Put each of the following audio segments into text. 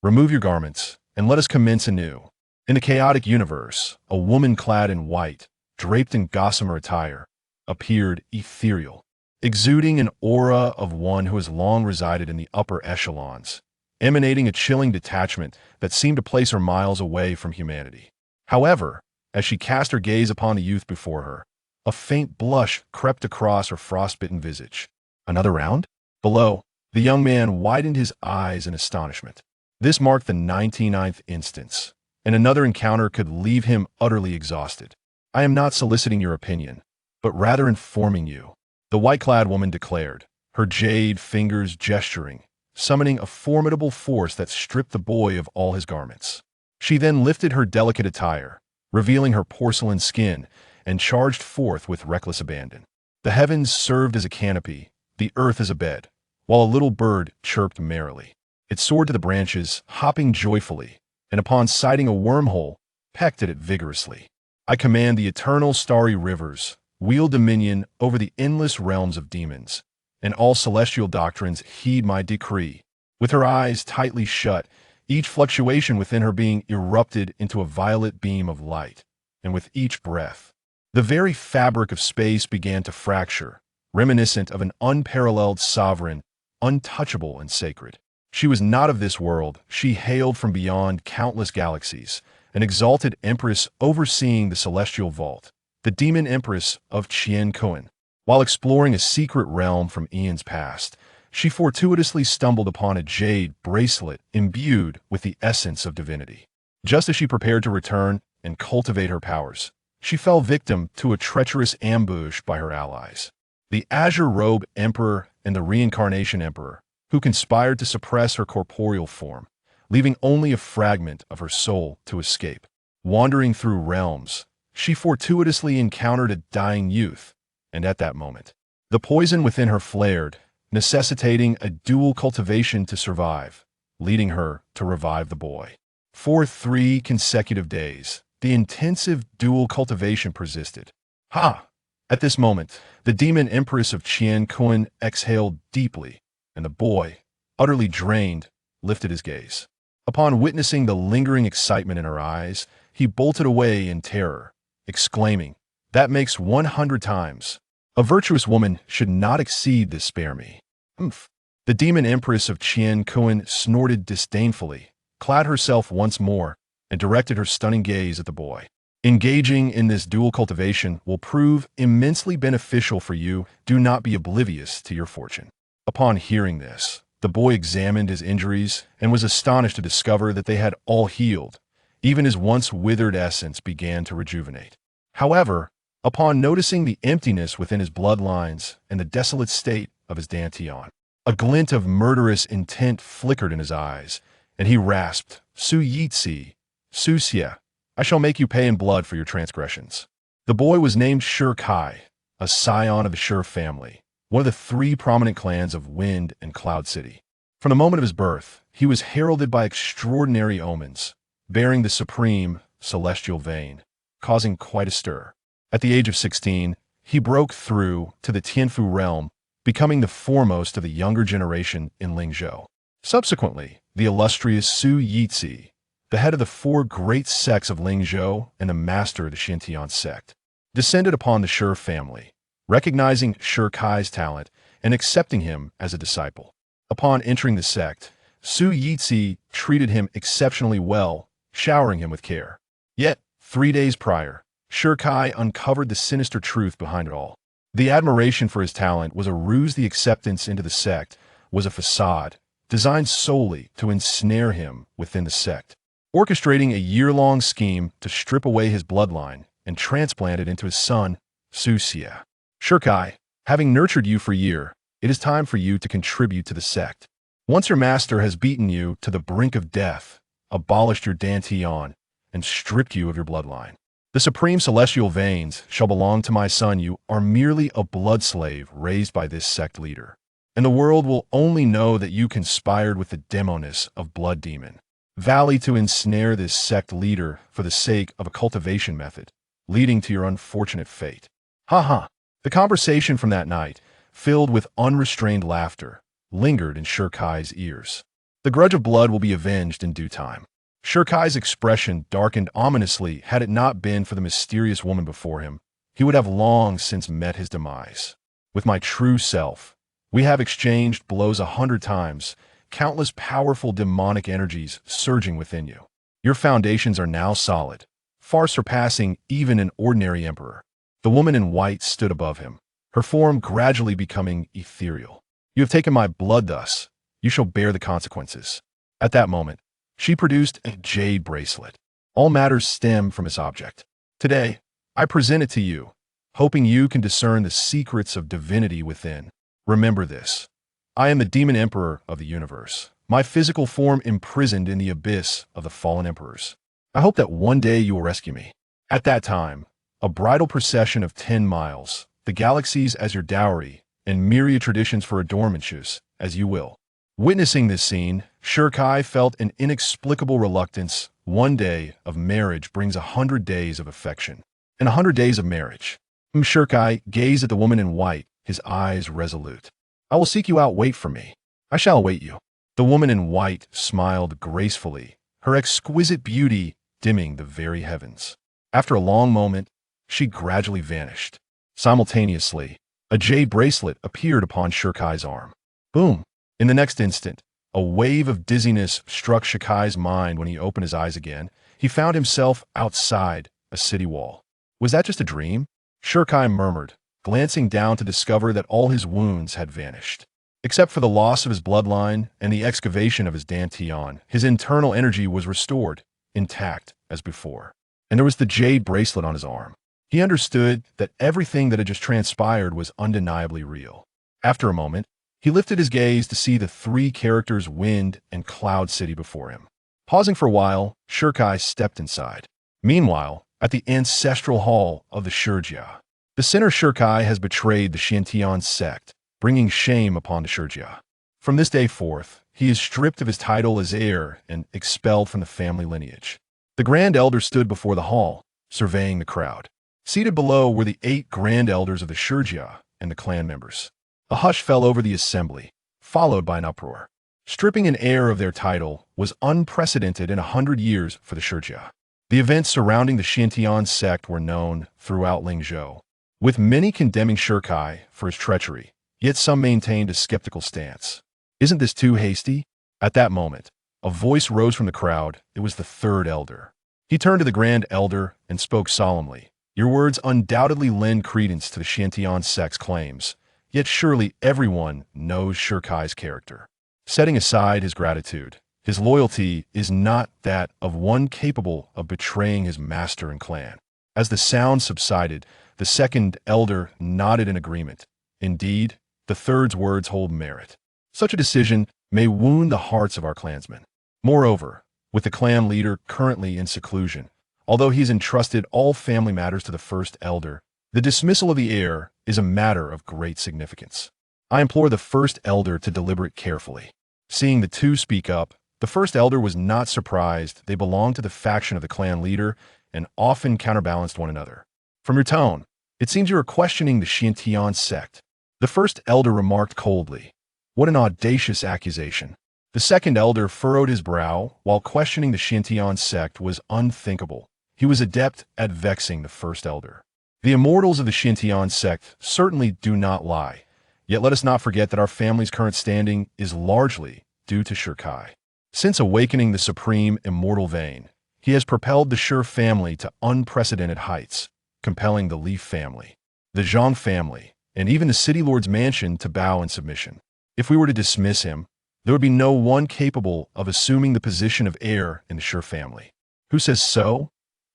Remove your garments, and let us commence anew. In the chaotic universe, a woman clad in white, draped in gossamer attire, appeared ethereal, exuding an aura of one who has long resided in the upper echelons, emanating a chilling detachment that seemed to place her miles away from humanity. However, as she cast her gaze upon the youth before her, a faint blush crept across her frostbitten visage. Another round? Below, the young man widened his eyes in astonishment. This marked the 99th instance, and another encounter could leave him utterly exhausted. I am not soliciting your opinion, but rather informing you, the white-clad woman declared, her jade fingers gesturing, summoning a formidable force that stripped the boy of all his garments. She then lifted her delicate attire, revealing her porcelain skin, and charged forth with reckless abandon. The heavens served as a canopy, the earth as a bed, while a little bird chirped merrily. It soared to the branches, hopping joyfully, and upon sighting a wormhole, pecked at it vigorously. I command the eternal starry rivers, wield dominion over the endless realms of demons, and all celestial doctrines heed my decree. With her eyes tightly shut, each fluctuation within her being erupted into a violet beam of light, and with each breath, the very fabric of space began to fracture, reminiscent of an unparalleled sovereign, untouchable and sacred. She was not of this world, she hailed from beyond countless galaxies, an exalted empress overseeing the celestial vault, the demon empress of Chien Kuan. While exploring a secret realm from eons past, she fortuitously stumbled upon a jade bracelet imbued with the essence of divinity. Just as she prepared to return and cultivate her powers, she fell victim to a treacherous ambush by her allies, the Azure Robe Emperor and the Reincarnation Emperor, who conspired to suppress her corporeal form, leaving only a fragment of her soul to escape. Wandering through realms, she fortuitously encountered a dying youth, and at that moment, the poison within her flared, necessitating a dual cultivation to survive, leading her to revive the boy. For 3 consecutive days, the intensive dual cultivation persisted. Ha! At this moment, the demon empress of Chien Kuan exhaled deeply, and the boy, utterly drained, lifted his gaze. Upon witnessing the lingering excitement in her eyes, he bolted away in terror, exclaiming, "That makes 100 times. A virtuous woman should not exceed this, spare me." Humph. The demon empress of Chien Kuan snorted disdainfully, clad herself once more, and directed her stunning gaze at the boy. Engaging in this dual cultivation will prove immensely beneficial for you. Do not be oblivious to your fortune. Upon hearing this, the boy examined his injuries and was astonished to discover that they had all healed. Even his once withered essence began to rejuvenate. However, upon noticing the emptiness within his bloodlines and the desolate state of his dantian, a glint of murderous intent flickered in his eyes, and he rasped, "Su Yitzi, Su Xie, I shall make you pay in blood for your transgressions." The boy was named Shi Kai, a scion of the Shi family, one of the 3 prominent clans of Wind and Cloud City. From the moment of his birth, he was heralded by extraordinary omens, bearing the supreme celestial vein, causing quite a stir. At the age of 16, he broke through to the Tianfu realm, becoming the foremost of the younger generation in Lingzhou. Subsequently, the illustrious Su Yitzi, the head of the 4 great sects of Lingzhou and the master of the Xintian sect, descended upon the Shi family, recognizing Shi Kai's talent and accepting him as a disciple. Upon entering the sect, Su Yitzi treated him exceptionally well, showering him with care. Yet, 3 days prior, Shi Kai uncovered the sinister truth behind it all. The admiration for his talent was a ruse. The acceptance into the sect was a facade, designed solely to ensnare him within the sect, orchestrating a year-long scheme to strip away his bloodline and transplant it into his son, Su Xie. Shi Kai, having nurtured you for a year, it is time for you to contribute to the sect. Once your master has beaten you to the brink of death, abolished your dantian, and stripped you of your bloodline, the supreme celestial veins shall belong to my son. You are merely a blood slave raised by this sect leader, and the world will only know that you conspired with the demoness of Blood Demon Valley to ensnare this sect leader for the sake of a cultivation method, leading to your unfortunate fate. Ha ha! The conversation from that night, filled with unrestrained laughter, lingered in Shi Kai's ears. The grudge of blood will be avenged in due time. Shirkai's expression darkened ominously. Had it not been for the mysterious woman before him, he would have long since met his demise. With my true self, we have exchanged blows 100 times, countless powerful demonic energies surging within you. Your foundations are now solid, far surpassing even an ordinary emperor. The woman in white stood above him, her form gradually becoming ethereal. You have taken my blood thus. You shall bear the consequences. At that moment, she produced a jade bracelet. All matters stem from its object. Today, I present it to you, hoping you can discern the secrets of divinity within. Remember this. I am the demon emperor of the universe, my physical form imprisoned in the abyss of the fallen emperors. I hope that one day you will rescue me. At that time, a bridal procession of 10 miles, the galaxies as your dowry, and myriad traditions for adornments, as you will. Witnessing this scene, Shirkai felt an inexplicable reluctance. One day of marriage brings 100 days of affection, and 100 days of marriage. Shirkai gazed at the woman in white, his eyes resolute. I will seek you out, wait for me. I shall await you. The woman in white smiled gracefully, her exquisite beauty dimming the very heavens. After a long moment, she gradually vanished. Simultaneously, a jade bracelet appeared upon Shirkai's arm. Boom! In the next instant, a wave of dizziness struck Shirkai's mind. When he opened his eyes again, he found himself outside a city wall. Was that just a dream? Shirkai murmured, glancing down to discover that all his wounds had vanished. Except for the loss of his bloodline and the excavation of his dantian, his internal energy was restored, intact as before. And there was the jade bracelet on his arm. He understood that everything that had just transpired was undeniably real. After a moment, he lifted his gaze to see the 3 characters Wind and Cloud City before him. Pausing for a while, Shirkai stepped inside. Meanwhile, at the ancestral hall of the Shurjia, the sinner Shirkai has betrayed the Shantian sect, bringing shame upon the Shurjia. From this day forth, he is stripped of his title as heir and expelled from the family lineage. The Grand Elder stood before the hall, surveying the crowd. Seated below were the 8 Grand Elders of the Shurjia and the clan members. A hush fell over the assembly, followed by an uproar. Stripping an heir of their title was unprecedented in 100 years for the Shurjia. The events surrounding the Shantian sect were known throughout Lingzhou, with many condemning Shirkai for his treachery, yet some maintained a skeptical stance. Isn't this too hasty? At that moment, a voice rose from the crowd. It was the 3rd Elder. He turned to the Grand Elder and spoke solemnly. Your words undoubtedly lend credence to the Shantian sect's claims, yet surely everyone knows Shirkai's character. Setting aside his gratitude, his loyalty is not that of one capable of betraying his master and clan. As the sound subsided, the 2nd Elder nodded in agreement. Indeed, the 3rd's words hold merit. Such a decision may wound the hearts of our clansmen. Moreover, with the clan leader currently in seclusion, although he's entrusted all family matters to the 1st Elder, the dismissal of the heir is a matter of great significance. I implore the 1st Elder to deliberate carefully. Seeing the 2 speak up, the 1st Elder was not surprised. They belonged to the faction of the clan leader and often counterbalanced one another. From your tone, it seems you are questioning the Shantian sect. The 1st Elder remarked coldly. What an audacious accusation. The 2nd Elder furrowed his brow. While questioning the Shantian sect was unthinkable, he was adept at vexing the 1st Elder. The immortals of the Shantian sect certainly do not lie, yet let us not forget that our family's current standing is largely due to Shirkai. Since awakening the Supreme Immortal Vein, he has propelled the Shur family to unprecedented heights, compelling the Leaf family, the Zhang family, and even the City Lord's mansion to bow in submission. If we were to dismiss him, there would be no one capable of assuming the position of heir in the Shur family. Who says so?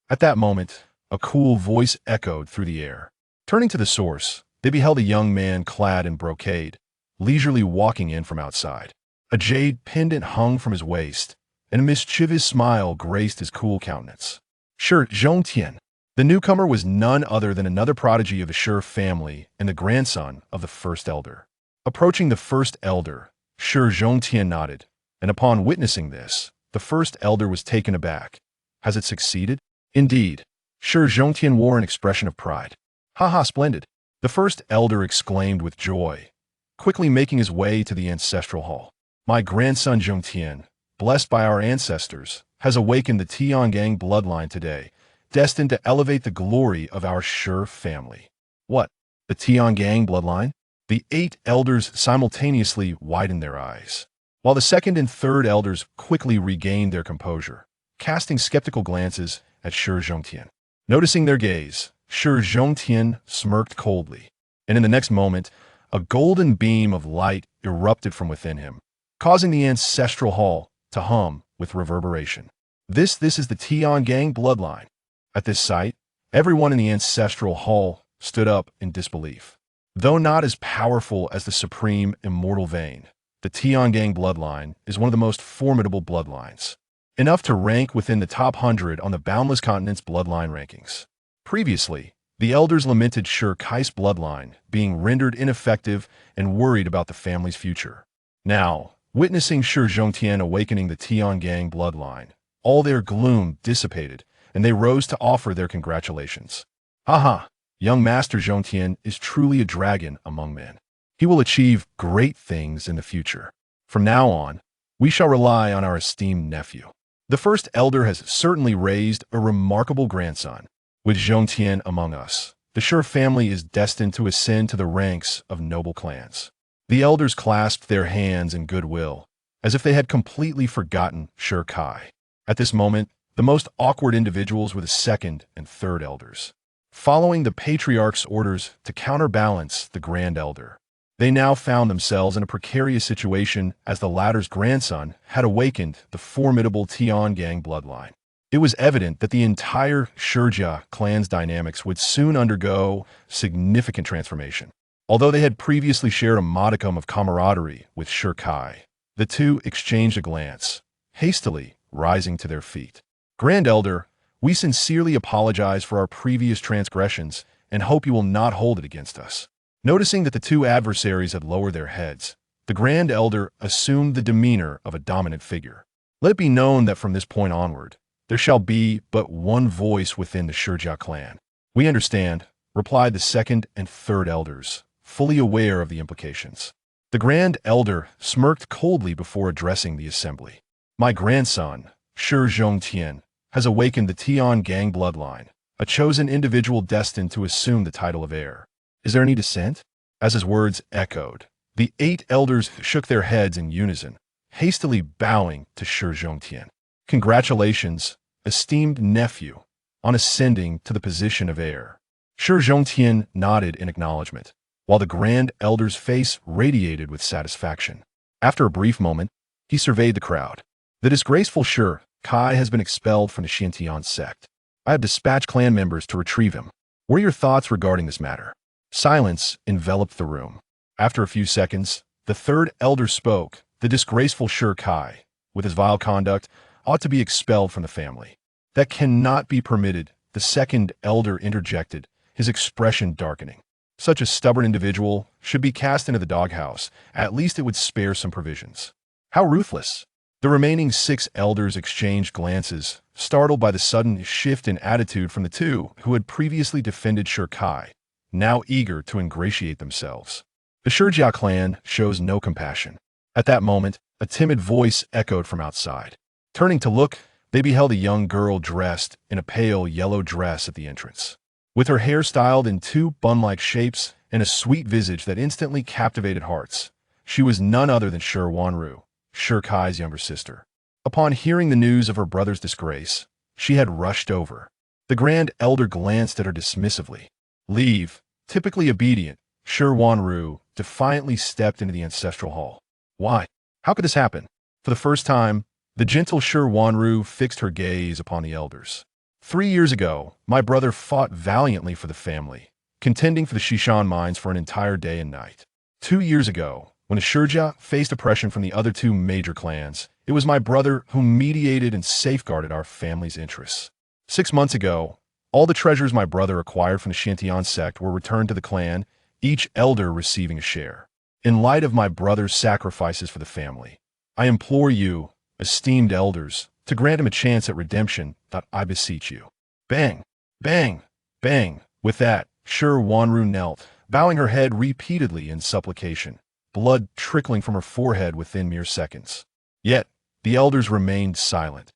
At that moment, a cool voice echoed through the air. Turning to the source, they beheld a young man clad in brocade, leisurely walking in from outside. A jade pendant hung from his waist, and a mischievous smile graced his cool countenance. Shi Zhongtian. The newcomer was none other than another prodigy of the Shi family and the grandson of the 1st Elder. Approaching the 1st Elder, Shi Zhongtian nodded, and upon witnessing this, the 1st Elder was taken aback. Has it succeeded? Indeed. Shi Zhongtian wore an expression of pride. Ha, splendid. The 1st Elder exclaimed with joy, quickly making his way to the ancestral hall. My grandson Zhongtian, blessed by our ancestors, has awakened the Tiangang bloodline today, destined to elevate the glory of our Shi family. What? The Tiangang bloodline? The 8 elders simultaneously widened their eyes, while the second and third elders quickly regained their composure, casting skeptical glances at Shi Zhongtian. Noticing their gaze, Shi Zhongtian smirked coldly, and in the next moment, a golden beam of light erupted from within him, causing the ancestral hall to hum with reverberation. This is the Tiangang bloodline. At this sight, everyone in the ancestral hall stood up in disbelief. Though not as powerful as the Supreme Immortal Vein, the Tiangang bloodline is one of the most formidable bloodlines, enough to rank within the top 100 on the Boundless Continent's bloodline rankings. Previously, the elders lamented Shi Kai's bloodline being rendered ineffective and worried about the family's future. Now, witnessing Shi Zhongtian awakening the Tiangang bloodline, all their gloom dissipated, and they rose to offer their congratulations. Haha, young Master Zhongtian is truly a dragon among men. He will achieve great things in the future. From now on, we shall rely on our esteemed nephew. The first elder has certainly raised a remarkable grandson. With Zhongtian among us, the Shi family is destined to ascend to the ranks of noble clans. The elders clasped their hands in goodwill, as if they had completely forgotten Shi Kai. At this moment, the most awkward individuals were the second and third elders. Following the patriarch's orders to counterbalance the grand elder, they now found themselves in a precarious situation as the latter's grandson had awakened the formidable Tiangang bloodline. It was evident that the entire Shijia clan's dynamics would soon undergo significant transformation. Although they had previously shared a modicum of camaraderie with Shi Kai, the two exchanged a glance, hastily rising to their feet. Grand Elder, we sincerely apologize for our previous transgressions and hope you will not hold it against us. Noticing that the two adversaries had lowered their heads, the Grand Elder assumed the demeanor of a dominant figure. Let it be known that from this point onward, there shall be but one voice within the Shijia clan. We understand, replied the second and third elders, fully aware of the implications. The Grand Elder smirked coldly before addressing the assembly. My grandson, Shi Zhongtian, has awakened the Tiangang bloodline, a chosen individual destined to assume the title of heir. Is there any dissent? As his words echoed, the 8 elders shook their heads in unison, hastily bowing to Shi Zhongtian. Congratulations, esteemed nephew, on ascending to the position of heir. Shi Zhongtian nodded in acknowledgement, while the Grand Elder's face radiated with satisfaction. After a brief moment, he surveyed the crowd. The disgraceful Shi Kai has been expelled from the Xintian sect. I have dispatched clan members to retrieve him. What are your thoughts regarding this matter? Silence enveloped the room. After a few seconds, the third elder spoke. The disgraceful Shi Kai, with his vile conduct, ought to be expelled from the family. That cannot be permitted, the second elder interjected, his expression darkening. Such a stubborn individual should be cast into the doghouse. At least it would spare some provisions. How ruthless! The remaining 6 elders exchanged glances, startled by the sudden shift in attitude from the two who had previously defended Shi Kai, now eager to ingratiate themselves. The Shijia clan shows no compassion. At that moment, a timid voice echoed from outside. Turning to look, they beheld a young girl dressed in a pale yellow dress at the entrance. With her hair styled in 2 bun-like shapes and a sweet visage that instantly captivated hearts, she was none other than Shi Wanru, Shi Kai's younger sister. Upon hearing the news of her brother's disgrace, she had rushed over. The Grand Elder glanced at her dismissively. Leave, typically obedient, Shi Wanru defiantly stepped into the ancestral hall. Why? How could this happen? For the first time, the gentle Shi Wanru fixed her gaze upon the elders. 3 years ago, my brother fought valiantly for the family, contending for the Shishan mines for an entire day and night. 2 years ago, when the Shijia faced oppression from the other 2 major clans, it was my brother who mediated and safeguarded our family's interests. 6 months ago, all the treasures my brother acquired from the Xintian sect were returned to the clan, each elder receiving a share. In light of my brother's sacrifices for the family, I implore you, esteemed elders, to grant him a chance at redemption, that I beseech you. Bang! Bang! Bang! With that, Shi Wanru knelt, bowing her head repeatedly in supplication, blood trickling from her forehead within mere seconds. Yet, the elders remained silent,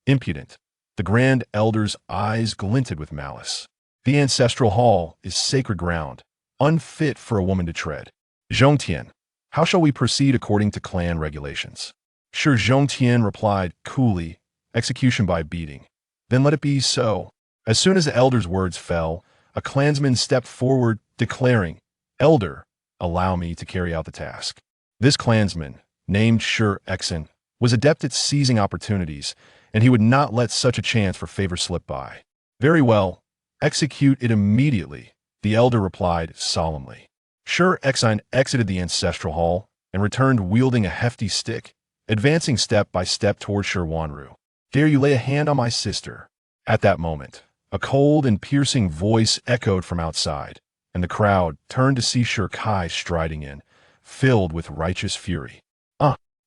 impudent. The Grand Elder's eyes glinted with malice. The ancestral hall is sacred ground, unfit for a woman to tread. Zhongtian, how shall we proceed according to clan regulations? Sure, Zhongtian replied coolly, execution by beating. Then let it be so. As soon as the elder's words fell, a clansman stepped forward, declaring, Elder, allow me to carry out the task. This clansman, named Sure Exen, was adept at seizing opportunities, and he would not let such a chance for favor slip by. Very well, execute it immediately, the elder replied solemnly. Sure Exen exited the ancestral hall and returned wielding a hefty stick, advancing step by step toward Sure Wanru. Dare you lay a hand on my sister? At that moment, a cold and piercing voice echoed from outside, and the crowd turned to see Sure Kai striding in, filled with righteous fury.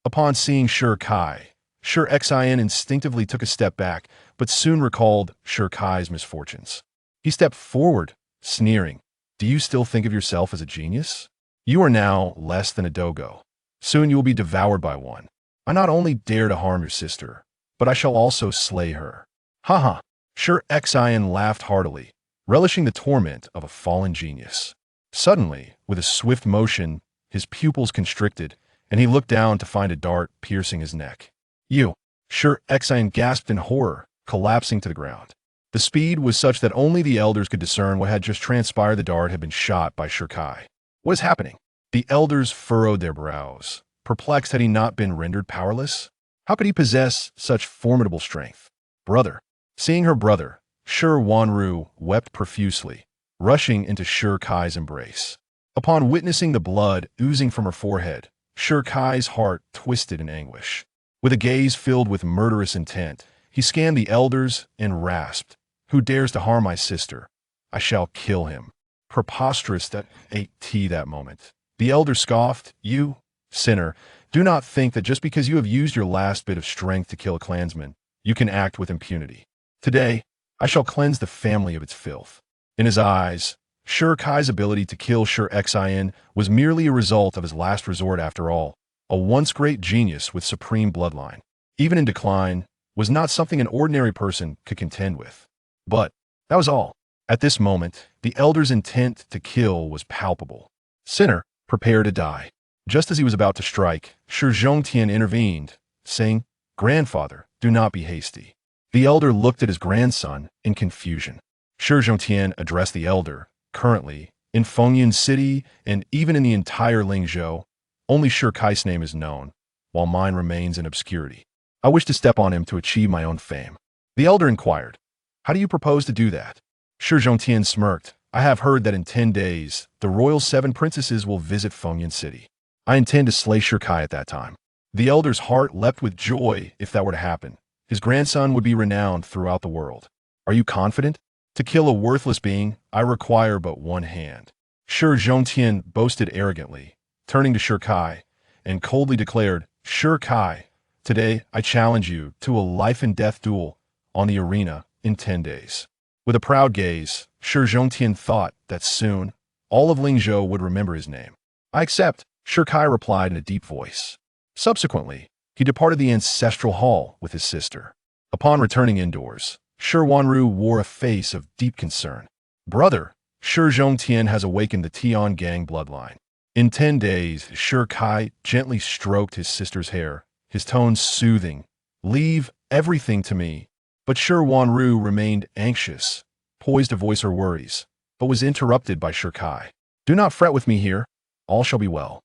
Upon seeing Sure Kai, Sure Exen instinctively took a step back, but soon recalled Sure Kai's misfortunes. He stepped forward, sneering, Do you still think of yourself as a genius? You are now less than a dogo. Soon you will be devoured by one. I not only dare to harm your sister, but I shall also slay her. Ha! Sure Exen laughed heartily, relishing the torment of a fallen genius. Suddenly, with a swift motion, his pupils constricted, and he looked down to find a dart piercing his neck. You! Sure Exen gasped in horror, collapsing to the ground. The speed was such that only the elders could discern what had just transpired. The dart had been shot by Sure Kai. What is happening? The elders furrowed their brows. Perplexed, had he not been rendered powerless? How could he possess such formidable strength? Brother. Seeing her brother, Sure Wanru wept profusely, rushing into Sure Kai's embrace. Upon witnessing the blood oozing from her forehead, Sure Kai's heart twisted in anguish. With a gaze filled with murderous intent, he scanned the elders and rasped, Who dares to harm my sister? I shall kill him. Preposterous that ate tea that moment. The elder scoffed, You, sinner, do not think that just because you have used your last bit of strength to kill a clansman, you can act with impunity. Today, I shall cleanse the family of its filth. In his eyes, Sure Kai's ability to kill Sure Exen was merely a result of his last resort after all. A once great genius with supreme bloodline, even in decline, was not something an ordinary person could contend with. But that was all. At this moment, the elder's intent to kill was palpable. Sinner, prepare to die. Just as he was about to strike, Sure Zhongtian intervened, saying, Grandfather, do not be hasty. The elder looked at his grandson in confusion. Sure Zhongtian addressed the elder. Currently, in Fengyan City and even in the entire Lingzhou, only Sure Kai's name is known, while mine remains in obscurity. I wish to step on him to achieve my own fame. The elder inquired, How do you propose to do that? Sure Zhongtian smirked, I have heard that in 10 days, the royal 7 princesses will visit Fengyan City. I intend to slay Sure Kai at that time. The elder's heart leapt with joy if that were to happen. His grandson would be renowned throughout the world. Are you confident? To kill a worthless being, I require but one hand. Sure Zhongtian boasted arrogantly, turning to Sure Kai, and coldly declared, Sure Kai, today I challenge you to a life-and-death duel on the arena in 10 days. With a proud gaze, Sure Zhongtian thought that soon all of Lingzhou would remember his name. I accept, Sure Kai replied in a deep voice. Subsequently, he departed the ancestral hall with his sister. Upon returning indoors, Sure Wanru wore a face of deep concern. Brother, Sure Zhongtian has awakened the Tian gang bloodline. In 10 days, Sure Kai gently stroked his sister's hair, his tone soothing. Leave everything to me. But Sure Wanru remained anxious, poised to voice her worries, but was interrupted by Sure Kai. Do not fret with me here. All shall be well.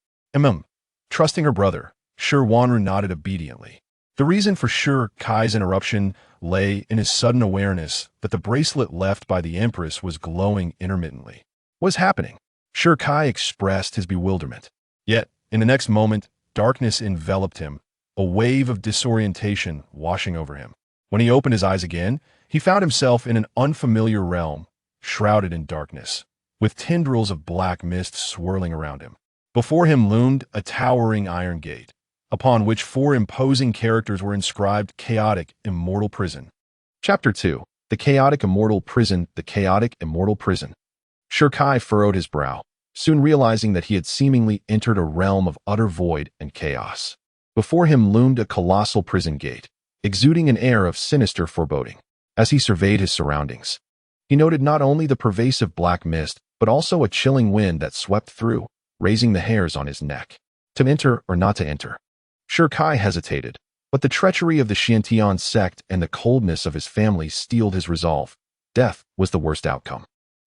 Trusting her brother, Sure Wanru nodded obediently. The reason for Sure Kai's interruption lay in his sudden awareness that the bracelet left by the Empress was glowing intermittently. What was happening? Sure Kai expressed his bewilderment. Yet, in the next moment, darkness enveloped him, a wave of disorientation washing over him. When he opened his eyes again, he found himself in an unfamiliar realm, shrouded in darkness, with tendrils of black mist swirling around him. Before him loomed a towering iron gate, upon which 4 imposing characters were inscribed Chaotic Immortal Prison. Chapter 2. The Chaotic Immortal Prison. The Chaotic Immortal Prison. Sure Kai furrowed his brow. soon realizing that he had seemingly entered a realm of utter void and chaos. Before him loomed a colossal prison gate, exuding an air of sinister foreboding. As he surveyed his surroundings, he noted not only the pervasive black mist, but also a chilling wind that swept through, raising the hairs on his neck. To enter or not to enter? Sure Kai hesitated, but the treachery of the Xiantian sect and the coldness of his family steeled his resolve. Death was the worst outcome.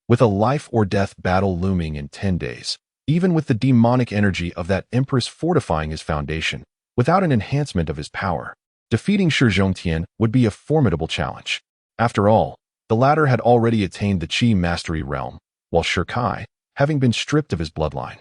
With a life-or-death battle looming in 10 days, even with the demonic energy of that empress fortifying his foundation, without an enhancement of his power, defeating Shi Zhongtian would be a formidable challenge. After all, the latter had already attained the Qi mastery realm, while Shi Kai, having been stripped of his bloodline,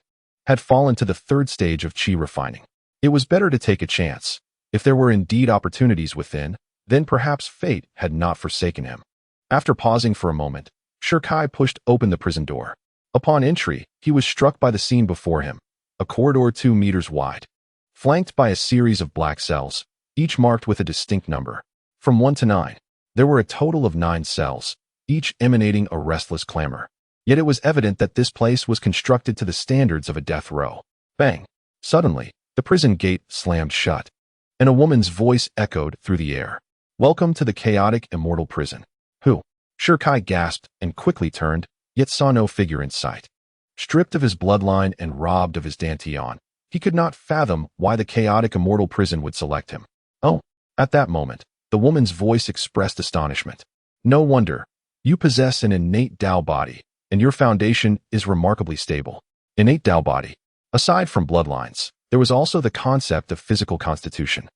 had fallen to the third stage of Qi refining. It was better to take a chance. If there were indeed opportunities within, then perhaps fate had not forsaken him. After pausing for a moment, Shi Kai pushed open the prison door. Upon entry, he was struck by the scene before him, a corridor 2 meters wide, flanked by a series of black cells, each marked with a distinct number, from 1 to 9. There were a total of 9 cells, each emanating a restless clamor. Yet it was evident that this place was constructed to the standards of a death row. Bang! Suddenly, the prison gate slammed shut, and a woman's voice echoed through the air. "Welcome to the chaotic immortal prison." "Who?" Shi Kai gasped and quickly turned, yet saw no figure in sight. Stripped of his bloodline and robbed of his dantian, he could not fathom why the chaotic immortal prison would select him. "Oh." At that moment, the woman's voice expressed astonishment. "No wonder. You possess an innate Tao body, and your foundation is remarkably stable." Innate Tao body. Aside from bloodlines, there was also the concept of physical constitution,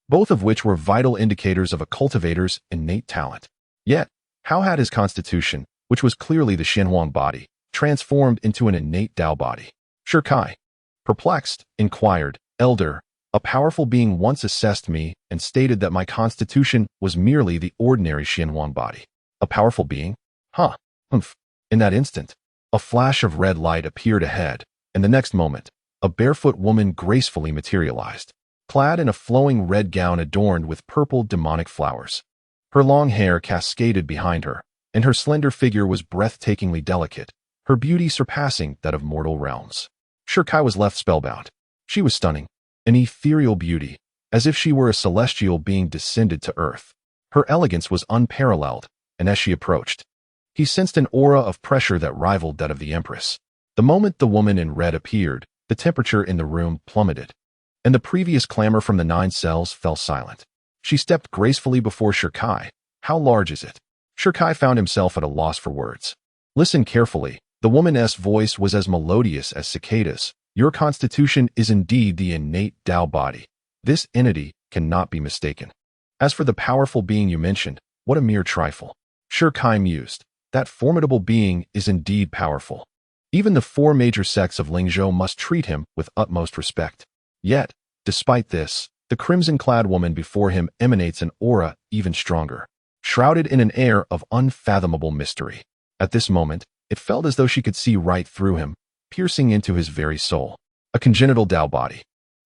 both of which were vital indicators of a cultivator's innate talent. Yet, how had his constitution, which was clearly the Xianhuang body, transformed into an innate Tao body? Shi Kai, perplexed, inquired, "Elder, a powerful being once assessed me and stated that my constitution was merely the ordinary Xianhuang body." A powerful being? Huh. Humph. In that instant, a flash of red light appeared ahead, and the next moment, a barefoot woman gracefully materialized, clad in a flowing red gown adorned with purple demonic flowers. Her long hair cascaded behind her, and her slender figure was breathtakingly delicate, her beauty surpassing that of mortal realms. Shi Kai was left spellbound. She was stunning, an ethereal beauty, as if she were a celestial being descended to earth. Her elegance was unparalleled, and as she approached, he sensed an aura of pressure that rivaled that of the empress. The moment the woman in red appeared, the temperature in the room plummeted, and the previous clamor from the 9 cells fell silent. She stepped gracefully before Shi Kai. "How large is it?" Shi Kai found himself at a loss for words. "Listen carefully." The woman's voice was as melodious as cicadas. "Your constitution is indeed the innate Tao body. This entity cannot be mistaken. As for the powerful being you mentioned, what a mere trifle." Shi Kai mused. That formidable being is indeed powerful. Even the 4 major sects of Lingzhou must treat him with utmost respect. Yet, despite this, the crimson-clad woman before him emanates an aura even stronger, shrouded in an air of unfathomable mystery. At this moment, it felt as though she could see right through him, piercing into his very soul. A congenital Tao body,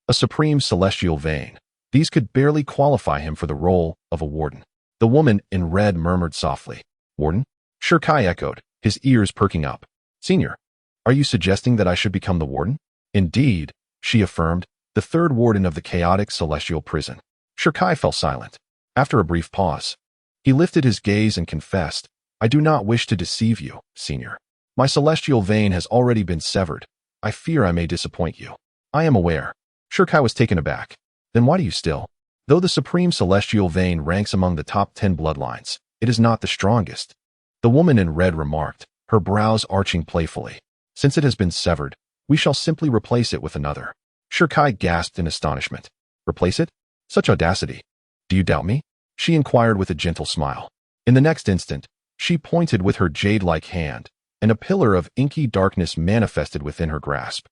a supreme celestial vein. These could barely qualify him for the role of a warden. The woman in red murmured softly. "Warden?" Shi Kai echoed, his ears perking up. "Senior, are you suggesting that I should become the warden?" "Indeed," she affirmed, "the third warden of the chaotic celestial prison." Shi Kai fell silent. After a brief pause, he lifted his gaze and confessed, "I do not wish to deceive you, Senior. My celestial vein has already been severed. I fear I may disappoint you." "I am aware." Shi Kai was taken aback. "Then why do you still?" "Though the supreme celestial vein ranks among the top 10 bloodlines, it is not the strongest." The woman in red remarked, her brows arching playfully. "Since it has been severed, we shall simply replace it with another." Shi Kai gasped in astonishment. "Replace it? Such audacity. Do you doubt me?" she inquired with a gentle smile. In the next instant, she pointed with her jade-like hand, and a pillar of inky darkness manifested within her grasp,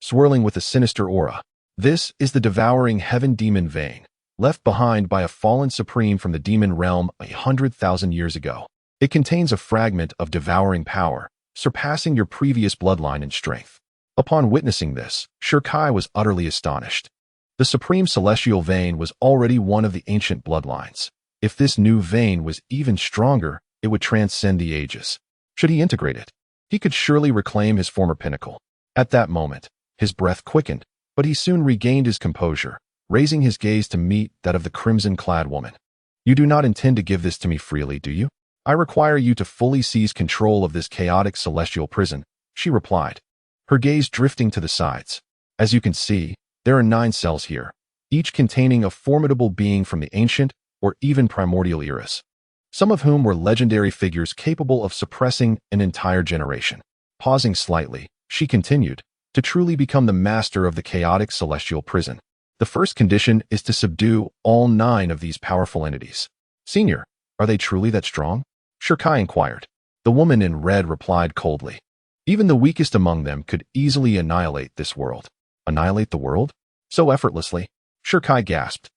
swirling with a sinister aura. "This is the devouring heaven demon vein, left behind by a fallen supreme from the demon realm 100,000 years ago. It contains a fragment of devouring power, surpassing your previous bloodline in strength." Upon witnessing this, Shi Kai was utterly astonished. The supreme celestial vein was already one of the ancient bloodlines. If this new vein was even stronger, it would transcend the ages. Should he integrate it? He could surely reclaim his former pinnacle. At that moment, his breath quickened, but he soon regained his composure, raising his gaze to meet that of the crimson-clad woman. You do not intend to give this to me freely, do you? I require you to fully seize control of this chaotic celestial prison, she replied, her gaze drifting to the sides. As you can see, there are 9 cells here, each containing a formidable being from the ancient or even primordial eras, some of whom were legendary figures capable of suppressing an entire generation. Pausing slightly, she continued, to truly become the master of the chaotic celestial prison, the first condition is to subdue all 9 of these powerful entities. Senior, are they truly that strong? Shirkai inquired. The woman in red replied coldly. Even the weakest among them could easily annihilate this world. Annihilate the world? So effortlessly? Shirkai gasped,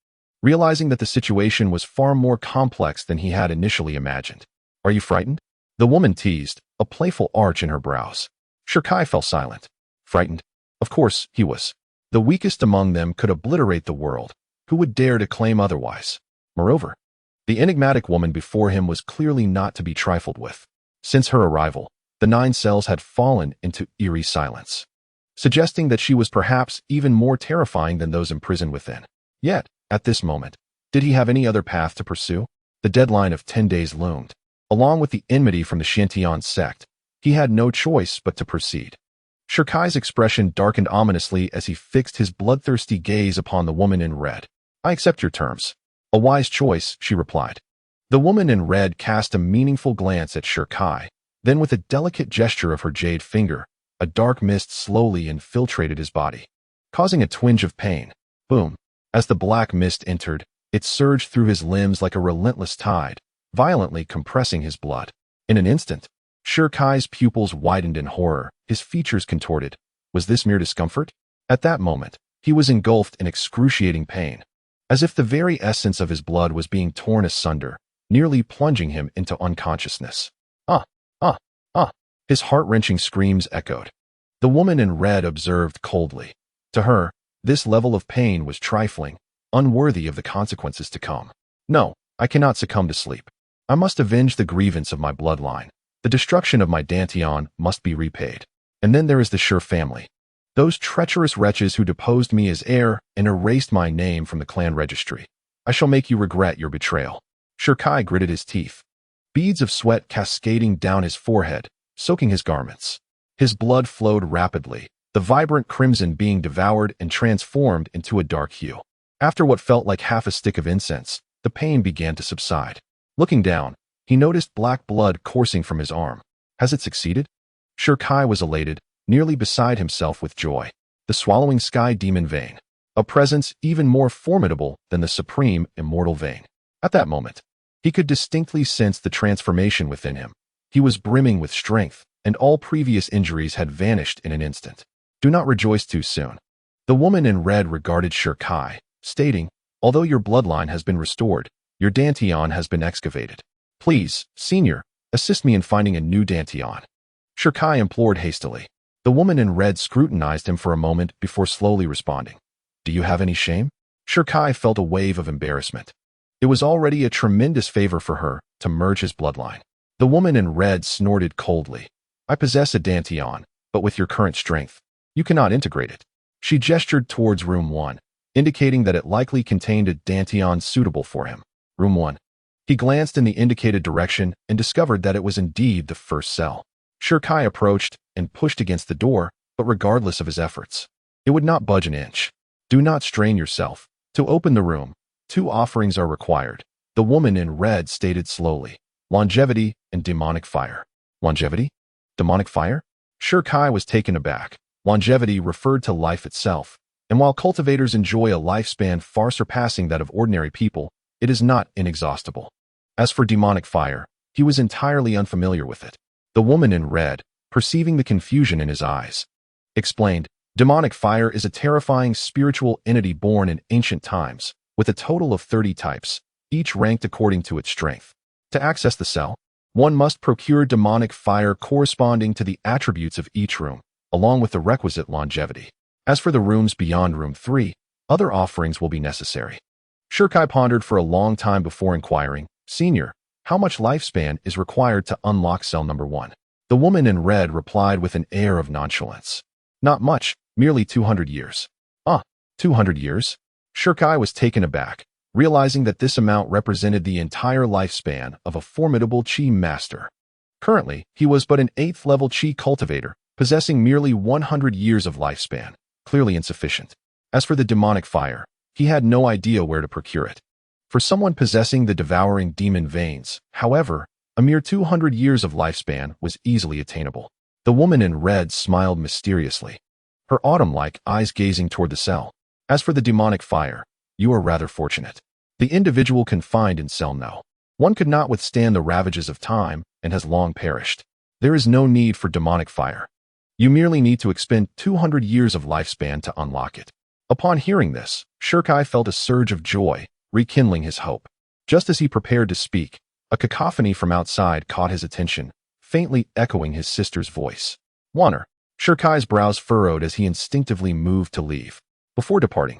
realizing that the situation was far more complex than he had initially imagined. Are you frightened? The woman teased, a playful arch in her brows. Shirkai fell silent. Frightened? Of course he was. The weakest among them could obliterate the world. Who would dare to claim otherwise? Moreover, the enigmatic woman before him was clearly not to be trifled with. Since her arrival, the 9 cells had fallen into eerie silence, suggesting that she was perhaps even more terrifying than those imprisoned within. Yet, at this moment, did he have any other path to pursue? The deadline of 10 days loomed. Along with the enmity from the Shantian sect, he had no choice but to proceed. Shirkai's expression darkened ominously as he fixed his bloodthirsty gaze upon the woman in red. I accept your terms. A wise choice, she replied. The woman in red cast a meaningful glance at Shirkai, then with a delicate gesture of her jade finger, a dark mist slowly infiltrated his body, causing a twinge of pain. Boom. As the black mist entered, it surged through his limbs like a relentless tide, violently compressing his blood. In an instant, Shirkai's pupils widened in horror, his features contorted. Was this mere discomfort? At that moment, he was engulfed in excruciating pain, as if the very essence of his blood was being torn asunder, nearly plunging him into unconsciousness. His heart-wrenching screams echoed. The woman in red observed coldly. To her, this level of pain was trifling, unworthy of the consequences to come. No, I cannot succumb to sleep. I must avenge the grievance of my bloodline. The destruction of my Dantian must be repaid. And then there is the Shur family. Those treacherous wretches who deposed me as heir and erased my name from the clan registry. I shall make you regret your betrayal. Shirkai gritted his teeth, beads of sweat cascading down his forehead, soaking his garments. His blood flowed rapidly, the vibrant crimson being devoured and transformed into a dark hue. After what felt like half a stick of incense, the pain began to subside. Looking down, he noticed black blood coursing from his arm. Has it succeeded? Shirkai was elated, nearly beside himself with joy. The swallowing sky demon vein, a presence even more formidable than the supreme immortal vein. At that moment, he could distinctly sense the transformation within him. He was brimming with strength, and all previous injuries had vanished in an instant. Do not rejoice too soon. The woman in red regarded Shirkai, stating, although your bloodline has been restored, your Dantian has been excavated. Please, senior, assist me in finding a new Dantian. Shirkai implored hastily. The woman in red scrutinized him for a moment before slowly responding. Do you have any shame? Shirkai felt a wave of embarrassment. It was already a tremendous favor for her to merge his bloodline. The woman in red snorted coldly. I possess a Dantian, but with your current strength, you cannot integrate it. She gestured towards room 1, indicating that it likely contained a Dantian suitable for him. Room 1. He glanced in the indicated direction and discovered that it was indeed the first cell. Shirkai approached and pushed against the door, but regardless of his efforts, it would not budge an inch. Do not strain yourself. To open the room, 2 offerings are required. The woman in red stated slowly. Longevity and demonic fire. Longevity? Demonic fire? Shirkai was taken aback. Longevity referred to life itself, and while cultivators enjoy a lifespan far surpassing that of ordinary people, it is not inexhaustible. As for demonic fire, he was entirely unfamiliar with it. The woman in red, perceiving the confusion in his eyes, explained, demonic fire is a terrifying spiritual entity born in ancient times, with a total of 30 types, each ranked according to its strength. To access the cell, one must procure demonic fire corresponding to the attributes of each room, along with the requisite longevity. As for the rooms beyond room 3, other offerings will be necessary. Shirkai pondered for a long time before inquiring, Senior, how much lifespan is required to unlock cell number 1? The woman in red replied with an air of nonchalance. Not much, merely 200 years. 200 years? Shirkai was taken aback, realizing that this amount represented the entire lifespan of a formidable Qi master. Currently, he was but an 8th-level Qi cultivator, possessing merely 100 years of lifespan, clearly insufficient. As for the demonic fire, he had no idea where to procure it. For someone possessing the devouring demon veins, however, a mere 200 years of lifespan was easily attainable. The woman in red smiled mysteriously, her autumn-like eyes gazing toward the cell. As for the demonic fire, you are rather fortunate. The individual confined in cell No. 1 could not withstand the ravages of time and has long perished. There is no need for demonic fire. You merely need to expend 200 years of lifespan to unlock it. Upon hearing this, Shirkai felt a surge of joy, rekindling his hope. Just as he prepared to speak, a cacophony from outside caught his attention, faintly echoing his sister's voice. Wanner. Shirkai's brows furrowed as he instinctively moved to leave. Before departing,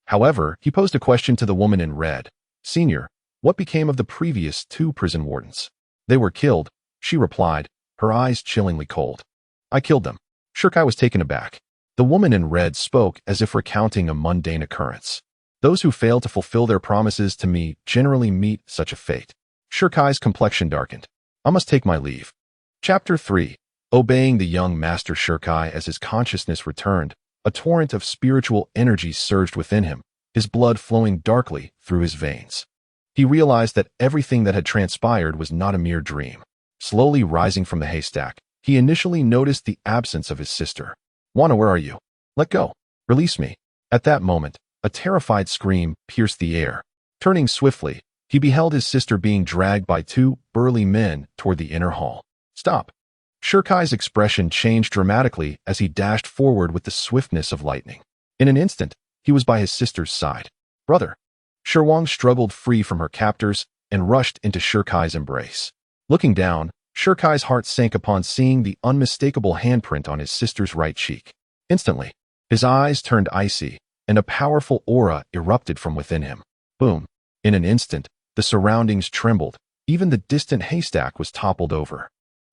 however, he posed a question to the woman in red. Senior, what became of the previous 2 prison wardens? They were killed, she replied, her eyes chillingly cold. I killed them. Shirkai was taken aback. The woman in red spoke as if recounting a mundane occurrence. Those who fail to fulfill their promises to me generally meet such a fate. Shirkai's complexion darkened. I must take my leave. Chapter 3. Obeying the young master Shirkai. As his consciousness returned, a torrent of spiritual energy surged within him, his blood flowing darkly through his veins. He realized that everything that had transpired was not a mere dream. Slowly rising from the haystack, he initially noticed the absence of his sister. Wana, where are you? Let go. Release me. At that moment, a terrified scream pierced the air. Turning swiftly, he beheld his sister being dragged by 2 burly men toward the inner hall. Stop. Shirkai's expression changed dramatically as he dashed forward with the swiftness of lightning. In an instant, he was by his sister's side. Brother. Shirwang struggled free from her captors and rushed into Shirkai's embrace. Looking down, Shirkai's heart sank upon seeing the unmistakable handprint on his sister's right cheek. Instantly, his eyes turned icy, and a powerful aura erupted from within him. Boom. In an instant, the surroundings trembled. Even the distant haystack was toppled over.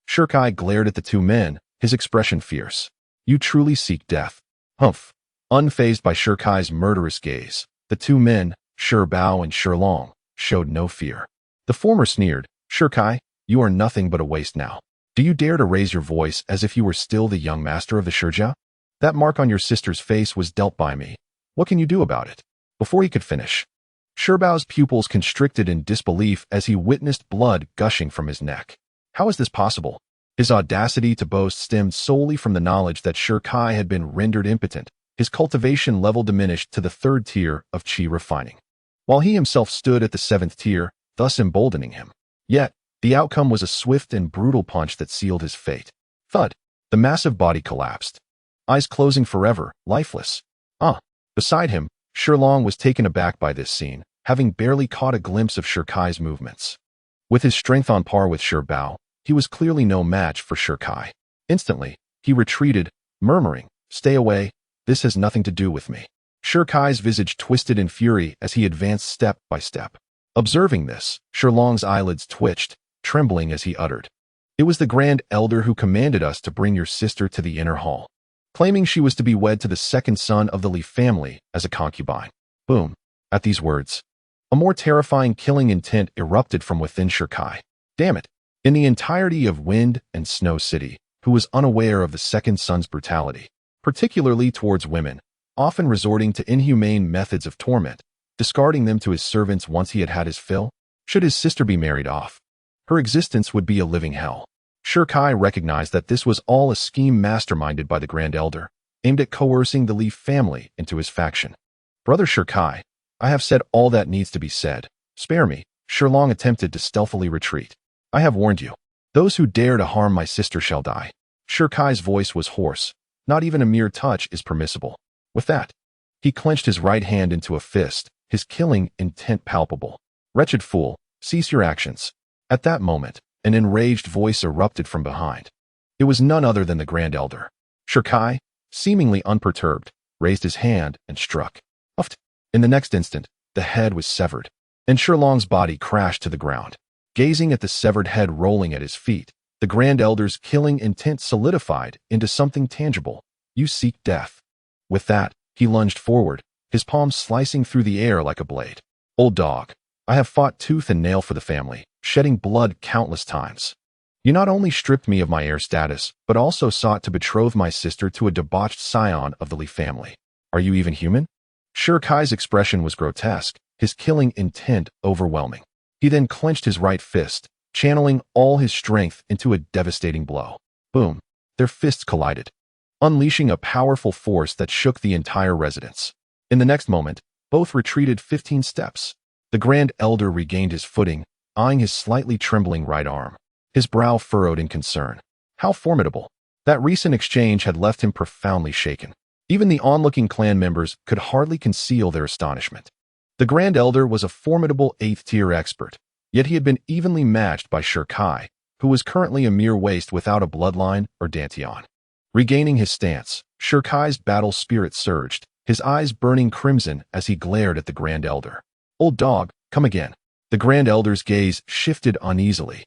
Shirkai glared at the 2 men, his expression fierce. You truly seek death. Humph. Unfazed by Shirkai's murderous gaze, the 2 men, Shi Bao and Shilong, showed no fear. The former sneered, Shirkai, you are nothing but a waste now. Do you dare to raise your voice as if you were still the young master of the Shijia? That mark on your sister's face was dealt by me. What can you do about it? Before he could finish, Shi Bao's pupils constricted in disbelief as he witnessed blood gushing from his neck. How is this possible? His audacity to boast stemmed solely from the knowledge that Shirkai had been rendered impotent, his cultivation level diminished to the 3rd tier of Qi refining, while he himself stood at the 7th tier, thus emboldening him. Yet, the outcome was a swift and brutal punch that sealed his fate. Thud. The massive body collapsed, eyes closing forever, lifeless. Beside him, Shilong was taken aback by this scene, having barely caught a glimpse of Shirkai's movements. With his strength on par with Shi Bao, he was clearly no match for Shirkai. Instantly, he retreated, murmuring, Stay away, this has nothing to do with me. Shirkai's visage twisted in fury as he advanced step by step. Observing this, Shilong's eyelids twitched, trembling as he uttered, It was the Grand Elder who commanded us to bring your sister to the inner hall, claiming she was to be wed to the 2nd son of the Li family as a concubine. Boom. At these words, a more terrifying killing intent erupted from within Shirkai. Damn it. In the entirety of Wind and Snow City, who was unaware of the 2nd son's brutality, particularly towards women, often resorting to inhumane methods of torment, discarding them to his servants once he had had his fill, should his sister be married off, her existence would be a living hell. Shirkai recognized that this was all a scheme masterminded by the Grand Elder, aimed at coercing the Li family into his faction. Brother Shirkai, I have said all that needs to be said. Spare me. Shilong attempted to stealthily retreat. I have warned you. Those who dare to harm my sister shall die. Shirkai's voice was hoarse. Not even a mere touch is permissible. With that, he clenched his right hand into a fist, his killing intent palpable. Wretched fool, cease your actions. At that moment, an enraged voice erupted from behind. It was none other than the Grand Elder. Shirkai, seemingly unperturbed, raised his hand and struck. Uft. In the next instant, the head was severed, and Shilong's body crashed to the ground. Gazing at the severed head rolling at his feet, the Grand Elder's killing intent solidified into something tangible, You seek death." With that, he lunged forward, his palms slicing through the air like a blade. "Old dog, I have fought tooth and nail for the family, shedding blood countless times. You not only stripped me of my heir status, but also sought to betroth my sister to a debauched scion of the Li family. Are you even human?" Sher Kai's expression was grotesque, his killing intent overwhelming. He then clenched his right fist, channeling all his strength into a devastating blow. Boom! Their fists collided, unleashing a powerful force that shook the entire residence. In the next moment, both retreated 15 steps. The Grand Elder regained his footing, eyeing his slightly trembling right arm. His brow furrowed in concern. How formidable! That recent exchange had left him profoundly shaken. Even the onlooking clan members could hardly conceal their astonishment. The Grand Elder was a formidable 8th-tier expert, yet he had been evenly matched by Sher Kai, who was currently a mere waste without a bloodline or dantian. Regaining his stance, Sher Kai's battle spirit surged, his eyes burning crimson as he glared at the Grand Elder. "Old dog, come again." The Grand Elder's gaze shifted uneasily.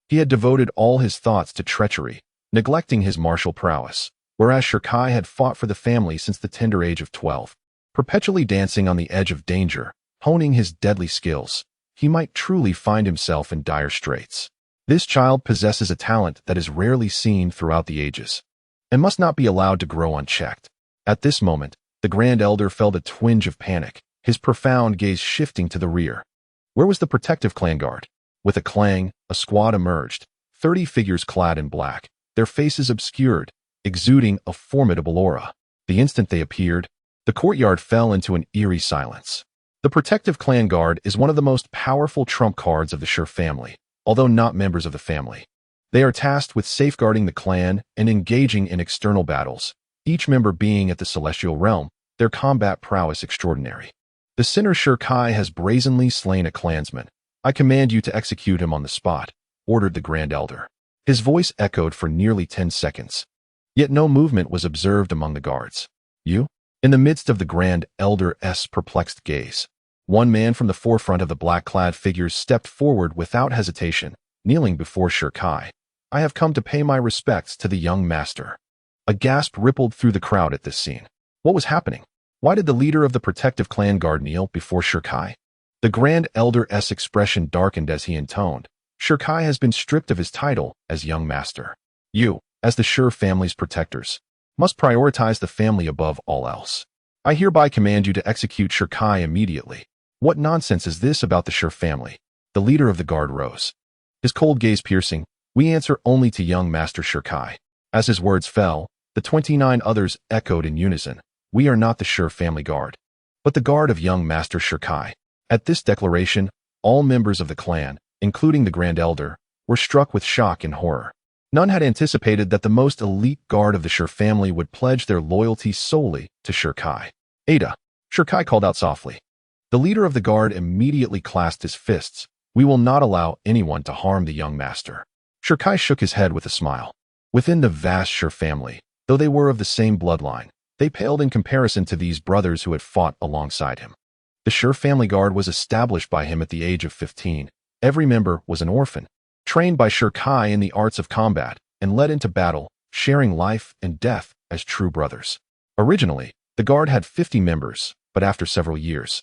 He had devoted all his thoughts to treachery, neglecting his martial prowess, whereas Sher Kai had fought for the family since the tender age of 12. Perpetually dancing on the edge of danger, honing his deadly skills, he might truly find himself in dire straits. This child possesses a talent that is rarely seen throughout the ages, and must not be allowed to grow unchecked. At this moment, the Grand Elder felt a twinge of panic, his profound gaze shifting to the rear. Where was the protective clan guard? With a clang, a squad emerged, 30 figures clad in black, their faces obscured, exuding a formidable aura. The instant they appeared, the courtyard fell into an eerie silence. The protective clan guard is one of the most powerful trump cards of the Sher family, although not members of the family. They are tasked with safeguarding the clan and engaging in external battles, each member being at the celestial realm, their combat prowess extraordinary. The sinner Sher Kai has brazenly slain a clansman. "I command you to execute him on the spot," ordered the Grand Elder. His voice echoed for nearly 10 seconds. Yet no movement was observed among the guards. "You?" In the midst of the Grand Elder's perplexed gaze, one man from the forefront of the black-clad figures stepped forward without hesitation, kneeling before Sher Kai. "I have come to pay my respects to the young master." A gasp rippled through the crowd at this scene. What was happening? Why did the leader of the protective clan guard kneel before Sher Kai? The Grand Elder's expression darkened as he intoned, "Sher Kai has been stripped of his title as young master. You, as the Sher family's protectors, must prioritize the family above all else. I hereby command you to execute Sher Kai immediately." What nonsense is this about the Sher family? The leader of the guard rose, his cold gaze piercing. "We answer only to young Master Sher Kai." As his words fell, the 29 others echoed in unison. "We are not the Sher family guard, but the guard of young Master Sher Kai." At this declaration, all members of the clan, including the Grand Elder, were struck with shock and horror. None had anticipated that the most elite guard of the Sher family would pledge their loyalty solely to Sher Kai. "Ada," Sher Kai called out softly. The leader of the guard immediately clasped his fists. "We will not allow anyone to harm the young master." Sher Kai shook his head with a smile. Within the vast Sher family, though they were of the same bloodline, they paled in comparison to these brothers who had fought alongside him. The Sher family guard was established by him at the age of 15. Every member was an orphan, trained by Sher Kai in the arts of combat, and led into battle, sharing life and death as true brothers. Originally, the guard had 50 members, but after several years,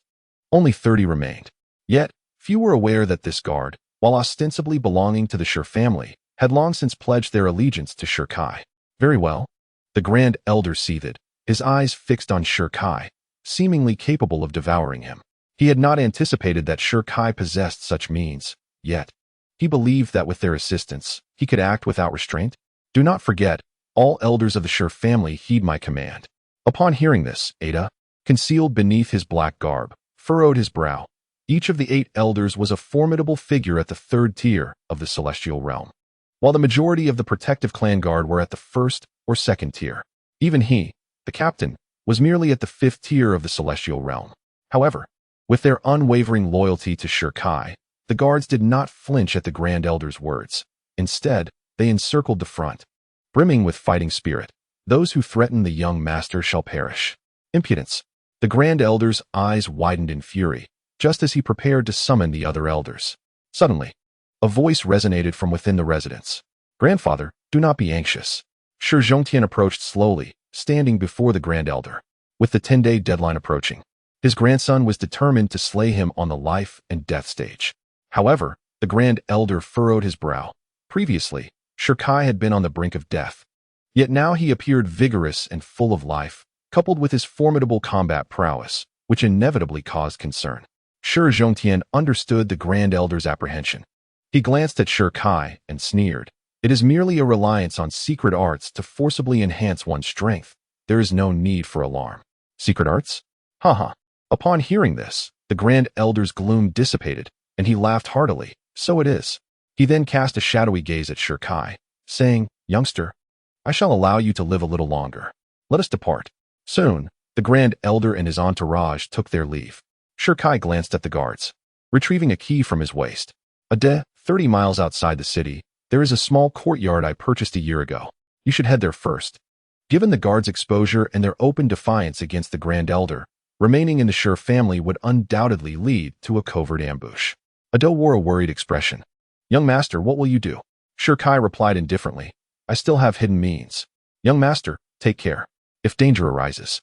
only 30 remained. Yet, few were aware that this guard, while ostensibly belonging to the Sher family, had long since pledged their allegiance to Sher Kai. "Very well." The Grand Elder seethed, his eyes fixed on Sher Kai, seemingly capable of devouring him. He had not anticipated that Sher Kai possessed such means, yet he believed that with their assistance, he could act without restraint. "Do not forget, all elders of the Sher family heed my command." Upon hearing this, Ada, concealed beneath his black garb, furrowed his brow. Each of the 8 elders was a formidable figure at the 3rd tier of the celestial realm, while the majority of the protective clan guard were at the 1st or 2nd tier. Even he, the captain, was merely at the 5th tier of the celestial realm. However, with their unwavering loyalty to Sher Kai, the guards did not flinch at the Grand Elder's words. Instead, they encircled the front, brimming with fighting spirit. "Those who threaten the young master shall perish." Impudence! The Grand Elder's eyes widened in fury, just as he prepared to summon the other elders. Suddenly, a voice resonated from within the residence. "Grandfather, do not be anxious." Sher Zhongtian approached slowly, standing before the Grand Elder. With the 10-day deadline approaching, his grandson was determined to slay him on the life and death stage. However, the Grand Elder furrowed his brow. Previously, Shirkai had been on the brink of death. Yet now he appeared vigorous and full of life, coupled with his formidable combat prowess, which inevitably caused concern. Shi Zhongtian understood the Grand Elder's apprehension. He glanced at Shirkai and sneered. It is merely a reliance on secret arts to forcibly enhance one's strength. There is no need for alarm. Secret arts? Haha. Upon hearing this, the Grand Elder's gloom dissipated, and he laughed heartily. So it is. He then cast a shadowy gaze at Shirkai, saying, Youngster, I shall allow you to live a little longer. Let us depart. Soon, the Grand Elder and his entourage took their leave. Shirkai glanced at the guards, retrieving a key from his waist. 30 miles outside the city, there is a small courtyard I purchased a year ago. You should head there first. Given the guards' exposure and their open defiance against the Grand Elder, remaining in the Shi family would undoubtedly lead to a covert ambush. Ado wore a worried expression. Young master, what will you do? Shirkai replied indifferently. I still have hidden means. Young master, take care. If danger arises,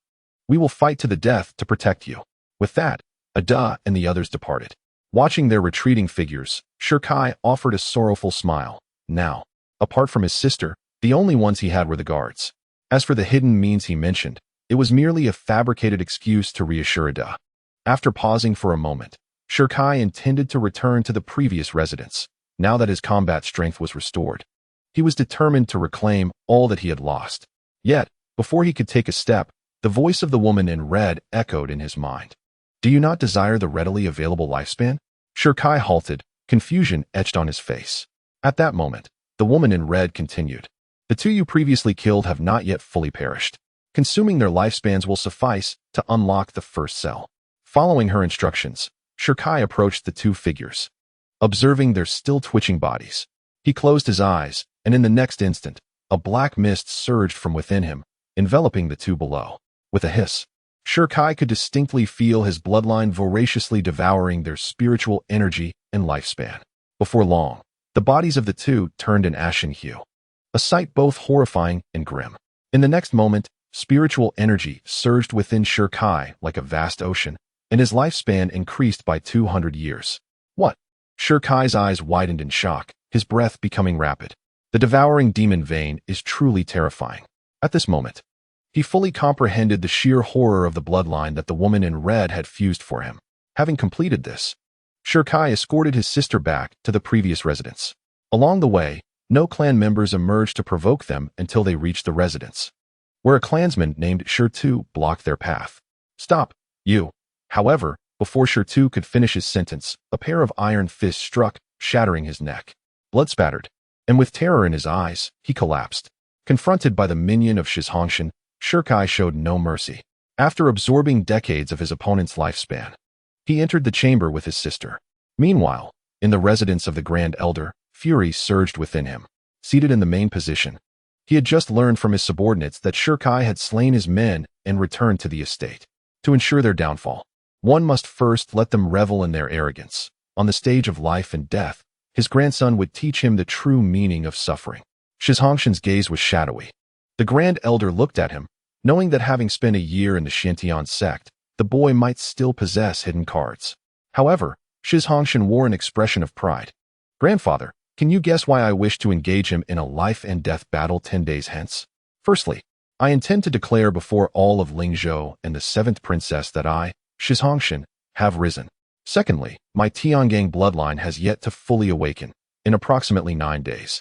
we will fight to the death to protect you. With that, Ada and the others departed. Watching their retreating figures, Shirkai offered a sorrowful smile. Now, apart from his sister, the only ones he had were the guards. As for the hidden means he mentioned, it was merely a fabricated excuse to reassure Ada. After pausing for a moment, Shirkai intended to return to the previous residence, now that his combat strength was restored. He was determined to reclaim all that he had lost. Yet, before he could take a step, the voice of the woman in red echoed in his mind. Do you not desire the readily available lifespan? Shirkai halted, confusion etched on his face. At that moment, the woman in red continued. The two you previously killed have not yet fully perished. Consuming their lifespans will suffice to unlock the first cell. Following her instructions, Shirkai approached the two figures. Observing their still twitching bodies, he closed his eyes, and in the next instant, a black mist surged from within him, enveloping the two below. With a hiss, Shirkai could distinctly feel his bloodline voraciously devouring their spiritual energy and lifespan. Before long, the bodies of the two turned an ashen hue, a sight both horrifying and grim. In the next moment, spiritual energy surged within Shirkai like a vast ocean, and his lifespan increased by 200 years. What? Shirkai's eyes widened in shock, his breath becoming rapid. The devouring demon vein is truly terrifying. At this moment, he fully comprehended the sheer horror of the bloodline that the woman in red had fused for him. Having completed this, Shirkai escorted his sister back to the previous residence. Along the way, no clan members emerged to provoke them until they reached the residence, where a clansman named Shirtu blocked their path. Stop, you. However, before Shirtu could finish his sentence, a pair of iron fists struck, shattering his neck. Blood spattered, and with terror in his eyes, he collapsed. Confronted by the minion of Shizhongshan, Shirkai showed no mercy. After absorbing decades of his opponent's lifespan, he entered the chamber with his sister. Meanwhile, in the residence of the Grand Elder, fury surged within him. Seated in the main position, he had just learned from his subordinates that Shirkai had slain his men and returned to the estate. To ensure their downfall, one must first let them revel in their arrogance. On the stage of life and death, his grandson would teach him the true meaning of suffering. Shizhongshan's gaze was shadowy. The Grand Elder looked at him, knowing that having spent a year in the Shintian sect, the boy might still possess hidden cards. However, Shizhongshan wore an expression of pride. Grandfather, can you guess why I wish to engage him in a life and death battle 10 days hence? Firstly, I intend to declare before all of Lingzhou and the 7th princess that I, Shizhongshan, have risen. Secondly, my Tiangang bloodline has yet to fully awaken. In approximately 9 days,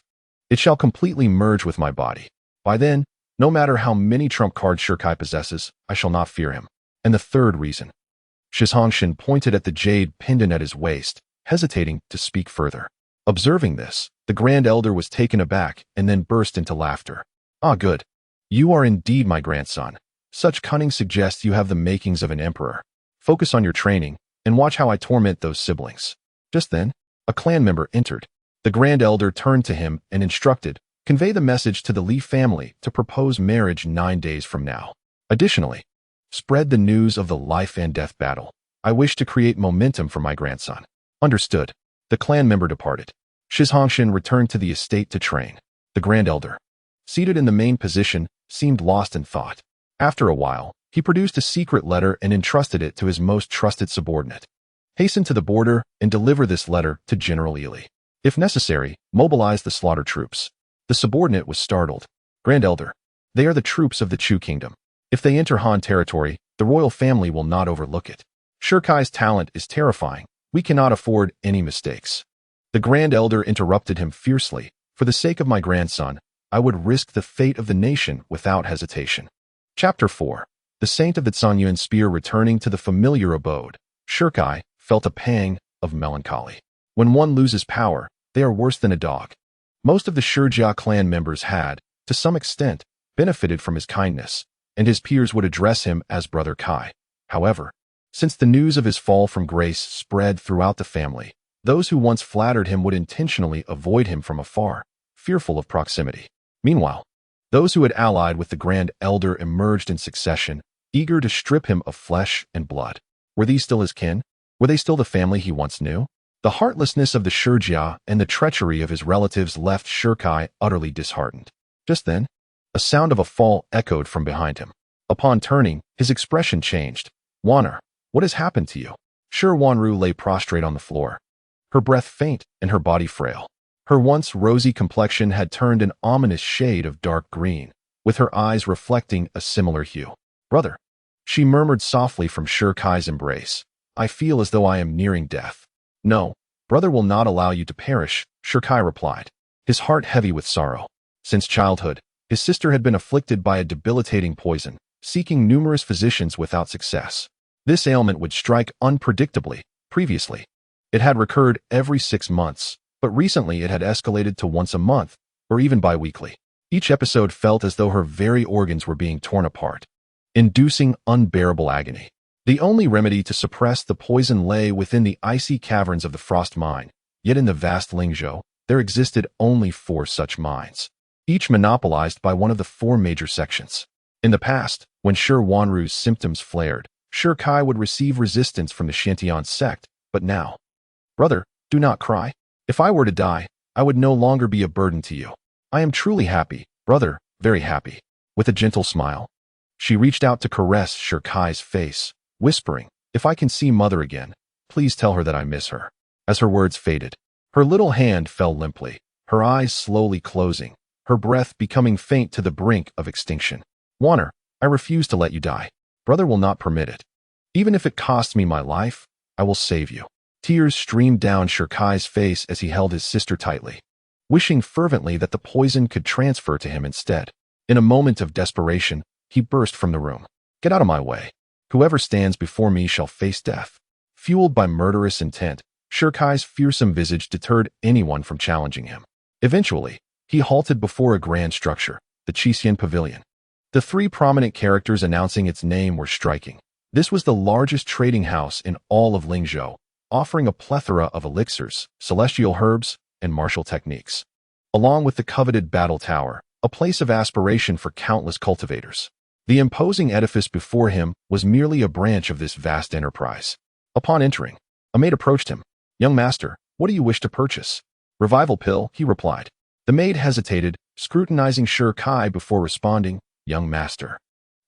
it shall completely merge with my body. By then, no matter how many trump cards Shirkai possesses, I shall not fear him. And the third reason. Shizhongshan pointed at the jade pendant at his waist, hesitating to speak further. Observing this, the Grand Elder was taken aback and then burst into laughter. Ah, good. You are indeed my grandson. Such cunning suggests you have the makings of an emperor. Focus on your training, and watch how I torment those siblings. Just then, a clan member entered. The Grand Elder turned to him and instructed, convey the message to the Li family to propose marriage 9 days from now. Additionally, spread the news of the life and death battle. I wish to create momentum for my grandson. Understood. The clan member departed. Shizhongshan returned to the estate to train. The Grand Elder, seated in the main position, seemed lost in thought. After a while, he produced a secret letter and entrusted it to his most trusted subordinate. Hasten to the border and deliver this letter to General Ely. If necessary, mobilize the slaughter troops. The subordinate was startled. Grand Elder, they are the troops of the Chu Kingdom. If they enter Han territory, the royal family will not overlook it. Shirkai's talent is terrifying. We cannot afford any mistakes. The Grand Elder interrupted him fiercely. For the sake of my grandson, I would risk the fate of the nation without hesitation. Chapter 4. The Saint of the Zhanyuan Spear returning to the familiar abode. Shirkai felt a pang of melancholy. When one loses power, they are worse than a dog. Most of the Shijia clan members had, to some extent, benefited from his kindness, and his peers would address him as Brother Kai. However, since the news of his fall from grace spread throughout the family, those who once flattered him would intentionally avoid him from afar, fearful of proximity. Meanwhile, those who had allied with the Grand Elder emerged in succession, eager to strip him of flesh and blood. Were these still his kin? Were they still the family he once knew? The heartlessness of the Shijia and the treachery of his relatives left Shirkai utterly disheartened. Just then, a sound of a fall echoed from behind him. Upon turning, his expression changed. Wanner, what has happened to you? Shi Wanru lay prostrate on the floor, her breath faint and her body frail. Her once rosy complexion had turned an ominous shade of dark green, with her eyes reflecting a similar hue. Brother, she murmured softly from Shirkai's embrace. I feel as though I am nearing death. No, brother will not allow you to perish, Shirkai replied, his heart heavy with sorrow. Since childhood, his sister had been afflicted by a debilitating poison, seeking numerous physicians without success. This ailment would strike unpredictably. Previously, it had recurred every 6 months, but recently it had escalated to once a month, or even bi-weekly. Each episode felt as though her very organs were being torn apart, inducing unbearable agony. The only remedy to suppress the poison lay within the icy caverns of the frost mine, yet in the vast Lingzhou, there existed only 4 such mines, each monopolized by one of the 4 major sections. In the past, when Shi Wanru's symptoms flared, Shirkai would receive resistance from the Shantian sect, but now, brother, do not cry. If I were to die, I would no longer be a burden to you. I am truly happy, brother, very happy. With a gentle smile, she reached out to caress Shirkai's face, whispering, if I can see mother again, please tell her that I miss her. As her words faded, her little hand fell limply, her eyes slowly closing, her breath becoming faint to the brink of extinction. Wanner, I refuse to let you die. Brother will not permit it. Even if it costs me my life, I will save you. Tears streamed down Shirkai's face as he held his sister tightly, wishing fervently that the poison could transfer to him instead. In a moment of desperation, he burst from the room. Get out of my way. Whoever stands before me shall face death. Fueled by murderous intent, Shirkai's fearsome visage deterred anyone from challenging him. Eventually, he halted before a grand structure, the Qixin Pavilion. The 3 prominent characters announcing its name were striking. This was the largest trading house in all of Lingzhou, offering a plethora of elixirs, celestial herbs, and martial techniques. Along with the coveted battle tower, a place of aspiration for countless cultivators. The imposing edifice before him was merely a branch of this vast enterprise. Upon entering, a maid approached him. Young master, what do you wish to purchase? Revival pill, he replied. The maid hesitated, scrutinizing Shirkai before responding, young master.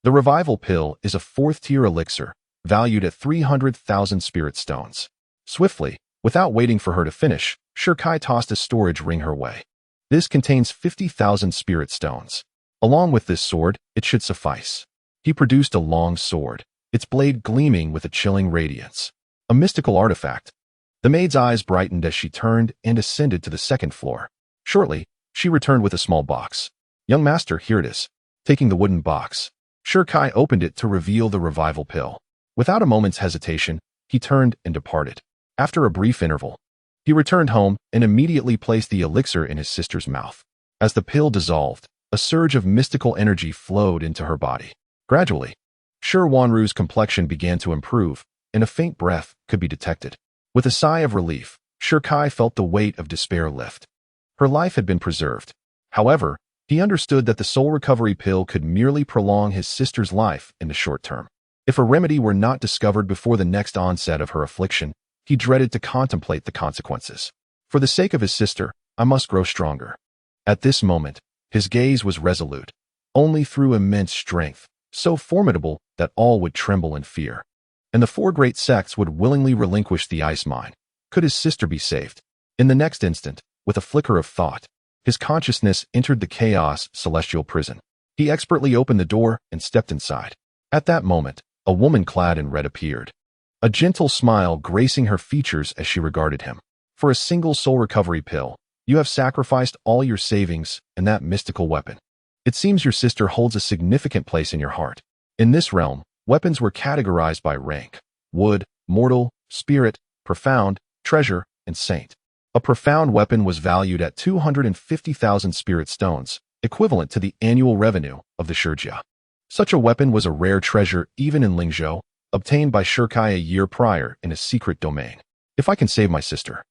The revival pill is a 4th-tier elixir, valued at 300,000 spirit stones. Swiftly, without waiting for her to finish, Shirkai tossed a storage ring her way. This contains 50,000 spirit stones. Along with this sword, it should suffice. He produced a long sword, its blade gleaming with a chilling radiance. A mystical artifact. The maid's eyes brightened as she turned and ascended to the 2nd floor. Shortly, she returned with a small box. Young master, here it is. Taking the wooden box, Shirkai opened it to reveal the revival pill. Without a moment's hesitation, he turned and departed. After a brief interval, he returned home and immediately placed the elixir in his sister's mouth. As the pill dissolved, a surge of mystical energy flowed into her body. Gradually, Shi Wanru's complexion began to improve, and a faint breath could be detected. With a sigh of relief, Shirkai felt the weight of despair lift. Her life had been preserved. However, he understood that the soul recovery pill could merely prolong his sister's life in the short term. If a remedy were not discovered before the next onset of her affliction, he dreaded to contemplate the consequences. For the sake of his sister, I must grow stronger. At this moment, His gaze was resolute, only through immense strength, so formidable that all would tremble in fear. And the four great sects would willingly relinquish the ice mine. Could his sister be saved? In the next instant, with a flicker of thought, his consciousness entered the chaos celestial prison. He expertly opened the door and stepped inside. At that moment, a woman clad in red appeared, a gentle smile gracing her features as she regarded him. For a single soul recovery pill, you have sacrificed all your savings and that mystical weapon. It seems your sister holds a significant place in your heart. In this realm, weapons were categorized by rank: wood, mortal, spirit, profound, treasure, and saint. A profound weapon was valued at 250,000 spirit stones, equivalent to the annual revenue of the Shurjia. Such a weapon was a rare treasure even in Lingzhou, obtained by Shurkai a year prior in a secret domain. If I can save my sister,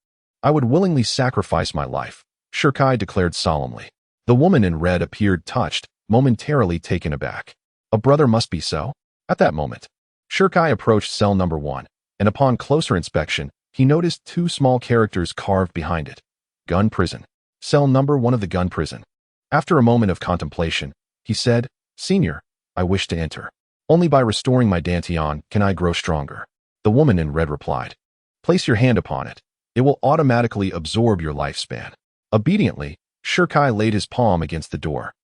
I would willingly sacrifice my life, Shurkai declared solemnly. The woman in red appeared touched, momentarily taken aback. A brother must be so? At that moment, Shurkai approached cell number 1, and upon closer inspection, he noticed two small characters carved behind it. Gun prison. Cell number 1 of the gun prison. After a moment of contemplation, he said, "Senior, I wish to enter. Only by restoring my dantian can I grow stronger." The woman in red replied, "Place your hand upon it. It will automatically absorb your lifespan." Obediently, Shurkai laid his palm against the door.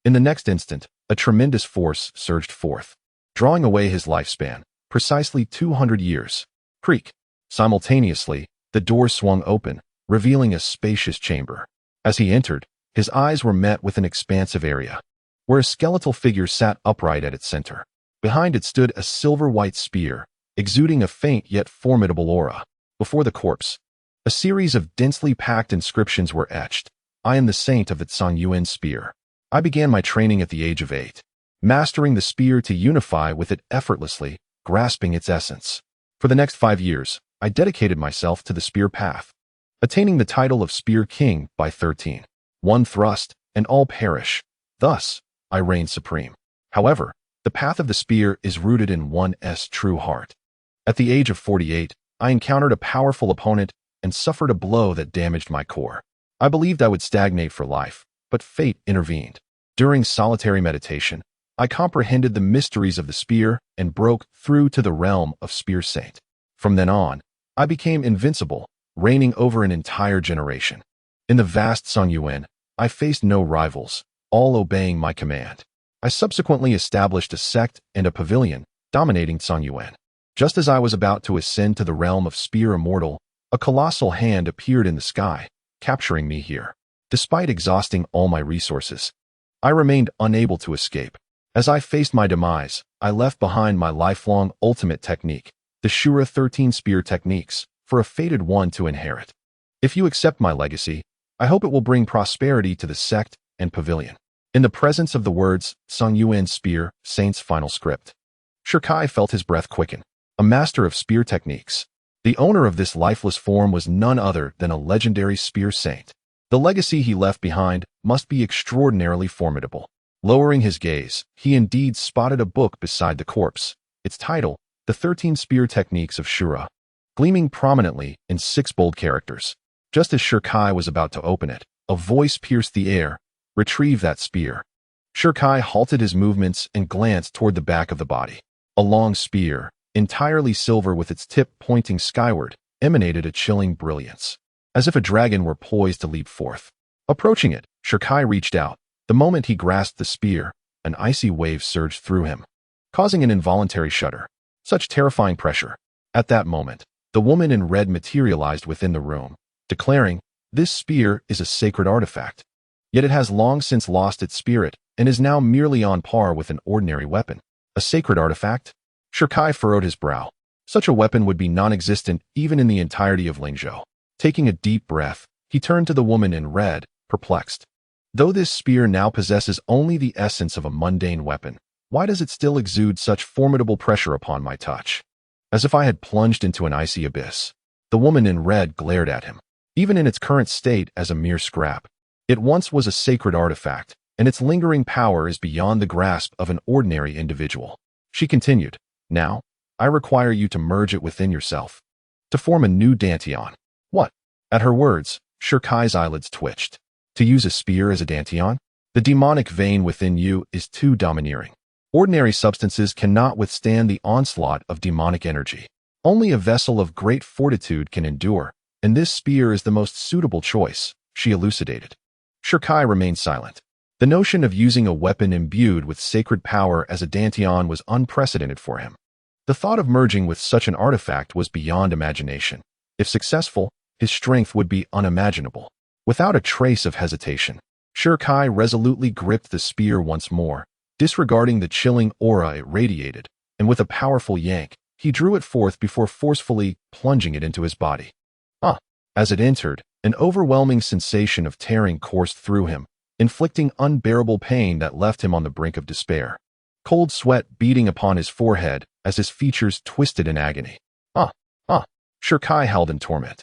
In the next instant, a tremendous force surged forth, drawing away his lifespan, precisely 200 years. Creak. Simultaneously, the door swung open, revealing a spacious chamber. As he entered, his eyes were met with an expansive area, where a skeletal figure sat upright at its center. Behind it stood a silver-white spear, exuding a faint yet formidable aura. Before the corpse, a series of densely packed inscriptions were etched. "I am the saint of the Tsang Yuan spear. I began my training at the age of 8, mastering the spear to unify with it effortlessly, grasping its essence. For the next 5 years, I dedicated myself to the spear path, attaining the title of Spear King by 13. One thrust, and all perish. Thus, I reign supreme. However, the path of the spear is rooted in one's true heart. At the age of 48, I encountered a powerful opponent and suffered a blow that damaged my core. I believed I would stagnate for life, but fate intervened. During solitary meditation, I comprehended the mysteries of the spear and broke through to the realm of Spear Saint. From then on, I became invincible, reigning over an entire generation. In the vast Tsang Yuan, I faced no rivals, all obeying my command. I subsequently established a sect and a pavilion, dominating Tsang Yuan. Just as I was about to ascend to the realm of Supreme Immortal, a colossal hand appeared in the sky, capturing me here. Despite exhausting all my resources, I remained unable to escape. As I faced my demise, I left behind my lifelong ultimate technique, the Shura 13 spear techniques, for a fated one to inherit. If you accept my legacy, I hope it will bring prosperity to the sect and pavilion." In the presence of the words, Tsang Yuan Spear, Saint's final script, Shurkai felt his breath quicken. A master of spear techniques, the owner of this lifeless form was none other than a legendary spear saint. The legacy he left behind must be extraordinarily formidable. Lowering his gaze, he indeed spotted a book beside the corpse, its title, The 13 Spear Techniques of Shura, gleaming prominently in 6 bold characters. Just as Shurkai was about to open it, a voice pierced the air, "Retrieve that spear." Shurkai halted his movements and glanced toward the back of the body. A long spear, entirely silver with its tip pointing skyward, emanated a chilling brilliance, as if a dragon were poised to leap forth. Approaching it, Shurkai reached out. The moment he grasped the spear, an icy wave surged through him, causing an involuntary shudder. Such terrifying pressure. At that moment, the woman in red materialized within the room, declaring, "This spear is a sacred artifact. Yet it has long since lost its spirit and is now merely on par with an ordinary weapon." A sacred artifact? Shurkai furrowed his brow. Such a weapon would be non-existent even in the entirety of Lingzhou. Taking a deep breath, he turned to the woman in red, perplexed. Though this spear now possesses only the essence of a mundane weapon, why does it still exude such formidable pressure upon my touch? As if I had plunged into an icy abyss. The woman in red glared at him. Even in its current state as a mere scrap, it once was a sacred artifact, and its lingering power is beyond the grasp of an ordinary individual. She continued, "Now, I require you to merge it within yourself, to form a new dantian." What? At her words, Shurkai's eyelids twitched. To use a spear as a dantian? The demonic vein within you is too domineering. Ordinary substances cannot withstand the onslaught of demonic energy. Only a vessel of great fortitude can endure, and this spear is the most suitable choice, she elucidated. Shirkai remained silent. The notion of using a weapon imbued with sacred power as a dantian was unprecedented for him. The thought of merging with such an artifact was beyond imagination. If successful, his strength would be unimaginable. Without a trace of hesitation, Shirkai resolutely gripped the spear once more, disregarding the chilling aura it radiated, and with a powerful yank, he drew it forth before forcefully plunging it into his body. As it entered, an overwhelming sensation of tearing coursed through him, inflicting unbearable pain that left him on the brink of despair. Cold sweat beating upon his forehead as his features twisted in agony. Shirkai howled in torment,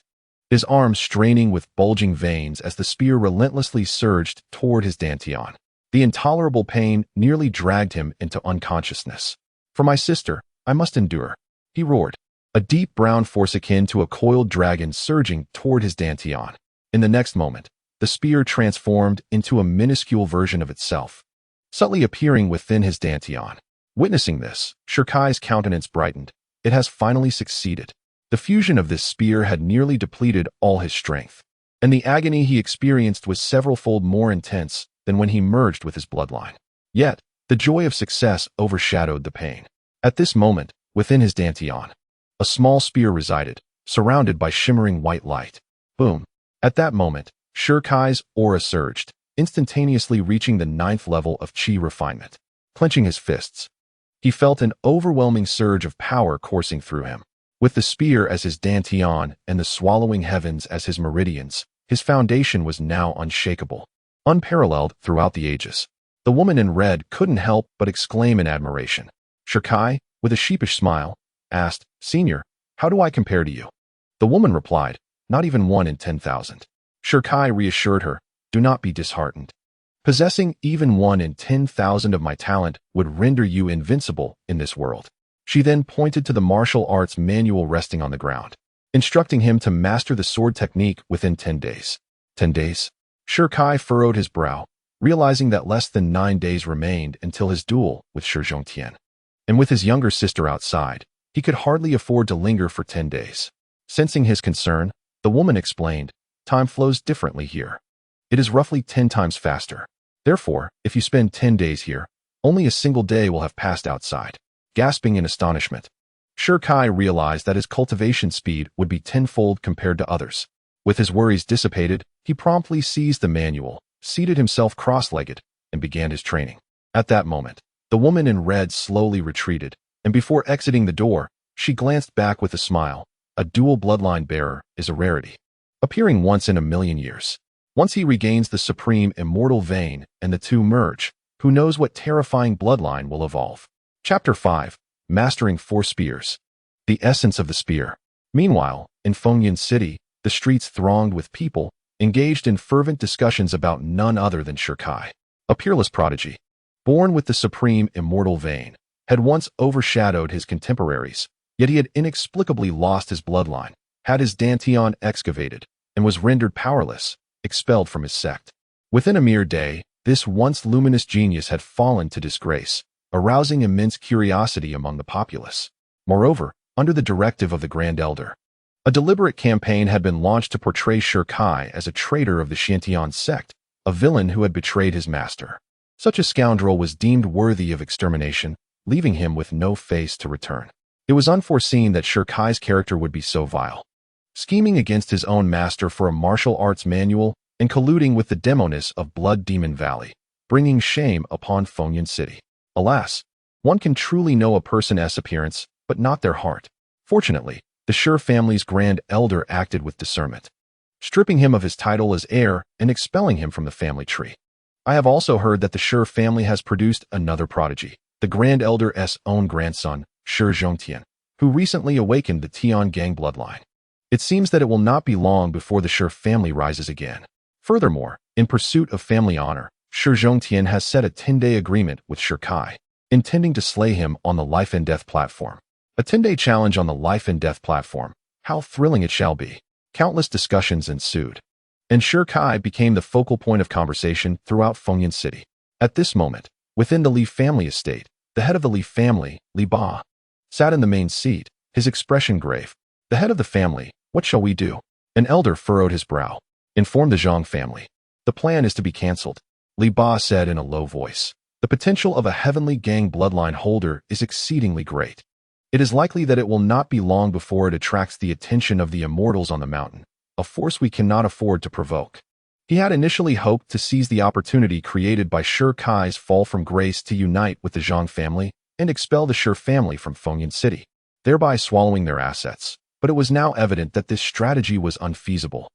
his arms straining with bulging veins as the spear relentlessly surged toward his dantian. The intolerable pain nearly dragged him into unconsciousness. For my sister, I must endure, he roared, a deep brown force akin to a coiled dragon surging toward his dantian. In the next moment, the spear transformed into a minuscule version of itself, subtly appearing within his dantian. Witnessing this, Shirkai's countenance brightened. It has finally succeeded. The fusion of this spear had nearly depleted all his strength, and the agony he experienced was several-fold more intense than when he merged with his bloodline. Yet, the joy of success overshadowed the pain. At this moment, within his dantian, a small spear resided, surrounded by shimmering white light. Boom! At that moment, Shirkai's aura surged, instantaneously reaching the 9th level of chi refinement. Clenching his fists, he felt an overwhelming surge of power coursing through him. With the spear as his dantian and the swallowing heavens as his meridians, his foundation was now unshakable, unparalleled throughout the ages. The woman in red couldn't help but exclaim in admiration. Shirkai, with a sheepish smile, asked, "Senior, how do I compare to you?" The woman replied, "Not even 1 in 10,000. Shirkai reassured her, "Do not be disheartened. Possessing even 1 in 10,000 of my talent would render you invincible in this world." She then pointed to the martial arts manual resting on the ground, instructing him to master the sword technique within 10 days. 10 days? Shirkai furrowed his brow, realizing that less than 9 days remained until his duel with Shi Zhongtian. And with his younger sister outside, he could hardly afford to linger for 10 days. Sensing his concern, the woman explained, "Time flows differently here. It is roughly 10 times faster. Therefore, if you spend 10 days here, only a single day will have passed outside." Gasping in astonishment, Shirkai realized that his cultivation speed would be 10-fold compared to others. With his worries dissipated, he promptly seized the manual, seated himself cross-legged, and began his training. At that moment, the woman in red slowly retreated, and before exiting the door, she glanced back with a smile. A dual bloodline bearer is a rarity, appearing once in a million years. Once he regains the Supreme Immortal vein and the two merge, who knows what terrifying bloodline will evolve. Chapter 5. Mastering 4 Spears. The essence of the spear. Meanwhile, in Fengyan City, the streets thronged with people, engaged in fervent discussions about none other than Shirkai. A peerless prodigy, born with the Supreme Immortal vein, had once overshadowed his contemporaries, yet he had inexplicably lost his bloodline, had his dantian excavated, and was rendered powerless, expelled from his sect. Within a mere day, this once luminous genius had fallen to disgrace, arousing immense curiosity among the populace. Moreover, under the directive of the Grand Elder, a deliberate campaign had been launched to portray Shirkai as a traitor of the Xiantian sect, a villain who had betrayed his master. Such a scoundrel was deemed worthy of extermination, leaving him with no face to return. It was unforeseen that Shirkai's character would be so vile, scheming against his own master for a martial arts manual and colluding with the demonists of Blood Demon Valley, bringing shame upon Fengyan City. Alas, one can truly know a person's appearance, but not their heart. Fortunately, the Shi family's Grand Elder acted with discernment, stripping him of his title as heir and expelling him from the family tree. I have also heard that the Shi family has produced another prodigy, the Grand Elder's own grandson, Shi Zhongtian, who recently awakened the Tian gang bloodline. It seems that it will not be long before the Shi family rises again. Furthermore, in pursuit of family honor, Shi Zhongtian has set a 10-day agreement with Shirkai, intending to slay him on the life and death platform. A 10-day challenge on the life and death platform. How thrilling it shall be. Countless discussions ensued. and Shi Kai became the focal point of conversation throughout Fengyan City. At this moment, within the Li family estate, the head of the Li family, Li Ba, sat in the main seat, his expression grave. The head of the family, what shall we do? An elder furrowed his brow. Inform the Zhang family. The plan is to be cancelled, Li Ba said in a low voice. The potential of a heavenly gang bloodline holder is exceedingly great. It is likely that it will not be long before it attracts the attention of the immortals on the mountain, a force we cannot afford to provoke. He had initially hoped to seize the opportunity created by Shi Kai's fall from grace to unite with the Zhang family and expel the Shi family from Fengyan City, thereby swallowing their assets. But it was now evident that this strategy was unfeasible.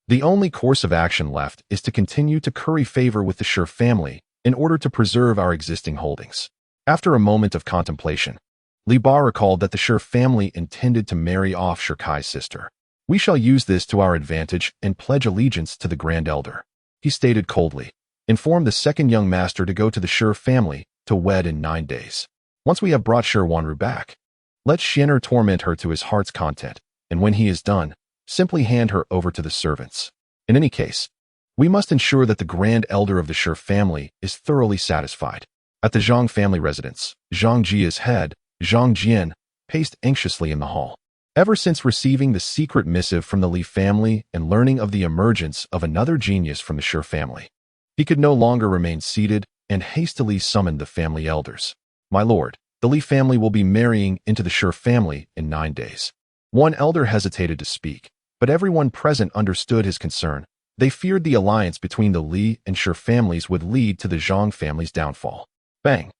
The only course of action left is to continue to curry favor with the Shi family in order to preserve our existing holdings. After a moment of contemplation, Li Ba recalled that the Shi family intended to marry off Shi Kai's sister. We shall use this to our advantage and pledge allegiance to the Grand Elder, he stated coldly. Inform the second young master to go to the Shi family to wed in 9 days. Once we have brought Shi Wanru back, let Xian'er torment her to his heart's content, and when he is done, simply hand her over to the servants. In any case, we must ensure that the Grand Elder of the Shi family is thoroughly satisfied. At the Zhang family residence, Zhang Jia's head, Zhang Jian, paced anxiously in the hall. Ever since receiving the secret missive from the Li family and learning of the emergence of another genius from the Shi family, he could no longer remain seated and hastily summoned the family elders. My lord, the Li family will be marrying into the Shi family in 9 days. One elder hesitated to speak, but everyone present understood his concern. They feared the alliance between the Li and Shi families would lead to the Zhang family's downfall. Bang!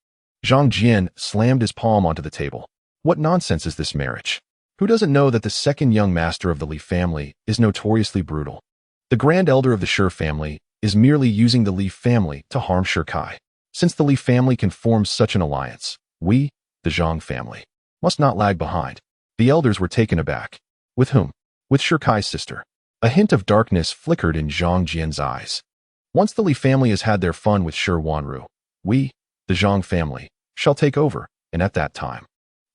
Zhang Jian slammed his palm onto the table. What nonsense is this marriage? Who doesn't know that the second young master of the Li family is notoriously brutal? The Grand Elder of the Shi family is merely using the Li family to harm Shi Kai. Since the Li family can form such an alliance, we, the Zhang family, must not lag behind. The elders were taken aback. With whom? With Shi Kai's sister. A hint of darkness flickered in Zhang Jian's eyes. Once the Li family has had their fun with Shi Wanru, we, the Zhang family, shall take over, and at that time,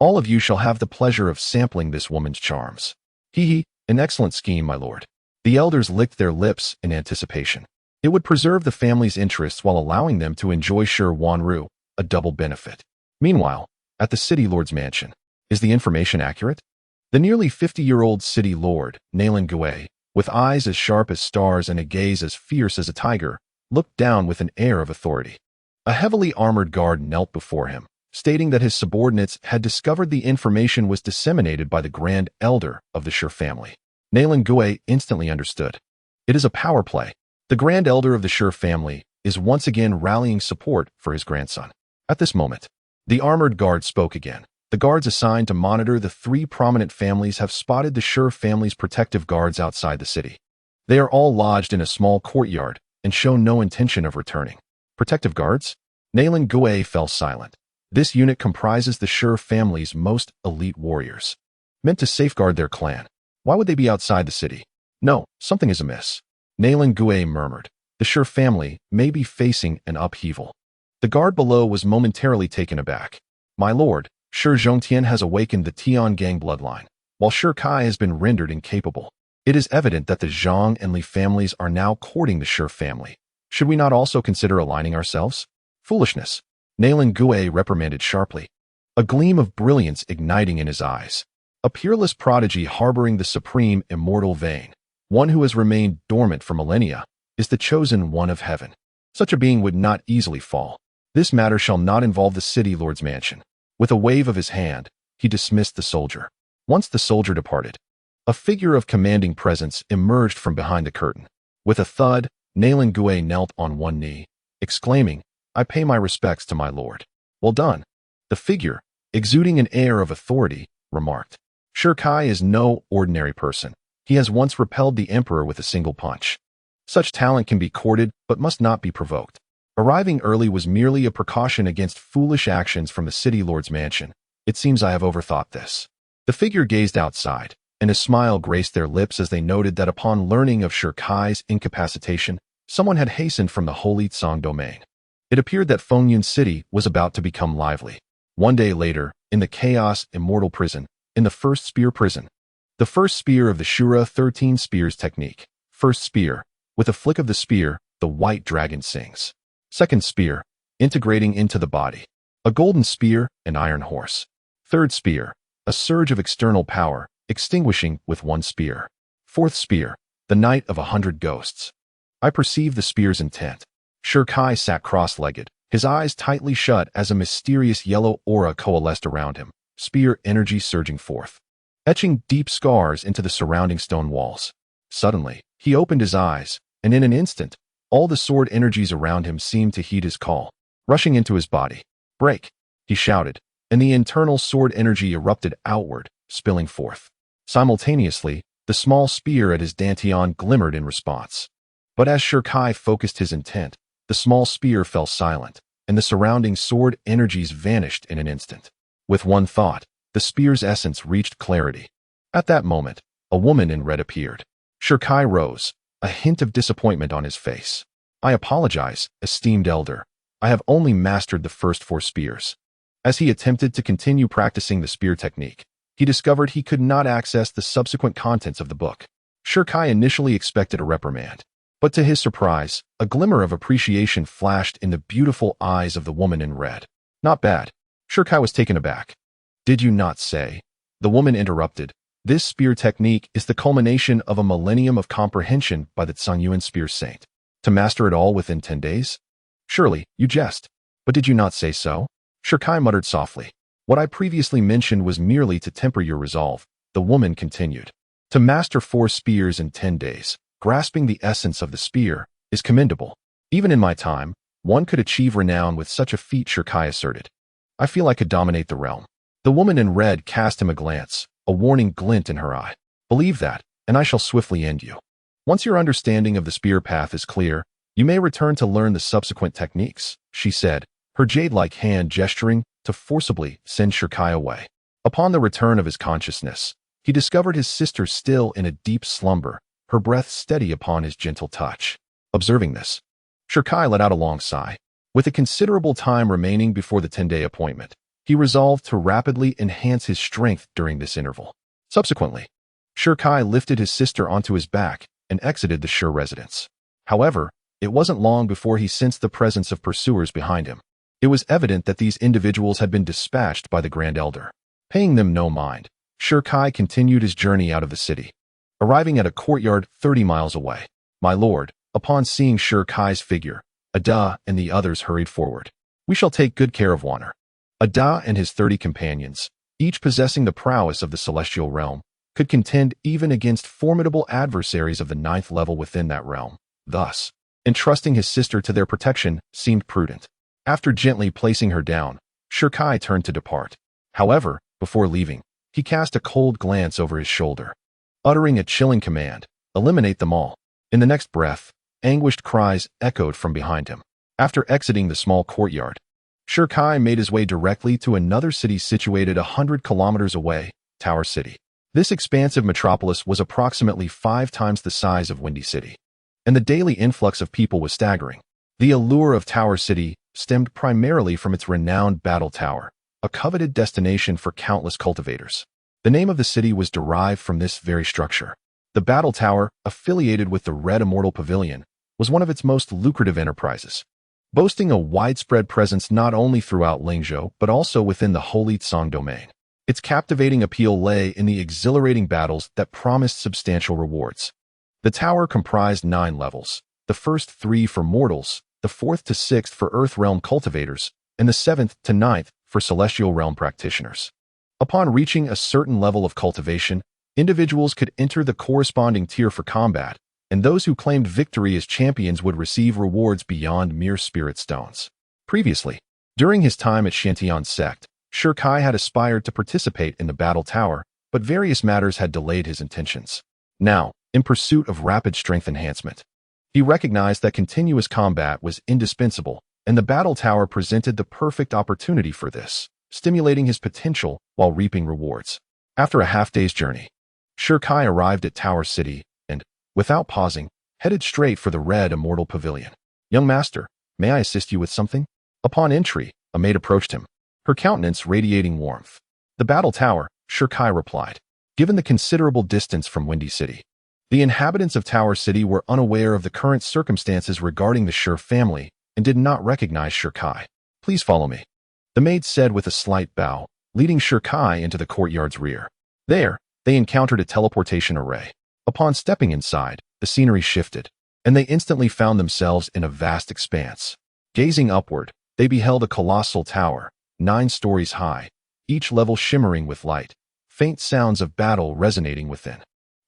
all of you shall have the pleasure of sampling this woman's charms. Hee, an excellent scheme, my lord. The elders licked their lips in anticipation. It would preserve the family's interests while allowing them to enjoy Shi Wanru, a double benefit. Meanwhile, at the city lord's mansion, is the information accurate? The nearly 50-year-old city lord, Nailan Gui, with eyes as sharp as stars and a gaze as fierce as a tiger, looked down with an air of authority. A heavily armored guard knelt before him, stating that his subordinates had discovered the information was disseminated by the Grand Elder of the Shi family. Nailan Gui instantly understood. It is a power play. The Grand Elder of the Shi family is once again rallying support for his grandson. At this moment, the armored guard spoke again. The guards assigned to monitor the 3 prominent families have spotted the Shi family's protective guards outside the city. They are all lodged in a small courtyard and show no intention of returning. Protective guards? Nailan Gui fell silent. This unit comprises the Shi family's most elite warriors, meant to safeguard their clan. Why would they be outside the city? No, something is amiss. Nailan Gui murmured. The Shi family may be facing an upheaval. The guard below was momentarily taken aback. My lord, Shi Zhongtian has awakened the Tian gang bloodline, while Shi Kai has been rendered incapable. It is evident that the Zhang and Li families are now courting the Shi family. Should we not also consider aligning ourselves? Foolishness. Nailan Gui reprimanded sharply, a gleam of brilliance igniting in his eyes. A peerless prodigy harboring the supreme immortal vein, one who has remained dormant for millennia, is the chosen one of heaven. Such a being would not easily fall. This matter shall not involve the city lord's mansion. With a wave of his hand, he dismissed the soldier. Once the soldier departed, a figure of commanding presence emerged from behind the curtain. With a thud, Nailan Gui knelt on one knee, exclaiming, I pay my respects to my lord. Well done. The figure, exuding an air of authority, remarked. Shi Kai is no ordinary person. He has once repelled the emperor with a single punch. Such talent can be courted but must not be provoked. Arriving early was merely a precaution against foolish actions from the city lord's mansion. It seems I have overthought this. The figure gazed outside, and a smile graced their lips as they noted that upon learning of Shi Kai's incapacitation, someone had hastened from the Holy Tsang domain. It appeared that Fengyan City was about to become lively. One day later, in the Chaos Immortal Prison, in the First Spear Prison, the first spear of the Shura 13 Spears technique, first spear, With a flick of the spear, the white dragon sings. Second spear, integrating into the body. A golden spear, an iron horse. Third spear, a surge of external power, extinguishing with one spear. Fourth spear, the Knight of 100 Ghosts. I perceived the spear's intent. Shirkai sat cross-legged, his eyes tightly shut as a mysterious yellow aura coalesced around him, spear energy surging forth, etching deep scars into the surrounding stone walls. Suddenly, he opened his eyes, and in an instant, all the sword energies around him seemed to heed his call, rushing into his body. "Break!" he shouted, and the internal sword energy erupted outward, spilling forth. Simultaneously, the small spear at his dantian glimmered in response. But as Shirkai focused his intent, the small spear fell silent, and the surrounding sword energies vanished in an instant. With one thought, the spear's essence reached clarity. At that moment, a woman in red appeared. Shirkai rose, a hint of disappointment on his face. "I apologize, esteemed elder. I have only mastered the first 4 spears." As he attempted to continue practicing the spear technique, he discovered he could not access the subsequent contents of the book. Shirkai initially expected a reprimand, but to his surprise, a glimmer of appreciation flashed in the beautiful eyes of the woman in red. "Not bad." Shirkai was taken aback. "Did you not say?" The woman interrupted. "This spear technique is the culmination of a millennium of comprehension by the Tsangyuan spear saint. To master it all within 10 days? Surely, you jest. But did you not say so?" Shirkai muttered softly. "What I previously mentioned was merely to temper your resolve," the woman continued. "To master 4 spears in 10 days, grasping the essence of the spear, is commendable. Even in my time, one could achieve renown with such a feat," Shirkai asserted. "I feel I could dominate the realm." The woman in red cast him a glance, a warning glint in her eye. "Believe that, and I shall swiftly end you. Once your understanding of the spear path is clear, you may return to learn the subsequent techniques," she said, her jade-like hand gesturing to forcibly send Shirkai away. Upon the return of his consciousness, he discovered his sister still in a deep slumber, her breath steady upon his gentle touch. Observing this, Shirkai let out a long sigh. With a considerable time remaining before the 10-day appointment, he resolved to rapidly enhance his strength during this interval. Subsequently, Shirkai lifted his sister onto his back and exited the Shur residence. However, it wasn't long before he sensed the presence of pursuers behind him. It was evident that these individuals had been dispatched by the Grand Elder. Paying them no mind, Shirkai continued his journey out of the city, arriving at a courtyard 30 miles away. "My lord," upon seeing Shirkai's figure, Ada and the others hurried forward. "We shall take good care of Wanner." Ada and his 30 companions, each possessing the prowess of the celestial realm, could contend even against formidable adversaries of the 9th level within that realm. Thus, entrusting his sister to their protection seemed prudent. After gently placing her down, Shirkai turned to depart. However, before leaving, he cast a cold glance over his shoulder. Uttering a chilling command, "Eliminate them all." In the next breath, anguished cries echoed from behind him. After exiting the small courtyard, Shirkai made his way directly to another city situated 100 kilometers away, Tower City. This expansive metropolis was approximately 5 times the size of Windy City, and the daily influx of people was staggering. The allure of Tower City stemmed primarily from its renowned battle tower, a coveted destination for countless cultivators. The name of the city was derived from this very structure. The battle tower, affiliated with the Red Immortal Pavilion, was one of its most lucrative enterprises, boasting a widespread presence not only throughout Lingzhou but also within the Holy Tsang domain. Its captivating appeal lay in the exhilarating battles that promised substantial rewards. The tower comprised 9 levels, the first 3 for mortals, the 4th to 6th for Earth Realm cultivators, and the 7th to 9th for Celestial Realm practitioners. Upon reaching a certain level of cultivation, individuals could enter the corresponding tier for combat, and those who claimed victory as champions would receive rewards beyond mere spirit stones. Previously, during his time at Shantian Sect, Shirkai had aspired to participate in the battle tower, but various matters had delayed his intentions. Now, in pursuit of rapid strength enhancement, he recognized that continuous combat was indispensable, and the battle tower presented the perfect opportunity for this, stimulating his potential while reaping rewards. After a half-day's journey, Shirkai arrived at Tower City and, without pausing, headed straight for the Red Immortal Pavilion. "Young master, may I assist you with something?" Upon entry, a maid approached him, her countenance radiating warmth. "The battle tower," Shirkai replied. Given the considerable distance from Windy City, The inhabitants of Tower City were unaware of the current circumstances regarding the Shi family and did not recognize Shi Kai. Please follow me, the maid said with a slight bow, leading Shi Kai into the courtyard's rear. There, they encountered a teleportation array. Upon stepping inside, the scenery shifted, and they instantly found themselves in a vast expanse. Gazing upward, they beheld a colossal tower, 9 stories high, each level shimmering with light, faint sounds of battle resonating within.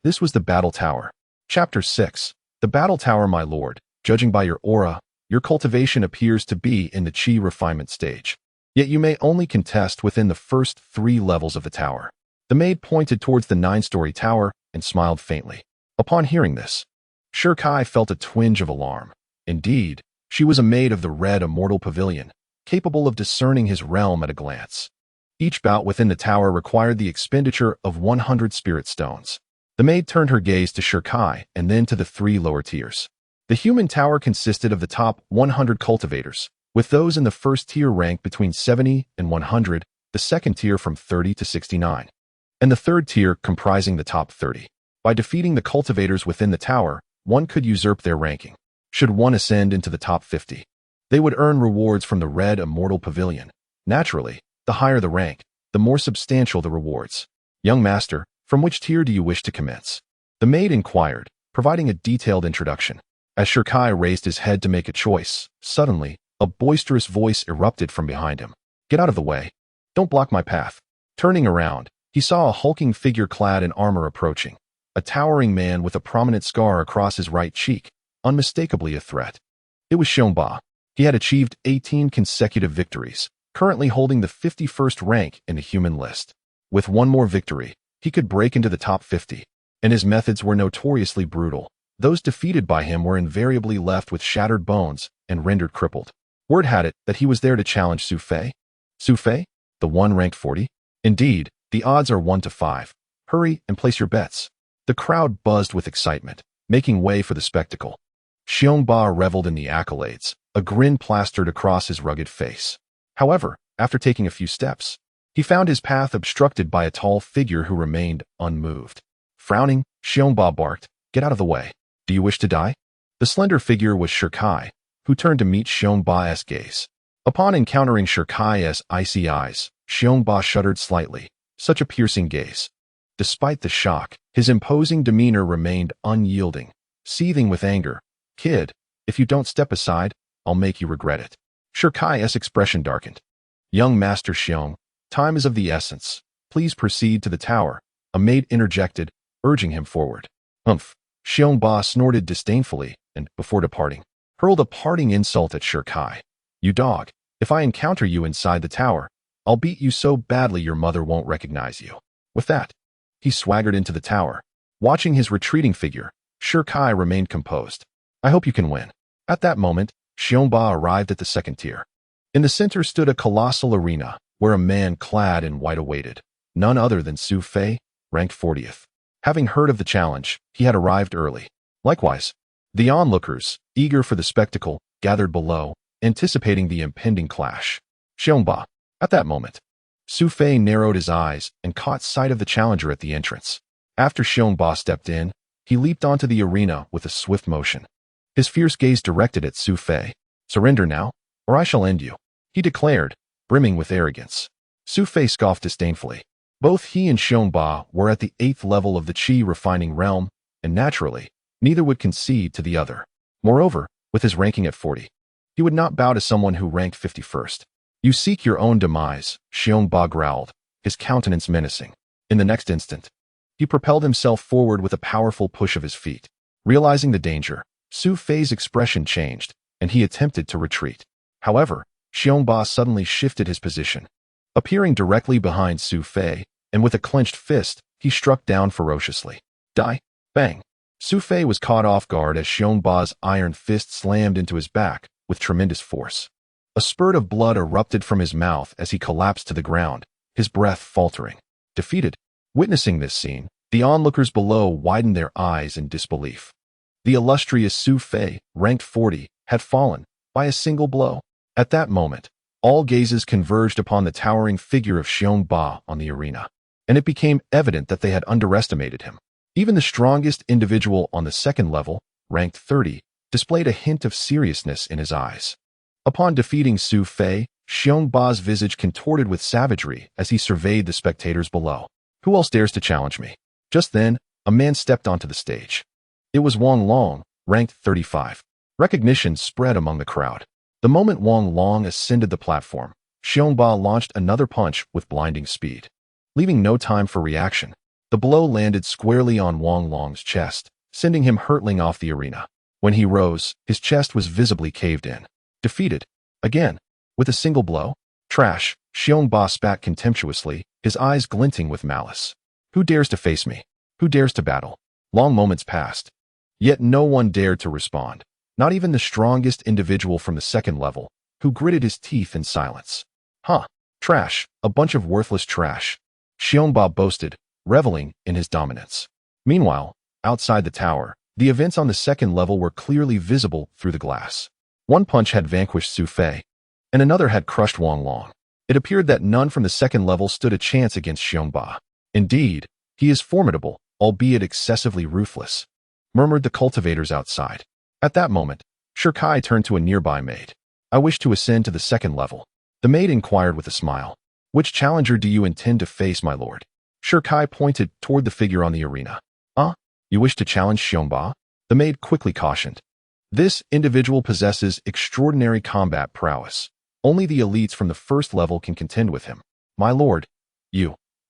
This was the Battle Tower. Chapter 6. The Battle Tower, my lord. Judging by your aura, your cultivation appears to be in the Qi refinement stage. Yet you may only contest within the first 3 levels of the tower. The maid pointed towards the 9-story tower and smiled faintly. Upon hearing this, Shi Kai felt a twinge of alarm. Indeed, she was a maid of the Red Immortal Pavilion, capable of discerning his realm at a glance. Each bout within the tower required the expenditure of 100 spirit stones. The maid turned her gaze to Shi Kai and then to the 3 lower tiers. The human tower consisted of the top 100 cultivators, with those in the first tier ranked between 70 and 100, the second tier from 30 to 69, and the third tier comprising the top 30. By defeating the cultivators within the tower, one could usurp their ranking. Should one ascend into the top 50, they would earn rewards from the Red Immortal Pavilion. Naturally, the higher the rank, the more substantial the rewards. Young master, from which tier do you wish to commence? The maid inquired, providing a detailed introduction. As Shi Kai raised his head to make a choice, suddenly, a boisterous voice erupted from behind him. Get out of the way. Don't block my path. Turning around, he saw a hulking figure clad in armor approaching. A towering man with a prominent scar across his right cheek, unmistakably a threat. It was Xiongba. He had achieved 18 consecutive victories, currently holding the 51st rank in the human list. With one more victory, he could break into the top 50, and his methods were notoriously brutal. Those defeated by him were invariably left with shattered bones and rendered crippled. Word had it that he was there to challenge Su Fei. Su Fei? The one ranked 40? Indeed, the odds are 1 to 5. Hurry and place your bets. The crowd buzzed with excitement, making way for the spectacle. Xiongba reveled in the accolades, a grin plastered across his rugged face. However, after taking a few steps, he found his path obstructed by a tall figure who remained unmoved. Frowning, Xiongba barked, "Get out of the way. Do you wish to die?" The slender figure was Shi Kai, who turned to meet Xiongba's gaze. Upon encountering Shi Kai's icy eyes, Xiongba shuddered slightly. Such a piercing gaze. Despite the shock, his imposing demeanor remained unyielding. Seething with anger, "Kid, if you don't step aside, I'll make you regret it." Shi Kai's expression darkened. "Young Master Xiong, time is of the essence. Please proceed to the tower," a maid interjected, urging him forward. "Humph." Xiongba snorted disdainfully and, before departing, hurled a parting insult at Shi Kai. "You dog, if I encounter you inside the tower, I'll beat you so badly your mother won't recognize you." With that, he swaggered into the tower. Watching his retreating figure, Shi Kai remained composed. "I hope you can win." At that moment, Xiongba arrived at the second tier. In the center stood a colossal arena, where a man clad in white awaited. None other than Su Fei, ranked 40th. Having heard of the challenge, he had arrived early. Likewise, the onlookers, eager for the spectacle, gathered below, anticipating the impending clash. Xiongba. At that moment, Su Fei narrowed his eyes and caught sight of the challenger at the entrance. After Xiongba stepped in, he leaped onto the arena with a swift motion. His fierce gaze directed at Su Fei. "Surrender now, or I shall end you," he declared, brimming with arrogance. Su Fei scoffed disdainfully. Both he and Xiongba were at the 8th level of the Qi refining realm, and naturally, neither would concede to the other. Moreover, with his ranking at 40, he would not bow to someone who ranked 51st. "You seek your own demise," Xiongba growled, his countenance menacing. In the next instant, he propelled himself forward with a powerful push of his feet. Realizing the danger, Su Fei's expression changed, and he attempted to retreat. However, Xiongba suddenly shifted his position. Appearing directly behind Su Fei, and with a clenched fist, he struck down ferociously. "Die!" Bang! Su Fei was caught off guard as Xiongba's iron fist slammed into his back with tremendous force. A spurt of blood erupted from his mouth as he collapsed to the ground, his breath faltering. Defeated. Witnessing this scene, the onlookers below widened their eyes in disbelief. The illustrious Su Fei, ranked 40, had fallen by a single blow. At that moment, all gazes converged upon the towering figure of Xiongba on the arena, and it became evident that they had underestimated him. Even the strongest individual on the second level, ranked 30, displayed a hint of seriousness in his eyes. Upon defeating Su Fei, Xiongba's visage contorted with savagery as he surveyed the spectators below. Who else dares to challenge me? Just then, a man stepped onto the stage. It was Wang Long, ranked 35. Recognition spread among the crowd. The moment Wang Long ascended the platform, Xiongba launched another punch with blinding speed. Leaving no time for reaction, the blow landed squarely on Wang Long's chest, sending him hurtling off the arena. When he rose, his chest was visibly caved in. Defeated. Again. With a single blow? Trash, Xiongba spat contemptuously, his eyes glinting with malice. Who dares to face me? Who dares to battle? Long moments passed. Yet no one dared to respond. Not even the strongest individual from the second level, who gritted his teeth in silence. Huh. Trash. A bunch of worthless trash. Xiongba boasted, reveling in his dominance. Meanwhile, outside the tower, the events on the second level were clearly visible through the glass. One punch had vanquished Su Fei, and another had crushed Wang Long. It appeared that none from the second level stood a chance against Xiongba. Indeed, he is formidable, albeit excessively ruthless, murmured the cultivators outside. At that moment, Shikai turned to a nearby maid. I wish to ascend to the second level. The maid inquired with a smile. Which challenger do you intend to face, my lord? Shikai pointed toward the figure on the arena. You wish to challenge Xiongba? The maid quickly cautioned. This individual possesses extraordinary combat prowess. Only the elites from the first level can contend with him. My lord,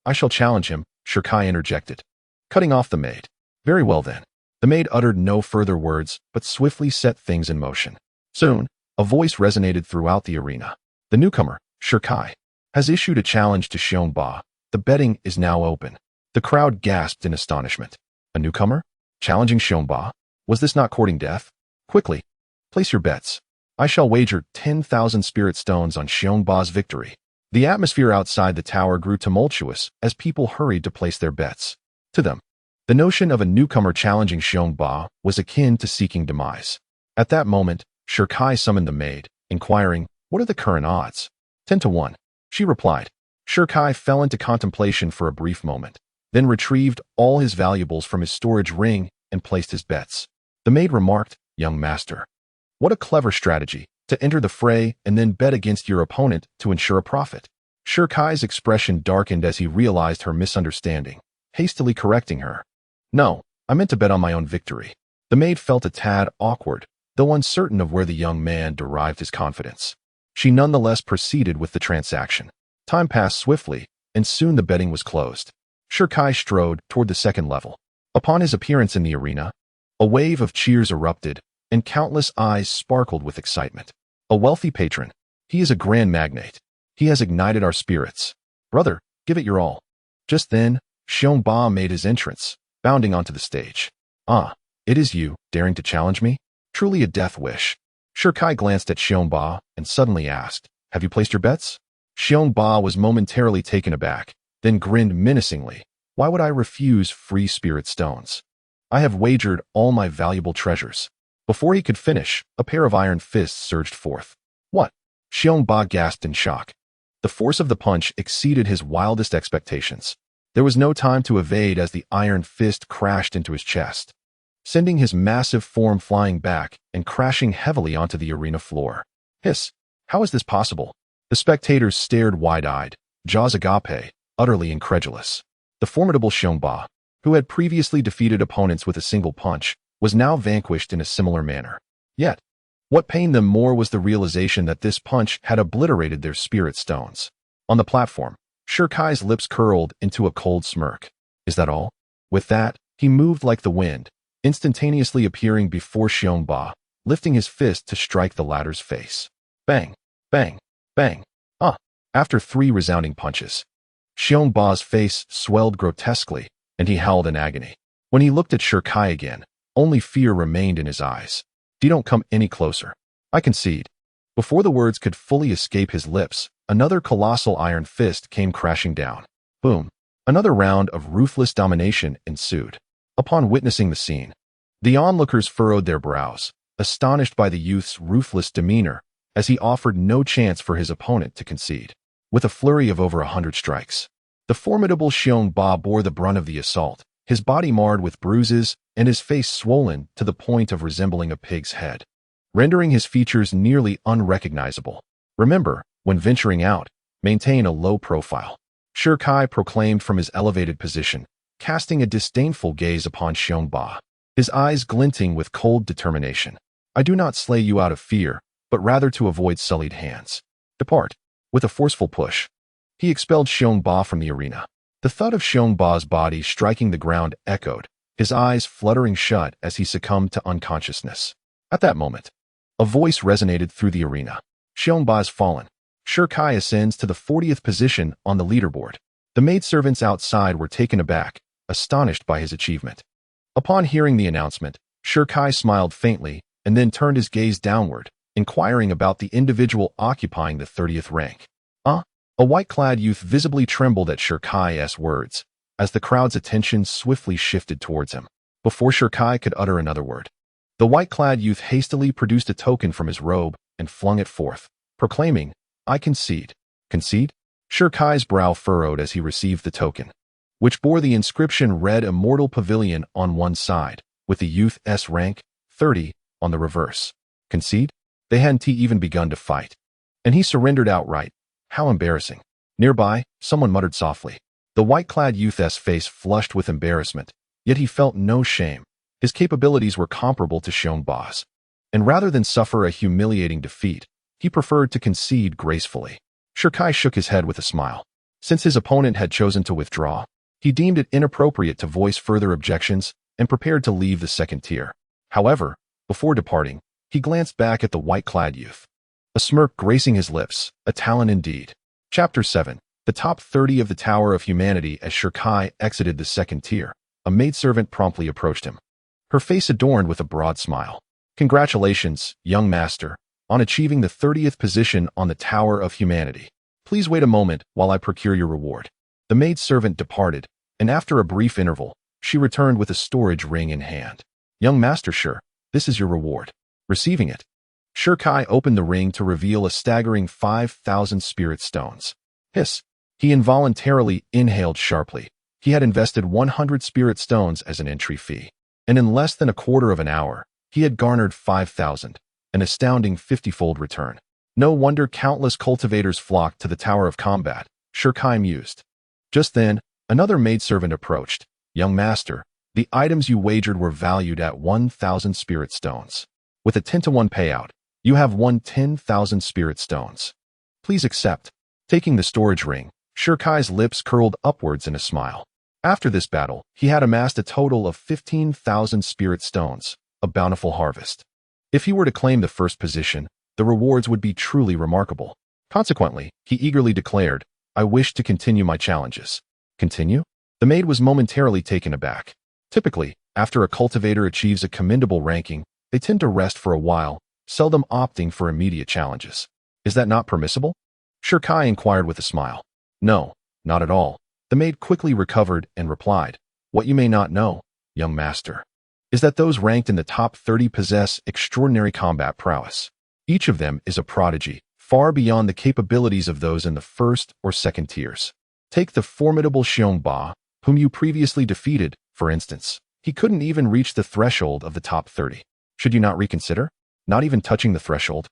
I shall challenge him, Shikai interjected, cutting off the maid. Very well then. The maid uttered no further words, but swiftly set things in motion. Soon, a voice resonated throughout the arena. The newcomer, Shikai, has issued a challenge to Xiongba. The betting is now open. The crowd gasped in astonishment. A newcomer? Challenging Xiongba? Was this not courting death? Quickly, place your bets. I shall wager 10,000 spirit stones on Xiongba's victory. The atmosphere outside the tower grew tumultuous as people hurried to place their bets. To them, the notion of a newcomer challenging Xiongba was akin to seeking demise. At that moment, Shikai summoned the maid, inquiring, what are the current odds? 10-1. She replied. Shikai fell into contemplation for a brief moment, then retrieved all his valuables from his storage ring and placed his bets. The maid remarked, young master, what a clever strategy, to enter the fray and then bet against your opponent to ensure a profit. Shirkai's expression darkened as he realized her misunderstanding, hastily correcting her. No, I meant to bet on my own victory. The maid felt a tad awkward, though uncertain of where the young man derived his confidence. She nonetheless proceeded with the transaction. Time passed swiftly, and soon the betting was closed. Shikai strode toward the second level. Upon his appearance in the arena, a wave of cheers erupted, and countless eyes sparkled with excitement. A wealthy patron. He is a grand magnate. He has ignited our spirits. Brother, give it your all. Just then, Xiongba made his entrance, bounding onto the stage. It is you, daring to challenge me? Truly a death wish. Shikai glanced at Xiongba and suddenly asked, have you placed your bets? Xiongba was momentarily taken aback, then grinned menacingly. Why would I refuse free spirit stones? I have wagered all my valuable treasures. Before he could finish, a pair of iron fists surged forth. What? Xiongba gasped in shock. The force of the punch exceeded his wildest expectations. There was no time to evade as the iron fist crashed into his chest, sending his massive form flying back and crashing heavily onto the arena floor. Hiss! How is this possible? The spectators stared wide-eyed, jaws agape, utterly incredulous. The formidable Xiongba, who had previously defeated opponents with a single punch, was now vanquished in a similar manner. Yet, what pained them more was the realization that this punch had obliterated their spirit stones. On the platform, Shirkai's lips curled into a cold smirk. Is that all? With that, he moved like the wind, instantaneously appearing before Xiongba, lifting his fist to strike the latter's face. Bang! Bang! Bang! After 3 resounding punches, Xiongba's face swelled grotesquely, and he howled in agony. When he looked at Shikai again, only fear remained in his eyes. Don't come any closer. I concede. Before the words could fully escape his lips, another colossal iron fist came crashing down. Boom. Another round of ruthless domination ensued. Upon witnessing the scene, the onlookers furrowed their brows, astonished by the youth's ruthless demeanor, as he offered no chance for his opponent to concede. With a flurry of over 100 strikes, the formidable Xiongba bore the brunt of the assault, his body marred with bruises and his face swollen to the point of resembling a pig's head, rendering his features nearly unrecognizable. Remember, when venturing out, maintain a low profile, Shi Kai proclaimed from his elevated position, casting a disdainful gaze upon Xiongba, his eyes glinting with cold determination. I do not slay you out of fear, but rather to avoid sullied hands. Depart. With a forceful push, he expelled Xiongba from the arena. The thud of Xiongba's body striking the ground echoed, his eyes fluttering shut as he succumbed to unconsciousness. At that moment, a voice resonated through the arena. Xiongba is fallen. Shi Kai ascends to the 40th position on the leaderboard. The maidservants outside were taken aback, astonished by his achievement. Upon hearing the announcement, Shi Kai smiled faintly and then turned his gaze downward, inquiring about the individual occupying the 30th rank. A white-clad youth visibly trembled at Shi Kai's words, as the crowd's attention swiftly shifted towards him. Before Shi Kai could utter another word, the white-clad youth hastily produced a token from his robe and flung it forth, proclaiming, I concede. Concede? Shi Kai's brow furrowed as he received the token, which bore the inscription Red Immortal Pavilion on one side, with the youth's rank, 30, on the reverse. Concede? They hadn't even begun to fight. And he surrendered outright. How embarrassing. Nearby, someone muttered softly. The white-clad youth's face flushed with embarrassment, yet he felt no shame. His capabilities were comparable to Xiongba's. And rather than suffer a humiliating defeat, he preferred to concede gracefully. Shi Kai shook his head with a smile. Since his opponent had chosen to withdraw, he deemed it inappropriate to voice further objections and prepared to leave the second tier. However, before departing, he glanced back at the white-clad youth. A smirk gracing his lips, a talent indeed. Chapter 7. The top 30 of the Tower of Humanity. As Shi Kai exited the second tier, a maidservant promptly approached him, her face adorned with a broad smile. Congratulations, young master, on achieving the 30th position on the Tower of Humanity. Please wait a moment while I procure your reward. The maidservant departed, and after a brief interval, she returned with a storage ring in hand. Young master Shi, this is your reward. Receiving it, Shi Kai opened the ring to reveal a staggering 5,000 spirit stones. Hiss. He involuntarily inhaled sharply. He had invested 100 spirit stones as an entry fee, and in less than a quarter of an hour, he had garnered 5,000, an astounding 50-fold return. No wonder countless cultivators flocked to the Tower of Combat, Shi Kai mused. Just then, another maidservant approached. Young master, the items you wagered were valued at 1,000 spirit stones. With a 10-to-1 payout, you have won 10,000 spirit stones. Please accept. Taking the storage ring, Shi Kai's lips curled upwards in a smile. After this battle, he had amassed a total of 15,000 spirit stones, a bountiful harvest. If he were to claim the first position, the rewards would be truly remarkable. Consequently, he eagerly declared, I wish to continue my challenges. Continue? The maid was momentarily taken aback. Typically, after a cultivator achieves a commendable ranking, they tend to rest for a while, seldom opting for immediate challenges. Is that not permissible? Shi Kai inquired with a smile. No, not at all. The maid quickly recovered and replied, What you may not know, young master, is that those ranked in the top 30 possess extraordinary combat prowess. Each of them is a prodigy, far beyond the capabilities of those in the first or second tiers. Take the formidable Xiongba, whom you previously defeated, for instance. He couldn't even reach the threshold of the top 30. Should you not reconsider? Not even touching the threshold?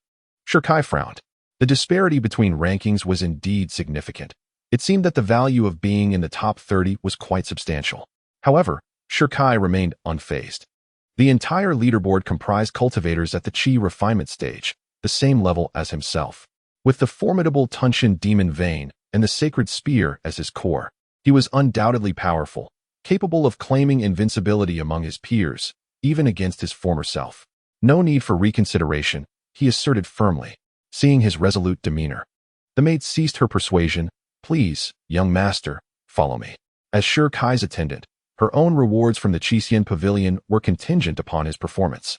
Shi Kai frowned. The disparity between rankings was indeed significant. It seemed that the value of being in the top 30 was quite substantial. However, Shi Kai remained unfazed. The entire leaderboard comprised cultivators at the Qi refinement stage, the same level as himself. With the formidable Tunshin demon vein and the sacred spear as his core, he was undoubtedly powerful, capable of claiming invincibility among his peers, even against his former self. No need for reconsideration, he asserted firmly, seeing his resolute demeanor. The maid ceased her persuasion. Please, young master, follow me. As Shi Kai's attendant, her own rewards from the Qixin Pavilion were contingent upon his performance.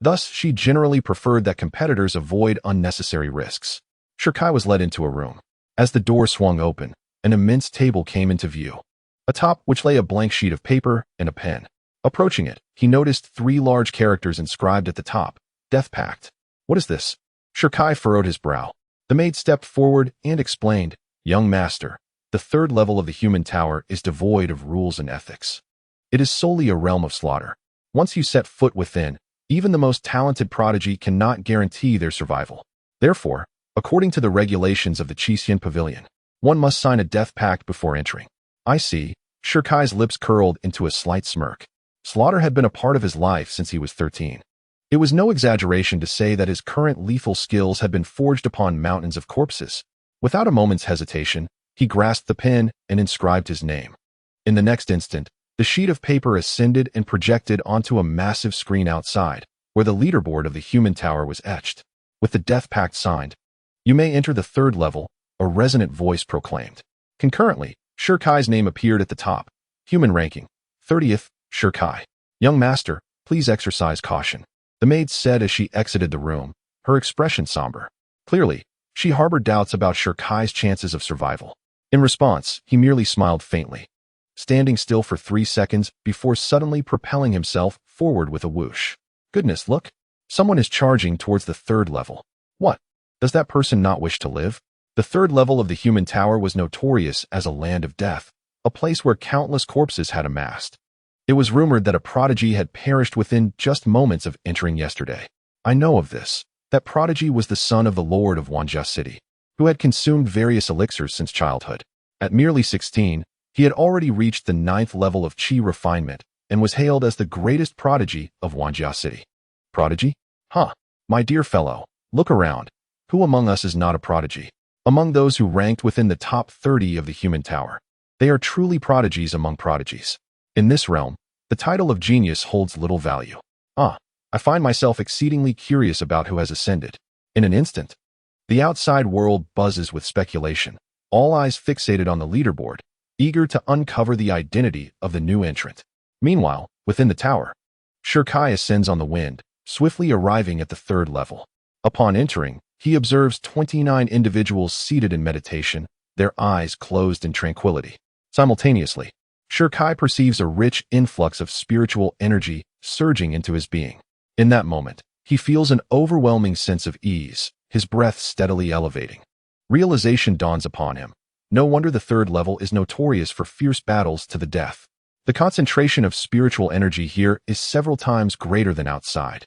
Thus, she generally preferred that competitors avoid unnecessary risks. Shi Kai was led into a room. As the door swung open, an immense table came into view, atop which lay a blank sheet of paper and a pen. Approaching it, he noticed 3 large characters inscribed at the top, Death Pact. What is this? Shi Kai furrowed his brow. The maid stepped forward and explained, Young master, the 3rd level of the human tower is devoid of rules and ethics. It is solely a realm of slaughter. Once you set foot within, even the most talented prodigy cannot guarantee their survival. Therefore, according to the regulations of the Qixin Pavilion, one must sign a death pact before entering. I see. Shirkai's lips curled into a slight smirk. Slaughter had been a part of his life since he was 13. It was no exaggeration to say that his current lethal skills had been forged upon mountains of corpses. Without a moment's hesitation, he grasped the pen and inscribed his name. In the next instant, the sheet of paper ascended and projected onto a massive screen outside, where the leaderboard of the human tower was etched. With the death pact signed, "You may enter the third level," a resonant voice proclaimed. Concurrently, Shirkai's name appeared at the top. Human ranking, 30th, Shirkai. "Young master, please exercise caution," the maid said as she exited the room, her expression somber. Clearly, she harbored doubts about Shirkai's chances of survival. In response, he merely smiled faintly, standing still for 3 seconds before suddenly propelling himself forward with a whoosh. Goodness, look! Someone is charging towards the third level. What? Does that person not wish to live? The third level of the human tower was notorious as a land of death, a place where countless corpses had amassed. It was rumored that a prodigy had perished within just moments of entering yesterday. I know of this. That prodigy was the son of the lord of Wanjia City, who had consumed various elixirs since childhood. At merely 16, he had already reached the 9th level of Qi refinement and was hailed as the greatest prodigy of Wanjia City. Prodigy? Huh. My dear fellow, look around. Who among us is not a prodigy? Among those who ranked within the top 30 of the human tower, they are truly prodigies among prodigies. In this realm, the title of genius holds little value. I find myself exceedingly curious about who has ascended. In an instant, the outside world buzzes with speculation, all eyes fixated on the leaderboard, eager to uncover the identity of the new entrant. Meanwhile, within the tower, Shirkai ascends on the wind, swiftly arriving at the third level. Upon entering, he observes 29 individuals seated in meditation, their eyes closed in tranquility. Simultaneously, Shirkai perceives a rich influx of spiritual energy surging into his being. In that moment, he feels an overwhelming sense of ease, his breath steadily elevating. Realization dawns upon him. No wonder the third level is notorious for fierce battles to the death. The concentration of spiritual energy here is several times greater than outside,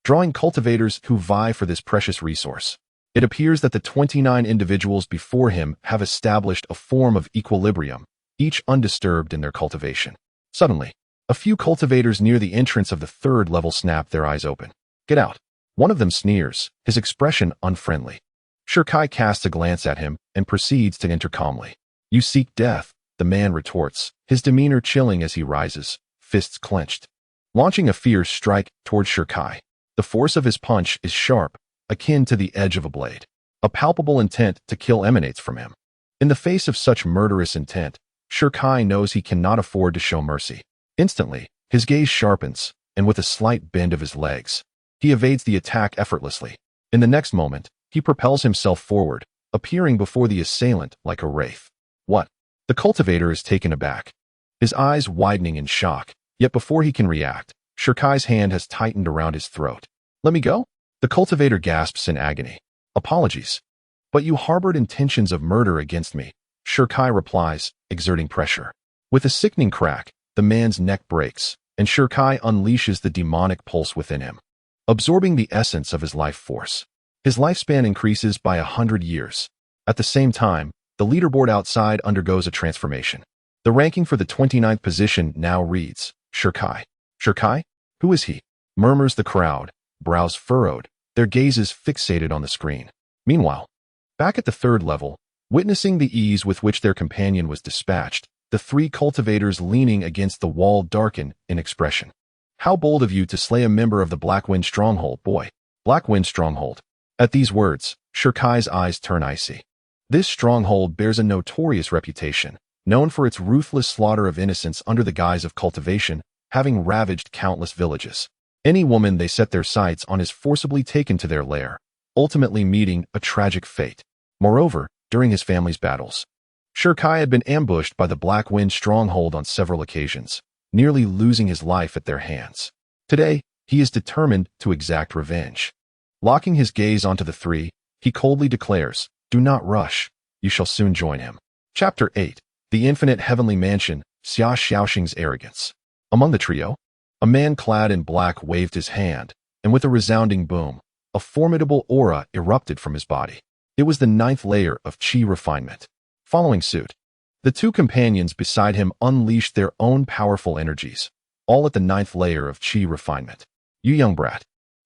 drawing cultivators who vie for this precious resource. It appears that the 29 individuals before him have established a form of equilibrium, each undisturbed in their cultivation. Suddenly, a few cultivators near the entrance of the third level snap their eyes open. "Get out." One of them sneers, his expression unfriendly. Shirkai casts a glance at him and proceeds to enter calmly. "You seek death," the man retorts, his demeanor chilling as he rises, fists clenched, launching a fierce strike towards Shirkai. The force of his punch is sharp, akin to the edge of a blade. A palpable intent to kill emanates from him. In the face of such murderous intent, Shirkai knows he cannot afford to show mercy. Instantly, his gaze sharpens, and with a slight bend of his legs, he evades the attack effortlessly. In the next moment, he propels himself forward, appearing before the assailant like a wraith. "What?" The cultivator is taken aback, his eyes widening in shock, yet before he can react, Shirkai's hand has tightened around his throat. "Let me go?" The cultivator gasps in agony. "Apologies. But you harbored intentions of murder against me," Shirkai replies, exerting pressure. With a sickening crack, the man's neck breaks, and Shirkai unleashes the demonic pulse within him, absorbing the essence of his life force. His lifespan increases by 100 years. At the same time, the leaderboard outside undergoes a transformation. The ranking for the 29th position now reads, Shirkai. "Shirkai? Who is he?" murmurs the crowd, brows furrowed, their gazes fixated on the screen. Meanwhile, back at the third level, witnessing the ease with which their companion was dispatched, the 3 cultivators leaning against the wall darken in expression. "How bold of you to slay a member of the Blackwind Stronghold, boy." Blackwind Stronghold. At these words, Shirkai's eyes turn icy. This stronghold bears a notorious reputation, known for its ruthless slaughter of innocents under the guise of cultivation, having ravaged countless villages. Any woman they set their sights on is forcibly taken to their lair, ultimately meeting a tragic fate. Moreover, during his family's battles, Shirkai had been ambushed by the Blackwind Stronghold on several occasions, nearly losing his life at their hands. Today, he is determined to exact revenge. Locking his gaze onto the 3, he coldly declares, "Do not rush. You shall soon join him." Chapter 8. The Infinite Heavenly Mansion, Xia Xiaoxing's Arrogance. Among the trio, a man clad in black waved his hand, and with a resounding boom, a formidable aura erupted from his body. It was the 9th layer of chi refinement. Following suit, the two companions beside him unleashed their own powerful energies, all at the 9th layer of chi refinement. You young brat,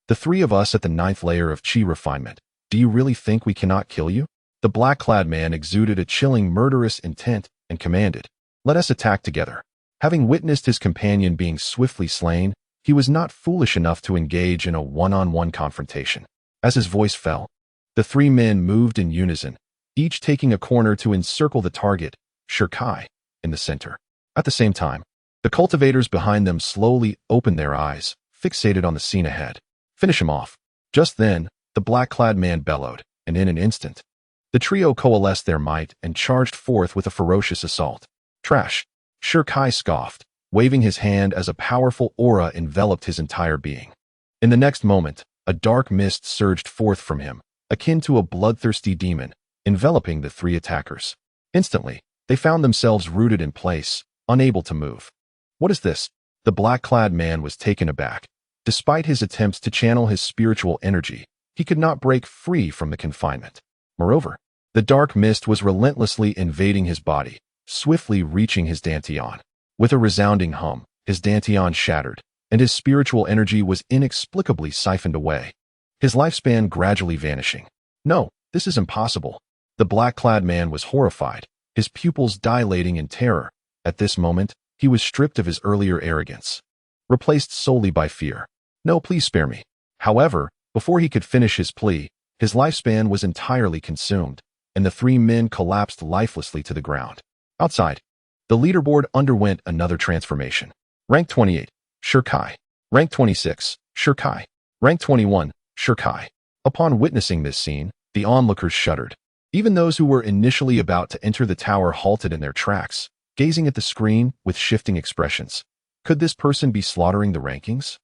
the three of us at the 9th layer of chi refinement, do you really think we cannot kill you? The black-clad man exuded a chilling murderous intent and commanded, let us attack together. Having witnessed his companion being swiftly slain, he was not foolish enough to engage in a one-on-one confrontation. As his voice fell, the three men moved in unison, each taking a corner to encircle the target, Shirkai, in the center. At the same time, the cultivators behind them slowly opened their eyes, fixated on the scene ahead. Finish him off. Just then, the black-clad man bellowed, and in an instant, the trio coalesced their might and charged forth with a ferocious assault. Trash! Shirkai scoffed, waving his hand as a powerful aura enveloped his entire being. In the next moment, a dark mist surged forth from him, akin to a bloodthirsty demon, enveloping the three attackers. Instantly, they found themselves rooted in place, unable to move. What is this? The black-clad man was taken aback. Despite his attempts to channel his spiritual energy, he could not break free from the confinement. Moreover, the dark mist was relentlessly invading his body, swiftly reaching his dantian. With a resounding hum, his dantian shattered, and his spiritual energy was inexplicably siphoned away, his lifespan gradually vanishing. No, this is impossible. The black-clad man was horrified, his pupils dilating in terror. At this moment, he was stripped of his earlier arrogance, replaced solely by fear. No, please spare me. However, before he could finish his plea, his lifespan was entirely consumed, and the three men collapsed lifelessly to the ground. Outside, the leaderboard underwent another transformation. Rank 28, Shirkai. Rank 26, Shirkai. Rank 21, Shirkai. Upon witnessing this scene, the onlookers shuddered. Even those who were initially about to enter the tower halted in their tracks, gazing at the screen with shifting expressions. Could this person be slaughtering the rankings?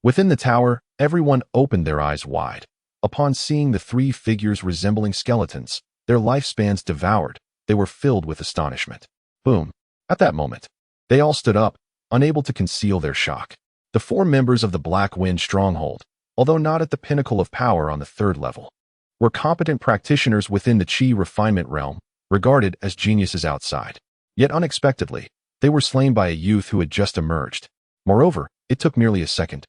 Within the tower, everyone opened their eyes wide. Upon seeing the three figures resembling skeletons, their lifespans devoured, they were filled with astonishment. Boom. At that moment, they all stood up, unable to conceal their shock. The four members of the Black Wind Stronghold, although not at the pinnacle of power on the 3rd level, were competent practitioners within the chi refinement realm, regarded as geniuses outside. Yet unexpectedly, they were slain by a youth who had just emerged. Moreover, it took merely a second,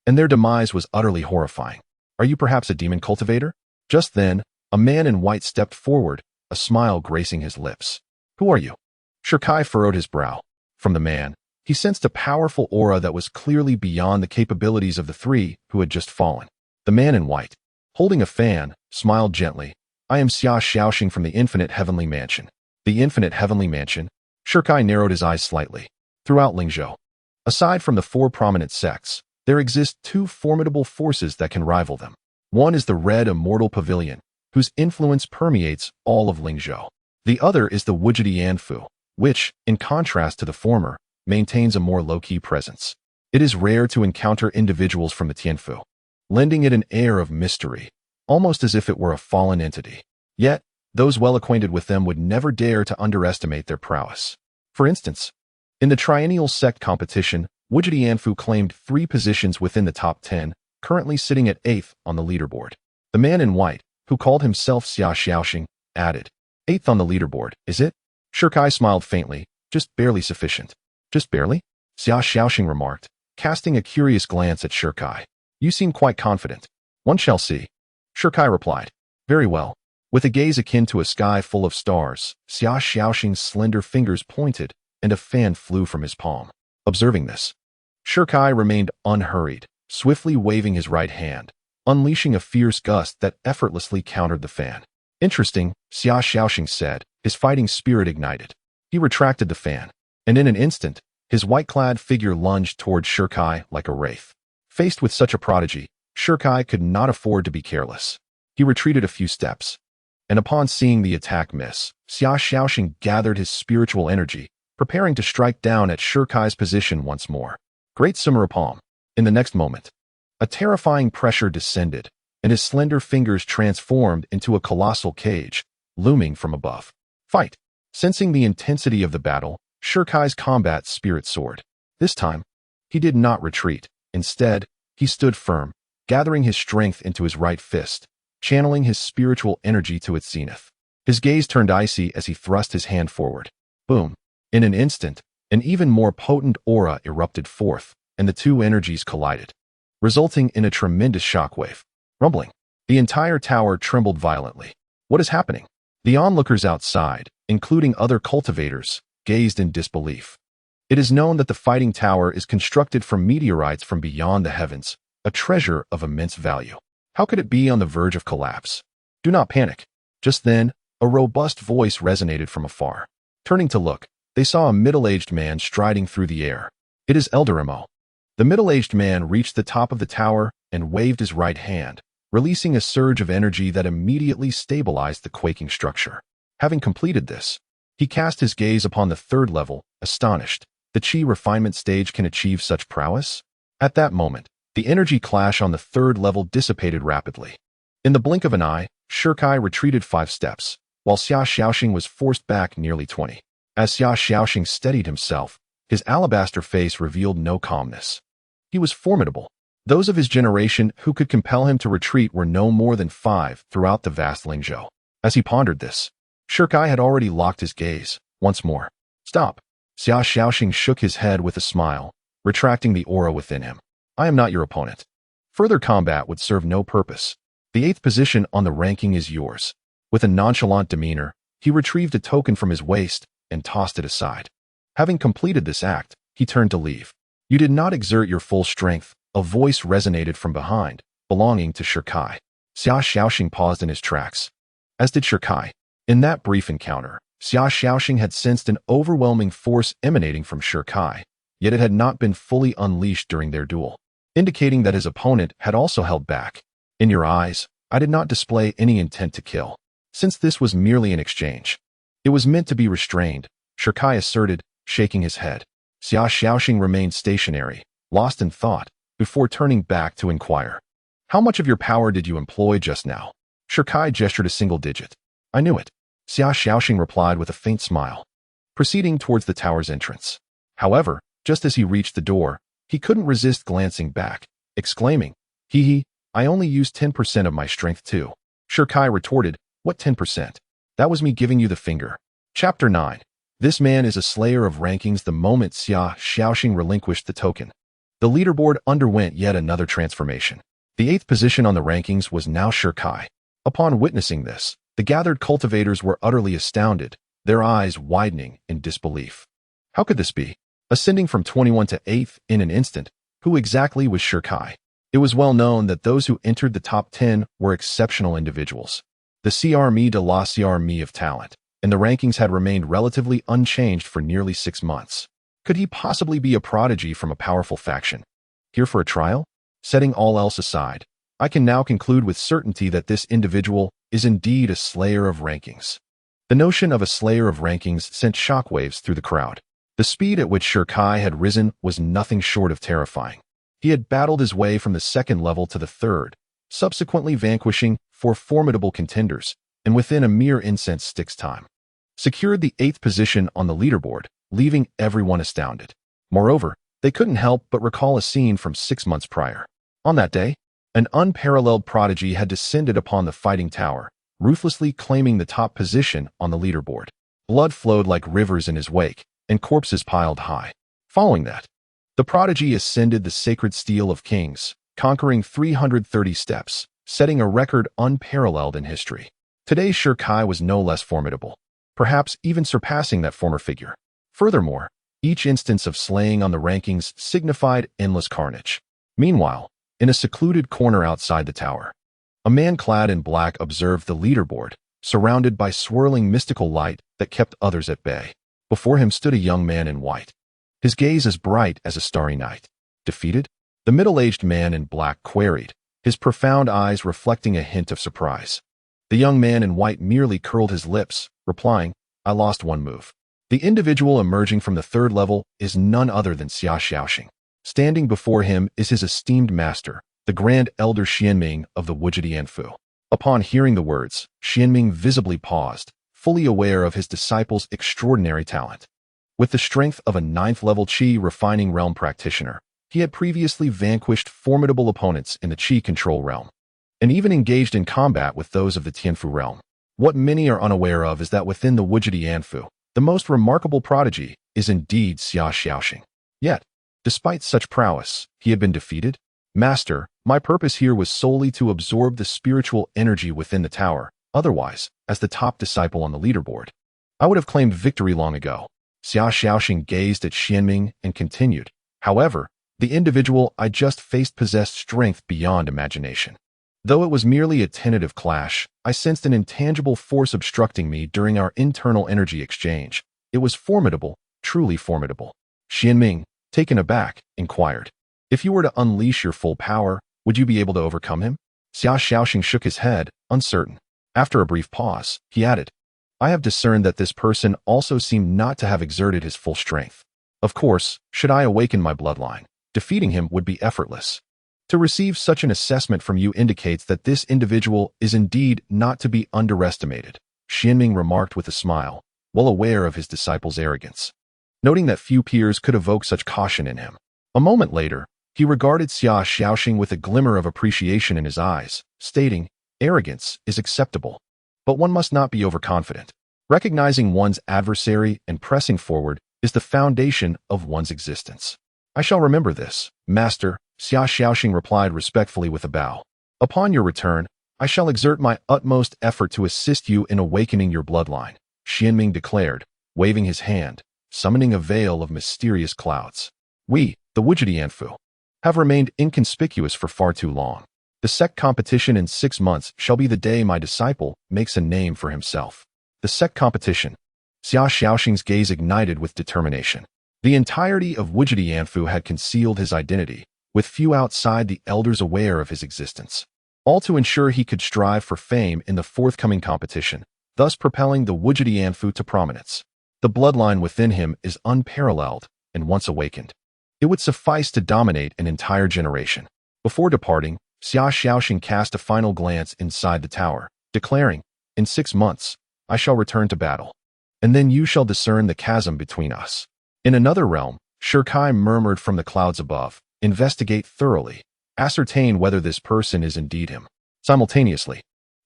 and their demise was utterly horrifying. Are you perhaps a demon cultivator? Just then, a man in white stepped forward, a smile gracing his lips. Who are you? Shirkai furrowed his brow. From the man, he sensed a powerful aura that was clearly beyond the capabilities of the three who had just fallen. The man in white, holding a fan, smiled gently. I am Xia Xiaoxing from the Infinite Heavenly Mansion. The Infinite Heavenly Mansion? Shirkai narrowed his eyes slightly. Throughout Lingzhou, aside from the 4 prominent sects, there exist 2 formidable forces that can rival them. One is the Red Immortal Pavilion, whose influence permeates all of Lingzhou. The other is the Wujidi Yanfu, which, in contrast to the former, maintains a more low-key presence. It is rare to encounter individuals from the Tianfu, lending it an air of mystery, almost as if it were a fallen entity. Yet, those well acquainted with them would never dare to underestimate their prowess. For instance, in the triennial sect competition, Wujidi Yanfu claimed 3 positions within the top 10, currently sitting at 8th on the leaderboard. The man in white, who called himself Xia Xiaoxing, added, 8th on the leaderboard, is it? Shirkai smiled faintly, just barely sufficient. Just barely? Xia Xiaoxing remarked, casting a curious glance at Shirkai. You seem quite confident. One shall see. Shirkai replied. Very well. With a gaze akin to a sky full of stars, Xia Xiaoxing's slender fingers pointed, and a fan flew from his palm. Observing this, Shirkai remained unhurried, swiftly waving his right hand, unleashing a fierce gust that effortlessly countered the fan. Interesting, Xia Xiaoxing said, his fighting spirit ignited. He retracted the fan, and in an instant, his white-clad figure lunged toward Shirkai like a wraith. Faced with such a prodigy, Shirkai could not afford to be careless. He retreated a few steps, and upon seeing the attack miss, Xia Xiaoxing gathered his spiritual energy, preparing to strike down at Shirkai's position once more. Great Sumerapalm. In the next moment, a terrifying pressure descended, and his slender fingers transformed into a colossal cage, looming from above. Fight! Sensing the intensity of the battle, Shirkai's combat spirit soared. This time, He did not retreat. Instead, he stood firm, gathering his strength into his right fist, channeling his spiritual energy to its zenith. His gaze turned icy as he thrust his hand forward. Boom! In an instant, an even more potent aura erupted forth, and the two energies collided, resulting in a tremendous shockwave. Rumbling. The entire tower trembled violently. What is happening? The onlookers outside, including other cultivators, gazed in disbelief. It is known that the fighting tower is constructed from meteorites from beyond the heavens, a treasure of immense value. How could it be on the verge of collapse? Do not panic. Just then, a robust voice resonated from afar. Turning to look, they saw a middle-aged man striding through the air. It is Elder Emo. The middle-aged man reached the top of the tower and waved his right hand, releasing a surge of energy that immediately stabilized the quaking structure. Having completed this, he cast his gaze upon the third level, astonished. The chi refinement stage can achieve such prowess? At that moment, the energy clash on the third level dissipated rapidly. In the blink of an eye, Shirkai retreated 5 steps, while Xia Xiaoxing was forced back nearly 20. As Xia Xiaoxing steadied himself, his alabaster face revealed no calmness. He was formidable. Those of his generation who could compel him to retreat were no more than 5 throughout the vast Lingzhou. As he pondered this, Shirkai had already locked his gaze. Once more. Stop. Xia Xiaoxing shook his head with a smile, retracting the aura within him. I am not your opponent. Further combat would serve no purpose. The 8th position on the ranking is yours. With a nonchalant demeanor, he retrieved a token from his waist and tossed it aside. Having completed this act, he turned to leave. You did not exert your full strength, a voice resonated from behind, belonging to Shirkai. Xia Xiaoxing paused in his tracks, as did Shirkai. In that brief encounter, Xia Xiaoxing had sensed an overwhelming force emanating from Shirkai, yet it had not been fully unleashed during their duel, indicating that his opponent had also held back. In your eyes, I did not display any intent to kill, since this was merely an exchange. It was meant to be restrained, Shirkai asserted, shaking his head. Xia Xiaoxing remained stationary, lost in thought, before turning back to inquire. How much of your power did you employ just now? Shirkai gestured a single digit. I knew it. Xia Xiaoxing replied with a faint smile, proceeding towards the tower's entrance. However, just as he reached the door, he couldn't resist glancing back, exclaiming, Hee, I only used 10% of my strength too. Shirkai retorted, what 10%? That was me giving you the finger. Chapter 9. This man is a slayer of rankings the moment Xia Xiaoxing relinquished the token. The leaderboard underwent yet another transformation. The 8th position on the rankings was now Shirkai. Upon witnessing this, the gathered cultivators were utterly astounded, their eyes widening in disbelief. How could this be? Ascending from 21 to 8th in an instant, who exactly was Shirkai? It was well known that those who entered the top 10 were exceptional individuals. The CRME de la CRME of talent, and the rankings had remained relatively unchanged for nearly 6 months. Could he possibly be a prodigy from a powerful faction? Here for a trial? Setting all else aside, I can now conclude with certainty that this individual is indeed a slayer of rankings. The notion of a slayer of rankings sent shockwaves through the crowd. The speed at which Shirkai had risen was nothing short of terrifying. He had battled his way from the 2nd level to the 3rd, subsequently vanquishing 4 formidable contenders, and within a mere incense stick's time, secured the 8th position on the leaderboard, leaving everyone astounded. Moreover, they couldn't help but recall a scene from 6 months prior. On that day, an unparalleled prodigy had descended upon the fighting tower, ruthlessly claiming the top position on the leaderboard. Blood flowed like rivers in his wake, and corpses piled high. Following that, the prodigy ascended the sacred stele of kings, conquering 330 steps, setting a record unparalleled in history. Today Shirkai was no less formidable, perhaps even surpassing that former figure. Furthermore, each instance of slaying on the rankings signified endless carnage. Meanwhile, in a secluded corner outside the tower, a man clad in black observed the leaderboard, surrounded by swirling mystical light that kept others at bay. Before him stood a young man in white, his gaze as bright as a starry night. Defeated? The middle-aged man in black queried, his profound eyes reflecting a hint of surprise. The young man in white merely curled his lips, replying, I lost 1 move. The individual emerging from the 3rd level is none other than Xia Xiaoxing. Standing before him is his esteemed master, the Grand Elder Xianming of the Wuzhidianfu. Upon hearing the words, Xianming visibly paused, fully aware of his disciple's extraordinary talent. With the strength of a 9th-level Qi refining realm practitioner, He had previously vanquished formidable opponents in the Qi control realm, and even engaged in combat with those of the Tianfu realm. What many are unaware of is that within the Wujidi Yanfu, the most remarkable prodigy is indeed Xia Xiaoxing. Yet, despite such prowess, he had been defeated? Master, my purpose here was solely to absorb the spiritual energy within the tower. Otherwise, as the top disciple on the leaderboard, I would have claimed victory long ago. Xia Xiaoxing gazed at Xianming and continued. However, the individual I just faced possessed strength beyond imagination. Though it was merely a tentative clash, I sensed an intangible force obstructing me during our internal energy exchange. It was formidable, truly formidable. Xianming, taken aback, inquired. If you were to unleash your full power, would you be able to overcome him? Xia Xiaoxing shook his head, uncertain. After a brief pause, he added, I have discerned that this person also seemed not to have exerted his full strength. Of course, should I awaken my bloodline, defeating him would be effortless. To receive such an assessment from you indicates that this individual is indeed not to be underestimated, Xianming remarked with a smile, well aware of his disciple's arrogance. Noting that few peers could evoke such caution in him. A moment later, he regarded Xia Xiaoxing with a glimmer of appreciation in his eyes, stating, arrogance is acceptable, but one must not be overconfident. Recognizing one's adversary and pressing forward is the foundation of one's existence. I shall remember this, Master, Xia Xiaoxing replied respectfully with a bow. Upon your return, I shall exert my utmost effort to assist you in awakening your bloodline, Xianming declared, waving his hand, summoning a veil of mysterious clouds. We, the Wujidi Yanfu, have remained inconspicuous for far too long. The sect competition in 6 months shall be the day my disciple makes a name for himself. The sect competition. Xia Xiaoxing's gaze ignited with determination. The entirety of Wujidi Yanfu had concealed his identity, with few outside the elders aware of his existence. All to ensure he could strive for fame in the forthcoming competition, thus propelling the Wujidi Yanfu to prominence. The bloodline within him is unparalleled, and once awakened, it would suffice to dominate an entire generation. Before departing, Xia Xiaoxing cast a final glance inside the tower, declaring, in 6 months, I shall return to battle, and then you shall discern the chasm between us. In another realm, Shirkai murmured from the clouds above, investigate thoroughly, ascertain whether this person is indeed him. Simultaneously,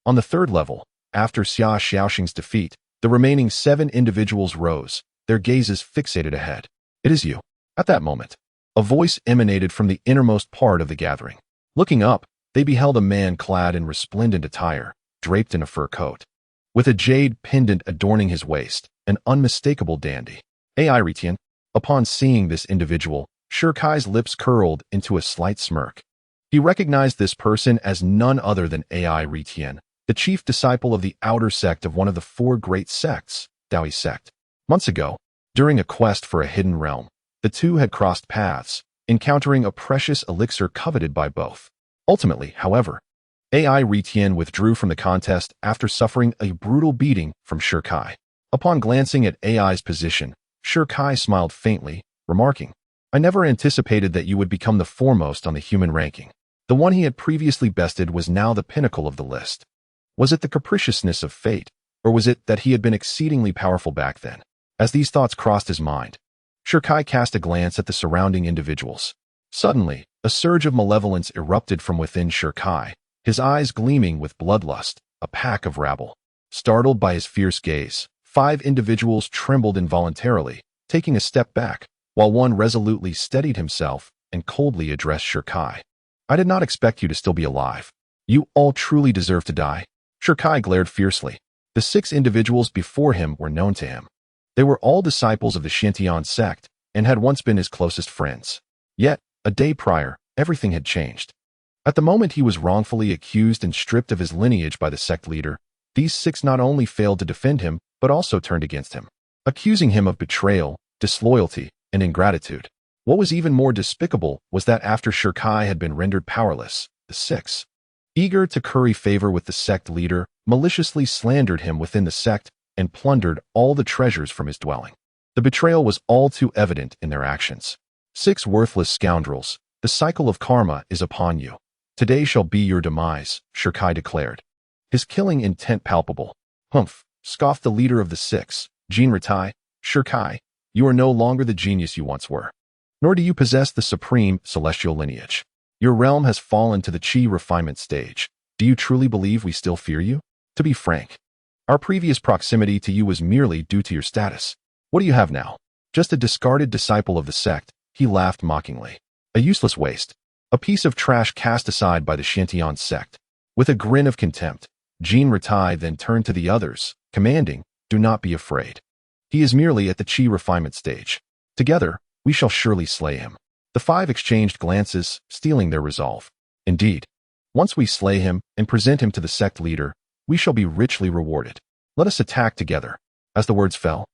on the 3rd level, after Xia Xiaoxing's defeat, the remaining 7 individuals rose, their gazes fixated ahead. It is you. At that moment, a voice emanated from the innermost part of the gathering. Looking up, they beheld a man clad in resplendent attire, draped in a fur coat, with a jade pendant adorning his waist, an unmistakable dandy. Ai Ritian. Upon seeing this individual, Shirkai's lips curled into a slight smirk. He recognized this person as none other than Ai Ritian, the chief disciple of the outer sect of one of the 4 great sects, Daoyi sect. Months ago, during a quest for a hidden realm, the two had crossed paths, encountering a precious elixir coveted by both. Ultimately, however, Ai Ritian withdrew from the contest after suffering a brutal beating from Shirkai. Upon glancing at Ai's position, Shirkai smiled faintly, remarking, I never anticipated that you would become the foremost on the human ranking. The one he had previously bested was now the pinnacle of the list. Was it the capriciousness of fate, or was it that he had been exceedingly powerful back then? As these thoughts crossed his mind, Shirkai cast a glance at the surrounding individuals. Suddenly, a surge of malevolence erupted from within Shirkai, his eyes gleaming with bloodlust, a pack of rabble. Startled by his fierce gaze, 5 individuals trembled involuntarily, taking a step back, while one resolutely steadied himself and coldly addressed Shirkai. I did not expect you to still be alive. You all truly deserve to die. Shirkai glared fiercely. The 6 individuals before him were known to him. They were all disciples of the Shintian sect and had once been his closest friends. Yet, a day prior, everything had changed. At the moment he was wrongfully accused and stripped of his lineage by the sect leader, these 6 not only failed to defend him, but also turned against him, accusing him of betrayal, disloyalty, and ingratitude. What was even more despicable was that after Shirkai had been rendered powerless, the 6, eager to curry favor with the sect leader, maliciously slandered him within the sect and plundered all the treasures from his dwelling. The betrayal was all too evident in their actions. 6 worthless scoundrels, the cycle of karma is upon you. Today shall be your demise, Shirkai declared, his killing intent palpable. Humph, scoffed the leader of the 6, Jin Ritai. Shirkai, you are no longer the genius you once were. nor do you possess the supreme celestial lineage. Your realm has fallen to the Qi refinement stage. Do you truly believe we still fear you? To be frank, our previous proximity to you was merely due to your status. What do you have now? Just a discarded disciple of the sect, he laughed mockingly. A useless waste. A piece of trash cast aside by the Xiantian sect. With a grin of contempt, Jean Ratai then turned to the others, commanding, do not be afraid. He is merely at the Qi refinement stage. Together, we shall surely slay him. The five exchanged glances, stealing their resolve. Indeed, once we slay him and present him to the sect leader, we shall be richly rewarded. Let us attack together. As the words fell,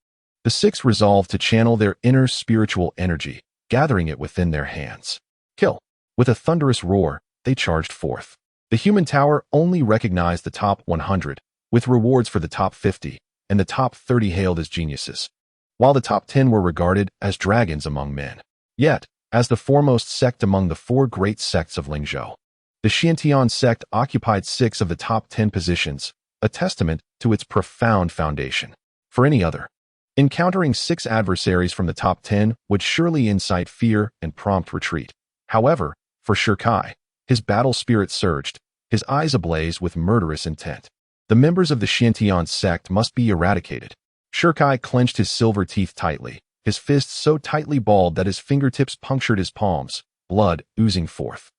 the six resolved to channel their inner spiritual energy, gathering it within their hands. Kill. With a thunderous roar, they charged forth. The human tower only recognized the top 100, with rewards for the top 50, and the top 30 hailed as geniuses, while the top 10 were regarded as dragons among men. Yet, as the foremost sect among the four great sects of Lingzhou, the Xiantian sect occupied 6 of the top 10 positions, a testament to its profound foundation. For any other, encountering 6 adversaries from the top 10 would surely incite fear and prompt retreat. However, for Shirkai, his battle spirit surged, his eyes ablaze with murderous intent. The members of the Xiantian sect must be eradicated. Shirkai clenched his silver teeth tightly, his fists so tightly balled that his fingertips punctured his palms, blood oozing forth.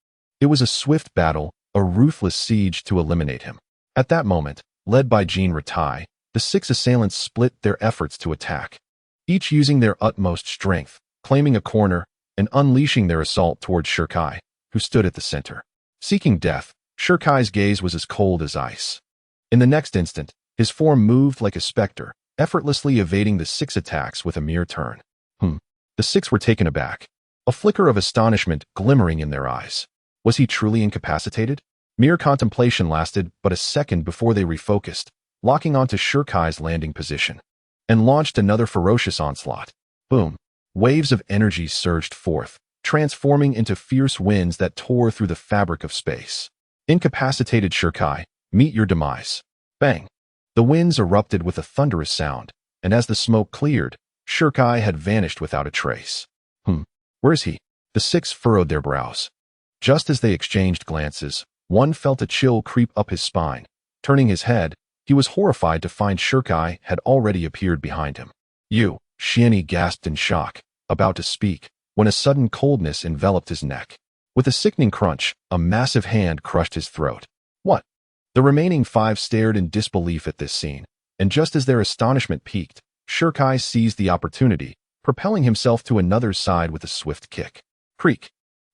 It was a swift battle, a ruthless siege to eliminate him. At that moment, led by Jean Ratai, the 6 assailants split their efforts to attack, each using their utmost strength, claiming a corner, and unleashing their assault towards Shirkai, who stood at the center. Seeking death, Shirkai's gaze was as cold as ice. In the next instant, his form moved like a specter, effortlessly evading the 6 attacks with a mere turn. The 6 were taken aback, a flicker of astonishment glimmering in their eyes. Was he truly incapacitated? Mere contemplation lasted but a second before they refocused, locking onto Shirkai's landing position, and launched another ferocious onslaught. Boom! Waves of energy surged forth, transforming into fierce winds that tore through the fabric of space. Incapacitated Shirkai, meet your demise. Bang! The winds erupted with a thunderous sound, and as the smoke cleared, Shirkai had vanished without a trace. Where is he? The 6 furrowed their brows. Just as they exchanged glances, one felt a chill creep up his spine. Turning his head, he was horrified to find Shirkai had already appeared behind him. You, Xiani gasped in shock, about to speak, when a sudden coldness enveloped his neck. With a sickening crunch, a massive hand crushed his throat. What? The remaining 5 stared in disbelief at this scene, and just as their astonishment peaked, Shirkai seized the opportunity, propelling himself to another's side with a swift kick. Creak!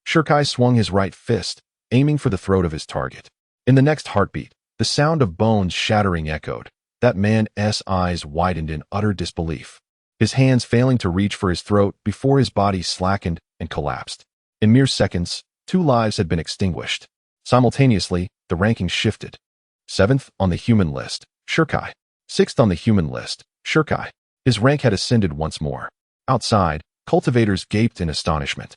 Shirkai swung his right fist, aiming for the throat of his target. In the next heartbeat, the sound of bones shattering echoed. That man's eyes widened in utter disbelief, his hands failing to reach for his throat before his body slackened and collapsed. In mere seconds, 2 lives had been extinguished. Simultaneously, the rankings shifted. 7th on the human list, Shirkai. 6th on the human list, Shirkai. His rank had ascended once more. Outside, cultivators gaped in astonishment,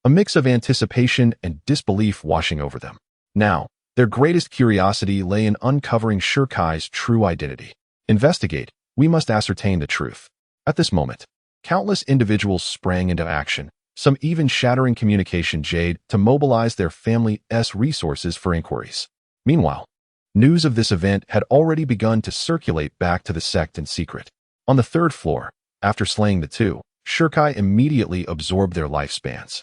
a mix of anticipation and disbelief washing over them. Now, their greatest curiosity lay in uncovering Shirkai's true identity. Investigate, we must ascertain the truth. At this moment, countless individuals sprang into action, some even shattering communication jade to mobilize their family's resources for inquiries. Meanwhile, news of this event had already begun to circulate back to the sect in secret. On the 3rd floor, after slaying the 2, Shirkai immediately absorbed their lifespans.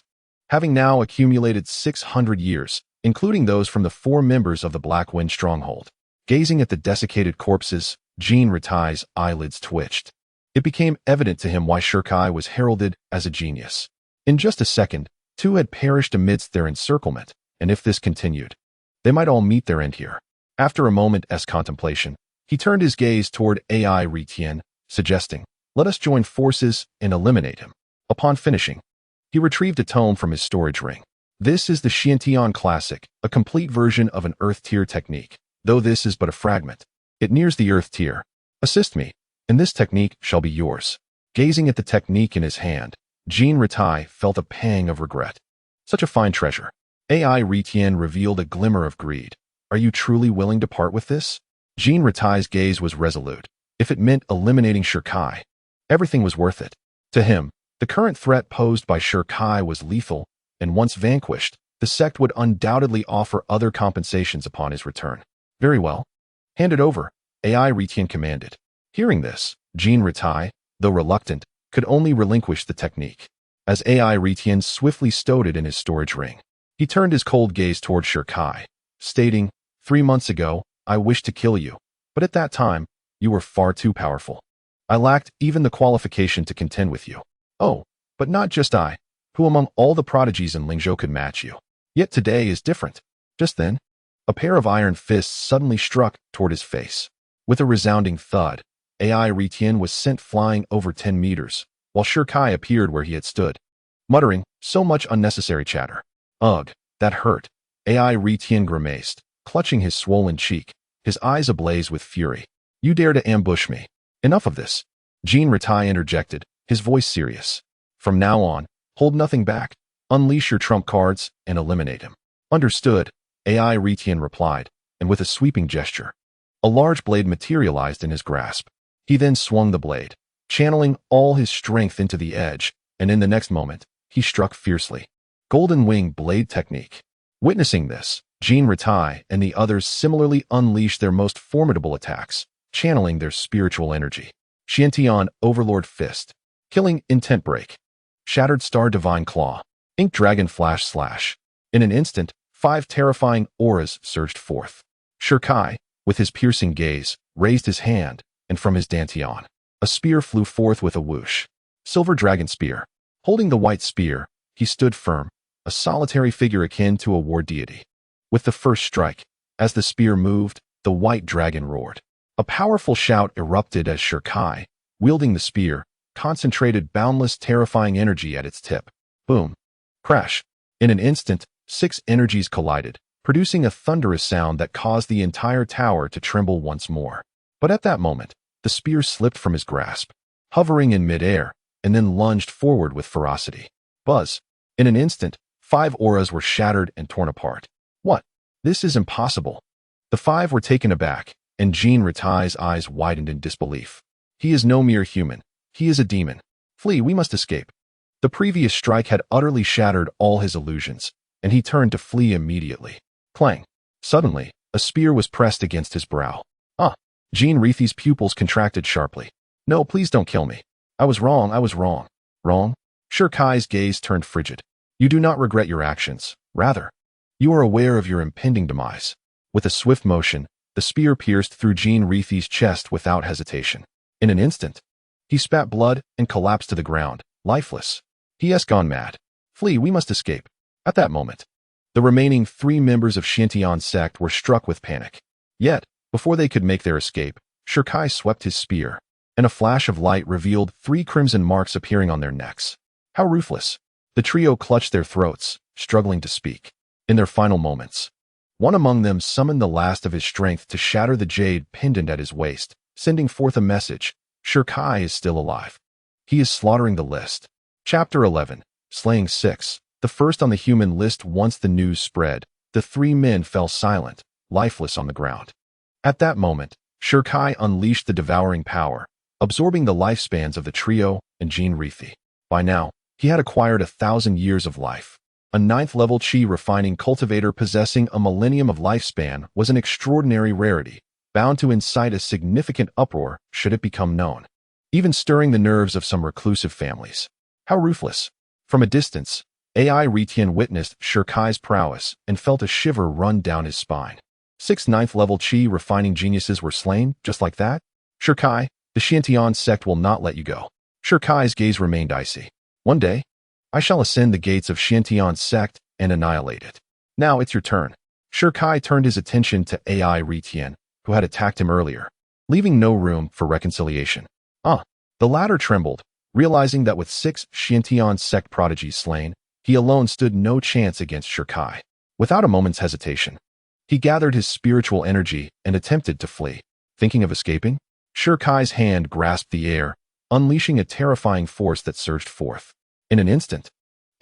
Having now accumulated 600 years, including those from the 4 members of the Black Wind Stronghold. Gazing at the desiccated corpses, Jean Ratai's eyelids twitched. It became evident to him why Shirkai was heralded as a genius. In just a second, 2 had perished amidst their encirclement, and if this continued, they might all meet their end here. After a moment's contemplation, he turned his gaze toward AI Ritian, suggesting, let us join forces and eliminate him. Upon finishing, he retrieved a tome from his storage ring. This is the Xiantian Classic, a complete version of an Earth Tier technique, though this is but a fragment. It nears the Earth Tier. Assist me, and this technique shall be yours. Gazing at the technique in his hand, Jean Ratai felt a pang of regret. Such a fine treasure. AI Ritian revealed a glimmer of greed. Are you truly willing to part with this? Jean Ratai's gaze was resolute. If it meant eliminating Shirkai, everything was worth it. To him, The current threat posed by Shir Kai was lethal, and once vanquished, the sect would undoubtedly offer other compensations upon his return. Very well. Hand it over, AI Retian commanded. Hearing this, Jean Ritai, though reluctant, could only relinquish the technique. As AI Retian swiftly stowed it in his storage ring, he turned his cold gaze toward Shir Kai, stating, 3 months ago, I wished to kill you, but at that time, you were far too powerful. I lacked even the qualification to contend with you. Oh, but not just I, who among all the prodigies in Lingzhou could match you. Yet today is different. Just then, a pair of iron fists suddenly struck toward his face. With a resounding thud, AI Retian was sent flying over 10 meters, while Shir Kai appeared where he had stood, muttering, so much unnecessary chatter. Ugh, that hurt. AI Retian grimaced, clutching his swollen cheek, his eyes ablaze with fury. You dare to ambush me. Enough of this. Jean Ritai interjected, his voice serious. From now on, hold nothing back. Unleash your trump cards and eliminate him. Understood, AI Retian replied, and with a sweeping gesture, a large blade materialized in his grasp. He then swung the blade, channeling all his strength into the edge, and in the next moment, he struck fiercely. Golden Wing Blade Technique. Witnessing this, Jean Ritai and the others similarly unleashed their most formidable attacks, channeling their spiritual energy. Xiantian Overlord Fist. Killing Intent Break. Shattered Star Divine Claw. Ink Dragon Flash Slash. In an instant, 5 terrifying auras surged forth. Shir Kai, with his piercing gaze, raised his hand, and from his dantian, a spear flew forth with a whoosh. Silver Dragon Spear. Holding the white spear, he stood firm, a solitary figure akin to a war deity. With the first strike, as the spear moved, the white dragon roared. A powerful shout erupted as Shir Kai, wielding the spear, concentrated boundless terrifying energy at its tip. Boom. Crash. In an instant, 6 energies collided, producing a thunderous sound that caused the entire tower to tremble once more. But at that moment, the spear slipped from his grasp, hovering in midair, and then lunged forward with ferocity. Buzz. In an instant, 5 auras were shattered and torn apart. What? This is impossible. The 5 were taken aback, and Jean Ritai's eyes widened in disbelief. He is no mere human. He is a demon. Flee, we must escape. The previous strike had utterly shattered all his illusions, and he turned to flee immediately. Clang. Suddenly, a spear was pressed against his brow. Jean Rithi's pupils contracted sharply. No, please don't kill me. I was wrong. Wrong? Shir Kai's gaze turned frigid. You do not regret your actions. Rather, you are aware of your impending demise. With a swift motion, the spear pierced through Jean Rithi's chest without hesitation. In an instant, he spat blood and collapsed to the ground, lifeless. He has gone mad. Flee, we must escape. At that moment, the remaining 3 members of Xiantian's sect were struck with panic. Yet, before they could make their escape, Shir Kai swept his spear, and a flash of light revealed 3 crimson marks appearing on their necks. How ruthless! The trio clutched their throats, struggling to speak. In their final moments, one among them summoned the last of his strength to shatter the jade pendant at his waist, sending forth a message. Shir Kai is still alive. He is slaughtering the list. Chapter 11. Slaying 6. The first on the human list. Once the news spread, the 3 men fell silent, lifeless on the ground. At that moment, Shir Kai unleashed the devouring power, absorbing the lifespans of the trio and Jean Rithi. By now, he had acquired 1,000 years of life. A 9th-level Qi refining cultivator possessing a millennium of lifespan was an extraordinary rarity, bound to incite a significant uproar should it become known, even stirring the nerves of some reclusive families. How ruthless! From a distance, AI Retian witnessed Shir Kai's prowess and felt a shiver run down his spine. 6 9th-level Qi refining geniuses were slain, just like that? Shir Kai, the Xiantian sect will not let you go. Shir Kai's gaze remained icy. One day, I shall ascend the gates of Xiantian's sect and annihilate it. Now it's your turn. Shir Kai turned his attention to AI Retian, who had attacked him earlier, leaving no room for reconciliation. The latter trembled, realizing that with 6 Xiantian sect prodigies slain, he alone stood no chance against Shir Kai. Without a moment's hesitation, he gathered his spiritual energy and attempted to flee. Thinking of escaping, Shir Kai's hand grasped the air, unleashing a terrifying force that surged forth. In an instant,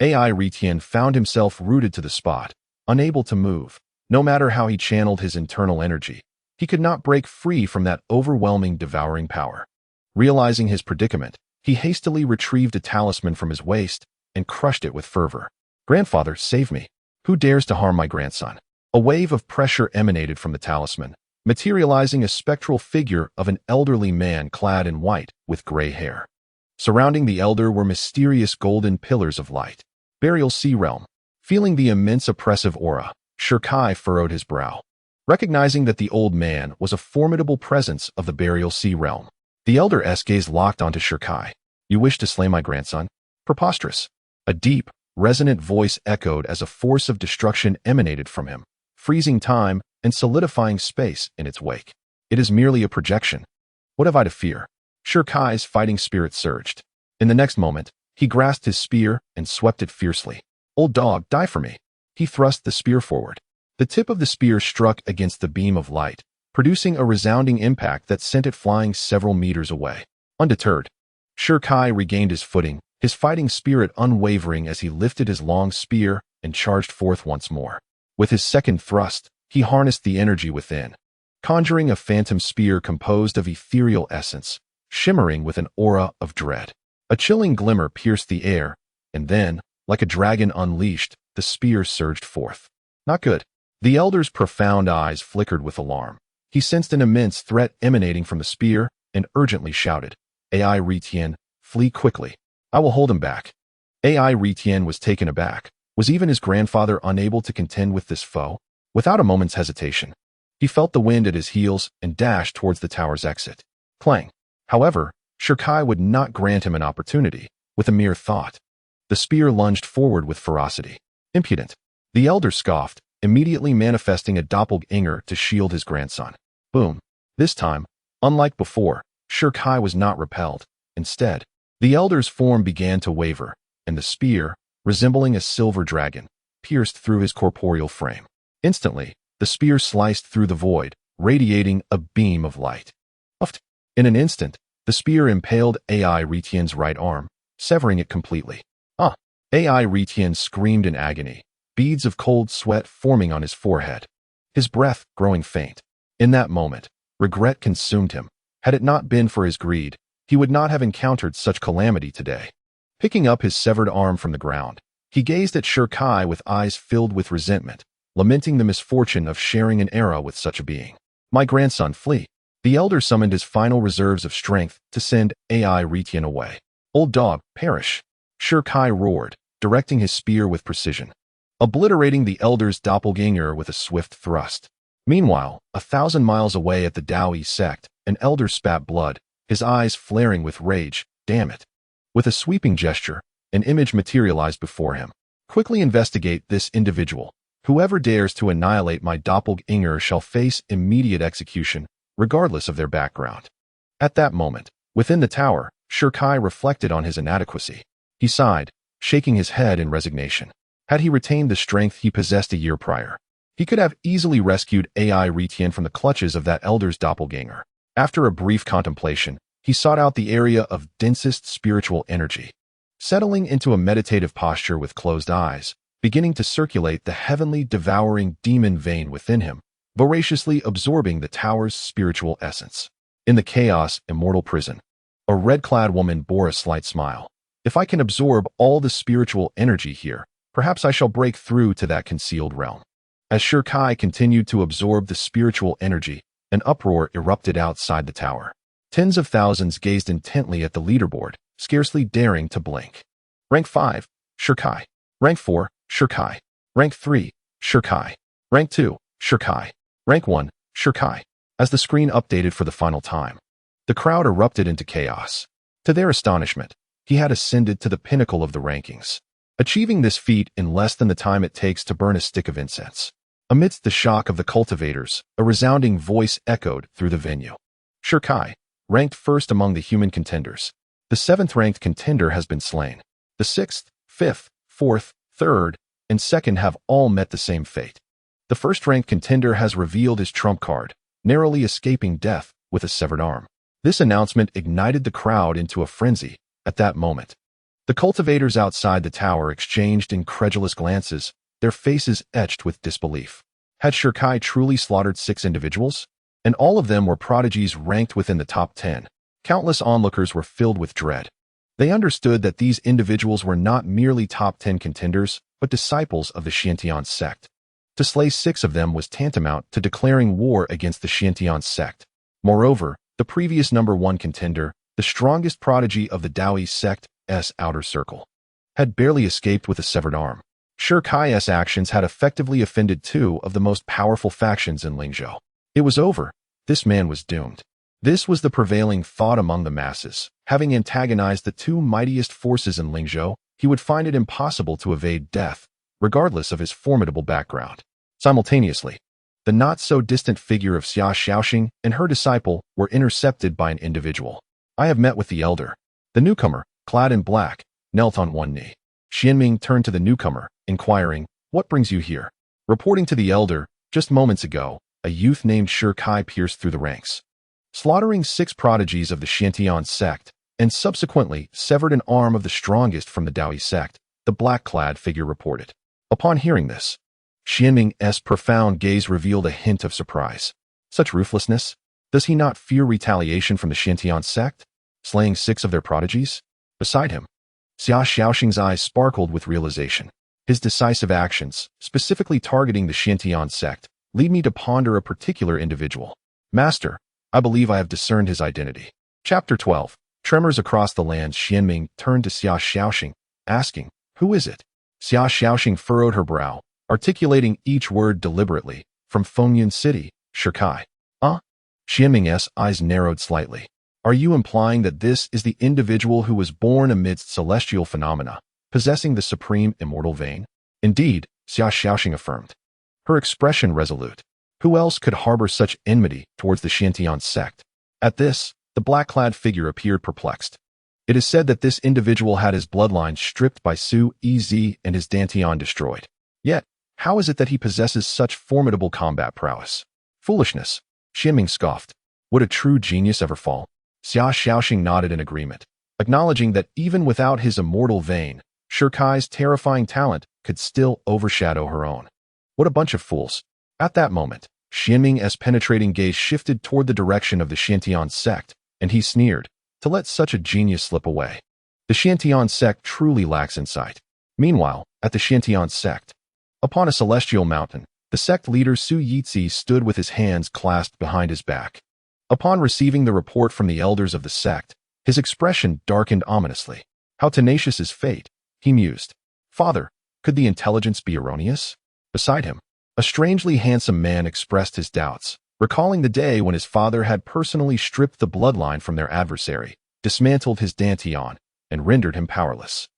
AI Retian found himself rooted to the spot, unable to move. No matter how he channeled his internal energy, he could not break free from that overwhelming, devouring power. Realizing his predicament, He hastily retrieved a talisman from his waist and crushed it with fervor. "Grandfather, save me. Who dares to harm my grandson?" A wave of pressure emanated from the talisman, materializing a spectral figure of an elderly man clad in white with gray hair. Surrounding the elder were mysterious golden pillars of light. Burial Sea Realm. Feeling the immense oppressive aura, Shirkai furrowed his brow. Recognizing that the old man was a formidable presence of the Burial Sea Realm, the elder's gaze locked onto Shirkai. "You wish to slay my grandson? Preposterous." A deep, resonant voice echoed as a force of destruction emanated from him, freezing time and solidifying space in its wake. "It is merely a projection. What have I to fear?" Shirkai's fighting spirit surged. In the next moment, he grasped his spear and swept it fiercely. "Old dog, die for me." He thrust the spear forward. The tip of the spear struck against the beam of light, producing a resounding impact that sent it flying several meters away. Undeterred, Shirkai regained his footing, his fighting spirit unwavering as he lifted his long spear and charged forth once more. With his second thrust, he harnessed the energy within, conjuring a phantom spear composed of ethereal essence, shimmering with an aura of dread. A chilling glimmer pierced the air, and then, like a dragon unleashed, the spear surged forth. Not good. The elder's profound eyes flickered with alarm. He sensed an immense threat emanating from the spear and urgently shouted, "AI Retien, flee quickly. I will hold him back." AI Retien was taken aback. Was even his grandfather unable to contend with this foe? Without a moment's hesitation, he felt the wind at his heels and dashed towards the tower's exit. Clang. However, Shirkai would not grant him an opportunity, with a mere thought. The spear lunged forward with ferocity. "Impudent." The elder scoffed, immediately manifesting a doppelganger to shield his grandson. Boom. This time, unlike before, Shirkai was not repelled. Instead, the elder's form began to waver, and the spear, resembling a silver dragon, pierced through his corporeal frame. Instantly, the spear sliced through the void, radiating a beam of light. Uft. In an instant, the spear impaled AI Retien's right arm, severing it completely. AI Retien screamed in agony, beads of cold sweat forming on his forehead, his breath growing faint. In that moment, regret consumed him. Had it not been for his greed, he would not have encountered such calamity today. Picking up his severed arm from the ground, he gazed at Shirkai with eyes filled with resentment, lamenting the misfortune of sharing an era with such a being. "My grandson, flee." The elder summoned his final reserves of strength to send AI Retien away. "Old dog, perish." Shirkai roared, directing his spear with precision, obliterating the elder's doppelganger with a swift thrust. Meanwhile, 1,000 miles away at the Daoi sect, an elder spat blood, his eyes flaring with rage. "Damn it." With a sweeping gesture, an image materialized before him. "Quickly investigate this individual. Whoever dares to annihilate my doppelganger shall face immediate execution, regardless of their background." At that moment, within the tower, Shirkai reflected on his inadequacy. He sighed, shaking his head in resignation. Had he retained the strength he possessed a year prior, he could have easily rescued AI Retien from the clutches of that elder's doppelganger. After a brief contemplation, he sought out the area of densest spiritual energy. Settling into a meditative posture with closed eyes, beginning to circulate the heavenly devouring demon vein within him, voraciously absorbing the tower's spiritual essence. In the chaos immortal prison, a red-clad woman bore a slight smile. "If I can absorb all the spiritual energy here, perhaps I shall break through to that concealed realm." As Shirkai continued to absorb the spiritual energy, an uproar erupted outside the tower. Tens of thousands gazed intently at the leaderboard, scarcely daring to blink. Rank 5, Shirkai. Rank 4, Shirkai. Rank 3, Shirkai. Rank 2, Shirkai. Rank 1, Shirkai. As the screen updated for the final time, the crowd erupted into chaos. To their astonishment, he had ascended to the pinnacle of the rankings, achieving this feat in less than the time it takes to burn a stick of incense. Amidst the shock of the cultivators, a resounding voice echoed through the venue. "Shirkai, ranked first among the human contenders. The 7th-ranked contender has been slain. The 6th, 5th, 4th, 3rd, and 2nd have all met the same fate. The 1st-ranked contender has revealed his trump card, narrowly escaping death with a severed arm." This announcement ignited the crowd into a frenzy. At that moment, the cultivators outside the tower exchanged incredulous glances, their faces etched with disbelief. Had Shirkai truly slaughtered 6 individuals? And all of them were prodigies ranked within the top 10. Countless onlookers were filled with dread. They understood that these individuals were not merely top 10 contenders, but disciples of the Xiantian sect. To slay 6 of them was tantamount to declaring war against the Xiantian sect. Moreover, the previous number 1 contender, the strongest prodigy of the Daoist sect's outer circle, had barely escaped with a severed arm. Shi Kai's actions had effectively offended 2 of the most powerful factions in Lingzhou. It was over. This man was doomed. This was the prevailing thought among the masses. Having antagonized the 2 mightiest forces in Lingzhou, he would find it impossible to evade death, regardless of his formidable background. Simultaneously, the not-so-distant figure of Xia Xiaoxing and her disciple were intercepted by an individual. I have met with the elder. The newcomer, clad in black, knelt on one knee. Xianming turned to the newcomer, inquiring, "What brings you here?" Reporting to the elder, just moments ago, a youth named Shi Kai pierced through the ranks, slaughtering 6 prodigies of the Xiantian sect, and subsequently severed an arm of the strongest from the Daoist sect, the black-clad figure reported. Upon hearing this, Xianming's profound gaze revealed a hint of surprise. Such ruthlessness? Does he not fear retaliation from the Xiantian sect, slaying 6 of their prodigies? Beside him, Xia Xiaoxing's eyes sparkled with realization. His decisive actions, specifically targeting the Xiantian sect, lead me to ponder a particular individual. Master, I believe I have discerned his identity. Chapter 12. Tremors across the land. Xianming turned to Xia Xiaoxing, asking, "Who is it?" Xia Xiaoxing furrowed her brow, articulating each word deliberately. "From Fengyun City, Shi Kai." Xianming's eyes narrowed slightly. "Are you implying that this is the individual who was born amidst celestial phenomena, possessing the Supreme Immortal vein?" "Indeed," Xia Xiaoxing affirmed, her expression resolute. Who else could harbor such enmity towards the Xiantian sect? At this, the black-clad figure appeared perplexed. It is said that this individual had his bloodline stripped by Su Ez and his Dantian destroyed. Yet, how is it that he possesses such formidable combat prowess? Foolishness, Xianming scoffed. Would a true genius ever fall? Xia Xiaoxing nodded in agreement, acknowledging that even without his immortal vein, Shi Kai's terrifying talent could still overshadow her own. What a bunch of fools. At that moment, Xianming's penetrating gaze shifted toward the direction of the Xiantian sect, and he sneered, to let such a genius slip away. The Xiantian sect truly lacks insight. Meanwhile, at the Xiantian sect, upon a celestial mountain, the sect leader Su Yitzi stood with his hands clasped behind his back. Upon receiving the report from the elders of the sect, his expression darkened ominously. How tenacious is fate, he mused. Father, could the intelligence be erroneous? Beside him, a strangely handsome man expressed his doubts, recalling the day when his father had personally stripped the bloodline from their adversary, dismantled his Dantian, and rendered him powerless.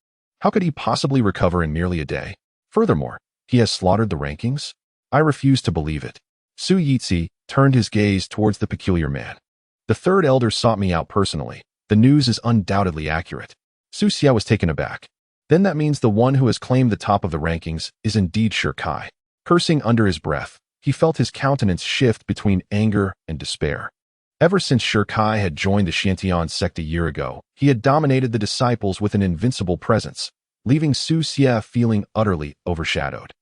How could he possibly recover in merely a day? Furthermore, he has slaughtered the rankings? I refuse to believe it. Su Yitzi turned his gaze towards the peculiar man. The 3rd elder sought me out personally. The news is undoubtedly accurate. Su Xia was taken aback. Then that means the one who has claimed the top of the rankings is indeed Shi Kai. Cursing under his breath, he felt his countenance shift between anger and despair. Ever since Shi Kai had joined the Xiantian sect a year ago, he had dominated the disciples with an invincible presence, leaving Su Xia feeling utterly overshadowed.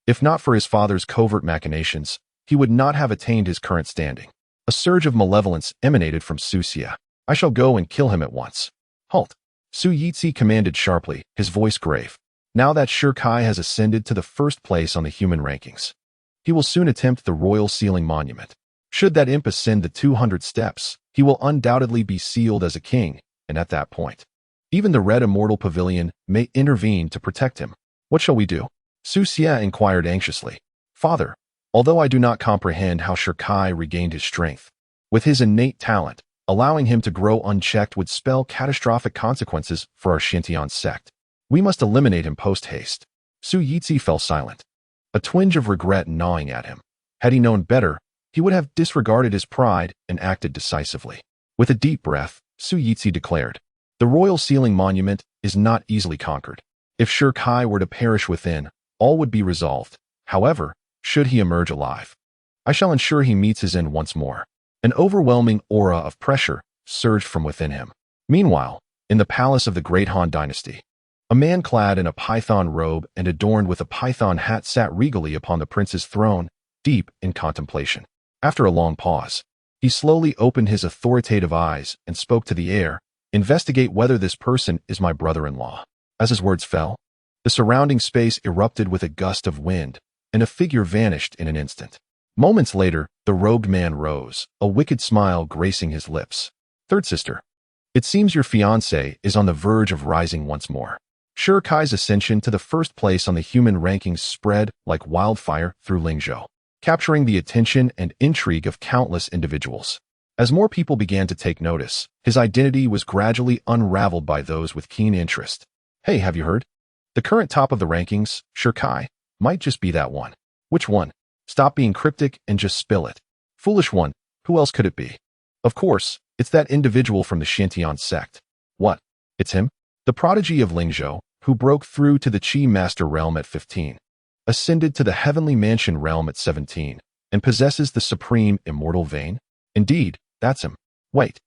If not for his father's covert machinations, he would not have attained his current standing. A surge of malevolence emanated from Su Xia. I shall go and kill him at once. Halt! Su Yitzi commanded sharply, his voice grave. Now that Shi Kai has ascended to the 1st place on the human rankings, he will soon attempt the royal sealing monument. Should that imp ascend the 200 steps, he will undoubtedly be sealed as a king, and at that point, even the Red Immortal Pavilion may intervene to protect him. What shall we do? Su Xia inquired anxiously. Father, although I do not comprehend how Shi Kai regained his strength, with his innate talent, allowing him to grow unchecked would spell catastrophic consequences for our Xiantian sect. We must eliminate him post-haste. Su Yitzi fell silent, a twinge of regret gnawing at him. Had he known better, he would have disregarded his pride and acted decisively. With a deep breath, Su Yitzi declared, "The royal sealing monument is not easily conquered. If Shi Kai were to perish within, all would be resolved. However, should he emerge alive, I shall ensure he meets his end once more." An overwhelming aura of pressure surged from within him. Meanwhile, in the palace of the Great Han dynasty, a man clad in a python robe and adorned with a python hat sat regally upon the prince's throne, deep in contemplation. After a long pause, he slowly opened his authoritative eyes and spoke to the air, Investigate whether this person is my brother-in-law. As his words fell, the surrounding space erupted with a gust of wind, and a figure vanished in an instant. Moments later, the robed man rose, a wicked smile gracing his lips. Third sister, it seems your fiancé is on the verge of rising once more. Shi Kai's ascension to the first place on the human rankings spread like wildfire through Lingzhou, capturing the attention and intrigue of countless individuals. As more people began to take notice, his identity was gradually unraveled by those with keen interest. Hey, have you heard? The current top of the rankings, Shi Kai, might just be that one. Which one? Stop being cryptic and just spill it. Foolish one, who else could it be? Of course, it's that individual from the Xiantian sect. What? It's him? The prodigy of Lingzhou, who broke through to the Qi Master realm at 15, ascended to the Heavenly Mansion realm at 17, and possesses the Supreme Immortal Vein? Indeed, that's him. Wait,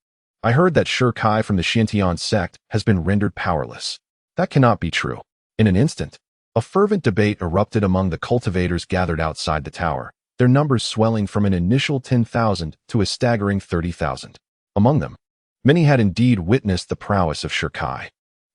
I heard that Shi Kai from the Xiantian sect has been rendered powerless. That cannot be true. In an instant, a fervent debate erupted among the cultivators gathered outside the tower, their numbers swelling from an initial 10,000 to a staggering 30,000. Among them, many had indeed witnessed the prowess of Shi Kai.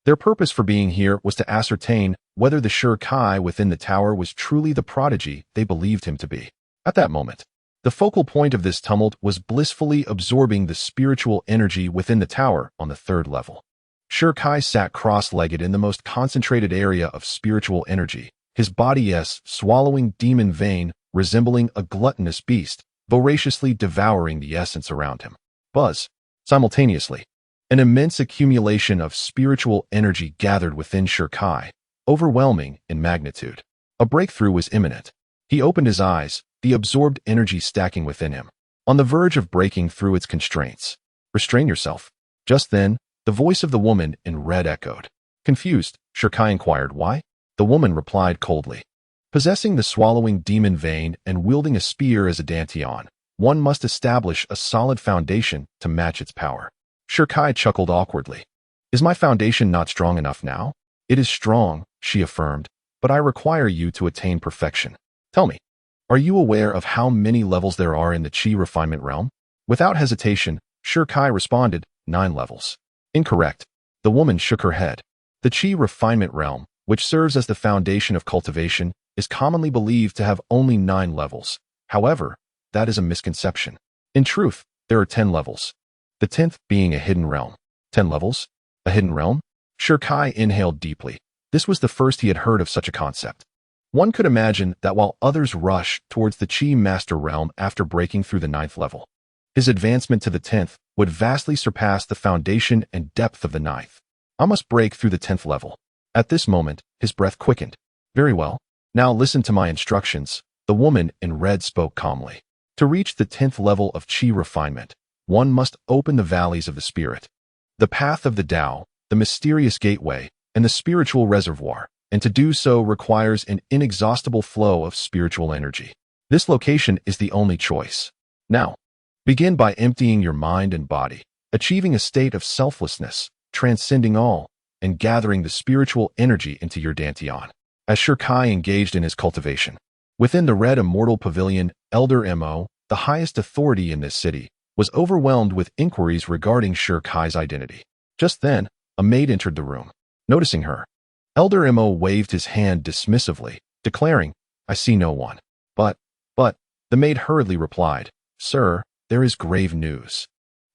Their purpose for being here was to ascertain whether the Shi Kai within the tower was truly the prodigy they believed him to be. At that moment, the focal point of this tumult was blissfully absorbing the spiritual energy within the tower on the third level. Shi Kai sat cross-legged in the most concentrated area of spiritual energy, his body swallowing demon vein, resembling a gluttonous beast, voraciously devouring the essence around him. Buzz. Simultaneously, an immense accumulation of spiritual energy gathered within Shi Kai, overwhelming in magnitude. A breakthrough was imminent. He opened his eyes, the absorbed energy stacking within him, on the verge of breaking through its constraints. Restrain yourself. Just then, the voice of the woman in red echoed. Confused, Shi Kai inquired why. The woman replied coldly. Possessing the swallowing demon vein and wielding a spear as a dantian, one must establish a solid foundation to match its power. Shi Kai chuckled awkwardly. Is my foundation not strong enough now? It is strong, she affirmed, but I require you to attain perfection. Tell me, are you aware of how many levels there are in the Qi refinement realm? Without hesitation, Shi Kai responded, 9 levels. Incorrect. The woman shook her head. The Qi refinement realm, which serves as the foundation of cultivation, is commonly believed to have only 9 levels. However, that is a misconception. In truth, there are 10 levels. The 10th being a hidden realm. 10 levels? A hidden realm? Shi Kai inhaled deeply. This was the first he had heard of such a concept. One could imagine that while others rushed towards the Qi Master realm after breaking through the 9th level, his advancement to the 10th would vastly surpass the foundation and depth of the 9th. I must break through the 10th level. At this moment, his breath quickened. Very well. Now listen to my instructions. The woman in red spoke calmly. To reach the 10th level of Qi refinement, one must open the valleys of the spirit, the path of the Tao, the mysterious gateway, and the spiritual reservoir, and to do so requires an inexhaustible flow of spiritual energy. This location is the only choice. Now, begin by emptying your mind and body, achieving a state of selflessness, transcending all, and gathering the spiritual energy into your dantian. As Shi Kai engaged in his cultivation, within the Red Immortal Pavilion, Elder Mo, the highest authority in this city, was overwhelmed with inquiries regarding Shi Kai's identity. Just then, a maid entered the room. Noticing her, Elder Mo waved his hand dismissively, declaring, I see no one. But, the maid hurriedly replied, Sir, there is grave news.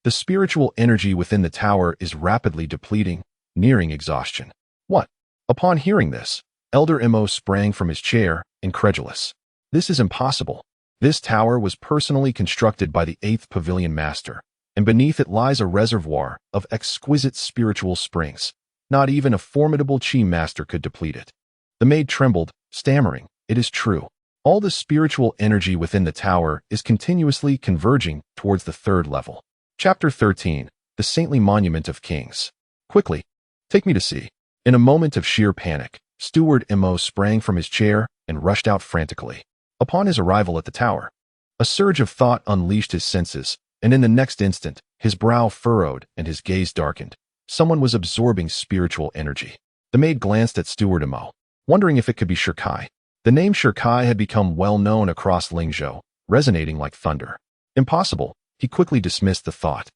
The spiritual energy within the tower is rapidly depleting, nearing exhaustion. What? Upon hearing this, Elder Mo sprang from his chair, incredulous. This is impossible. This tower was personally constructed by the 8th Pavilion Master, and beneath it lies a reservoir of exquisite spiritual springs. Not even a formidable Qi Master could deplete it. The maid trembled, stammering, It is true. All the spiritual energy within the tower is continuously converging towards the 3rd level. Chapter 13, The Saintly Monument of Kings. Quickly, take me to see. In a moment of sheer panic, Steward Mo sprang from his chair and rushed out frantically. Upon his arrival at the tower, a surge of thought unleashed his senses, and in the next instant, his brow furrowed and his gaze darkened. Someone was absorbing spiritual energy. The maid glanced at Steward Mo, wondering if it could be Shi Kai. The name Shi Kai had become well known across Lingzhou, resonating like thunder. Impossible, he quickly dismissed the thought.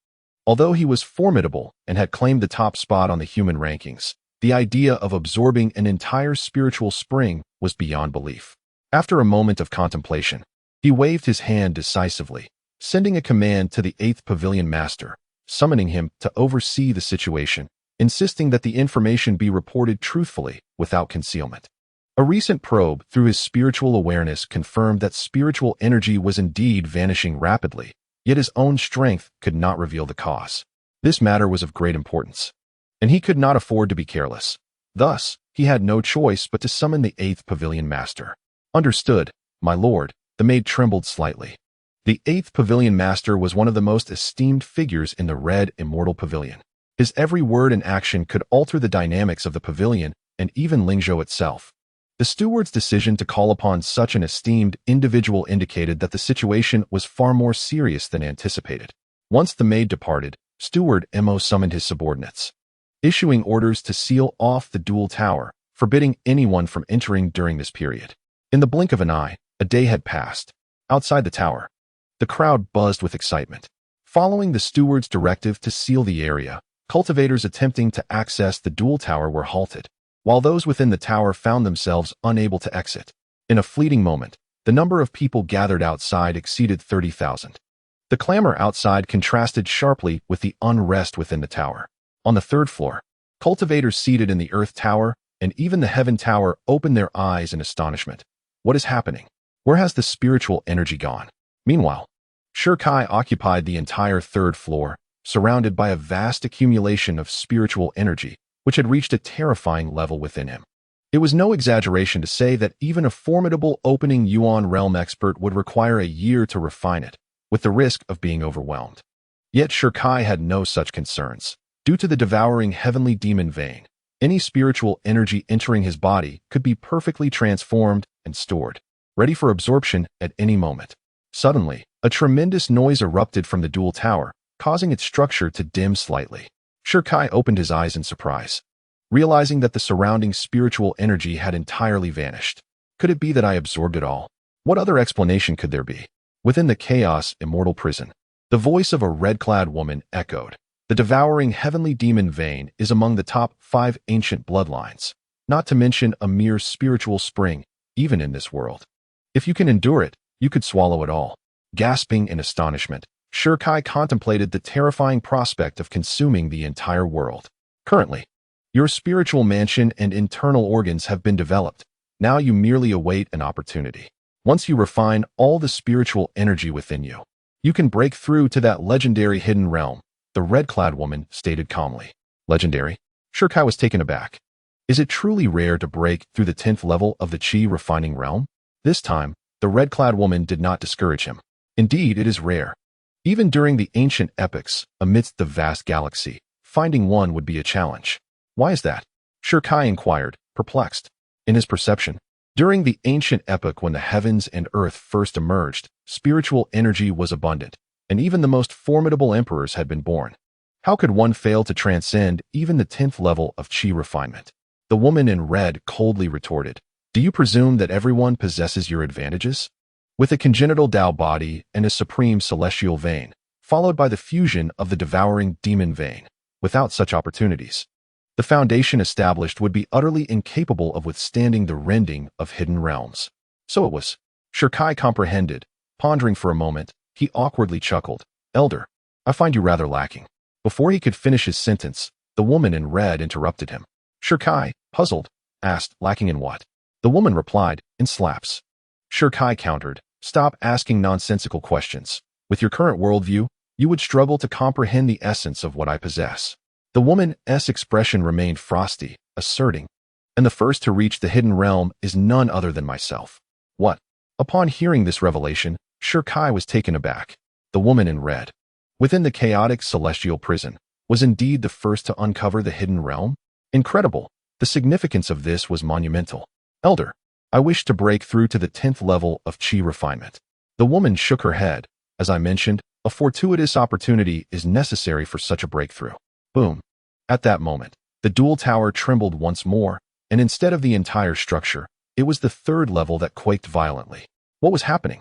Although he was formidable and had claimed the top spot on the human rankings, the idea of absorbing an entire spiritual spring was beyond belief. After a moment of contemplation, he waved his hand decisively, sending a command to the 8th Pavilion Master, summoning him to oversee the situation, insisting that the information be reported truthfully without concealment. A recent probe through his spiritual awareness confirmed that spiritual energy was indeed vanishing rapidly, yet his own strength could not reveal the cause. This matter was of great importance, and he could not afford to be careless. Thus, he had no choice but to summon the 8th Pavilion Master. Understood, my lord. The maid trembled slightly. The 8th Pavilion Master was one of the most esteemed figures in the Red Immortal Pavilion. His every word and action could alter the dynamics of the pavilion and even Lingzhou itself. The steward's decision to call upon such an esteemed individual indicated that the situation was far more serious than anticipated. Once the maid departed, Steward Mo summoned his subordinates, issuing orders to seal off the dual tower, forbidding anyone from entering during this period. In the blink of an eye, a day had passed. Outside the tower, the crowd buzzed with excitement. Following the steward's directive to seal the area, cultivators attempting to access the dual tower were halted, while those within the tower found themselves unable to exit. In a fleeting moment, the number of people gathered outside exceeded 30,000. The clamor outside contrasted sharply with the unrest within the tower. On the 3rd floor, cultivators seated in the Earth Tower and even the Heaven Tower opened their eyes in astonishment. What is happening? Where has the spiritual energy gone? Meanwhile, Shirkai occupied the entire 3rd floor, surrounded by a vast accumulation of spiritual energy, which had reached a terrifying level within him. It was no exaggeration to say that even a formidable opening Yuan realm expert would require a year to refine it, with the risk of being overwhelmed. Yet Shirkai had no such concerns. Due to the devouring heavenly demon vein, any spiritual energy entering his body could be perfectly transformed and stored, ready for absorption at any moment. Suddenly, a tremendous noise erupted from the dual tower, causing its structure to dim slightly. Shirkai opened his eyes in surprise, realizing that the surrounding spiritual energy had entirely vanished. Could it be that I absorbed it all? What other explanation could there be? Within the chaos immortal prison, the voice of a red-clad woman echoed. The devouring heavenly demon vein is among the top 5 ancient bloodlines, not to mention a mere spiritual spring, even in this world. If you can endure it, you could swallow it all. Gasping in astonishment, Shirkai contemplated the terrifying prospect of consuming the entire world. Currently, your spiritual mansion and internal organs have been developed. Now you merely await an opportunity. Once you refine all the spiritual energy within you, you can break through to that legendary hidden realm, the red-clad woman stated calmly. Legendary? Shirkai was taken aback. Is it truly rare to break through the 10th level of the Qi refining realm? This time, the red-clad woman did not discourage him. Indeed, it is rare. Even during the ancient epochs, amidst the vast galaxy, finding one would be a challenge. Why is that? Shirkai inquired, perplexed. In his perception, during the ancient epoch when the heavens and earth first emerged, spiritual energy was abundant, and even the most formidable emperors had been born. How could one fail to transcend even the 10th level of Qi refinement? The woman in red coldly retorted, do you presume that everyone possesses your advantages? With a congenital Tao body and a supreme celestial vein, followed by the fusion of the devouring demon vein, without such opportunities, the foundation established would be utterly incapable of withstanding the rending of hidden realms. So it was. Shirkai comprehended. Pondering for a moment, he awkwardly chuckled. Elder, I find you rather lacking. Before he could finish his sentence, the woman in red interrupted him. Shirkai, puzzled, asked, lacking in what? The woman replied, in slaps. Shirkai countered, stop asking nonsensical questions. With your current worldview, you would struggle to comprehend the essence of what I possess. The woman's expression remained frosty, asserting, and the first to reach the hidden realm is none other than myself. What? Upon hearing this revelation, Shirkai was taken aback. The woman in red, within the chaotic celestial prison, was indeed the first to uncover the hidden realm? Incredible. The significance of this was monumental. Elder, I wish to break through to the 10th level of Qi refinement. The woman shook her head. As I mentioned, a fortuitous opportunity is necessary for such a breakthrough. Boom. At that moment, the dual tower trembled once more, and instead of the entire structure, it was the 3rd level that quaked violently. What was happening?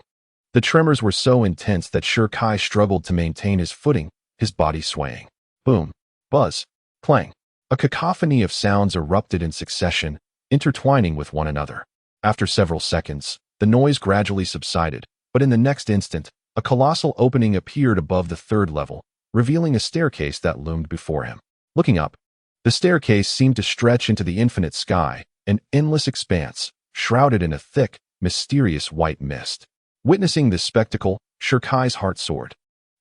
The tremors were so intense that Shirkai struggled to maintain his footing, his body swaying. Boom, buzz, clang. A cacophony of sounds erupted in succession, intertwining with one another. After several seconds, the noise gradually subsided, but in the next instant, a colossal opening appeared above the third level, revealing a staircase that loomed before him. Looking up, the staircase seemed to stretch into the infinite sky, an endless expanse, shrouded in a thick, mysterious white mist. Witnessing this spectacle, Shirkai's heart soared.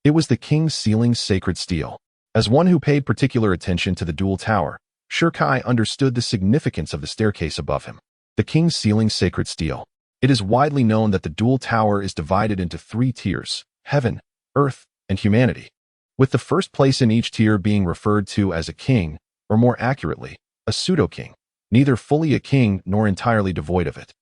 It was the king's sealing's sacred steel. As one who paid particular attention to the dual tower, Shirkai understood the significance of the staircase above him. The king's sealing's sacred steel. It is widely known that the dual tower is divided into 3 tiers: heaven, earth, and humanity, with the first place in each tier being referred to as a king, or more accurately, a pseudo-king, neither fully a king nor entirely devoid of it.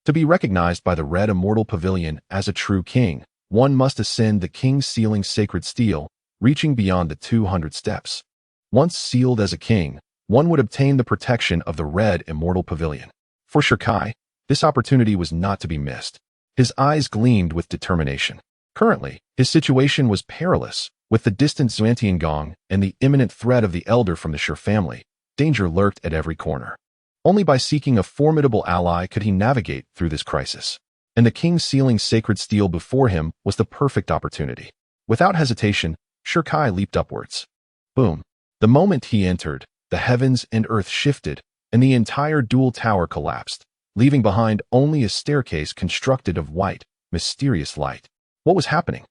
To be recognized by the Red Immortal Pavilion as a true king, one must ascend the king's sealing's sacred steel, reaching beyond the 200 steps. Once sealed as a king, one would obtain the protection of the Red Immortal Pavilion. For Shirkai, this opportunity was not to be missed. His eyes gleamed with determination. Currently, his situation was perilous. With the distant Xuantiangong and the imminent threat of the elder from the Shi family, danger lurked at every corner. Only by seeking a formidable ally could he navigate through this crisis. And the king's sealing's sacred steel before him was the perfect opportunity. Without hesitation, Shirkai leaped upwards. Boom. The moment he entered, the heavens and earth shifted, and the entire dual tower collapsed, leaving behind only a staircase constructed of white, mysterious light. What was happening?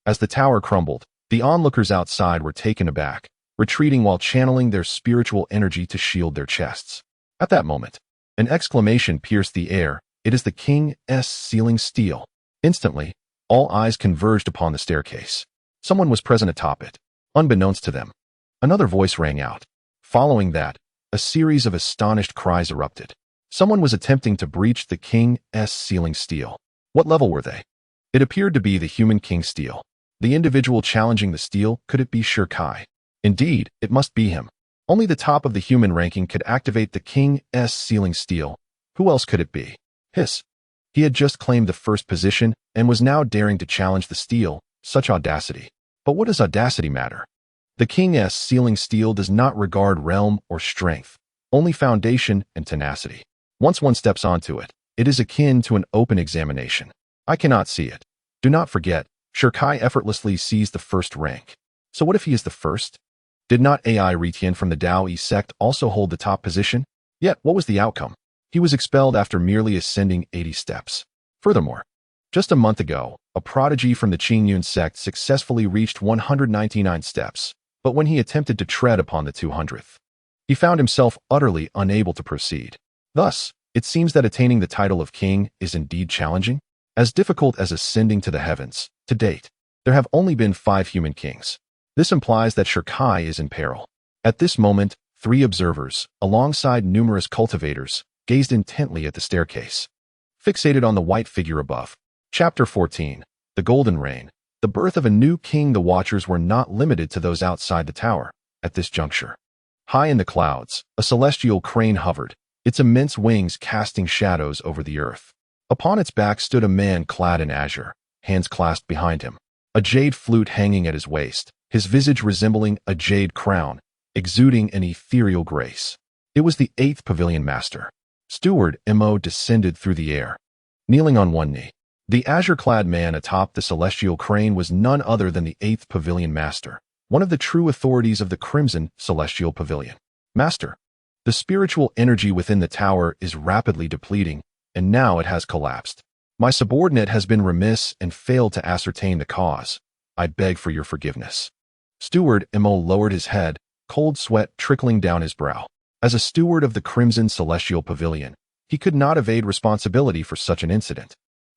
As the tower crumbled, the onlookers outside were taken aback, retreating while channeling their spiritual energy to shield their chests. At that moment, an exclamation pierced the air. It is the king's sealing steel. Instantly, all eyes converged upon the staircase. Someone was present atop it, unbeknownst to them. Another voice rang out. Following that, a series of astonished cries erupted. Someone was attempting to breach the king's sealing steel. What level were they? It appeared to be the human king's steel. The individual challenging the steel, could it be Shirkai? Indeed, it must be him. Only the top of the human ranking could activate the king's sealing steel. Who else could it be? Hiss. He had just claimed the first position and was now daring to challenge the steel. Such audacity. But what does audacity matter? The king's sealing steel does not regard realm or strength, only foundation and tenacity. Once one steps onto it, it is akin to an open examination. I cannot see it. Do not forget, Shirkai effortlessly seized the first rank. So what if he is the first? Did not Ai Retian from the Dao Yi sect also hold the top position? Yet, what was the outcome? He was expelled after merely ascending 80 steps. Furthermore, just a month ago, a prodigy from the Qingyun sect successfully reached 199 steps, but when he attempted to tread upon the 200th, he found himself utterly unable to proceed. Thus, it seems that attaining the title of king is indeed challenging, as difficult as ascending to the heavens. To date, there have only been 5 human kings. This implies that Shirkai is in peril. At this moment, 3 observers, alongside numerous cultivators, gazed intently at the staircase, fixated on the white figure above. Chapter 14. The Golden Reign. The birth of a new king. The watchers were not limited to those outside the tower. At this juncture, high in the clouds, a celestial crane hovered, its immense wings casting shadows over the earth. Upon its back stood a man clad in azure, hands clasped behind him, a jade flute hanging at his waist, his visage resembling a jade crown, exuding an ethereal grace. It was the 8th Pavilion Master. Steward Mo descended through the air, kneeling on one knee. The azure-clad man atop the celestial crane was none other than the 8th Pavilion Master, one of the true authorities of the Crimson Celestial Pavilion. Master, the spiritual energy within the tower is rapidly depleting, and now it has collapsed. My subordinate has been remiss and failed to ascertain the cause. I beg for your forgiveness. Steward Mo lowered his head, cold sweat trickling down his brow. As a steward of the Crimson Celestial Pavilion, he could not evade responsibility for such an incident,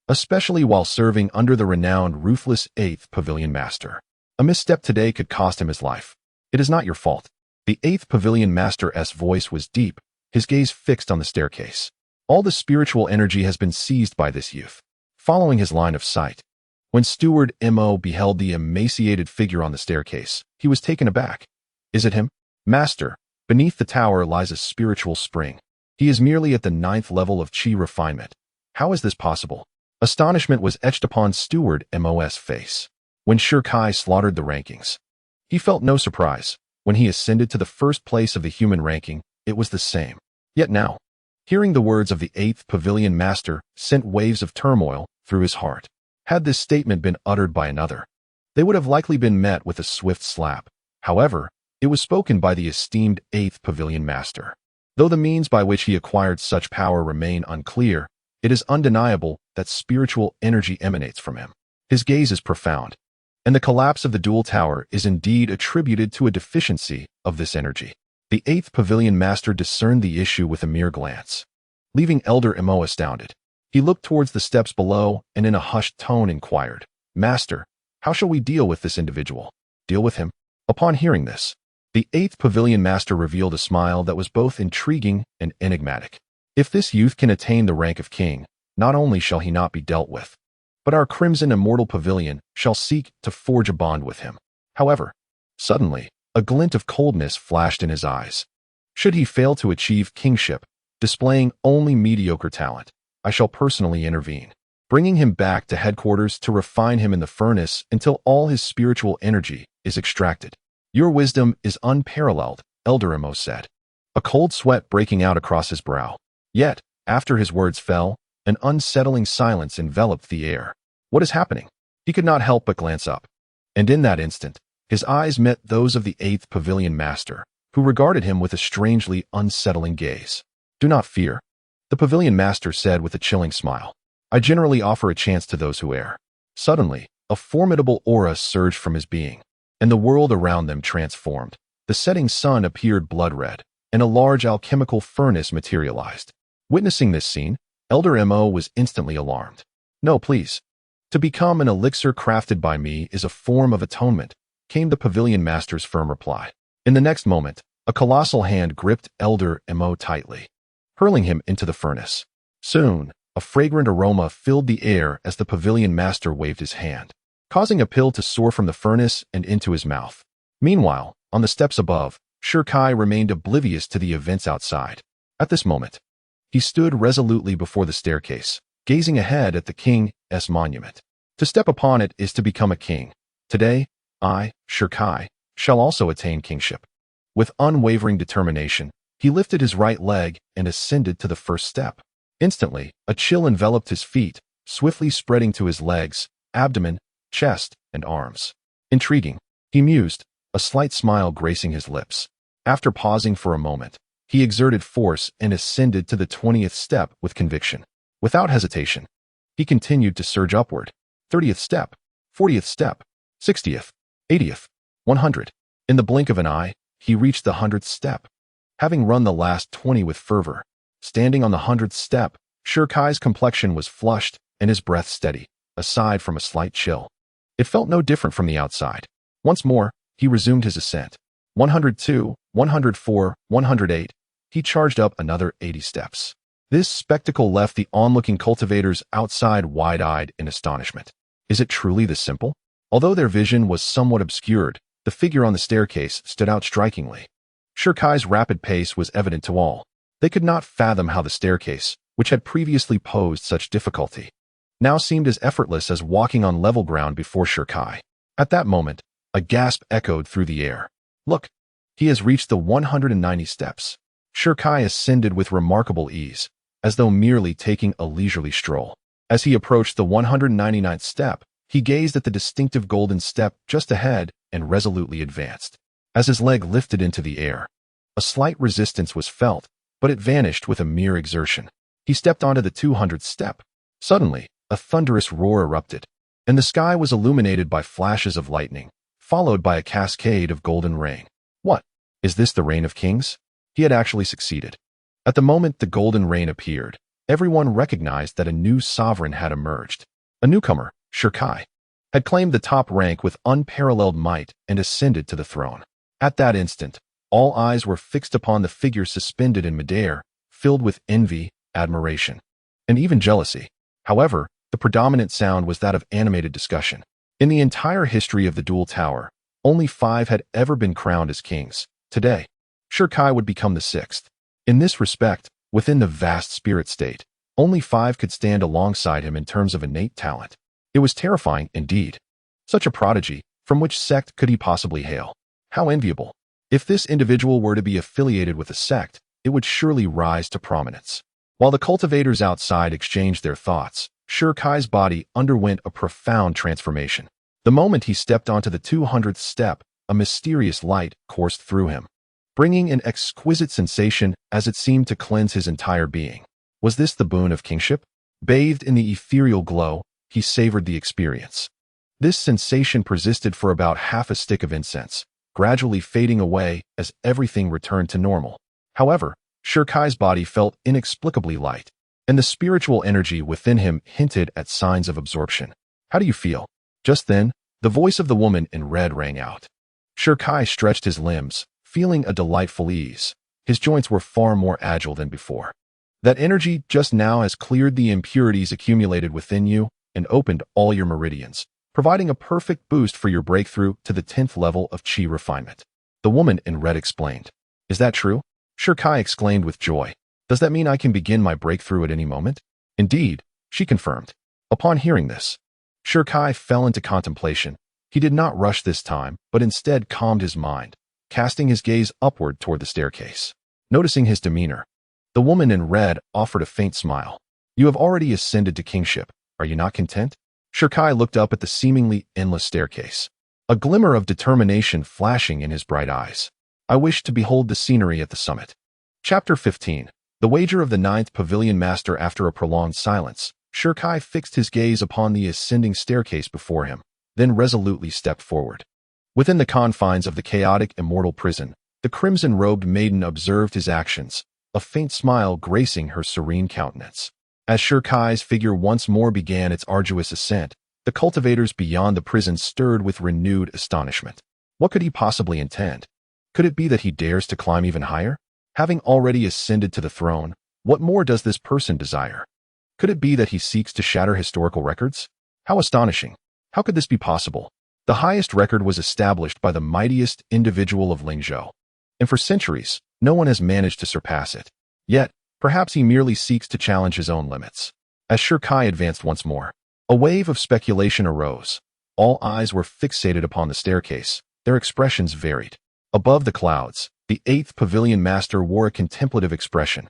especially while serving under the renowned ruthless 8th Pavilion Master. A misstep today could cost him his life. It is not your fault. The 8th Pavilion Master's voice was deep, his gaze fixed on the staircase. All the spiritual energy has been seized by this youth. Following his line of sight, when Steward Mo beheld the emaciated figure on the staircase, he was taken aback. Is it him? Master, beneath the tower lies a spiritual spring. He is merely at the 9th level of chi refinement. How is this possible? Astonishment was etched upon Steward Mo's face. When Shirkai slaughtered the rankings, He felt no surprise. When he ascended to the first place of the human ranking, it was the same. Yet now, hearing the words of the 8th Pavilion Master sent waves of turmoil through his heart. Had this statement been uttered by another, they would have likely been met with a swift slap. However, it was spoken by the esteemed 8th Pavilion Master. Though the means by which he acquired such power remain unclear, it is undeniable that spiritual energy emanates from him. His gaze is profound, and the collapse of the dual tower is indeed attributed to a deficiency of this energy. The 8th Pavilion Master discerned the issue with a mere glance, leaving Elder Emo astounded. He looked towards the steps below and in a hushed tone inquired, "Master, how shall we deal with this individual?" "Deal with him?" Upon hearing this, the 8th Pavilion Master revealed a smile that was both intriguing and enigmatic. "If this youth can attain the rank of king, not only shall he not be dealt with, but our Crimson Immortal Pavilion shall seek to forge a bond with him." However, suddenly, a glint of coldness flashed in his eyes. "Should he fail to achieve kingship, displaying only mediocre talent, I shall personally intervene, bringing him back to headquarters to refine him in the furnace until all his spiritual energy is extracted." "Your wisdom is unparalleled," Elder Emo said, a cold sweat breaking out across his brow. Yet, after his words fell, an unsettling silence enveloped the air. What is happening? He could not help but glance up. And in that instant, his eyes met those of the 8th Pavilion Master, who regarded him with a strangely unsettling gaze. "Do not fear," the Pavilion Master said with a chilling smile. "I generally offer a chance to those who err." Suddenly, a formidable aura surged from his being, and the world around them transformed. The setting sun appeared blood-red, and a large alchemical furnace materialized. Witnessing this scene, Elder Emo was instantly alarmed. "No, please. To become an elixir crafted by me is a form of atonement," came the Pavilion Master's firm reply. In the next moment, a colossal hand gripped Elder Emo tightly, hurling him into the furnace. Soon, a fragrant aroma filled the air as the Pavilion Master waved his hand, causing a pill to soar from the furnace and into his mouth. Meanwhile, on the steps above, Shirkai remained oblivious to the events outside. At this moment, he stood resolutely before the staircase, gazing ahead at the king's monument. To step upon it is to become a king. Today, I, Shirkai, shall also attain kingship. With unwavering determination, he lifted his right leg and ascended to the first step. Instantly, a chill enveloped his feet, swiftly spreading to his legs, abdomen, chest, and arms. Intriguing, he mused, a slight smile gracing his lips. After pausing for a moment, he exerted force and ascended to the 20th step with conviction. Without hesitation, he continued to surge upward. 30th step, 40th step, 60th, 80th, 100. In the blink of an eye, he reached the 100th step. Having run the last 20 with fervor, standing on the 100th step, Shirkai's complexion was flushed and his breath steady, aside from a slight chill. It felt no different from the outside. Once more, he resumed his ascent. 102, 104, 108. He charged up another 80 steps. This spectacle left the onlooking cultivators outside wide-eyed in astonishment. Is it truly this simple? Although their vision was somewhat obscured, the figure on the staircase stood out strikingly. Shirkai's rapid pace was evident to all. They could not fathom how the staircase, which had previously posed such difficulty, now seemed as effortless as walking on level ground before Shirkai. At that moment, a gasp echoed through the air. "Look, he has reached the 190 steps." Shirkai ascended with remarkable ease, as though merely taking a leisurely stroll. As he approached the 199th step, he gazed at the distinctive golden step just ahead and resolutely advanced. As his leg lifted into the air, a slight resistance was felt, but it vanished with a mere exertion. He stepped onto the 200th step. Suddenly, a thunderous roar erupted, and the sky was illuminated by flashes of lightning, followed by a cascade of golden rain. What? Is this the reign of kings? He had actually succeeded. At the moment the golden rain appeared, everyone recognized that a new sovereign had emerged. A newcomer, Shirkai, had claimed the top rank with unparalleled might and ascended to the throne. At that instant, all eyes were fixed upon the figure suspended in midair, filled with envy, admiration, and even jealousy. However, the predominant sound was that of animated discussion. In the entire history of the Dual Tower, only 5 had ever been crowned as kings. Today, Shirkai would become the 6th. In this respect, within the vast spirit state, only 5 could stand alongside him in terms of innate talent. It was terrifying indeed. Such a prodigy, from which sect could he possibly hail? How enviable. If this individual were to be affiliated with a sect, it would surely rise to prominence. While the cultivators outside exchanged their thoughts, Sher Kai's body underwent a profound transformation. The moment he stepped onto the 200th step, a mysterious light coursed through him, bringing an exquisite sensation as it seemed to cleanse his entire being. Was this the boon of kingship? Bathed in the ethereal glow, he savored the experience. This sensation persisted for about half a stick of incense, gradually fading away as everything returned to normal. However, Sher Kai's body felt inexplicably light, and the spiritual energy within him hinted at signs of absorption. How do you feel? Just then, the voice of the woman in red rang out. Sher Kai stretched his limbs, feeling a delightful ease. His joints were far more agile than before. That energy just now has cleared the impurities accumulated within you and opened all your meridians, providing a perfect boost for your breakthrough to the 10th level of Qi refinement. The woman in red explained. Is that true? Sher Kai exclaimed with joy. Does that mean I can begin my breakthrough at any moment? Indeed, she confirmed. Upon hearing this, Sher Kai fell into contemplation. He did not rush this time, but instead calmed his mind, casting his gaze upward toward the staircase. Noticing his demeanor, the woman in red offered a faint smile. You have already ascended to kingship. Are you not content? Sher Kai looked up at the seemingly endless staircase, a glimmer of determination flashing in his bright eyes. I wish to behold the scenery at the summit. Chapter 15. The Wager of the Ninth Pavilion Master. After a prolonged silence, Sher Kai fixed his gaze upon the ascending staircase before him, then resolutely stepped forward. Within the confines of the chaotic immortal prison, the crimson-robed maiden observed his actions, a faint smile gracing her serene countenance. As Sher Kai's figure once more began its arduous ascent, the cultivators beyond the prison stirred with renewed astonishment. What could he possibly intend? Could it be that he dares to climb even higher? Having already ascended to the throne, what more does this person desire? Could it be that he seeks to shatter historical records? How astonishing! How could this be possible? The highest record was established by the mightiest individual of Lingzhou, and for centuries, no one has managed to surpass it. Yet, perhaps he merely seeks to challenge his own limits. As Sher Kai advanced once more, a wave of speculation arose. All eyes were fixated upon the staircase. Their expressions varied. Above the clouds, the 8th Pavilion Master wore a contemplative expression.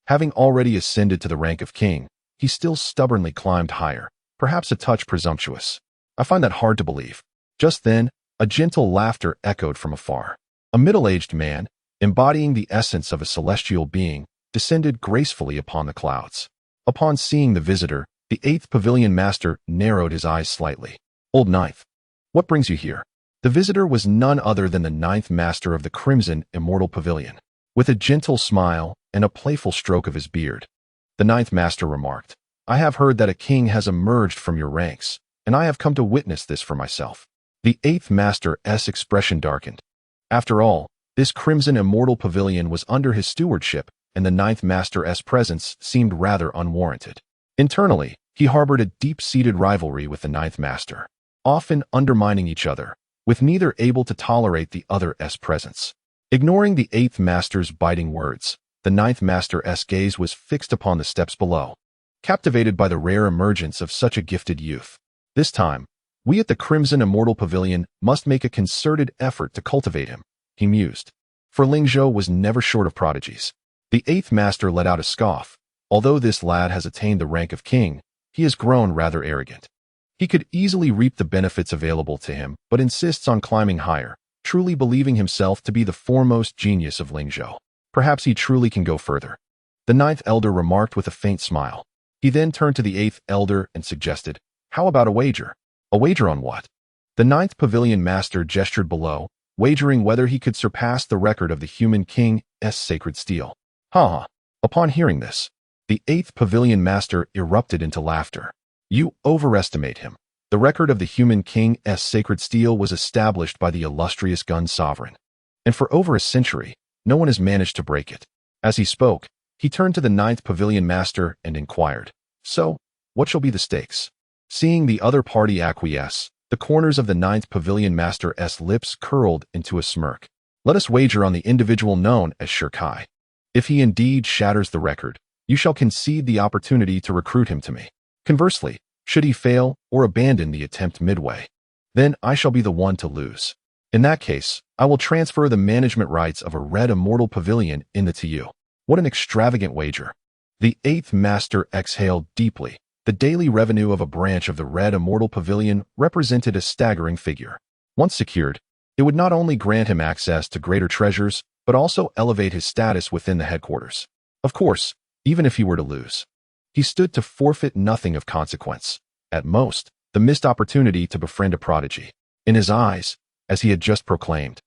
Having already ascended to the rank of king, he still stubbornly climbed higher, perhaps a touch presumptuous. I find that hard to believe. Just then, a gentle laughter echoed from afar. A middle-aged man, embodying the essence of a celestial being, descended gracefully upon the clouds. Upon seeing the visitor, the 8th Pavilion Master narrowed his eyes slightly. Old Ninth, what brings you here? The visitor was none other than the 9th Master of the Crimson Immortal Pavilion. With a gentle smile and a playful stroke of his beard, the 9th Master remarked, I have heard that a king has emerged from your ranks, and I have come to witness this for myself. The 8th Master's expression darkened. After all, this Crimson Immortal Pavilion was under his stewardship, and the 9th Master's presence seemed rather unwarranted. Internally, he harbored a deep-seated rivalry with the 9th Master, often undermining each other, with neither able to tolerate the other's presence. Ignoring the 8th Master's biting words, the 9th Master's gaze was fixed upon the steps below, captivated by the rare emergence of such a gifted youth. This time, we at the Crimson Immortal Pavilion must make a concerted effort to cultivate him, he mused. For Lingzhou was never short of prodigies. The 8th Master let out a scoff. Although this lad has attained the rank of king, he has grown rather arrogant. He could easily reap the benefits available to him, but insists on climbing higher, truly believing himself to be the foremost genius of Lingzhou. Perhaps he truly can go further. The 9th Elder remarked with a faint smile. He then turned to the 8th Elder and suggested, how about a wager? A wager on what? The 9th Pavilion Master gestured below, wagering whether he could surpass the record of the human king's sacred steel. Ha! Upon hearing this, the 8th Pavilion Master erupted into laughter. You overestimate him. The record of the human king's sacred steel was established by the illustrious Gun Sovereign, and for over a century, no one has managed to break it. As he spoke, he turned to the 9th Pavilion Master and inquired, so, what shall be the stakes? Seeing the other party acquiesce, the corners of the 9th Pavilion Master's lips curled into a smirk. Let us wager on the individual known as Sher Kai. If he indeed shatters the record, you shall concede the opportunity to recruit him to me. Conversely, should he fail or abandon the attempt midway, then I shall be the one to lose. In that case, I will transfer the management rights of a red immortal pavilion into you. What an extravagant wager. The eighth master exhaled deeply. The daily revenue of a branch of the red immortal pavilion represented a staggering figure. Once secured, it would not only grant him access to greater treasures, but also elevate his status within the headquarters. Of course, even if he were to lose, he stood to forfeit nothing of consequence. At most, the missed opportunity to befriend a prodigy. In his eyes, as he had just proclaimed,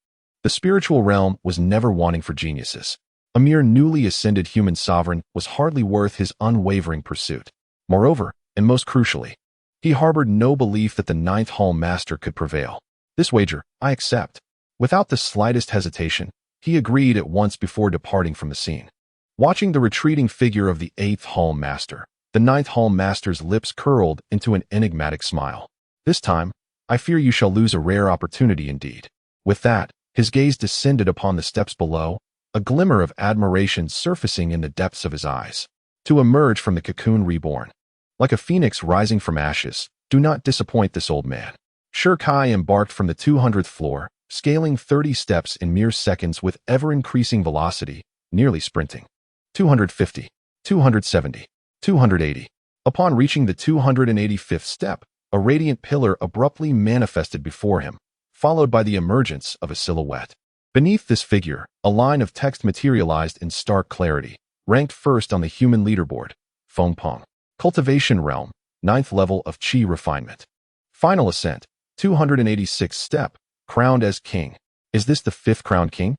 the spiritual realm was never wanting for geniuses. A mere newly ascended human sovereign was hardly worth his unwavering pursuit. Moreover, and most crucially, he harbored no belief that the ninth hall master could prevail. This wager, I accept. Without the slightest hesitation, he agreed at once before departing from the scene. Watching the retreating figure of the eighth hall master, the ninth hall master's lips curled into an enigmatic smile. This time, I fear you shall lose a rare opportunity indeed. With that, his gaze descended upon the steps below, a glimmer of admiration surfacing in the depths of his eyes. To emerge from the cocoon reborn, like a phoenix rising from ashes, do not disappoint this old man. Sher Kai embarked from the 200th floor, scaling 30 steps in mere seconds with ever-increasing velocity, nearly sprinting. 250, 270, 280. Upon reaching the 285th step, a radiant pillar abruptly manifested before him, followed by the emergence of a silhouette. Beneath this figure, a line of text materialized in stark clarity, ranked first on the human leaderboard, Feng Peng. Cultivation realm, 9th level of Qi refinement. Final ascent, 286th step, crowned as king. Is this the 5th crowned king?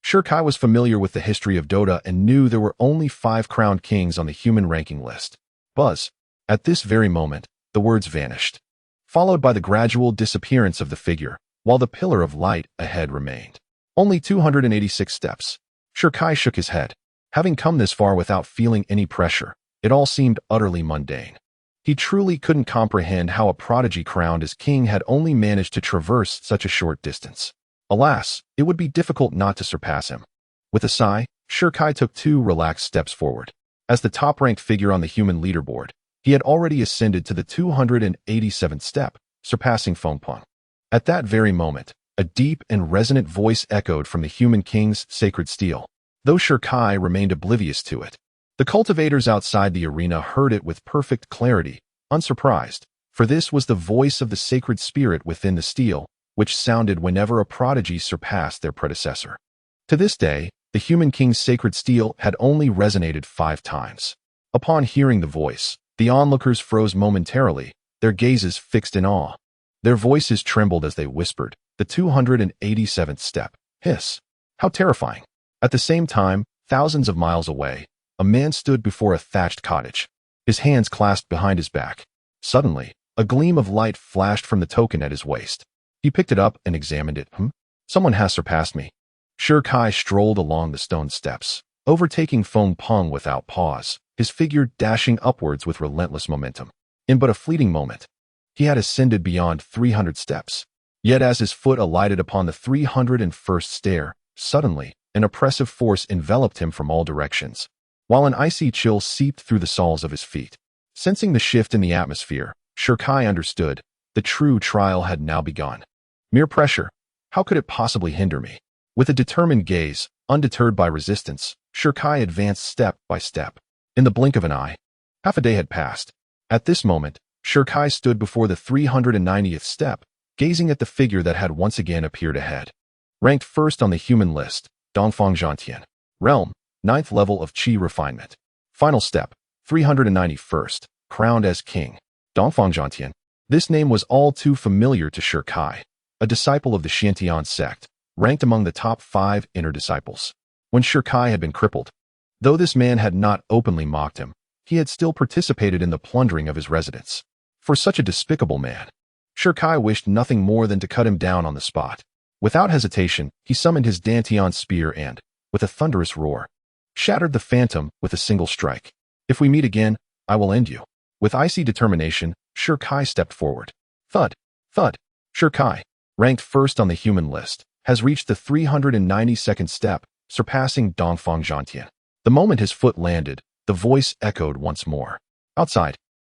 Sher Kai was familiar with the history of Dota and knew there were only 5 crowned kings on the human ranking list. Buzz. At this very moment, the words vanished, followed by the gradual disappearance of the figure, while the pillar of light ahead remained. Only 286 steps. Sher Kai shook his head. Having come this far without feeling any pressure, it all seemed utterly mundane. He truly couldn't comprehend how a prodigy crowned as king had only managed to traverse such a short distance. Alas, it would be difficult not to surpass him. With a sigh, Sher Kai took 2 relaxed steps forward. As the top-ranked figure on the human leaderboard, he had already ascended to the 287th step, surpassing Feng Peng. At that very moment, a deep and resonant voice echoed from the human king's sacred steel, though Sher Kai remained oblivious to it. The cultivators outside the arena heard it with perfect clarity, unsurprised, for this was the voice of the sacred spirit within the steel, which sounded whenever a prodigy surpassed their predecessor. To this day, the human king's sacred steel had only resonated 5 times. Upon hearing the voice, the onlookers froze momentarily, their gazes fixed in awe. Their voices trembled as they whispered, the 287th step. Hiss. How terrifying. At the same time, thousands of miles away, a man stood before a thatched cottage, his hands clasped behind his back. Suddenly, a gleam of light flashed from the token at his waist. He picked it up and examined it. Someone has surpassed me. Sher Kai strolled along the stone steps, overtaking Feng Peng without pause, his figure dashing upwards with relentless momentum. In but a fleeting moment, he had ascended beyond 300 steps. Yet as his foot alighted upon the 301st stair, suddenly, an oppressive force enveloped him from all directions, while an icy chill seeped through the soles of his feet. Sensing the shift in the atmosphere, Sher Kai understood the true trial had now begun. Mere pressure, how could it possibly hinder me? With a determined gaze, undeterred by resistance, Sher Kai advanced step by step. In the blink of an eye, half a day had passed. At this moment, Sher Kai stood before the 390th step, gazing at the figure that had once again appeared ahead. Ranked first on the human list, Dongfang Zhantian. Realm, 9th level of Qi refinement. Final step, 391st, crowned as king. Dongfang Zhantian. This name was all too familiar to Sher Kai, a disciple of the Xiantian sect, ranked among the top 5 inner disciples. When Sher Kai had been crippled, though this man had not openly mocked him, he had still participated in the plundering of his residence. For such a despicable man, Sher Kai wished nothing more than to cut him down on the spot. Without hesitation, he summoned his Dantian spear and, with a thunderous roar, shattered the phantom with a single strike. If we meet again, I will end you. With icy determination, Sher Kai stepped forward. Thud, thud. Sher Kai, ranked first on the human list, has reached the 392nd step, surpassing Dongfang Zhantian. The moment his foot landed, the voice echoed once more. Outside,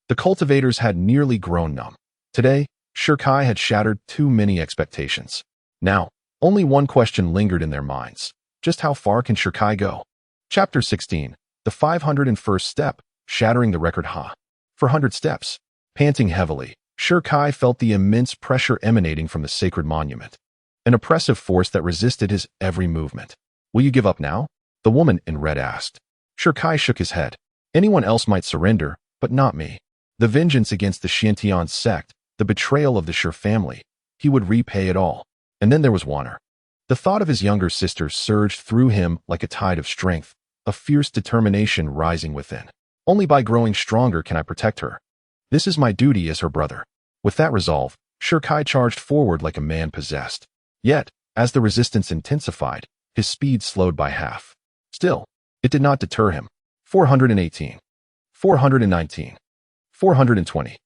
the cultivators had nearly grown numb. Today, Sher Kai had shattered too many expectations. Now, only one question lingered in their minds. Just how far can Shirkai go? Chapter 16. The 501st Step, Shattering the Record Ha. For 100 steps. Panting heavily, Shirkai felt the immense pressure emanating from the sacred monument. An oppressive force that resisted his every movement. Will you give up now? The woman in red asked. Shirkai shook his head. Anyone else might surrender, but not me. The vengeance against the Xiantian sect, the betrayal of the Shi family, he would repay it all. And then there was Wanner. The thought of his younger sister surged through him like a tide of strength, a fierce determination rising within. Only by growing stronger can I protect her. This is my duty as her brother. With that resolve, Shirkai charged forward like a man possessed. Yet, as the resistance intensified, his speed slowed by half. Still, it did not deter him. 418. 419. 420.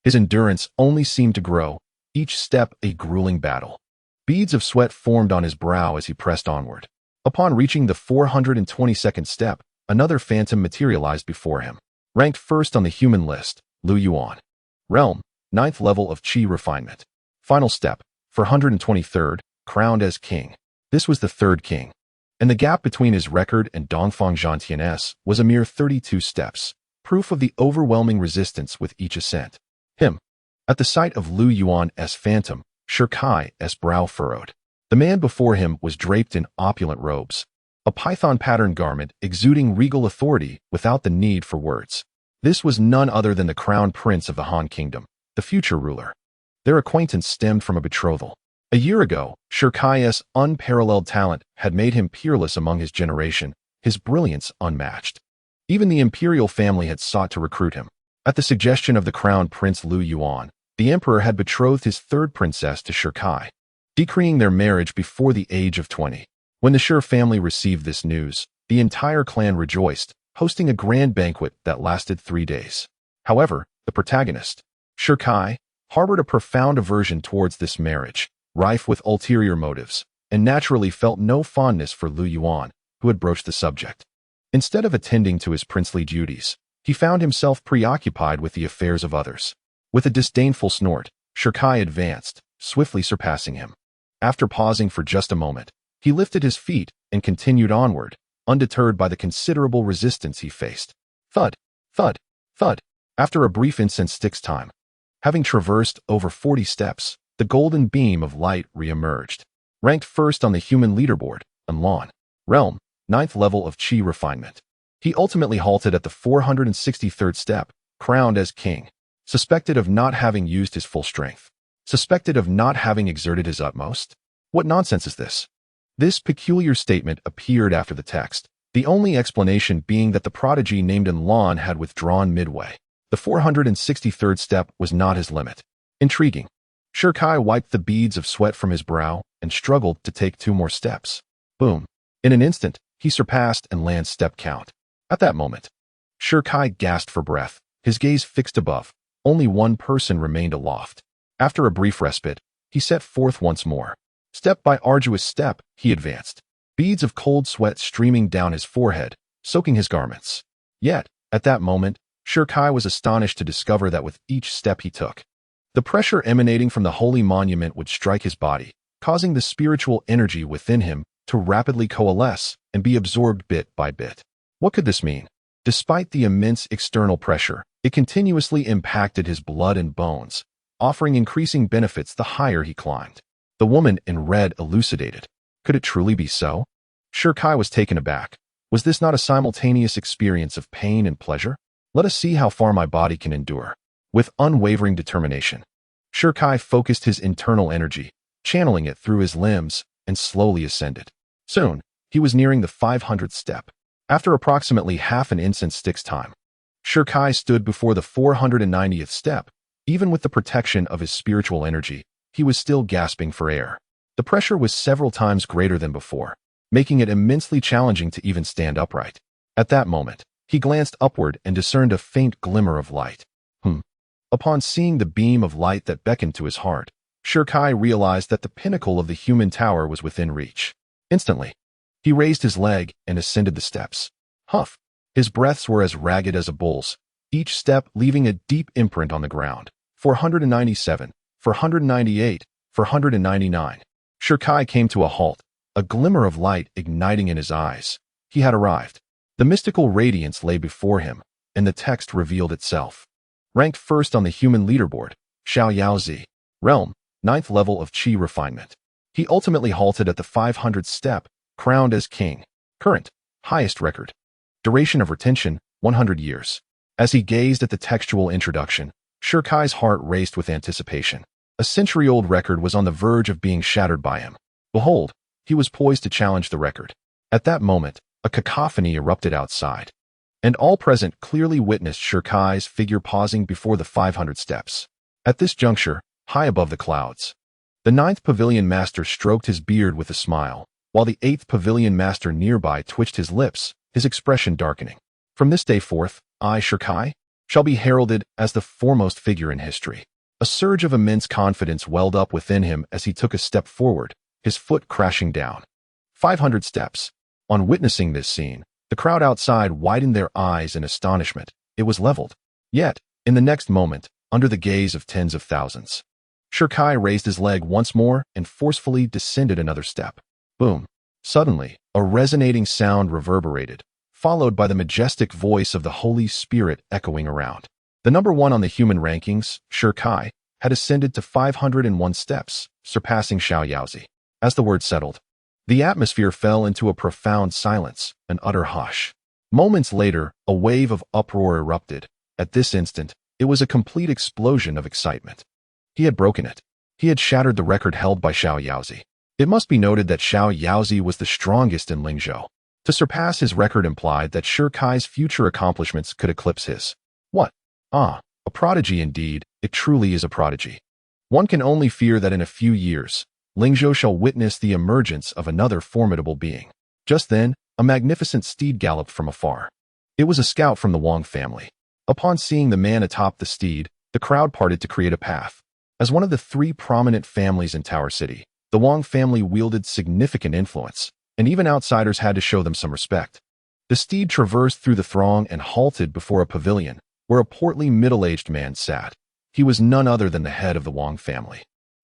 His endurance only seemed to grow, each step a grueling battle. Beads of sweat formed on his brow as he pressed onward. Upon reaching the 422nd step, another phantom materialized before him. Ranked first on the human list, Lu Yuan. Realm, 9th level of Qi refinement. Final step, 423rd, crowned as king. This was the third king. And the gap between his record and Dongfang Zhantian's was a mere 32 steps, proof of the overwhelming resistance with each ascent. At the sight of Lu Yuan's phantom, Shirkai's brow furrowed. The man before him was draped in opulent robes, a python-patterned garment exuding regal authority without the need for words. This was none other than the crown prince of the Han Kingdom, the future ruler. Their acquaintance stemmed from a betrothal. A year ago, Shirkai's unparalleled talent had made him peerless among his generation, his brilliance unmatched. Even the imperial family had sought to recruit him. At the suggestion of the crown prince Lu Yuan, the emperor had betrothed his third princess to Shirkai, decreeing their marriage before the age of 20. When the Shi family received this news, the entire clan rejoiced, hosting a grand banquet that lasted 3 days. However, the protagonist, Shirkai, harbored a profound aversion towards this marriage, rife with ulterior motives, and naturally felt no fondness for Lu Yuan, who had broached the subject. Instead of attending to his princely duties, he found himself preoccupied with the affairs of others. With a disdainful snort, Shirkai advanced, swiftly surpassing him. After pausing for just a moment, he lifted his feet and continued onward, undeterred by the considerable resistance he faced. Thud, thud, thud. After a brief incense stick's time, having traversed over 40 steps, the golden beam of light re-emerged. Ranked first on the human leaderboard, Anlan. Realm, 9th level of Qi refinement. He ultimately halted at the 463rd step, crowned as king. Suspected of not having used his full strength. Suspected of not having exerted his utmost? What nonsense is this? This peculiar statement appeared after the text, the only explanation being that the prodigy named Anlan had withdrawn midway. The 463rd step was not his limit. Intriguing. Shirkai wiped the beads of sweat from his brow and struggled to take 2 more steps. Boom. In an instant, he surpassed Anlan's step count. At that moment, Shirkai gasped for breath, his gaze fixed above. Only one person remained aloft. After a brief respite, he set forth once more. Step by arduous step, he advanced. Beads of cold sweat streaming down his forehead, soaking his garments. Yet, at that moment, Shirkai was astonished to discover that with each step he took, the pressure emanating from the holy monument would strike his body, causing the spiritual energy within him to rapidly coalesce and be absorbed bit by bit. What could this mean? Despite the immense external pressure, it continuously impacted his blood and bones, offering increasing benefits the higher he climbed. The woman in red elucidated. Could it truly be so? Shirkai was taken aback. Was this not a simultaneous experience of pain and pleasure? Let us see how far my body can endure. With unwavering determination, Shirkai focused his internal energy, channeling it through his limbs, and slowly ascended. Soon, he was nearing the 500th step. After approximately half an incense stick's time, Shirkai stood before the 490th step. Even with the protection of his spiritual energy, he was still gasping for air. The pressure was several times greater than before, making it immensely challenging to even stand upright. At that moment, he glanced upward and discerned a faint glimmer of light. Upon seeing the beam of light that beckoned to his heart, Shirkai realized that the pinnacle of the human tower was within reach. Instantly, he raised his leg and ascended the steps. Huff! His breaths were as ragged as a bull's, each step leaving a deep imprint on the ground. 497, 498, 499. Shirkai came to a halt, a glimmer of light igniting in his eyes. He had arrived. The mystical radiance lay before him, and the text revealed itself. Ranked first on the human leaderboard, Xiao Yaozi. Realm, 9th level of Qi refinement. He ultimately halted at the 500th step, crowned as king. Current, highest record. Duration of retention, 100 years. As he gazed at the textual introduction, Shirkai's heart raced with anticipation. A century-old record was on the verge of being shattered by him. Behold, he was poised to challenge the record. At that moment, a cacophony erupted outside, and all present clearly witnessed Shirkai's figure pausing before the 500 steps. At this juncture, high above the clouds, the 9th Pavilion Master stroked his beard with a smile, while the 8th Pavilion Master nearby twitched his lips, his expression darkening. From this day forth, I, Shirkai, shall be heralded as the foremost figure in history. A surge of immense confidence welled up within him as he took a step forward, his foot crashing down. 500 steps. On witnessing this scene, the crowd outside widened their eyes in astonishment. It was leveled. Yet, in the next moment, under the gaze of tens of thousands, Shirkai raised his leg once more and forcefully descended another step. Boom. Suddenly, a resonating sound reverberated, followed by the majestic voice of the Holy Spirit echoing around. The number 1 on the human rankings, Shirkai, had ascended to 501 steps, surpassing Xiao Yaozi. As the word settled, the atmosphere fell into a profound silence, an utter hush. Moments later, a wave of uproar erupted. At this instant, it was a complete explosion of excitement. He had broken it. He had shattered the record held by Xiao Yaozi. It must be noted that Xiao Yaozi was the strongest in Lingzhou. To surpass his record implied that Shirkai's future accomplishments could eclipse his. What? Ah, a prodigy indeed. It truly is a prodigy. One can only fear that in a few years, Lingzhou shall witness the emergence of another formidable being. Just then, a magnificent steed galloped from afar. It was a scout from the Wang family. Upon seeing the man atop the steed, the crowd parted to create a path. As one of the 3 prominent families in Tower City, the Wang family wielded significant influence, and even outsiders had to show them some respect. The steed traversed through the throng and halted before a pavilion, where a portly middle-aged man sat. He was none other than the head of the Wang family.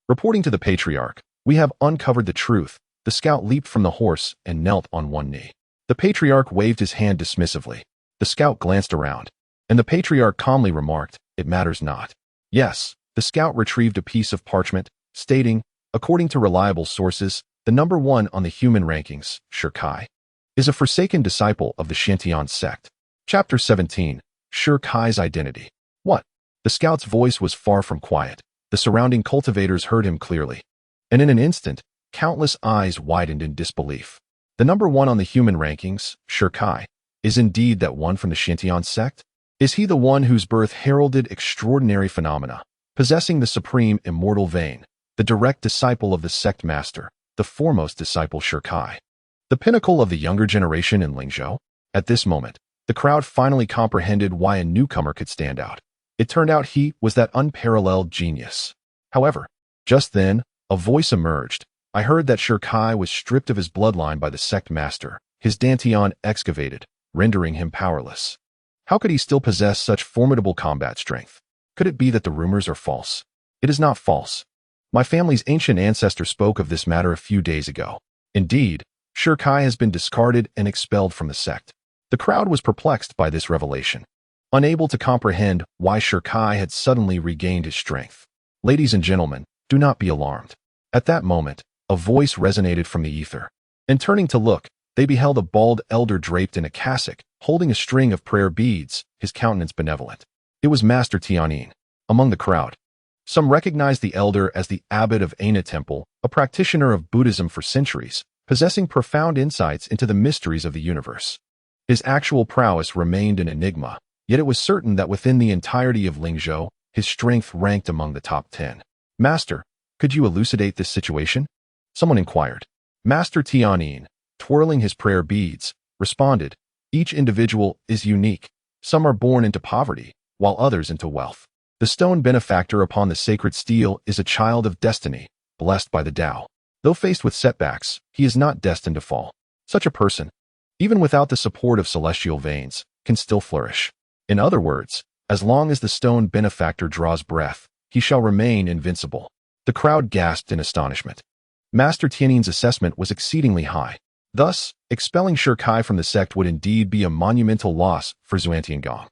Reporting to the patriarch, we have uncovered the truth. The scout leaped from the horse and knelt on one knee. The patriarch waved his hand dismissively. The scout glanced around, and the patriarch calmly remarked, "It matters not." Yes, the scout retrieved a piece of parchment, stating, according to reliable sources, the number 1 on the human rankings, Shirkai, is a forsaken disciple of the Shantian sect. Chapter 17, Shirkai's Identity. What? The scout's voice was far from quiet. The surrounding cultivators heard him clearly. And in an instant, countless eyes widened in disbelief. The number 1 on the human rankings, Shirkai, is indeed that one from the Shantian sect? Is he the one whose birth heralded extraordinary phenomena, possessing the supreme immortal vein, the direct disciple of the sect master, the foremost disciple Shirkai, the pinnacle of the younger generation in Lingzhou? At this moment, the crowd finally comprehended why a newcomer could stand out. It turned out he was that unparalleled genius. However, just then, a voice emerged. I heard that Shirkai was stripped of his bloodline by the sect master, his dantian excavated, rendering him powerless. How could he still possess such formidable combat strength? Could it be that the rumors are false? It is not false. My family's ancient ancestor spoke of this matter a few days ago. Indeed, Shirkai has been discarded and expelled from the sect. The crowd was perplexed by this revelation, unable to comprehend why Shirkai had suddenly regained his strength. Ladies and gentlemen, do not be alarmed. At that moment, a voice resonated from the ether, and turning to look, they beheld a bald elder draped in a cassock, holding a string of prayer beads, his countenance benevolent. It was Master Tianyin. Among the crowd, some recognized the elder as the abbot of Aina Temple, a practitioner of Buddhism for centuries, possessing profound insights into the mysteries of the universe. His actual prowess remained an enigma, yet it was certain that within the entirety of Lingzhou, his strength ranked among the top 10. Master, could you elucidate this situation? Someone inquired. Master Tianyin, twirling his prayer beads, responded, each individual is unique. Some are born into poverty, while others into wealth. The stone benefactor upon the sacred stele is a child of destiny, blessed by the Tao. Though faced with setbacks, he is not destined to fall. Such a person, even without the support of celestial veins, can still flourish. In other words, as long as the stone benefactor draws breath, he shall remain invincible. The crowd gasped in astonishment. Master Tianin's assessment was exceedingly high. Thus, expelling Shirkai from the sect would indeed be a monumental loss for Xuantiangong.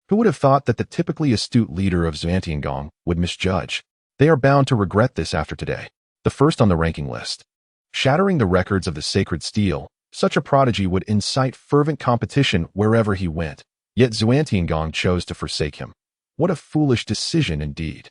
Who would have thought that the typically astute leader of Xuantiangong would misjudge? They are bound to regret this after today. The first on the ranking list. Shattering the records of the sacred steel, such a prodigy would incite fervent competition wherever he went. Yet Xuantiangong chose to forsake him. What a foolish decision indeed.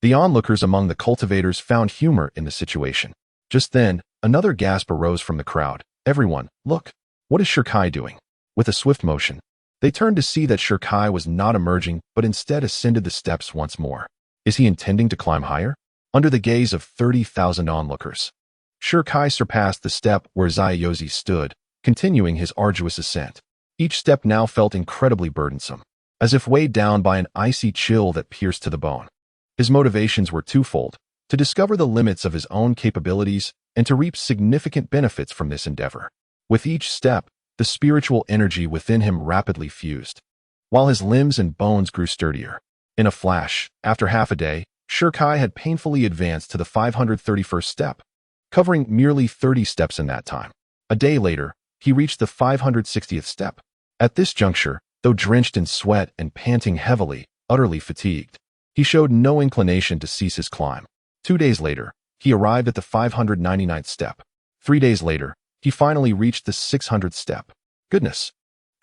The onlookers among the cultivators found humor in the situation. Just then, another gasp arose from the crowd. Everyone, look! What is Shirkai doing? With a swift motion, they turned to see that Shirkai was not emerging but instead ascended the steps once more. Is he intending to climb higher? Under the gaze of 30,000 onlookers, Shirkai surpassed the step where Xiaozi stood, continuing his arduous ascent. Each step now felt incredibly burdensome, as if weighed down by an icy chill that pierced to the bone. His motivations were twofold: to discover the limits of his own capabilities and to reap significant benefits from this endeavor. With each step, the spiritual energy within him rapidly fused, while his limbs and bones grew sturdier. In a flash, after half a day, Shirkai had painfully advanced to the 531st step, covering merely 30 steps in that time. A day later, he reached the 560th step. At this juncture, though drenched in sweat and panting heavily, utterly fatigued, he showed no inclination to cease his climb. 2 days later, he arrived at the 599th step. 3 days later, he finally reached the 600th step. Goodness!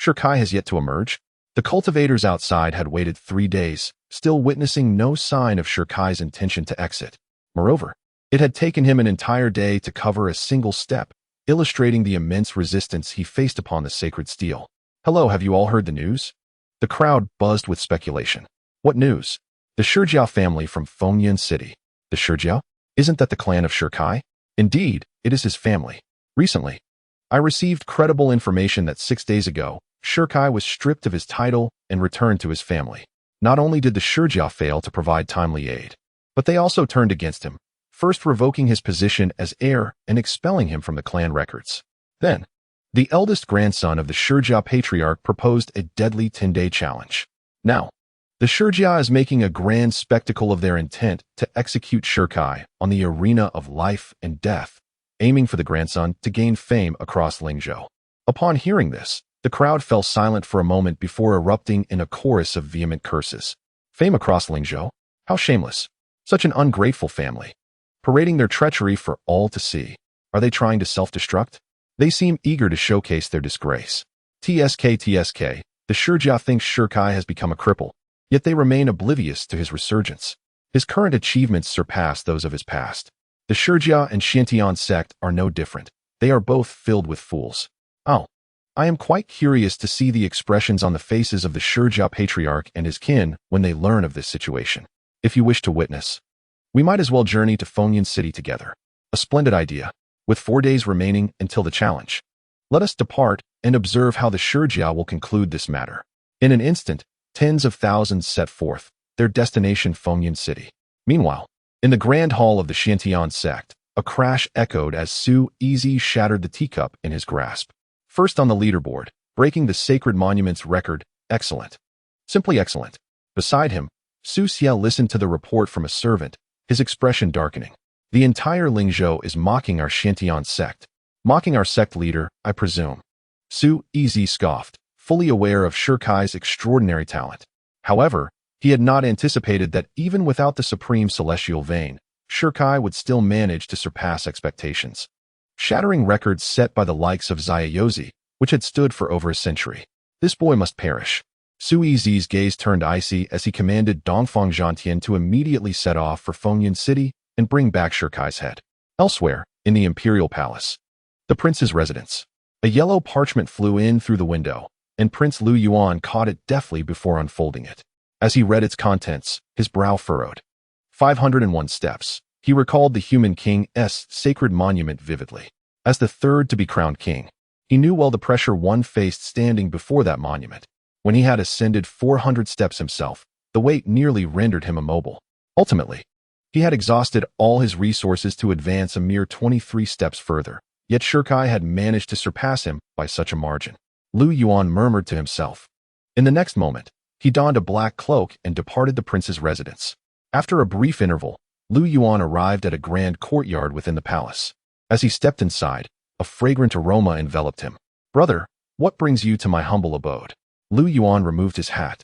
Shirkai has yet to emerge? The cultivators outside had waited 3 days, still witnessing no sign of Shirkai's intention to exit. Moreover, it had taken him an entire day to cover a single step, illustrating the immense resistance he faced upon the sacred steel. Hello, have you all heard the news? The crowd buzzed with speculation. What news? The Shijiao family from Fengyan City. The Shijiao? Isn't that the clan of Shirkai? Indeed, it is his family. Recently, I received credible information that 6 days ago, Shirkai was stripped of his title and returned to his family. Not only did the Shijiao fail to provide timely aid, but they also turned against him, first revoking his position as heir and expelling him from the clan records. Then, the eldest grandson of the Shijiao patriarch proposed a deadly 10-day challenge. Now, the Shijiao is making a grand spectacle of their intent to execute Shirkai on the arena of life and death, aiming for the grandson to gain fame across Lingzhou. Upon hearing this, the crowd fell silent for a moment before erupting in a chorus of vehement curses. Fame across Lingzhou? How shameless! Such an ungrateful family. Parading their treachery for all to see. Are they trying to self-destruct? They seem eager to showcase their disgrace. TSK, the Shijiao thinks Shirkai has become a cripple, yet they remain oblivious to his resurgence. His current achievements surpass those of his past. The Shijiao and Xiantian sect are no different. They are both filled with fools. Oh, I am quite curious to see the expressions on the faces of the Shijiao patriarch and his kin when they learn of this situation. If you wish to witness, we might as well journey to Fengyan City together. A splendid idea. With 4 days remaining until the challenge, let us depart and observe how the Shijiao will conclude this matter. In an instant, tens of thousands set forth, their destination Fengyan City. Meanwhile, in the grand hall of the Xiantian sect, a crash echoed as Su Yizi shattered the teacup in his grasp. First on the leaderboard, breaking the sacred monument's record, excellent. Simply excellent. Beside him, Su Xia listened to the report from a servant, his expression darkening. The entire Lingzhou is mocking our Xiantian sect. Mocking our sect leader, I presume. Su Yizi scoffed, fully aware of Shirkai's extraordinary talent. However, he had not anticipated that even without the supreme celestial vein, Shirkai would still manage to surpass expectations, shattering records set by the likes of Xiaozi, which had stood for over a century. This boy must perish. Su Yizi's gaze turned icy as he commanded Dongfang Zhantian to immediately set off for Fengyan City and bring back Shirkai's head. Elsewhere, in the imperial palace, the prince's residence, a yellow parchment flew in through the window, and Prince Lu Yuan caught it deftly before unfolding it. As he read its contents, his brow furrowed. 501 steps. He recalled the human king's sacred monument vividly. As the third to be crowned king, he knew well the pressure one faced standing before that monument. When he had ascended 400 steps himself, the weight nearly rendered him immobile. Ultimately, he had exhausted all his resources to advance a mere 23 steps further, yet Shirkai had managed to surpass him by such a margin. Lu Yuan murmured to himself. In the next moment, he donned a black cloak and departed the prince's residence. After a brief interval, Lu Yuan arrived at a grand courtyard within the palace. As he stepped inside, a fragrant aroma enveloped him. "Brother, what brings you to my humble abode?" Lu Yuan removed his hat,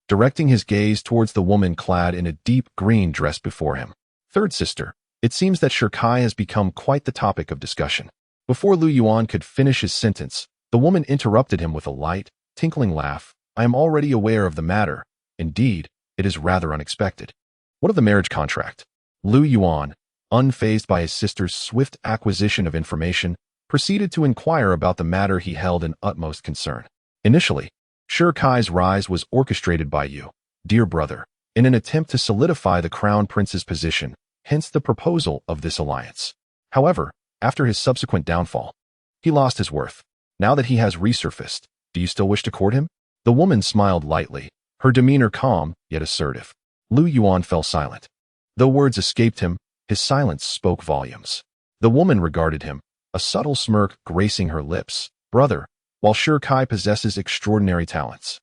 directing his gaze towards the woman clad in a deep green dress before him. "Third sister, it seems that Shirkai has become quite the topic of discussion." Before Lu Yuan could finish his sentence, the woman interrupted him with a light, tinkling laugh. "I am already aware of the matter. Indeed, it is rather unexpected." "What of the marriage contract?" Lu Yuan, unfazed by his sister's swift acquisition of information, proceeded to inquire about the matter he held in utmost concern. "Initially, Shirkai's rise was orchestrated by you, dear brother, in an attempt to solidify the crown prince's position, hence the proposal of this alliance. However, after his subsequent downfall, he lost his worth. Now that he has resurfaced, do you still wish to court him?" The woman smiled lightly, her demeanor calm yet assertive. Lu Yuan fell silent. Though words escaped him, his silence spoke volumes. The woman regarded him, a subtle smirk gracing her lips. "Brother, while Shirkai possesses extraordinary talents,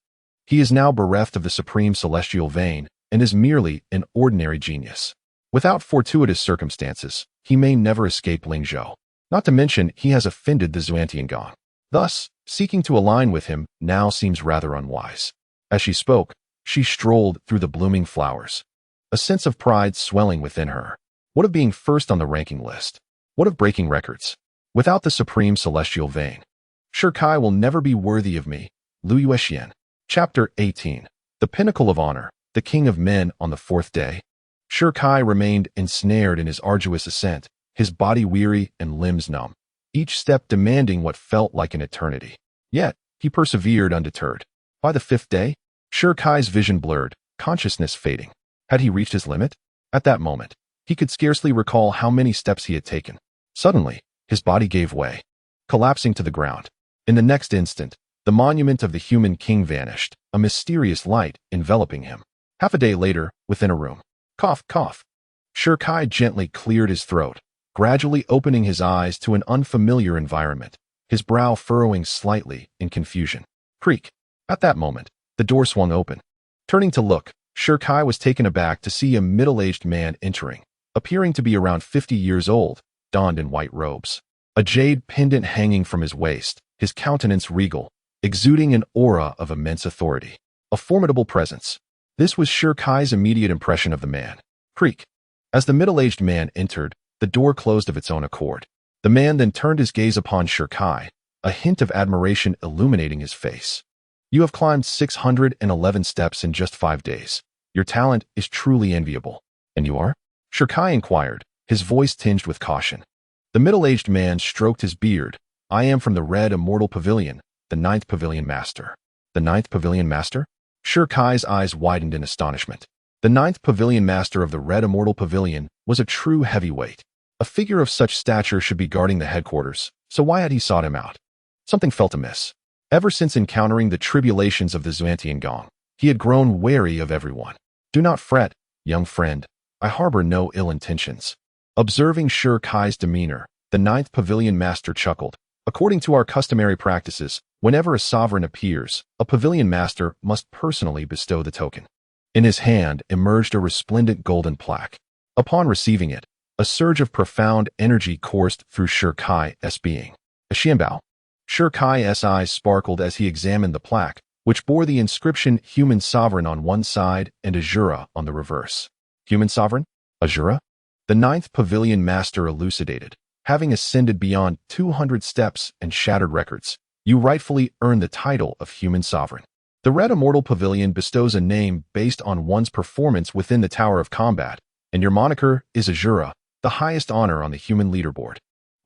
he is now bereft of the supreme celestial vein and is merely an ordinary genius. Without fortuitous circumstances, he may never escape Lingzhou. Not to mention, he has offended the Xuantiangong. Thus, seeking to align with him now seems rather unwise." As she spoke, she strolled through the blooming flowers, a sense of pride swelling within her. What of being first on the ranking list? What of breaking records? Without the supreme celestial vein, Shirkai will never be worthy of me. Lu Yuexian. Chapter 18. The Pinnacle of Honor, the King of Men. On the fourth day, Shirkai remained ensnared in his arduous ascent, his body weary and limbs numb, each step demanding what felt like an eternity. Yet, he persevered undeterred. By the fifth day, Shirkai's vision blurred, consciousness fading. Had he reached his limit? At that moment, he could scarcely recall how many steps he had taken. Suddenly, his body gave way, collapsing to the ground. In the next instant, the monument of the human king vanished, a mysterious light enveloping him. Half a day later, within a room. Cough, cough. Shirkai gently cleared his throat, gradually opening his eyes to an unfamiliar environment, his brow furrowing slightly in confusion. Creak. At that moment, the door swung open. Turning to look, Shirkai was taken aback to see a middle-aged man entering, appearing to be around 50 years old, donned in white robes. A jade pendant hanging from his waist, his countenance regal, exuding an aura of immense authority. A formidable presence. This was Shirkai's immediate impression of the man. Creak. As the middle-aged man entered, the door closed of its own accord. The man then turned his gaze upon Shirkai, a hint of admiration illuminating his face. "You have climbed 611 steps in just 5 days. Your talent is truly enviable." "And you are?" Shirkai inquired, his voice tinged with caution. The middle-aged man stroked his beard. "I am from the Red Immortal Pavilion, the 9th Pavilion Master." "The 9th Pavilion Master?" Shirkai's eyes widened in astonishment. The 9th Pavilion Master of the Red Immortal Pavilion was a true heavyweight. A figure of such stature should be guarding the headquarters, so why had he sought him out? Something felt amiss. Ever since encountering the tribulations of the Xuantiangong, he had grown wary of everyone. "Do not fret, young friend. I harbor no ill intentions." Observing Shirkai's demeanor, the 9th Pavilion Master chuckled. "According to our customary practices, whenever a sovereign appears, a Pavilion Master must personally bestow the token." In his hand emerged a resplendent golden plaque. Upon receiving it, a surge of profound energy coursed through Shirkai's being. A Xianbao. Shirkai's eyes sparkled as he examined the plaque, which bore the inscription Human Sovereign on one side and Azura on the reverse. Human Sovereign? Azura? The 9th Pavilion Master elucidated. "Having ascended beyond 200 steps and shattered records, you rightfully earn the title of Human Sovereign. The Red Immortal Pavilion bestows a name based on one's performance within the Tower of Combat, and your moniker is Azura, the highest honor on the human leaderboard."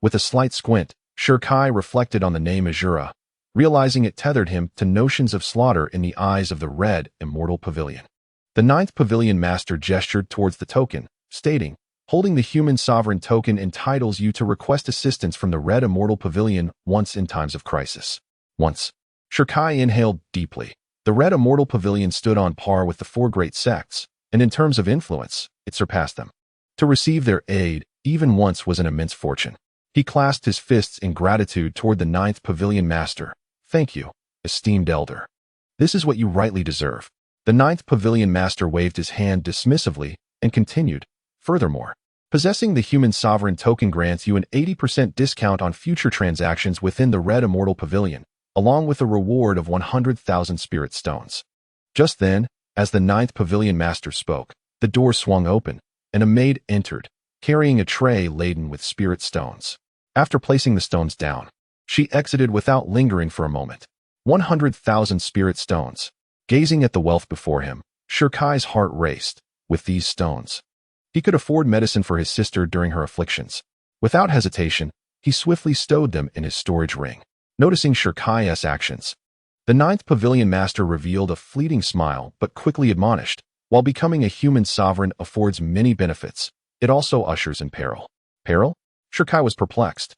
With a slight squint, Shirkai reflected on the name Azura, realizing it tethered him to notions of slaughter in the eyes of the Red Immortal Pavilion. The 9th Pavilion Master gestured towards the token, stating, "Holding the Human Sovereign token entitles you to request assistance from the Red Immortal Pavilion once in times of crisis." Once. Shirkai inhaled deeply. The Red Immortal Pavilion stood on par with the 4 great sects, and in terms of influence, it surpassed them. To receive their aid, even once, was an immense fortune. He clasped his fists in gratitude toward the 9th Pavilion Master. "Thank you, esteemed elder. This is what you rightly deserve." The 9th Pavilion Master waved his hand dismissively and continued, Furthermore, possessing the human sovereign token grants you an 80% discount on future transactions within the Red Immortal Pavilion, along with a reward of 100,000 spirit stones. Just then, as the ninth pavilion master spoke, the door swung open, and a maid entered, carrying a tray laden with spirit stones. After placing the stones down, she exited without lingering for a moment. 100,000 spirit stones. Gazing at the wealth before him, Shirkai's heart raced. With these stones, he could afford medicine for his sister during her afflictions. Without hesitation, he swiftly stowed them in his storage ring. Noticing Shirkai's actions, the ninth pavilion master revealed a fleeting smile but quickly admonished, while becoming a human sovereign affords many benefits, it also ushers in peril. Peril? Shirkai was perplexed.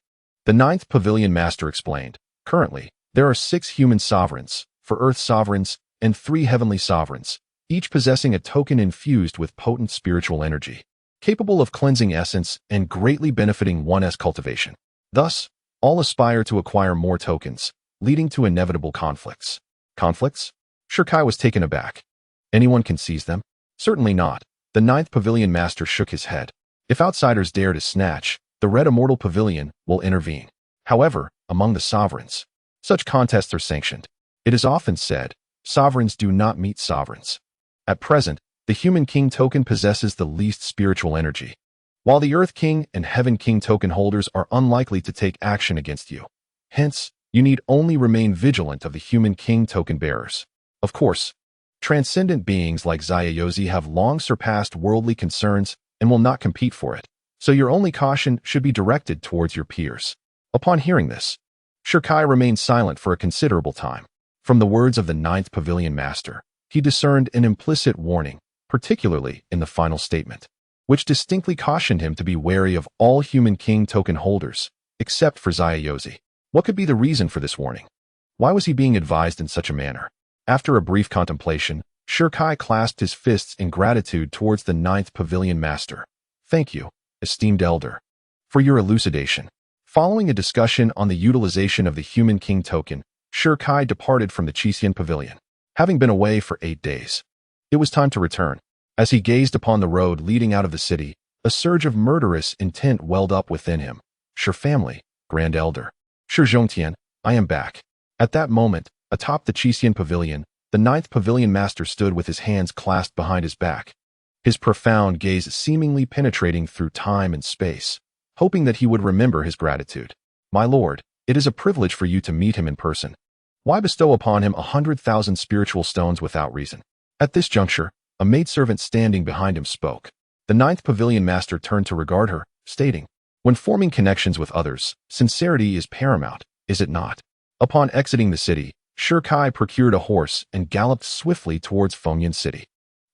The ninth pavilion master explained, currently, there are 6 human sovereigns, 4 earth sovereigns, and 3 heavenly sovereigns, each possessing a token infused with potent spiritual energy, capable of cleansing essence and greatly benefiting one's cultivation. Thus, all aspire to acquire more tokens, leading to inevitable conflicts. Conflicts? Shirkai was taken aback. Anyone can seize them? Certainly not. The ninth pavilion master shook his head. If outsiders dare to snatch, the Red Immortal Pavilion will intervene. However, among the sovereigns, such contests are sanctioned. It is often said, sovereigns do not meet sovereigns. At present, the Human King token possesses the least spiritual energy, while the Earth King and Heaven King token holders are unlikely to take action against you. Hence, you need only remain vigilant of the Human King token bearers. Of course, transcendent beings like Zayayozi have long surpassed worldly concerns and will not compete for it, so your only caution should be directed towards your peers. Upon hearing this, Shirkai remained silent for a considerable time. From the words of the ninth pavilion master, he discerned an implicit warning, particularly in the final statement, which distinctly cautioned him to be wary of all Human King token holders, except for Zayayozi. What could be the reason for this warning? Why was he being advised in such a manner? After a brief contemplation, Shirkai clasped his fists in gratitude towards the ninth pavilion master. Thank you, esteemed elder, for your elucidation. Following a discussion on the utilization of the Human King token, Shirkai departed from the Qixin Pavilion. Having been away for 8 days, it was time to return. As he gazed upon the road leading out of the city, a surge of murderous intent welled up within him. Shir family, Grand Elder. Shir Zhongtian, I am back. At that moment, atop the Qixin Pavilion, the ninth pavilion master stood with his hands clasped behind his back, his profound gaze seemingly penetrating through time and space, hoping that he would remember his gratitude. My lord, it is a privilege for you to meet him in person. Why bestow upon him 100,000 spiritual stones without reason? At this juncture, a maidservant standing behind him spoke. The ninth pavilion master turned to regard her, stating, when forming connections with others, sincerity is paramount, is it not? Upon exiting the city, Shirkai procured a horse and galloped swiftly towards Fengyan City.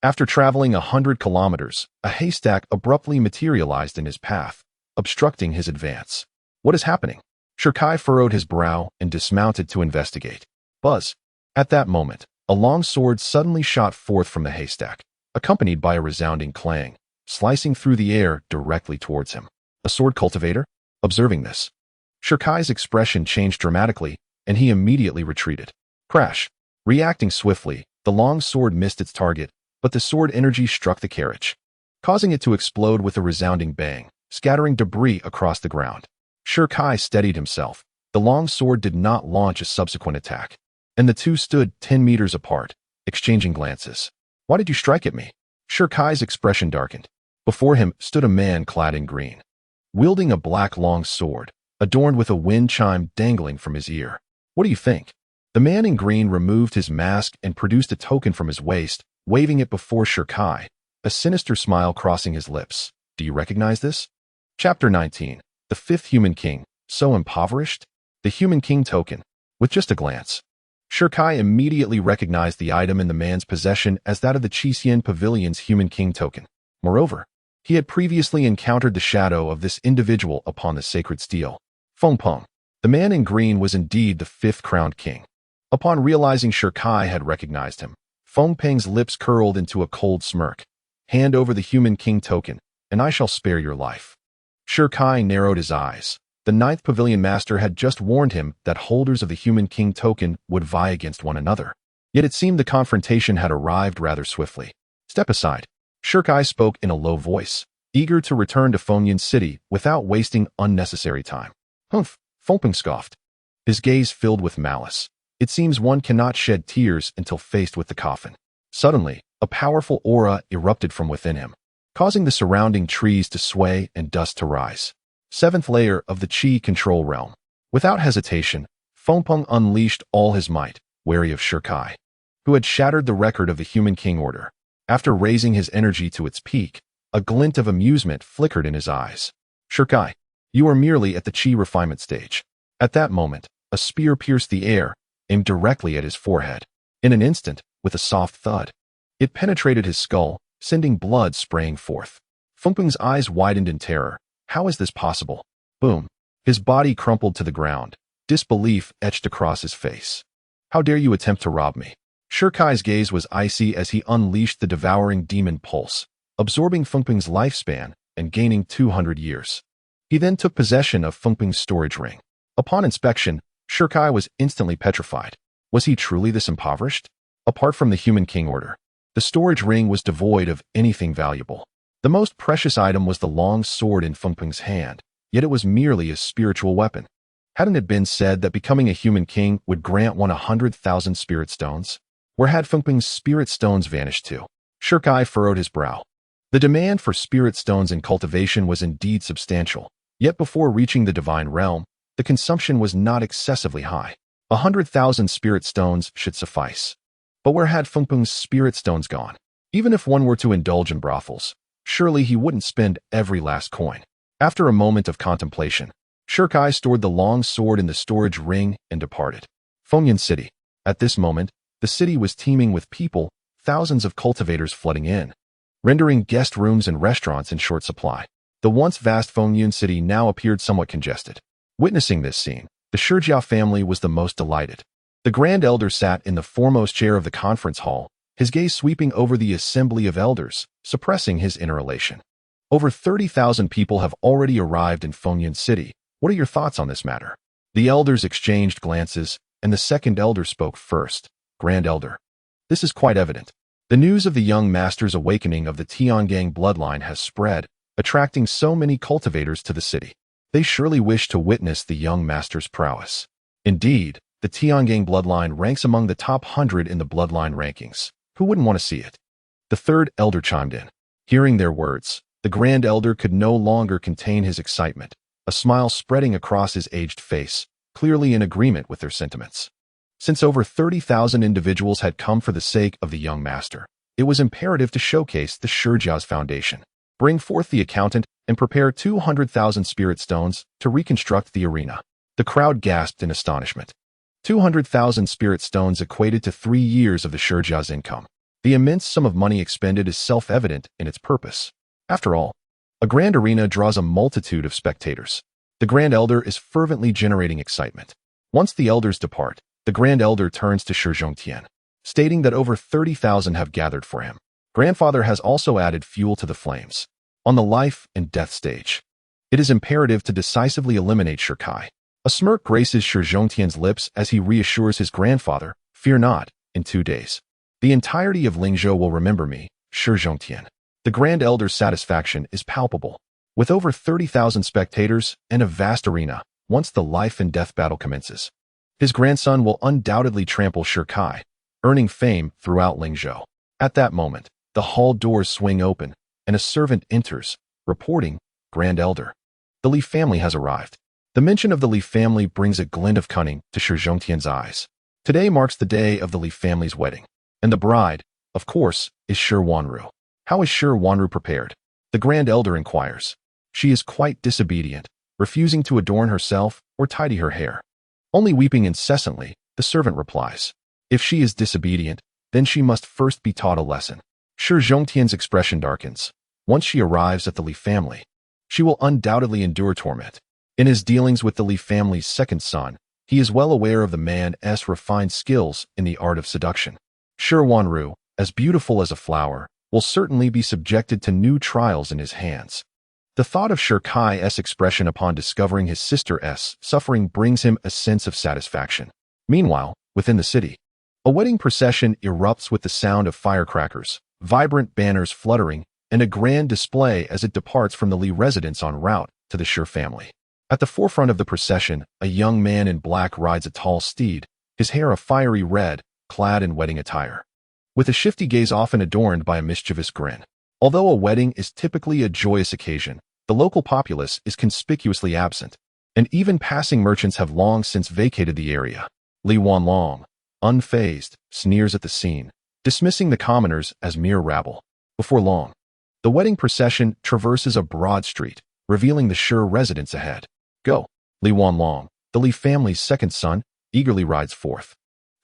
After traveling 100 kilometers, a haystack abruptly materialized in his path, obstructing his advance. What is happening? Shirkai furrowed his brow and dismounted to investigate. Buzz. At that moment, a long sword suddenly shot forth from the haystack, accompanied by a resounding clang, slicing through the air directly towards him. A sword cultivator? Observing this, Shirkai's expression changed dramatically, and he immediately retreated. Crash. Reacting swiftly, the long sword missed its target, but the sword energy struck the carriage, causing it to explode with a resounding bang, scattering debris across the ground. Shirkai steadied himself. The long sword did not launch a subsequent attack, and the two stood 10 meters apart, exchanging glances. Why did you strike at me? Shirkai's expression darkened. Before him stood a man clad in green, wielding a black long sword, adorned with a wind chime dangling from his ear. What do you think? The man in green removed his mask and produced a token from his waist, waving it before Shirkai, a sinister smile crossing his lips. Do you recognize this? Chapter 19. The fifth Human King, so impoverished? The Human King token. With just a glance, Shirkai immediately recognized the item in the man's possession as that of the Qixin Pavilion's Human King token. Moreover, he had previously encountered the shadow of this individual upon the sacred steel. Feng Peng. The man in green was indeed the fifth crowned king. Upon realizing Shirkai had recognized him, Feng Peng's lips curled into a cold smirk. Hand over the Human King token, and I shall spare your life. Shirkai narrowed his eyes. The ninth pavilion master had just warned him that holders of the Human King token would vie against one another. Yet it seemed the confrontation had arrived rather swiftly. Step aside. Shirkai spoke in a low voice. eager to return to Fengyan City without wasting unnecessary time. Humph, Fengping scoffed, his gaze filled with malice. It seems one cannot shed tears until faced with the coffin. Suddenly, a powerful aura erupted from within him, causing the surrounding trees to sway and dust to rise. Seventh layer of the Qi control realm. Without hesitation, Fengping unleashed all his might, wary of Shikai, who had shattered the record of the Human King Order. After raising his energy to its peak, a glint of amusement flickered in his eyes. Shikai, you are merely at the Qi refinement stage. At that moment, a spear pierced the air, aimed directly at his forehead. In an instant, with a soft thud, it penetrated his skull, sending blood spraying forth. Fengping's eyes widened in terror. How is this possible? Boom. His body crumpled to the ground, disbelief etched across his face. How dare you attempt to rob me? Shikai's gaze was icy as he unleashed the devouring demon pulse, absorbing Fengping's lifespan and gaining 200 years. He then took possession of Fengping's storage ring. Upon inspection, Shikai was instantly petrified. Was he truly this impoverished? Apart from the Human King Order, the storage ring was devoid of anything valuable. The most precious item was the long sword in Fengping's hand, yet it was merely a spiritual weapon. Hadn't it been said that becoming a human king would grant one 100,000 spirit stones? Where had Fengping's spirit stones vanished to? Shikai furrowed his brow. The demand for spirit stones in cultivation was indeed substantial, yet before reaching the divine realm, the consumption was not excessively high. 100,000 spirit stones should suffice. But where had Fengping's spirit stones gone? Even if one were to indulge in brothels, surely he wouldn't spend every last coin. After a moment of contemplation, Shikai stored the long sword in the storage ring and departed. Fengyan City. At this moment, the city was teeming with people, thousands of cultivators flooding in, rendering guest rooms and restaurants in short supply. The once vast Fengyan City now appeared somewhat congested. Witnessing this scene, the Shijiao family was the most delighted. The Grand Elder sat in the foremost chair of the conference hall, his gaze sweeping over the assembly of elders, suppressing his inner elation. Over 30,000 people have already arrived in Fengyan City. What are your thoughts on this matter? The elders exchanged glances, and the second elder spoke first. Grand Elder. This is quite evident. The news of the young master's awakening of the Tiangang bloodline has spread, attracting so many cultivators to the city. They surely wish to witness the young master's prowess. Indeed, the Tiangang bloodline ranks among the top 100 in the bloodline rankings. Who wouldn't want to see it? The third elder chimed in. Hearing their words, the Grand Elder could no longer contain his excitement, a smile spreading across his aged face, clearly in agreement with their sentiments. Since over 30,000 individuals had come for the sake of the young master, it was imperative to showcase the Shijiao's foundation, bring forth the accountant, and prepare 200,000 spirit stones to reconstruct the arena. The crowd gasped in astonishment. 200,000 spirit stones equated to 3 years of the Shijiao's income. The immense sum of money expended is self-evident in its purpose. After all, a grand arena draws a multitude of spectators. The Grand Elder is fervently generating excitement. Once the elders depart, the Grand Elder turns to Shi Zhongtian, stating that over 30,000 have gathered for him. Grandfather has also added fuel to the flames. On the life and death stage, it is imperative to decisively eliminate Shikai. A smirk graces Shi Zhongtian's lips as he reassures his grandfather, fear not, in 2 days. The entirety of Lingzhou will remember me, Shi Zhongtian. The Grand Elder's satisfaction is palpable. With over 30,000 spectators and a vast arena, once the life and death battle commences, his grandson will undoubtedly trample Shikai, earning fame throughout Lingzhou. At that moment, the hall doors swing open, and a servant enters, reporting, Grand Elder. The Li family has arrived. The mention of the Li family brings a glint of cunning to Shi Zhongtian's eyes. Today marks the day of the Li family's wedding, and the bride, of course, is Shi Wanru. How is Shi Wanru prepared? The Grand Elder inquires. She is quite disobedient, refusing to adorn herself or tidy her hair. Only weeping incessantly, the servant replies. If she is disobedient, then she must first be taught a lesson. Shi Zhongtian's expression darkens. Once she arrives at the Li family, she will undoubtedly endure torment. In his dealings with the Li family's second son, he is well aware of the man's refined skills in the art of seduction. Shi Wanru, as beautiful as a flower, will certainly be subjected to new trials in his hands. The thought of Shikai's expression upon discovering his sister's suffering brings him a sense of satisfaction. Meanwhile, within the city, a wedding procession erupts with the sound of firecrackers, vibrant banners fluttering, and a grand display as it departs from the Li residence en route to the Shi family. At the forefront of the procession, a young man in black rides a tall steed, his hair a fiery red, clad in wedding attire, with a shifty gaze often adorned by a mischievous grin. Although a wedding is typically a joyous occasion, the local populace is conspicuously absent, and even passing merchants have long since vacated the area. Li Wanlong, unfazed, sneers at the scene, dismissing the commoners as mere rabble. Before long, the wedding procession traverses a broad street, revealing the Shi residence ahead. Go! Li Wanlong, the Li family's second son, eagerly rides forth.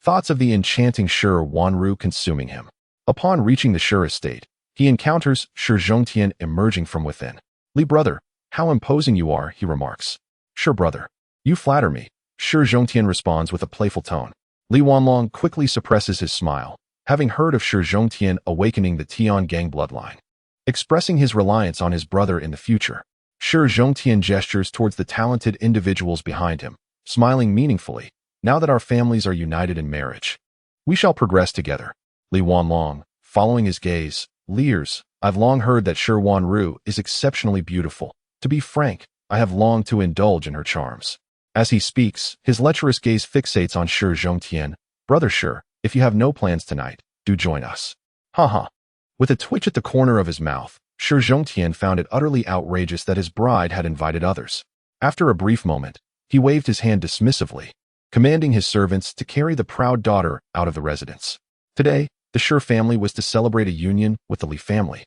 Thoughts of the enchanting Shi Wanru consuming him. Upon reaching the Shi estate, he encounters Shi Zhongtian emerging from within. Li brother, how imposing you are, he remarks. Shi brother, you flatter me, Shi Zhongtian responds with a playful tone. Li Wanlong quickly suppresses his smile, having heard of Shi Zhongtian awakening the Tian gang bloodline. Expressing his reliance on his brother in the future, Shi Zhongtian gestures towards the talented individuals behind him, smiling meaningfully. Now that our families are united in marriage, we shall progress together. Li Wanlong, following his gaze, leers, I've long heard that Shi Wanru is exceptionally beautiful. To be frank, I have longed to indulge in her charms. As he speaks, his lecherous gaze fixates on Shi Zhongtian. Brother Shi, if you have no plans tonight, do join us. Ha. With a twitch at the corner of his mouth, Shi Zhongtian found it utterly outrageous that his bride had invited others. After a brief moment, he waved his hand dismissively, commanding his servants to carry the proud daughter out of the residence. Today, the Shi family was to celebrate a union with the Li family,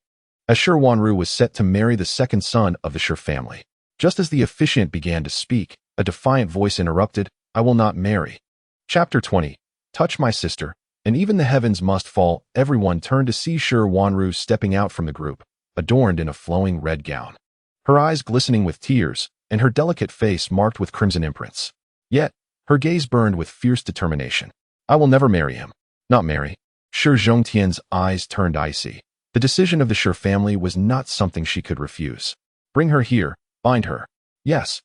as Shi Wanru was set to marry the second son of the Shi family. Just as the officiant began to speak, a defiant voice interrupted, I will not marry. Chapter 20. Touch my sister, and even the heavens must fall. Everyone turned to see Shi Wanru stepping out from the group, adorned in a flowing red gown, her eyes glistening with tears, and her delicate face marked with crimson imprints. Yet, her gaze burned with fierce determination. I will never marry him. Not marry. Shi Zhongtian's eyes turned icy. The decision of the Shi family was not something she could refuse. Bring her here. Bind her. Yes.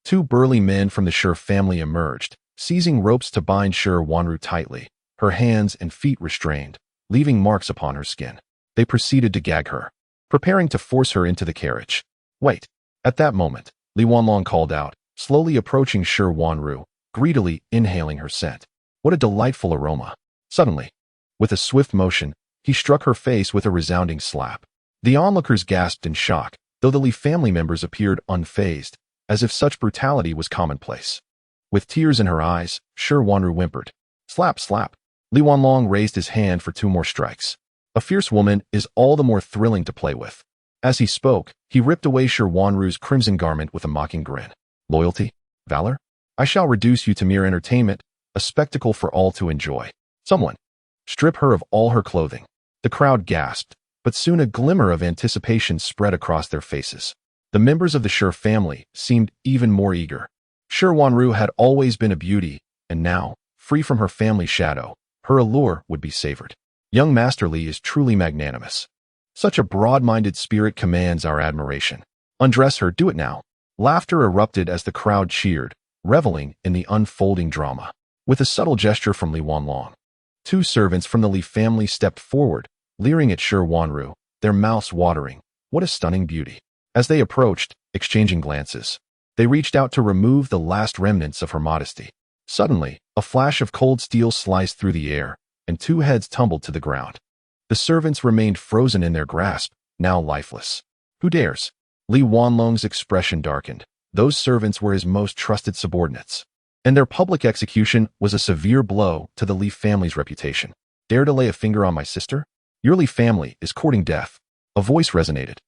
Two burly men from the Shi family emerged, seizing ropes to bind Shi Wanru tightly, her hands and feet restrained, leaving marks upon her skin. They proceeded to gag her, preparing to force her into the carriage. Wait. At that moment, Li Wanlong called out, slowly approaching Shi Wanru, greedily inhaling her scent. What a delightful aroma. Suddenly, with a swift motion, he struck her face with a resounding slap. The onlookers gasped in shock, though the Li family members appeared unfazed, as if such brutality was commonplace. With tears in her eyes, Shi Wanru whimpered. Slap, slap. Li Wanlong raised his hand for 2 more strikes. A fierce woman is all the more thrilling to play with. As he spoke, he ripped away Shi Wanru's crimson garment with a mocking grin. Loyalty? Valor? I shall reduce you to mere entertainment, a spectacle for all to enjoy. Someone, strip her of all her clothing. The crowd gasped, but soon a glimmer of anticipation spread across their faces. The members of the Shi family seemed even more eager. Shi Wanru had always been a beauty, and now, free from her family's shadow, her allure would be savored. Young Master Li is truly magnanimous. Such a broad-minded spirit commands our admiration. Undress her, do it now. Laughter erupted as the crowd cheered, reveling in the unfolding drama. With a subtle gesture from Li Wanlong, 2 servants from the Li family stepped forward, leering at Shi Wanru, their mouths watering. What a stunning beauty. As they approached, exchanging glances, they reached out to remove the last remnants of her modesty. Suddenly, a flash of cold steel sliced through the air, and 2 heads tumbled to the ground. The servants remained frozen in their grasp, now lifeless. Who dares? Li Wanlong's expression darkened. Those servants were his most trusted subordinates, and their public execution was a severe blow to the Li family's reputation. Dare to lay a finger on my sister? Your Li family is courting death. A voice resonated,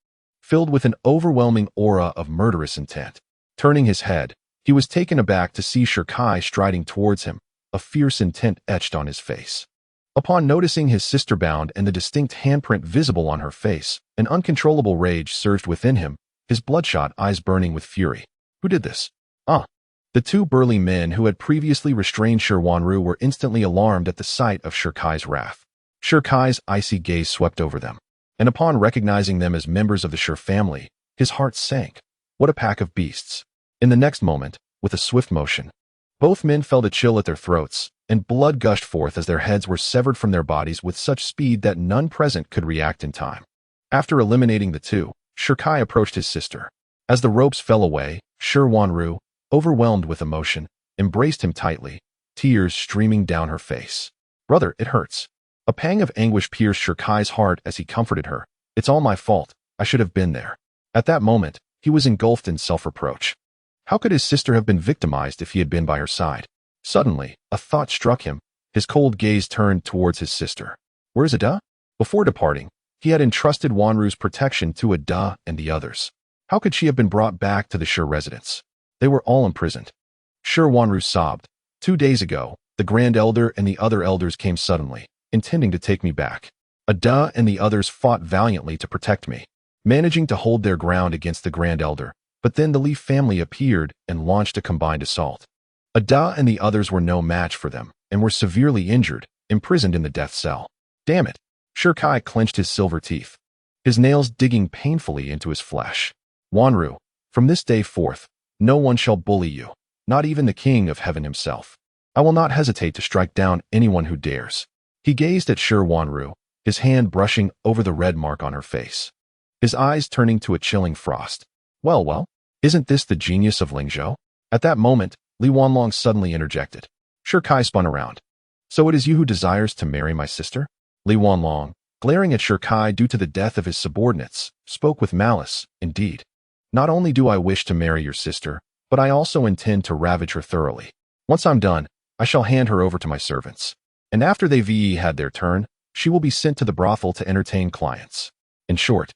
filled with an overwhelming aura of murderous intent. Turning his head, he was taken aback to see Shi Kai striding towards him, a fierce intent etched on his face. Upon noticing his sister bound and the distinct handprint visible on her face, an uncontrollable rage surged within him, his bloodshot eyes burning with fury. Who did this? The 2 burly men who had previously restrained Shi Wanru were instantly alarmed at the sight of Shi Kai's wrath. Shi Kai's icy gaze swept over them, and upon recognizing them as members of the Shi family, his heart sank. What a pack of beasts. In the next moment, with a swift motion, both men felt a chill at their throats, and blood gushed forth as their heads were severed from their bodies with such speed that none present could react in time. After eliminating the two, Shirkai approached his sister. As the ropes fell away, Shi Wanru, overwhelmed with emotion, embraced him tightly, tears streaming down her face. "Brother, it hurts." A pang of anguish pierced Shirkai's heart as he comforted her. "It's all my fault. I should have been there." At that moment, he was engulfed in self-reproach. How could his sister have been victimized if he had been by her side? Suddenly, a thought struck him. His cold gaze turned towards his sister. "Where's Ada?" Before departing, he had entrusted Wanru's protection to Ada and the others. How could she have been brought back to the Shi residence? They were all imprisoned. Shi Wanru sobbed. 2 days ago, the Grand Elder and the other elders came suddenly, intending to take me back. Ada and the others fought valiantly to protect me, managing to hold their ground against the Grand Elder, but then the Li family appeared and launched a combined assault. Ada and the others were no match for them, and were severely injured, imprisoned in the death cell. Damn it! Shirkai clenched his silver teeth, his nails digging painfully into his flesh. "Wanru, from this day forth, no one shall bully you, not even the King of Heaven himself. I will not hesitate to strike down anyone who dares." He gazed at Shi Wanru, his hand brushing over the red mark on her face, his eyes turning to a chilling frost. Well, isn't this the genius of Lingzhou? At that moment, Li Wanlong suddenly interjected. Shirkai spun around. "So it is you who desires to marry my sister?" Li Wanlong, glaring at Shirkai due to the death of his subordinates, spoke with malice. "Indeed. Not only do I wish to marry your sister, but I also intend to ravage her thoroughly. Once I'm done, I shall hand her over to my servants. And after they've had their turn, she will be sent to the brothel to entertain clients. In short,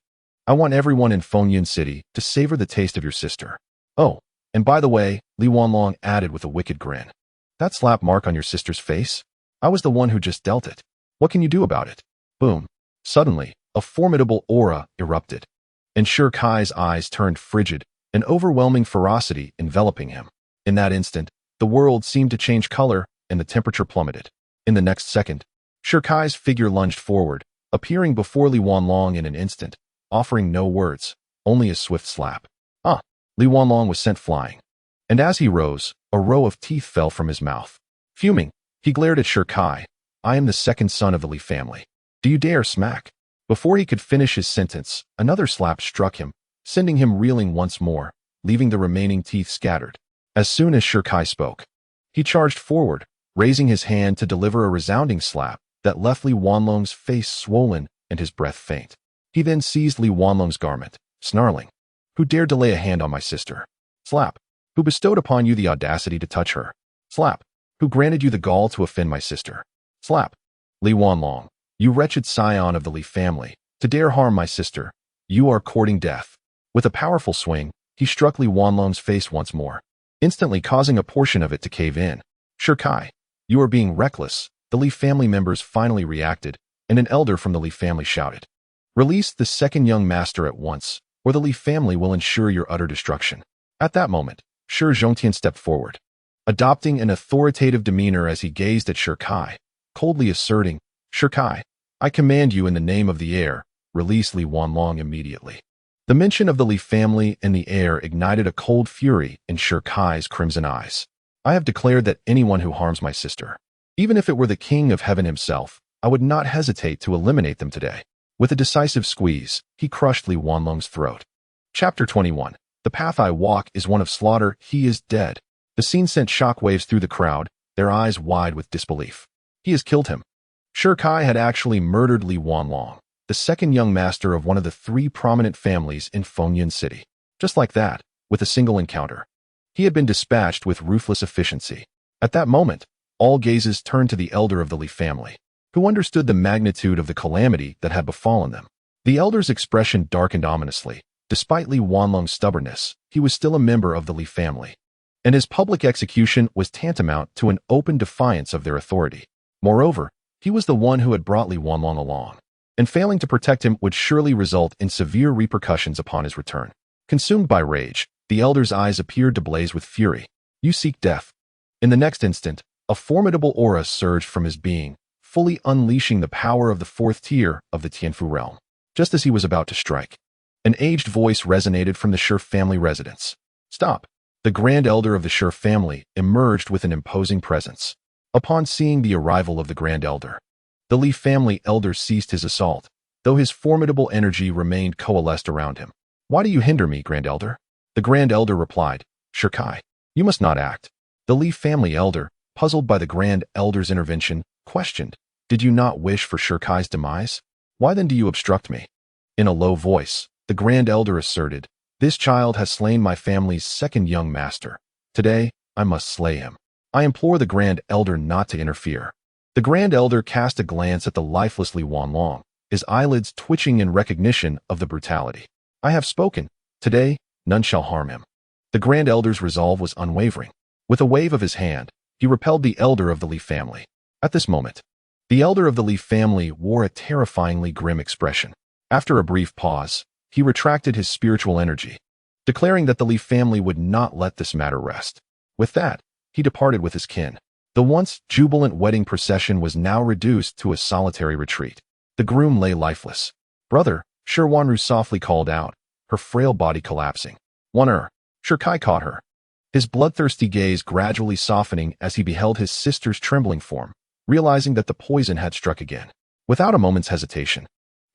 I want everyone in Fengyun City to savor the taste of your sister. Oh, and by the way," Li Wanlong added with a wicked grin, "that slap mark on your sister's face? I was the one who just dealt it. What can you do about it?" Boom. Suddenly, a formidable aura erupted, and Shirkai's eyes turned frigid, an overwhelming ferocity enveloping him. In that instant, the world seemed to change color and the temperature plummeted. In the next second, Shirkai's figure lunged forward, appearing before Li Wanlong in an instant, offering no words, only a swift slap. Li Wanlong was sent flying. And as he rose, a row of teeth fell from his mouth. Fuming, he glared at Shirkai. "I am the second son of the Li family. Do you dare smack?" Before he could finish his sentence, another slap struck him, sending him reeling once more, leaving the remaining teeth scattered. As soon as Shirkai spoke, he charged forward, raising his hand to deliver a resounding slap that left Li Wanlong's face swollen and his breath faint. He then seized Li Wanlong's garment, snarling, "Who dared to lay a hand on my sister?" Slap. "Who bestowed upon you the audacity to touch her?" Slap. "Who granted you the gall to offend my sister?" Slap. "Li Wanlong, you wretched scion of the Li family, to dare harm my sister, you are courting death." With a powerful swing, he struck Li Wanlong's face once more, instantly causing a portion of it to cave in. "Shirkai, you are being reckless." The Li family members finally reacted, and an elder from the Li family shouted, "Release the second young master at once, or the Li family will ensure your utter destruction." At that moment, Shi Zhongtian stepped forward, adopting an authoritative demeanor as he gazed at Shirkai, coldly asserting, "Shirkai, I command you in the name of the heir, release Li Wanlong immediately." The mention of the Li family and the heir ignited a cold fury in Shirkai's crimson eyes. "I have declared that anyone who harms my sister, even if it were the King of Heaven himself, I would not hesitate to eliminate them today." With a decisive squeeze, he crushed Li Wanlong's throat. Chapter 21. The path I walk is one of slaughter. He is dead. The scene sent shockwaves through the crowd, their eyes wide with disbelief. He has killed him. Shirkai had actually murdered Li Wanlong, the second young master of one of the 3 prominent families in Fengyun City. Just like that, with a single encounter. He had been dispatched with ruthless efficiency. At that moment, all gazes turned to the elder of the Li family, who understood the magnitude of the calamity that had befallen them. The elder's expression darkened ominously. Despite Li Wanlong's stubbornness, he was still a member of the Li family, and his public execution was tantamount to an open defiance of their authority. Moreover, he was the one who had brought Li Wanlong along, and failing to protect him would surely result in severe repercussions upon his return. Consumed by rage, the elder's eyes appeared to blaze with fury. "You seek death." In the next instant, a formidable aura surged from his being, fully unleashing the power of the 4th tier of the Tianfu realm. Just as he was about to strike, an aged voice resonated from the Shi family residence. "Stop." The Grand Elder of the Shi family emerged with an imposing presence. Upon seeing the arrival of the Grand Elder, the Li family elder ceased his assault, though his formidable energy remained coalesced around him. "Why do you hinder me, Grand Elder?" The Grand Elder replied, "Shirkai, you must not act." The Leaf family elder, puzzled by the Grand Elder's intervention, questioned, "Did you not wish for Shirkai's demise? Why then do you obstruct me?" In a low voice, the Grand Elder asserted, "This child has slain my family's second young master. Today, I must slay him. I implore the Grand Elder not to interfere." The Grand Elder cast a glance at the lifeless Li Wanlong, his eyelids twitching in recognition of the brutality. "I have spoken. Today, none shall harm him." The Grand Elder's resolve was unwavering. With a wave of his hand, he repelled the elder of the Li family. At this moment, the elder of the Li family wore a terrifyingly grim expression. After a brief pause, he retracted his spiritual energy, declaring that the Li family would not let this matter rest. With that, he departed with his kin. The once jubilant wedding procession was now reduced to a solitary retreat. The groom lay lifeless. "Brother," Shi Wanru softly called out, her frail body collapsing. "Wan'er." Shirkai caught her, his bloodthirsty gaze gradually softening as he beheld his sister's trembling form, realizing that the poison had struck again. Without a moment's hesitation,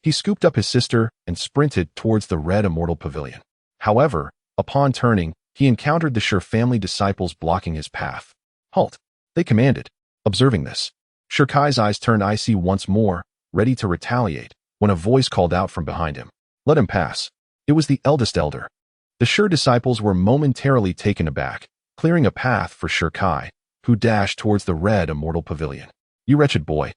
he scooped up his sister and sprinted towards the Red Immortal Pavilion. However, upon turning, he encountered the Shi family disciples blocking his path. "Halt!" they commanded. Observing this, Shirkai's eyes turned icy once more, ready to retaliate, when a voice called out from behind him, "Let him pass." It was the eldest elder. The Shi disciples were momentarily taken aback, clearing a path for Shirkai, who dashed towards the Red Immortal Pavilion. "You wretched boy,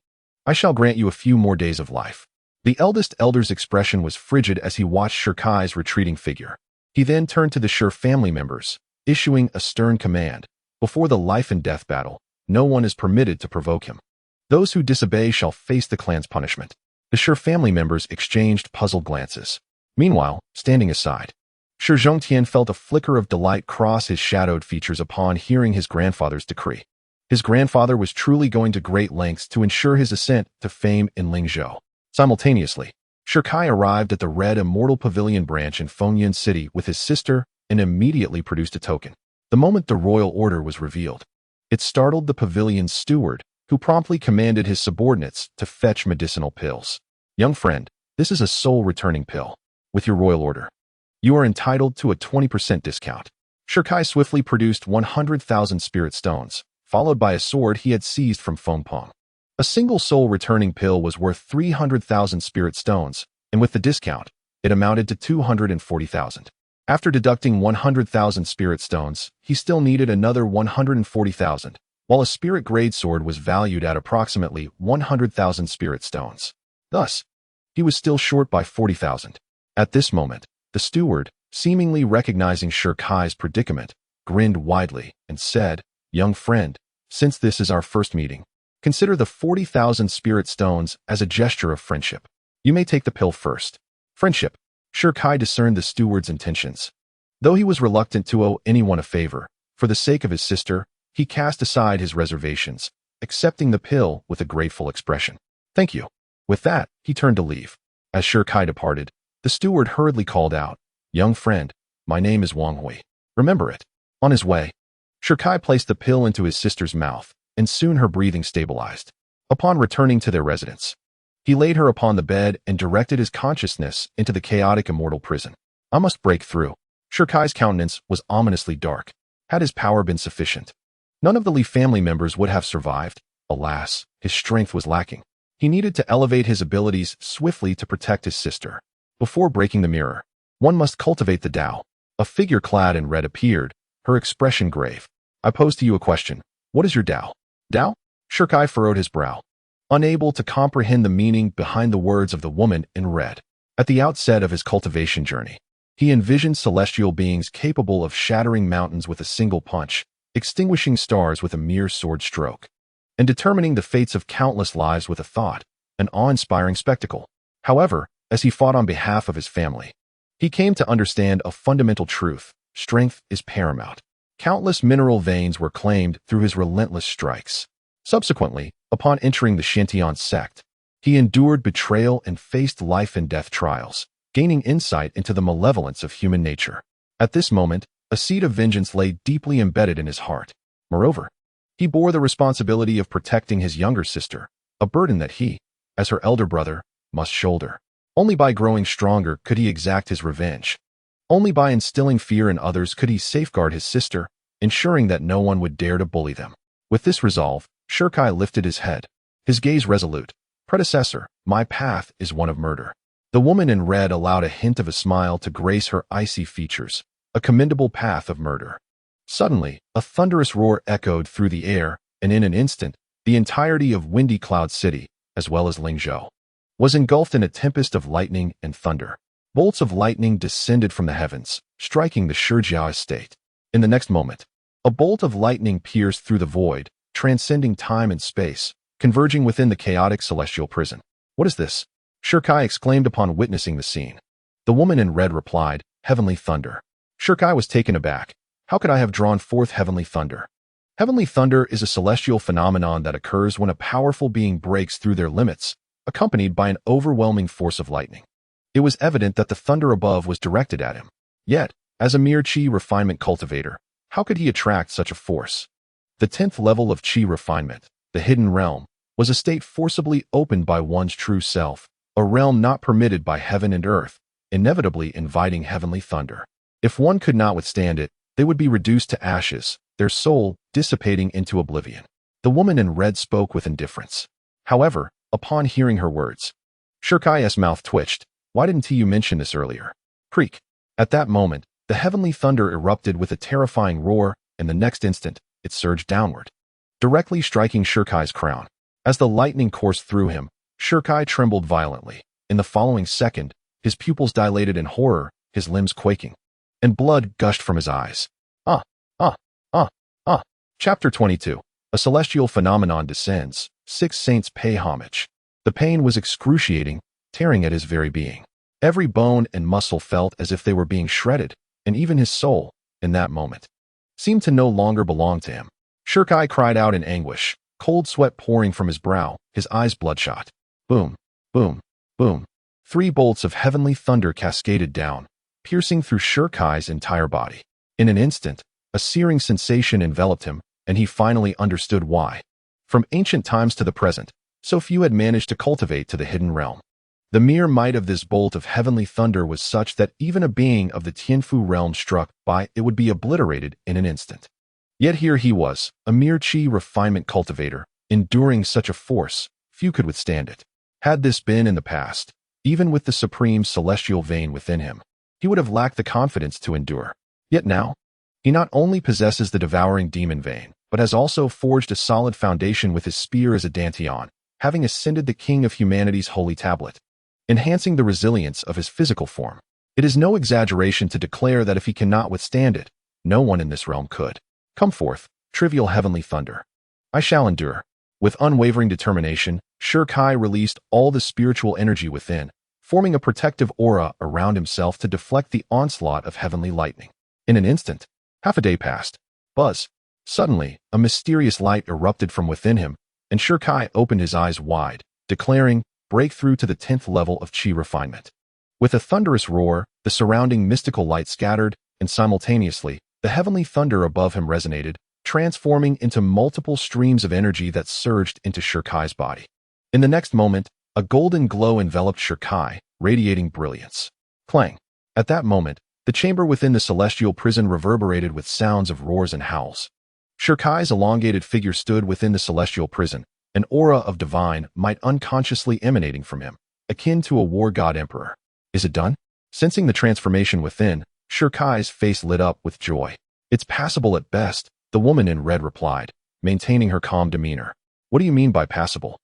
I shall grant you a few more days of life." The eldest elder's expression was frigid as he watched Shirkai's retreating figure. He then turned to the Shi family members, issuing a stern command. "Before the life and death battle, no one is permitted to provoke him. Those who disobey shall face the clan's punishment." The Shi family members exchanged puzzled glances. Meanwhile, standing aside, Shi Zhongtian felt a flicker of delight cross his shadowed features upon hearing his grandfather's decree. His grandfather was truly going to great lengths to ensure his ascent to fame in Lingzhou. Simultaneously, Shirkai arrived at the Red Immortal Pavilion branch in Fengyun City with his sister and immediately produced a token. The moment the royal order was revealed, it startled the pavilion's steward, who promptly commanded his subordinates to fetch medicinal pills. "Young friend, this is a soul-returning pill. With your royal order, you are entitled to a 20% discount." Shirkai swiftly produced 100,000 spirit stones, followed by a sword he had seized from Feng Peng. A single soul-returning pill was worth 300,000 spirit stones, and with the discount, it amounted to 240,000. After deducting 100,000 spirit stones, he still needed another 140,000, while a spirit-grade sword was valued at approximately 100,000 spirit stones. Thus, he was still short by 40,000. At this moment, the steward, seemingly recognizing Shirkai's predicament, grinned widely and said, "Young friend, since this is our first meeting, consider the 40,000 spirit stones as a gesture of friendship. You may take the pill first." Friendship. Shirkai discerned the steward's intentions. Though he was reluctant to owe anyone a favor, for the sake of his sister, he cast aside his reservations, accepting the pill with a grateful expression. "Thank you." With that, he turned to leave. As Shirkai departed, the steward hurriedly called out, "Young friend, my name is Wang Hui. Remember it." On his way, Shirkai placed the pill into his sister's mouth, and soon her breathing stabilized. Upon returning to their residence, he laid her upon the bed and directed his consciousness into the chaotic immortal prison. "I must break through." Shirkai's countenance was ominously dark. Had his power been sufficient, none of the Li family members would have survived. Alas, his strength was lacking. He needed to elevate his abilities swiftly to protect his sister. Before breaking the mirror, one must cultivate the Tao. A figure clad in red appeared, her expression grave. "I pose to you a question. What is your Tao?" "Tao?" Shirkai furrowed his brow, unable to comprehend the meaning behind the words of the woman in red. At the outset of his cultivation journey, he envisioned celestial beings capable of shattering mountains with a single punch, extinguishing stars with a mere sword stroke, and determining the fates of countless lives with a thought, an awe-inspiring spectacle. However, as he fought on behalf of his family, he came to understand a fundamental truth: strength is paramount. Countless mineral veins were claimed through his relentless strikes. Subsequently, upon entering the Shantian sect, he endured betrayal and faced life and death trials, gaining insight into the malevolence of human nature. At this moment, a seed of vengeance lay deeply embedded in his heart. Moreover, he bore the responsibility of protecting his younger sister, a burden that he, as her elder brother, must shoulder. Only by growing stronger could he exact his revenge. Only by instilling fear in others could he safeguard his sister, ensuring that no one would dare to bully them. With this resolve, Shirkai lifted his head, his gaze resolute. Predecessor, my path is one of murder. The woman in red allowed a hint of a smile to grace her icy features, a commendable path of murder. Suddenly, a thunderous roar echoed through the air, and in an instant, the entirety of Windy Cloud City, as well as Lingzhou, was engulfed in a tempest of lightning and thunder. Bolts of lightning descended from the heavens, striking the Shijiao estate. In the next moment, a bolt of lightning pierced through the void, transcending time and space, converging within the chaotic celestial prison. What is this? Shirkai exclaimed upon witnessing the scene. The woman in red replied, Heavenly thunder. Shirkai was taken aback. How could I have drawn forth heavenly thunder? Heavenly thunder is a celestial phenomenon that occurs when a powerful being breaks through their limits, accompanied by an overwhelming force of lightning. It was evident that the thunder above was directed at him. Yet, as a mere chi refinement cultivator, how could he attract such a force? The 10th level of chi refinement, the hidden realm, was a state forcibly opened by one's true self, a realm not permitted by heaven and earth, inevitably inviting heavenly thunder. If one could not withstand it, they would be reduced to ashes, their soul dissipating into oblivion. The woman in red spoke with indifference. However, upon hearing her words, Shirkai's mouth twitched. Why didn't you mention this earlier? Creak. At that moment, the heavenly thunder erupted with a terrifying roar, and the next instant, it surged downward, directly striking Shirkai's crown. As the lightning coursed through him, Shirkai trembled violently. In the following second, his pupils dilated in horror, his limbs quaking, and blood gushed from his eyes. Chapter 22. A celestial phenomenon descends. 6 saints pay homage. The pain was excruciating, tearing at his very being. Every bone and muscle felt as if they were being shredded, and even his soul, in that moment, seemed to no longer belong to him. Shirkai cried out in anguish, cold sweat pouring from his brow, his eyes bloodshot. Boom, boom, boom. 3 bolts of heavenly thunder cascaded down, piercing through Shirkai's entire body. In an instant, a searing sensation enveloped him, and he finally understood why. From ancient times to the present, so few had managed to cultivate to the hidden realm. The mere might of this bolt of heavenly thunder was such that even a being of the Tianfu realm struck by it would be obliterated in an instant. Yet here he was, a mere chi refinement cultivator, enduring such a force, few could withstand it. Had this been in the past, even with the supreme celestial vein within him, he would have lacked the confidence to endure. Yet now, he not only possesses the devouring demon vein, but has also forged a solid foundation with his spear as a dantian, having ascended the king of humanity's holy tablet, enhancing the resilience of his physical form. It is no exaggeration to declare that if he cannot withstand it, no one in this realm could. Come forth, trivial heavenly thunder. I shall endure. With unwavering determination, Shirkai released all the spiritual energy within, forming a protective aura around himself to deflect the onslaught of heavenly lightning. In an instant, half a day passed. Buzz. Suddenly, a mysterious light erupted from within him, and Shirkai opened his eyes wide, declaring, breakthrough to the 10th level of chi refinement. With a thunderous roar, the surrounding mystical light scattered, and simultaneously, the heavenly thunder above him resonated, transforming into multiple streams of energy that surged into Shirkai's body. In the next moment, a golden glow enveloped Shirkai, radiating brilliance. Clang. At that moment, the chamber within the celestial prison reverberated with sounds of roars and howls. Shirkai's elongated figure stood within the celestial prison, an aura of divine might unconsciously emanating from him, akin to a war god emperor. Is it done? Sensing the transformation within, Shirkai's face lit up with joy. It's passable at best, the woman in red replied, maintaining her calm demeanor. What do you mean by passable?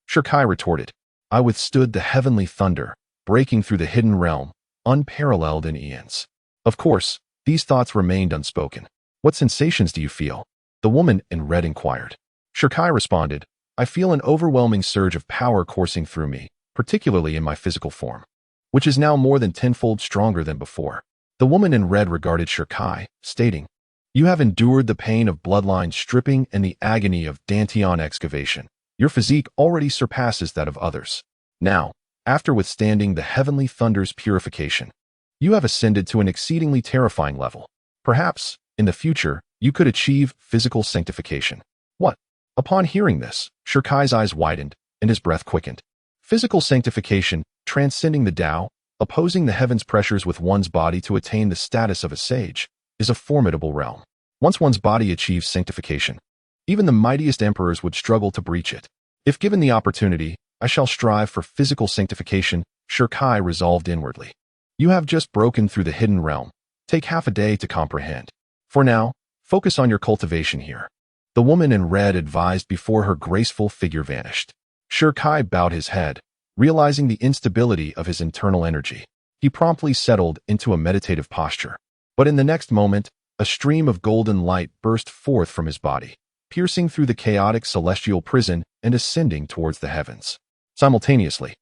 Shirkai retorted. I withstood the heavenly thunder, breaking through the hidden realm, unparalleled in eons. Of course, these thoughts remained unspoken. What sensations do you feel? The woman in red inquired. Shirkai responded, I feel an overwhelming surge of power coursing through me, particularly in my physical form, which is now more than tenfold stronger than before. The woman in red regarded Shirkai, stating, You have endured the pain of bloodline stripping and the agony of dantian excavation. Your physique already surpasses that of others. Now, after withstanding the heavenly thunder's purification, you have ascended to an exceedingly terrifying level. Perhaps, in the future, you could achieve physical sanctification. What? Upon hearing this, Shirkai's eyes widened, and his breath quickened. Physical sanctification, Transcending the Tao, opposing the heavens' pressures with one's body to attain the status of a sage, is a formidable realm. Once one's body achieves sanctification, even the mightiest emperors would struggle to breach it. If given the opportunity, I shall strive for physical sanctification, Shi Kai resolved inwardly. You have just broken through the hidden realm. Take half a day to comprehend. For now, focus on your cultivation here. The woman in red advised before her graceful figure vanished. Shi Kai bowed his head, realizing the instability of his internal energy. He promptly settled into a meditative posture. But in the next moment, a stream of golden light burst forth from his body, piercing through the chaotic celestial prison and ascending towards the heavens. Simultaneously,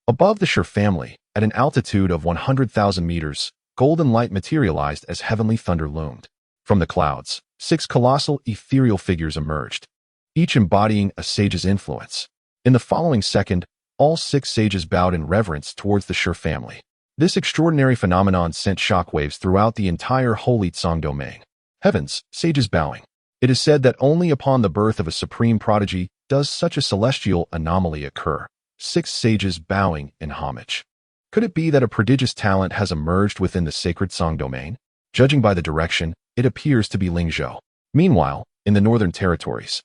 above the Shi family, at an altitude of 100,000 meters, golden light materialized as heavenly thunder loomed. From the clouds, 6 colossal ethereal figures emerged, each embodying a sage's influence. In the following second, all 6 sages bowed in reverence towards the Shi family. This extraordinary phenomenon sent shockwaves throughout the entire Holy Tsang domain. Heavens, sages bowing. It is said that only upon the birth of a supreme prodigy does such a celestial anomaly occur. 6 sages bowing in homage. Could it be that a prodigious talent has emerged within the sacred Tsang domain? Judging by the direction, it appears to be Lingzhou. Meanwhile, in the northern territories,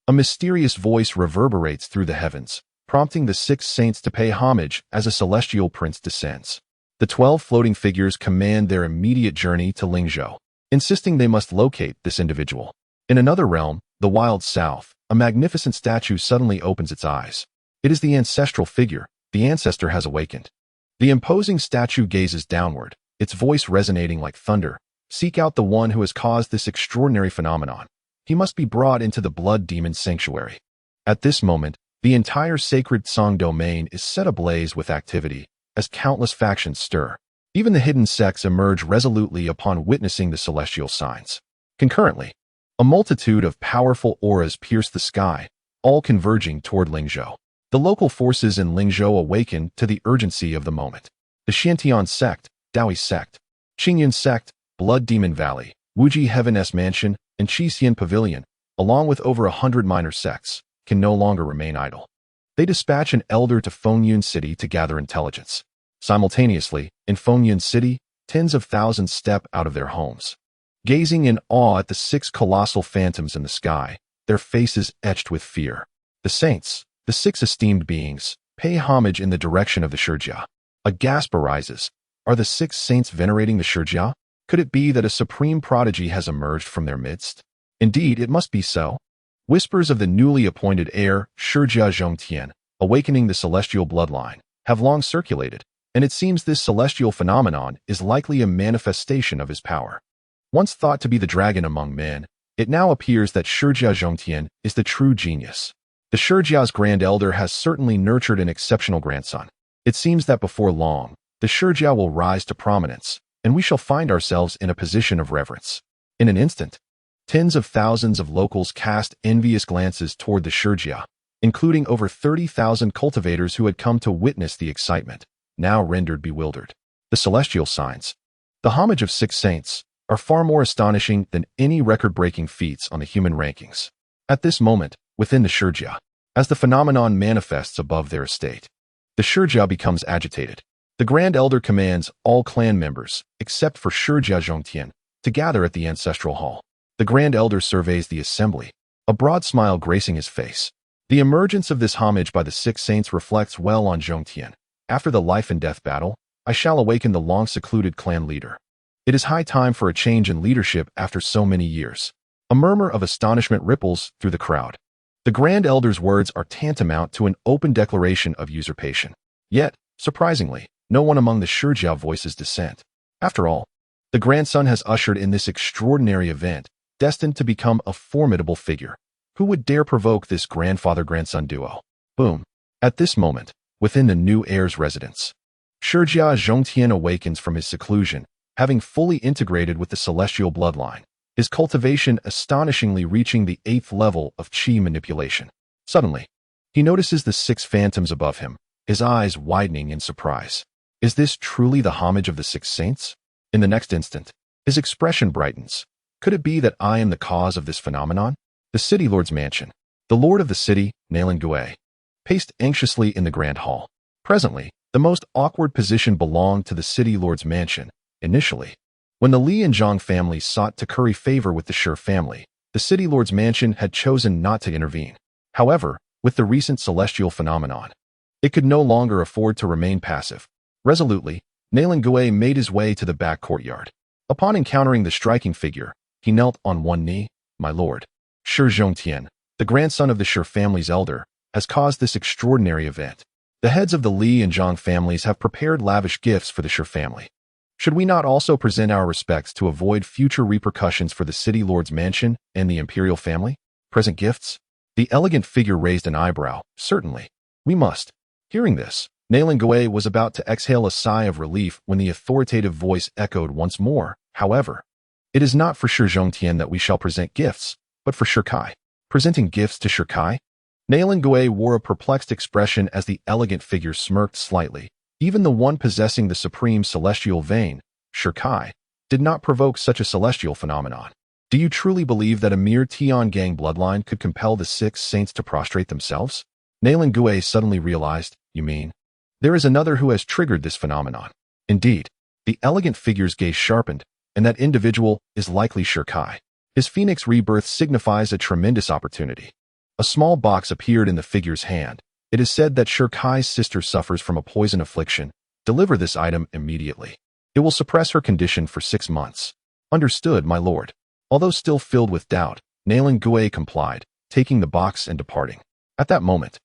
a mysterious voice reverberates through the heavens, prompting the 6 saints to pay homage as a celestial prince descends. The 12 floating figures command their immediate journey to Lingzhou, insisting they must locate this individual. In another realm, the wild south, a magnificent statue suddenly opens its eyes. It is the ancestral figure. The ancestor has awakened. The imposing statue gazes downward, its voice resonating like thunder. Seek out the one who has caused this extraordinary phenomenon. He must be brought into the blood demon sanctuary. At this moment, the entire sacred Tsang domain is set ablaze with activity, as countless factions stir. Even the hidden sects emerge resolutely upon witnessing the celestial signs. Concurrently, a multitude of powerful auras pierce the sky, all converging toward Lingzhou. The local forces in Lingzhou awaken to the urgency of the moment. The Xiantian sect, Daoi sect, Qingyun sect, Blood Demon Valley, Wuji Heaven S Mansion, and Xixian Pavilion, along with over 100 minor sects, can no longer remain idle. They dispatch an elder to Fengyun City to gather intelligence. Simultaneously, in Fengyun City, tens of thousands step out of their homes. Gazing in awe at the 6 colossal phantoms in the sky, their faces etched with fear. The saints, the 6 esteemed beings, pay homage in the direction of the Shijia. A gasp arises. Are the 6 saints venerating the Shijia? Could it be that a supreme prodigy has emerged from their midst? Indeed, it must be so. Whispers of the newly appointed heir, Shijia Zhongtian, awakening the celestial bloodline, have long circulated, and it seems this celestial phenomenon is likely a manifestation of his power. Once thought to be the dragon among men, it now appears that Shijia Zhongtian is the true genius. The Shijia's grand elder has certainly nurtured an exceptional grandson. It seems that before long, the Shijia will rise to prominence, and we shall find ourselves in a position of reverence. In an instant, tens of thousands of locals cast envious glances toward the Shijia, including over 30,000 cultivators who had come to witness the excitement, now rendered bewildered. The celestial signs, the homage of 6 saints, are far more astonishing than any record-breaking feats on the human rankings. At this moment, within the Shijia, as the phenomenon manifests above their estate, the Shijia becomes agitated. The Grand Elder commands all clan members, except for Shijia Zhongtian, to gather at the ancestral hall. The Grand Elder surveys the assembly, a broad smile gracing his face. The emergence of this homage by the 6 saints reflects well on Zhongtian. After the life and death battle, I shall awaken the long-secluded clan leader. It is high time for a change in leadership after so many years. A murmur of astonishment ripples through the crowd. The Grand Elder's words are tantamount to an open declaration of usurpation. Yet, surprisingly, no one among the Shijia voices dissent. After all, the grandson has ushered in this extraordinary event, destined to become a formidable figure. Who would dare provoke this grandfather-grandson duo? Boom. At this moment, within the new heir's residence, Shijia Zhongtian awakens from his seclusion, having fully integrated with the celestial bloodline, his cultivation astonishingly reaching the 8th level of qi manipulation. Suddenly, he notices the 6 phantoms above him, his eyes widening in surprise. Is this truly the homage of the 6 saints? In the next instant, his expression brightens. Could it be that I am the cause of this phenomenon? The city lord's mansion. The lord of the city, Nalan Gui, paced anxiously in the grand hall. Presently, The most awkward position belonged to the city lord's mansion, initially. When the Li and Zhang families sought to curry favor with the Shi family, the city lord's mansion had chosen not to intervene. However, with the recent celestial phenomenon, it could no longer afford to remain passive. Resolutely, Nailan Gui made his way to the back courtyard. Upon encountering the striking figure, he knelt on one knee. My lord, Shi Zhongtian, the grandson of the Shi family's elder, has caused this extraordinary event. The heads of the Li and Zhang families have prepared lavish gifts for the Shi family. Should we not also present our respects to avoid future repercussions for the city lord's mansion and the imperial family? Present gifts? The elegant figure raised an eyebrow. Certainly. We must. Hearing this, Nailan Gui was about to exhale a sigh of relief when the authoritative voice echoed once more. However, it is not for Shi Zhongtian that we shall present gifts, but for Shi Kai. Presenting gifts to Shi Kai? Nailan Gui wore a perplexed expression as the elegant figure smirked slightly. Even the one possessing the supreme celestial vein, Shi Kai, did not provoke such a celestial phenomenon. Do you truly believe that a mere Tiangang bloodline could compel the 6 saints to prostrate themselves? Nailan Gui suddenly realized, you mean? There is another who has triggered this phenomenon. Indeed, the elegant figure's gaze sharpened, and that individual is likely Shi Kai. His phoenix rebirth signifies a tremendous opportunity. A small box appeared in the figure's hand. It is said that Shi Kai's sister suffers from a poison affliction. Deliver this item immediately. It will suppress her condition for 6 months. Understood, my lord. Although still filled with doubt, Nailan Gui complied, taking the box and departing. At that moment,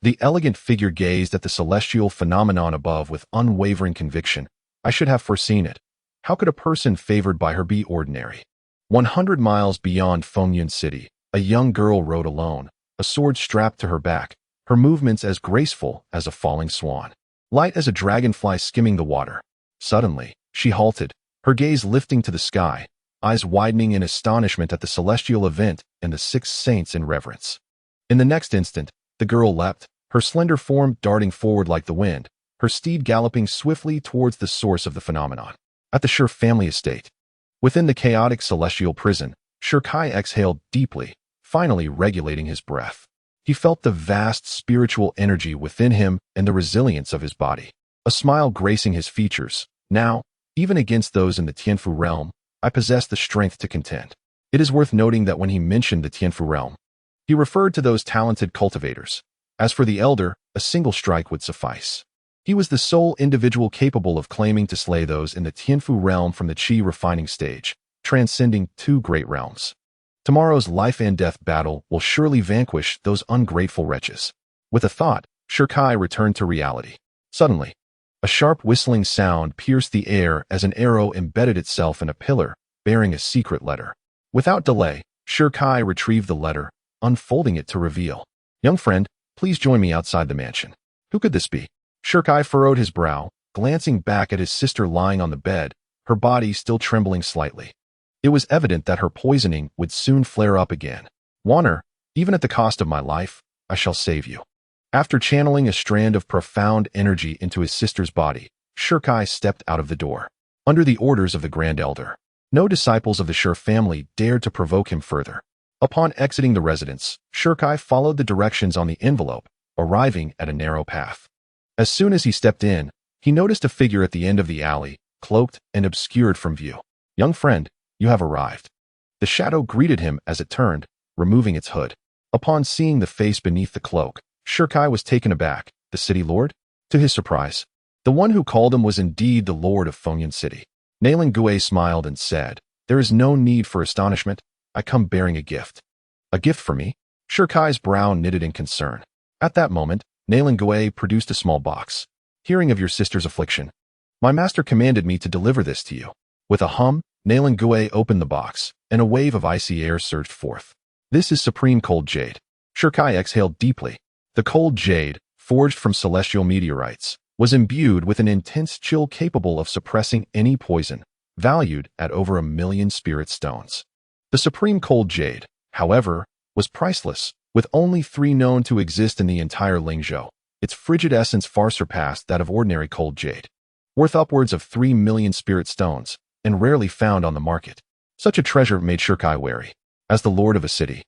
the elegant figure gazed at the celestial phenomenon above with unwavering conviction. I should have foreseen it. How could a person favored by her be ordinary? 100 miles beyond Fengyun City, a young girl rode alone, a sword strapped to her back, her movements as graceful as a falling swan, light as a dragonfly skimming the water. Suddenly, she halted, her gaze lifting to the sky, eyes widening in astonishment at the celestial event and the 6 saints in reverence. In the next instant, the girl leapt, her slender form darting forward like the wind, her steed galloping swiftly towards the source of the phenomenon. At the Shi family estate, within the chaotic celestial prison, Shi Kai exhaled deeply, finally regulating his breath. He felt the vast spiritual energy within him and the resilience of his body. A smile gracing his features. Now, even against those in the Tianfu realm, I possess the strength to contend. It is worth noting that when he mentioned the Tianfu realm, he referred to those talented cultivators. As for the elder, a single strike would suffice. He was the sole individual capable of claiming to slay those in the Tianfu realm from the Qi refining stage, transcending 2 great realms. Tomorrow's life and death battle will surely vanquish those ungrateful wretches. With a thought, Shi Kai returned to reality. Suddenly, a sharp whistling sound pierced the air as an arrow embedded itself in a pillar, bearing a secret letter. Without delay, Shi Kai retrieved the letter, unfolding it to reveal. Young friend, please join me outside the mansion. Who could this be? Shi Kai furrowed his brow, glancing back at his sister lying on the bed, her body still trembling slightly. It was evident that her poisoning would soon flare up again. Warner, even at the cost of my life, I shall save you. After channeling a strand of profound energy into his sister's body, Shi Kai stepped out of the door. Under the orders of the Grand Elder, no disciples of the Shi family dared to provoke him further. Upon exiting the residence, Shi Kai followed the directions on the envelope, arriving at a narrow path. As soon as he stepped in, he noticed a figure at the end of the alley, cloaked and obscured from view. Young friend, you have arrived. The shadow greeted him as it turned, removing its hood. Upon seeing the face beneath the cloak, Shi Kai was taken aback. The city lord? To his surprise, the one who called him was indeed the lord of Fengyun City. Nailan Gui smiled and said, there is no need for astonishment. I come bearing a gift. A gift for me? Shi Kai's brow knitted in concern. At that moment, Nailan Gui produced a small box. Hearing of your sister's affliction, my master commanded me to deliver this to you. With a hum, Nailan Gui opened the box, and a wave of icy air surged forth. This is supreme cold jade. Shi Kai exhaled deeply. The cold jade, forged from celestial meteorites, was imbued with an intense chill capable of suppressing any poison, valued at over 1 million spirit stones. The supreme cold jade, however, was priceless, with only 3 known to exist in the entire Lingzhou. Its frigid essence far surpassed that of ordinary cold jade, worth upwards of 3 million spirit stones, and rarely found on the market. Such a treasure made Shi Kai wary. As the lord of a city,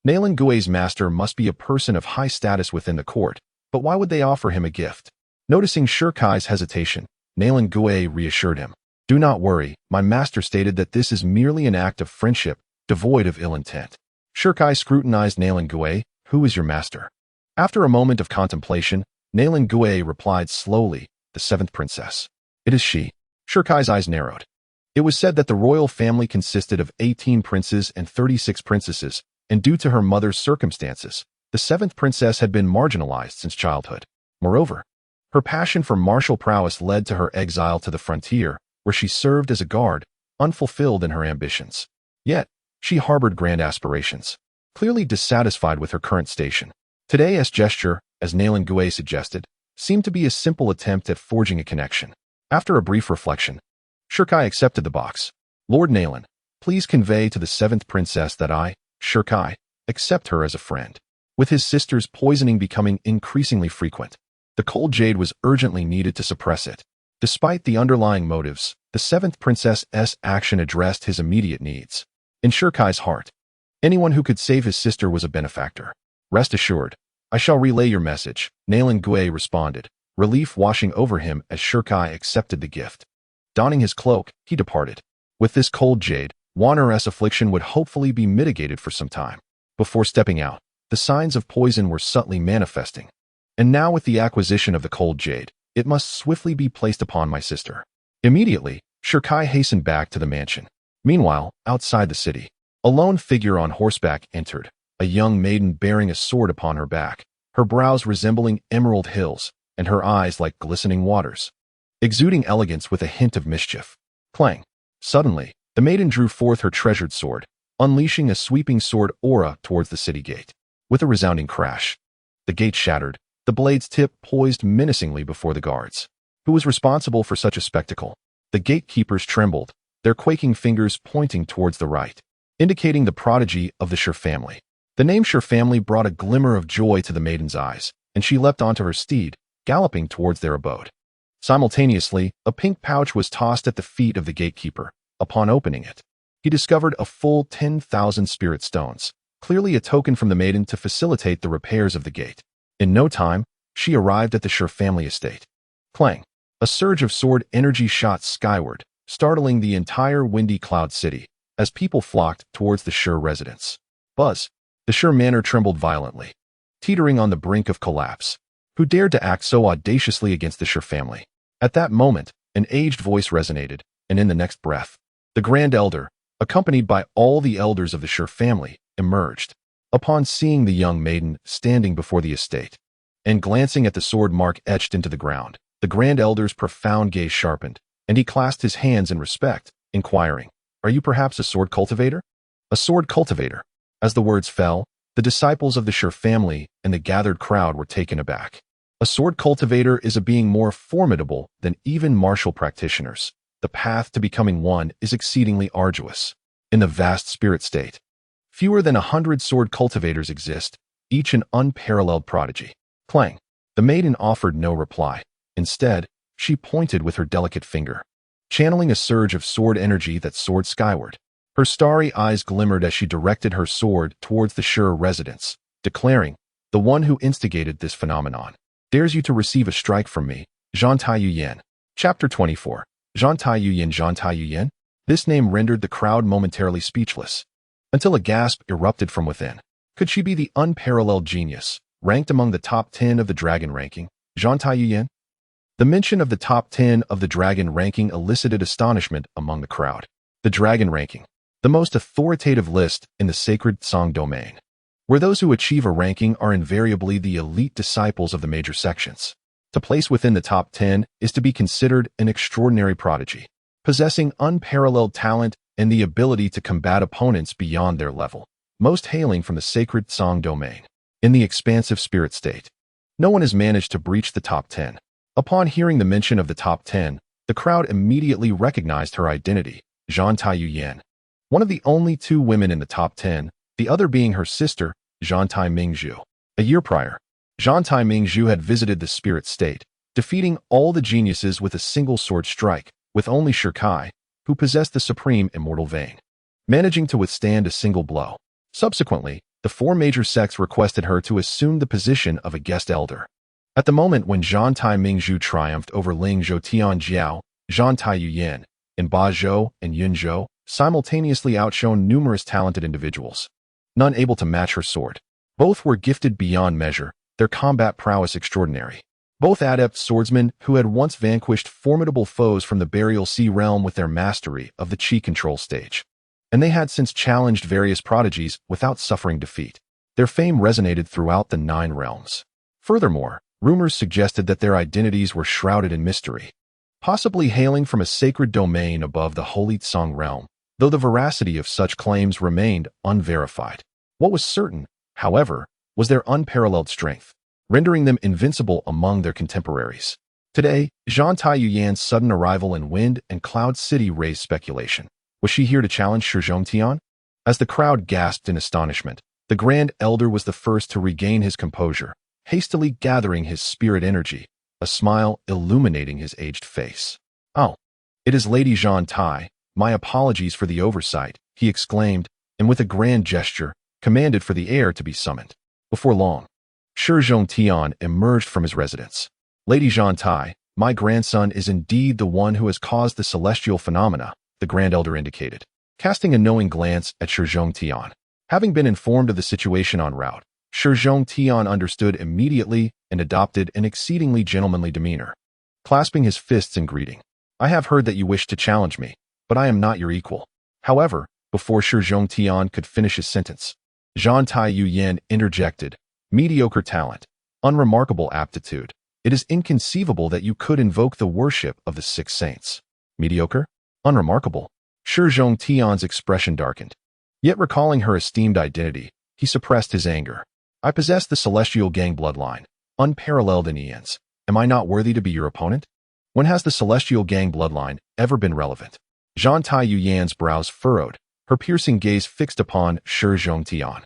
Nailan Gui's master must be a person of high status within the court, but why would they offer him a gift? Noticing Shirkai's hesitation, Nalan Gui reassured him. Do not worry, my master stated that this is merely an act of friendship, devoid of ill intent. Shirkai scrutinized Nalan Gui. Who is your master? After a moment of contemplation, Nalan Gui replied slowly, the seventh princess. It is she. Shirkai's eyes narrowed. It was said that the royal family consisted of 18 princes and 36 princesses, and due to her mother's circumstances, the seventh princess had been marginalized since childhood. Moreover, her passion for martial prowess led to her exile to the frontier, where she served as a guard, unfulfilled in her ambitions. Yet, she harbored grand aspirations, clearly dissatisfied with her current station. Today's gesture, as Nalan Gui suggested, seemed to be a simple attempt at forging a connection. After a brief reflection, Shirkai accepted the box. Lord Nalan, please convey to the seventh princess that I, Shirkai, accept her as a friend. With his sister's poisoning becoming increasingly frequent, the cold jade was urgently needed to suppress it. Despite the underlying motives, the seventh princess's action addressed his immediate needs. In Shirkai's heart, anyone who could save his sister was a benefactor. Rest assured, I shall relay your message, Nalan Gui responded, relief washing over him as Shirkai accepted the gift. Donning his cloak, he departed. With this cold jade, Wanner's affliction would hopefully be mitigated for some time. Before stepping out, the signs of poison were subtly manifesting. And now with the acquisition of the cold jade, it must swiftly be placed upon my sister. Immediately, Shirkai hastened back to the mansion. Meanwhile, outside the city, a lone figure on horseback entered, a young maiden bearing a sword upon her back, her brows resembling emerald hills, and her eyes like glistening waters, exuding elegance with a hint of mischief. Clang! Suddenly, the maiden drew forth her treasured sword, unleashing a sweeping sword aura towards the city gate. With a resounding crash, the gate shattered, the blade's tip poised menacingly before the guards. Who was responsible for such a spectacle? The gatekeepers trembled, their quaking fingers pointing towards the right, indicating the prodigy of the Shir family. The name Shir family brought a glimmer of joy to the maiden's eyes, and she leapt onto her steed, galloping towards their abode. Simultaneously, a pink pouch was tossed at the feet of the gatekeeper. Upon opening it, he discovered a full 10,000 spirit stones, clearly a token from the maiden to facilitate the repairs of the gate. In no time, she arrived at the Shir family estate. Clang! A surge of sword energy shot skyward, startling the entire windy cloud city, as people flocked towards the Shir residence. Buzz! The Shir manor trembled violently, teetering on the brink of collapse. Who dared to act so audaciously against the Shir family? At that moment, an aged voice resonated, and in the next breath, the Grand Elder, accompanied by all the elders of the Shir family, emerged. Upon seeing the young maiden standing before the estate, and glancing at the sword mark etched into the ground, the Grand Elder's profound gaze sharpened, and he clasped his hands in respect, inquiring, "Are you perhaps a sword cultivator?" A sword cultivator. As the words fell, the disciples of the Shir family and the gathered crowd were taken aback. A sword cultivator is a being more formidable than even martial practitioners. The path to becoming one is exceedingly arduous. In the vast spirit state, fewer than 100 sword cultivators exist, each an unparalleled prodigy. Clang! The maiden offered no reply. Instead, she pointed with her delicate finger, channeling a surge of sword energy that soared skyward. Her starry eyes glimmered as she directed her sword towards the Shir residence, declaring, "The one who instigated this phenomenon dares you to receive a strike from me, Zhan Taiyuyan." Chapter 24. Zhan Taiyuyan. Zhan Taiyuyan? This name rendered the crowd momentarily speechless, until a gasp erupted from within. Could she be the unparalleled genius, ranked among the top 10 of the dragon ranking, Zhan Taiyuyan? The mention of the top 10 of the dragon ranking elicited astonishment among the crowd. The dragon ranking, the most authoritative list in the sacred Song domain, where those who achieve a ranking are invariably the elite disciples of the major sections. To place within the top 10 is to be considered an extraordinary prodigy, possessing unparalleled talent and the ability to combat opponents beyond their level, most hailing from the sacred Song domain. In the expansive spirit state, no one has managed to breach the top 10. Upon hearing the mention of the top 10, the crowd immediately recognized her identity, Zhan Taiyuyan. One of the only two women in the top 10, the other being her sister, Zhan Tai Mingzhu. A year prior, Zhan Tai Mingzhu had visited the spirit state, defeating all the geniuses with a single sword strike, with only Shirkai, who possessed the Supreme Immortal Vein, managing to withstand a single blow. Subsequently, the four major sects requested her to assume the position of a guest elder. At the moment when Zhang Tai Mingzhu triumphed over Ling Zhou Tian Jiao, Zhang Tai Yuyan, and Ba Zhou and Yun Zhou simultaneously outshone numerous talented individuals, none able to match her sword. Both were gifted beyond measure, their combat prowess extraordinary. Both adept swordsmen who had once vanquished formidable foes from the Burial Sea realm with their mastery of the Qi control stage. And they had since challenged various prodigies without suffering defeat. Their fame resonated throughout the 9 realms. Furthermore, rumors suggested that their identities were shrouded in mystery, possibly hailing from a sacred domain above the Holy Tsang realm, though the veracity of such claims remained unverified. What was certain, however, was their unparalleled strength, rendering them invincible among their contemporaries. Today, Zhang Tai Yuyan's sudden arrival in Wind and Cloud City raised speculation. Was she here to challenge Shi Zhongtian? As the crowd gasped in astonishment, the Grand Elder was the first to regain his composure, hastily gathering his spirit energy, a smile illuminating his aged face. "Oh, it is Lady Zhang Tai. My apologies for the oversight," he exclaimed, and with a grand gesture, commanded for the heir to be summoned. Before long, Shi Zhongtian emerged from his residence. "Lady Zhang Tai, my grandson is indeed the one who has caused the celestial phenomena," the Grand Elder indicated, casting a knowing glance at Shi Zhongtian. Having been informed of the situation en route, Shi Zhongtian understood immediately and adopted an exceedingly gentlemanly demeanor, clasping his fists in greeting. "I have heard that you wish to challenge me, but I am not your equal." However, before Shi Zhongtian could finish his sentence, Zhang Tai Yuyan interjected, "Mediocre talent, unremarkable aptitude. It is inconceivable that you could invoke the worship of the 6 saints." "Mediocre? Unremarkable?" Shi Zhongtian's expression darkened. Yet recalling her esteemed identity, he suppressed his anger. "I possess the celestial gang bloodline, unparalleled in eons. Am I not worthy to be your opponent? When has the celestial gang bloodline ever been relevant?" Zhang Tai Yuyan's brows furrowed, her piercing gaze fixed upon Shi Zhongtian.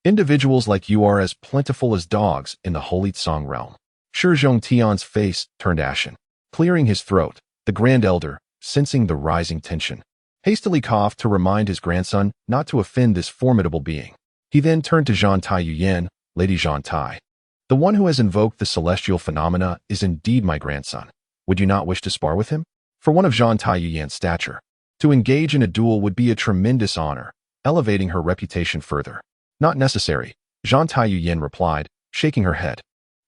"Individuals like you are as plentiful as dogs in the Holy Tsang realm." Shi Zhongtian's face turned ashen. Clearing his throat, the Grand Elder, sensing the rising tension, hastily coughed to remind his grandson not to offend this formidable being. He then turned to Zhang Tai Yuyan. "Lady Zhang Tai, the one who has invoked the celestial phenomena is indeed my grandson. Would you not wish to spar with him?" For one of Zhang Tai Yuyan's stature, to engage in a duel would be a tremendous honor, elevating her reputation further. "Not necessary," Zhang Tai Yuyan replied, shaking her head.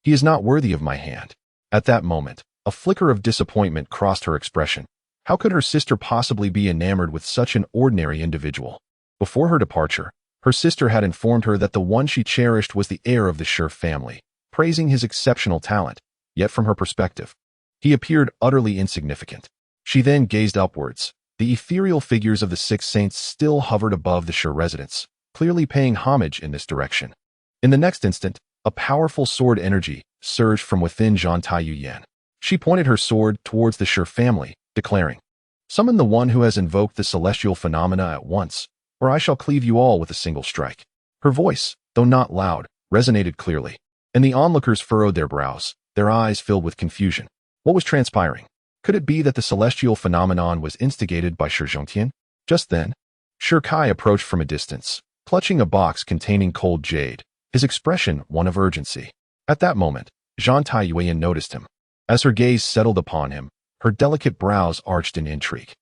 "He is not worthy of my hand." At that moment, a flicker of disappointment crossed her expression. How could her sister possibly be enamored with such an ordinary individual? Before her departure, her sister had informed her that the one she cherished was the heir of the Shi family, praising his exceptional talent. Yet from her perspective, he appeared utterly insignificant. She then gazed upwards. The ethereal figures of the 6 saints still hovered above the Shi residence, clearly paying homage in this direction. In the next instant, a powerful sword energy surged from within Zhang Tai Yuyan. She pointed her sword towards the Shi family, declaring, "Summon the one who has invoked the celestial phenomena at once, or I shall cleave you all with a single strike." Her voice, though not loud, resonated clearly, and the onlookers furrowed their brows, their eyes filled with confusion. What was transpiring? Could it be that the celestial phenomenon was instigated by Shi Zhongtian? Just then, Shi Kai approached from a distance, clutching a box containing cold jade, his expression one of urgency. At that moment, Zhang Tai Yuyan noticed him. As her gaze settled upon him, her delicate brows arched in intrigue.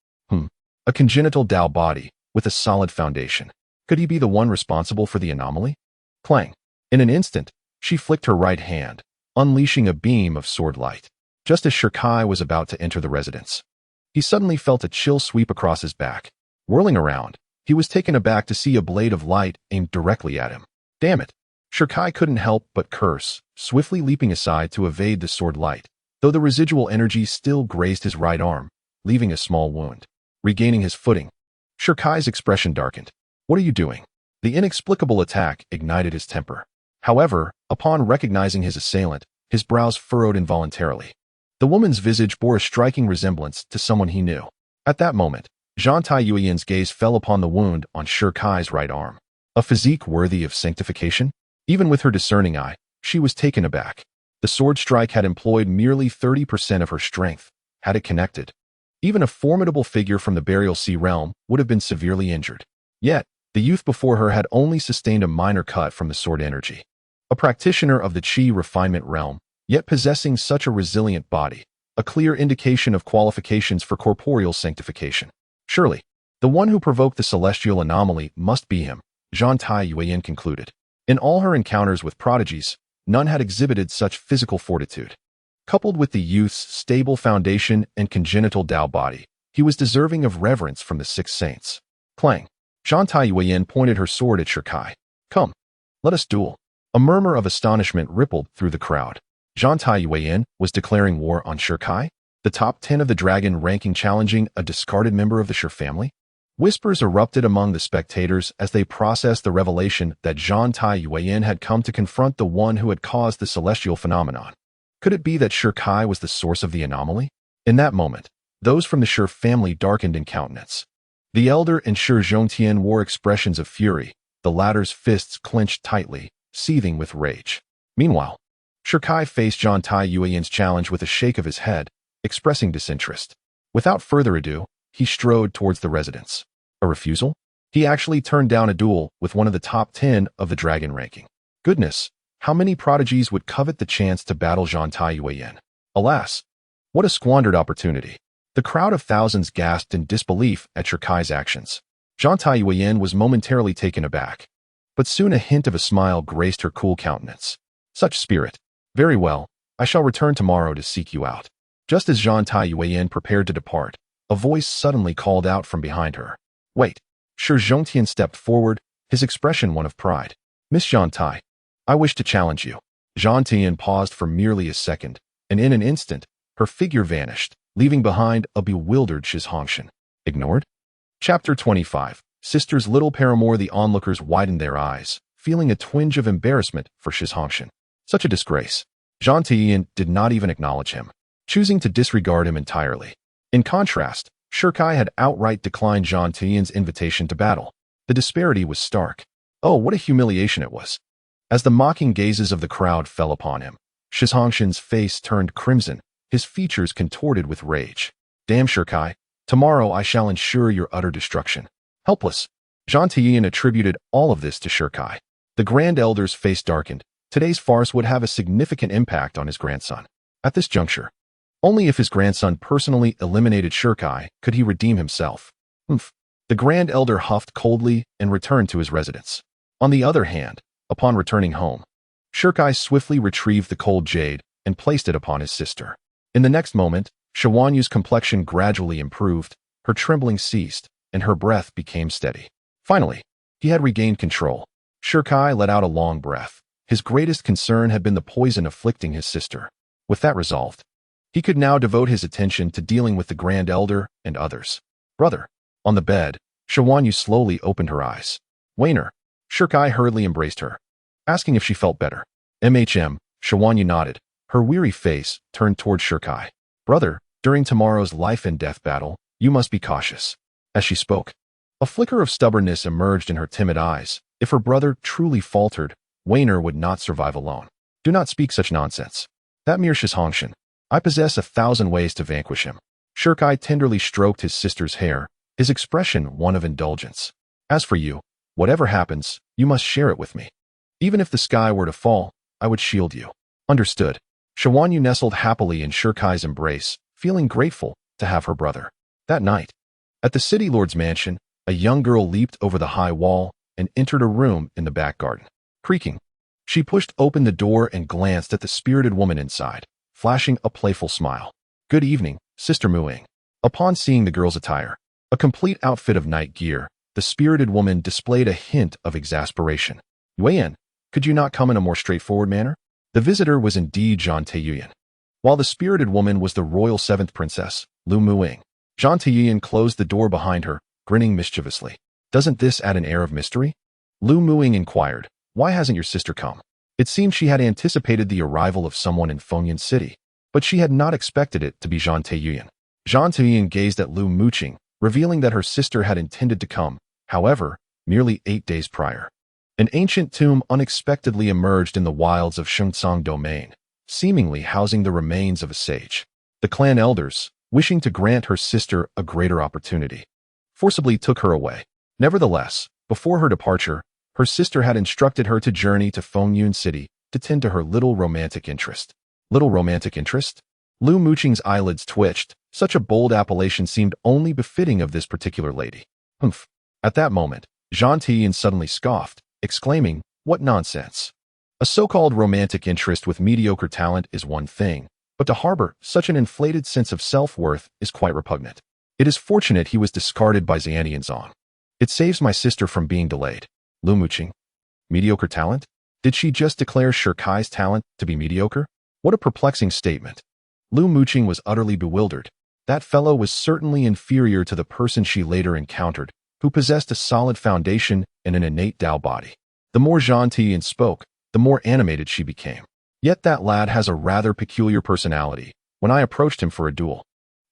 A congenital Dao body, with a solid foundation. Could he be the one responsible for the anomaly? Clang. In an instant, she flicked her right hand, unleashing a beam of sword light. Just as Shi Kai was about to enter the residence, he suddenly felt a chill sweep across his back. Whirling around, he was taken aback to see a blade of light aimed directly at him. Damn it! Shi Kai couldn't help but curse, swiftly leaping aside to evade the sword light, though the residual energy still grazed his right arm, leaving a small wound. Regaining his footing, Shi Kai's expression darkened. "What are you doing?" The inexplicable attack ignited his temper. However, upon recognizing his assailant, his brows furrowed involuntarily. The woman's visage bore a striking resemblance to someone he knew. At that moment, Zhang Tai Yuyan's gaze fell upon the wound on Shi Kai's right arm. A physique worthy of sanctification? Even with her discerning eye, she was taken aback. The sword strike had employed merely 30% of her strength. Had it connected, even a formidable figure from the Burial Sea realm would have been severely injured. Yet, the youth before her had only sustained a minor cut from the sword energy. A practitioner of the Qi refinement realm, yet possessing such a resilient body, a clear indication of qualifications for corporeal sanctification. Surely, the one who provoked the celestial anomaly must be him, Zhang Taiyuan concluded. In all her encounters with prodigies, none had exhibited such physical fortitude. Coupled with the youth's stable foundation and congenital Dao body, he was deserving of reverence from the six saints. Clang. Zhang Taiyuan pointed her sword at Shikai. Come, let us duel. A murmur of astonishment rippled through the crowd. Zhang Taiyuan was declaring war on Shikai, the top 10 of the dragon ranking, challenging a discarded member of the Shi family? Whispers erupted among the spectators as they processed the revelation that Zhang Taiyuan had come to confront the one who had caused the celestial phenomenon. Could it be that Shikai was the source of the anomaly? In that moment, those from the Shi family darkened in countenance. The elder and Shi Zhongtian wore expressions of fury, the latter's fists clenched tightly, seething with rage. Meanwhile, Shikai faced Zhang Taiyuan's challenge with a shake of his head, expressing disinterest. Without further ado, he strode towards the residence. A refusal? He actually turned down a duel with one of the top 10 of the dragon ranking. Goodness, how many prodigies would covet the chance to battle Zhang Taiyuan? Alas, what a squandered opportunity. The crowd of thousands gasped in disbelief at Shikai's actions. Zhang Taiyuan was momentarily taken aback, but soon a hint of a smile graced her cool countenance. Such spirit. Very well, I shall return tomorrow to seek you out. Just as Zhang Taiyuan prepared to depart, a voice suddenly called out from behind her. Wait. Shi Zhongtian stepped forward, his expression one of pride. Miss Zhang Tai, I wish to challenge you. Zhang Tian paused for merely a second, and in an instant, her figure vanished, leaving behind a bewildered Shi Zhongtian. Ignored? Chapter 25. Sister's little paramour. The onlookers widened their eyes, feeling a twinge of embarrassment for Shi Zhongtian. Such a disgrace. Zhang Tian did not even acknowledge him, choosing to disregard him entirely. In contrast, Shikai had outright declined Zhang Tian's invitation to battle. The disparity was stark. Oh, what a humiliation it was. As the mocking gazes of the crowd fell upon him, Shi Zhongtian's face turned crimson, his features contorted with rage. Damn, Shikai, tomorrow I shall ensure your utter destruction. Helpless. Zhang Tian attributed all of this to Shikai. The Grand Elder's face darkened. Today's farce would have a significant impact on his grandson. At this juncture, only if his grandson personally eliminated Shikai could he redeem himself. The Grand Elder huffed coldly and returned to his residence. On the other hand, upon returning home, Shikai swiftly retrieved the cold jade and placed it upon his sister. In the next moment, Shiwanyu's complexion gradually improved, her trembling ceased, and her breath became steady. Finally, he had regained control. Shikai let out a long breath. His greatest concern had been the poison afflicting his sister. With that resolved, he could now devote his attention to dealing with the Grand Elder and others. Brother. On the bed, Shiwanyu slowly opened her eyes. Wainer. Shikai hurriedly embraced her, asking if she felt better. Shiwanyu nodded, her weary face turned toward Shikai. Brother, during tomorrow's life and death battle, you must be cautious. As she spoke, a flicker of stubbornness emerged in her timid eyes. If her brother truly faltered, Wainer would not survive alone. Do not speak such nonsense. That mere Shi Zhongtian. I possess 1,000 ways to vanquish him. Shikai tenderly stroked his sister's hair, his expression one of indulgence. As for you, whatever happens, you must share it with me. Even if the sky were to fall, I would shield you. Understood. Shiwanyu nestled happily in Shikai's embrace, feeling grateful to have her brother. That night, at the city lord's mansion, a young girl leaped over the high wall and entered a room in the back garden. Creaking, she pushed open the door and glanced at the spirited woman inside, flashing a playful smile. Good evening, Sister Muing. Upon seeing the girl's attire, a complete outfit of night gear, the spirited woman displayed a hint of exasperation. Yuan, could you not come in a more straightforward manner? The visitor was indeed Zhang Taiyuan, while the spirited woman was the royal 7th princess, Lu Muing. Zhang Taiyuan closed the door behind her, grinning mischievously. Doesn't this add an air of mystery? Lu Muing inquired, why hasn't your sister come? It seemed she had anticipated the arrival of someone in Fengyan City, but she had not expected it to be Zhang Taiyuan. Zhang Taiyuan gazed at Lu Muqing, revealing that her sister had intended to come, however, merely 8 days prior. An ancient tomb unexpectedly emerged in the wilds of Shengcang domain, seemingly housing the remains of a sage. The clan elders, wishing to grant her sister a greater opportunity, forcibly took her away. Nevertheless, before her departure, her sister had instructed her to journey to Fengyun City to tend to her little romantic interest. Little romantic interest? Lu Muqing's eyelids twitched. Such a bold appellation seemed only befitting of this particular lady. Humph. At that moment, Zhang Tian suddenly scoffed, exclaiming, "What nonsense! A so-called romantic interest with mediocre talent is one thing, but to harbor such an inflated sense of self-worth is quite repugnant. It is fortunate he was discarded by Xianyinzong. It saves my sister from being delayed." Lu Muqing. Mediocre talent? Did she just declare Shi Kai's talent to be mediocre? What a perplexing statement. Lu Muqing was utterly bewildered. That fellow was certainly inferior to the person she later encountered, who possessed a solid foundation and an innate Tao body. The more Zhang Tian spoke, the more animated she became. Yet that lad has a rather peculiar personality. When I approached him for a duel,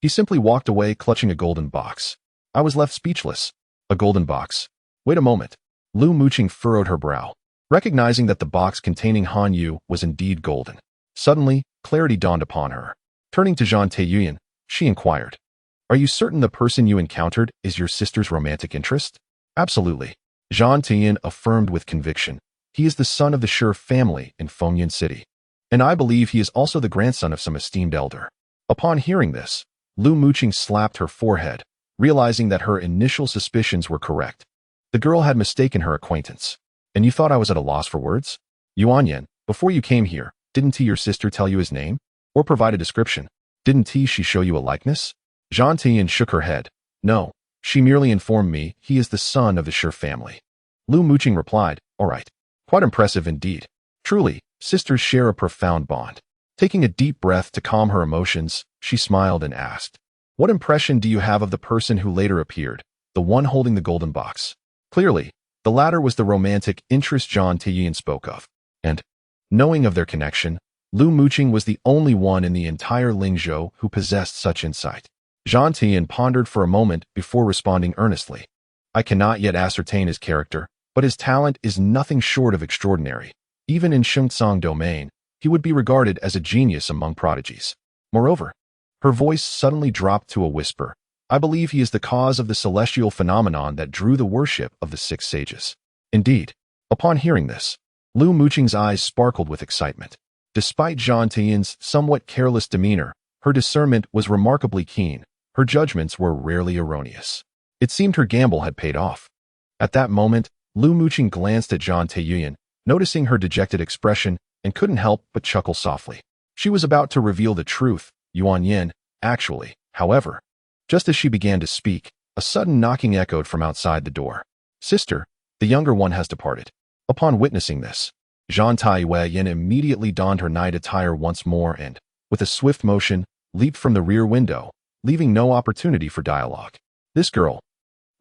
he simply walked away clutching a golden box. I was left speechless. A golden box? Wait a moment. Lu Muqing furrowed her brow, recognizing that the box containing Han Yu was indeed golden. Suddenly, clarity dawned upon her. Turning to Zhang Taiyuan, she inquired, "Are you certain the person you encountered is your sister's romantic interest?" "Absolutely," Zhang Tian affirmed with conviction. "He is the son of the Shi family in Fengyan City, and I believe he is also the grandson of some esteemed elder." Upon hearing this, Lu Muqing slapped her forehead, realizing that her initial suspicions were correct. The girl had mistaken her acquaintance. "And you thought I was at a loss for words? Yuanyan, before you came here, didn't your sister tell you his name? Or provide a description? Didn't she show you a likeness?" Zhang Tian shook her head. "No, she merely informed me he is the son of the Shi family." Lu Muqing replied, "All right. Quite impressive indeed. Truly, sisters share a profound bond." Taking a deep breath to calm her emotions, she smiled and asked, "What impression do you have of the person who later appeared, the one holding the golden box?" Clearly, the latter was the romantic interest Zhang Tian spoke of. And, knowing of their connection, Lu Muqing was the only one in the entire Lingzhou who possessed such insight. Zhang Tian pondered for a moment before responding earnestly. "I cannot yet ascertain his character, but his talent is nothing short of extraordinary. Even in Shengtsong domain, he would be regarded as a genius among prodigies. Moreover," her voice suddenly dropped to a whisper, "I believe he is the cause of the celestial phenomenon that drew the worship of the 6 sages." Indeed, upon hearing this, Lu Muqing's eyes sparkled with excitement. Despite Zhang Tian's somewhat careless demeanor, her discernment was remarkably keen. Her judgments were rarely erroneous. It seemed her gamble had paid off. At that moment, Lu Muqing glanced at Zhang Taiyuan, noticing her dejected expression, and couldn't help but chuckle softly. She was about to reveal the truth, Yuanyan, actually. However, just as she began to speak, a sudden knocking echoed from outside the door. "Sister, the younger one has departed." Upon witnessing this, Zhang Taiyuan immediately donned her night attire once more and, with a swift motion, leaped from the rear window, leaving no opportunity for dialogue. "This girl."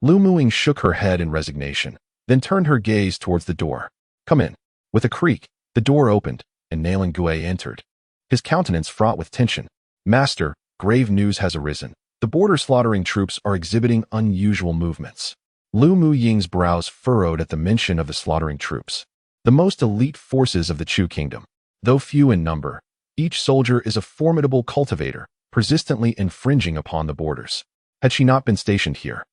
Lu Muqing shook her head in resignation, then turned her gaze towards the door. "Come in." With a creak, the door opened, and Nailan Gui entered. His countenance fraught with tension. "Master, grave news has arisen. The border slaughtering troops are exhibiting unusual movements." Lu Muqing's brows furrowed at the mention of the slaughtering troops. The most elite forces of the Chu kingdom. Though few in number, each soldier is a formidable cultivator, persistently infringing upon the borders. Had she not been stationed here,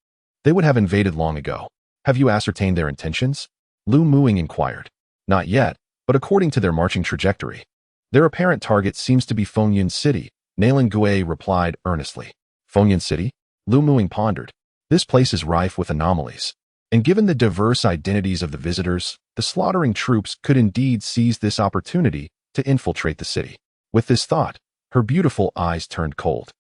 they would have invaded long ago. "Have you ascertained their intentions?" Lu Muqing inquired. "Not yet, but according to their marching trajectory, their apparent target seems to be Fengyan City," Nailan Gui replied earnestly. "Fengyan City?" Lu Muqing pondered. "This place is rife with anomalies, and given the diverse identities of the visitors, the slaughtering troops could indeed seize this opportunity to infiltrate the city." With this thought, her beautiful eyes turned cold.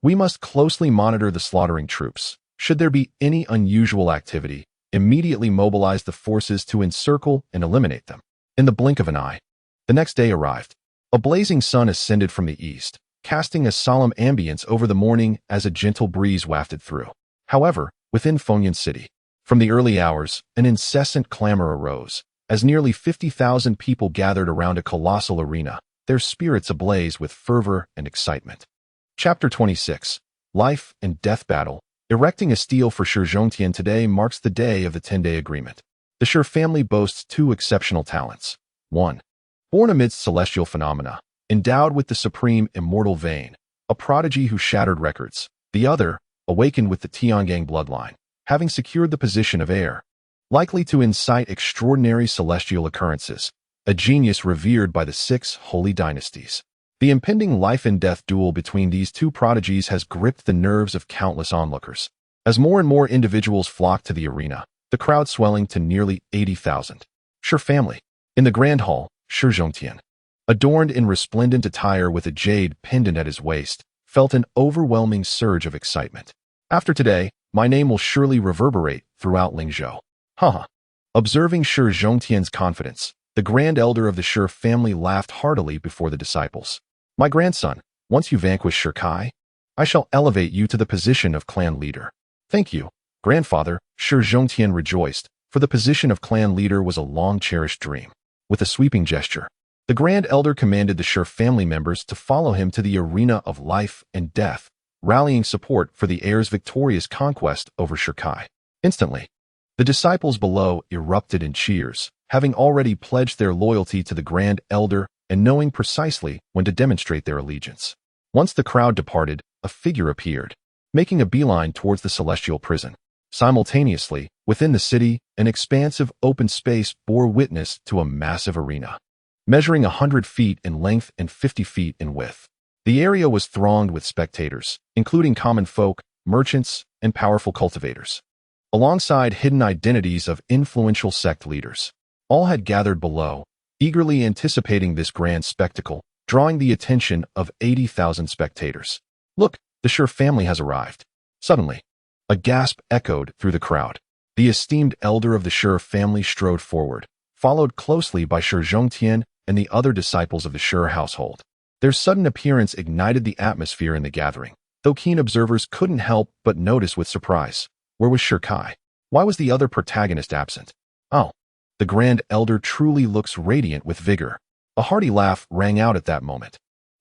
"We must closely monitor the slaughtering troops. Should there be any unusual activity, immediately mobilize the forces to encircle and eliminate them." In the blink of an eye, the next day arrived. A blazing sun ascended from the east, casting a solemn ambience over the morning as a gentle breeze wafted through. However, within Fengyan City, from the early hours, an incessant clamor arose, as nearly 50,000 people gathered around a colossal arena, their spirits ablaze with fervor and excitement. Chapter 26. Life and Death Battle. Erecting a stele for Shi Zhongtian today marks the day of the 10-day agreement. The Shi family boasts 2 exceptional talents. 1. Born amidst celestial phenomena, endowed with the Supreme Immortal Vein, a prodigy who shattered records. The other, awakened with the Tiangang bloodline, having secured the position of heir, likely to incite extraordinary celestial occurrences, a genius revered by the 6 holy dynasties. The impending life-and-death duel between these two prodigies has gripped the nerves of countless onlookers. As more and more individuals flock to the arena, the crowd swelling to nearly 80,000. Shi family. In the grand hall, Shi Zhongtian, adorned in resplendent attire with a jade pendant at his waist, felt an overwhelming surge of excitement. After today, my name will surely reverberate throughout Lingzhou. Haha. Observing Shi Zhongtian's confidence, the grand elder of the Shi family laughed heartily before the disciples. My grandson, once you vanquish Shi Kai, I shall elevate you to the position of clan leader. Thank you, grandfather, Shi Zhongtian rejoiced, for the position of clan leader was a long-cherished dream. With a sweeping gesture, the grand elder commanded the Shi family members to follow him to the arena of life and death, rallying support for the heir's victorious conquest over Shi Kai. Instantly, the disciples below erupted in cheers, having already pledged their loyalty to the grand elder and knowing precisely when to demonstrate their allegiance. Once the crowd departed, a figure appeared, making a beeline towards the celestial prison. Simultaneously, within the city, an expansive open space bore witness to a massive arena, measuring 100 feet in length and 50 feet in width. The area was thronged with spectators, including common folk, merchants, and powerful cultivators, alongside hidden identities of influential sect leaders. All had gathered below, eagerly anticipating this grand spectacle, drawing the attention of 80,000 spectators. Look, the Shi family has arrived. Suddenly, a gasp echoed through the crowd. The esteemed elder of the Shi family strode forward, followed closely by Shi Zhongtian and the other disciples of the Shi household. Their sudden appearance ignited the atmosphere in the gathering, though keen observers couldn't help but notice with surprise. Where was Shi Kai? Why was the other protagonist absent? Oh, the grand elder truly looks radiant with vigor. A hearty laugh rang out at that moment.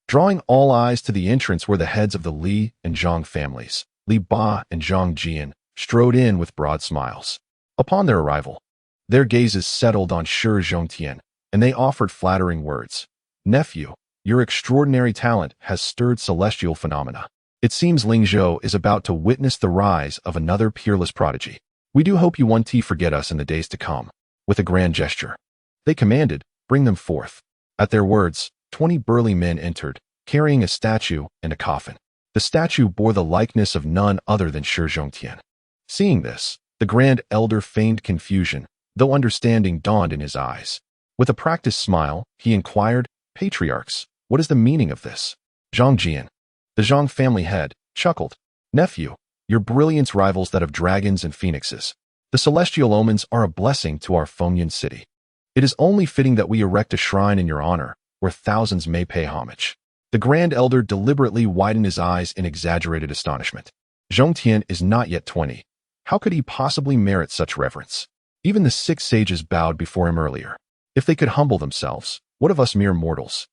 Drawing all eyes to the entrance were the heads of the Li and Zhang families. Li Ba and Zhang Jian strode in with broad smiles. Upon their arrival, their gazes settled on Shi Zhongtian, and they offered flattering words. Nephew, your extraordinary talent has stirred celestial phenomena. It seems Lingzhou is about to witness the rise of another peerless prodigy. We do hope you won't forget us in the days to come. With a grand gesture, they commanded, bring them forth. At their words, 20 burly men entered, carrying a statue and a coffin. The statue bore the likeness of none other than Shi Zhongtian. Seeing this, the grand elder feigned confusion, though understanding dawned in his eyes. With a practiced smile, he inquired, Patriarchs, what is the meaning of this? Zhang Jian, the Zhang family head, chuckled. Nephew, your brilliance rivals that of dragons and phoenixes. The celestial omens are a blessing to our Fengyan city. It is only fitting that we erect a shrine in your honor, where thousands may pay homage. The grand elder deliberately widened his eyes in exaggerated astonishment. Zhongtian is not yet 20. How could he possibly merit such reverence? Even the 6 sages bowed before him earlier. If they could humble themselves, what of us mere mortals?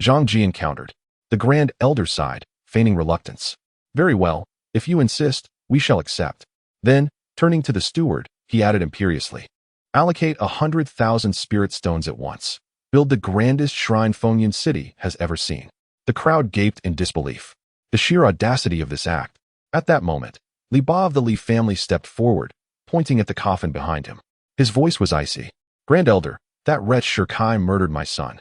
Zhang Jian countered. The grand elder sighed, feigning reluctance. Very well, if you insist, we shall accept. Then, turning to the steward, he added imperiously, allocate 100,000 spirit stones at once. Build the grandest shrine Fengyan city has ever seen. The crowd gaped in disbelief. The sheer audacity of this act. At that moment, Li Ba of the Li family stepped forward, pointing at the coffin behind him. His voice was icy. Grand Elder, that wretch Shi Kai murdered my son.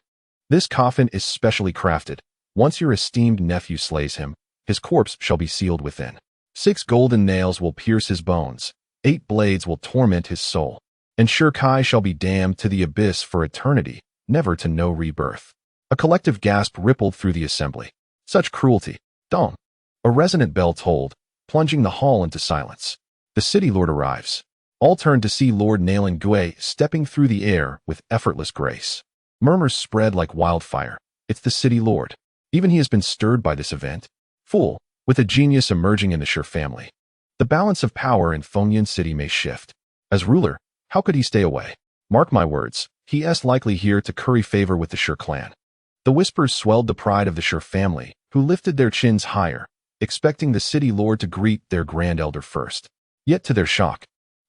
This coffin is specially crafted. Once your esteemed nephew slays him, his corpse shall be sealed within. 6 golden nails will pierce his bones. 8 blades will torment his soul. And Shi Kai shall be damned to the abyss for eternity, never to know rebirth. A collective gasp rippled through the assembly. Such cruelty. Dong. A resonant bell tolled, plunging the hall into silence. The city lord arrives. All turned to see Lord Nailan Gui stepping through the air with effortless grace. Murmurs spread like wildfire. It's the city lord. Even he has been stirred by this event. Fool, with a genius emerging in the Shi family. The balance of power in Fengyan city may shift. As ruler, how could he stay away? Mark my words, he is likely here to curry favor with the Shi clan. The whispers swelled the pride of the Shi family, who lifted their chins higher, expecting the city lord to greet their grand elder first. Yet to their shock,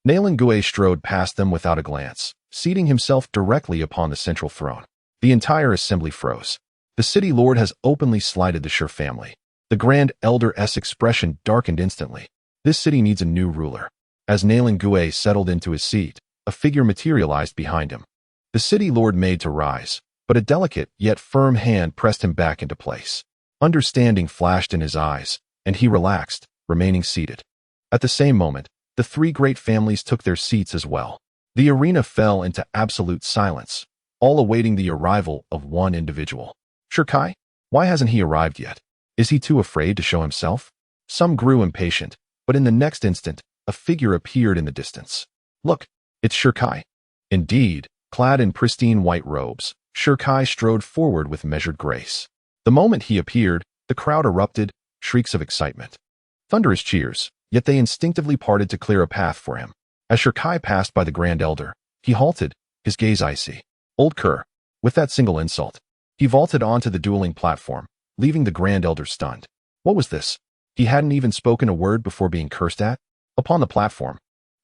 Nailan Gui strode past them without a glance, seating himself directly upon the central throne. The entire assembly froze. The city lord has openly slighted the Shi family. The grand elder's expression darkened instantly. This city needs a new ruler. As Nailan Gui settled into his seat, a figure materialized behind him. The city lord made to rise, but a delicate yet firm hand pressed him back into place. Understanding flashed in his eyes, and he relaxed, remaining seated. At the same moment, the three great families took their seats as well. The arena fell into absolute silence, all awaiting the arrival of one individual. Shirkai? Why hasn't he arrived yet? Is he too afraid to show himself? Some grew impatient, but in the next instant, a figure appeared in the distance. Look, it's Shirkai. Indeed, clad in pristine white robes, Shirkai strode forward with measured grace. The moment he appeared, the crowd erupted, shrieks of excitement. Thunderous cheers, yet they instinctively parted to clear a path for him. As Shirkai passed by the Grand Elder, he halted, his gaze icy. Old cur. With that single insult, he vaulted onto the dueling platform, leaving the Grand Elder stunned. What was this? He hadn't even spoken a word before being cursed at? Upon the platform,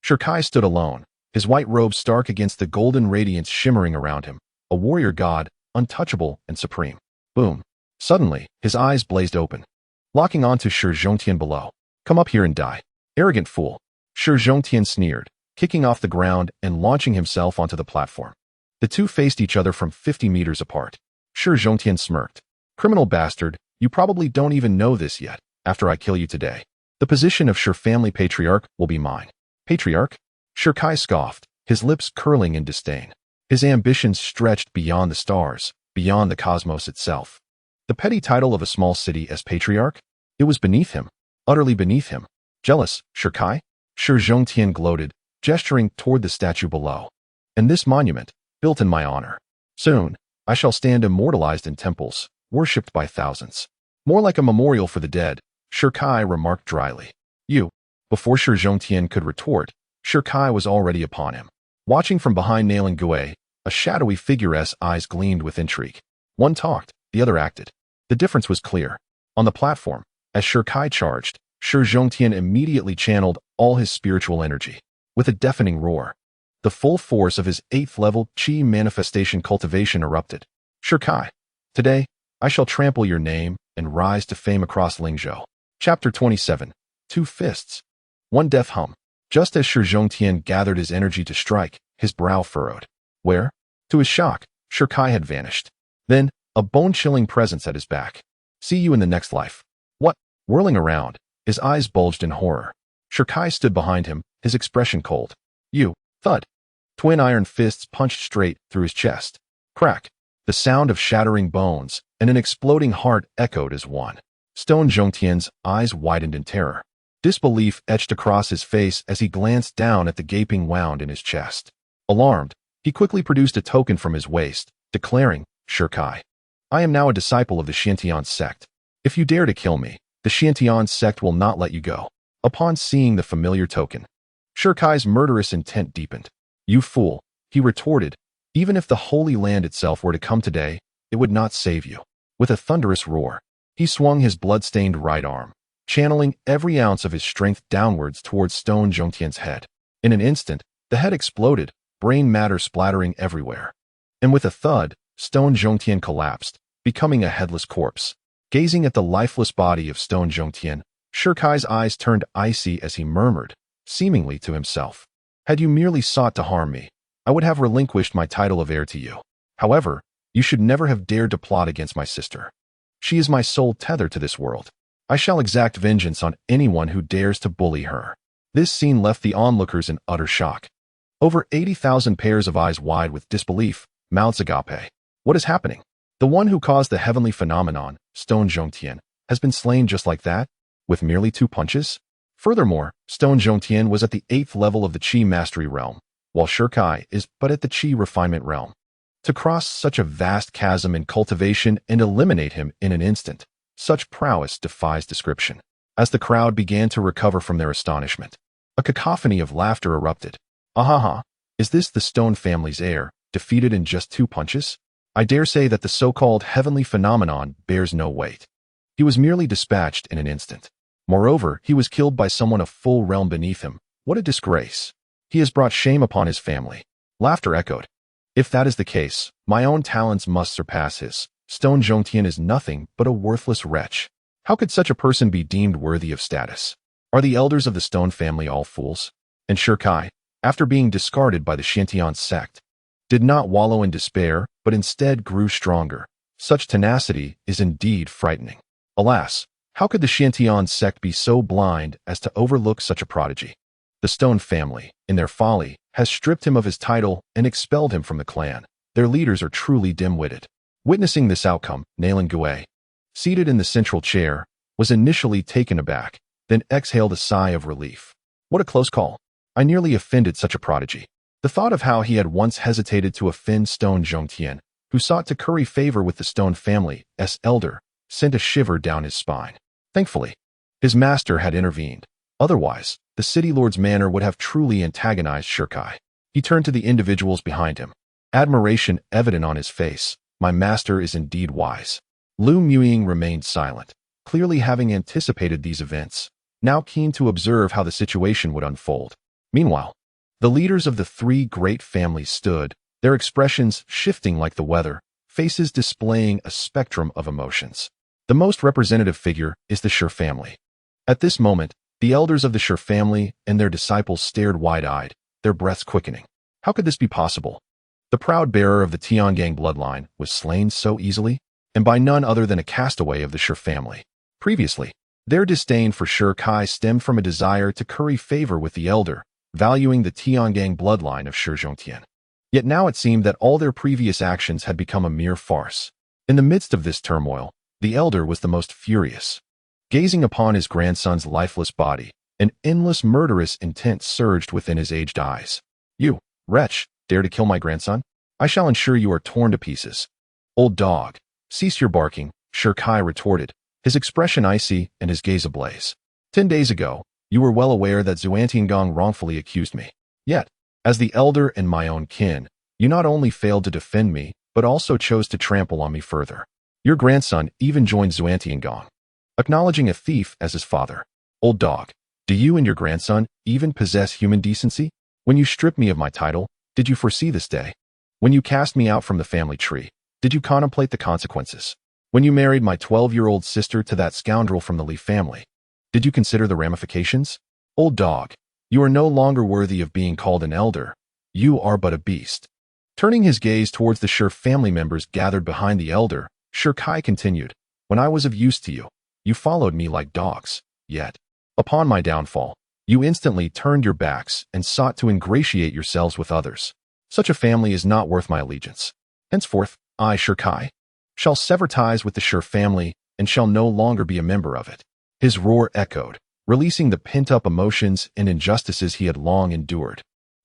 Shirkai stood alone, his white robe stark against the golden radiance shimmering around him, a warrior god, untouchable and supreme. Boom. Suddenly, his eyes blazed open, locking onto Shi Zhongtian below. Come up here and die. Arrogant fool. Shi Zhongtian sneered, kicking off the ground and launching himself onto the platform. The two faced each other from 50 meters apart. Shi Zhongtian smirked. Criminal bastard, you probably don't even know this yet. After I kill you today, the position of Shi family patriarch will be mine. Patriarch? Shirkai scoffed, his lips curling in disdain. His ambitions stretched beyond the stars, beyond the cosmos itself. The petty title of a small city as patriarch? It was beneath him, utterly beneath him. Jealous, Shirkai? Shi Zhongtian gloated, gesturing toward the statue below. And this monument, built in my honor. Soon, I shall stand immortalized in temples, worshipped by thousands. More like a memorial for the dead, Shirkai remarked dryly. You. Before Shi Zhongtian could retort, Shirkai was already upon him. Watching from behind Nailing Gui, a shadowy figure's eyes gleamed with intrigue. One talked, the other acted. The difference was clear. On the platform, as Shirkai charged, Shi Zhongtian immediately channeled all his spiritual energy. With a deafening roar, the full force of his 8th-level Qi manifestation cultivation erupted. Shirkai, today, I shall trample your name and rise to fame across Lingzhou. Chapter 27. Two Fists. One deaf hum. Just as Shi Zhongtian gathered his energy to strike, his brow furrowed. Where? To his shock, Shirkai had vanished. Then, a bone-chilling presence at his back. See you in the next life. What? Whirling around, his eyes bulged in horror. Shirkai stood behind him, his expression cold. You. Thud. Twin iron fists punched straight through his chest. Crack. The sound of shattering bones and an exploding heart echoed as one. Stone Zhongtian's eyes widened in terror. Disbelief etched across his face as he glanced down at the gaping wound in his chest. Alarmed, he quickly produced a token from his waist, declaring, Shirkai, I am now a disciple of the Xiantian sect. If you dare to kill me, the Xiantian sect will not let you go. Upon seeing the familiar token, Shirkai's murderous intent deepened. You fool, he retorted. Even if the Holy Land itself were to come today, it would not save you. With a thunderous roar, he swung his blood-stained right arm, channeling every ounce of his strength downwards towards Stone Zhongtian's head. In an instant, the head exploded, brain matter splattering everywhere. And with a thud, Stone Zhongtian collapsed, becoming a headless corpse. Gazing at the lifeless body of Stone Zhongtian, Shirkai's eyes turned icy as he murmured, seemingly to himself. Had you merely sought to harm me, I would have relinquished my title of heir to you. However, you should never have dared to plot against my sister. She is my sole tether to this world. I shall exact vengeance on anyone who dares to bully her. This scene left the onlookers in utter shock. Over 80,000 pairs of eyes wide with disbelief, mouths agape. What is happening? The one who caused the heavenly phenomenon, Stone Zhongtian, has been slain just like that, with merely 2 punches? Furthermore, Stone Zhongtian was at the 8th level of the Qi mastery realm, while Shirkai is but at the Qi refinement realm. To cross such a vast chasm in cultivation and eliminate him in an instant, such prowess defies description. As the crowd began to recover from their astonishment, a cacophony of laughter erupted. Ahaha, is this the Stone family's heir, defeated in just 2 punches? I dare say that the so-called heavenly phenomenon bears no weight. He was merely dispatched in an instant. Moreover, he was killed by someone a full realm beneath him. What a disgrace. He has brought shame upon his family. Laughter echoed. If that is the case, my own talents must surpass his. Stone Zhongtian is nothing but a worthless wretch. How could such a person be deemed worthy of status? Are the elders of the Stone family all fools? And Shirkai, after being discarded by the Xiantian sect, did not wallow in despair, but instead grew stronger. Such tenacity is indeed frightening. Alas, how could the Xiantian sect be so blind as to overlook such a prodigy? The Stone family, in their folly, has stripped him of his title and expelled him from the clan. Their leaders are truly dim-witted. Witnessing this outcome, Nalan Gui, seated in the central chair, was initially taken aback, then exhaled a sigh of relief. What a close call. I nearly offended such a prodigy. The thought of how he had once hesitated to offend Stone Zhongtian, who sought to curry favor with the Stone family's elder, sent a shiver down his spine. Thankfully, his master had intervened. Otherwise, the city lord's manner would have truly antagonized Shirkai. He turned to the individuals behind him, admiration evident on his face. My master is indeed wise. Lu Muying remained silent, clearly having anticipated these events, now keen to observe how the situation would unfold. Meanwhile, the leaders of the three great families stood, their expressions shifting like the weather, faces displaying a spectrum of emotions. The most representative figure is the Shi family. At this moment, the elders of the Shi family and their disciples stared wide-eyed, their breaths quickening. How could this be possible? The proud bearer of the Tiangang bloodline was slain so easily, and by none other than a castaway of the Shi family. Previously, their disdain for Shirkai stemmed from a desire to curry favor with the elder, valuing the Tiangang bloodline of Shi Zhongtian. Yet now it seemed that all their previous actions had become a mere farce. In the midst of this turmoil, the elder was the most furious. Gazing upon his grandson's lifeless body, an endless murderous intent surged within his aged eyes. You, wretch, dare to kill my grandson? I shall ensure you are torn to pieces. Old dog, cease your barking, Shirkai retorted, his expression icy and his gaze ablaze. 10 days ago, you were well aware that Xuantiangong wrongfully accused me. Yet, as the elder and my own kin, you not only failed to defend me, but also chose to trample on me further. Your grandson even joined Xuantiangong, acknowledging a thief as his father. Old dog, do you and your grandson even possess human decency? When you stripped me of my title, did you foresee this day? When you cast me out from the family tree, did you contemplate the consequences? When you married my 12-year-old sister to that scoundrel from the Li family, did you consider the ramifications? Old dog, you are no longer worthy of being called an elder. You are but a beast. Turning his gaze towards the Shi family members gathered behind the elder, Shirkai continued, when I was of use to you, you followed me like dogs. Yet, upon my downfall, you instantly turned your backs and sought to ingratiate yourselves with others. Such a family is not worth my allegiance. Henceforth, I, Shirkai, shall sever ties with the Shi family and shall no longer be a member of it. His roar echoed, releasing the pent-up emotions and injustices he had long endured.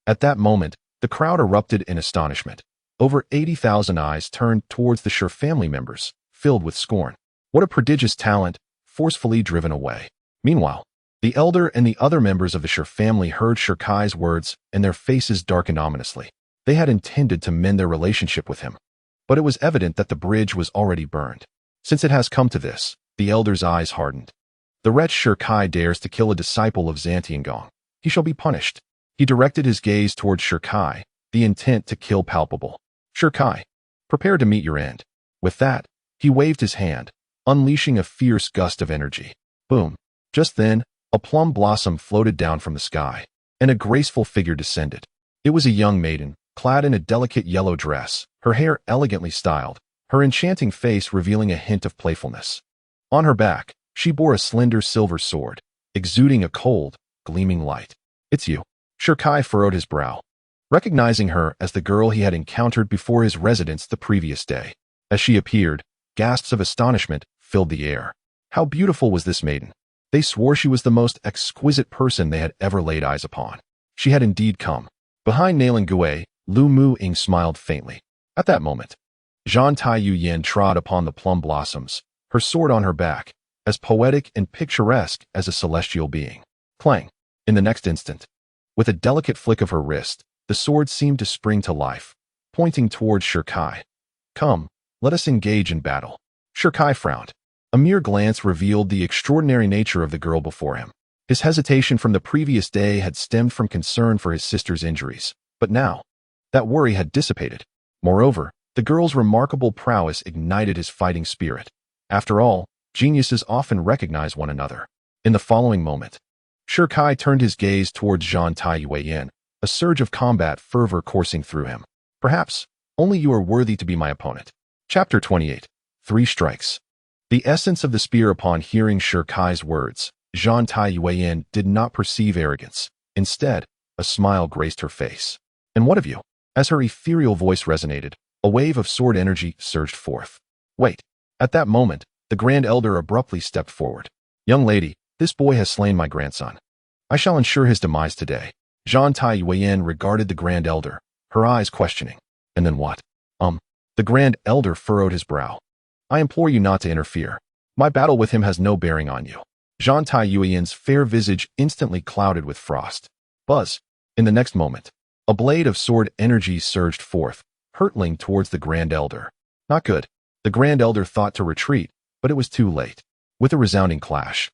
At that moment, the crowd erupted in astonishment. Over 80,000 eyes turned towards the Shi family members, filled with scorn. What a prodigious talent, forcefully driven away. Meanwhile, the elder and the other members of the Shi family heard Shirkai's words, and their faces darkened ominously. They had intended to mend their relationship with him, but it was evident that the bridge was already burned. Since it has come to this, the elder's eyes hardened. The wretch Shirkai dares to kill a disciple of Xuantiangong. He shall be punished. He directed his gaze towards Shirkai, the intent to kill palpable. Shirkai, prepare to meet your end. With that, he waved his hand, unleashing a fierce gust of energy. Boom. Just then, a plum blossom floated down from the sky, and a graceful figure descended. It was a young maiden, clad in a delicate yellow dress, her hair elegantly styled, her enchanting face revealing a hint of playfulness. On her back, she bore a slender silver sword, exuding a cold, gleaming light. It's you. Shirkai furrowed his brow, recognizing her as the girl he had encountered before his residence the previous day. As she appeared, gasps of astonishment filled the air. How beautiful was this maiden! They swore she was the most exquisite person they had ever laid eyes upon. She had indeed come. Behind Nalan Gui, Lu Muying smiled faintly. At that moment, Zhan Taiyu Yin trod upon the plum blossoms, her sword on her back, as poetic and picturesque as a celestial being. Clang! In the next instant, with a delicate flick of her wrist, the sword seemed to spring to life, pointing towards Shirkai. Come, let us engage in battle. Shirkai frowned. A mere glance revealed the extraordinary nature of the girl before him. His hesitation from the previous day had stemmed from concern for his sister's injuries, but now, that worry had dissipated. Moreover, the girl's remarkable prowess ignited his fighting spirit. After all, geniuses often recognize one another. In the following moment, Shirkai turned his gaze towards Zhan Taiyu Yin, a surge of combat fervor coursing through him. Perhaps only you are worthy to be my opponent. Chapter 28. 3 Strikes. The essence of the spear. Upon hearing Shi Kai's words, Zhang Taiyuan did not perceive arrogance. Instead, a smile graced her face. And what of you? As her ethereal voice resonated, a wave of sword energy surged forth. Wait. At that moment, the Grand Elder abruptly stepped forward. Young lady, this boy has slain my grandson. I shall ensure his demise today. Zhang Taiyuan regarded the Grand Elder, her eyes questioning. And then what? The Grand Elder furrowed his brow. I implore you not to interfere. My battle with him has no bearing on you. Zhang Taiyuan's fair visage instantly clouded with frost. Buzz. In the next moment, a blade of sword energy surged forth, hurtling towards the Grand Elder. Not good. The Grand Elder thought to retreat, but it was too late. With a resounding clash,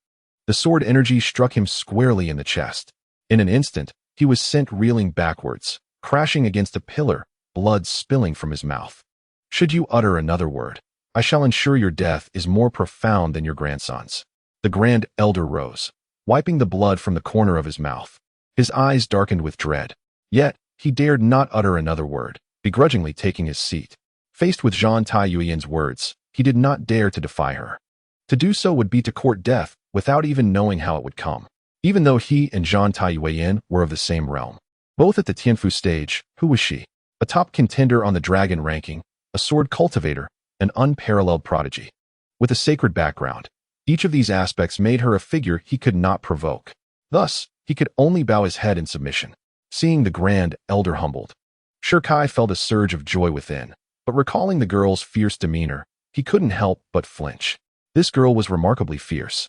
the sword energy struck him squarely in the chest. In an instant, he was sent reeling backwards, crashing against a pillar, blood spilling from his mouth. Should you utter another word, I shall ensure your death is more profound than your grandson's. The Grand Elder rose, wiping the blood from the corner of his mouth. His eyes darkened with dread. Yet, he dared not utter another word, begrudgingly taking his seat. Faced with Zhang Taiyuan's words, he did not dare to defy her. To do so would be to court death without even knowing how it would come. Even though he and Zhang Taiyuan were of the same realm. Both at the Tianfu stage, who was she? A top contender on the dragon ranking, a sword cultivator, an unparalleled prodigy. With a sacred background, each of these aspects made her a figure he could not provoke. Thus, he could only bow his head in submission. Seeing the Grand Elder humbled, Shi Kai felt a surge of joy within, but recalling the girl's fierce demeanor, he couldn't help but flinch. This girl was remarkably fierce,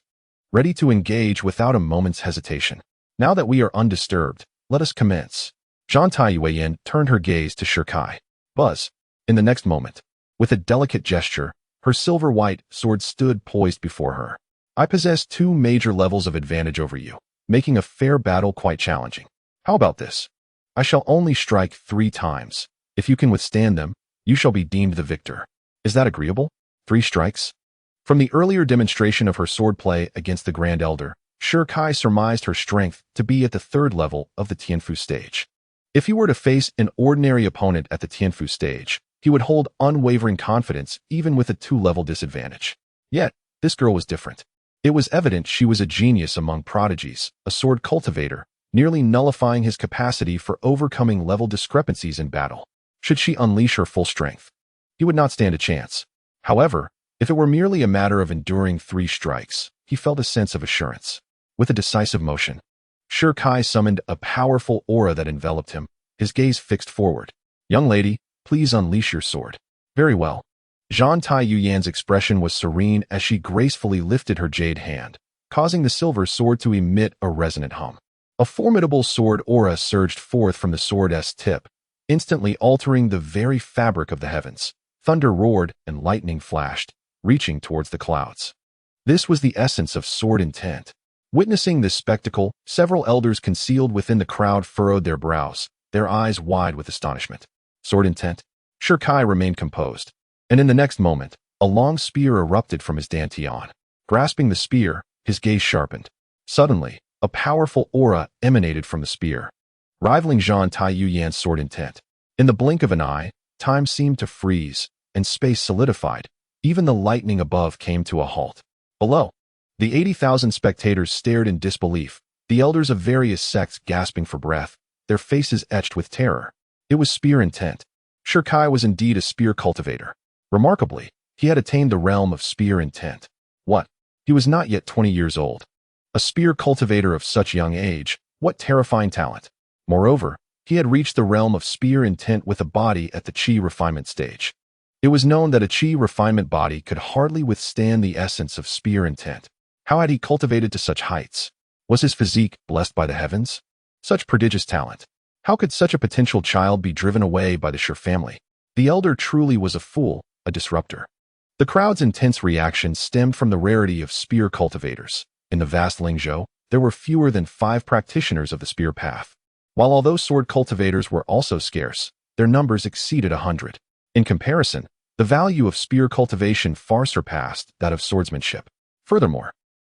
ready to engage without a moment's hesitation. Now that we are undisturbed, let us commence. Zhang Taiyuan turned her gaze to Shi Kai. Buzz. In the next moment, with a delicate gesture, her silver-white sword stood poised before her. I possess 2 major levels of advantage over you, making a fair battle quite challenging. How about this? I shall only strike 3 times. If you can withstand them, you shall be deemed the victor. Is that agreeable? 3 strikes? From the earlier demonstration of her swordplay against the Grand Elder, Shi Kai surmised her strength to be at the 3rd level of the Tianfu stage. If he were to face an ordinary opponent at the Tianfu stage, he would hold unwavering confidence even with a 2-level disadvantage. Yet, this girl was different. It was evident she was a genius among prodigies, a sword cultivator, nearly nullifying his capacity for overcoming level discrepancies in battle. Should she unleash her full strength, he would not stand a chance. However, if it were merely a matter of enduring 3 strikes, he felt a sense of assurance. With a decisive motion, Shi Kai summoned a powerful aura that enveloped him, his gaze fixed forward. Young lady, please unleash your sword. Very well. Zhang Taiyuan's expression was serene as she gracefully lifted her jade hand, causing the silver sword to emit a resonant hum. A formidable sword aura surged forth from the sword's tip, instantly altering the very fabric of the heavens. Thunder roared and lightning flashed, reaching towards the clouds. This was the essence of sword intent. Witnessing this spectacle, several elders concealed within the crowd furrowed their brows, their eyes wide with astonishment. Sword intent? Shi Kai remained composed, and in the next moment, a long spear erupted from his dantian. Grasping the spear, his gaze sharpened. Suddenly, a powerful aura emanated from the spear, rivaling Zhang Taiyuan's sword intent. In the blink of an eye, time seemed to freeze, and space solidified. Even the lightning above came to a halt. Below, the 80,000 spectators stared in disbelief, the elders of various sects gasping for breath, their faces etched with terror. It was spear intent. Shi Kai was indeed a spear cultivator. Remarkably, he had attained the realm of spear intent. What? He was not yet 20 years old. A spear cultivator of such young age, what terrifying talent. Moreover, he had reached the realm of spear intent with a body at the Qi refinement stage. It was known that a Qi refinement body could hardly withstand the essence of spear intent. How had he cultivated to such heights? Was his physique blessed by the heavens? Such prodigious talent. How could such a potential child be driven away by the Shi family? The elder truly was a fool, a disruptor. The crowd's intense reaction stemmed from the rarity of spear cultivators. In the vast Lingzhou, there were fewer than 5 practitioners of the spear path. While although sword cultivators were also scarce, their numbers exceeded 100. In comparison, the value of spear cultivation far surpassed that of swordsmanship. Furthermore,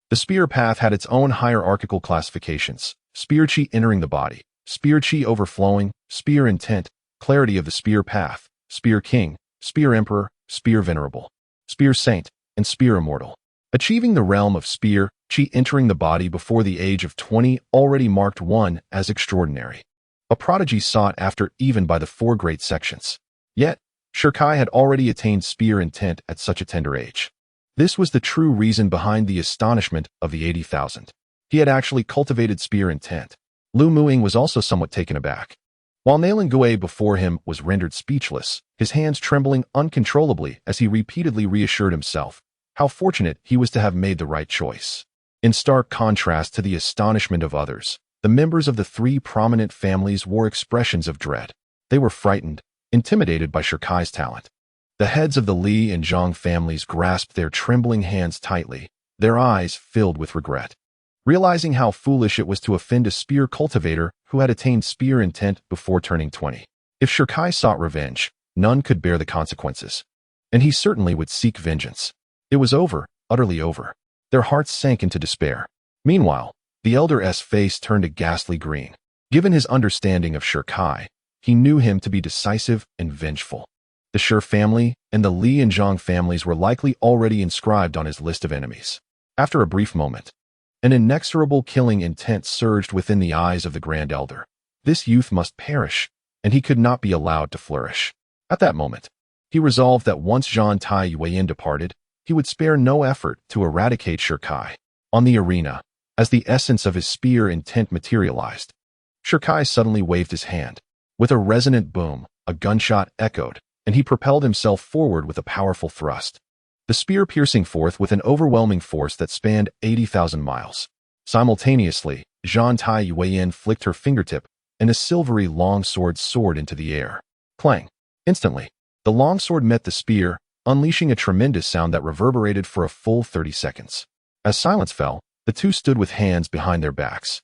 the spear path had its own hierarchical classifications: spear chi entering the body, spear chi overflowing, spear intent, clarity of the spear path, spear king, spear emperor, spear venerable, spear saint, and spear immortal. Achieving the realm of spear, chi entering the body before the age of 20 already marked one as extraordinary. A prodigy sought after even by the four great sections. Yet, Shirkai had already attained spear intent at such a tender age. This was the true reason behind the astonishment of the 80,000. He had actually cultivated spear intent. Lu Muing was also somewhat taken aback. While Nailan Gui before him was rendered speechless, his hands trembling uncontrollably as he repeatedly reassured himself how fortunate he was to have made the right choice. In stark contrast to the astonishment of others, the members of the three prominent families wore expressions of dread. They were frightened, intimidated by Shirkai's talent. The heads of the Li and Zhang families grasped their trembling hands tightly, their eyes filled with regret. Realizing how foolish it was to offend a spear cultivator who had attained spear intent before turning 20. If Shirkai sought revenge, none could bear the consequences. And he certainly would seek vengeance. It was over, utterly over. Their hearts sank into despair. Meanwhile, the elder's face turned a ghastly green. Given his understanding of Shirkai, he knew him to be decisive and vengeful. The Shi family and the Li and Zhang families were likely already inscribed on his list of enemies. After a brief moment, an inexorable killing intent surged within the eyes of the Grand Elder. This youth must perish, and he could not be allowed to flourish. At that moment, he resolved that once Zhan Tai Yuan departed, he would spare no effort to eradicate Shirkai. On the arena, as the essence of his spear intent materialized, Shirkai suddenly waved his hand. With a resonant boom, a gunshot echoed, and he propelled himself forward with a powerful thrust. The spear piercing forth with an overwhelming force that spanned 80,000 miles. Simultaneously, Zhan Tai Yuan flicked her fingertip, and a silvery longsword soared into the air. Clang! Instantly, the longsword met the spear, unleashing a tremendous sound that reverberated for a full 30 seconds. As silence fell, the two stood with hands behind their backs,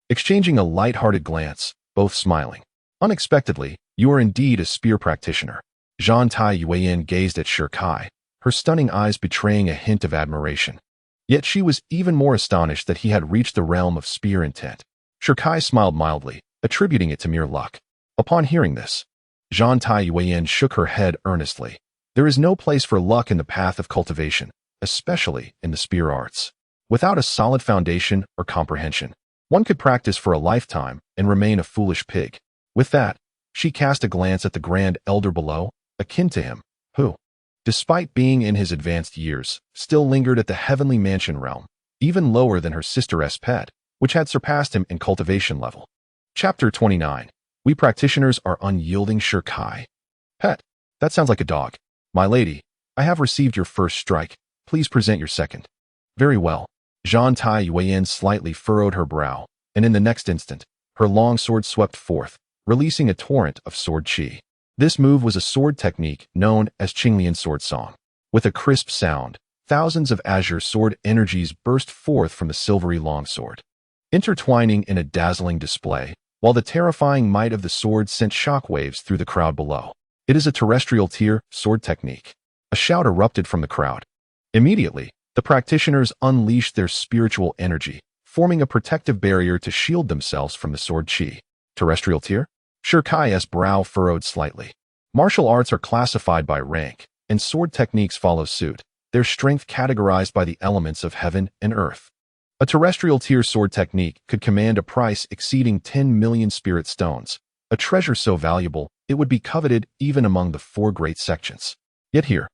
exchanging a light-hearted glance, both smiling. Unexpectedly, you are indeed a spear practitioner. Zhan Tai Yuan gazed at Shirkai, her stunning eyes betraying a hint of admiration. Yet she was even more astonished that he had reached the realm of spear intent. Shirkai smiled mildly, attributing it to mere luck. Upon hearing this, Zhan Tai Yuan shook her head earnestly. There is no place for luck in the path of cultivation, especially in the spear arts. Without a solid foundation or comprehension, one could practice for a lifetime and remain a foolish pig. With that, she cast a glance at the Grand Elder below, akin to him, who, despite being in his advanced years, still lingered at the heavenly mansion realm, even lower than her sister's pet, which had surpassed him in cultivation level. Chapter 29. We practitioners are unyielding Shirkai. Pet, that sounds like a dog. My lady, I have received your first strike. Please present your second. Very well. Zhan Tai Yuan slightly furrowed her brow, and in the next instant, her long sword swept forth, releasing a torrent of sword chi. This move was a sword technique known as Qinglian sword song. With a crisp sound, thousands of azure sword energies burst forth from the silvery longsword, intertwining in a dazzling display, while the terrifying might of the sword sent shockwaves through the crowd below. It is a terrestrial tier sword technique. A shout erupted from the crowd. Immediately, the practitioners unleashed their spiritual energy, forming a protective barrier to shield themselves from the sword chi. Terrestrial tier? Shirkai's brow furrowed slightly. Martial arts are classified by rank, and sword techniques follow suit, their strength categorized by the elements of heaven and earth. A terrestrial tier sword technique could command a price exceeding 10 million spirit stones, a treasure so valuable it would be coveted even among the four great sections. Yet here,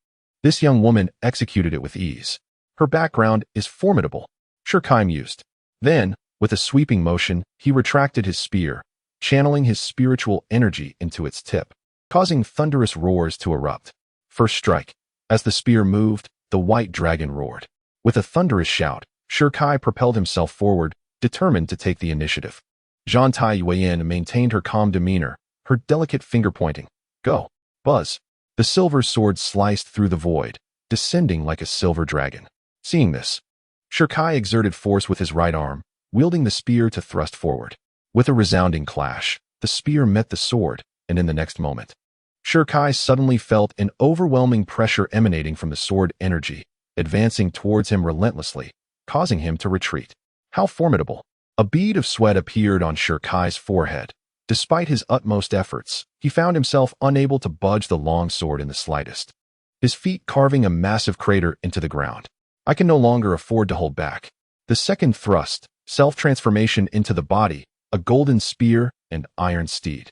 this young woman executed it with ease. Her background is formidable, Shirkai mused. Then, with a sweeping motion, he retracted his spear, channeling his spiritual energy into its tip, causing thunderous roars to erupt. First strike. As the spear moved, the white dragon roared. With a thunderous shout, Shirkai propelled himself forward, determined to take the initiative. Zhan Tai Yuan maintained her calm demeanor, her delicate finger pointing. Go. Buzz. The silver sword sliced through the void, descending like a silver dragon. Seeing this, Shirkai exerted force with his right arm, wielding the spear to thrust forward. With a resounding clash, the spear met the sword, and in the next moment, Shirkai suddenly felt an overwhelming pressure emanating from the sword energy, advancing towards him relentlessly, causing him to retreat. How formidable! A bead of sweat appeared on Shirkai's forehead, Despite his utmost efforts, he found himself unable to budge the long sword in the slightest, his feet carving a massive crater into the ground. I can no longer afford to hold back. The second thrust, self-transformation into the body, a golden spear and iron steed.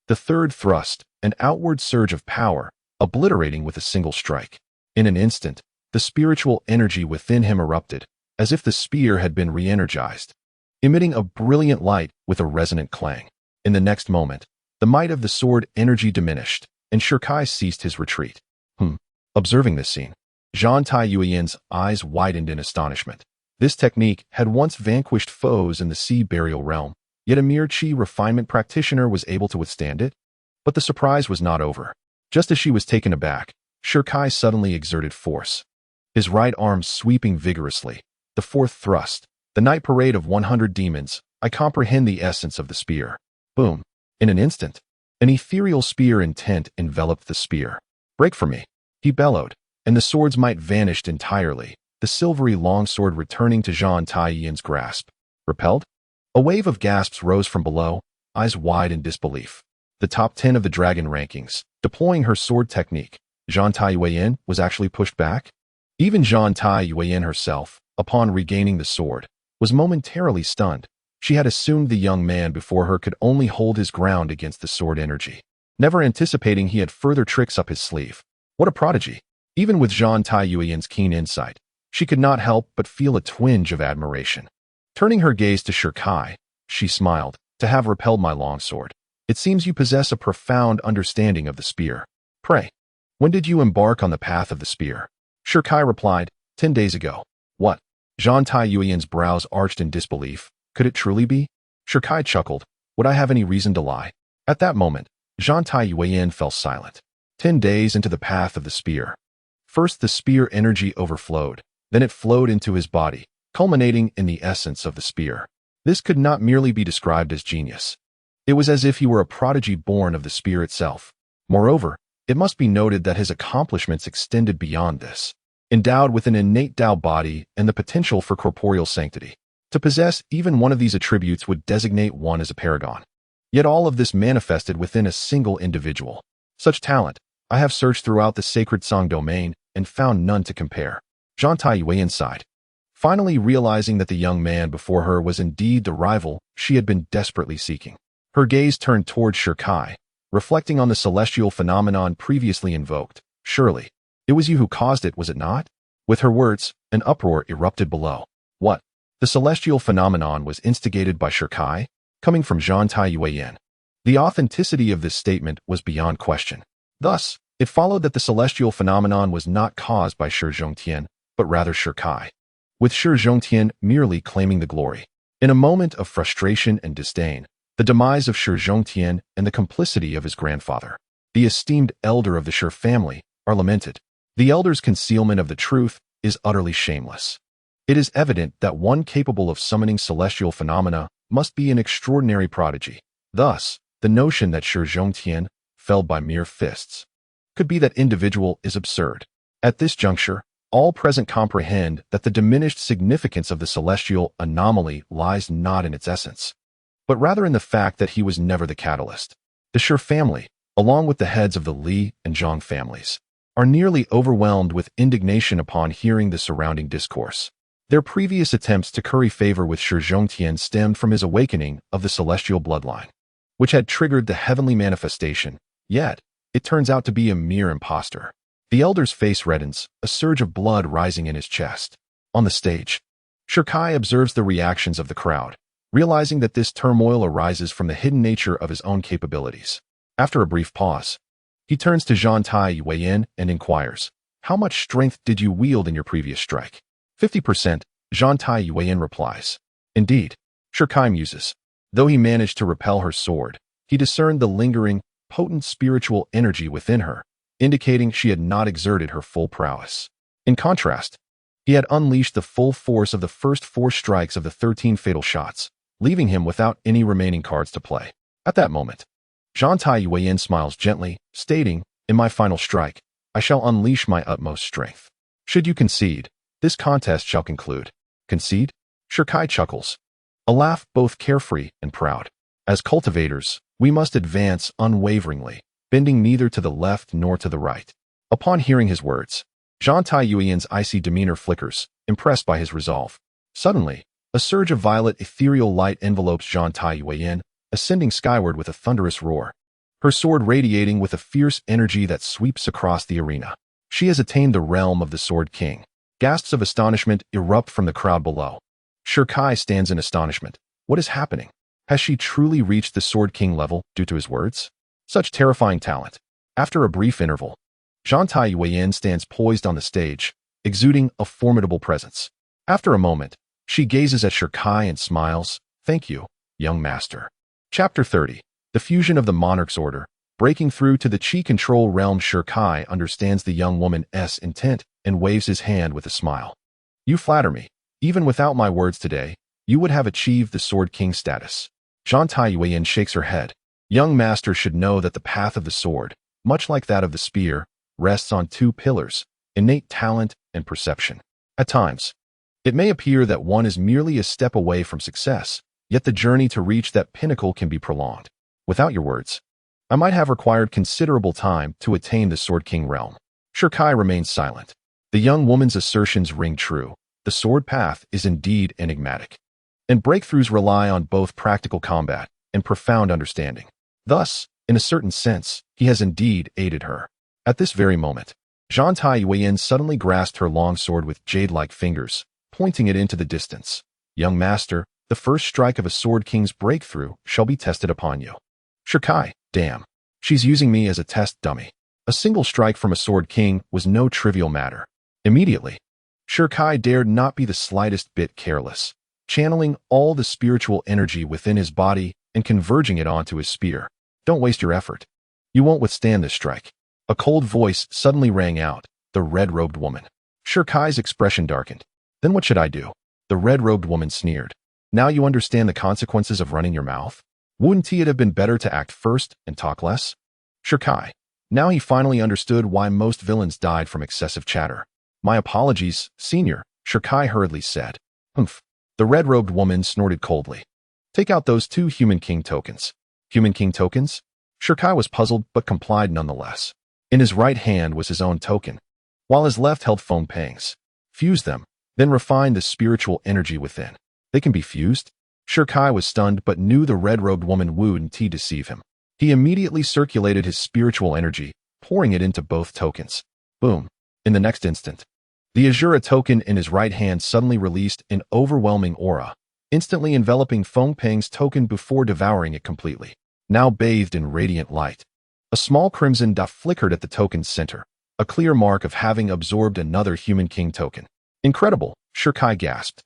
The third thrust, an outward surge of power, obliterating with a single strike. In an instant, the spiritual energy within him erupted, as if the spear had been re-energized, emitting a brilliant light with a resonant clang. In the next moment, the might of the sword energy diminished, and Shirkai ceased his retreat. Observing this scene, Zhang Taiyuan's eyes widened in astonishment. This technique had once vanquished foes in the sea burial realm, yet a mere chi refinement practitioner was able to withstand it. But the surprise was not over. Just as she was taken aback, Shirkai suddenly exerted force, his right arm sweeping vigorously. The fourth thrust, the night parade of 100 demons. I comprehend the essence of the spear. Boom. In an instant, an ethereal spear intent enveloped the spear. Break from me, he bellowed, and the sword's might vanished entirely, the silvery longsword returning to Zhang Taiyan's grasp. Repelled? A wave of gasps rose from below, eyes wide in disbelief. The top 10 of the dragon rankings, deploying her sword technique, Zhang Taiyuan was actually pushed back? Even Zhang Taiyuan herself, upon regaining the sword, was momentarily stunned. She had assumed the young man before her could only hold his ground against the sword energy, never anticipating he had further tricks up his sleeve. What a prodigy! Even with Zhang Taiyuan's keen insight, she could not help but feel a twinge of admiration. Turning her gaze to Shirkai, she smiled. To have repelled my longsword, it seems you possess a profound understanding of the spear. Pray, when did you embark on the path of the spear? Shirkai replied, 10 days ago. What? Zhang Taiyuan's brows arched in disbelief. Could it truly be? Shirkai chuckled. Would I have any reason to lie? At that moment, Zhang Taiyuan fell silent. 10 days into the path of the spear. First the spear energy overflowed, then it flowed into his body, culminating in the essence of the spear. This could not merely be described as genius. It was as if he were a prodigy born of the spear itself. Moreover, it must be noted that his accomplishments extended beyond this. Endowed with an innate Tao body and the potential for corporeal sanctity, to possess even one of these attributes would designate one as a paragon. Yet all of this manifested within a single individual. Such talent, I have searched throughout the sacred Song domain and found none to compare. Zhang Taiyuan sighed. Finally realizing that the young man before her was indeed the rival she had been desperately seeking. Her gaze turned toward Shirkai, reflecting on the celestial phenomenon previously invoked. Surely, it was you who caused it, was it not? With her words, an uproar erupted below. What? The celestial phenomenon was instigated by Shirkai, coming from Zhang Taiyuan. The authenticity of this statement was beyond question. Thus, it followed that the celestial phenomenon was not caused by Shi Zhongtian, but rather Shirkai, with Shi Zhongtian merely claiming the glory. In a moment of frustration and disdain, the demise of Shi Zhongtian and the complicity of his grandfather, the esteemed elder of the Shi family, are lamented. The elder's concealment of the truth is utterly shameless. It is evident that one capable of summoning celestial phenomena must be an extraordinary prodigy. Thus, the notion that Shi Zhongtian, felled by mere fists, could be that individual is absurd. At this juncture, all present comprehend that the diminished significance of the celestial anomaly lies not in its essence, but rather in the fact that he was never the catalyst. The Shi family, along with the heads of the Li and Zhang families, are nearly overwhelmed with indignation upon hearing the surrounding discourse. Their previous attempts to curry favor with Shi Zhongtian stemmed from his awakening of the celestial bloodline, which had triggered the heavenly manifestation, yet it turns out to be a mere impostor. The elder's face reddens, a surge of blood rising in his chest. On the stage, Shirkai observes the reactions of the crowd, realizing that this turmoil arises from the hidden nature of his own capabilities. After a brief pause, he turns to Zhang Taiyuan and inquires, how much strength did you wield in your previous strike? 50%, Zhang Taiyuan replies. Indeed, Shirkai muses. Though he managed to repel her sword, he discerned the lingering, potent spiritual energy within her, indicating she had not exerted her full prowess. In contrast, he had unleashed the full force of the first 4 strikes of the 13 fatal shots, leaving him without any remaining cards to play. At that moment, Zhang Taiyuan smiles gently, stating, in my final strike, I shall unleash my utmost strength. Should you concede, this contest shall conclude. Concede? Shirkai chuckles, a laugh both carefree and proud. As cultivators, We must advance unwaveringly, bending neither to the left nor to the right. Upon hearing his words, Zhang Taiyuan's icy demeanor flickers, impressed by his resolve. Suddenly, a surge of violet ethereal light envelopes Zhang Taiyuan, ascending skyward with a thunderous roar, her sword radiating with a fierce energy that sweeps across the arena. She has attained the realm of the Sword King. Gasps of astonishment erupt from the crowd below. Shirkai stands in astonishment. What is happening? Has she truly reached the Sword King level due to his words? Such terrifying talent. After a brief interval, Zhang Taiyuan stands poised on the stage, exuding a formidable presence. After a moment, she gazes at Shirkai and smiles. Thank you, young master. Chapter 30. The Fusion of the Monarch's Order. Breaking through to the Qi control realm, Shirkai understands the young woman's intent and waves his hand with a smile. You flatter me. Even without my words today, you would have achieved the Sword King status. Zhang Taiyuan shakes her head. Young master should know that the path of the sword, much like that of the spear, rests on two pillars, innate talent and perception. At times, it may appear that one is merely a step away from success, yet the journey to reach that pinnacle can be prolonged. Without your words, I might have required considerable time to attain the Sword King realm. Shirkai remains silent. The young woman's assertions ring true. The sword path is indeed enigmatic, and breakthroughs rely on both practical combat and profound understanding. Thus, in a certain sense, he has indeed aided her. At this very moment, Zhang Taiyuan suddenly grasped her long sword with jade-like fingers, pointing it into the distance. Young master, the first strike of a Sword King's breakthrough shall be tested upon you. Shirkai, damn. She's using me as a test dummy. A single strike from a Sword King was no trivial matter. Immediately, Shirkai dared not be the slightest bit careless, channeling all the spiritual energy within his body and converging it onto his spear. Don't waste your effort. You won't withstand this strike. A cold voice suddenly rang out, the red-robed woman. Shirkai's expression darkened. Then what should I do? The red-robed woman sneered. Now you understand the consequences of running your mouth? Wouldn't it have been better to act first and talk less? Shirkai. Now he finally understood why most villains died from excessive chatter. My apologies, senior, Shirkai hurriedly said. Humph. The red-robed woman snorted coldly. Take out those 2 Human King tokens. Human King tokens? Shirkai was puzzled but complied nonetheless. In his right hand was his own token, while his left held Feng Pang's. Fuse them, then refine the spiritual energy within. They can be fused? Shirkai was stunned but knew the red-robed woman wouldn't deceive him. He immediately circulated his spiritual energy, pouring it into both tokens. Boom. In the next instant, the Azura token in his right hand suddenly released an overwhelming aura, instantly enveloping Feng Pang's token before devouring it completely. Now bathed in radiant light, a small crimson dot flickered at the token's center, a clear mark of having absorbed another Human King token. Incredible, Shirkai gasped.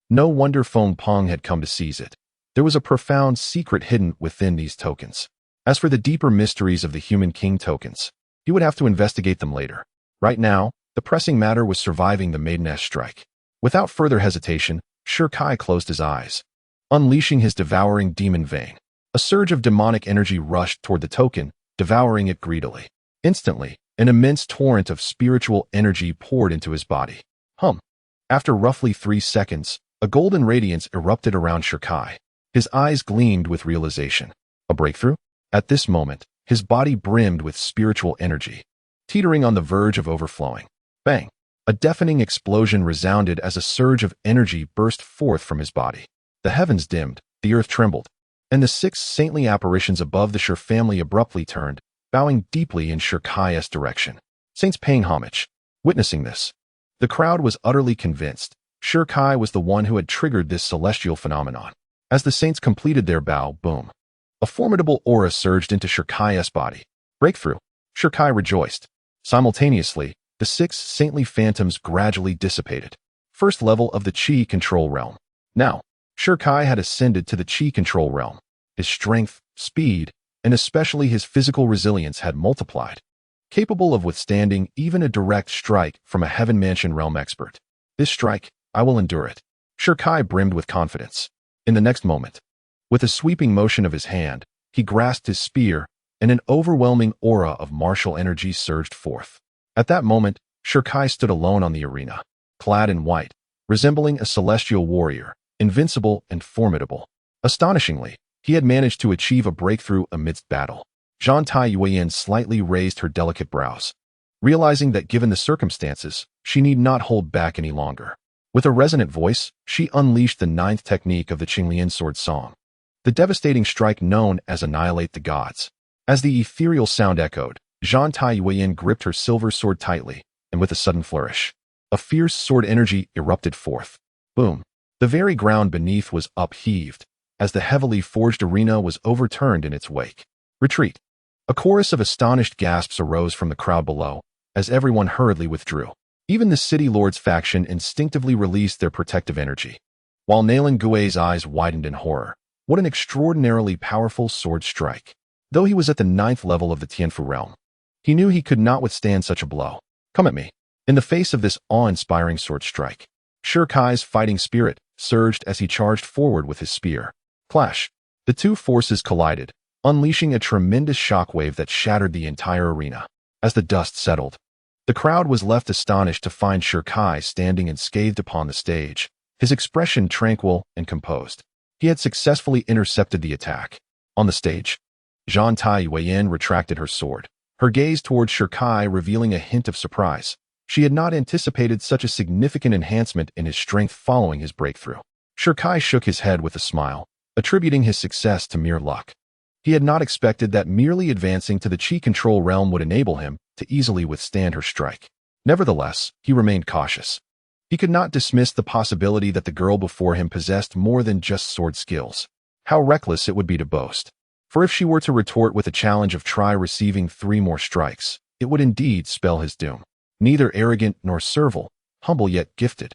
No wonder Feng Pang had come to seize it. There was a profound secret hidden within these tokens. As for the deeper mysteries of the Human King tokens, he would have to investigate them later. Right now, the pressing matter was surviving the Maideness strike. Without further hesitation, Shirkai closed his eyes, unleashing his devouring demon vein. A surge of demonic energy rushed toward the token, devouring it greedily. Instantly, an immense torrent of spiritual energy poured into his body. After roughly 3 seconds, a golden radiance erupted around Shirkai. His eyes gleamed with realization. A breakthrough? At this moment, his body brimmed with spiritual energy, teetering on the verge of overflowing. Bang! A deafening explosion resounded as a surge of energy burst forth from his body. The heavens dimmed, the earth trembled, and the 6 saintly apparitions above the Shir family abruptly turned, bowing deeply in Shirkai's direction. Saints paying homage. Witnessing this, the crowd was utterly convinced Shirkai was the one who had triggered this celestial phenomenon. As the saints completed their bow, boom, a formidable aura surged into Shirkai's body. Breakthrough. Shirkai rejoiced. Simultaneously, the 6 saintly phantoms gradually dissipated. First level of the Qi control realm. Now, Shirkai had ascended to the Qi control realm. His strength, speed, and especially his physical resilience had multiplied, capable of withstanding even a direct strike from a Heaven Mansion realm expert. This strike, I will endure it. Shirkai brimmed with confidence. In the next moment, with a sweeping motion of his hand, he grasped his spear, and an overwhelming aura of martial energy surged forth. At that moment, Shirkai stood alone on the arena, clad in white, resembling a celestial warrior, invincible and formidable. Astonishingly, He had managed to achieve a breakthrough amidst battle. Zhang Taiyuan slightly raised her delicate brows, realizing that given the circumstances, she need not hold back any longer. With a resonant voice, she unleashed the ninth technique of the Qinglian sword song, the devastating strike known as Annihilate the Gods. As the ethereal sound echoed, Zhang Taiyuan gripped her silver sword tightly, and with a sudden flourish, a fierce sword energy erupted forth. Boom! The very ground beneath was upheaved, as the heavily forged arena was overturned in its wake. Retreat! A chorus of astonished gasps arose from the crowd below, as everyone hurriedly withdrew. Even the City Lord's faction instinctively released their protective energy. While Nalan Gui's eyes widened in horror, what an extraordinarily powerful sword strike! Though he was at the 9th level of the Tianfu realm, he knew he could not withstand such a blow. Come at me. In the face of this awe-inspiring sword strike, Shi Kai's fighting spirit surged as he charged forward with his spear. Clash! The two forces collided, unleashing a tremendous shockwave that shattered the entire arena. As the dust settled, the crowd was left astonished to find Shi Kai standing unscathed upon the stage, his expression tranquil and composed. He had successfully intercepted the attack. On the stage, Zhang Taiyuan retracted her sword, her gaze towards Shi Kai revealing a hint of surprise. She had not anticipated such a significant enhancement in his strength following his breakthrough. Shi Kai shook his head with a smile, attributing his success to mere luck. He had not expected that merely advancing to the Qi control realm would enable him to easily withstand her strike. Nevertheless, he remained cautious. He could not dismiss the possibility that the girl before him possessed more than just sword skills. How reckless it would be to boast. For if she were to retort with a challenge of try receiving 3 more strikes, it would indeed spell his doom. Neither arrogant nor servile, humble yet gifted.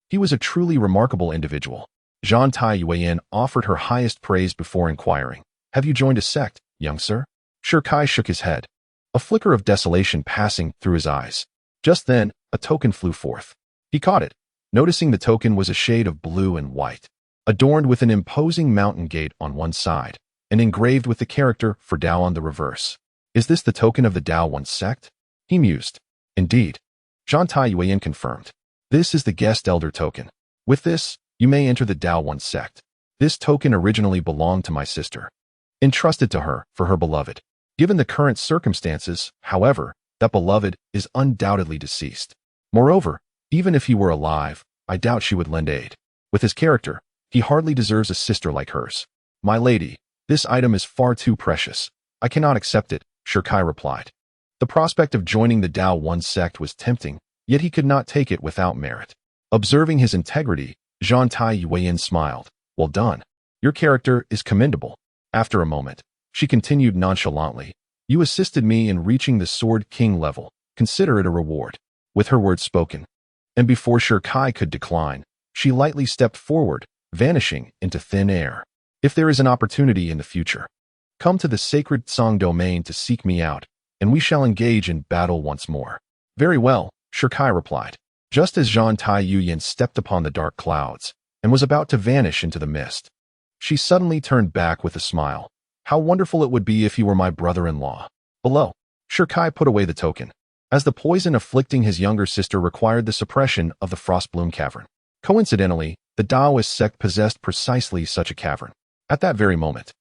He was a truly remarkable individual. Zhang Taiyuan offered her highest praise before inquiring, "Have you joined a sect, young sir?" Shi Kai shook his head, a flicker of desolation passing through his eyes. Just then, a token flew forth. He caught it, noticing the token was a shade of blue and white, adorned with an imposing mountain gate on one side, and engraved with the character for Dao on the reverse. Is this the token of the Dao One sect? He mused. Indeed. Zhang Taiyuan confirmed. This is the guest elder token. With this, you may enter the Dao One sect. This token originally belonged to my sister, entrusted to her for her beloved. Given the current circumstances, however, that beloved is undoubtedly deceased. Moreover, even if he were alive, I doubt she would lend aid. With his character, he hardly deserves a sister like hers. My lady, this item is far too precious. I cannot accept it, Shi Kai replied. The prospect of joining the Dao One sect was tempting, yet he could not take it without merit. Observing his integrity, Zhang Taiyuan smiled. Well done. Your character is commendable. After a moment, she continued nonchalantly. You assisted me in reaching the Sword King level. Consider it a reward. With her words spoken, and before Shi Kai could decline, she lightly stepped forward, vanishing into thin air. If there is an opportunity in the future, come to the sacred Song domain to seek me out, and we shall engage in battle once more. Very well, Shi Kai replied. Just as Zhang Taiyuan stepped upon the dark clouds and was about to vanish into the mist, she suddenly turned back with a smile. How wonderful it would be if he were my brother-in-law. Below, Shi Kai put away the token, as the poison afflicting his younger sister required the suppression of the Frostbloom Cavern. Coincidentally, the Taoist sect possessed precisely such a cavern. At that very moment,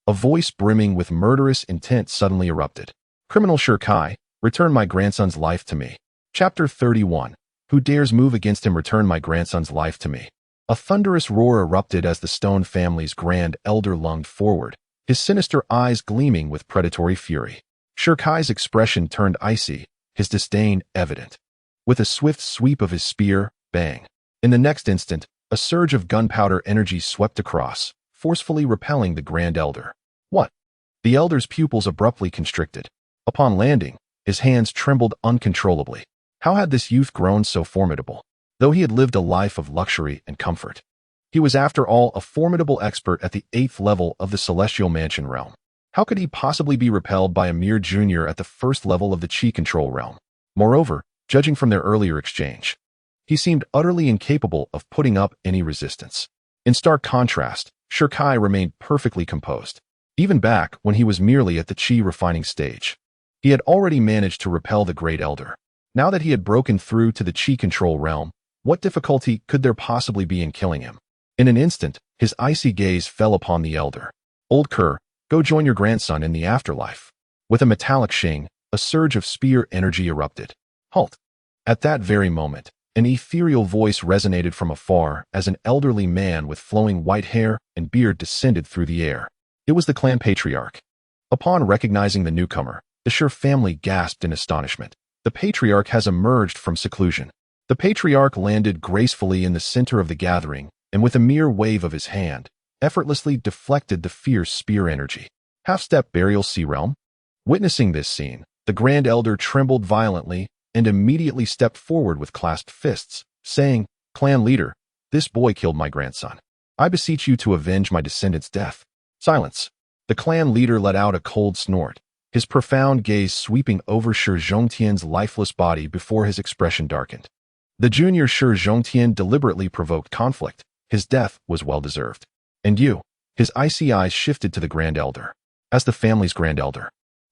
a voice brimming with murderous intent suddenly erupted. Criminal Shi Kai, return my grandson's life to me. Chapter 31. Who dares move against him? Return my grandson's life to me. A thunderous roar erupted as the Stone family's grand elder lunged forward, his sinister eyes gleaming with predatory fury. Shi Kai's expression turned icy, his disdain evident. With a swift sweep of his spear, bang. In the next instant, a surge of gunpowder energy swept across, forcefully repelling the grand elder. What? The elder's pupils abruptly constricted. Upon landing, his hands trembled uncontrollably. How had this youth grown so formidable? Though he had lived a life of luxury and comfort, he was after all a formidable expert at the 8th level of the Celestial Mansion realm. How could he possibly be repelled by a mere junior at the 1st level of the Qi control realm? Moreover, judging from their earlier exchange, he seemed utterly incapable of putting up any resistance. In stark contrast, Shi Kai remained perfectly composed. Even back when he was merely at the Qi refining stage, he had already managed to repel the Great Elder. Now that he had broken through to the Qi control realm, what difficulty could there possibly be in killing him? In an instant, his icy gaze fell upon the elder. Old cur, go join your grandson in the afterlife. With a metallic shing, a surge of spear energy erupted. Halt! At that very moment, an ethereal voice resonated from afar as an elderly man with flowing white hair and beard descended through the air. It was the clan patriarch. Upon recognizing the newcomer, the Shur family gasped in astonishment. The patriarch has emerged from seclusion. The patriarch landed gracefully in the center of the gathering, and with a mere wave of his hand, effortlessly deflected the fierce spear energy. Half-step burial sea realm? Witnessing this scene, the Grand Elder trembled violently and immediately stepped forward with clasped fists, saying, "Clan leader, this boy killed my grandson. I beseech you to avenge my descendant's death." Silence. The clan leader let out a cold snort, his profound gaze sweeping over Shi Zhongtian's lifeless body before his expression darkened. The junior Shi Zhongtian deliberately provoked conflict. His death was well-deserved. And you? His icy eyes shifted to the Grand Elder. As the family's Grand Elder,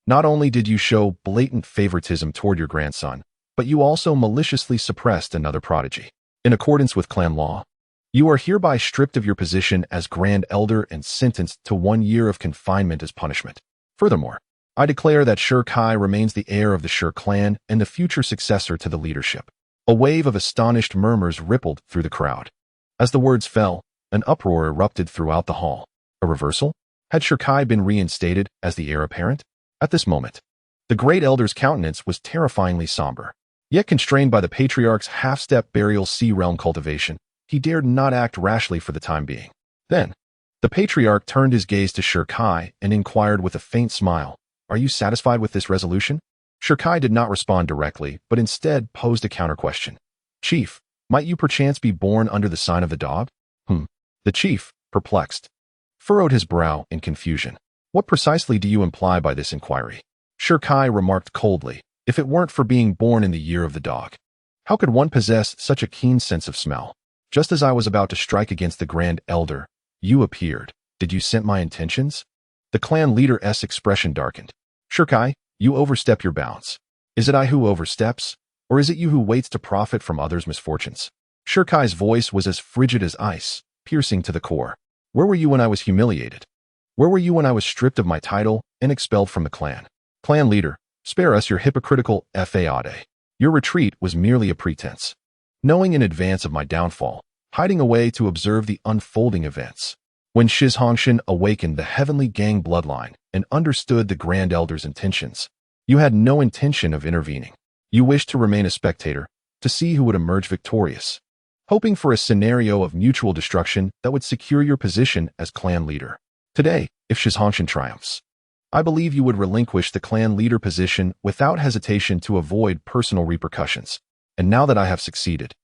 not only did you show blatant favoritism toward your grandson, but you also maliciously suppressed another prodigy. In accordance with clan law, you are hereby stripped of your position as Grand Elder and sentenced to 1 year of confinement as punishment. Furthermore, I declare that Shi Kai remains the heir of the Shi clan and the future successor to the leadership. A wave of astonished murmurs rippled through the crowd. As the words fell, an uproar erupted throughout the hall. A reversal? Had Shi Kai been reinstated as the heir apparent? At this moment, the Great Elder's countenance was terrifyingly somber. Yet constrained by the patriarch's half-step burial sea realm cultivation, he dared not act rashly for the time being. Then, the patriarch turned his gaze to Shi Kai and inquired with a faint smile, "Are you satisfied with this resolution?" Shi Kai did not respond directly, but instead posed a counter-question. "Chief, might you perchance be born under the sign of the dog?" The chief, perplexed, furrowed his brow in confusion. "What precisely do you imply by this inquiry?" Shi Kai remarked coldly, "If it weren't for being born in the year of the dog, how could one possess such a keen sense of smell? Just as I was about to strike against the Grand Elder, you appeared. Did you scent my intentions?" The clan leader's expression darkened. "Shi Kai, you overstep your bounds. Is it I who oversteps, or is it you who waits to profit from others' misfortunes?" Shi Kai's voice was as frigid as ice, piercing to the core. "Where were you when I was humiliated? Where were you when I was stripped of my title and expelled from the clan? Clan leader, spare us your hypocritical faade. Your retreat was merely a pretense. Knowing in advance of my downfall, hiding away to observe the unfolding events. When Shihongshan awakened the heavenly gang bloodline and understood the Grand Elder's intentions, you had no intention of intervening. You wished to remain a spectator, to see who would emerge victorious, hoping for a scenario of mutual destruction that would secure your position as clan leader. Today, if Shihongshan triumphs, I believe you would relinquish the clan leader position without hesitation to avoid personal repercussions. And now that I have succeeded,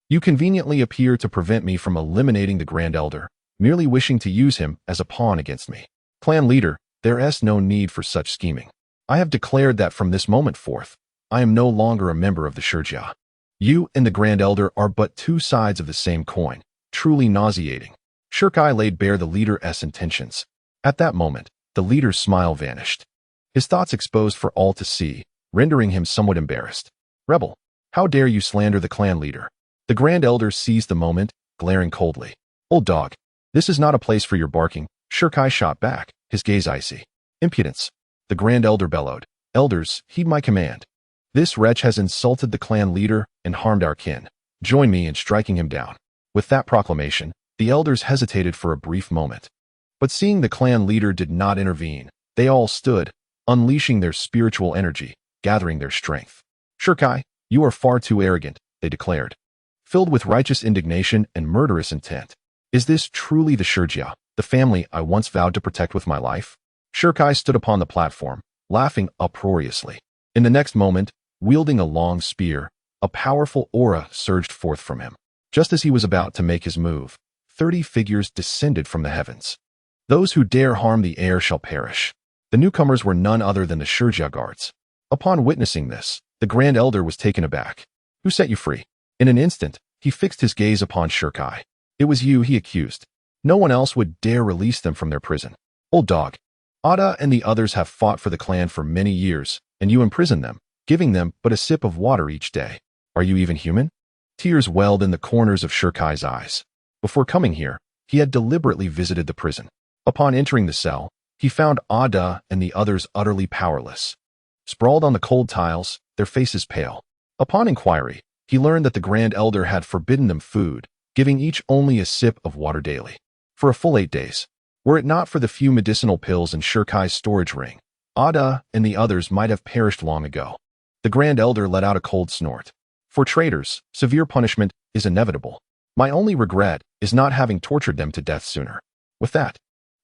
you conveniently appear to prevent me from eliminating the Grand Elder, merely wishing to use him as a pawn against me. Clan leader, there is no need for such scheming. I have declared that from this moment forth, I am no longer a member of the Shurjia. You and the Grand Elder are but two sides of the same coin, truly nauseating." Shi Kai laid bare the leader's intentions. At that moment, the leader's smile vanished, his thoughts exposed for all to see, rendering him somewhat embarrassed. "Rebel, how dare you slander the clan leader?" The Grand Elder seized the moment, glaring coldly. "Old dog, this is not a place for your barking." Shi Kai shot back, his gaze icy. "Impudence!" The Grand Elder bellowed. "Elders, heed my command. This wretch has insulted the clan leader and harmed our kin. Join me in striking him down." With that proclamation, the elders hesitated for a brief moment. But seeing the clan leader did not intervene, they all stood, unleashing their spiritual energy, gathering their strength. "Shi Kai, you are far too arrogant," they declared, filled with righteous indignation and murderous intent. "Is this truly the Shurjia, the family I once vowed to protect with my life?" Shi Kai stood upon the platform, laughing uproariously. In the next moment, wielding a long spear, a powerful aura surged forth from him. Just as he was about to make his move, 30 figures descended from the heavens. "Those who dare harm the heir shall perish." The newcomers were none other than the Shurjia guards. Upon witnessing this, the Grand Elder was taken aback. "Who set you free?" In an instant, he fixed his gaze upon Shi Kai. "It was you," he accused. "No one else would dare release them from their prison. Old dog, Ada and the others have fought for the clan for many years, and you imprison them, giving them but a sip of water each day. Are you even human?" Tears welled in the corners of Shi Kai's eyes. Before coming here, he had deliberately visited the prison. Upon entering the cell, he found Ada and the others utterly powerless. Sprawled on the cold tiles, their faces pale. Upon inquiry, he learned that the Grand Elder had forbidden them food, giving each only a sip of water daily. For a full 8 days. Were it not for the few medicinal pills in Shirkai's storage ring, Ada and the others might have perished long ago. The Grand Elder let out a cold snort. For traitors, severe punishment is inevitable. My only regret is not having tortured them to death sooner. With that,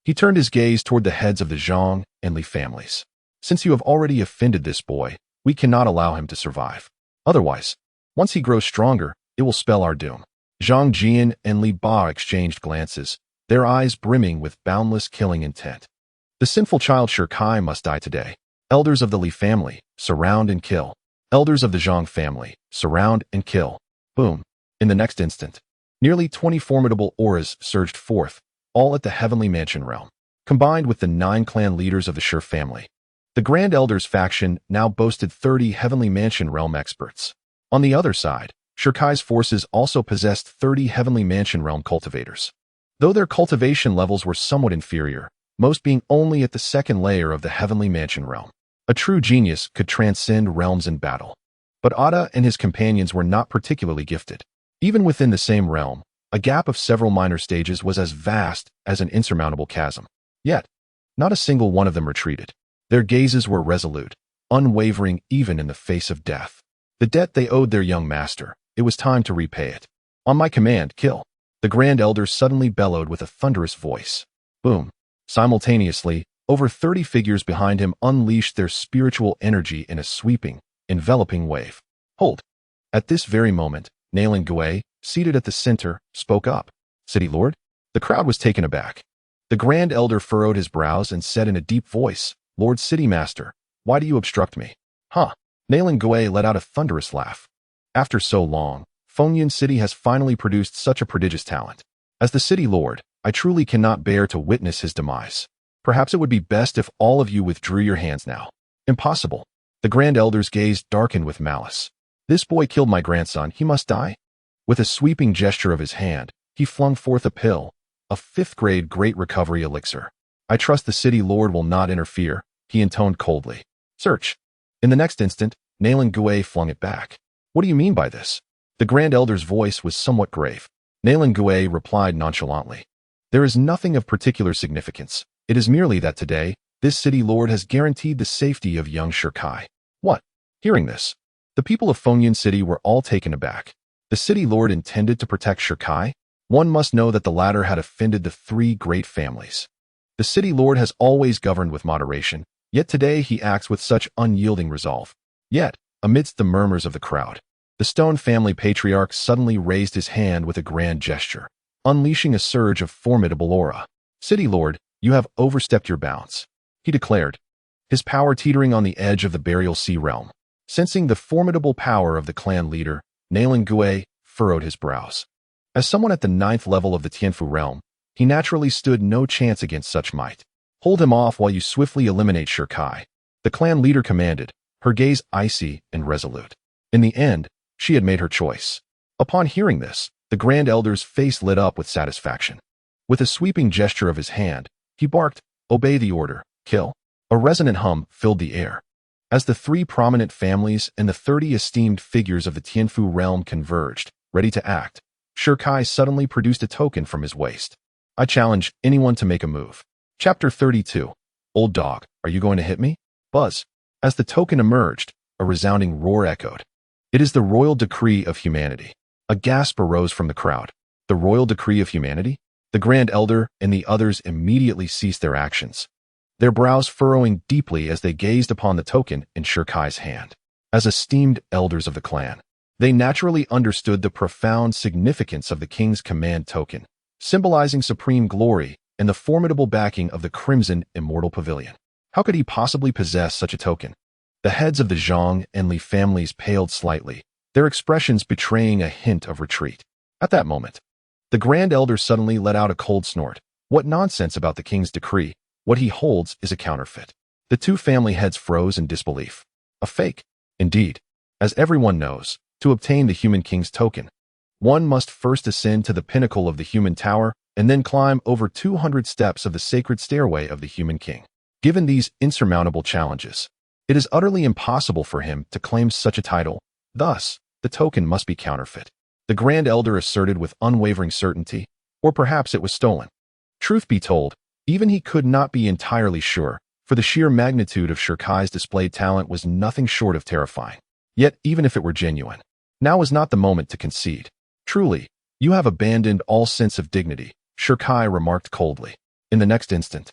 he turned his gaze toward the heads of the Zhang and Li families. Since you have already offended this boy, we cannot allow him to survive. Otherwise, once he grows stronger, it will spell our doom. Zhang Jian and Li Ba exchanged glances, their eyes brimming with boundless killing intent. The sinful child Shirkai must die today. Elders of the Li family, surround and kill. Elders of the Zhang family, surround and kill. Boom. In the next instant, nearly 20 formidable auras surged forth, all at the Heavenly Mansion realm, combined with the 9 clan leaders of the Shir family. The Grand Elder's faction now boasted 30 Heavenly Mansion realm experts. On the other side, Shirkai's forces also possessed 30 Heavenly Mansion realm cultivators. Though their cultivation levels were somewhat inferior, most being only at the second layer of the Heavenly Mansion realm. A true genius could transcend realms in battle. But Ada and his companions were not particularly gifted. Even within the same realm, a gap of several minor stages was as vast as an insurmountable chasm. Yet, not a single one of them retreated. Their gazes were resolute, unwavering even in the face of death. The debt they owed their young master, it was time to repay it. On my command, kill. The Grand Elder suddenly bellowed with a thunderous voice. Boom. Simultaneously, over 30 figures behind him unleashed their spiritual energy in a sweeping, enveloping wave. Hold. At this very moment, Nailing Gui, seated at the center, spoke up. City Lord? The crowd was taken aback. The Grand Elder furrowed his brows and said in a deep voice, Lord City Master, why do you obstruct me? Huh. Nailing Gui let out a thunderous laugh. After so long, Fengyun City has finally produced such a prodigious talent. As the City Lord, I truly cannot bear to witness his demise. Perhaps it would be best if all of you withdrew your hands now. Impossible. The Grand Elder's gaze darkened with malice. This boy killed my grandson, he must die. With a sweeping gesture of his hand, he flung forth a pill, a 5th-grade Great Recovery elixir. I trust the City Lord will not interfere, he intoned coldly. Search. In the next instant, Nailing Gui flung it back. What do you mean by this? The Grand Elder's voice was somewhat grave. Nailing Gui replied nonchalantly. There is nothing of particular significance. It is merely that today, this City Lord has guaranteed the safety of young Shirkai. What? Hearing this, the people of Fengyun City were all taken aback. The City Lord intended to protect Shirkai? One must know that the latter had offended the 3 great families. The City Lord has always governed with moderation, yet today he acts with such unyielding resolve. Yet, amidst the murmurs of the crowd, the Stone family patriarch suddenly raised his hand with a grand gesture, unleashing a surge of formidable aura. City Lord, you have overstepped your bounds, he declared, his power teetering on the edge of the Burial Sea realm. Sensing the formidable power of the clan leader, Nailing Gui furrowed his brows. As someone at the 9th level of the Tianfu realm, he naturally stood no chance against such might. Hold him off while you swiftly eliminate Shirkai, the clan leader commanded, her gaze icy and resolute. In the end, she had made her choice. Upon hearing this, the Grand Elder's face lit up with satisfaction. With a sweeping gesture of his hand, he barked, Obey the order, kill. A resonant hum filled the air. As the 3 prominent families and the 30 esteemed figures of the Tianfu realm converged, ready to act, Shirkai suddenly produced a token from his waist. I challenge anyone to make a move. Chapter 32. Old dog, are you going to hit me? Buzz. As the token emerged, a resounding roar echoed. It is the royal decree of humanity. A gasp arose from the crowd. The royal decree of humanity? The Grand Elder and the others immediately ceased their actions, their brows furrowing deeply as they gazed upon the token in Shirkai's hand. As esteemed elders of the clan, they naturally understood the profound significance of the king's command token, symbolizing supreme glory and the formidable backing of the Crimson Immortal Pavilion. How could he possibly possess such a token? The heads of the Zhang and Li families paled slightly, their expressions betraying a hint of retreat. At that moment, the Grand Elder suddenly let out a cold snort. What nonsense about the king's decree? What he holds is a counterfeit. The 2 family heads froze in disbelief. A fake. Indeed. As everyone knows, to obtain the human king's token, one must first ascend to the pinnacle of the human tower and then climb over 200 steps of the sacred stairway of the human king. Given these insurmountable challenges, it is utterly impossible for him to claim such a title. Thus, the token must be counterfeit. The Grand Elder asserted with unwavering certainty, or perhaps it was stolen. Truth be told, even he could not be entirely sure, for the sheer magnitude of Shirkai's displayed talent was nothing short of terrifying. Yet, even if it were genuine, now was not the moment to concede. Truly, you have abandoned all sense of dignity, Shirkai remarked coldly. In the next instant,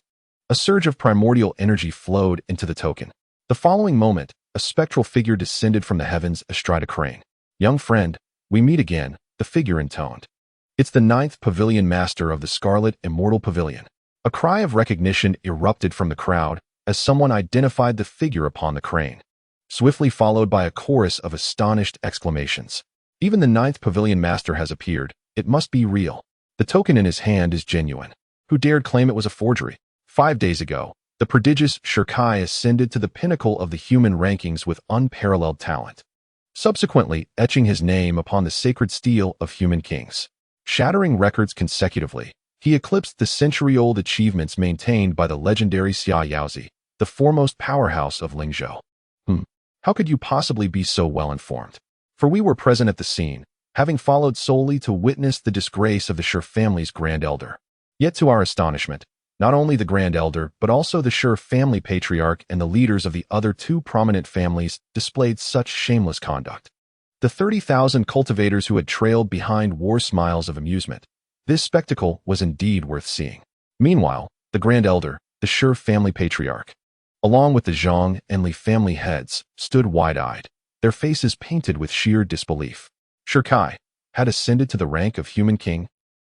a surge of primordial energy flowed into the token. The following moment, a spectral figure descended from the heavens astride a crane. Young friend, we meet again, the figure intoned. It's the 9th Pavilion Master of the Scarlet Immortal Pavilion. A cry of recognition erupted from the crowd as someone identified the figure upon the crane, swiftly followed by a chorus of astonished exclamations. Even the 9th Pavilion Master has appeared. It must be real. The token in his hand is genuine. Who dared claim it was a forgery? 5 days ago, the prodigious Shirkai ascended to the pinnacle of the human rankings with unparalleled talent, subsequently etching his name upon the sacred steel of human kings. Shattering records consecutively, he eclipsed the century-old achievements maintained by the legendary Xia Yaozi, the foremost powerhouse of Lingzhou. How could you possibly be so well-informed? For we were present at the scene, having followed solely to witness the disgrace of the Shi family's Grand Elder. Yet to our astonishment, not only the Grand Elder, but also the Shi family patriarch and the leaders of the other 2 prominent families displayed such shameless conduct. The 30,000 cultivators who had trailed behind wore smiles of amusement. This spectacle was indeed worth seeing. Meanwhile, the Grand Elder, the Shi family patriarch, along with the Zhang and Li family heads, stood wide-eyed, their faces painted with sheer disbelief. Shirkai had ascended to the rank of human king.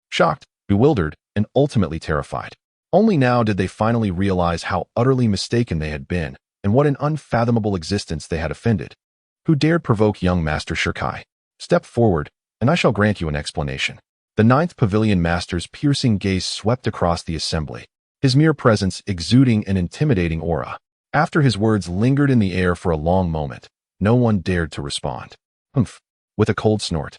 Shocked, bewildered, and ultimately terrified. Only now did they finally realize how utterly mistaken they had been and what an unfathomable existence they had offended. Who dared provoke young Master Shirkai? Step forward, and I shall grant you an explanation. The 9th Pavilion Master's piercing gaze swept across the assembly, his mere presence exuding an intimidating aura. After his words lingered in the air for a long moment, no one dared to respond. Humph! With a cold snort,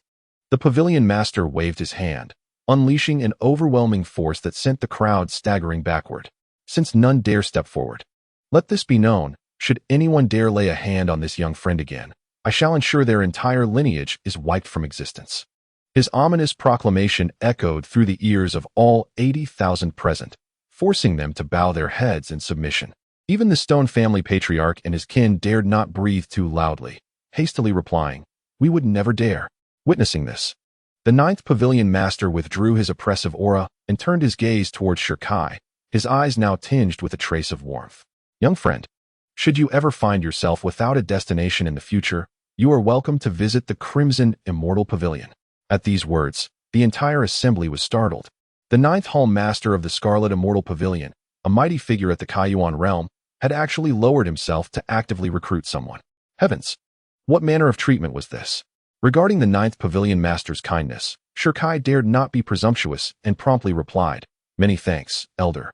the Pavilion Master waved his hand, unleashing an overwhelming force that sent the crowd staggering backward. Since none dare step forward, let this be known, should anyone dare lay a hand on this young friend again, I shall ensure their entire lineage is wiped from existence. His ominous proclamation echoed through the ears of all 80,000 present, forcing them to bow their heads in submission. Even the Stone family patriarch and his kin dared not breathe too loudly, hastily replying, "We would never dare." Witnessing this, the 9th Pavilion Master withdrew his oppressive aura and turned his gaze towards Shirkai, his eyes now tinged with a trace of warmth. Young friend, should you ever find yourself without a destination in the future, you are welcome to visit the Crimson Immortal Pavilion. At these words, the entire assembly was startled. The 9th Hall Master of the Scarlet Immortal Pavilion, a mighty figure at the Kaiyuan realm, had actually lowered himself to actively recruit someone. Heavens! What manner of treatment was this? Regarding the 9th Pavilion Master's kindness, Shirkai dared not be presumptuous and promptly replied, "Many thanks, Elder."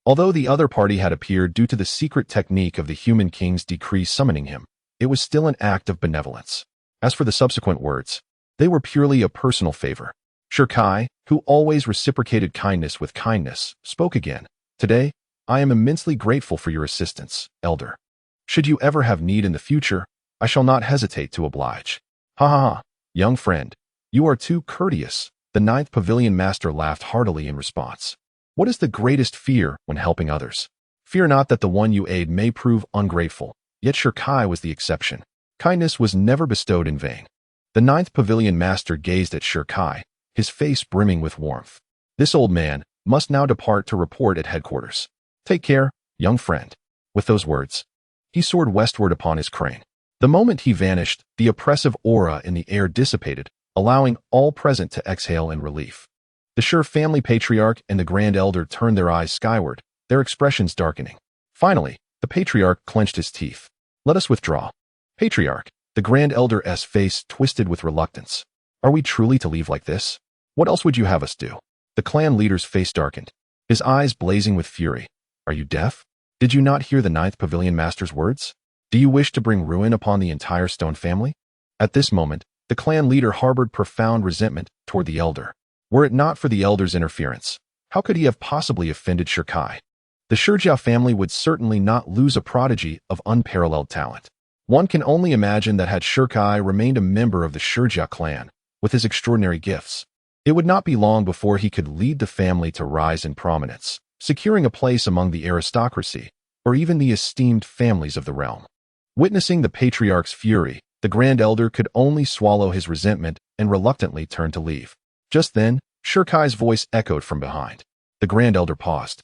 Although the other party had appeared due to the secret technique of the human king's decree summoning him, it was still an act of benevolence. As for the subsequent words, they were purely a personal favor. Shirkai, who always reciprocated kindness with kindness, spoke again. "Today, I am immensely grateful for your assistance, Elder. Should you ever have need in the future, I shall not hesitate to oblige." Ha ha ha, young friend, you are too courteous. The 9th Pavilion Master laughed heartily in response. What is the greatest fear when helping others? Fear not that the one you aid may prove ungrateful. Yet Shirkai was the exception. Kindness was never bestowed in vain. The 9th Pavilion Master gazed at Shirkai, his face brimming with warmth. This old man must now depart to report at headquarters. Take care, young friend. With those words, he soared westward upon his crane. The moment he vanished, the oppressive aura in the air dissipated, allowing all present to exhale in relief. The Shi family patriarch and the Grand Elder turned their eyes skyward, their expressions darkening. Finally, the patriarch clenched his teeth. "Let us withdraw." Patriarch, the Grand Elder's face twisted with reluctance. "Are we truly to leave like this? What else would you have us do?" The clan leader's face darkened, his eyes blazing with fury. "Are you deaf? Did you not hear the 9th Pavilion Master's words? Do you wish to bring ruin upon the entire Stone family?" At this moment, the clan leader harbored profound resentment toward the elder. Were it not for the elder's interference, how could he have possibly offended Shirkai? The Shirjiao family would certainly not lose a prodigy of unparalleled talent. One can only imagine that had Shirkai remained a member of the Shirjiao clan, with his extraordinary gifts, it would not be long before he could lead the family to rise in prominence, securing a place among the aristocracy, or even the esteemed families of the realm. Witnessing the patriarch's fury, the Grand Elder could only swallow his resentment and reluctantly turn to leave. Just then, Shirkai's voice echoed from behind. The Grand Elder paused,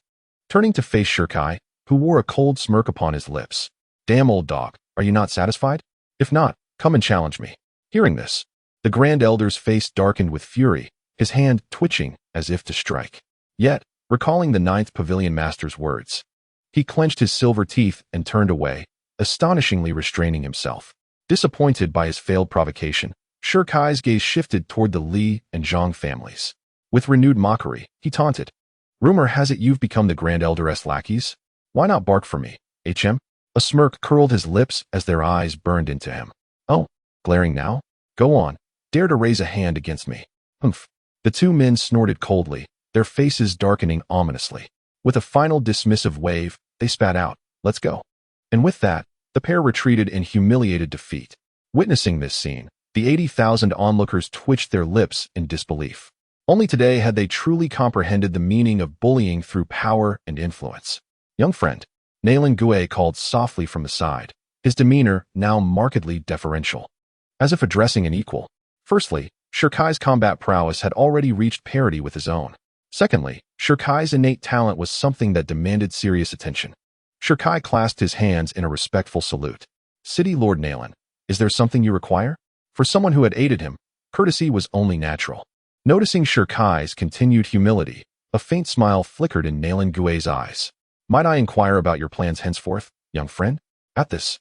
turning to face Shirkai, who wore a cold smirk upon his lips. "Damn old dog, are you not satisfied? If not, come and challenge me." Hearing this, the Grand Elder's face darkened with fury, his hand twitching as if to strike. Yet, recalling the Ninth Pavilion Master's words, he clenched his silver teeth and turned away, astonishingly restraining himself. Disappointed by his failed provocation, Shirkai's gaze shifted toward the Li and Zhang families. With renewed mockery, he taunted, "Rumor has it you've become the Grand Elder's lackeys? Why not bark for me, HM?" A smirk curled his lips as their eyes burned into him. "Oh, glaring now? Go on, dare to raise a hand against me." "Humph." The two men snorted coldly, their faces darkening ominously. With a final dismissive wave, they spat out, "Let's go." And with that, the pair retreated in humiliated defeat. Witnessing this scene, the 80,000 onlookers twitched their lips in disbelief. Only today had they truly comprehended the meaning of bullying through power and influence. "Young friend," Naylan Gue called softly from the side, his demeanor now markedly deferential, as if addressing an equal. Firstly, Shirkai's combat prowess had already reached parity with his own. Secondly, Shirkai's innate talent was something that demanded serious attention. Shirkai clasped his hands in a respectful salute. "City Lord Naylan, is there something you require?" For someone who had aided him, courtesy was only natural. Noticing Shirkai's continued humility, a faint smile flickered in Naylan Gue's eyes. "Might I inquire about your plans henceforth, young friend?" At this,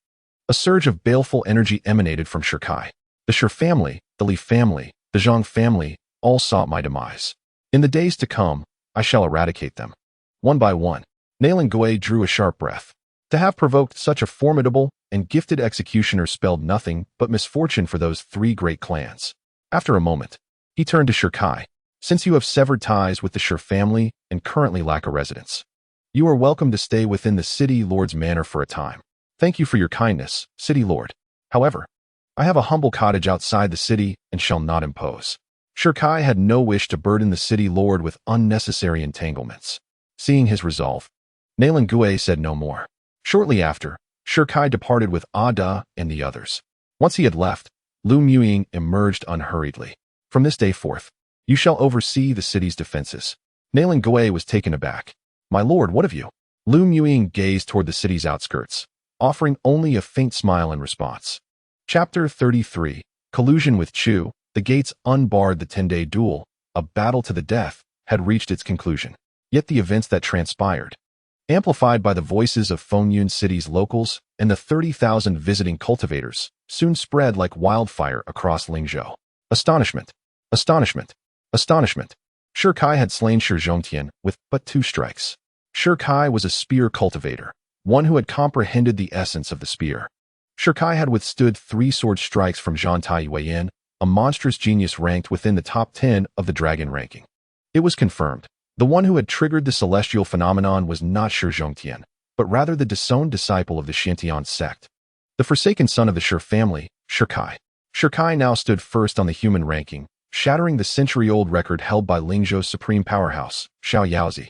a surge of baleful energy emanated from Shirkai. "The Shir family, the Li family, the Zhang family, all sought my demise. In the days to come, I shall eradicate them, one by one." Naylan Gue drew a sharp breath. To have provoked such a formidable and gifted executioner spelled nothing but misfortune for those three great clans. After a moment, he turned to Shirkai. "Since you have severed ties with the Shir family and currently lack a residence, you are welcome to stay within the City Lord's manor for a time. Thank you for your kindness, City Lord. However, I have a humble cottage outside the city and shall not impose." Shirkai had no wish to burden the City Lord with unnecessary entanglements. Seeing his resolve, Naylan Gue said no more. Shortly after, Shirkai departed with Ada and the others. Once he had left, Lu Muying emerged unhurriedly. "From this day forth, you shall oversee the city's defenses." Naylan Gue was taken aback. "My lord, what of you?" Lu Muying gazed toward the city's outskirts, offering only a faint smile in response. Chapter 33, Collusion with Chu. The gates unbarred. The 10-day duel, a battle to the death, had reached its conclusion. Yet the events that transpired, amplified by the voices of Fengyun City's locals and the 30,000 visiting cultivators, soon spread like wildfire across Lingzhou. Astonishment! Astonishment! Astonishment! Shirkai had slain Shi Zhongtian with but 2 strikes. Shirkai was a spear cultivator, one who had comprehended the essence of the spear. Shirkai had withstood 3 sword strikes from Zhang Taiyuan, a monstrous genius ranked within the top 10 of the dragon ranking. It was confirmed. The one who had triggered the celestial phenomenon was not Shi Zhongtian, but rather the disowned disciple of the Xiantian sect, the forsaken son of the Shi family, Shirkai. Shirkai now stood first on the human ranking, shattering the century-old record held by Lingzhou's supreme powerhouse, Xiao Yaozi,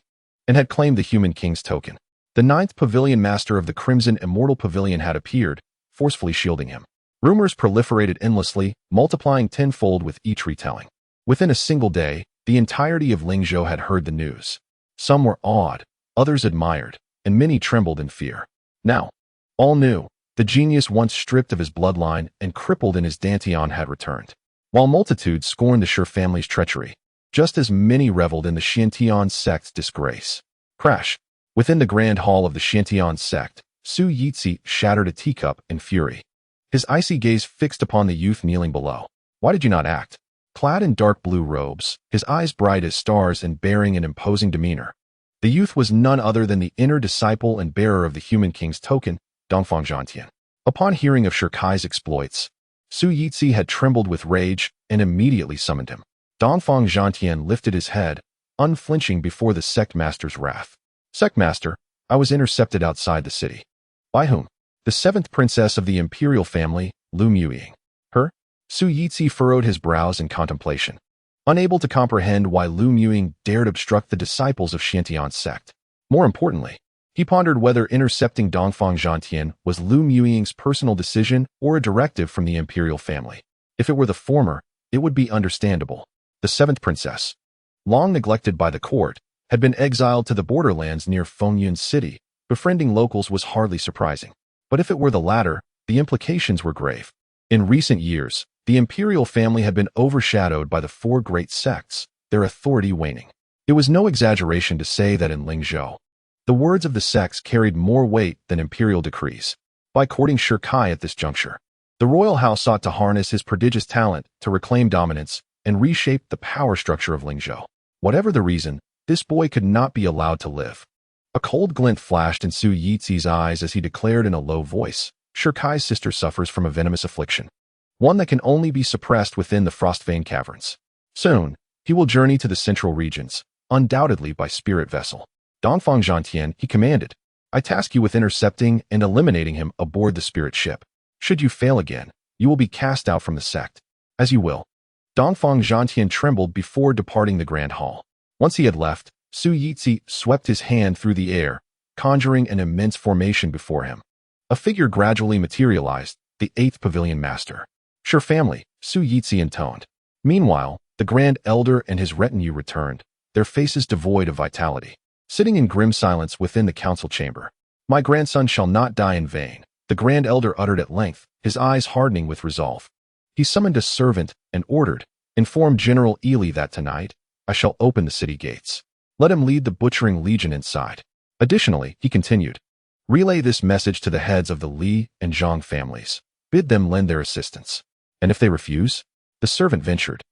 and had claimed the human king's token. The 9th Pavilion Master of the Crimson Immortal Pavilion had appeared, forcefully shielding him. Rumors proliferated endlessly, multiplying tenfold with each retelling. Within a single day, the entirety of Lingzhou had heard the news. Some were awed, others admired, and many trembled in fear. Now, all knew, the genius once stripped of his bloodline and crippled in his Dantian had returned. While multitudes scorned the Shi family's treachery, just as many reveled in the Xiantian sect's disgrace. Crash! Within the grand hall of the Xiantian sect, Su Yitzi shattered a teacup in fury, his icy gaze fixed upon the youth kneeling below. "Why did you not act?" Clad in dark blue robes, his eyes bright as stars and bearing an imposing demeanor, the youth was none other than the inner disciple and bearer of the human king's token, Dongfang Zhantian. Upon hearing of Shirkai's exploits, Su Yitzi had trembled with rage and immediately summoned him. Dongfang Zhantian lifted his head, unflinching before the sect master's wrath. Sect master, I was intercepted outside the city. By whom? The seventh princess of the imperial family, Lu Muying. Her? Su Yizhi furrowed his brows in contemplation, unable to comprehend why Lu Muying dared obstruct the disciples of Xiantian's sect. More importantly, he pondered whether intercepting Dongfang Zhantian was Lu Muying's personal decision or a directive from the imperial family. If it were the former, it would be understandable. The seventh princess, long neglected by the court, had been exiled to the borderlands near Fengyun City. Befriending locals was hardly surprising. But if it were the latter, the implications were grave. In recent years, the imperial family had been overshadowed by the four great sects, their authority waning. It was no exaggeration to say that in Lingzhou, the words of the sects carried more weight than imperial decrees. By courting Shi Kai at this juncture, the royal house sought to harness his prodigious talent to reclaim dominance and reshape the power structure of Lingzhou. Whatever the reason, this boy could not be allowed to live. A cold glint flashed in Su Yizhi's eyes as he declared in a low voice, Shi Kai's sister suffers from a venomous affliction, one that can only be suppressed within the Frostvein caverns. Soon, he will journey to the central regions, undoubtedly by spirit vessel. Dongfang Zhantian, he commanded, I task you with intercepting and eliminating him aboard the spirit ship. Should you fail again, you will be cast out from the sect. As you will. Dongfang Zhantian trembled before departing the grand hall. Once he had left, Su Yizhi swept his hand through the air, conjuring an immense formation before him. A figure gradually materialized, the eighth pavilion master. Sure family, Su Yizhi intoned. Meanwhile, the Grand Elder and his retinue returned, their faces devoid of vitality, sitting in grim silence within the council chamber. My grandson shall not die in vain, the Grand Elder uttered at length, his eyes hardening with resolve. He summoned a servant and ordered, inform General Ely that tonight, I shall open the city gates. Let him lead the butchering legion inside. Additionally, he continued, relay this message to the heads of the Li and Zhang families. Bid them lend their assistance. And if they refuse? The servant ventured.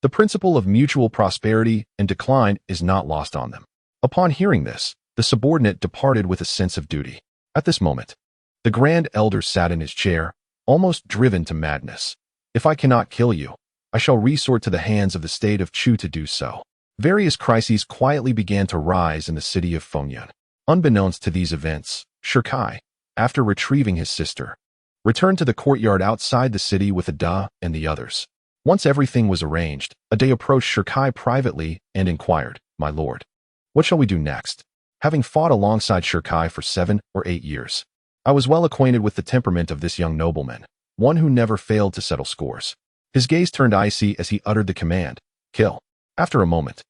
The principle of mutual prosperity and decline is not lost on them. Upon hearing this, the subordinate departed with a sense of duty. At this moment, the Grand Elder sat in his chair, almost driven to madness. If I cannot kill you, I shall resort to the hands of the state of Chu to do so. Various crises quietly began to rise in the city of Fengyun. Unbeknownst to these events, Shi Kai, after retrieving his sister, returned to the courtyard outside the city with Ada and the others. Once everything was arranged, Ada approached Shi Kai privately and inquired, My lord, what shall we do next? Having fought alongside Shi Kai for 7 or 8 years, I was well acquainted with the temperament of this young nobleman, one who never failed to settle scores. His gaze turned icy as he uttered the command, kill. After a moment,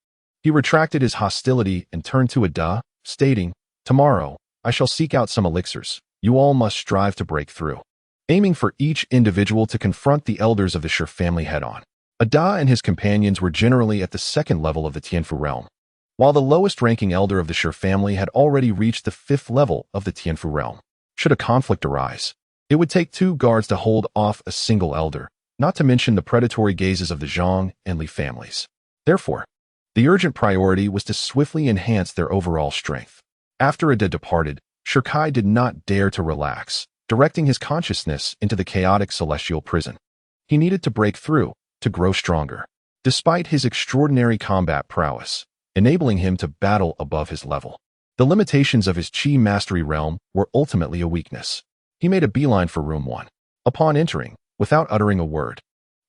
he retracted his hostility and turned to Ada, stating, Tomorrow, I shall seek out some elixirs. You all must strive to break through, aiming for each individual to confront the elders of the Shi family head-on. Ada and his companions were generally at the second level of the Tianfu realm, while the lowest-ranking elder of the Shi family had already reached the 5th level of the Tianfu realm. Should a conflict arise, it would take 2 guards to hold off a single elder, not to mention the predatory gazes of the Zhang and Li families. Therefore, the urgent priority was to swiftly enhance their overall strength. After Ada departed, Shi Kai did not dare to relax, directing his consciousness into the chaotic celestial prison. He needed to break through, to grow stronger, despite his extraordinary combat prowess, enabling him to battle above his level. The limitations of his Qi mastery realm were ultimately a weakness. He made a beeline for room 1. Upon entering, without uttering a word,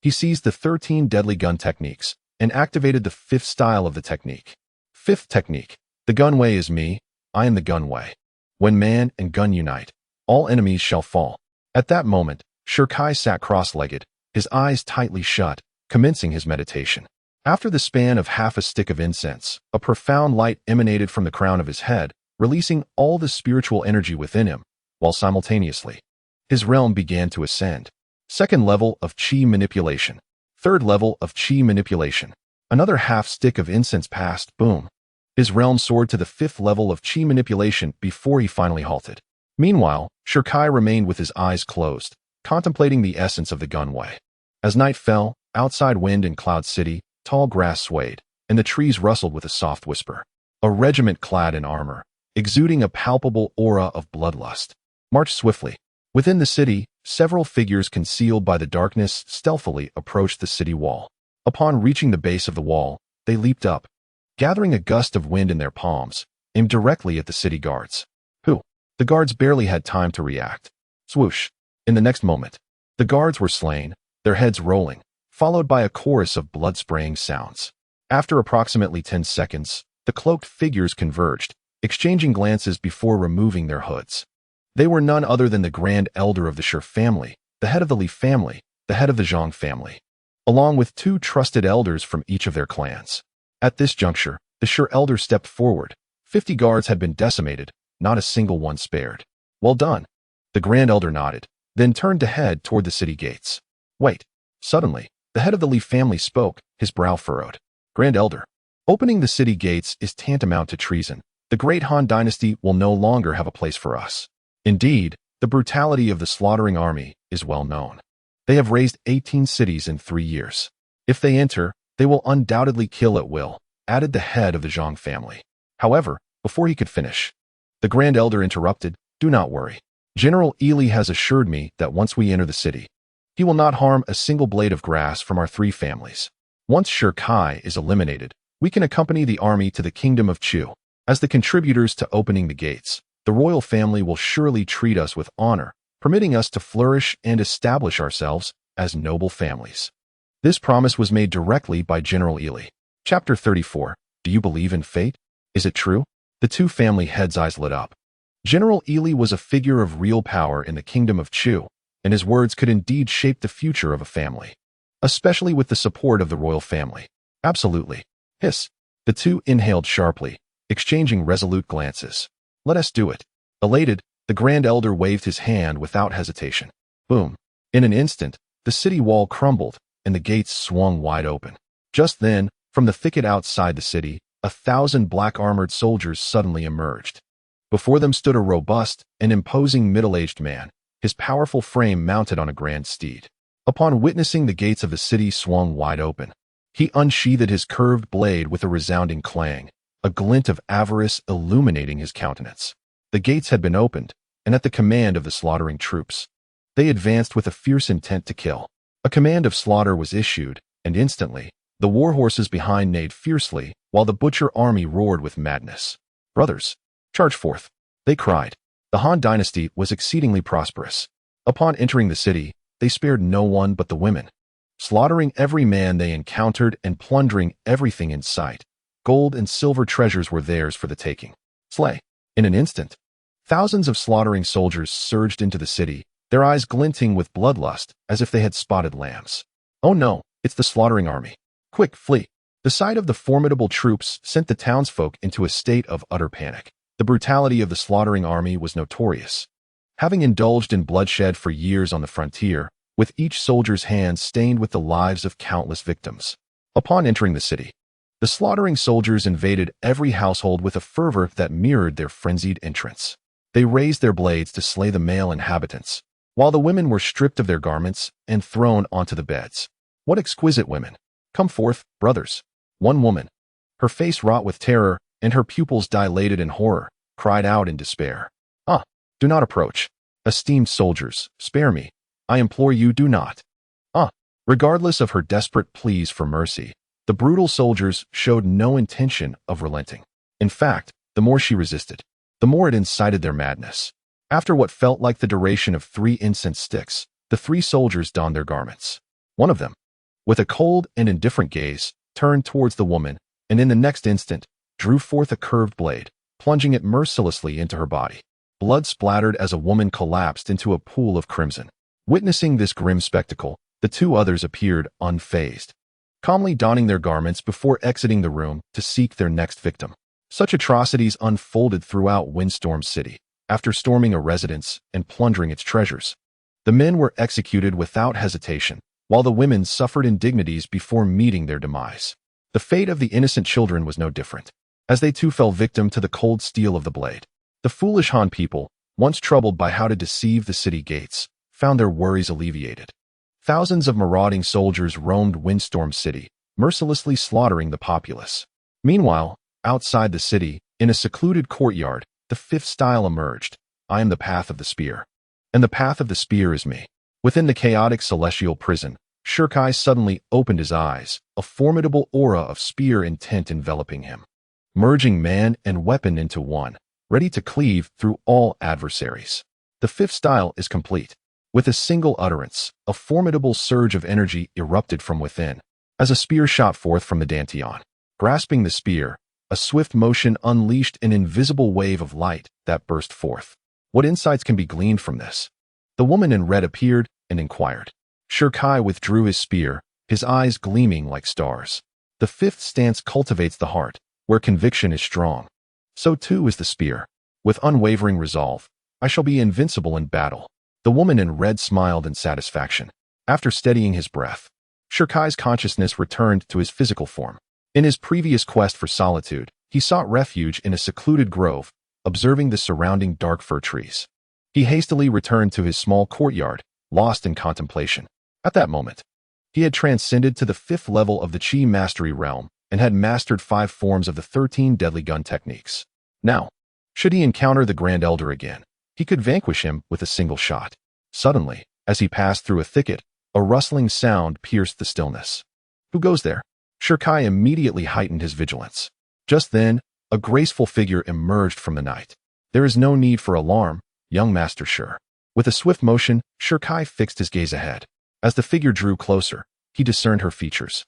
he seized the 13 deadly gun techniques and activated the 5th style of the technique. 5th technique. The gun way is me, I am the gun way. When man and gun unite, all enemies shall fall. At that moment, Shi Kai sat cross-legged, his eyes tightly shut, commencing his meditation. After the span of half a stick of incense, a profound light emanated from the crown of his head, releasing all the spiritual energy within him, while simultaneously, his realm began to ascend. 2nd level of Qi manipulation. 3rd level of Qi manipulation. Another half stick of incense passed, boom. His realm soared to the 5th level of Qi manipulation before he finally halted. Meanwhile, Shi Kai remained with his eyes closed, contemplating the essence of the gunway. As night fell, outside wind in Cloud City, tall grass swayed, and the trees rustled with a soft whisper. A regiment clad in armor, exuding a palpable aura of bloodlust, marched swiftly. Within the city, several figures concealed by the darkness stealthily approached the city wall. Upon reaching the base of the wall, they leaped up, gathering a gust of wind in their palms, aimed directly at the city guards. Who? The guards barely had time to react. Swoosh! In the next moment, the guards were slain, their heads rolling, followed by a chorus of blood-spraying sounds. After approximately 10 seconds, the cloaked figures converged, exchanging glances before removing their hoods. They were none other than the Grand Elder of the Shi family, the head of the Li family, the head of the Zhang family, along with 2 trusted elders from each of their clans. At this juncture, the Shi elder stepped forward. 50 guards had been decimated, not a single one spared. Well done. The Grand Elder nodded, then turned to head toward the city gates. Wait. Suddenly, the head of the Li family spoke, his brow furrowed. Grand Elder, opening the city gates is tantamount to treason. The great Han dynasty will no longer have a place for us. Indeed, the brutality of the slaughtering army is well known. They have razed 18 cities in 3 years. If they enter, they will undoubtedly kill at will, added the head of the Zhang family. However, before he could finish, the Grand Elder interrupted, do not worry. General Ely has assured me that once we enter the city, he will not harm a single blade of grass from our 3 families. Once Shi Kai is eliminated, we can accompany the army to the kingdom of Chu. As the contributors to opening the gates, the royal family will surely treat us with honor, permitting us to flourish and establish ourselves as noble families. This promise was made directly by General Ely. Chapter 34. Do you believe in fate? Is it true? The 2 family heads' eyes lit up. General Ely was a figure of real power in the kingdom of Chu, and his words could indeed shape the future of a family, especially with the support of the royal family. Absolutely. Hiss. The 2 inhaled sharply, exchanging resolute glances. Let us do it. Elated, the Grand Elder waved his hand without hesitation. Boom. In an instant, the city wall crumbled, and the gates swung wide open. Just then, from the thicket outside the city, 1,000 black-armored soldiers suddenly emerged. Before them stood a robust and imposing middle-aged man, his powerful frame mounted on a grand steed. Upon witnessing the gates of the city swung wide open, he unsheathed his curved blade with a resounding clang, a glint of avarice illuminating his countenance. The gates had been opened, and at the command of the slaughtering troops, they advanced with a fierce intent to kill. A command of slaughter was issued, and instantly, the war horses behind neighed fiercely, while the butcher army roared with madness. Brothers, charge forth, they cried. The Han dynasty was exceedingly prosperous. Upon entering the city, they spared no one but the women, slaughtering every man they encountered and plundering everything in sight. Gold and silver treasures were theirs for the taking. Slay. In an instant, thousands of slaughtering soldiers surged into the city, their eyes glinting with bloodlust as if they had spotted lambs. Oh no, it's the slaughtering army. Quick, flee. The sight of the formidable troops sent the townsfolk into a state of utter panic. The brutality of the slaughtering army was notorious. Having indulged in bloodshed for years on the frontier, with each soldier's hands stained with the lives of countless victims. Upon entering the city, the slaughtering soldiers invaded every household with a fervor that mirrored their frenzied entrance. They raised their blades to slay the male inhabitants, while the women were stripped of their garments and thrown onto the beds. What exquisite women! Come forth, brothers. One woman, her face wrought with terror and her pupils dilated in horror, cried out in despair. Ah, do not approach. Esteemed soldiers, spare me. I implore you, do not. Ah, regardless of her desperate pleas for mercy, the brutal soldiers showed no intention of relenting. In fact, the more she resisted, the more it incited their madness. After what felt like the duration of 3 incense sticks, the 3 soldiers donned their garments. One of them, with a cold and indifferent gaze, turned towards the woman, and in the next instant, drew forth a curved blade, plunging it mercilessly into her body. Blood splattered as a woman collapsed into a pool of crimson. Witnessing this grim spectacle, the 2 others appeared unfazed, calmly donning their garments before exiting the room to seek their next victim. Such atrocities unfolded throughout Windstorm City. After storming a residence and plundering its treasures, the men were executed without hesitation, while the women suffered indignities before meeting their demise. The fate of the innocent children was no different, as they too fell victim to the cold steel of the blade. The foolish Han people, once troubled by how to deceive the city gates, found their worries alleviated. Thousands of marauding soldiers roamed Windstorm City, mercilessly slaughtering the populace. Meanwhile, outside the city, in a secluded courtyard, the 5th style emerged. I am the path of the spear. And the path of the spear is me. Within the chaotic celestial prison, Shirkai suddenly opened his eyes, a formidable aura of spear intent enveloping him, merging man and weapon into one, ready to cleave through all adversaries. The fifth style is complete. With a single utterance, a formidable surge of energy erupted from within, as a spear shot forth from the dantian. Grasping the spear, a swift motion unleashed an invisible wave of light that burst forth. What insights can be gleaned from this? The woman in red appeared and inquired. Shirkai withdrew his spear, his eyes gleaming like stars. The fifth stance cultivates the heart, where conviction is strong. So too is the spear. With unwavering resolve, I shall be invincible in battle. The woman in red smiled in satisfaction. After steadying his breath, Shirkai's consciousness returned to his physical form. In his previous quest for solitude, he sought refuge in a secluded grove, observing the surrounding dark fir trees. He hastily returned to his small courtyard, lost in contemplation. At that moment, he had transcended to the 5th level of the Chi Mastery realm and had mastered 5 forms of the 13 deadly gun techniques. Now, should he encounter the Grand Elder again, he could vanquish him with a single shot. Suddenly, as he passed through a thicket, a rustling sound pierced the stillness. Who goes there? Shirkai immediately heightened his vigilance. Just then, a graceful figure emerged from the night. There is no need for alarm, young Master Shir. With a swift motion, Shirkai fixed his gaze ahead. As the figure drew closer, he discerned her features.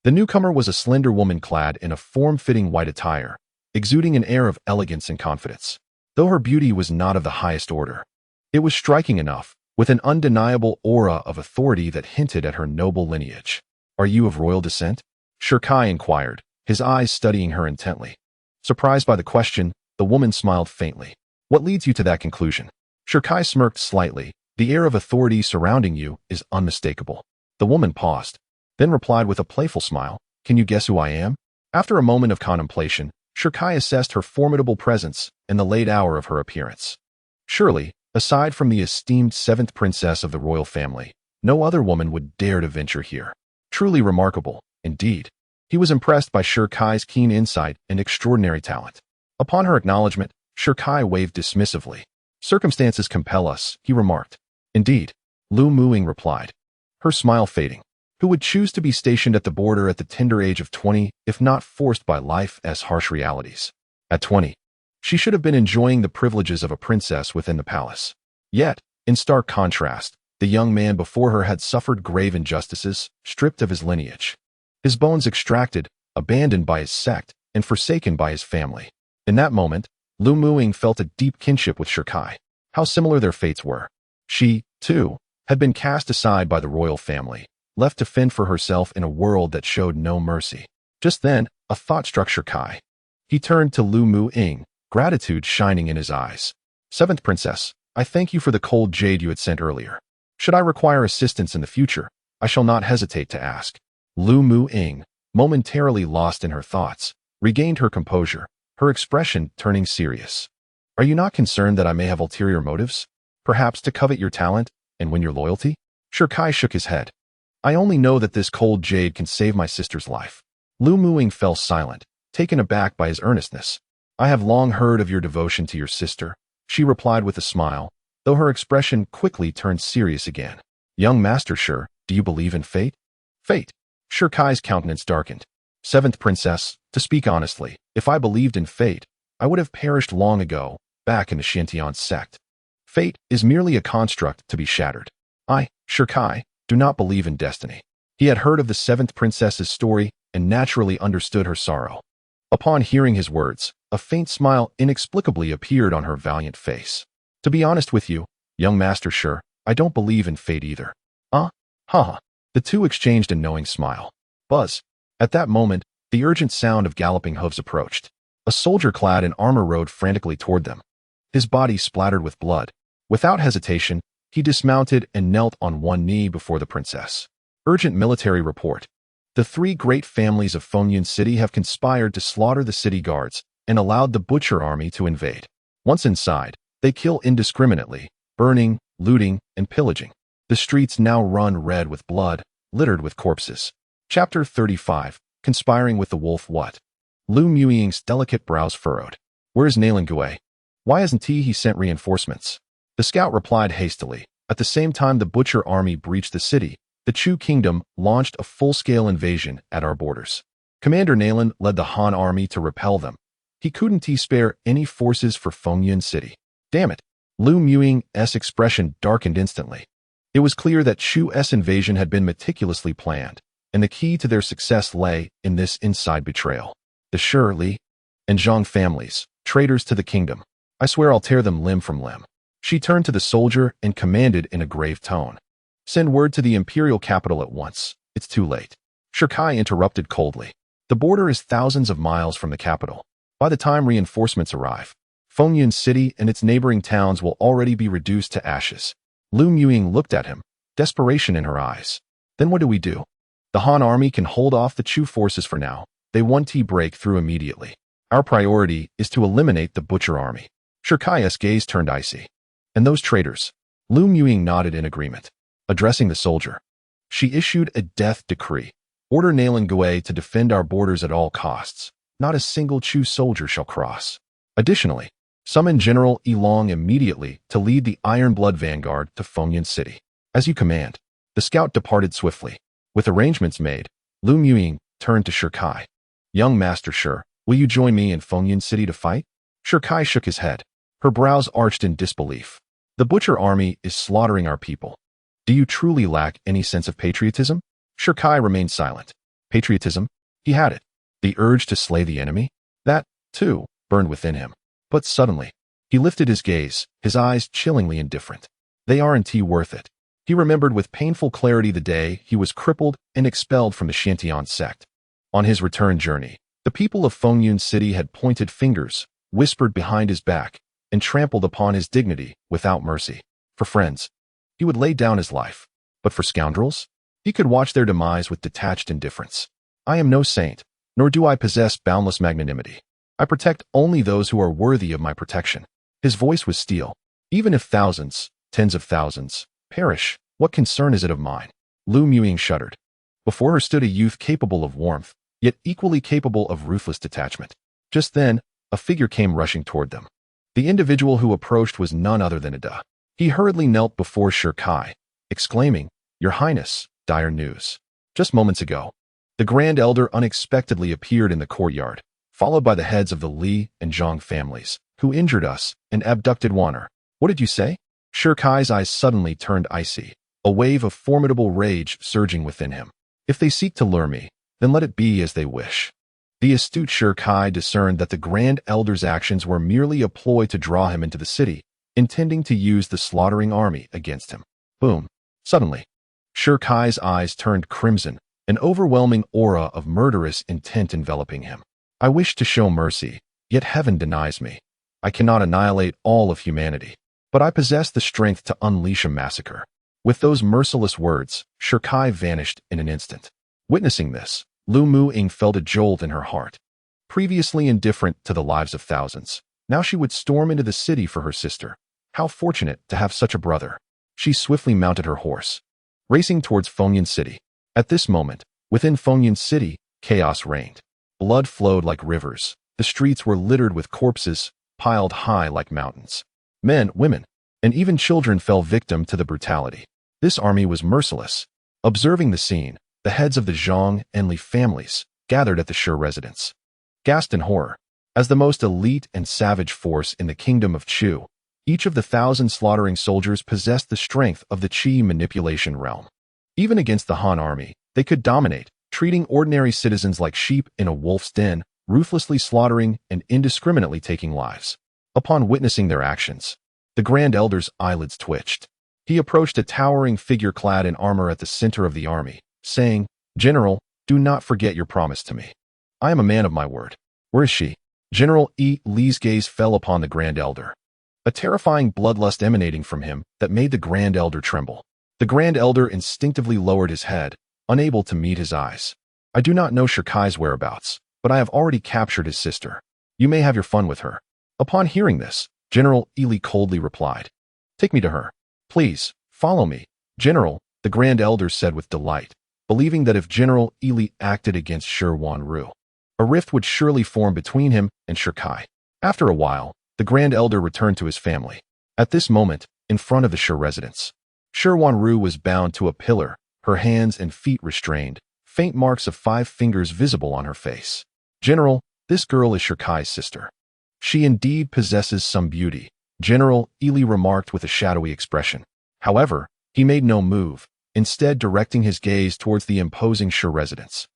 The newcomer was a slender woman clad in a form-fitting white attire, exuding an air of elegance and confidence. Though her beauty was not of the highest order, it was striking enough, with an undeniable aura of authority that hinted at her noble lineage. Are you of royal descent? Shirkai inquired, his eyes studying her intently. Surprised by the question, the woman smiled faintly. What leads you to that conclusion? Shirkai smirked slightly. The air of authority surrounding you is unmistakable. The woman paused, then replied with a playful smile, Can you guess who I am? After a moment of contemplation, Shirkai assessed her formidable presence and the late hour of her appearance. Surely, aside from the esteemed 7th princess of the royal family, no other woman would dare to venture here. Truly remarkable, indeed. He was impressed by Shirkai's keen insight and extraordinary talent. Upon her acknowledgement, Shirkai waved dismissively. Circumstances compel us, he remarked. Indeed, Lu Muing replied, her smile fading. Who would choose to be stationed at the border at the tender age of 20, if not forced by life as harsh realities? At 20, she should have been enjoying the privileges of a princess within the palace. Yet, in stark contrast, the young man before her had suffered grave injustices, stripped of his lineage. His bones extracted, abandoned by his sect, and forsaken by his family. In that moment, Lu Muing felt a deep kinship with Shirkai. How similar their fates were. She, too, had been cast aside by the royal family, left to fend for herself in a world that showed no mercy. Just then, a thought struck Shirkai. He turned to Lu Muing, gratitude shining in his eyes. 7th princess, I thank you for the cold jade you had sent earlier. Should I require assistance in the future, I shall not hesitate to ask. Lu Muing, momentarily lost in her thoughts, regained her composure, her expression turning serious. Are you not concerned that I may have ulterior motives? Perhaps to covet your talent and win your loyalty? Shirkai shook his head. I only know that this cold jade can save my sister's life. Lu Muing fell silent, taken aback by his earnestness. I have long heard of your devotion to your sister, she replied with a smile, though her expression quickly turned serious again. Young Master Shir, do you believe in fate? Fate. Shirkai's countenance darkened. 7th princess, to speak honestly, if I believed in fate, I would have perished long ago, back in the Shintian sect. Fate is merely a construct to be shattered. I, Shirkai, do not believe in destiny. He had heard of the 7th princess's story and naturally understood her sorrow. Upon hearing his words, a faint smile inexplicably appeared on her valiant face. To be honest with you, young Master Shir, I don't believe in fate either. Ha. The two exchanged a knowing smile. Buzz. At that moment, the urgent sound of galloping hooves approached. A soldier clad in armor rode frantically toward them. His body splattered with blood. Without hesitation, he dismounted and knelt on one knee before the princess. Urgent military report. The 3 great families of Fengyun City have conspired to slaughter the city guards and allowed the butcher army to invade. Once inside, they kill indiscriminately, burning, looting, and pillaging. The streets now run red with blood, littered with corpses. Chapter 35, Conspiring with the Wolf. What? Lu Muing's delicate brows furrowed. Where's Nailan Gui? Why hasn't he sent reinforcements? The scout replied hastily. At the same time the butcher army breached the city, the Chu kingdom launched a full-scale invasion at our borders. Commander Nalan led the Han army to repel them. He couldn't spare any forces for Fengyun City. Damn it. Lu Muing's expression darkened instantly. It was clear that Chu's invasion had been meticulously planned, and the key to their success lay in this inside betrayal. The Shi, Li, and Zhang families, traitors to the kingdom. I swear I'll tear them limb from limb. She turned to the soldier and commanded in a grave tone. Send word to the imperial capital at once. It's too late. Shirkai interrupted coldly. The border is thousands of miles from the capital. By the time reinforcements arrive, Fengyun City and its neighboring towns will already be reduced to ashes. Lu Muing looked at him, desperation in her eyes. Then what do we do? The Han army can hold off the Chu forces for now. They want to break through immediately. Our priority is to eliminate the Butcher army. Shirkai's gaze turned icy. And those traitors? Lu Muing nodded in agreement. Addressing the soldier, she issued a death decree. Order Nalan Gui to defend our borders at all costs. Not a single Chu soldier shall cross. Additionally, summon General Long immediately to lead the Iron Blood Vanguard to Fengyun City. As you command. The scout departed swiftly. With arrangements made, Lu Muing turned to Shirkai. Young Master Shi, will you join me in Fengyun City to fight? Shirkai shook his head. Her brows arched in disbelief. The Butcher army is slaughtering our people. Do you truly lack any sense of patriotism? Shirkai remained silent. Patriotism? He had it. The urge to slay the enemy? That, too, burned within him. But suddenly, he lifted his gaze, his eyes chillingly indifferent. They aren't worth it. He remembered with painful clarity the day he was crippled and expelled from the Shantian sect. On his return journey, the people of Fengyun City had pointed fingers, whispered behind his back, and trampled upon his dignity without mercy. For friends, he would lay down his life. But for scoundrels, he could watch their demise with detached indifference. I am no saint, nor do I possess boundless magnanimity. I protect only those who are worthy of my protection. His voice was steel. Even if thousands, tens of thousands, perish, what concern is it of mine? Lu Muing shuddered. Before her stood a youth capable of warmth, yet equally capable of ruthless detachment. Just then, a figure came rushing toward them. The individual who approached was none other than Ada. He hurriedly knelt before Shirkai, exclaiming, Your Highness, dire news. Just moments ago, the Grand Elder unexpectedly appeared in the courtyard, followed by the heads of the Li and Zhang families, who injured us and abducted Wanner. What did you say? Shirkai's eyes suddenly turned icy, a wave of formidable rage surging within him. If they seek to lure me, then let it be as they wish. The astute Shirkai discerned that the Grand Elder's actions were merely a ploy to draw him into the city, intending to use the slaughtering army against him. Boom. Suddenly, Shirkai's eyes turned crimson, an overwhelming aura of murderous intent enveloping him. I wish to show mercy, yet heaven denies me. I cannot annihilate all of humanity, but I possess the strength to unleash a massacre. With those merciless words, Shirkai vanished in an instant. Witnessing this, Lu Muing felt a jolt in her heart. Previously indifferent to the lives of thousands, now she would storm into the city for her sister. How fortunate to have such a brother. She swiftly mounted her horse, racing towards Fengyun City. At this moment, within Fengyun City, chaos reigned. Blood flowed like rivers. The streets were littered with corpses, piled high like mountains. Men, women, and even children fell victim to the brutality. This army was merciless. Observing the scene, the heads of the Zhang and Li families gathered at the Shi residence. Gasped in horror. As the most elite and savage force in the kingdom of Chu, each of the 1,000 slaughtering soldiers possessed the strength of the Qi manipulation realm. Even against the Han army, they could dominate, treating ordinary citizens like sheep in a wolf's den, ruthlessly slaughtering and indiscriminately taking lives. Upon witnessing their actions, the Grand Elder's eyelids twitched. He approached a towering figure clad in armor at the center of the army, saying, General, do not forget your promise to me. I am a man of my word. Where is she? General Li's gaze fell upon the Grand Elder. A terrifying bloodlust emanating from him that made the Grand Elder tremble. The Grand Elder instinctively lowered his head, unable to meet his eyes. I do not know Shirkai's whereabouts, but I have already captured his sister. You may have your fun with her. Upon hearing this, General Li coldly replied, Take me to her. Please, follow me. General, the Grand Elder said with delight, believing that if General Li acted against Shi Wanru, a rift would surely form between him and Shirkai. After a while, the Grand Elder returned to his family. At this moment, in front of the Shi residence, Shi Wanru was bound to a pillar, her hands and feet restrained, faint marks of 5 fingers visible on her face. "General, this girl is Shirkai's sister. She indeed possesses some beauty," General Ely remarked with a shadowy expression. However, he made no move, instead directing his gaze towards the imposing Shir residence.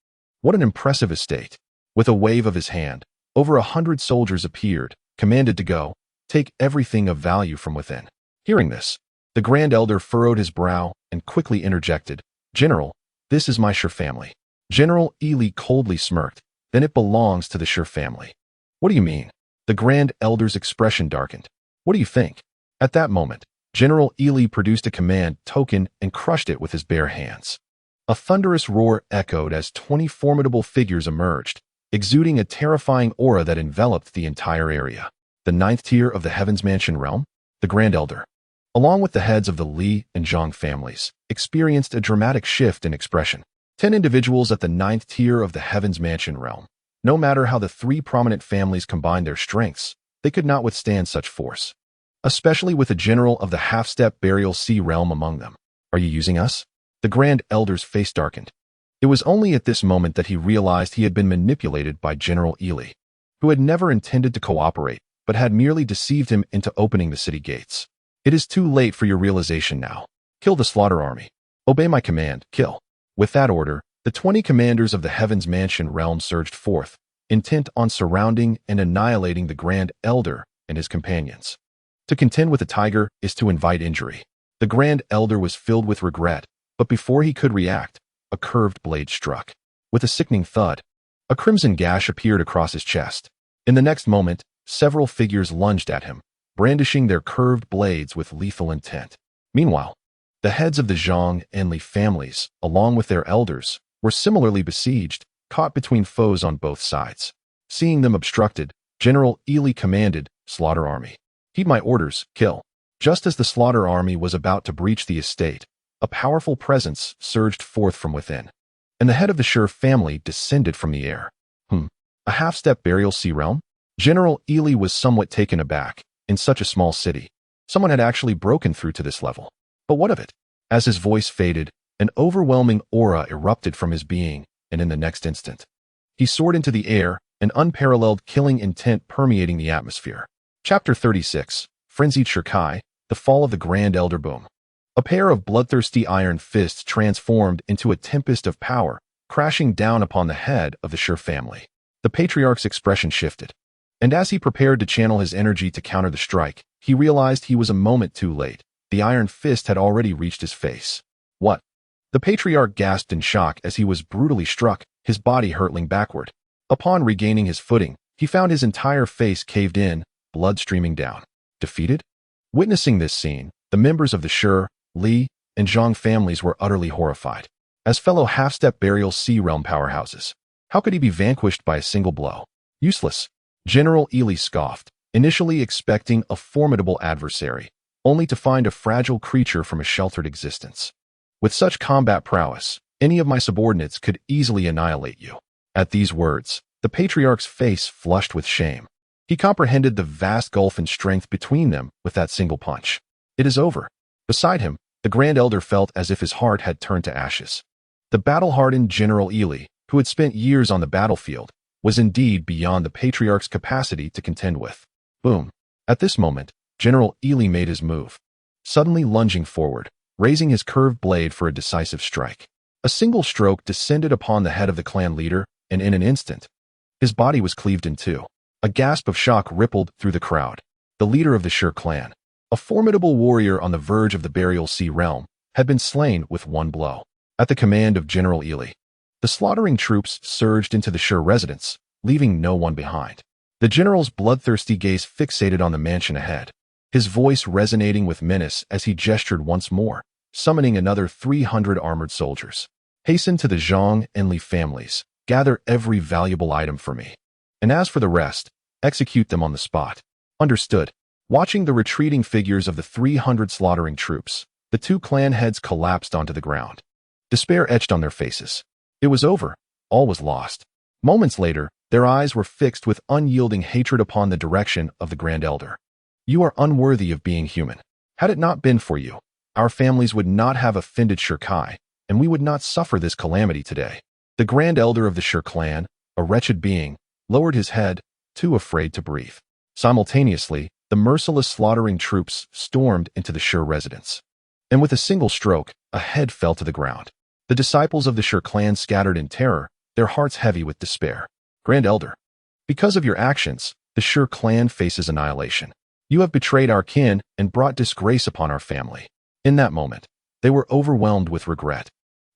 What an impressive estate! With a wave of his hand, over 100 soldiers appeared, commanded to go, take everything of value from within. Hearing this, the Grand Elder furrowed his brow and quickly interjected, "General, this is my Shir family." General Ely coldly smirked, "Then it belongs to the Shir family." "What do you mean?" The Grand Elder's expression darkened. "What do you think?" At that moment, General Ely produced a command token and crushed it with his bare hands. A thunderous roar echoed as 20 formidable figures emerged, exuding a terrifying aura that enveloped the entire area. The 9th tier of the Heaven's Mansion realm, the Grand Elder, along with the heads of the Li and Zhang families, experienced a dramatic shift in expression. 10 individuals at the 9th tier of the Heaven's Mansion realm. No matter how the 3 prominent families combined their strengths, they could not withstand such force, especially with a general of the half-step burial sea realm among them. "Are you using us?" The Grand Elder's face darkened. It was only at this moment that he realized he had been manipulated by General Ely, who had never intended to cooperate, but had merely deceived him into opening the city gates. "It is too late for your realization now. Kill the Slaughter Army. Obey my command, kill." With that order, the 20 commanders of the Heaven's Mansion realm surged forth, intent on surrounding and annihilating the Grand Elder and his companions. To contend with a tiger is to invite injury. The Grand Elder was filled with regret, but before he could react, a curved blade struck. With a sickening thud, a crimson gash appeared across his chest. In the next moment, several figures lunged at him, brandishing their curved blades with lethal intent. Meanwhile, the heads of the Zhang and Li families, along with their elders, were similarly besieged, caught between foes on both sides. Seeing them obstructed, General Ely commanded, "Slaughter Army. Heed my orders, kill." Just as the Slaughter Army was about to breach the estate, a powerful presence surged forth from within, and the head of the Shir family descended from the air. A half-step burial sea realm? General Ely was somewhat taken aback. In such a small city, someone had actually broken through to this level. But what of it? As his voice faded, an overwhelming aura erupted from his being, and in the next instant, he soared into the air, an unparalleled killing intent permeating the atmosphere. Chapter 36, Frenzied Shirkai, The Fall of the Grand Elder. Boom. A pair of bloodthirsty iron fists transformed into a tempest of power, crashing down upon the head of the Shir family. The patriarch's expression shifted, and as he prepared to channel his energy to counter the strike, he realized he was a moment too late. The iron fist had already reached his face. "What?" The patriarch gasped in shock as he was brutally struck, his body hurtling backward. Upon regaining his footing, he found his entire face caved in, blood streaming down. Defeated? Witnessing this scene, the members of the Shir, Li, and Zhang families were utterly horrified. As fellow half-step burial sea realm powerhouses, how could he be vanquished by a single blow? Useless. General Ely scoffed, initially expecting a formidable adversary, only to find a fragile creature from a sheltered existence. "With such combat prowess, any of my subordinates could easily annihilate you." At these words, the patriarch's face flushed with shame. He comprehended the vast gulf in strength between them with that single punch. "It is over." Beside him, the Grand Elder felt as if his heart had turned to ashes. The battle-hardened General Ely, who had spent years on the battlefield, was indeed beyond the patriarch's capacity to contend with. Boom. At this moment, General Ely made his move, suddenly lunging forward, raising his curved blade for a decisive strike. A single stroke descended upon the head of the clan leader, and in an instant, his body was cleaved in two. A gasp of shock rippled through the crowd. The leader of the Shir clan, a formidable warrior on the verge of the burial sea realm, had been slain with one blow. At the command of General Ely, the slaughtering troops surged into the Shir residence, leaving no one behind. The general's bloodthirsty gaze fixated on the mansion ahead, his voice resonating with menace as he gestured once more, summoning another 300 armored soldiers. "Hasten to the Zhang and Li families, gather every valuable item for me. And as for the rest, execute them on the spot." "Understood." Watching the retreating figures of the 300 slaughtering troops, the two clan heads collapsed onto the ground. Despair etched on their faces. It was over. All was lost. Moments later, their eyes were fixed with unyielding hatred upon the direction of the Grand Elder. "You are unworthy of being human. Had it not been for you, our families would not have offended Shirkai, and we would not suffer this calamity today. The Grand Elder of the Sher clan, a wretched being, lowered his head, too afraid to breathe. Simultaneously, the merciless slaughtering troops stormed into the Sher residence. And with a single stroke, a head fell to the ground. The disciples of the Sher clan scattered in terror, their hearts heavy with despair. Grand Elder, because of your actions, the Sher clan faces annihilation. You have betrayed our kin and brought disgrace upon our family. In that moment, they were overwhelmed with regret,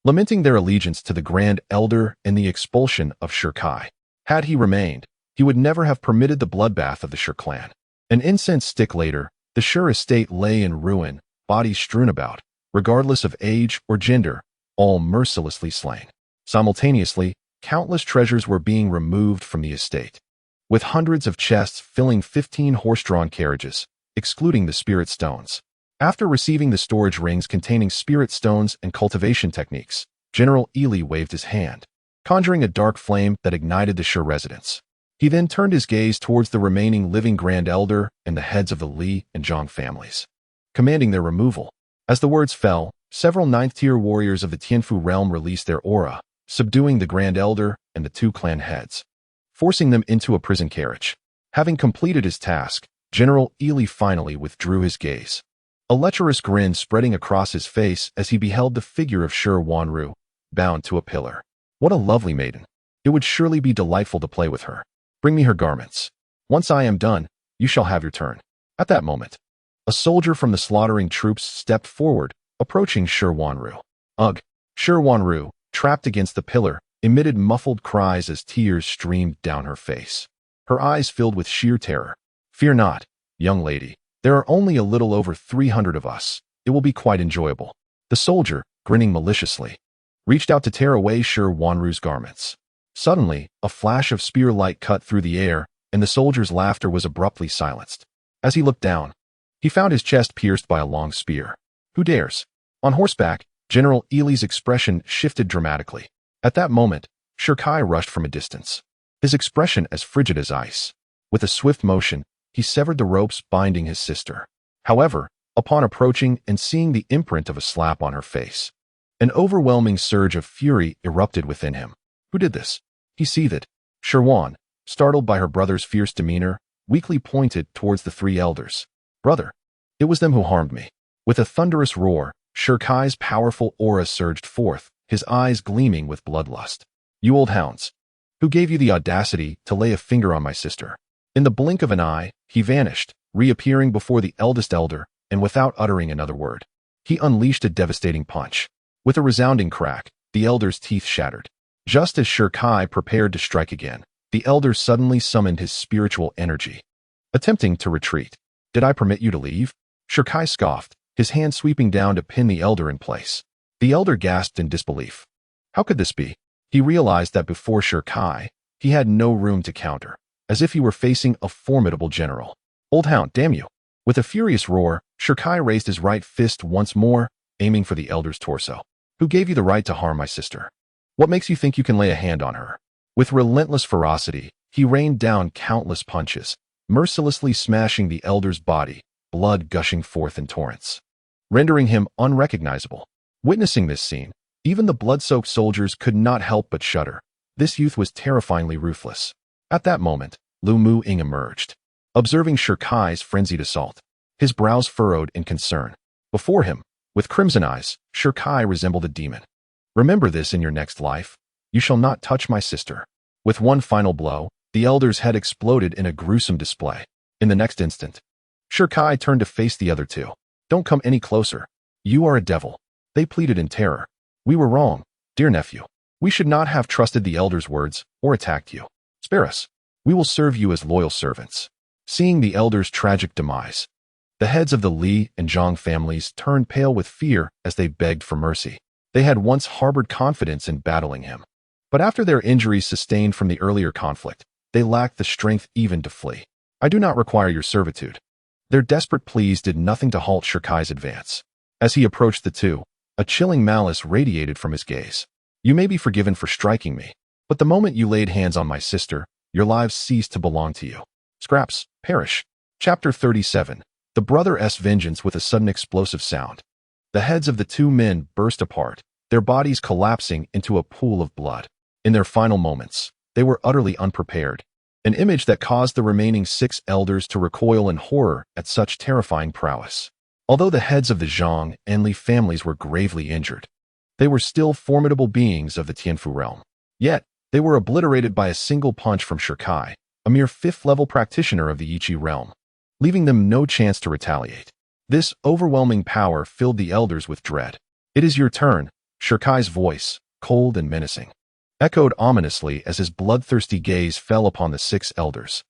lamenting their allegiance to the Grand Elder and the expulsion of Sher Kai. Had he remained, he would never have permitted the bloodbath of the Sher clan. An incense stick later, the Sher estate lay in ruin, bodies strewn about, regardless of age or gender, all mercilessly slain. Simultaneously, countless treasures were being removed from the estate, with hundreds of chests filling 15 horse-drawn carriages, excluding the spirit stones. After receiving the storage rings containing spirit stones and cultivation techniques, General Ely waved his hand, conjuring a dark flame that ignited the Sher residence. He then turned his gaze towards the remaining living Grand Elder and the heads of the Li and Zhang families, commanding their removal. As the words fell, several ninth-tier warriors of the Tianfu realm released their aura, subduing the Grand Elder and the two clan heads, forcing them into a prison carriage. Having completed his task, General Ely finally withdrew his gaze, a lecherous grin spreading across his face as he beheld the figure of Sher Wanru, bound to a pillar. What a lovely maiden. It would surely be delightful to play with her. Bring me her garments. Once I am done, you shall have your turn. At that moment, a soldier from the slaughtering troops stepped forward, approaching Sher Wanru. Ugh! Sher Wanru, trapped against the pillar, emitted muffled cries as tears streamed down her face. Her eyes filled with sheer terror. Fear not, young lady. There are only a little over 300 of us. It will be quite enjoyable. The soldier, grinning maliciously, reached out to tear away Sher Wanru's garments. Suddenly, a flash of spear light cut through the air, and the soldier's laughter was abruptly silenced. As he looked down, he found his chest pierced by a long spear. Who dares? On horseback, General Ely's expression shifted dramatically. At that moment, Sher Kai rushed from a distance, his expression as frigid as ice. With a swift motion, he severed the ropes binding his sister. However, upon approaching and seeing the imprint of a slap on her face, an overwhelming surge of fury erupted within him. Who did this? He seethed. Sher Wan, startled by her brother's fierce demeanor, weakly pointed towards the three elders. Brother, it was them who harmed me. With a thunderous roar, Sher Kai's powerful aura surged forth, his eyes gleaming with bloodlust. You old hounds! Who gave you the audacity to lay a finger on my sister? In the blink of an eye, he vanished, reappearing before the eldest elder, and without uttering another word, he unleashed a devastating punch. With a resounding crack, the elder's teeth shattered. Just as Sher Kai prepared to strike again, the elder suddenly summoned his spiritual energy, attempting to retreat. Did I permit you to leave? Sher Kai scoffed, his hand sweeping down to pin the elder in place. The elder gasped in disbelief. How could this be? He realized that before Sher Kai, he had no room to counter, as if he were facing a formidable general. Old hound, damn you! With a furious roar, Sher Kai raised his right fist once more, aiming for the elder's torso. Who gave you the right to harm my sister? What makes you think you can lay a hand on her? With relentless ferocity, he rained down countless punches, mercilessly smashing the elder's body, blood gushing forth in torrents, rendering him unrecognizable. Witnessing this scene, even the blood-soaked soldiers could not help but shudder. This youth was terrifyingly ruthless. At that moment, Lu Mu-ing emerged, observing Sher Kai's frenzied assault. His brows furrowed in concern. Before him, with crimson eyes, Sher Kai resembled a demon. Remember this in your next life. You shall not touch my sister. With one final blow, the elder's head exploded in a gruesome display. In the next instant, Sher Kai turned to face the other two. Don't come any closer. You are a devil. They pleaded in terror. We were wrong, dear nephew. We should not have trusted the elder's words or attacked you. Spare us. We will serve you as loyal servants. Seeing the elder's tragic demise, the heads of the Li and Zhang families turned pale with fear as they begged for mercy. They had once harbored confidence in battling him, but after their injuries sustained from the earlier conflict, they lacked the strength even to flee. I do not require your servitude. Their desperate pleas did nothing to halt Sher Kai's advance. As he approached the two, a chilling malice radiated from his gaze. You may be forgiven for striking me, but the moment you laid hands on my sister, your lives ceased to belong to you. Scraps, perish. Chapter 37. The brother's vengeance. With a sudden explosive sound, the heads of the two men burst apart, their bodies collapsing into a pool of blood. In their final moments, they were utterly unprepared, an image that caused the remaining 6 elders to recoil in horror at such terrifying prowess. Although the heads of the Zhang and Li families were gravely injured, they were still formidable beings of the Tianfu realm. Yet, they were obliterated by a single punch from Shikai, a mere 5th-level practitioner of the Ichi realm, leaving them no chance to retaliate. This overwhelming power filled the elders with dread. "It is your turn," Shirkai's voice, cold and menacing, echoed ominously as his bloodthirsty gaze fell upon the 6 elders.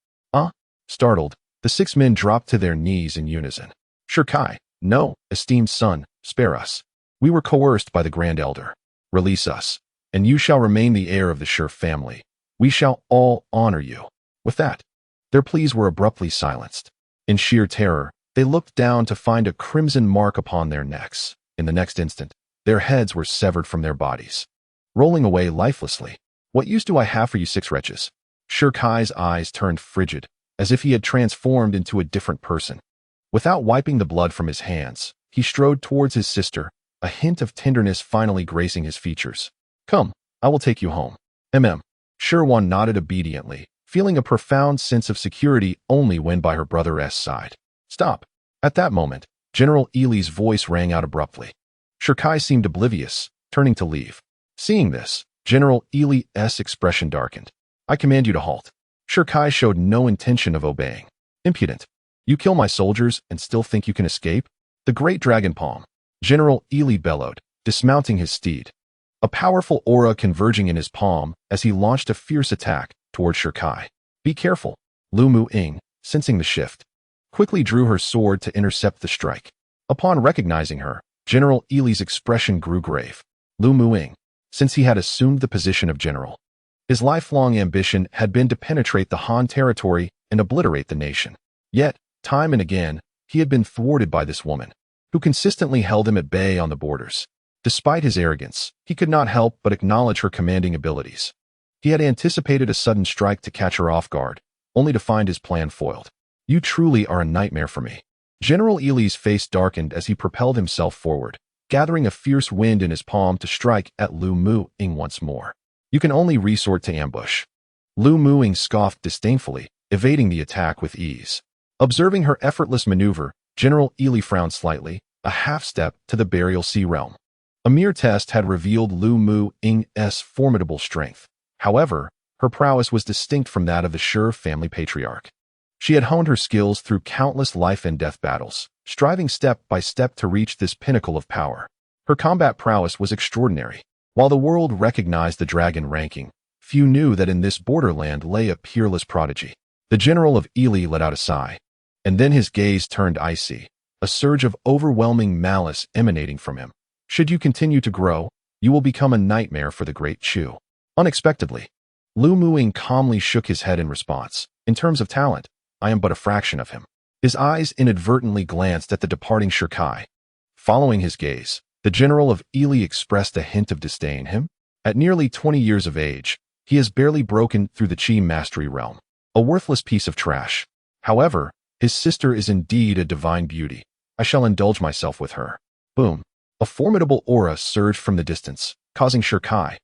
Startled, the 6 men dropped to their knees in unison. "Shirkai, no, esteemed son, spare us. We were coerced by the Grand Elder. Release us, and you shall remain the heir of the Shir family. We shall all honor you." With that, their pleas were abruptly silenced. In sheer terror, they looked down to find a crimson mark upon their necks. In the next instant, their heads were severed from their bodies, rolling away lifelessly. "What use do I have for you 6 wretches?" Shirkai's eyes turned frigid, as if he had transformed into a different person. Without wiping the blood from his hands, he strode towards his sister, a hint of tenderness finally gracing his features. "Come, I will take you home." Shirwan nodded obediently, feeling a profound sense of security only when by her brother's side. "Stop." At that moment, General Ili's voice rang out abruptly. Shirkai seemed oblivious, turning to leave. Seeing this, General Ili's expression darkened. "I command you to halt." Shirkai showed no intention of obeying. "Impudent. You kill my soldiers and still think you can escape?" "The great dragon palm," General Ili bellowed, dismounting his steed, a powerful aura converging in his palm as he launched a fierce attack toward Shirkai. "Be careful." Lu Mu-ing, sensing the shift, quickly drew her sword to intercept the strike. Upon recognizing her, General Ili's expression grew grave. Lu Mu-ing, since he had assumed the position of general, his lifelong ambition had been to penetrate the Han territory and obliterate the nation. Yet, time and again, he had been thwarted by this woman, who consistently held him at bay on the borders. Despite his arrogance, he could not help but acknowledge her commanding abilities. He had anticipated a sudden strike to catch her off guard, only to find his plan foiled. "You truly are a nightmare for me." General Ili's face darkened as he propelled himself forward, gathering a fierce wind in his palm to strike at Lu Mu-ing once more. "You can only resort to ambush." Lu Mu-ing scoffed disdainfully, evading the attack with ease. Observing her effortless maneuver, General Ili frowned slightly, a half-step to the Burial Sea realm. A mere test had revealed Lu Mu-ing's formidable strength. However, her prowess was distinct from that of the Shir family patriarch. She had honed her skills through countless life-and-death battles, striving step by step to reach this pinnacle of power. Her combat prowess was extraordinary. While the world recognized the dragon ranking, few knew that in this borderland lay a peerless prodigy. The general of Ili let out a sigh, and then his gaze turned icy, a surge of overwhelming malice emanating from him. "Should you continue to grow, you will become a nightmare for the Great Chu." Unexpectedly, Lu Mu-ing calmly shook his head in response. "In terms of talent, I am but a fraction of him." His eyes inadvertently glanced at the departing Shirkai. Following his gaze, the general of Ili expressed a hint of disdain. "Him? At nearly 20 years of age, he has barely broken through the Chi mastery realm. A worthless piece of trash. However, his sister is indeed a divine beauty. I shall indulge myself with her." Boom. A formidable aura surged from the distance, causing Shirkai,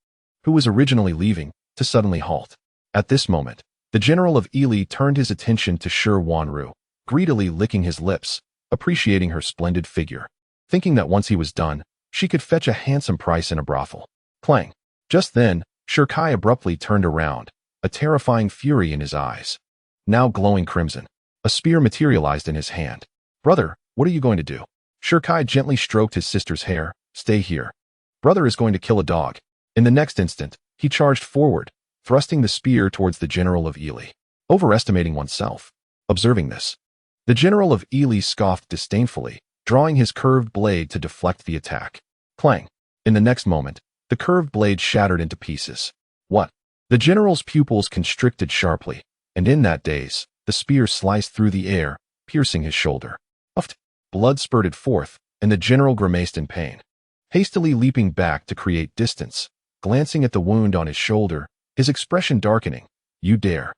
who was originally leaving, to suddenly halt. At this moment, the general of Ili turned his attention to Shir Wanru, greedily licking his lips, appreciating her splendid figure, thinking that once he was done, she could fetch a handsome price in a brothel. Clang. Just then, Shirkai abruptly turned around, a terrifying fury in his eyes. Now glowing crimson, a spear materialized in his hand. "Brother, what are you going to do?" Shirkai gently stroked his sister's hair. "Stay here. Brother is going to kill a dog." In the next instant, he charged forward, thrusting the spear towards the general of Ili. Overestimating oneself. Observing this, the general of Ili scoffed disdainfully, drawing his curved blade to deflect the attack. Clang. In the next moment, the curved blade shattered into pieces. "What?" The general's pupils constricted sharply, and in that daze, the spear sliced through the air, piercing his shoulder. Uft. Blood spurted forth, and the general grimaced in pain. Hastily leaping back to create distance, glancing at the wound on his shoulder, his expression darkening. "You dare."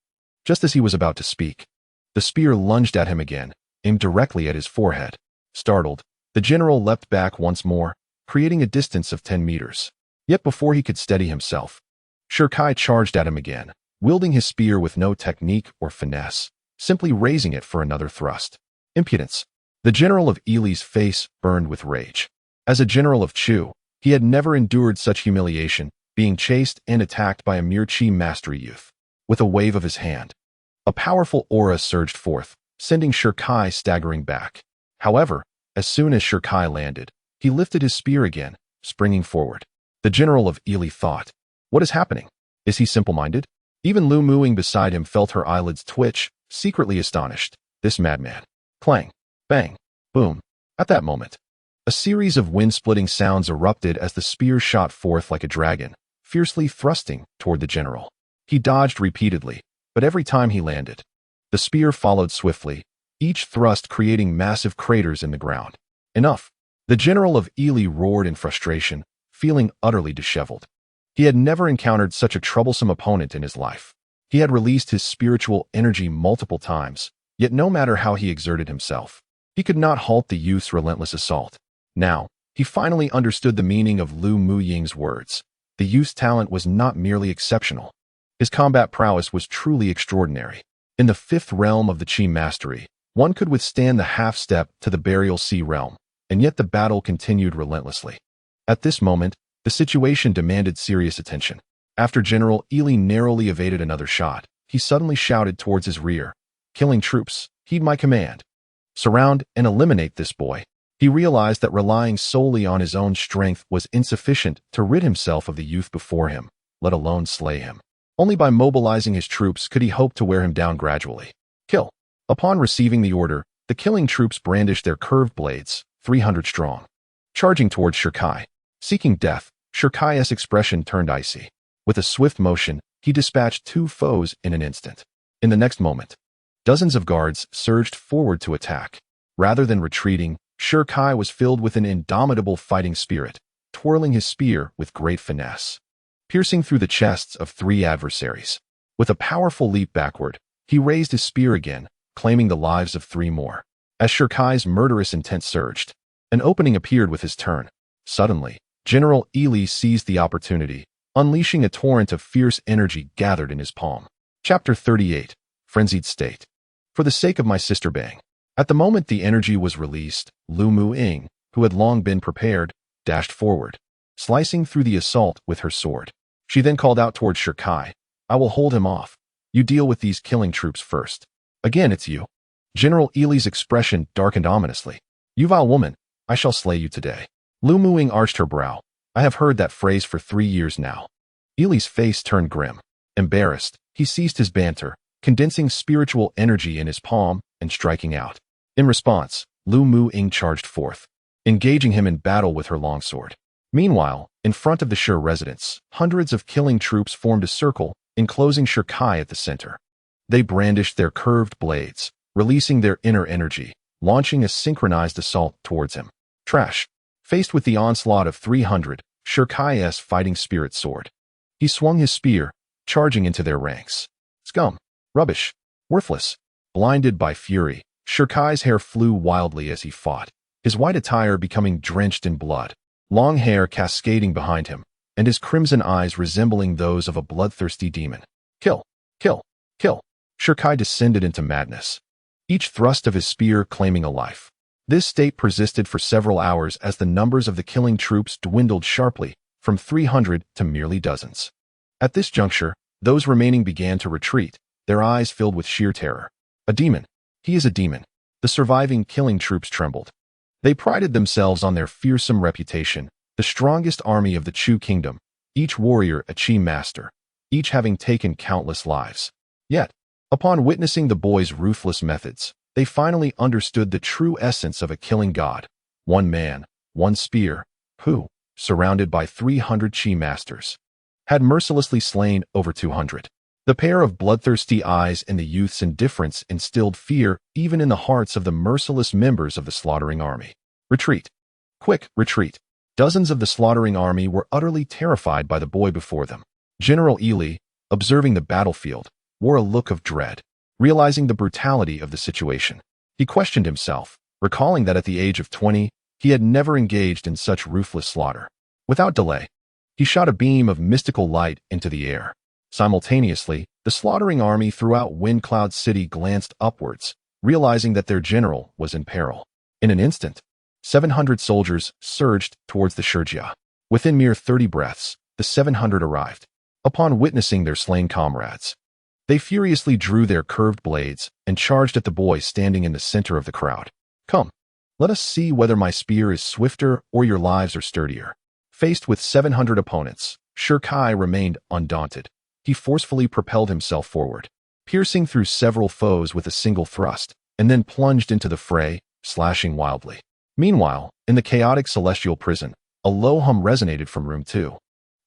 Just as he was about to speak, the spear lunged at him again, aimed directly at his forehead. Startled, the general leapt back once more, creating a distance of 10 meters. Yet before he could steady himself, Shirkai charged at him again, wielding his spear with no technique or finesse, simply raising it for another thrust. Impudence. The general of Ili's face burned with rage. As a general of Chu, he had never endured such humiliation, being chased and attacked by a mere chi mastery youth. With a wave of his hand, a powerful aura surged forth, sending Shirkai staggering back. However, as soon as Shirkai landed, he lifted his spear again, springing forward. The general of Ili thought, "What is happening? Is he simple-minded?" Even Lu Muing beside him felt her eyelids twitch, secretly astonished. This madman. Clang, bang, boom. At that moment, a series of wind-splitting sounds erupted as the spear shot forth like a dragon, fiercely thrusting toward the general. He dodged repeatedly, but every time he landed, the spear followed swiftly, each thrust creating massive craters in the ground. Enough! The general of Ili roared in frustration, feeling utterly disheveled. He had never encountered such a troublesome opponent in his life. He had released his spiritual energy multiple times, yet no matter how he exerted himself, he could not halt the youth's relentless assault. Now, he finally understood the meaning of Lu Muying's words. The youth's talent was not merely exceptional. His combat prowess was truly extraordinary. In the fifth realm of the Chi mastery, one could withstand the half-step to the burial sea realm, and yet the battle continued relentlessly. At this moment, the situation demanded serious attention. After General Ili narrowly evaded another shot, he suddenly shouted towards his rear, "Killing troops, heed my command. Surround and eliminate this boy." He realized that relying solely on his own strength was insufficient to rid himself of the youth before him, let alone slay him. Only by mobilizing his troops could he hope to wear him down gradually. Kill. Upon receiving the order, the killing troops brandished their curved blades, 300 strong. Charging towards Shirkai. Seeking death, Shirkai's expression turned icy. With a swift motion, he dispatched 2 foes in an instant. In the next moment, dozens of guards surged forward to attack. Rather than retreating, Shirkai was filled with an indomitable fighting spirit, twirling his spear with great finesse, piercing through the chests of 3 adversaries. With a powerful leap backward, he raised his spear again, claiming the lives of 3 more. As Shirkai's murderous intent surged, an opening appeared with his turn. Suddenly, General Ili seized the opportunity, unleashing a torrent of fierce energy gathered in his palm. Chapter 38. Frenzied State. For the sake of my sister Bang. At the moment the energy was released, Lu Muing, who had long been prepared, dashed forward, slicing through the assault with her sword. She then called out towards Shirkai, "I will hold him off. You deal with these killing troops first." "Again, it's you." General Ili's expression darkened ominously. "You vile woman, I shall slay you today." Lu Muing arched her brow. "I have heard that phrase for 3 years now." Ili's face turned grim. Embarrassed, he ceased his banter, condensing spiritual energy in his palm and striking out. In response, Lu Muing charged forth, engaging him in battle with her longsword. Meanwhile, in front of the Shir residence, hundreds of killing troops formed a circle, enclosing Shirkai at the center. They brandished their curved blades, releasing their inner energy, launching a synchronized assault towards him. Trash. Faced with the onslaught of 300, Shirkai's fighting spirit soared. He swung his spear, charging into their ranks. Scum. Rubbish. Worthless. Blinded by fury, Shirkai's hair flew wildly as he fought, his white attire becoming drenched in blood, long hair cascading behind him, and his crimson eyes resembling those of a bloodthirsty demon. Kill. Kill. Kill. Shirkai descended into madness, each thrust of his spear claiming a life. This state persisted for several hours as the numbers of the killing troops dwindled sharply, from 300 to merely dozens. At this juncture, those remaining began to retreat, their eyes filled with sheer terror. A demon. He is a demon. The surviving killing troops trembled. They prided themselves on their fearsome reputation, the strongest army of the Chu kingdom, each warrior a Chi master, each having taken countless lives. Yet, upon witnessing the boy's ruthless methods, they finally understood the true essence of a killing god. One man, one spear, who, surrounded by 300 Chi masters, had mercilessly slain over 200. The pair of bloodthirsty eyes and the youth's indifference instilled fear even in the hearts of the merciless members of the slaughtering army. Retreat. Quick, retreat. Dozens of the slaughtering army were utterly terrified by the boy before them. General Ili, observing the battlefield, wore a look of dread. Realizing the brutality of the situation, he questioned himself, recalling that at the age of 20, He had never engaged in such ruthless slaughter. Without delay, he shot a beam of mystical light into the air. Simultaneously, the slaughtering army throughout Windcloud City glanced upwards, realizing that their general was in peril. In an instant, 700 soldiers surged towards the Shurjia. Within mere 30 breaths, the 700 arrived. Upon witnessing their slain comrades, they furiously drew their curved blades and charged at the boy standing in the center of the crowd. Come, let us see whether my spear is swifter or your lives are sturdier. Faced with 700 opponents, Shurkai remained undaunted. He forcefully propelled himself forward, piercing through several foes with a single thrust, and then plunged into the fray, slashing wildly. Meanwhile, in the chaotic celestial prison, a low hum resonated from room 2,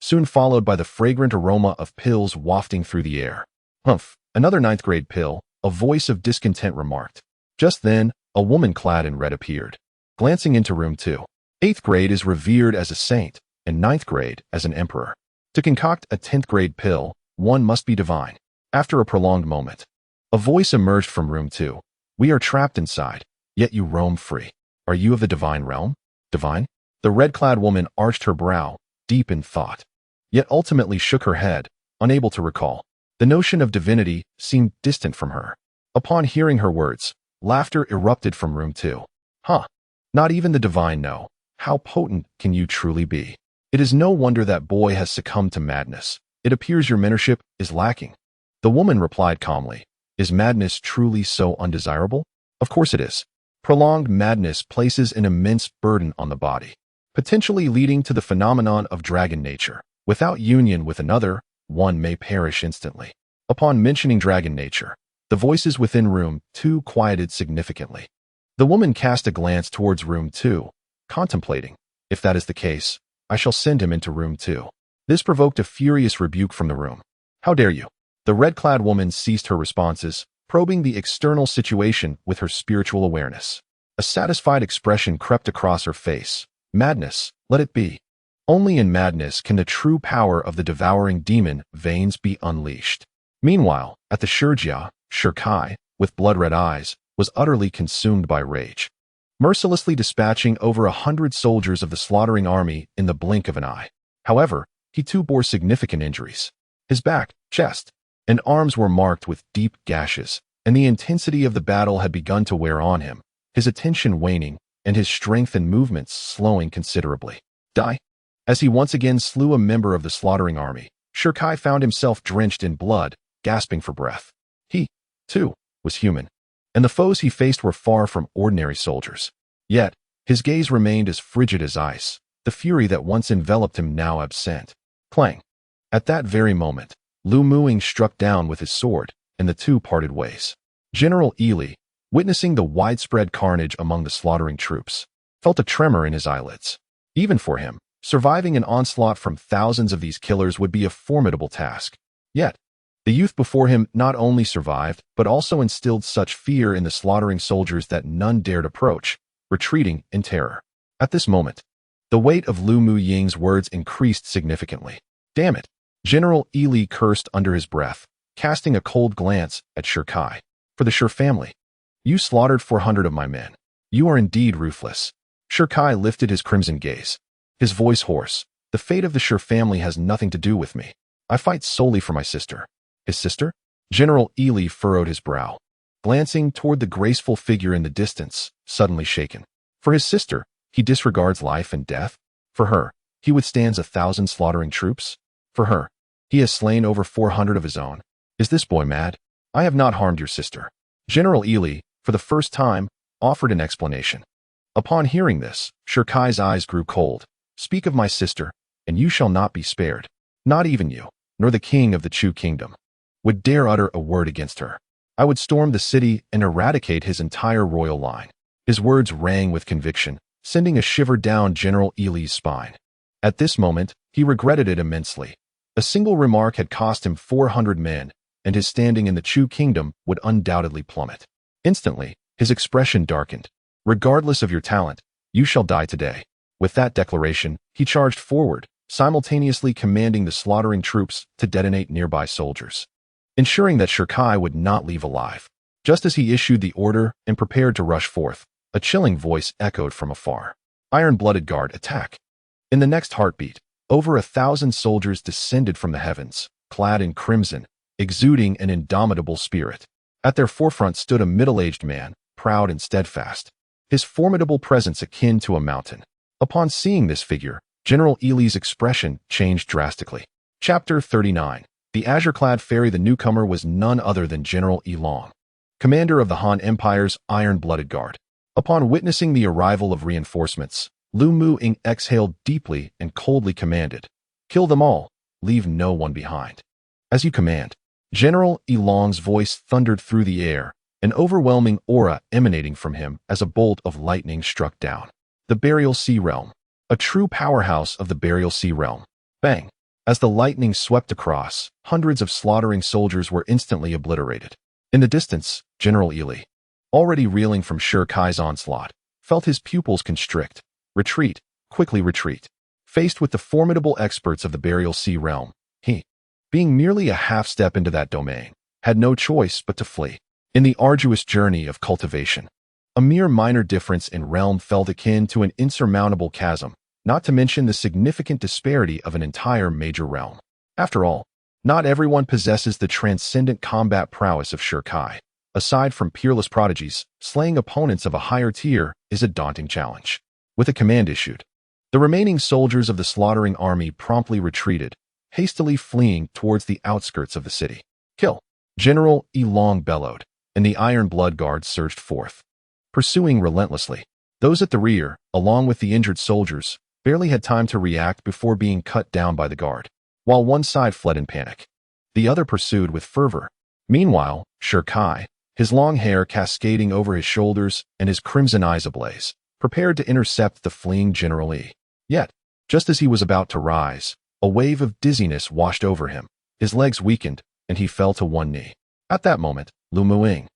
soon followed by the fragrant aroma of pills wafting through the air. Humph, another 9th grade pill, a voice of discontent remarked. Just then, a woman clad in red appeared. Glancing into room 2, 8th grade is revered as a saint, and 9th grade as an emperor. To concoct a 10th grade pill, one must be divine. After a prolonged moment, a voice emerged from room 2. We are trapped inside, yet you roam free. Are you of the divine realm? Divine? The red-clad woman arched her brow, deep in thought, yet ultimately shook her head, unable to recall. The notion of divinity seemed distant from her. Upon hearing her words, laughter erupted from room 2. Huh. Not even the divine know. How potent can you truly be? It is no wonder that boy has succumbed to madness. It appears your mentorship is lacking. The woman replied calmly. Is madness truly so undesirable? Of course it is. Prolonged madness places an immense burden on the body, potentially leading to the phenomenon of dragon nature. Without union with another, one may perish instantly. Upon mentioning dragon nature, the voices within room 2 quieted significantly. The woman cast a glance towards room 2, contemplating. If that is the case, I shall send him into room 2. This provoked a furious rebuke from the room. How dare you? The red-clad woman ceased her responses, probing the external situation with her spiritual awareness. A satisfied expression crept across her face. Madness, let it be. Only in madness can the true power of the devouring demon veins be unleashed. Meanwhile, at the Shurjia, Shurkai, with blood-red eyes, was utterly consumed by rage, mercilessly dispatching over 100 soldiers of the slaughtering army in the blink of an eye. However, he too bore significant injuries. His back, chest, and arms were marked with deep gashes, and the intensity of the battle had begun to wear on him, his attention waning, and his strength and movements slowing considerably. Die. As he once again slew a member of the slaughtering army, Shurkai found himself drenched in blood, gasping for breath. He, too, was human, and the foes he faced were far from ordinary soldiers. Yet, his gaze remained as frigid as ice, the fury that once enveloped him now absent. Clang. At that very moment, Lu Muing struck down with his sword, and the two parted ways. General Ely, witnessing the widespread carnage among the slaughtering troops, felt a tremor in his eyelids. Even for him, surviving an onslaught from thousands of these killers would be a formidable task. Yet, the youth before him not only survived, but also instilled such fear in the slaughtering soldiers that none dared approach, retreating in terror. At this moment, the weight of Lu Muying's words increased significantly. Damn it! General Ely cursed under his breath, casting a cold glance at Shurkai. For the Shur family, you slaughtered 400 of my men. You are indeed ruthless. Shurkai lifted his crimson gaze, his voice hoarse. The fate of the Shur family has nothing to do with me. I fight solely for my sister. His sister? General Ely furrowed his brow, glancing toward the graceful figure in the distance, suddenly shaken. For his sister, he disregards life and death. For her, he withstands 1,000 slaughtering troops. For her, he has slain over 400 of his own. Is this boy mad? I have not harmed your sister. General Ely, for the first time, offered an explanation. Upon hearing this, Shurkai's eyes grew cold. Speak of my sister, and you shall not be spared. Not even you, nor the king of the Chu kingdom, would dare utter a word against her. I would storm the city and eradicate his entire royal line. His words rang with conviction, sending a shiver down General Ely's spine. At this moment, he regretted it immensely. A single remark had cost him 400 men, and his standing in the Chu kingdom would undoubtedly plummet. Instantly, his expression darkened. Regardless of your talent, you shall die today. With that declaration, he charged forward, simultaneously commanding the slaughtering troops to detonate nearby soldiers, ensuring that Shurkai would not leave alive. Just as he issued the order and prepared to rush forth, a chilling voice echoed from afar. Iron-blooded guard, attack. In the next heartbeat, over 1,000 soldiers descended from the heavens, clad in crimson, exuding an indomitable spirit. At their forefront stood a middle-aged man, proud and steadfast, his formidable presence akin to a mountain. Upon seeing this figure, General Ely's expression changed drastically. Chapter 39. The azure-clad fairy. The newcomer was none other than General Elong, commander of the Han Empire's iron-blooded guard. Upon witnessing the arrival of reinforcements, Lu Mu-ing exhaled deeply and coldly commanded, "Kill them all, leave no one behind." "As you command." General Elong's voice thundered through the air, an overwhelming aura emanating from him as a bolt of lightning struck down. The Burial Sea Realm. A true powerhouse of the Burial Sea Realm. Bang! As the lightning swept across, hundreds of slaughtering soldiers were instantly obliterated. In the distance, General Ely, already reeling from Shir Kai's onslaught, felt his pupils constrict. Retreat, quickly retreat. Faced with the formidable experts of the Burial Sea Realm, he, being merely a half-step into that domain, had no choice but to flee. In the arduous journey of cultivation, a mere minor difference in realm felt akin to an insurmountable chasm, not to mention the significant disparity of an entire major realm. After all, not everyone possesses the transcendent combat prowess of Shir Kai. Aside from peerless prodigies, slaying opponents of a higher tier is a daunting challenge. With a command issued, the remaining soldiers of the slaughtering army promptly retreated, hastily fleeing towards the outskirts of the city. "Kill!" General Elong bellowed, and the Iron Blood Guard surged forth, pursuing relentlessly. Those at the rear, along with the injured soldiers, barely had time to react before being cut down by the guard. While one side fled in panic, the other pursued with fervor. Meanwhile, Shir Kai, his long hair cascading over his shoulders and his crimson eyes ablaze, prepared to intercept the fleeing General E. Yet, just as he was about to rise, a wave of dizziness washed over him. His legs weakened, and he fell to one knee. At that moment, Lu Muing,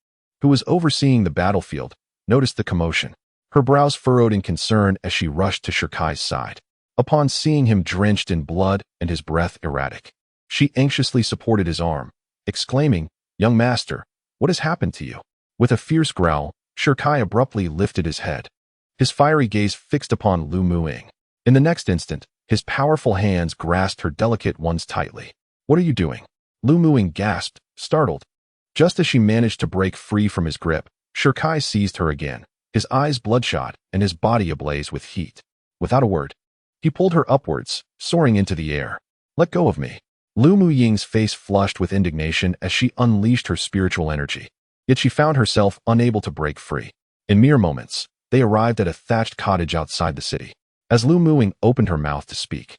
who was overseeing the battlefield, noticed the commotion. Her brows furrowed in concern as she rushed to Shir Kai's side. Upon seeing him drenched in blood and his breath erratic, she anxiously supported his arm, exclaiming, "Young master, what has happened to you?" With a fierce growl, Shir Kai abruptly lifted his head, his fiery gaze fixed upon Lu Muing. In the next instant, his powerful hands grasped her delicate ones tightly. "What are you doing?" Lu Muing gasped, startled. Just as she managed to break free from his grip, Shir Kai seized her again, his eyes bloodshot and his body ablaze with heat. Without a word, he pulled her upwards, soaring into the air. "Let go of me." Lu Muying's face flushed with indignation as she unleashed her spiritual energy. Yet she found herself unable to break free. In mere moments, they arrived at a thatched cottage outside the city. As Lu Muing opened her mouth to speak,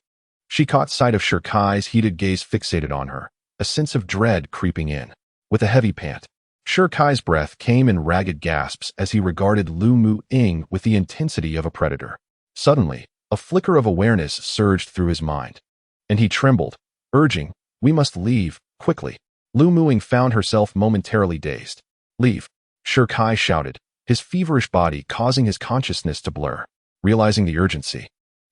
she caught sight of Shir Kai's heated gaze fixated on her, a sense of dread creeping in. With a heavy pant, Shir Kai's breath came in ragged gasps as he regarded Lu Muing with the intensity of a predator. Suddenly, a flicker of awareness surged through his mind, and he trembled, urging, "We must leave, quickly." Lu Muing found herself momentarily dazed. "Leave," Shir Kai shouted, his feverish body causing his consciousness to blur. Realizing the urgency,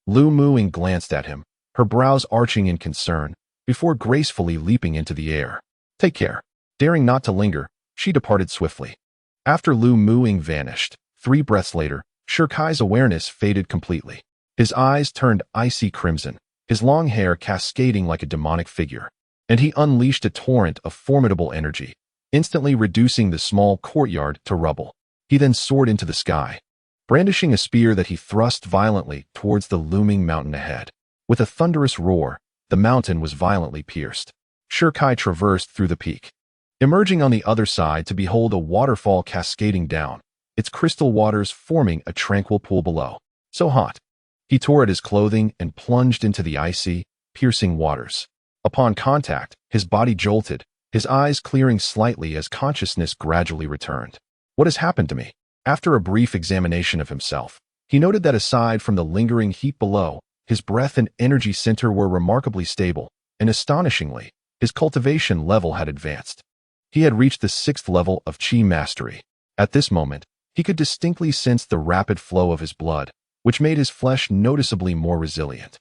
Lu Muing glanced at him, her brows arching in concern, before gracefully leaping into the air. "Take care." Daring not to linger, she departed swiftly. After Lu Muing vanished, 3 breaths later, Shir Kai's awareness faded completely. His eyes turned icy crimson, his long hair cascading like a demonic figure, and he unleashed a torrent of formidable energy, instantly reducing the small courtyard to rubble. He then soared into the sky, brandishing a spear that he thrust violently towards the looming mountain ahead. With a thunderous roar, the mountain was violently pierced. Shir Kai traversed through the peak, emerging on the other side to behold a waterfall cascading down, its crystal waters forming a tranquil pool below. So hot, he tore at his clothing and plunged into the icy, piercing waters. Upon contact, his body jolted, his eyes clearing slightly as consciousness gradually returned. "What has happened to me?" After a brief examination of himself, he noted that aside from the lingering heat below, his breath and energy center were remarkably stable, and astonishingly, his cultivation level had advanced. He had reached the 6th level of Qi mastery. At this moment, he could distinctly sense the rapid flow of his blood, which made his flesh noticeably more resilient,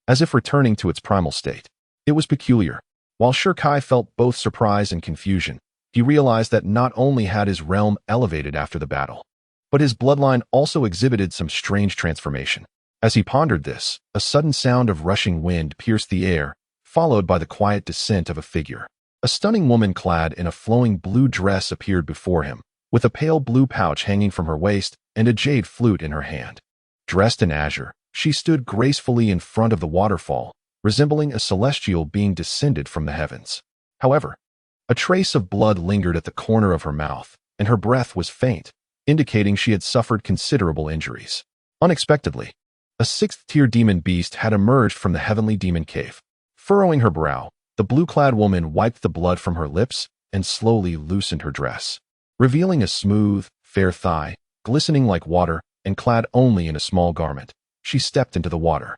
as if returning to its primal state. It was peculiar. While Shir Kai felt both surprise and confusion, he realized that not only had his realm elevated after the battle, But his bloodline also exhibited some strange transformation. As he pondered this, a sudden sound of rushing wind pierced the air, followed by the quiet descent of a figure. A stunning woman clad in a flowing blue dress appeared before him, with a pale blue pouch hanging from her waist and a jade flute in her hand. Dressed in azure, she stood gracefully in front of the waterfall, resembling a celestial being descended from the heavens. However, a trace of blood lingered at the corner of her mouth, and her breath was faint, indicating she had suffered considerable injuries. Unexpectedly, a sixth-tier demon beast had emerged from the heavenly demon cave. Furrowing her brow, the blue-clad woman wiped the blood from her lips and slowly loosened her dress. Revealing a smooth, fair thigh, glistening like water and clad only in a small garment, she stepped into the water.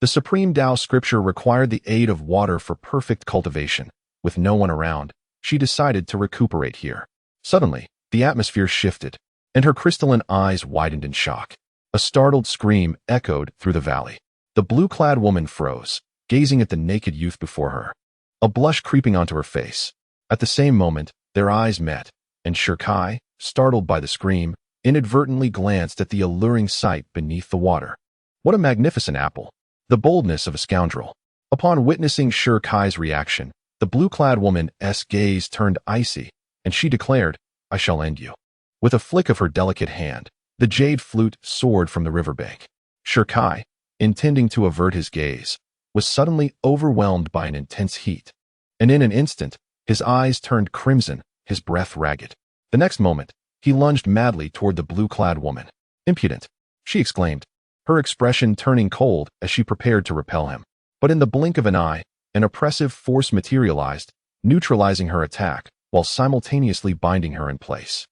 The Supreme Tao scripture required the aid of water for perfect cultivation. With no one around, she decided to recuperate here. Suddenly, the atmosphere shifted, and her crystalline eyes widened in shock. A startled scream echoed through the valley. The blue-clad woman froze, gazing at the naked youth before her, a blush creeping onto her face. At the same moment, their eyes met, and Shirkai, startled by the scream, inadvertently glanced at the alluring sight beneath the water. What a magnificent apple! The boldness of a scoundrel. Upon witnessing Shirkai's reaction, the blue-clad woman's gaze turned icy, and she declared, "I shall end you." With a flick of her delicate hand, the jade flute soared from the riverbank. Shirkai, intending to avert his gaze, was suddenly overwhelmed by an intense heat, and in an instant, his eyes turned crimson, his breath ragged. The next moment, he lunged madly toward the blue-clad woman. "Impudent!" she exclaimed, her expression turning cold as she prepared to repel him. But in the blink of an eye, an oppressive force materialized, neutralizing her attack while simultaneously binding her in place,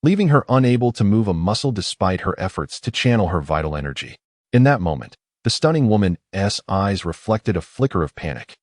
leaving her unable to move a muscle despite her efforts to channel her vital energy. In that moment, the stunning woman's eyes reflected a flicker of panic,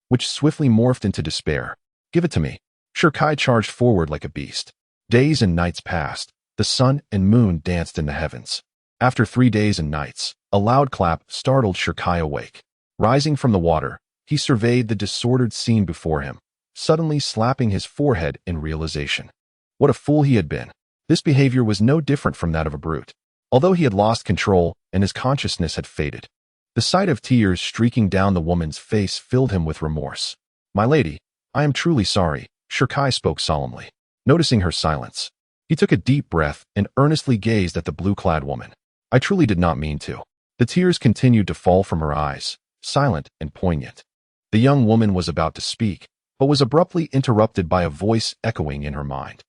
which swiftly morphed into despair. "Give it to me." Shirkai charged forward like a beast. Days and nights passed. The sun and moon danced in the heavens. After 3 days and nights, a loud clap startled Shirkai awake. Rising from the water, he surveyed the disordered scene before him, suddenly slapping his forehead in realization. What a fool he had been. This behavior was no different from that of a brute. Although he had lost control and his consciousness had faded, the sight of tears streaking down the woman's face filled him with remorse. "My lady, I am truly sorry," Shirkai spoke solemnly. Noticing her silence, he took a deep breath and earnestly gazed at the blue-clad woman. "I truly did not mean to." The tears continued to fall from her eyes, silent and poignant. The young woman was about to speak, but was abruptly interrupted by a voice echoing in her mind.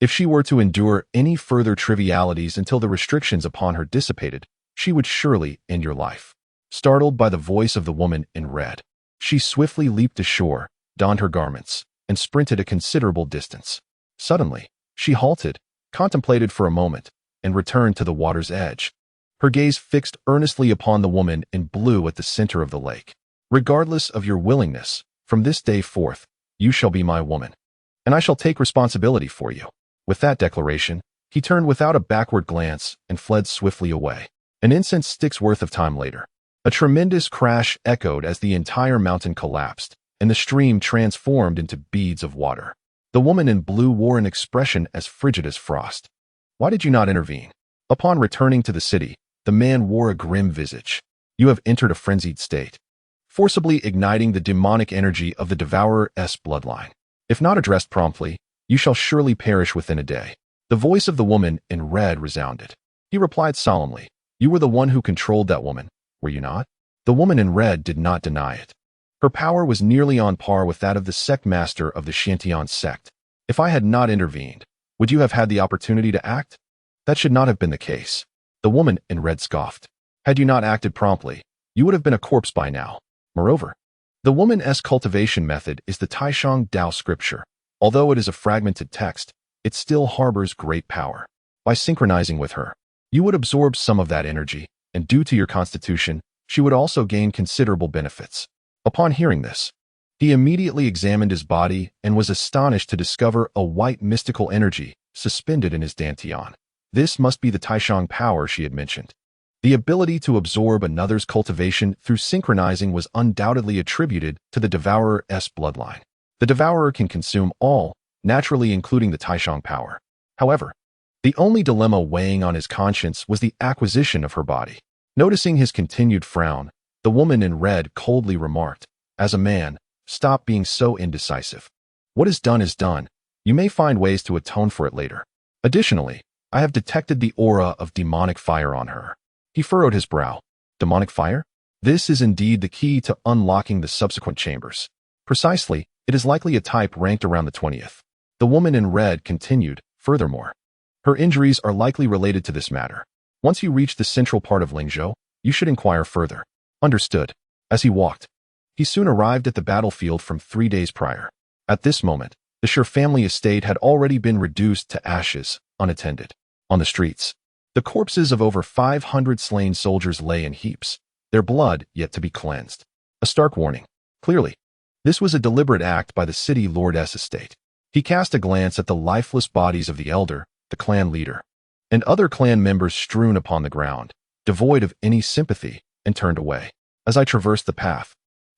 If she were to endure any further trivialities until the restrictions upon her dissipated, she would surely end your life. Startled by the voice of the woman in red, she swiftly leaped ashore, donned her garments, and sprinted a considerable distance. Suddenly, she halted, contemplated for a moment, and returned to the water's edge, her gaze fixed earnestly upon the woman in blue at the center of the lake. "Regardless of your willingness, from this day forth, you shall be my woman, and I shall take responsibility for you." With that declaration, he turned without a backward glance and fled swiftly away. An incense stick's worth of time later, a tremendous crash echoed as the entire mountain collapsed, and the stream transformed into beads of water. The woman in blue wore an expression as frigid as frost. "Why did you not intervene?" Upon returning to the city, the man wore a grim visage. "You have entered a frenzied state, forcibly igniting the demonic energy of the Devourer's bloodline. If not addressed promptly, you shall surely perish within a day." The voice of the woman in red resounded. He replied solemnly, "You were the one who controlled that woman, were you not?" The woman in red did not deny it. Her power was nearly on par with that of the sect master of the Shantian sect. "If I had not intervened, would you have had the opportunity to act?" "That should not have been the case." The woman in red scoffed. "Had you not acted promptly, you would have been a corpse by now. Moreover, the woman's cultivation method is the Taishang Dao scripture. Although it is a fragmented text, it still harbors great power. By synchronizing with her, you would absorb some of that energy, and due to your constitution, she would also gain considerable benefits." Upon hearing this, he immediately examined his body and was astonished to discover a white mystical energy suspended in his dantian. This must be the Taishang power she had mentioned. The ability to absorb another's cultivation through synchronizing was undoubtedly attributed to the Devourer's bloodline. The Devourer can consume all, naturally including the Taishang power. However, The only dilemma weighing on his conscience was the acquisition of her body. Noticing his continued frown, the woman in red coldly remarked, "As a man, stop being so indecisive. What is done. You may find ways to atone for it later. Additionally, I have detected the aura of demonic fire on her." He furrowed his brow. Demonic fire? This is indeed the key to unlocking the subsequent chambers. Precisely, it is likely a type ranked around the 20th. The woman in red continued, furthermore. Her injuries are likely related to this matter. Once you reach the central part of Lingzhou, you should inquire further. Understood. As he walked, he soon arrived at the battlefield from 3 days prior. At this moment, the Sher family estate had already been reduced to ashes, unattended. On the streets, the corpses of over 500 slain soldiers lay in heaps, their blood yet to be cleansed. A stark warning. Clearly, this was a deliberate act by the city lord's estate. He cast a glance at the lifeless bodies of the elder, the clan leader, and other clan members strewn upon the ground, devoid of any sympathy, and turned away. As I traversed the path,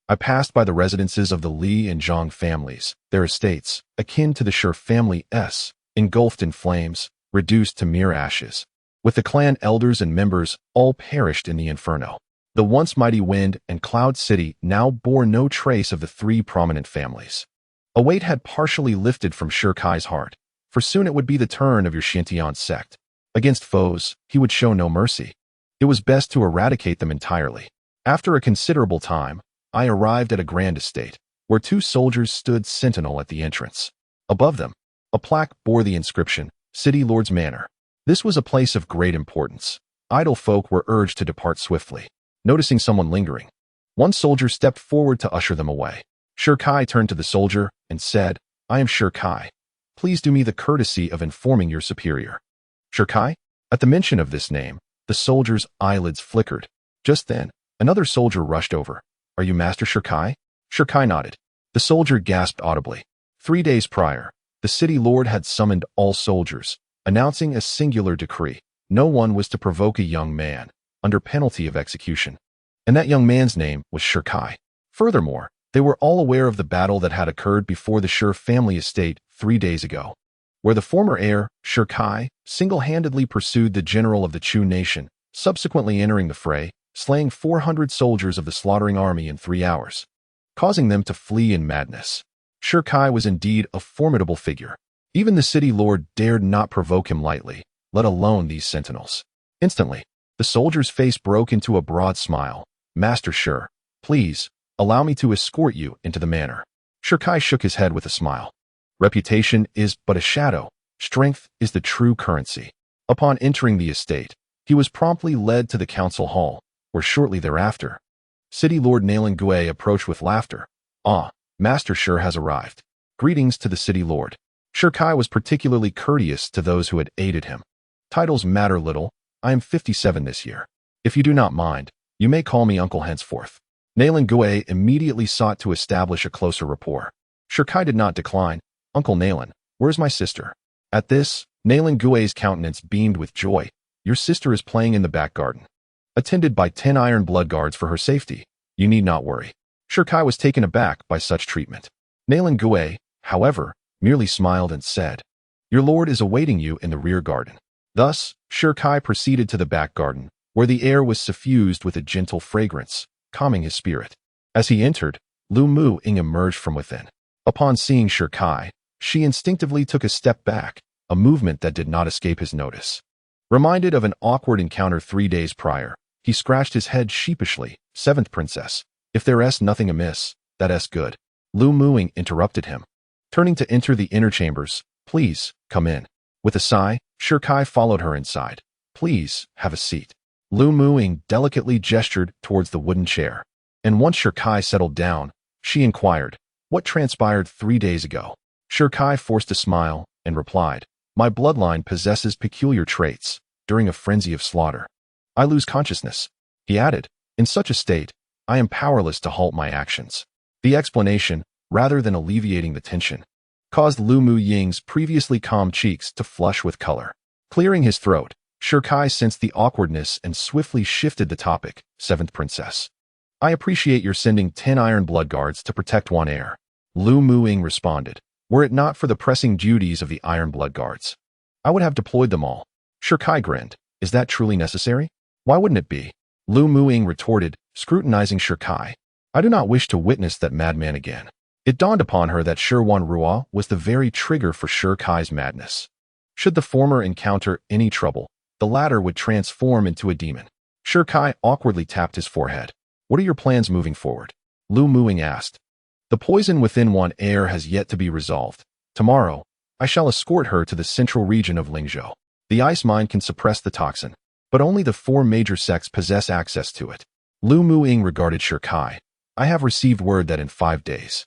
I passed by the residences of the Li and Zhang families, their estates, akin to the Sher family's, engulfed in flames, reduced to mere ashes. With the clan elders and members, all perished in the inferno. The once mighty Wind and Cloud City now bore no trace of the 3 prominent families. A weight had partially lifted from Sher Kai's heart, for soon it would be the turn of your Xintian sect. Against foes, he would show no mercy. It was best to eradicate them entirely. After a considerable time, I arrived at a grand estate, where 2 soldiers stood sentinel at the entrance. Above them, a plaque bore the inscription, City Lord's Manor. This was a place of great importance. Idle folk were urged to depart swiftly. Noticing someone lingering, one soldier stepped forward to usher them away. Sher Kai turned to the soldier and said, "I am Sher Kai. Please do me the courtesy of informing your superior." Sher Kai? At the mention of this name, the soldier's eyelids flickered. Just then, another soldier rushed over. "Are you Master Sher Kai?" Sher Kai nodded. The soldier gasped audibly. 3 days prior, the city lord had summoned all soldiers, announcing a singular decree. No one was to provoke a young man, under penalty of execution. And that young man's name was Sher Kai. Furthermore, they were all aware of the battle that had occurred before the Sher family estate 3 days ago, where the former heir, Sher Kai, single-handedly pursued the general of the Chu nation, subsequently entering the fray, slaying 400 soldiers of the slaughtering army in 3 hours, causing them to flee in madness. Sher Kai was indeed a formidable figure. Even the city lord dared not provoke him lightly, let alone these sentinels. Instantly, the soldier's face broke into a broad smile. "Master Sher, please, allow me to escort you into the manor." Sher Kai shook his head with a smile. "Reputation is but a shadow. Strength is the true currency." Upon entering the estate, he was promptly led to the council hall, where shortly thereafter, City Lord Nailan Gui approached with laughter. "Ah, Master Sher has arrived. Greetings to the city lord." Sher Kai was particularly courteous to those who had aided him. "Titles matter little. I am 57 this year. If you do not mind, you may call me Uncle henceforth." Nailan Gui immediately sought to establish a closer rapport. Sher Kai did not decline. "Uncle Nailan, where's my sister?" At this, Nailan Gui's countenance beamed with joy. "Your sister is playing in the back garden, attended by 10 iron blood guards for her safety. You need not worry." Sher Kai was taken aback by such treatment. Nailan Gui, however, merely smiled and said, "Your lord is awaiting you in the rear garden." Thus, Sher Kai proceeded to the back garden, where the air was suffused with a gentle fragrance, calming his spirit. As he entered, Lu Mu-ing emerged from within. Upon seeing Sher Kai, she instinctively took a step back, a movement that did not escape his notice. Reminded of an awkward encounter 3 days prior, he scratched his head sheepishly. "Seventh princess, if there's nothing amiss, that's good." Lu Mu-ing interrupted him. Turning to enter the inner chambers, "Please, come in." With a sigh, Sher Kai followed her inside. "Please, have a seat." Lu Mu-ing delicately gestured towards the wooden chair. And once Sher Kai settled down, she inquired, "What transpired 3 days ago?" Sher Kai forced a smile and replied, "My bloodline possesses peculiar traits. During a frenzy of slaughter, I lose consciousness." He added, "In such a state, I am powerless to halt my actions." The explanation, rather than alleviating the tension, caused Lu Mu-ying's previously calm cheeks to flush with color. Clearing his throat, Sher Kai sensed the awkwardness and swiftly shifted the topic. "Seventh princess, I appreciate your sending 10 iron blood guards to protect one heir." Lu Mu-ying responded, "Were it not for the pressing duties of the iron blood guards, I would have deployed them all. Shirkai grinned. Is that truly necessary? Why wouldn't it be? Lu Muing retorted, scrutinizing Shirkai. I do not wish to witness that madman again. It dawned upon her that Shirwan Ruo was the very trigger for Shirkai's madness. Should the former encounter any trouble, the latter would transform into a demon. Shirkai awkwardly tapped his forehead. What are your plans moving forward? Lu Muing asked. The poison within Wan Air has yet to be resolved. Tomorrow, I shall escort her to the central region of Lingzhou. The ice mine can suppress the toxin, but only the 4 major sects possess access to it. Lu Muing regarded Shirkai. I have received word that in 5 days,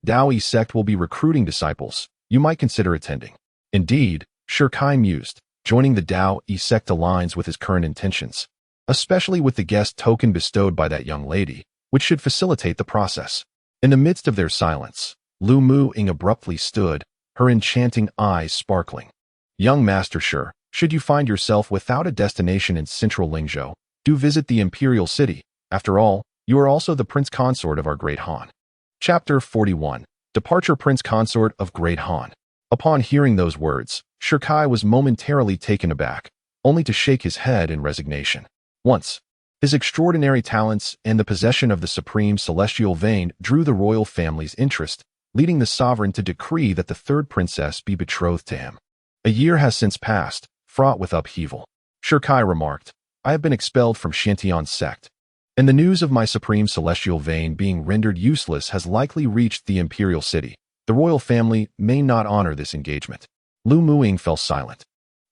Daoyi sect will be recruiting disciples. You might consider attending. Indeed, Shirkai mused. Joining the Daoyi sect aligns with his current intentions, especially with the guest token bestowed by that young lady, which should facilitate the process. In the midst of their silence, Lu Muing abruptly stood, her enchanting eyes sparkling. Young Master Shi, should you find yourself without a destination in central Lingzhou, do visit the imperial city. After all, you are also the prince consort of our great Han. Chapter 41. Departure Prince Consort of Great Han. Upon hearing those words, Shirkai was momentarily taken aback, only to shake his head in resignation. Once, his extraordinary talents and the possession of the supreme celestial vein drew the royal family's interest, leading the sovereign to decree that the third princess be betrothed to him. A year has since passed, fraught with upheaval. Shirkai remarked, I have been expelled from Shantian sect, and the news of my supreme celestial vein being rendered useless has likely reached the imperial city. The royal family may not honor this engagement. Lu Muing fell silent.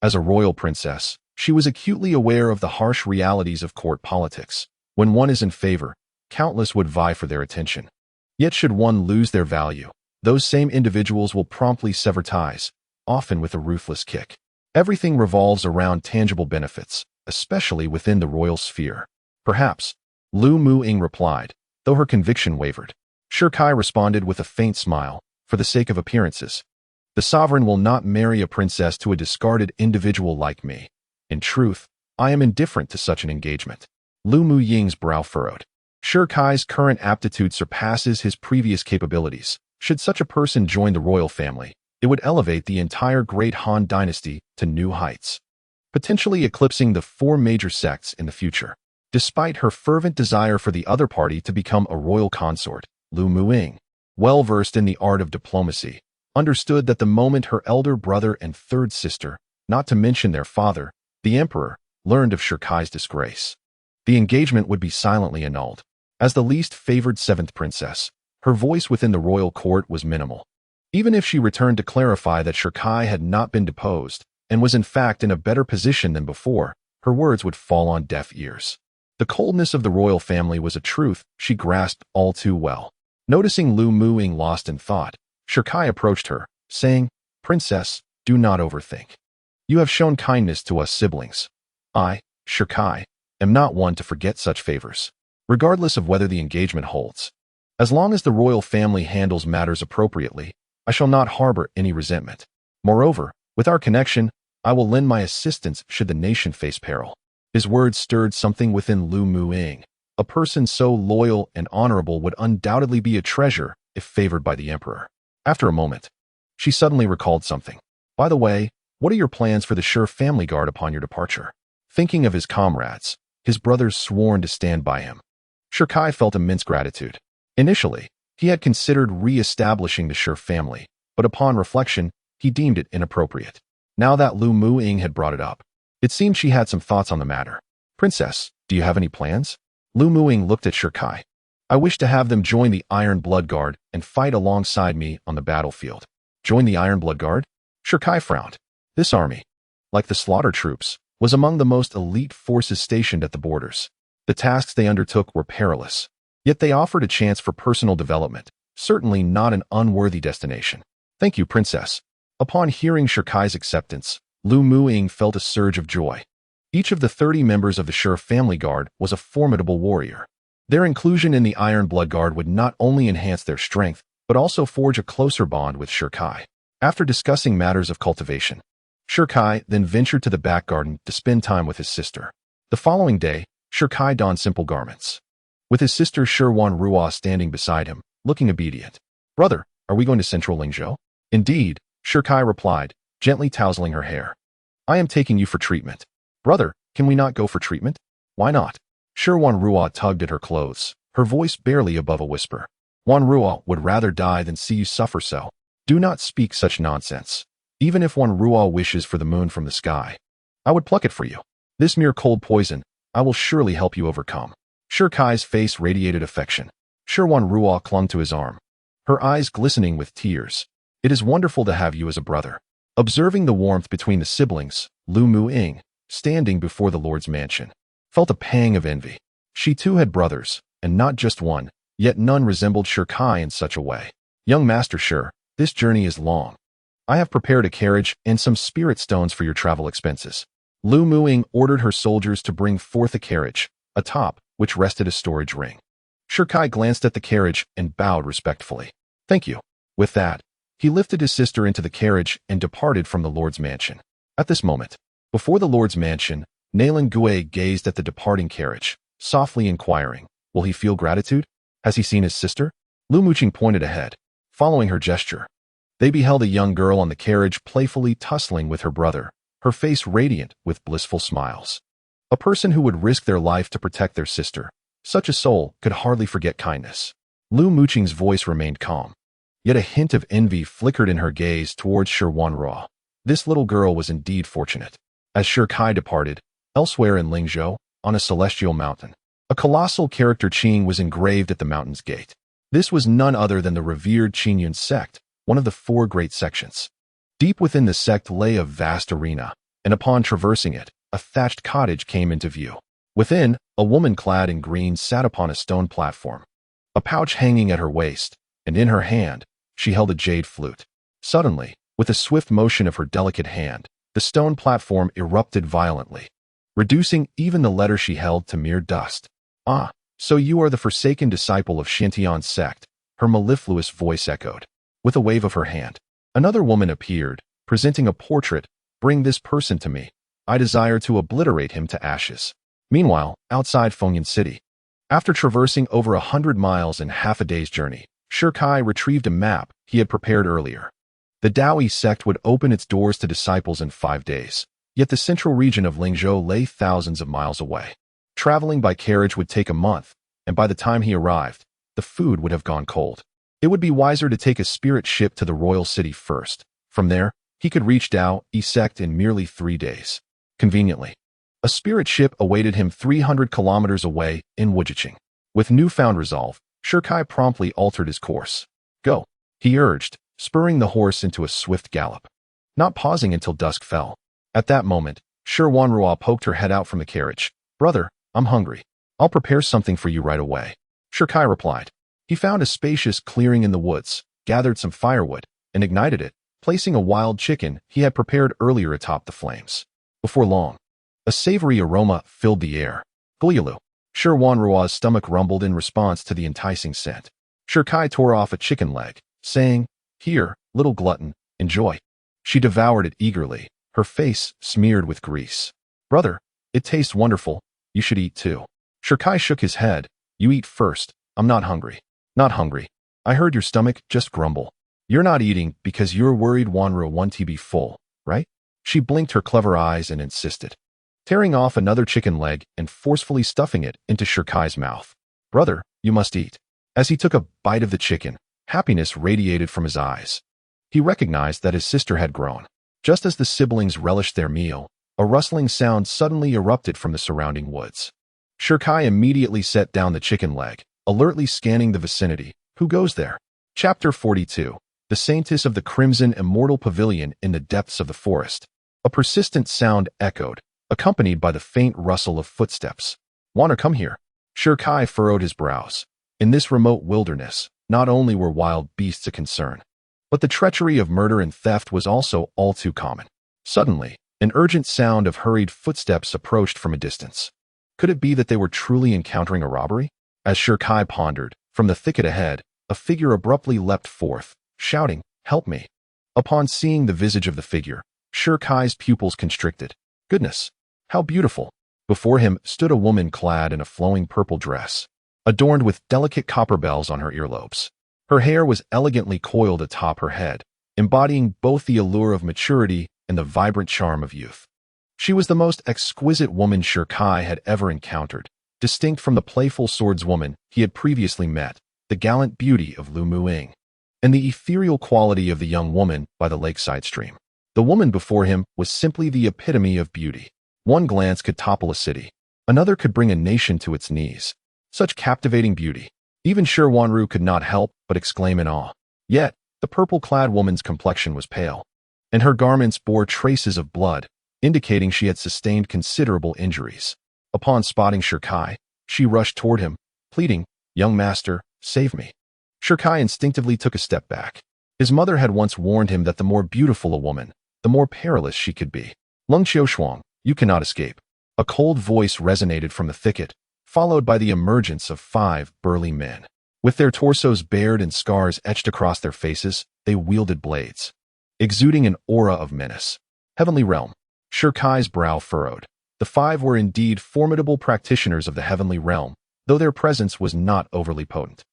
As a royal princess, she was acutely aware of the harsh realities of court politics. When one is in favor, countless would vie for their attention. Yet should one lose their value, those same individuals will promptly sever ties, often with a ruthless kick. Everything revolves around tangible benefits, especially within the royal sphere. Perhaps, Lu Muing replied, though her conviction wavered. Shirkai responded with a faint smile, for the sake of appearances. The sovereign will not marry a princess to a discarded individual like me. In truth, I am indifferent to such an engagement. Lu Muying's brow furrowed. Shirkai's current aptitude surpasses his previous capabilities. Should such a person join the royal family, it would elevate the entire Great Han dynasty to new heights, potentially eclipsing the 4 major sects in the future. Despite her fervent desire for the other party to become a royal consort, Lu Muing, well versed in the art of diplomacy, understood that the moment her elder brother and third sister, not to mention their father, the emperor, learned of Shirkai's disgrace, the engagement would be silently annulled. As the least favored 7th princess, her voice within the royal court was minimal. Even if she returned to clarify that Shirkai had not been deposed and was in fact in a better position than before, her words would fall on deaf ears. The coldness of the royal family was a truth she grasped all too well. Noticing Lu Muing lost in thought, Shirkai approached her, saying, Princess, do not overthink. You have shown kindness to us siblings. I, Shirkai, am not one to forget such favors, regardless of whether the engagement holds. As long as the royal family handles matters appropriately, I shall not harbor any resentment. Moreover, with our connection, I will lend my assistance should the nation face peril. His words stirred something within Lu Muing. A person so loyal and honorable would undoubtedly be a treasure if favored by the emperor. After a moment, she suddenly recalled something. By the way, what are your plans for the Shi family guard upon your departure? Thinking of his comrades, his brothers sworn to stand by him, Shirkai felt immense gratitude. Initially, he had considered re-establishing the Shi family, but upon reflection, he deemed it inappropriate. Now that Lu Muing had brought it up, it seemed she had some thoughts on the matter. Princess, do you have any plans? Lu Muing looked at Shirkai. I wish to have them join the Iron Blood Guard and fight alongside me on the battlefield. Join the Iron Blood Guard? Shirkai frowned. This army, like the slaughter troops, was among the most elite forces stationed at the borders. The tasks they undertook were perilous, yet they offered a chance for personal development, certainly not an unworthy destination. Thank you, Princess. Upon hearing Shirkai's acceptance, Lu Muing felt a surge of joy. Each of the 30 members of the Shi family guard was a formidable warrior. Their inclusion in the Iron Blood Guard would not only enhance their strength, but also forge a closer bond with Shirkai. After discussing matters of cultivation, Shirkai then ventured to the back garden to spend time with his sister. The following day, Shirkai donned simple garments, with his sister Shirwan Ruo standing beside him, looking obedient. Brother, are we going to central Lingzhou? Indeed, Shirkai replied, gently tousling her hair. I am taking you for treatment. Brother, can we not go for treatment? Why not? Wanruo tugged at her clothes, her voice barely above a whisper. Wanruo would rather die than see you suffer so. Do not speak such nonsense. Even if Wanruo wishes for the moon from the sky, I would pluck it for you. This mere cold poison, I will surely help you overcome. Kai's face radiated affection. Wanruo clung to his arm, her eyes glistening with tears. It is wonderful to have you as a brother. Observing the warmth between the siblings, Lu Muing, standing before the Lord's mansion, felt a pang of envy. She too had brothers, and not just one, yet none resembled Kai in such a way. Young Master Shi, this journey is long. I have prepared a carriage and some spirit stones for your travel expenses. Lu Muing ordered her soldiers to bring forth a carriage, atop which rested a storage ring. Kai glanced at the carriage and bowed respectfully. Thank you. With that, he lifted his sister into the carriage and departed from the Lord's mansion. At this moment, before the Lord's mansion, Nailan Gui gazed at the departing carriage, softly inquiring, will he feel gratitude? Has he seen his sister? Lu Muqing pointed ahead, following her gesture. They beheld a young girl on the carriage playfully tussling with her brother, her face radiant with blissful smiles. A person who would risk their life to protect their sister, such a soul could hardly forget kindness. Lu Muqing's voice remained calm, yet a hint of envy flickered in her gaze towards Wanruo. This little girl was indeed fortunate. As Kai departed, elsewhere in Lingzhou, on a celestial mountain, a colossal character Qing was engraved at the mountain's gate. This was none other than the revered Qingyun sect, one of the 4 great sections. Deep within the sect lay a vast arena, and upon traversing it, a thatched cottage came into view. Within, a woman clad in green sat upon a stone platform, a pouch hanging at her waist, and in her hand, she held a jade flute. Suddenly, with a swift motion of her delicate hand, the stone platform erupted violently, reducing even the letter she held to mere dust. Ah, so you are the forsaken disciple of Xintian's sect, her mellifluous voice echoed. With a wave of her hand, another woman appeared, presenting a portrait. Bring this person to me. I desire to obliterate him to ashes. Meanwhile, outside Fengyan City, after traversing over 100 miles in half a day's journey, Kai retrieved a map he had prepared earlier. The Daoyi sect would open its doors to disciples in 5 days, yet the central region of Lingzhou lay thousands of miles away. Traveling by carriage would take a month, and by the time he arrived, the food would have gone cold. It would be wiser to take a spirit ship to the royal city first. From there, he could reach Daoyi sect in merely 3 days. Conveniently, a spirit ship awaited him 300 kilometers away in Wujiqing. With newfound resolve, Kai promptly altered his course. Go, he urged, spurring the horse into a swift gallop, not pausing until dusk fell. At that moment, Wanruo poked her head out from the carriage. Brother, I'm hungry. I'll prepare something for you right away. Kai replied. He found a spacious clearing in the woods, gathered some firewood, and ignited it, placing a wild chicken he had prepared earlier atop the flames. Before long, a savory aroma filled the air. Gulyalu. Wanruo's stomach rumbled in response to the enticing scent. Kai tore off a chicken leg, saying, Here, little glutton, enjoy. She devoured it eagerly, her face smeared with grease. Brother, it tastes wonderful. You should eat too. Kai shook his head. You eat first. I'm not hungry. Not hungry. I heard your stomach just grumble. You're not eating because you're worried Wanruo wants to be full, right? She blinked her clever eyes and insisted, tearing off another chicken leg and forcefully stuffing it into Kai's mouth. Brother, you must eat. As he took a bite of the chicken, happiness radiated from his eyes. He recognized that his sister had grown. Just as the siblings relished their meal, a rustling sound suddenly erupted from the surrounding woods. Kai immediately set down the chicken leg, alertly scanning the vicinity. Who goes there? Chapter 42. The Saintess of the Crimson Immortal Pavilion in the depths of the forest. A persistent sound echoed, accompanied by the faint rustle of footsteps. Wanna come here? Kai furrowed his brows. In this remote wilderness, not only were wild beasts a concern, but the treachery of murder and theft was also all too common. Suddenly, an urgent sound of hurried footsteps approached from a distance. Could it be that they were truly encountering a robbery? As Kai pondered, from the thicket ahead, a figure abruptly leapt forth, shouting, Help me. Upon seeing the visage of the figure, Kai's pupils constricted. Goodness, how beautiful! Before him stood a woman clad in a flowing purple dress, adorned with delicate copper bells on her earlobes. Her hair was elegantly coiled atop her head, embodying both the allure of maturity and the vibrant charm of youth. She was the most exquisite woman Sher Kai had ever encountered, distinct from the playful swordswoman he had previously met, the gallant beauty of Lu Muing, and the ethereal quality of the young woman by the lakeside stream. The woman before him was simply the epitome of beauty. One glance could topple a city. Another could bring a nation to its knees. Such captivating beauty. Even Shi Wanru could not help but exclaim in awe. Yet, the purple-clad woman's complexion was pale, and her garments bore traces of blood, indicating she had sustained considerable injuries. Upon spotting Sher Kai, she rushed toward him, pleading, "Young master, save me." Sher Kai instinctively took a step back. His mother had once warned him that the more beautiful a woman, the more perilous she could be. "Lung Qiushuang, you cannot escape." A cold voice resonated from the thicket, followed by the emergence of 5 burly men. With their torsos bared and scars etched across their faces, they wielded blades, exuding an aura of menace. Heavenly Realm. Sher Kai's brow furrowed. The 5 were indeed formidable practitioners of the Heavenly Realm, though their presence was not overly potent.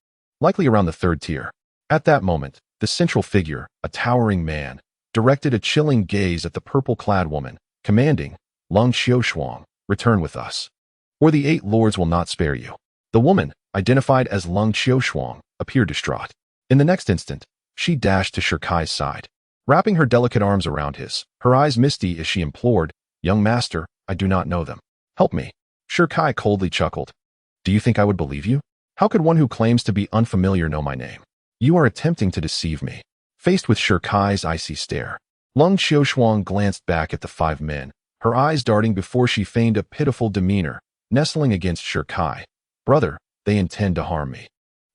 Likely around the 3rd tier. At that moment, the central figure, a towering man, directed a chilling gaze at the purple-clad woman, commanding, "Lung Qiushuang, return with us, or the 8 lords will not spare you." The woman, identified as Lung Qiushuang, appeared distraught. In the next instant, she dashed to Sher Kai's side, wrapping her delicate arms around his, her eyes misty as she implored, "Young master, I do not know them. Help me." Sher Kai coldly chuckled. "Do you think I would believe you? How could one who claims to be unfamiliar know my name? You are attempting to deceive me." Faced with Sher Kai's icy stare, Lung Qiushuang glanced back at the 5 men, her eyes darting before she feigned a pitiful demeanor, nestling against Sher Kai. "Brother, they intend to harm me.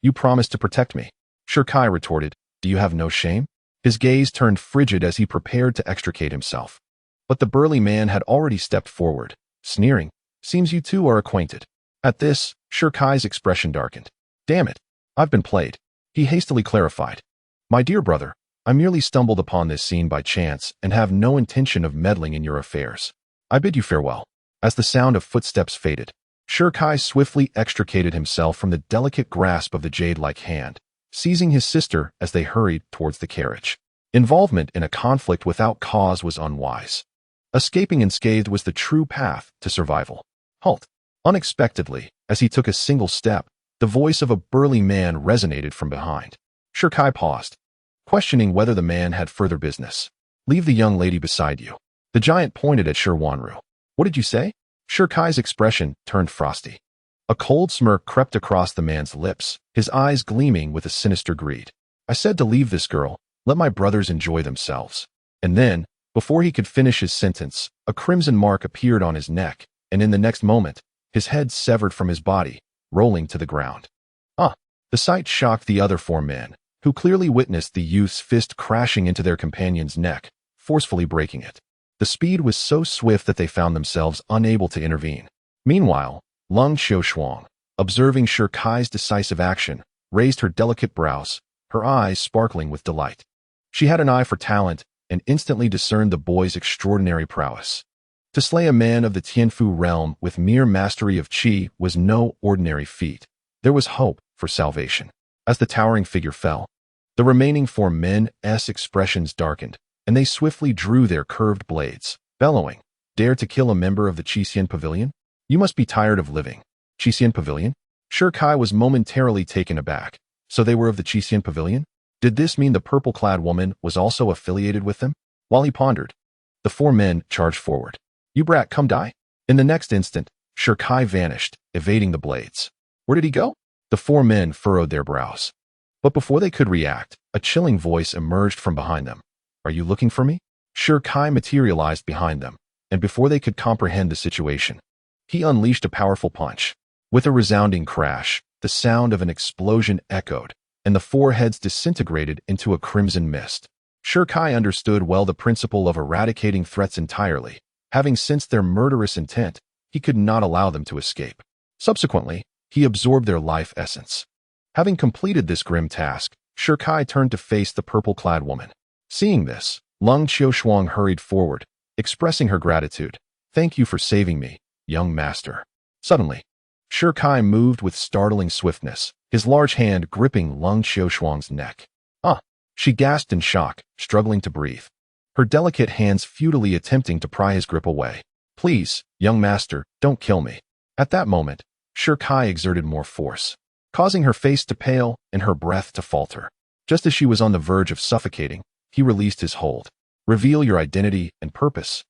You promised to protect me." Sher Kai retorted, "Do you have no shame?" His gaze turned frigid as he prepared to extricate himself. But the burly man had already stepped forward, sneering, "Seems you two are acquainted." At this, Sher Kai's expression darkened. "Damn it, I've been played." He hastily clarified, "My dear brother, I merely stumbled upon this scene by chance and have no intention of meddling in your affairs. I bid you farewell." As the sound of footsteps faded, Sher Kai swiftly extricated himself from the delicate grasp of the jade-like hand, seizing his sister as they hurried towards the carriage. Involvement in a conflict without cause was unwise. Escaping unscathed was the true path to survival. Halt! Unexpectedly, as he took a single step, the voice of a burly man resonated from behind. Sher Kai paused, questioning whether the man had further business. "Leave the young lady beside you." The giant pointed at Shi Wanru. "What did you say?" Sher Kai's expression turned frosty. A cold smirk crept across the man's lips, his eyes gleaming with a sinister greed. "I said to leave this girl, let my brothers enjoy themselves." And then, before he could finish his sentence, a crimson mark appeared on his neck, and in the next moment, his head severed from his body, rolling to the ground. The sight shocked the other 4 men, who clearly witnessed the youth's fist crashing into their companion's neck, forcefully breaking it. The speed was so swift that they found themselves unable to intervene. Meanwhile, Lung Qiushuang, observing Sher Kai's decisive action, raised her delicate brows, her eyes sparkling with delight. She had an eye for talent and instantly discerned the boy's extraordinary prowess. To slay a man of the Tianfu realm with mere mastery of qi was no ordinary feat. There was hope for salvation. As the towering figure fell, the remaining 4 men's expressions darkened, and they swiftly drew their curved blades, bellowing, "Dare to kill a member of the Qixin Pavilion? You must be tired of living." Qixin Pavilion? Sher Kai was momentarily taken aback. So they were of the Qixin Pavilion? Did this mean the purple-clad woman was also affiliated with them? While he pondered, the 4 men charged forward. "You brat, come die." In the next instant, Sher Kai vanished, evading the blades. Where did he go? The 4 men furrowed their brows. But before they could react, a chilling voice emerged from behind them. "Are you looking for me?" Sher Kai materialized behind them, and before they could comprehend the situation, he unleashed a powerful punch. With a resounding crash, the sound of an explosion echoed, and the 4 heads disintegrated into a crimson mist. Sher Kai understood well the principle of eradicating threats entirely. Having sensed their murderous intent, he could not allow them to escape. Subsequently, he absorbed their life essence. Having completed this grim task, Sher Kai turned to face the purple-clad woman. Seeing this, Lung Qiushuang hurried forward, expressing her gratitude. "Thank you for saving me, young master." Suddenly, Sher Kai moved with startling swiftness, his large hand gripping Lung Qiushuang's neck. She gasped in shock, struggling to breathe, her delicate hands futilely attempting to pry his grip away. Please, young master, don't kill me. At that moment, Sher Kai exerted more force, causing her face to pale and her breath to falter. Just as she was on the verge of suffocating, he released his hold. Reveal your identity and purpose,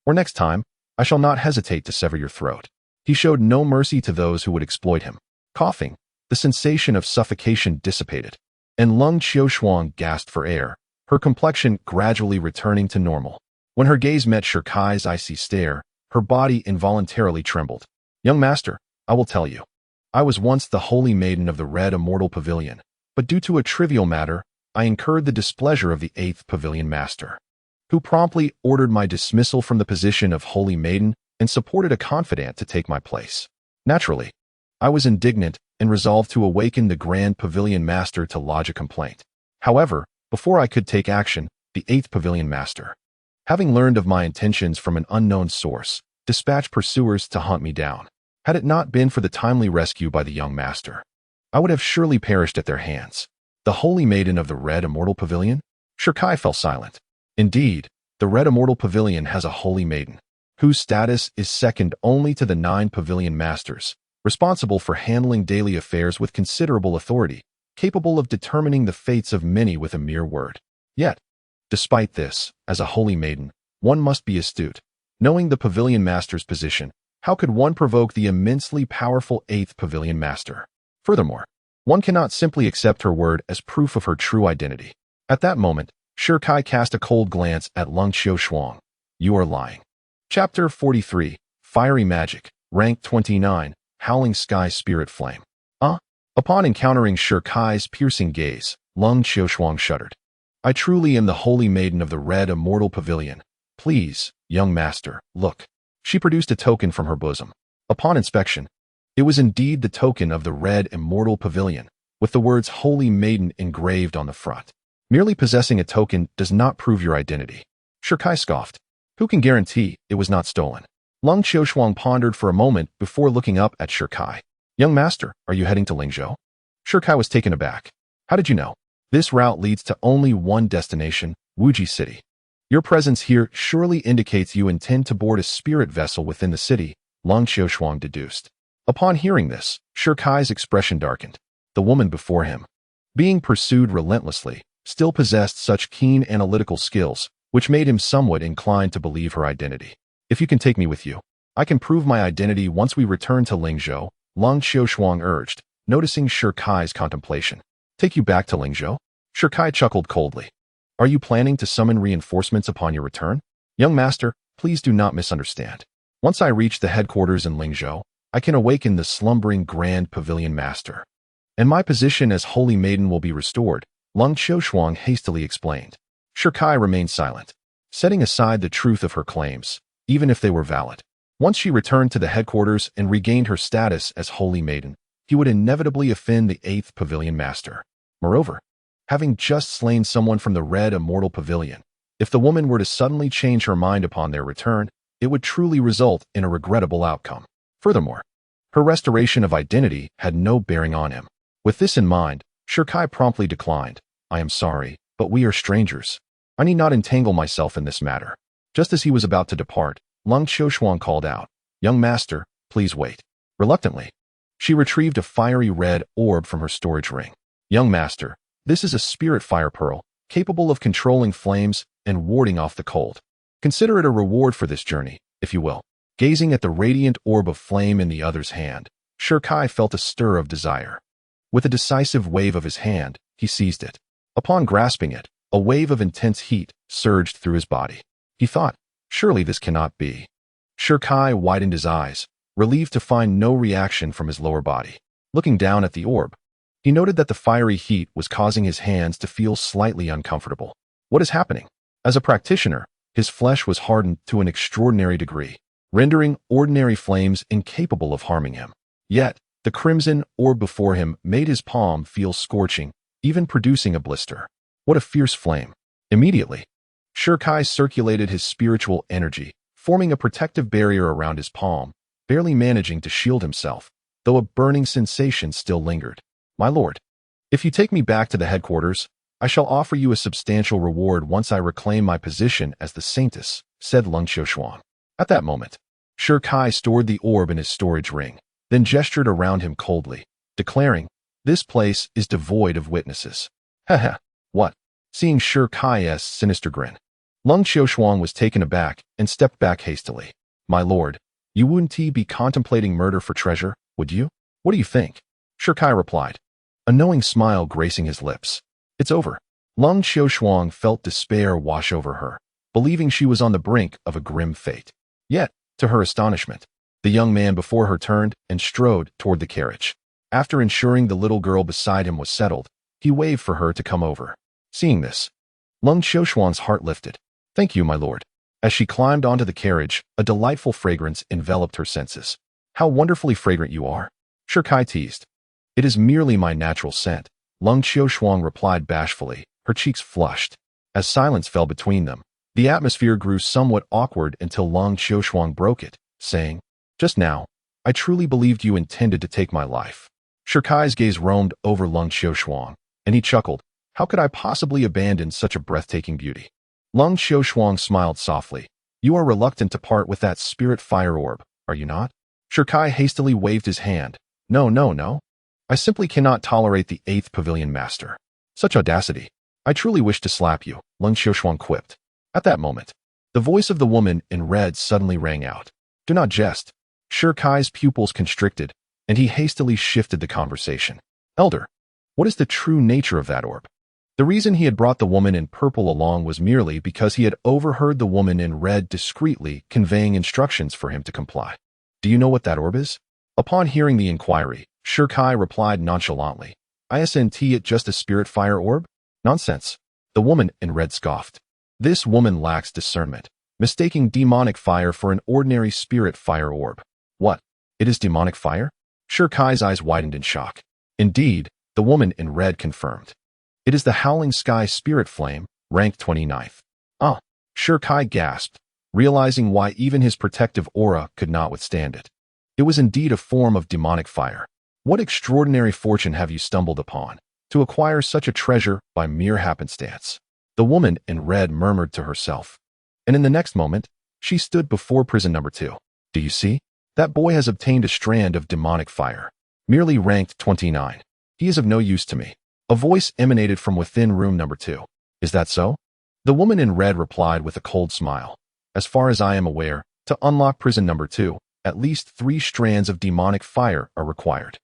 or next time, I shall not hesitate to sever your throat. He showed no mercy to those who would exploit him. Coughing, the sensation of suffocation dissipated, and Lung Qiushuang gasped for air, her complexion gradually returning to normal. When her gaze met Sher Kai's icy stare, her body involuntarily trembled. Young master, I will tell you. I was once the holy maiden of the Red Immortal Pavilion, but due to a trivial matter, I incurred the displeasure of the 8th Pavilion Master, who promptly ordered my dismissal from the position of holy maiden and supported a confidant to take my place. Naturally, I was indignant and resolved to awaken the Grand Pavilion Master to lodge a complaint. However, before I could take action, the 8th Pavilion Master, having learned of my intentions from an unknown source, dispatched pursuers to hunt me down. Had it not been for the timely rescue by the young master, I would have surely perished at their hands. The holy maiden of the Red Immortal Pavilion? Sher Kai fell silent. Indeed, the Red Immortal Pavilion has a holy maiden, whose status is second only to the 9 Pavilion Masters, responsible for handling daily affairs with considerable authority, capable of determining the fates of many with a mere word. Yet, despite this, as a holy maiden, one must be astute. Knowing the Pavilion Master's position, how could one provoke the immensely powerful 8th Pavilion Master? Furthermore, one cannot simply accept her word as proof of her true identity. At that moment, Sher Kai cast a cold glance at Lung Qiushuang. You are lying. Chapter 43, Fiery Magic, Rank 29, Howling Sky Spirit Flame. Upon encountering Sher Kai's piercing gaze, Lung Qiushuang shuddered. I truly am the holy maiden of the Red Immortal Pavilion. Please, young master, look. She produced a token from her bosom. Upon inspection, it was indeed the token of the Red Immortal Pavilion, with the words Holy Maiden engraved on the front. Merely possessing a token does not prove your identity. Sher Kai scoffed. Who can guarantee it was not stolen? Lung Qiushuang pondered for a moment before looking up at Sher Kai. Young master, are you heading to Lingzhou? Sher Kai was taken aback. How did you know? This route leads to only one destination, Wuji City. Your presence here surely indicates you intend to board a spirit vessel within the city, Lung Qiushuang deduced. Upon hearing this, Sher Kai's expression darkened. The woman before him, being pursued relentlessly, still possessed such keen analytical skills, which made him somewhat inclined to believe her identity. If you can take me with you, I can prove my identity once we return to Lingzhou, Lung Qiushuang urged, noticing Sher Kai's contemplation. Take you back to Lingzhou? Sher Kai chuckled coldly. Are you planning to summon reinforcements upon your return? Young master, please do not misunderstand. Once I reach the headquarters in Lingzhou, I can awaken the slumbering Grand Pavilion Master, and my position as Holy Maiden will be restored, Lung Qiushuang hastily explained. Sher Kai remained silent, setting aside the truth of her claims, even if they were valid. Once she returned to the headquarters and regained her status as Holy Maiden, he would inevitably offend the 8th Pavilion Master. Moreover, having just slain someone from the Red Immortal Pavilion, if the woman were to suddenly change her mind upon their return, it would truly result in a regrettable outcome. Furthermore, her restoration of identity had no bearing on him. With this in mind, Sher Kai promptly declined. I am sorry, but we are strangers. I need not entangle myself in this matter. Just as he was about to depart, Lung Qiushuang called out, Young master, please wait. Reluctantly, she retrieved a fiery red orb from her storage ring. Young master, this is a spirit fire pearl, capable of controlling flames and warding off the cold. Consider it a reward for this journey, if you will. Gazing at the radiant orb of flame in the other's hand, Sher Kai felt a stir of desire. With a decisive wave of his hand, he seized it. Upon grasping it, a wave of intense heat surged through his body. He thought, surely this cannot be. Sher Kai widened his eyes, relieved to find no reaction from his lower body. Looking down at the orb, he noted that the fiery heat was causing his hands to feel slightly uncomfortable. What is happening? As a practitioner, his flesh was hardened to an extraordinary degree, rendering ordinary flames incapable of harming him. Yet, the crimson orb before him made his palm feel scorching, even producing a blister. What a fierce flame! Immediately, Sher Kai circulated his spiritual energy, forming a protective barrier around his palm, barely managing to shield himself, though a burning sensation still lingered. My lord, if you take me back to the headquarters, I shall offer you a substantial reward once I reclaim my position as the saintess, said Lung Qiushuang. At that moment, Sure Kai stored the orb in his storage ring, then gestured around him coldly, declaring, "This place is devoid of witnesses." Haha, what? Seeing Sure Kai's sinister grin, Lung Xiaoshuang was taken aback and stepped back hastily. "My lord, you wouldn't be contemplating murder for treasure, would you? What do you think?" Sure Kai replied, a knowing smile gracing his lips. "It's over." Lung Xiaoshuang felt despair wash over her, believing she was on the brink of a grim fate. Yet, to her astonishment, the young man before her turned and strode toward the carriage. After ensuring the little girl beside him was settled, he waved for her to come over. Seeing this, Lung Xiaoshuang's heart lifted. "Thank you, my lord." As she climbed onto the carriage, a delightful fragrance enveloped her senses. "How wonderfully fragrant you are," Sure Kai teased. "It is merely my natural scent," Lung Xiaoshuang replied bashfully, her cheeks flushed. As silence fell between them, the atmosphere grew somewhat awkward until Lung Xiaoshuang broke it, saying, "Just now, I truly believed you intended to take my life." Sure Kai's gaze roamed over Lung Xiaoshuang, and he chuckled. "How could I possibly abandon such a breathtaking beauty?" Lung Xiaoshuang smiled softly. "You are reluctant to part with that spirit fire orb, are you not?" Sure Kai hastily waved his hand. No, no, no. I simply cannot tolerate the 8th Pavilion Master. Such audacity. I truly wish to slap you," Lung Xiaoshuang quipped. At that moment, the voice of the woman in red suddenly rang out. "Do not jest." Sure Kai's pupils constricted, and he hastily shifted the conversation. "Elder, what is the true nature of that orb?" The reason he had brought the woman in purple along was merely because he had overheard the woman in red discreetly conveying instructions for him to comply. "Do you know what that orb is?" Upon hearing the inquiry, Sure Kai replied nonchalantly, "Isn't it just a spirit fire orb?" "Nonsense." The woman in red scoffed. This woman lacks discernment, mistaking demonic fire for an ordinary spirit fire orb. "What? It is demonic fire?" Sure Kai's eyes widened in shock. Indeed, the woman in red confirmed. "It is the Howling Sky Spirit Flame, rank 29th. Ah, Sure Kai gasped, realizing why even his protective aura could not withstand it. It was indeed a form of demonic fire. What extraordinary fortune have you stumbled upon, to acquire such a treasure by mere happenstance? The woman in red murmured to herself. And in the next moment, she stood before prison number 2. "Do you see? That boy has obtained a strand of demonic fire. Merely ranked 29. He is of no use to me." A voice emanated from within room number 2. "Is that so?" The woman in red replied with a cold smile. "As far as I am aware, to unlock prison number 2, at least 3 strands of demonic fire are required.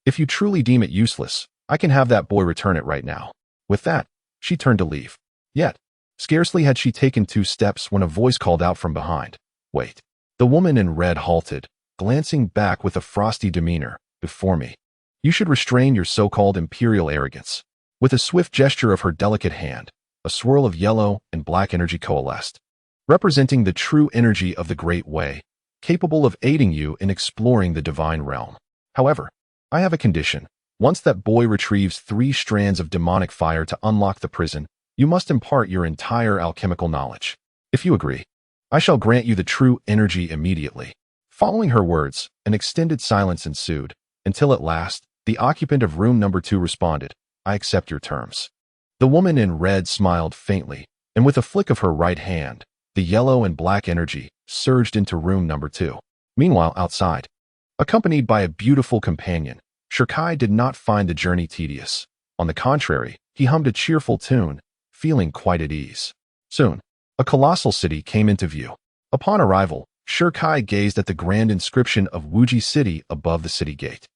If you truly deem it useless, I can have that boy return it right now." With that, she turned to leave. Yet, scarcely had she taken 2 steps when a voice called out from behind, "Wait." The woman in red halted, glancing back with a frosty demeanor. "Before me. You should restrain your so-called imperial arrogance." With a swift gesture of her delicate hand, a swirl of yellow and black energy coalesced, representing the true energy of the Great Way, capable of aiding you in exploring the divine realm. "However, I have a condition. Once that boy retrieves 3 strands of demonic fire to unlock the prison, you must impart your entire alchemical knowledge. If you agree, I shall grant you the true energy immediately." Following her words, an extended silence ensued, until at last, the occupant of room number 2 responded, "I accept your terms." The woman in red smiled faintly, and with a flick of her right hand, the yellow and black energy surged into room number 2. Meanwhile, outside, accompanied by a beautiful companion, Sure Kai did not find the journey tedious. On the contrary, he hummed a cheerful tune, feeling quite at ease. Soon, a colossal city came into view. Upon arrival, Sure Kai gazed at the grand inscription of Wuji City above the city gate.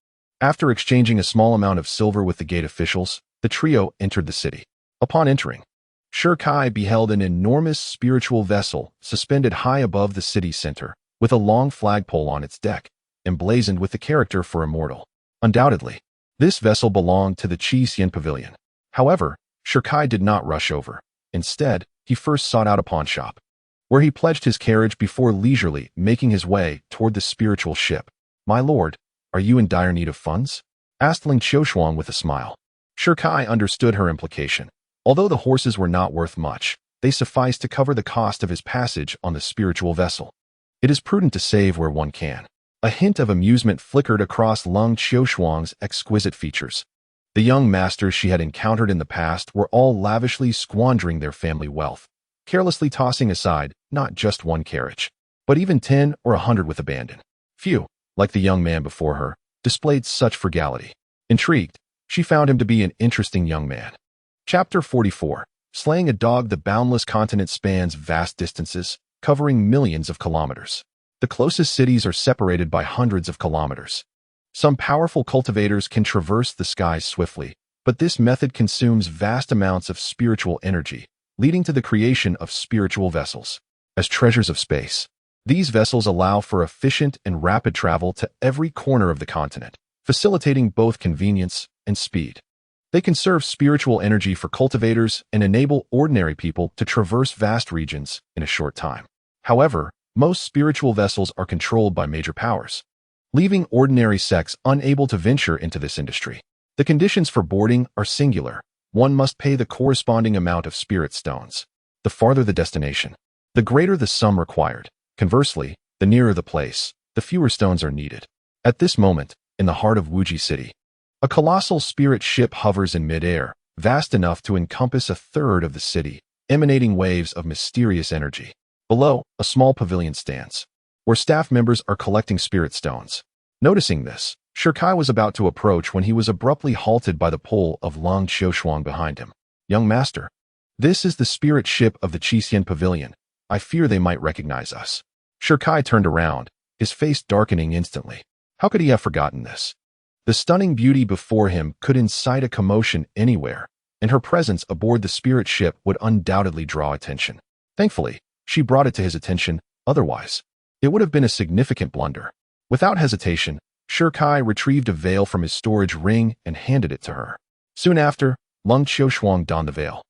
After exchanging a small amount of silver with the gate officials, the trio entered the city. Upon entering, Sure Kai beheld an enormous spiritual vessel suspended high above the city center, with a long flagpole on its deck, emblazoned with the character for immortal. Undoubtedly, this vessel belonged to the Qi Xian Pavilion. However, Sure Kai did not rush over. Instead, he first sought out a pawn shop, where he pledged his carriage before leisurely making his way toward the spiritual ship. "My lord, are you in dire need of funds?" asked Ling Xiaoshuang with a smile. Sure Kai understood her implication. Although the horses were not worth much, they sufficed to cover the cost of his passage on the spiritual vessel. It is prudent to save where one can. A hint of amusement flickered across Lung Xiaoshuang's exquisite features. The young masters she had encountered in the past were all lavishly squandering their family wealth, carelessly tossing aside not just one carriage, but even 10 or 100 with abandon. Few, like the young man before her, displayed such frugality. Intrigued, she found him to be an interesting young man. Chapter 44. Slaying a dog. The boundless continent spans vast distances, covering millions of kilometers. The closest cities are separated by hundreds of kilometers. Some powerful cultivators can traverse the skies swiftly, but this method consumes vast amounts of spiritual energy, leading to the creation of spiritual vessels. As treasures of space, these vessels allow for efficient and rapid travel to every corner of the continent, facilitating both convenience and speed. They conserve spiritual energy for cultivators and enable ordinary people to traverse vast regions in a short time. However, most spiritual vessels are controlled by major powers, leaving ordinary sects unable to venture into this industry. The conditions for boarding are singular. One must pay the corresponding amount of spirit stones. The farther the destination, the greater the sum required. Conversely, the nearer the place, the fewer stones are needed. At this moment, in the heart of Wuji City, a colossal spirit ship hovers in midair, vast enough to encompass a third of the city, emanating waves of mysterious energy. Below, a small pavilion stands, where staff members are collecting spirit stones. Noticing this, Shirkai was about to approach when he was abruptly halted by the pull of Lung Xiushuang behind him. "Young master, this is the spirit ship of the Qixin Pavilion. I fear they might recognize us." Shirkai turned around, his face darkening instantly. How could he have forgotten this? The stunning beauty before him could incite a commotion anywhere, and her presence aboard the spirit ship would undoubtedly draw attention. Thankfully, she brought it to his attention, otherwise, it would have been a significant blunder. Without hesitation, Shirkai retrieved a veil from his storage ring and handed it to her. Soon after, Lung Xiushuang donned the veil.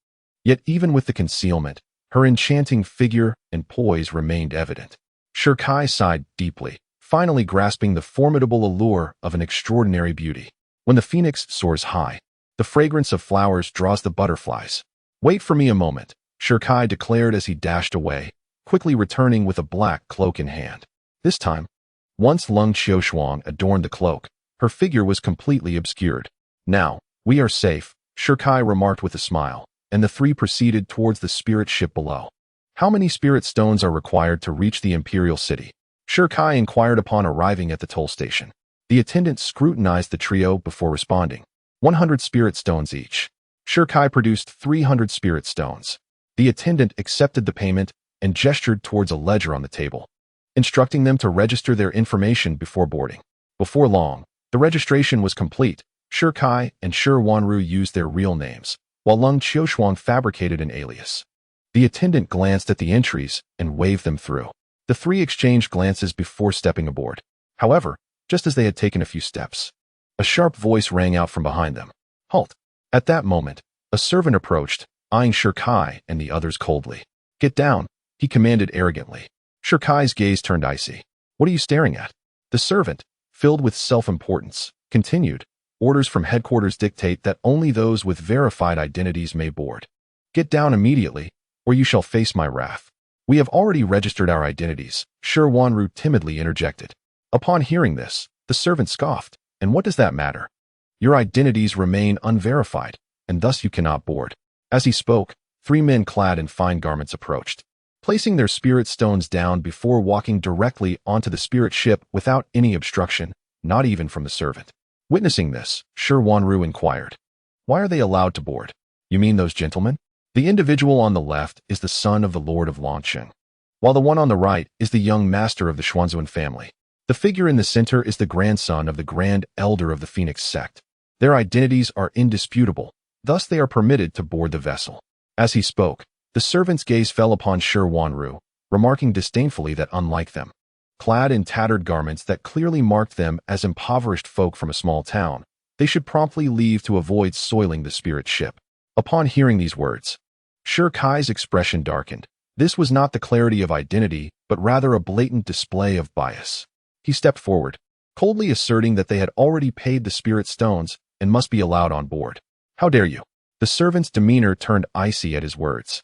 Yet even with the concealment, her enchanting figure and poise remained evident. Shirkai sighed deeply, finally grasping the formidable allure of an extraordinary beauty. When the phoenix soars high, the fragrance of flowers draws the butterflies. "Wait for me a moment," Shirkai declared as he dashed away, quickly returning with a black cloak in hand. This time, once Lung Xiushuang adorned the cloak, her figure was completely obscured. "Now, we are safe," Shirkai remarked with a smile, and the three proceeded towards the spirit ship below. "How many spirit stones are required to reach the imperial city?" Shirkai inquired upon arriving at the toll station. The attendant scrutinized the trio before responding. 100 spirit stones each. Shirkai produced 300 spirit stones. The attendant accepted the payment and gestured towards a ledger on the table, instructing them to register their information before boarding. Before long, the registration was complete. Shirkai and Shi Wanru used their real names, while Lung Xiushuang fabricated an alias. The attendant glanced at the entries and waved them through. The three exchanged glances before stepping aboard. However, just as they had taken a few steps, a sharp voice rang out from behind them. "Halt!" At that moment, a servant approached, eyeing Shirkai and the others coldly. "Get down," he commanded arrogantly. Shirkai's gaze turned icy. "What are you staring at?" The servant, filled with self-importance, continued. "Orders from headquarters dictate that only those with verified identities may board. Get down immediately, or you shall face my wrath." "We have already registered our identities," Shi Wanru timidly interjected. Upon hearing this, the servant scoffed. "And what does that matter? Your identities remain unverified, and thus you cannot board." As he spoke, 3 men clad in fine garments approached, placing their spirit stones down before walking directly onto the spirit ship without any obstruction, not even from the servant. Witnessing this, Shi Wanru inquired, "Why are they allowed to board?" "You mean those gentlemen?" The individual on the left is the son of the Lord of Longqing, while the one on the right is the young master of the Xuanzuan family. The figure in the center is the grandson of the Grand Elder of the Phoenix sect. Their identities are indisputable, thus they are permitted to board the vessel. As he spoke, the servant's gaze fell upon Shi Wanru, remarking disdainfully that unlike them, clad in tattered garments that clearly marked them as impoverished folk from a small town, they should promptly leave to avoid soiling the spirit ship. Upon hearing these words, Shirkai's expression darkened. This was not the clarity of identity, but rather a blatant display of bias. He stepped forward, coldly asserting that they had already paid the spirit stones and must be allowed on board. "How dare you?" The servant's demeanor turned icy at his words.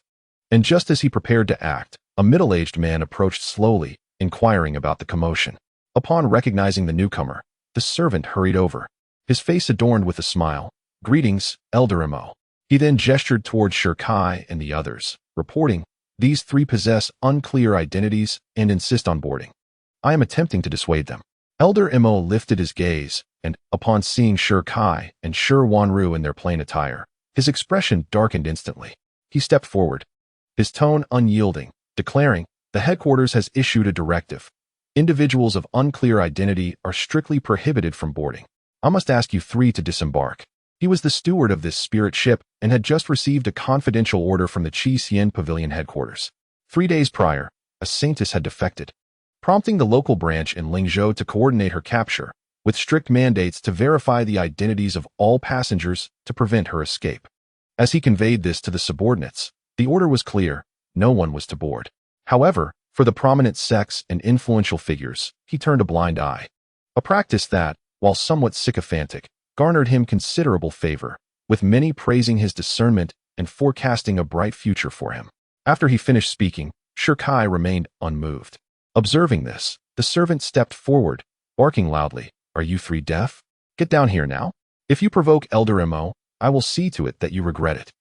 And just as he prepared to act, a middle-aged man approached slowly, inquiring about the commotion. Upon recognizing the newcomer, the servant hurried over, his face adorned with a smile. "Greetings, Elder Mo." He then gestured toward Shirkai and the others, reporting, These three possess unclear identities and insist on boarding. I am attempting to dissuade them. Elder Mo lifted his gaze, and, upon seeing Shi Kai and Shi Wanru in their plain attire, his expression darkened instantly. He stepped forward, his tone unyielding, declaring, "The headquarters has issued a directive. Individuals of unclear identity are strictly prohibited from boarding. I must ask you three to disembark." He was the steward of this spirit ship and had just received a confidential order from the Chi Xian Pavilion headquarters. 3 days prior, a saintess had defected, prompting the local branch in Lingzhou to coordinate her capture, with strict mandates to verify the identities of all passengers to prevent her escape. As he conveyed this to the subordinates, the order was clear: no one was to board. However, for the prominent sects and influential figures, he turned a blind eye. A practice that, while somewhat sycophantic, garnered him considerable favor, with many praising his discernment and forecasting a bright future for him. After he finished speaking, Shi Kai remained unmoved. Observing this, the servant stepped forward, barking loudly, "Are you three deaf? Get down here now. If you provoke Elder Mo, I will see to it that you regret it."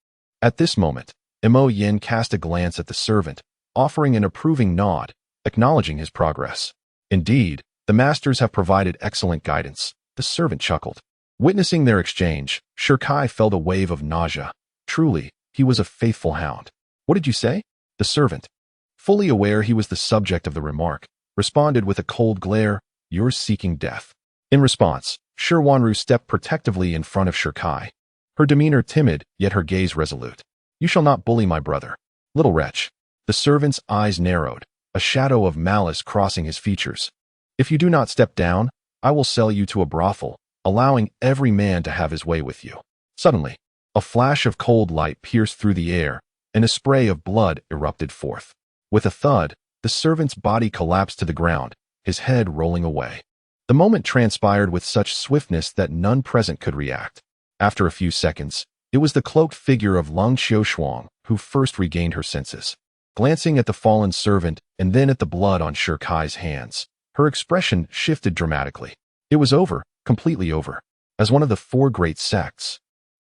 At this moment, Mo Yin cast a glance at the servant, offering an approving nod, acknowledging his progress. "Indeed, the masters have provided excellent guidance," the servant chuckled. Witnessing their exchange, Shi Kai felt a wave of nausea. Truly, he was a faithful hound. "What did you say?" The servant, fully aware he was the subject of the remark, responded with a cold glare, "You're seeking death." In response, Shi Wanru stepped protectively in front of Shi Kai, her demeanor timid, yet her gaze resolute. "You shall not bully my brother, little wretch." The servant's eyes narrowed, a shadow of malice crossing his features. "If you do not step down, I will sell you to a brothel, allowing every man to have his way with you." Suddenly, a flash of cold light pierced through the air, and a spray of blood erupted forth. With a thud, the servant's body collapsed to the ground, his head rolling away. The moment transpired with such swiftness that none present could react. After a few seconds, it was the cloaked figure of Lung Xiushuang who first regained her senses. Glancing at the fallen servant and then at the blood on Shi Kai's hands, her expression shifted dramatically. It was over, completely over. As one of the four great sects,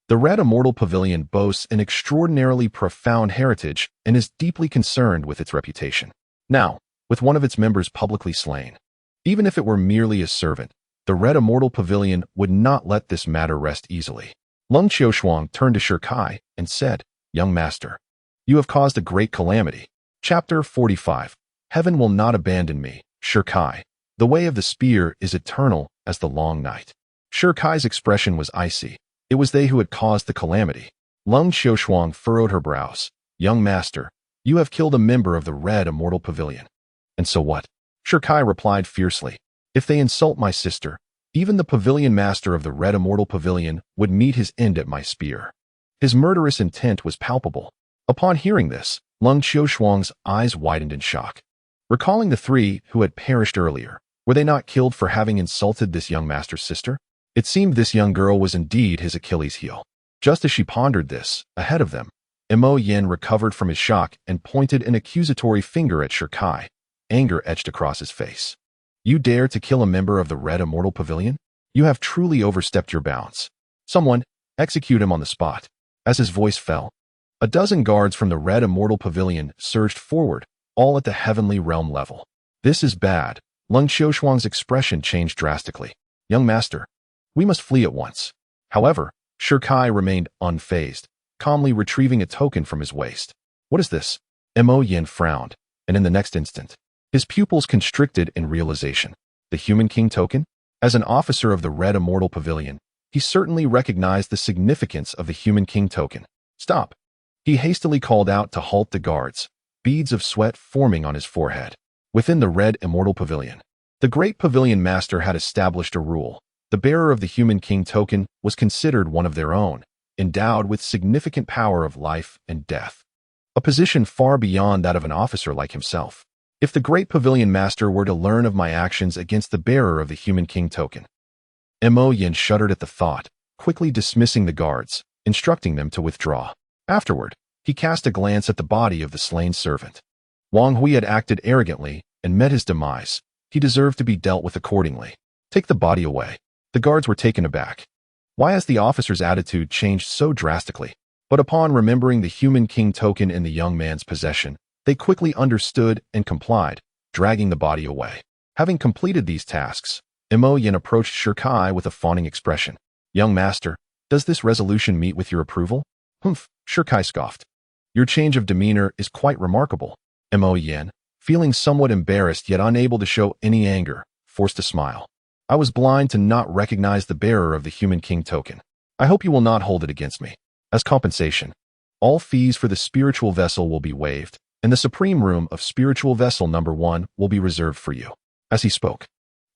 the Red Immortal Pavilion boasts an extraordinarily profound heritage and is deeply concerned with its reputation. Now, with one of its members publicly slain, even if it were merely a servant, the Red Immortal Pavilion would not let this matter rest easily. Lung Xiushuang turned to Shi Kai and said, "Young master, you have caused a great calamity." Chapter 45. Heaven will not abandon me, Shi Kai. The way of the spear is eternal as the long night. Shi Kai's expression was icy. It was they who had caused the calamity. Lung Xiushuang furrowed her brows. "Young master, you have killed a member of the Red Immortal Pavilion." "And so what?" Shi Kai replied fiercely. "If they insult my sister, even the pavilion master of the Red Immortal Pavilion would meet his end at my spear." His murderous intent was palpable. Upon hearing this, Lung Xiushuang's eyes widened in shock. Recalling the three who had perished earlier, were they not killed for having insulted this young master's sister? It seemed this young girl was indeed his Achilles' heel. Just as she pondered this, ahead of them, Mo Yin recovered from his shock and pointed an accusatory finger at Shi Kai. Anger etched across his face. "You dare to kill a member of the Red Immortal Pavilion? You have truly overstepped your bounds. Someone, execute him on the spot." As his voice fell, a dozen guards from the Red Immortal Pavilion surged forward, all at the heavenly realm level. "This is bad." Lung Xiushuang's expression changed drastically. "Young master, we must flee at once." However, Shi Kai remained unfazed, calmly retrieving a token from his waist. "What is this?" Mo Yin frowned, and in the next instant, his pupils constricted in realization. The Human King token? As an officer of the Red Immortal Pavilion, he certainly recognized the significance of the Human King token. "Stop!" He hastily called out to halt the guards, beads of sweat forming on his forehead. Within the Red Immortal Pavilion, the great pavilion master had established a rule. The bearer of the Human King token was considered one of their own, endowed with significant power of life and death, a position far beyond that of an officer like himself. If the great pavilion master were to learn of my actions against the bearer of the Human King token, Mo Yin shuddered at the thought, quickly dismissing the guards, instructing them to withdraw. Afterward, he cast a glance at the body of the slain servant. Wang Hui had acted arrogantly and met his demise. He deserved to be dealt with accordingly. "Take the body away." The guards were taken aback. Why has the officer's attitude changed so drastically? But upon remembering the Human King token in the young man's possession, They quickly understood and complied, dragging the body away. Having completed these tasks, Imoyen approached Shirkai with a fawning expression. Young master, does this resolution meet with your approval? Humph, Shirkai scoffed. Your change of demeanor is quite remarkable. Imoyen, feeling somewhat embarrassed yet unable to show any anger, forced a smile. I was blind to not recognize the bearer of the Human King token. I hope you will not hold it against me. As compensation, all fees for the spiritual vessel will be waived, and the Supreme Room of Spiritual Vessel Number 1 will be reserved for you. As he spoke,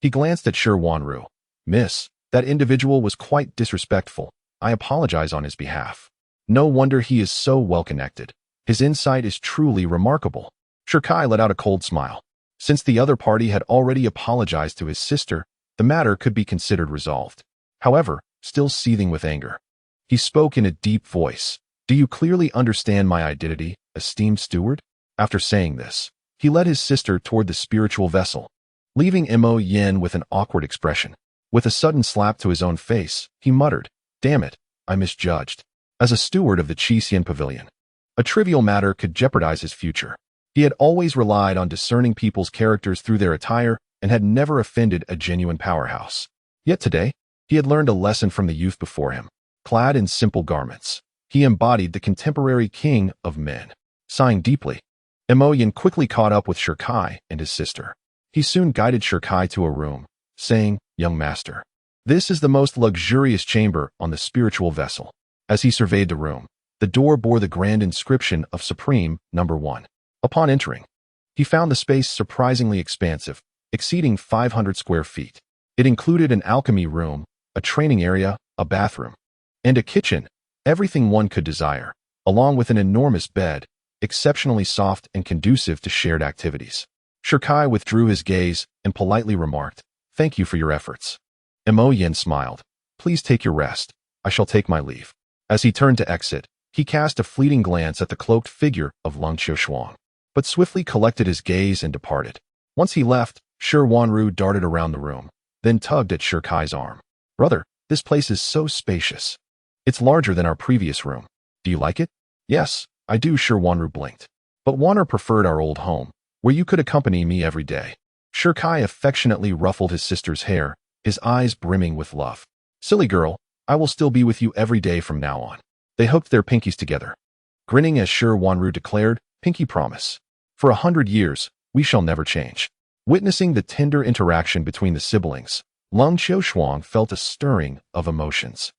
he glanced at Shi Wanru. Miss, that individual was quite disrespectful. I apologize on his behalf. No wonder he is so well-connected. His insight is truly remarkable. Shirkai let out a cold smile. Since the other party had already apologized to his sister, the matter could be considered resolved. However, still seething with anger, he spoke in a deep voice. Do you clearly understand my identity, esteemed steward? After saying this, he led his sister toward the spiritual vessel, leaving Imoyen with an awkward expression. With a sudden slap to his own face, he muttered, Damn it, I misjudged. As a steward of the Qixin Pavilion, a trivial matter could jeopardize his future. He had always relied on discerning people's characters through their attire and had never offended a genuine powerhouse. Yet today, he had learned a lesson from the youth before him. Clad in simple garments, he embodied the contemporary king of men. Sighing deeply, Imoyen quickly caught up with Shirkai and his sister. He soon guided Shirkai to a room, saying, Young master, this is the most luxurious chamber on the spiritual vessel. As he surveyed the room, the door bore the grand inscription of Supreme Number 1. Upon entering, he found the space surprisingly expansive, exceeding 500 square feet. It included an alchemy room, a training area, a bathroom, and a kitchen, everything one could desire, along with an enormous bed, exceptionally soft and conducive to shared activities. Shirkai withdrew his gaze and politely remarked, Thank you for your efforts. Imoyen smiled. Please take your rest. I shall take my leave. As he turned to exit, he cast a fleeting glance at the cloaked figure of Lung Qiushuang, but swiftly collected his gaze and departed. Once he left, Shi Wanru darted around the room, then tugged at Shirkai's arm. Brother, this place is so spacious. It's larger than our previous room. Do you like it? Yes, I do, Shi Wanru blinked. But Wanru preferred our old home, where you could accompany me every day. Shirkai affectionately ruffled his sister's hair, his eyes brimming with love. Silly girl, I will still be with you every day from now on. They hooked their pinkies together. Grinning as Shi Wanru declared, Pinky promise. For 100 years, we shall never change. Witnessing the tender interaction between the siblings, Lung Qiushuang felt a stirring of emotions.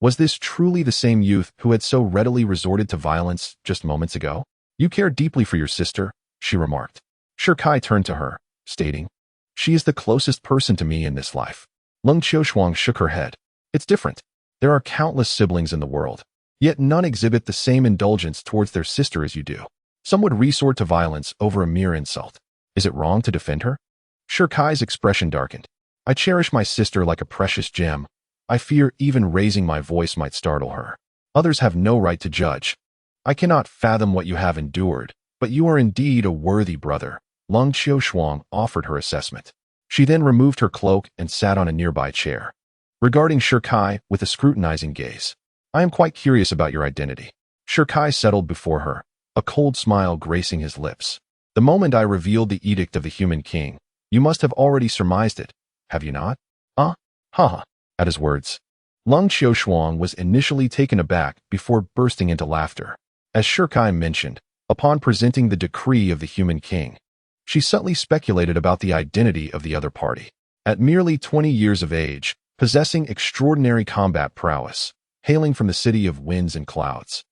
Was this truly the same youth who had so readily resorted to violence just moments ago? You care deeply for your sister, she remarked. Shirkai turned to her, stating, She is the closest person to me in this life. Lung Qiushuang shook her head. It's different. There are countless siblings in the world, yet none exhibit the same indulgence towards their sister as you do. Some would resort to violence over a mere insult. Is it wrong to defend her? Shirkai's expression darkened. I cherish my sister like a precious gem. I fear even raising my voice might startle her. Others have no right to judge. I cannot fathom what you have endured, but you are indeed a worthy brother. Lung Qiushuang offered her assessment. She then removed her cloak and sat on a nearby chair, regarding Shirkai with a scrutinizing gaze. I am quite curious about your identity. Shirkai settled before her, a cold smile gracing his lips. The moment I revealed the edict of the Human King, you must have already surmised it, have you not? Ha. At his words, Lung Qiushuang was initially taken aback before bursting into laughter. As Shirkai mentioned, upon presenting the decree of the Human King, she subtly speculated about the identity of the other party. At merely 20 years of age, possessing extraordinary combat prowess, hailing from the city of winds and clouds,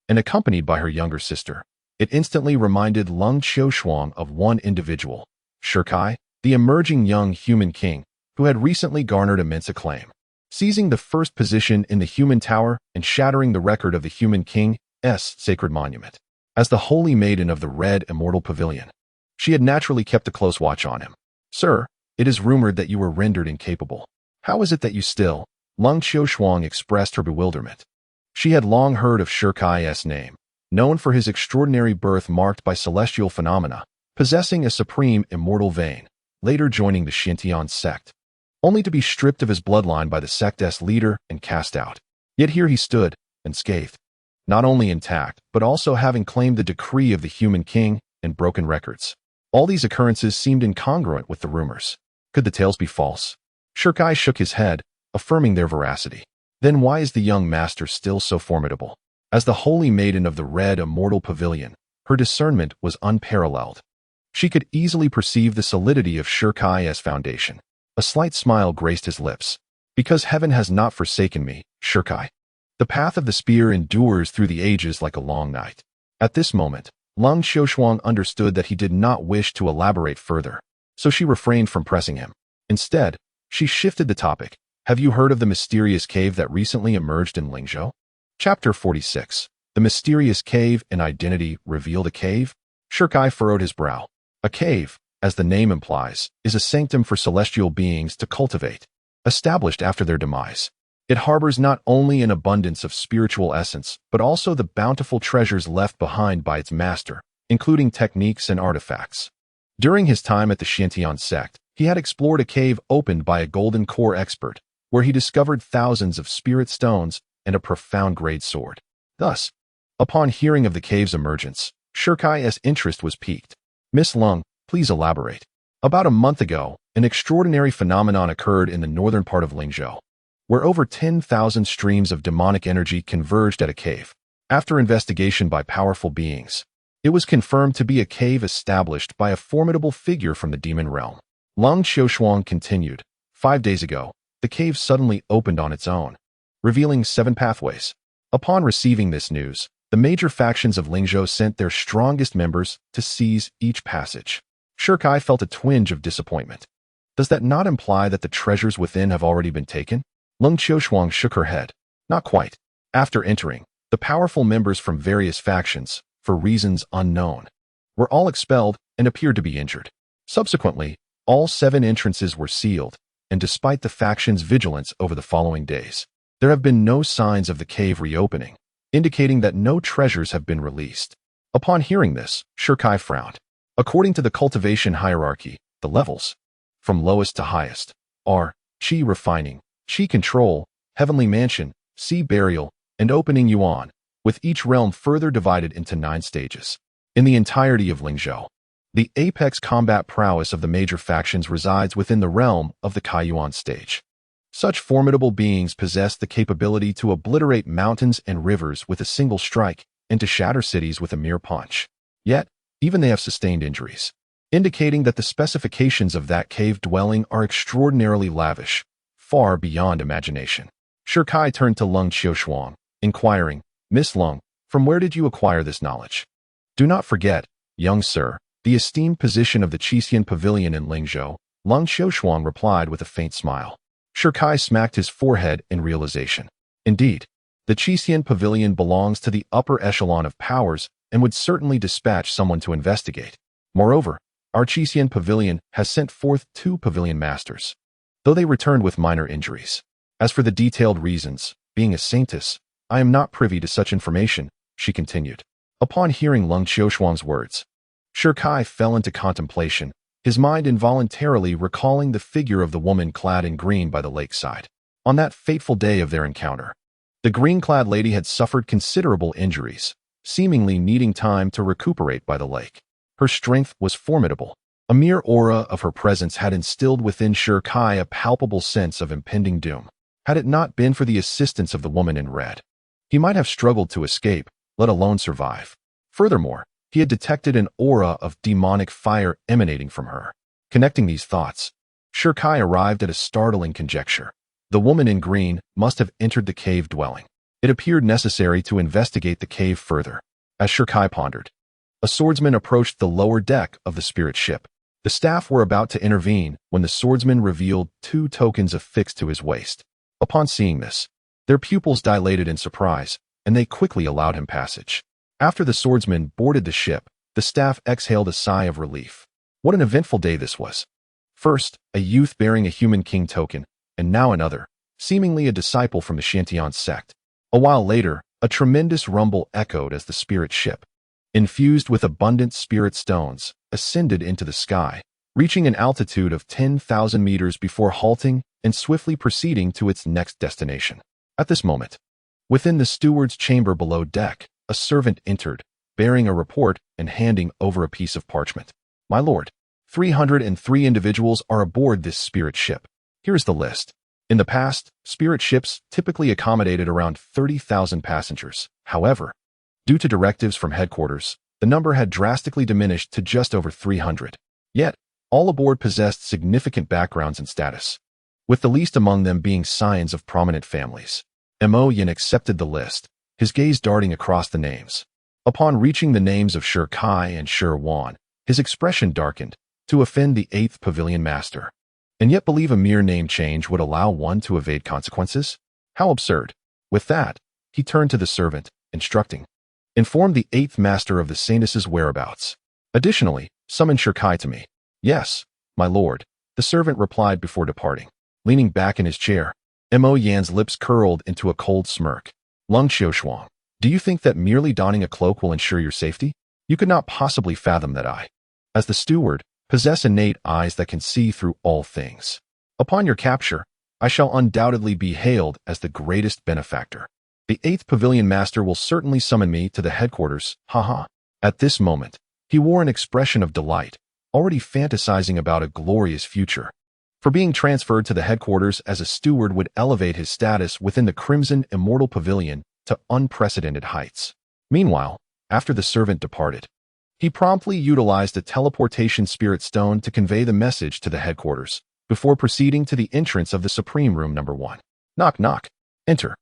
and accompanied by her younger sister, it instantly reminded Lung Qiushuang of one individual, Shirkai, the emerging young Human King, who had recently garnered immense acclaim, seizing the first position in the Human Tower and shattering the record of the Human King's sacred monument. As the holy maiden of the Red Immortal Pavilion, she had naturally kept a close watch on him. Sir, it is rumored that you were rendered incapable. How is it that you still? Lung Qiushuang expressed her bewilderment. She had long heard of Shirkai's name, known for his extraordinary birth marked by celestial phenomena, possessing a supreme immortal vein, later joining the Xintian sect, only to be stripped of his bloodline by the sect's leader and cast out. Yet here he stood, unscathed, not only intact, but also having claimed the decree of the Human King, and broken records. All these occurrences seemed incongruent with the rumors. Could the tales be false? Shirkai shook his head, affirming their veracity. Then why is the young master still so formidable? As the holy maiden of the Red Immortal Pavilion, her discernment was unparalleled. She could easily perceive the solidity of Shirkai as foundation. A slight smile graced his lips. Because heaven has not forsaken me, Shirkai. The path of the spear endures through the ages like a long night. At this moment, Lung Xiaoshuang understood that he did not wish to elaborate further, so she refrained from pressing him. Instead, she shifted the topic. Have you heard of the mysterious cave that recently emerged in Lingzhou? Chapter 46. The mysterious cave and identity revealed. A cave? Shirkai furrowed his brow. A cave, as the name implies, is a sanctum for celestial beings to cultivate, established after their demise. It harbors not only an abundance of spiritual essence, but also the bountiful treasures left behind by its master, including techniques and artifacts. During his time at the Xiantian sect, he had explored a cave opened by a golden core expert, where he discovered thousands of spirit stones and a profound great sword. Thus, upon hearing of the cave's emergence, Shirkai's interest was piqued. Miss Lung, please elaborate. About a month ago, an extraordinary phenomenon occurred in the northern part of Lingzhou, where over 10,000 streams of demonic energy converged at a cave. After investigation by powerful beings, it was confirmed to be a cave established by a formidable figure from the demon realm. Lung Xiaoshuang continued. 5 days ago, the cave suddenly opened on its own, revealing 7 pathways. Upon receiving this news, the major factions of Lingzhou sent their strongest members to seize each passage. Shirkai felt a twinge of disappointment. Does that not imply that the treasures within have already been taken? Lung Xiaoshuang shook her head. Not quite. After entering, the powerful members from various factions, for reasons unknown, were all expelled and appeared to be injured. Subsequently, all 7 entrances were sealed, and despite the factions' vigilance over the following days, there have been no signs of the cave reopening, indicating that no treasures have been released. Upon hearing this, Shirkai frowned. According to the cultivation hierarchy, the levels, from lowest to highest, are Qi refining, Qi control, heavenly mansion, sea burial, and opening yuan, with each realm further divided into 9 stages. In the entirety of Lingzhou, the apex combat prowess of the major factions resides within the realm of the Kaiyuan stage. Such formidable beings possess the capability to obliterate mountains and rivers with a single strike and to shatter cities with a mere punch. Yet, even they have sustained injuries, indicating that the specifications of that cave dwelling are extraordinarily lavish, far beyond imagination. Shirkai turned to Lung Xiaoshuang, inquiring, Miss Lung, from where did you acquire this knowledge? Do not forget, young sir, the esteemed position of the Qixin Pavilion in Lingzhou, Lung Xiaoshuang replied with a faint smile. Shirkai smacked his forehead in realization. Indeed, the Qixin Pavilion belongs to the upper echelon of powers and would certainly dispatch someone to investigate. Moreover, our Qixin Pavilion has sent forth 2 pavilion masters, though they returned with minor injuries. As for the detailed reasons, being a saintess, I am not privy to such information, she continued. Upon hearing Lung Xiaoshuang's words, Shirkai fell into contemplation, his mind involuntarily recalling the figure of the woman clad in green by the lakeside. On that fateful day of their encounter, the green-clad lady had suffered considerable injuries, seemingly needing time to recuperate by the lake. Her strength was formidable. A mere aura of her presence had instilled within Shirkai a palpable sense of impending doom. Had it not been for the assistance of the woman in red, he might have struggled to escape, let alone survive. Furthermore, he had detected an aura of demonic fire emanating from her. Connecting these thoughts, Shirkai arrived at a startling conjecture. The woman in green must have entered the cave dwelling. It appeared necessary to investigate the cave further. As Shirkai pondered, a swordsman approached the lower deck of the spirit ship. The staff were about to intervene when the swordsman revealed 2 tokens affixed to his waist. Upon seeing this, their pupils dilated in surprise, and they quickly allowed him passage. After the swordsman boarded the ship, the staff exhaled a sigh of relief. What an eventful day this was. First, a youth bearing a human king token, and now another, seemingly a disciple from the Xiantian sect. A while later, a tremendous rumble echoed as the spirit ship, infused with abundant spirit stones, ascended into the sky, reaching an altitude of 10,000 meters before halting and swiftly proceeding to its next destination. At this moment, within the steward's chamber below deck, a servant entered, bearing a report and handing over a piece of parchment. My lord, 303 individuals are aboard this spirit ship. Here's the list. In the past, spirit ships typically accommodated around 30,000 passengers. However, due to directives from headquarters, the number had drastically diminished to just over 300. Yet, all aboard possessed significant backgrounds and status, with the least among them being scions of prominent families. Mo Yin accepted the list, his gaze darting across the names. Upon reaching the names of Shi Kai and Shi Wan, his expression darkened, to offend the 8th Pavilion Master. And yet believe a mere name change would allow one to evade consequences? How absurd. With that, he turned to the servant, instructing, "Inform the 8th Master of the Saintess's whereabouts. Additionally, summon Shi Kai to me." "Yes, my lord," the servant replied before departing. Leaning back in his chair, Mo Yan's lips curled into a cold smirk. "Lung Xiaoshuang, do you think that merely donning a cloak will ensure your safety? You could not possibly fathom that I, as the steward, possess innate eyes that can see through all things. Upon your capture, I shall undoubtedly be hailed as the greatest benefactor. The 8th Pavilion Master will certainly summon me to the headquarters, haha." At this moment, he wore an expression of delight, already fantasizing about a glorious future. For being transferred to the headquarters as a steward would elevate his status within the Crimson Immortal Pavilion to unprecedented heights. Meanwhile, after the servant departed, he promptly utilized a teleportation spirit stone to convey the message to the headquarters, before proceeding to the entrance of the Supreme Room number 1. Knock knock. Enter.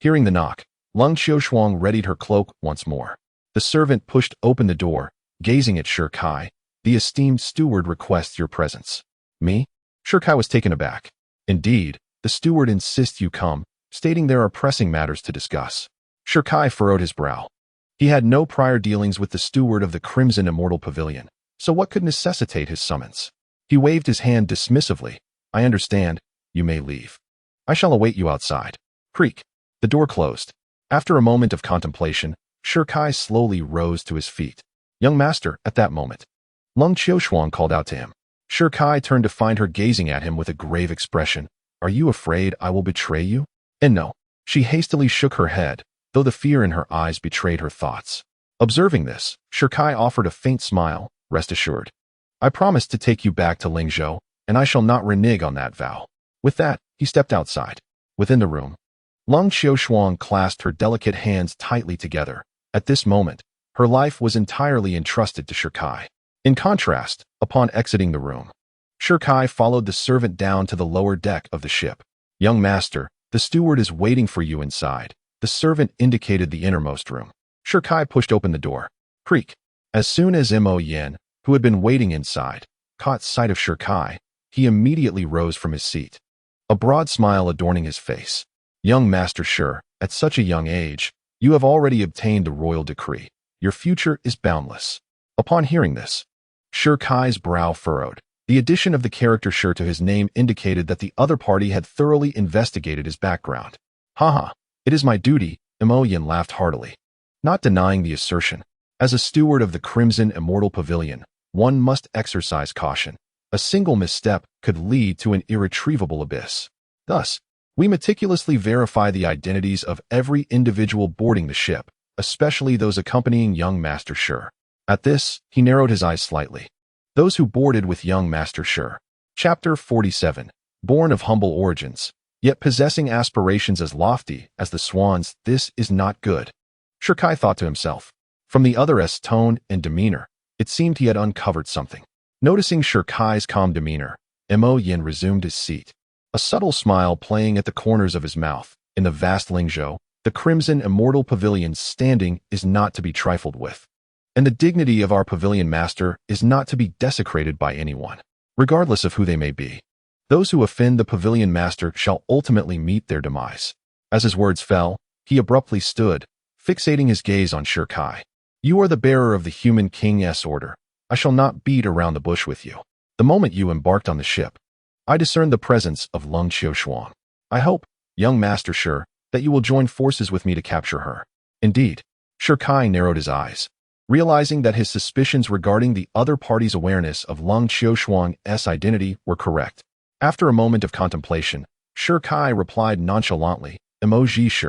Hearing the knock, Lung Xiaoshuang readied her cloak once more. The servant pushed open the door, gazing at Shi Kai. "The esteemed steward requests your presence." "Me?" Shi Kai was taken aback. "Indeed, the steward insists you come, stating there are pressing matters to discuss." Shi Kai furrowed his brow. He had no prior dealings with the steward of the Crimson Immortal Pavilion, so what could necessitate his summons? He waved his hand dismissively. "I understand. You may leave. I shall await you outside." Creak. The door closed. After a moment of contemplation, Shi Kai slowly rose to his feet. "Young master," at that moment, Lung Xiaoshuang called out to him. Shi Kai turned to find her gazing at him with a grave expression. "Are you afraid I will betray you?" "And no." She hastily shook her head, though the fear in her eyes betrayed her thoughts. Observing this, Shi Kai offered a faint smile. "Rest assured. I promise to take you back to Lingzhou, and I shall not renege on that vow." With that, he stepped outside. Within the room, Lung Xiaoshuang clasped her delicate hands tightly together. At this moment, her life was entirely entrusted to Shi Kai. In contrast, upon exiting the room, Shi Kai followed the servant down to the lower deck of the ship. "Young master, the steward is waiting for you inside." The servant indicated the innermost room. Shi Kai pushed open the door. Creak. As soon as Mo Yin, who had been waiting inside, caught sight of Shi Kai, he immediately rose from his seat, a broad smile adorning his face. "Young Master Shi, at such a young age, you have already obtained the royal decree. Your future is boundless." Upon hearing this, Shi Kai's brow furrowed. The addition of the character Shi to his name indicated that the other party had thoroughly investigated his background. "Haha, it is my duty," Mo Yin laughed heartily, not denying the assertion. As a steward of the Crimson Immortal Pavilion, one must exercise caution. A single misstep could lead to an irretrievable abyss. Thus, we meticulously verify the identities of every individual boarding the ship, especially those accompanying young Master Shi. At this, he narrowed his eyes slightly. Those who boarded with young Master Shi. Chapter 47. Born of humble origins, yet possessing aspirations as lofty as the swans, this is not good. Shi Kai thought to himself. From the other's tone and demeanor, it seemed he had uncovered something. Noticing Shi Kai's calm demeanor, Mo Yin resumed his seat, a subtle smile playing at the corners of his mouth. In the vast Lingzhou, the Crimson Immortal Pavilion's standing is not to be trifled with, and the dignity of our pavilion master is not to be desecrated by anyone, regardless of who they may be. Those who offend the pavilion master shall ultimately meet their demise. As his words fell, he abruptly stood, fixating his gaze on Shi Kai. "You are the bearer of the human king's order. I shall not beat around the bush with you. The moment you embarked on the ship, I discerned the presence of Lung Xiaoshuang. I hope, young Master Shi, that you will join forces with me to capture her." Indeed, Shi Kai narrowed his eyes, realizing that his suspicions regarding the other party's awareness of Lung Xiaoshuang's identity were correct. After a moment of contemplation, Shi Kai replied nonchalantly, "Emoji Shi."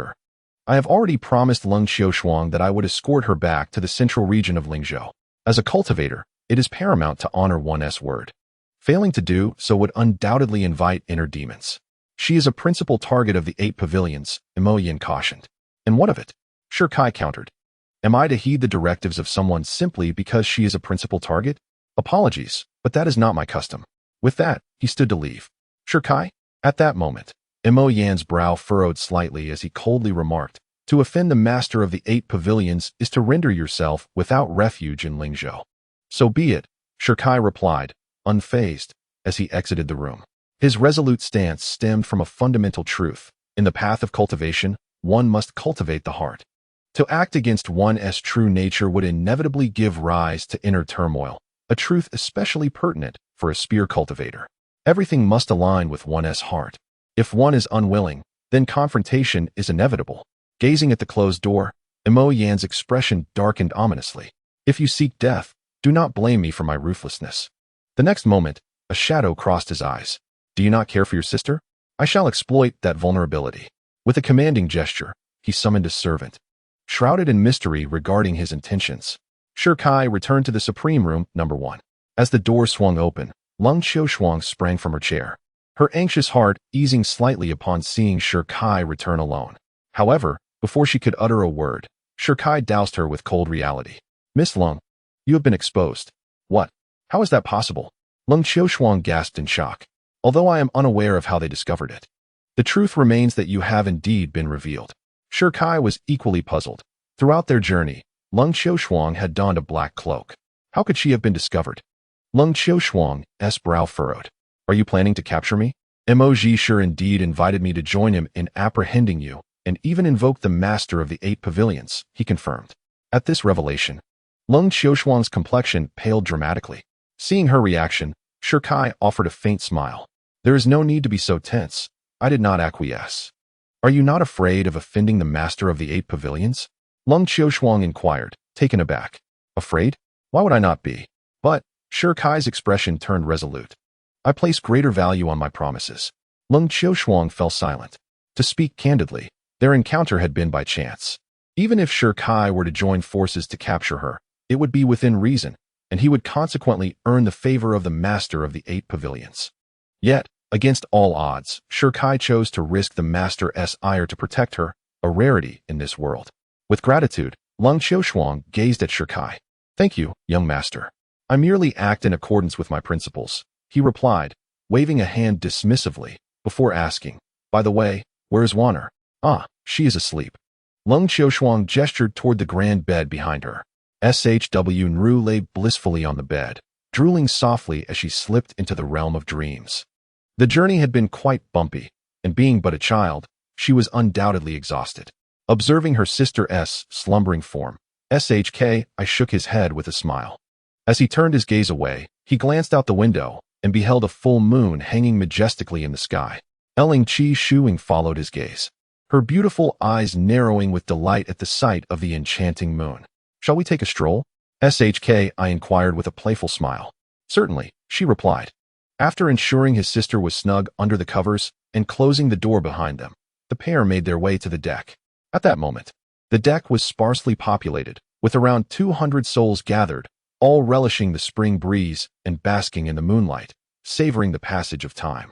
I have already promised Leng Xiaoshuang that I would escort her back to the central region of Lingzhou. As a cultivator, it is paramount to honor one's word. Failing to do so would undoubtedly invite inner demons. She is a principal target of the 8 pavilions, Imoyan cautioned. And what of it? Shi Kai countered. Am I to heed the directives of someone simply because she is a principal target? Apologies, but that is not my custom. With that, he stood to leave. Shi Kai? At that moment, Imo Yan's brow furrowed slightly as he coldly remarked, to offend the master of the 8 pavilions is to render yourself without refuge in Lingzhou. So be it, Shi Kai replied, unfazed, as he exited the room. His resolute stance stemmed from a fundamental truth. In the path of cultivation, one must cultivate the heart. To act against one's true nature would inevitably give rise to inner turmoil, a truth especially pertinent for a spear cultivator. Everything must align with one's heart. If one is unwilling, then confrontation is inevitable. Gazing at the closed door, Imo Yan's expression darkened ominously. If you seek death, do not blame me for my ruthlessness. The next moment, a shadow crossed his eyes. Do you not care for your sister? I shall exploit that vulnerability. With a commanding gesture, he summoned a servant. Shrouded in mystery regarding his intentions, Shi Kai returned to the Supreme Room, number 1. As the door swung open, Leng Xiaoshuang sprang from her chair, her anxious heart easing slightly upon seeing Shi Kai return alone. However, before she could utter a word, Shi Kai doused her with cold reality. Miss Leng, you have been exposed. What? How is that possible? Leng Xiaoshuang gasped in shock. Although I am unaware of how they discovered it, the truth remains that you have indeed been revealed. Shi Kai was equally puzzled. Throughout their journey, Leng Xiaoshuang had donned a black cloak. How could she have been discovered? Leng Xiaoshuang's brow furrowed. Are you planning to capture me? Emoji sure indeed invited me to join him in apprehending you, and even invoked the master of the 8 pavilions, he confirmed. At this revelation, Leng Xiaoshuang's complexion paled dramatically. Seeing her reaction, Shi Kai offered a faint smile. There is no need to be so tense. I did not acquiesce. Are you not afraid of offending the master of the 8 pavilions? Leng Xiaoshuang inquired, taken aback. Afraid? Why would I not be? But, Shi Kai's expression turned resolute. I place greater value on my promises. Leng Xiaoshuang fell silent. To speak candidly, their encounter had been by chance. Even if Shi Kai were to join forces to capture her, it would be within reason, and he would consequently earn the favor of the master of the 8 pavilions. Yet, against all odds, Shi Kai chose to risk the master's ire to protect her, a rarity in this world. With gratitude, Leng Xiaoshuang gazed at Shi Kai. Thank you, young master. I merely act in accordance with my principles, he replied, waving a hand dismissively, before asking, by the way, where is Wanner? Ah, she is asleep. Leng Xiaoshuang gestured toward the grand bed behind her. SHW Nru lay blissfully on the bed, drooling softly as she slipped into the realm of dreams. The journey had been quite bumpy, and being but a child, she was undoubtedly exhausted. Observing her sister's slumbering form, SHK shook his head with a smile. As he turned his gaze away, he glanced out the window and beheld a full moon hanging majestically in the sky. Ling Chi Shuing followed his gaze, her beautiful eyes narrowing with delight at the sight of the enchanting moon. Shall we take a stroll? SHK inquired with a playful smile. Certainly, she replied. After ensuring his sister was snug under the covers and closing the door behind them, the pair made their way to the deck. At that moment, the deck was sparsely populated, with around 200 souls gathered, all relishing the spring breeze and basking in the moonlight, savoring the passage of time.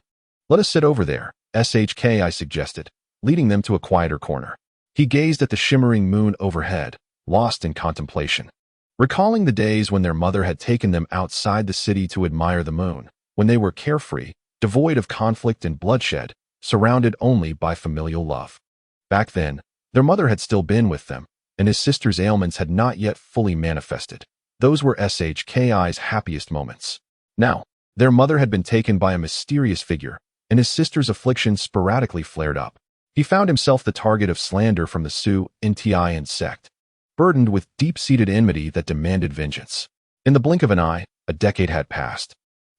Let us sit over there, SHK suggested, leading them to a quieter corner. He gazed at the shimmering moon overhead, lost in contemplation. Recalling the days when their mother had taken them outside the city to admire the moon, when they were carefree, devoid of conflict and bloodshed, surrounded only by familial love. Back then, their mother had still been with them, and his sister's ailments had not yet fully manifested. Those were SHK's happiest moments. Now, their mother had been taken by a mysterious figure, and his sister's affliction sporadically flared up. He found himself the target of slander from the Su Nti sect, burdened with deep-seated enmity that demanded vengeance. In the blink of an eye, a decade had passed,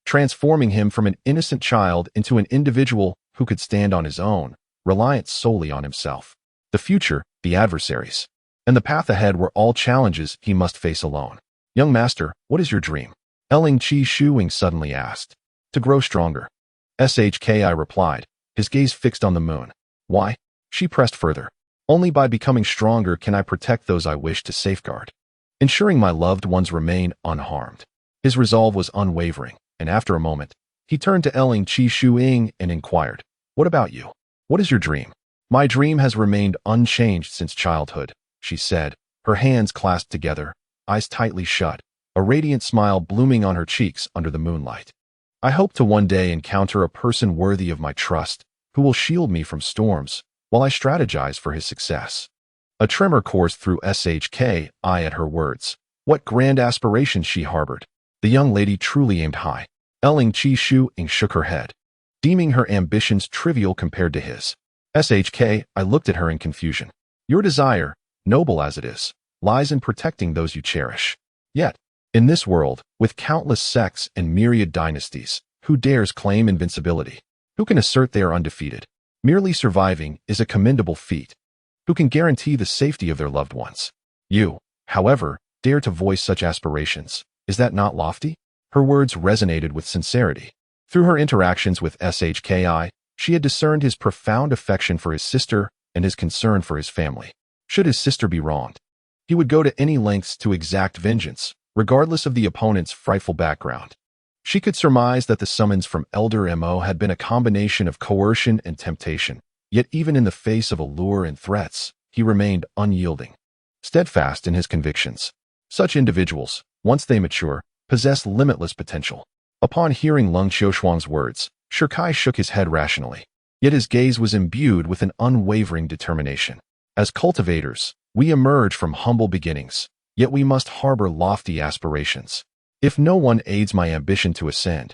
transforming him from an innocent child into an individual who could stand on his own, reliant solely on himself. The future, the adversaries, and the path ahead were all challenges he must face alone. Young master, what is your dream? Ling Chi Shuing suddenly asked. To grow stronger. SHKI replied, his gaze fixed on the moon. Why? She pressed further. Only by becoming stronger can I protect those I wish to safeguard, ensuring my loved ones remain unharmed. His resolve was unwavering, and after a moment, he turned to Ling Qi Shuing and inquired, "What about you? What is your dream?" "My dream has remained unchanged since childhood," she said, her hands clasped together, eyes tightly shut, a radiant smile blooming on her cheeks under the moonlight. "I hope to one day encounter a person worthy of my trust, who will shield me from storms, while I strategize for his success." A tremor coursed through SHKI at her words. What grand aspirations she harbored. The young lady truly aimed high. Ling Qi Shuing shook her head, deeming her ambitions trivial compared to his. SHKI looked at her in confusion. "Your desire, noble as it is, lies in protecting those you cherish. Yet, in this world, with countless sects and myriad dynasties, who dares claim invincibility? Who can assert they are undefeated? Merely surviving is a commendable feat. Who can guarantee the safety of their loved ones? You, however, dare to voice such aspirations. Is that not lofty?" Her words resonated with sincerity. Through her interactions with SHKI, she had discerned his profound affection for his sister and his concern for his family. Should his sister be wronged, he would go to any lengths to exact vengeance, regardless of the opponent's frightful background. She could surmise that the summons from Elder Mo had been a combination of coercion and temptation, yet even in the face of allure and threats, he remained unyielding, steadfast in his convictions. Such individuals, once they mature, possess limitless potential. Upon hearing Lung Xiushuang's words, Shikai shook his head rationally, yet his gaze was imbued with an unwavering determination. As cultivators, we emerge from humble beginnings, yet we must harbor lofty aspirations. If no one aids my ambition to ascend,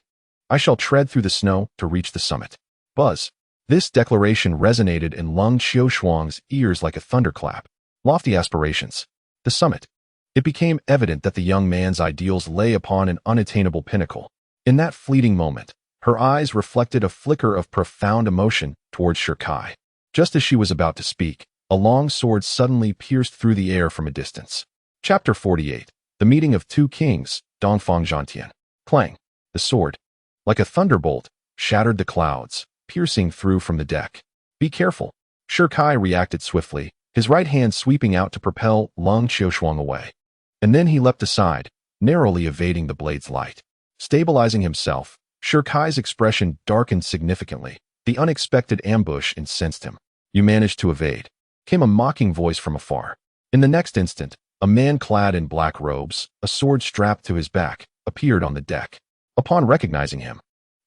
I shall tread through the snow to reach the summit. Buzz. This declaration resonated in Lung Xiushuang's ears like a thunderclap. Lofty aspirations. The summit. It became evident that the young man's ideals lay upon an unattainable pinnacle. In that fleeting moment, her eyes reflected a flicker of profound emotion towards Shikai. Just as she was about to speak, a long sword suddenly pierced through the air from a distance. Chapter 48. The Meeting of Two Kings, Dongfang Zhantian. Clang. The sword, like a thunderbolt, shattered the clouds, piercing through from the deck. "Be careful." Shikai reacted swiftly, his right hand sweeping out to propel Lung Xiushuang away. And then he leapt aside, narrowly evading the blade's light. Stabilizing himself, Shirkai's expression darkened significantly. The unexpected ambush incensed him. "You managed to evade," came a mocking voice from afar. In the next instant, a man clad in black robes, a sword strapped to his back, appeared on the deck. Upon recognizing him,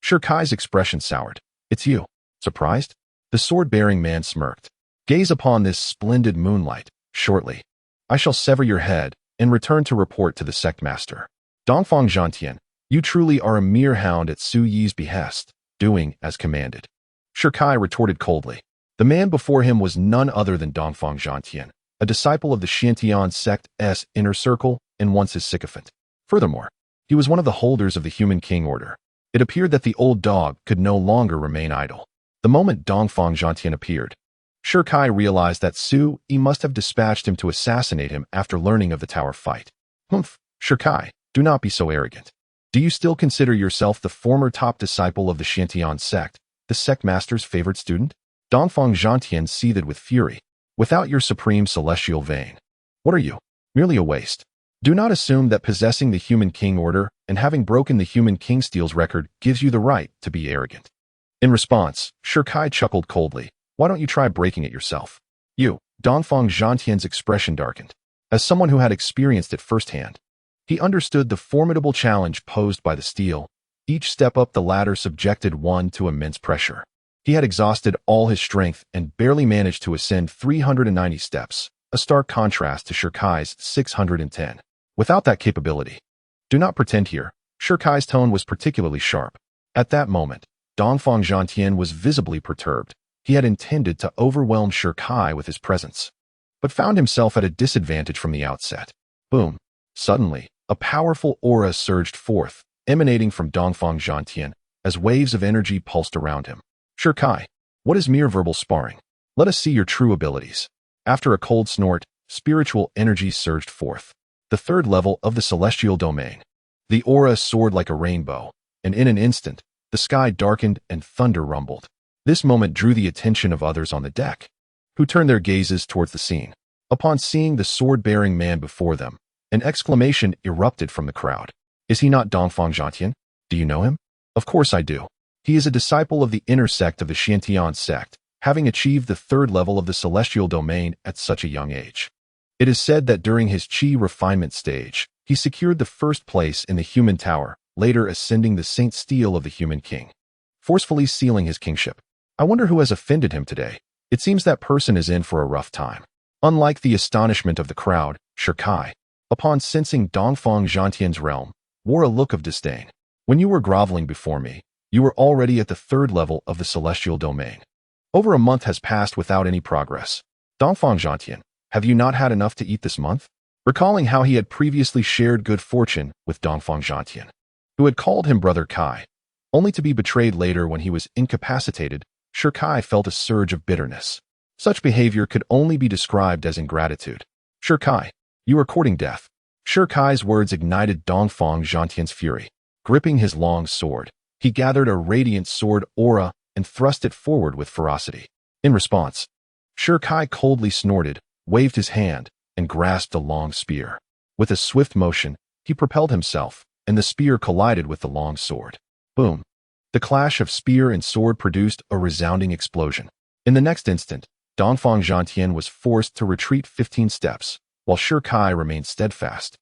Shirkai's expression soured. "It's you." Surprised? The sword-bearing man smirked. "Gaze upon this splendid moonlight. Shortly, I shall sever your head and return to report to the sect master. Dongfang Zhantian, you truly are a mere hound at Su Yi's behest, doing as commanded." Shikai retorted coldly. The man before him was none other than Dongfang Zhantian, a disciple of the Xiantian sect's inner circle and once his sycophant. Furthermore, he was one of the holders of the Human King Order. It appeared that the old dog could no longer remain idle. The moment Dongfang Zhantian appeared, Shikai realized that Su Yi must have dispatched him to assassinate him after learning of the tower fight. "Humph, Shikai, do not be so arrogant. Do you still consider yourself the former top disciple of the Xiantian sect, the sect master's favorite student?" Dongfang Zhantian seethed with fury. "Without your supreme celestial vein, what are you? Merely a waste. Do not assume that possessing the Human King Order and having broken the Human King Steel's record gives you the right to be arrogant." In response, Shikai chuckled coldly. "Why don't you try breaking it yourself?" "You." Dongfang Zhantian's expression darkened. As someone who had experienced it firsthand, he understood the formidable challenge posed by the steel. Each step up the ladder subjected one to immense pressure. He had exhausted all his strength and barely managed to ascend 390 steps, a stark contrast to Shirkai's 610. Without that capability. "Do not pretend here." Shirkai's tone was particularly sharp. At that moment, Dongfang Zhantian was visibly perturbed. He had intended to overwhelm Shikai with his presence, but found himself at a disadvantage from the outset. Boom. Suddenly, a powerful aura surged forth, emanating from Dongfang Zhantian, as waves of energy pulsed around him. "Shikai, what is mere verbal sparring? Let us see your true abilities." After a cold snort, spiritual energy surged forth. The third level of the celestial domain. The aura soared like a rainbow, and in an instant, the sky darkened and thunder rumbled. This moment drew the attention of others on the deck. who turned their gazes towards the scene. Upon seeing the sword-bearing man before them, an exclamation erupted from the crowd. Is he not Dongfang Zhantian? Do you know him? Of course I do. He is a disciple of the inner sect of the Xiantian sect, having achieved the 3rd level of the celestial domain at such a young age. It is said that during his qi refinement stage, he secured the 1st place in the human tower, later ascending the Saint Stele of the human king, forcefully sealing his kingship. I wonder who has offended him today. It seems that person is in for a rough time. Unlike the astonishment of the crowd, Shikai, upon sensing Dongfang Zhantian's realm, wore a look of disdain. When you were groveling before me, you were already at the 3rd level of the celestial domain. Over a month has passed without any progress. Dongfang Zhantian, have you not had enough to eat this month? Recalling how he had previously shared good fortune with Dongfang Zhantian, who had called him Brother Kai, only to be betrayed later when he was incapacitated, Shikai felt a surge of bitterness. Such behavior could only be described as ingratitude. Shikai, you are courting death. Shikai's words ignited Dongfang Zhantian's fury. Gripping his long sword, he gathered a radiant sword aura and thrust it forward with ferocity. In response, Shikai coldly snorted, waved his hand, and grasped a long spear. With a swift motion, he propelled himself, and the spear collided with the long sword. Boom! The clash of spear and sword produced a resounding explosion. In the next instant, Dongfang Zhantian was forced to retreat 15 steps, while Shikai remained steadfast,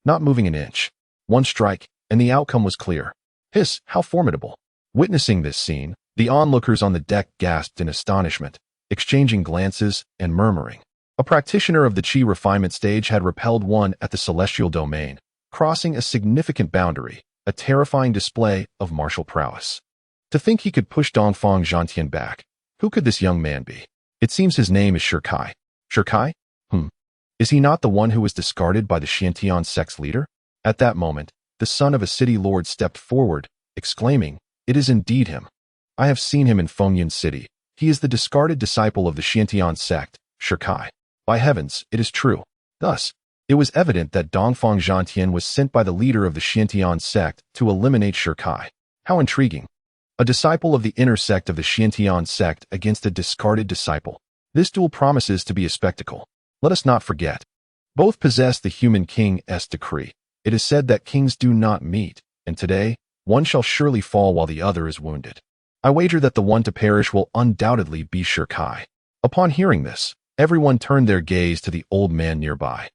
not moving an inch. One strike, and the outcome was clear. Hiss, how formidable! Witnessing this scene, the onlookers on the deck gasped in astonishment, exchanging glances and murmuring. A practitioner of the Qi refinement stage had repelled one at the celestial domain, crossing a significant boundary, a terrifying display of martial prowess. To think he could push Dongfang Zhantian back. Who could this young man be? It seems his name is Shikai. Shikai? Is he not the one who was discarded by the Xiantian sect's leader? At that moment, the son of a city lord stepped forward, exclaiming, "It is indeed him. I have seen him in Fengyan City. He is the discarded disciple of the Xiantian sect, Shikai. By heavens, it is true." Thus, it was evident that Dongfang Zhantian was sent by the leader of the Xiantian sect to eliminate Shikai. How intriguing. A disciple of the inner sect of the Xiantian sect against a discarded disciple. This duel promises to be a spectacle. Let us not forget. Both possess the human king's decree. It is said that kings do not meet, and today, one shall surely fall while the other is wounded. I wager that the one to perish will undoubtedly be Shikai. Upon hearing this, everyone turned their gaze to the old man nearby,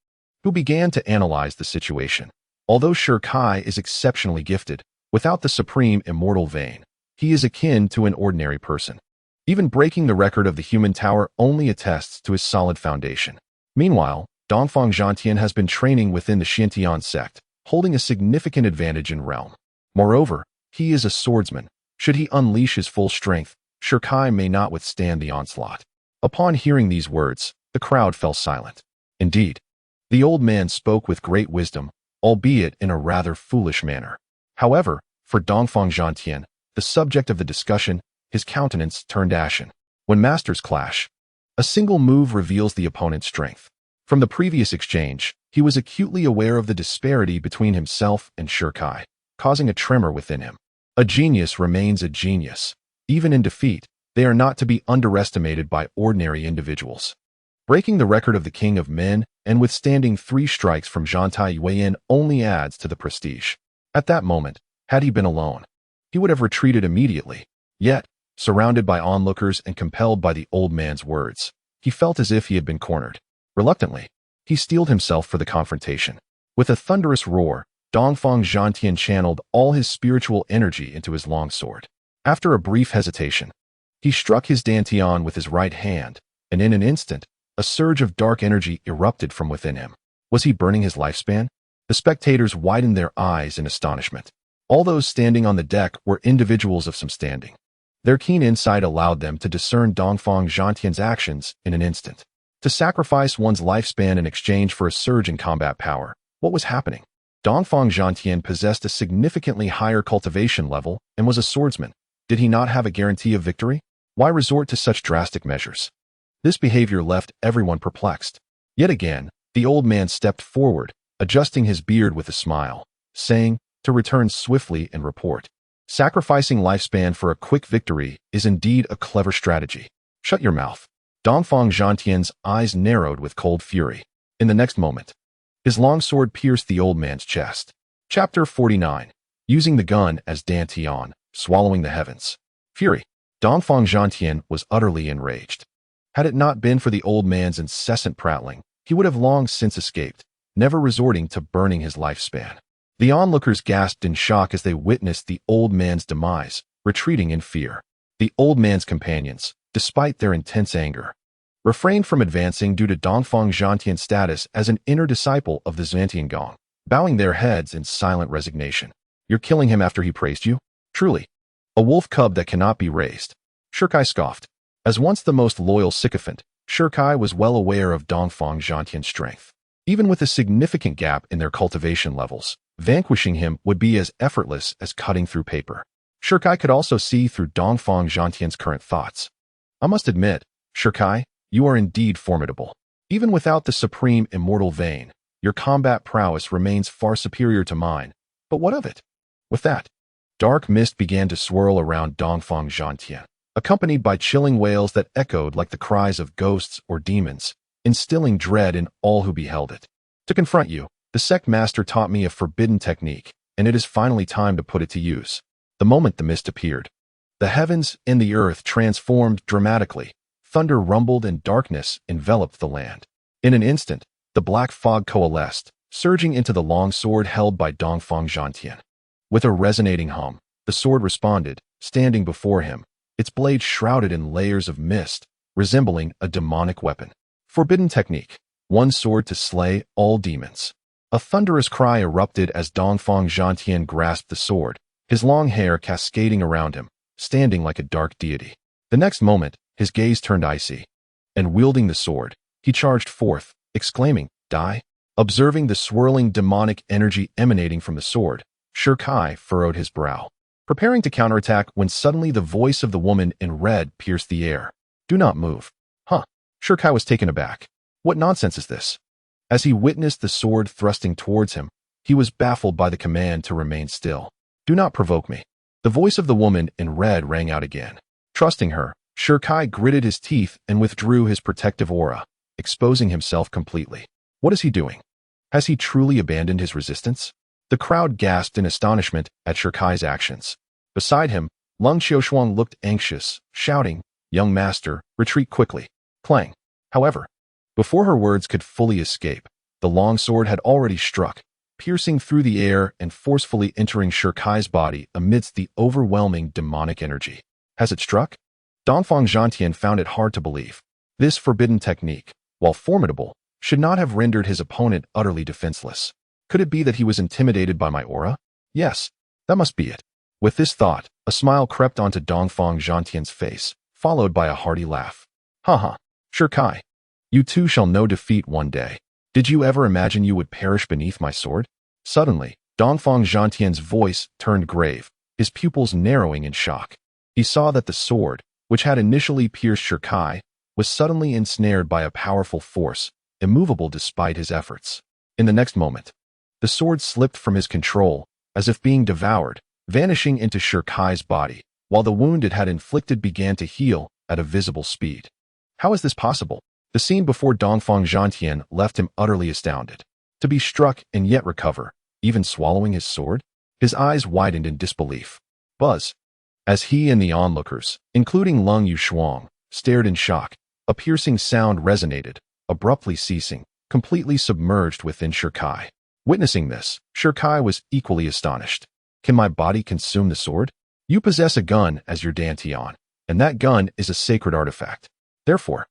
who began to analyze the situation. Although Shikai is exceptionally gifted, without the Supreme Immortal vein, he is akin to an ordinary person. Even breaking the record of the human tower only attests to his solid foundation. Meanwhile, Dongfang Zhantian has been training within the Xiantian sect, holding a significant advantage in realm. Moreover, he is a swordsman. Should he unleash his full strength, Shikai may not withstand the onslaught. Upon hearing these words, the crowd fell silent. Indeed, the old man spoke with great wisdom, albeit in a rather foolish manner. However, for Dongfang Zhantian, the subject of the discussion, his countenance turned ashen. When masters clash, a single move reveals the opponent's strength. From the previous exchange, he was acutely aware of the disparity between himself and Shikai, causing a tremor within him. A genius remains a genius. Even in defeat, they are not to be underestimated by ordinary individuals. Breaking the record of the king of men and withstanding 3 strikes from Zhantai Yuan only adds to the prestige. At that moment, had he been alone, he would have retreated immediately. Yet, surrounded by onlookers and compelled by the old man's words, he felt as if he had been cornered. Reluctantly, he steeled himself for the confrontation. With a thunderous roar, Dongfang Zhantian channeled all his spiritual energy into his longsword. After a brief hesitation, he struck his dantian with his right hand, and in an instant, a surge of dark energy erupted from within him. Was he burning his lifespan? The spectators widened their eyes in astonishment. All those standing on the deck were individuals of some standing. Their keen insight allowed them to discern Dongfang Zhantian's actions in an instant. To sacrifice one's lifespan in exchange for a surge in combat power, what was happening? Dongfang Zhantian possessed a significantly higher cultivation level and was a swordsman. Did he not have a guarantee of victory? Why resort to such drastic measures? This behavior left everyone perplexed. Yet again, the old man stepped forward, adjusting his beard with a smile, saying, to return swiftly and report. Sacrificing lifespan for a quick victory is indeed a clever strategy. Shut your mouth. Dongfang Zhantian's eyes narrowed with cold fury. In the next moment, his long sword pierced the old man's chest. Chapter 49. Using the gun as Dantian, swallowing the heavens. Fury. Dongfang Zhantian was utterly enraged. Had it not been for the old man's incessant prattling, he would have long since escaped, never resorting to burning his lifespan. The onlookers gasped in shock as they witnessed the old man's demise, retreating in fear. The old man's companions, despite their intense anger, refrained from advancing due to Dongfang Zhantian's status as an inner disciple of the Zhantian Gong, bowing their heads in silent resignation. You're killing him after he praised you? Truly, a wolf cub that cannot be raised. Shirkai scoffed. As once the most loyal sycophant, Shirkai was well aware of Dongfang Zhantian's strength. Even with a significant gap in their cultivation levels, vanquishing him would be as effortless as cutting through paper. Shirkai could also see through Dongfang Zhantian's current thoughts. I must admit, Shirkai, you are indeed formidable. Even without the Supreme Immortal vein, your combat prowess remains far superior to mine. But what of it? With that, dark mist began to swirl around Dongfang Zhantian, accompanied by chilling wails that echoed like the cries of ghosts or demons, instilling dread in all who beheld it. To confront you, the sect master taught me a forbidden technique, and it is finally time to put it to use. The moment the mist appeared, the heavens and the earth transformed dramatically. Thunder rumbled and darkness enveloped the land. In an instant, the black fog coalesced, surging into the long sword held by Dongfang Zhantian. With a resonating hum, the sword responded, standing before him, its blade shrouded in layers of mist, resembling a demonic weapon. Forbidden technique. One sword to slay all demons. A thunderous cry erupted as Dongfang Zhantian grasped the sword, his long hair cascading around him, standing like a dark deity. The next moment, his gaze turned icy, and wielding the sword, he charged forth, exclaiming, "Die!" Observing the swirling demonic energy emanating from the sword, Shirkai furrowed his brow, preparing to counterattack when suddenly the voice of the woman in red pierced the air. "Do not move." Huh. Shirkai was taken aback. What nonsense is this? As he witnessed the sword thrusting towards him, he was baffled by the command to remain still. "Do not provoke me." The voice of the woman in red rang out again. Trusting her, Shirkai gritted his teeth and withdrew his protective aura, exposing himself completely. What is he doing? Has he truly abandoned his resistance? The crowd gasped in astonishment at Shirkai's actions. Beside him, Lung Xiaoshuang looked anxious, shouting, "Young master, retreat quickly." Clang. However, before her words could fully escape, the long sword had already struck, piercing through the air and forcefully entering Shirkai's body amidst the overwhelming demonic energy. Has it struck? Dongfang Zhantian found it hard to believe. This forbidden technique, while formidable, should not have rendered his opponent utterly defenseless. Could it be that he was intimidated by my aura? Yes, that must be it. With this thought, a smile crept onto Dongfang Zhantian's face, followed by a hearty laugh. Haha, Shirkai, you too shall know defeat one day. Did you ever imagine you would perish beneath my sword? Suddenly, Dongfang Zhantian's voice turned grave, his pupils narrowing in shock. He saw that the sword, which had initially pierced Shirkai, was suddenly ensnared by a powerful force, immovable despite his efforts. In the next moment, the sword slipped from his control, as if being devoured, vanishing into Shirkai's body, while the wound it had inflicted began to heal at a visible speed. How is this possible? The scene before Dongfang Zhantian left him utterly astounded. To be struck and yet recover, even swallowing his sword? His eyes widened in disbelief. Buzz. As he and the onlookers, including Lung Yushuang, stared in shock, a piercing sound resonated, abruptly ceasing, completely submerged within Shirkai. Witnessing this, Shirkai was equally astonished. Can my body consume the sword? You possess a gun as your Dantian, and that gun is a sacred artifact. Therefore,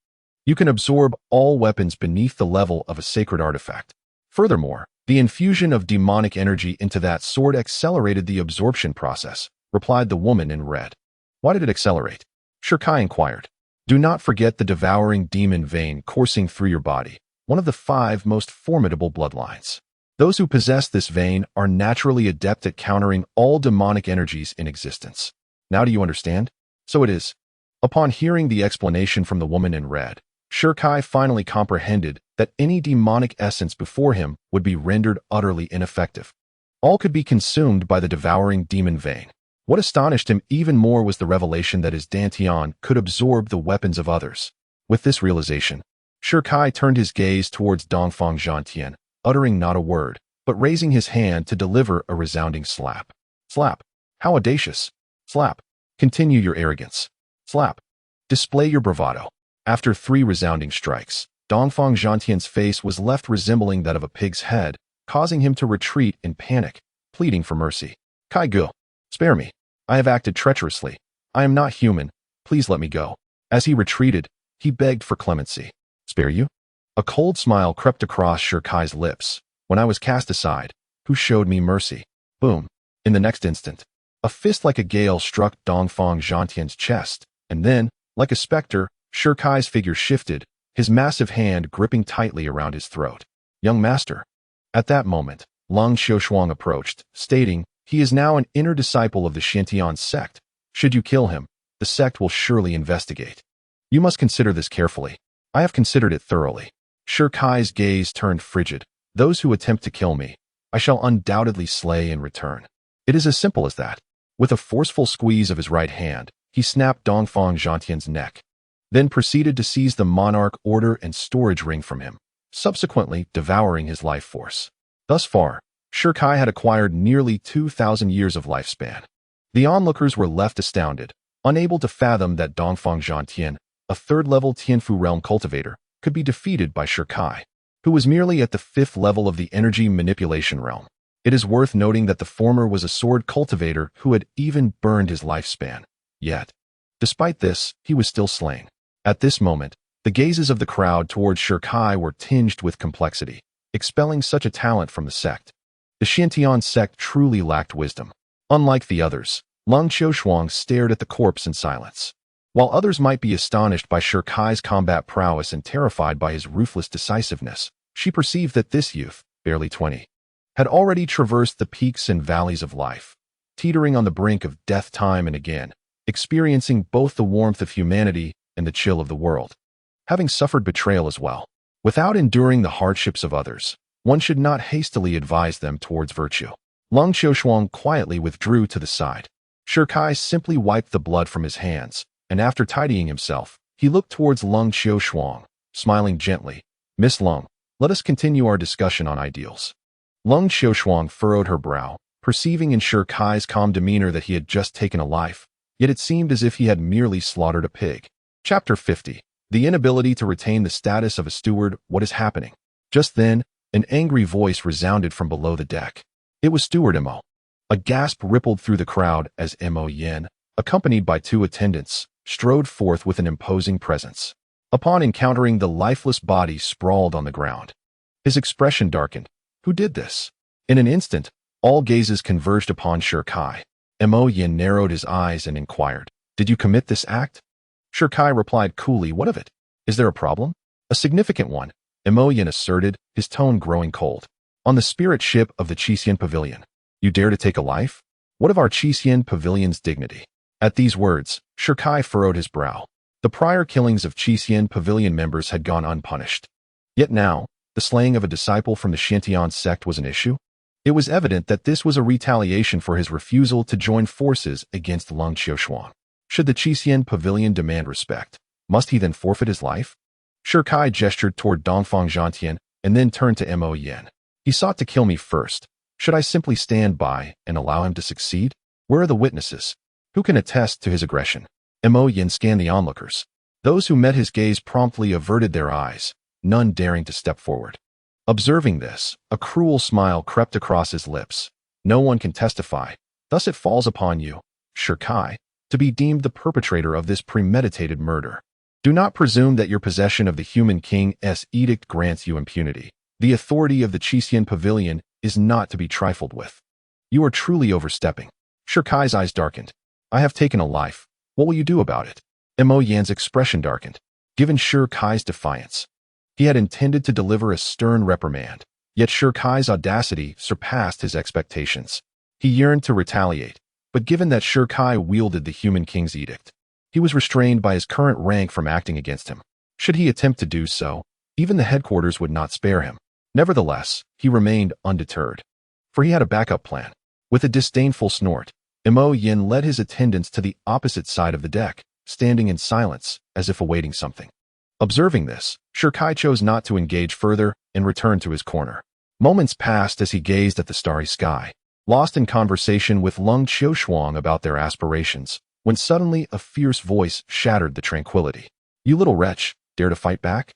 you can absorb all weapons beneath the level of a sacred artifact. Furthermore, the infusion of demonic energy into that sword accelerated the absorption process, replied the woman in red. Why did it accelerate? Shirkai inquired. Do not forget the devouring demon vein coursing through your body, one of the 5 most formidable bloodlines. Those who possess this vein are naturally adept at countering all demonic energies in existence. Now do you understand? So it is. Upon hearing the explanation from the woman in red, Shirkai finally comprehended that any demonic essence before him would be rendered utterly ineffective. All could be consumed by the devouring demon vein. What astonished him even more was the revelation that his Dantian could absorb the weapons of others. With this realization, Shi Kai turned his gaze towards Dongfang Zhantian, uttering not a word, but raising his hand to deliver a resounding slap. Slap. How audacious. Slap. Continue your arrogance. Slap. Display your bravado. After 3 resounding strikes, Dongfang Zhantian's face was left resembling that of a pig's head, causing him to retreat in panic, pleading for mercy. Kai Gu, spare me. I have acted treacherously. I am not human. Please let me go. As he retreated, he begged for clemency. Spare you? A cold smile crept across Shi Kai's lips. When I was cast aside, who showed me mercy? Boom. In the next instant, a fist like a gale struck Dongfang Zhantian's chest, and then, like a specter, Shi Kai's figure shifted, his massive hand gripping tightly around his throat. Young master. At that moment, Lung Xiushuang approached, stating, he is now an inner disciple of the Xintian sect. Should you kill him, the sect will surely investigate. You must consider this carefully. I have considered it thoroughly. Shi Kai's gaze turned frigid. Those who attempt to kill me, I shall undoubtedly slay in return. It is as simple as that. With a forceful squeeze of his right hand, he snapped Dongfang Zhantian's neck, then proceeded to seize the monarch order and storage ring from him, subsequently devouring his life force. Thus far, Shi Kai had acquired nearly 2,000 years of lifespan. The onlookers were left astounded, unable to fathom that Dongfang Zhantian, a 3rd-level Tianfu realm cultivator, could be defeated by Shi Kai, who was merely at the 5th level of the energy manipulation realm. It is worth noting that the former was a sword cultivator who had even burned his lifespan. Yet, despite this, he was still slain. At this moment, the gazes of the crowd towards Shi Kai were tinged with complexity, expelling such a talent from the sect. The Xintian sect truly lacked wisdom. Unlike the others, Lung Xiushuang stared at the corpse in silence. While others might be astonished by Shi Kai's combat prowess and terrified by his ruthless decisiveness, she perceived that this youth, barely 20, had already traversed the peaks and valleys of life, teetering on the brink of death time and again, experiencing both the warmth of humanity and the chill of the world, having suffered betrayal as well. Without enduring the hardships of others, one should not hastily advise them towards virtue. Lung Xiushuang quietly withdrew to the side. Shi Kai simply wiped the blood from his hands, and after tidying himself, he looked towards Lung Xiushuang, smiling gently. Miss Lung, let us continue our discussion on ideals. Lung Xiushuang furrowed her brow, perceiving in Shi Kai's calm demeanor that he had just taken a life, yet it seemed as if he had merely slaughtered a pig. Chapter 50. The inability to retain the status of a steward. What is happening? Just then, an angry voice resounded from below the deck. It was Steward Mo. A gasp rippled through the crowd as Mo Yin, accompanied by 2 attendants, strode forth with an imposing presence. Upon encountering the lifeless body sprawled on the ground, his expression darkened. Who did this? In an instant, all gazes converged upon Shi Kai. Mo Yin narrowed his eyes and inquired, Did you commit this act? Shi Kai replied coolly, What of it? Is there a problem? A significant one, Mo Yin asserted, his tone growing cold. On the spirit ship of the Qixin Pavilion, you dare to take a life? What of our Qixin Pavilion's dignity? At these words, Shi Kai furrowed his brow. The prior killings of Qixin Pavilion members had gone unpunished. Yet now, the slaying of a disciple from the Xintian sect was an issue. It was evident that this was a retaliation for his refusal to join forces against Lung Xiushuang. Should the Qixin Pavilion demand respect, must he then forfeit his life? Shi Kai gestured toward Dongfang Zhantian and then turned to Mo Yin. He sought to kill me first. Should I simply stand by and allow him to succeed? Where are the witnesses? Who can attest to his aggression? Mo Yin scanned the onlookers. Those who met his gaze promptly averted their eyes, none daring to step forward. Observing this, a cruel smile crept across his lips. No one can testify. Thus it falls upon you, Shi Kai, to be deemed the perpetrator of this premeditated murder. Do not presume that your possession of the human king's edict grants you impunity. The authority of the Qixin Pavilion is not to be trifled with. You are truly overstepping. Shi Kai's eyes darkened. I have taken a life. What will you do about it? Mo Yan's expression darkened. Given Shi Kai's defiance, he had intended to deliver a stern reprimand, yet Shi Kai's audacity surpassed his expectations. He yearned to retaliate, but given that Shi Kai wielded the human king's edict, he was restrained by his current rank from acting against him. Should he attempt to do so, even the headquarters would not spare him. Nevertheless, he remained undeterred, for he had a backup plan. With a disdainful snort, Mo Yin led his attendants to the opposite side of the deck, standing in silence, as if awaiting something. Observing this, Kai chose not to engage further and returned to his corner. Moments passed as he gazed at the starry sky, lost in conversation with Lung Qiushuang about their aspirations, when suddenly a fierce voice shattered the tranquility. "You little wretch, dare to fight back?"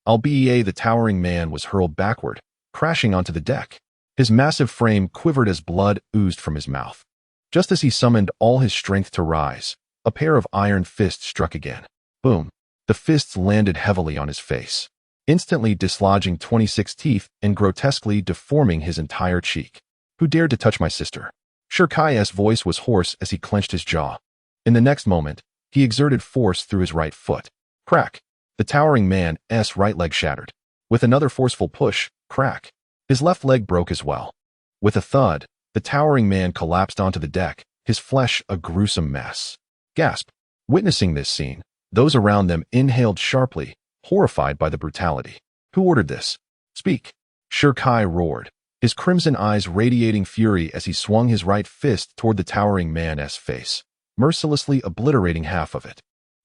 Albeit the towering man was hurled backward, crashing onto the deck. His massive frame quivered as blood oozed from his mouth. Just as he summoned all his strength to rise, a pair of iron fists struck again. Boom! The fists landed heavily on his face, instantly dislodging 26 teeth and grotesquely deforming his entire cheek. "Who dared to touch my sister?" Kai's voice was hoarse as he clenched his jaw. In the next moment, he exerted force through his right foot. Crack! The towering man's right leg shattered. With another forceful push, crack! His left leg broke as well. With a thud, the towering man collapsed onto the deck, his flesh a gruesome mess. Gasp! Witnessing this scene, those around them inhaled sharply, horrified by the brutality. "Who ordered this? Speak!" Kai roared, his crimson eyes radiating fury as he swung his right fist toward the towering man's face, mercilessly obliterating half of it.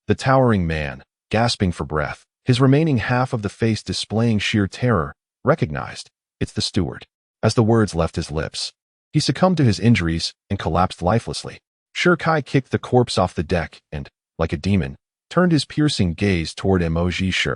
The towering man, gasping for breath, his remaining half of the face displaying sheer terror, recognized, "It's the steward." As the words left his lips, he succumbed to his injuries and collapsed lifelessly. Kai kicked the corpse off the deck and, like a demon, turned his piercing gaze toward Emoji Shi.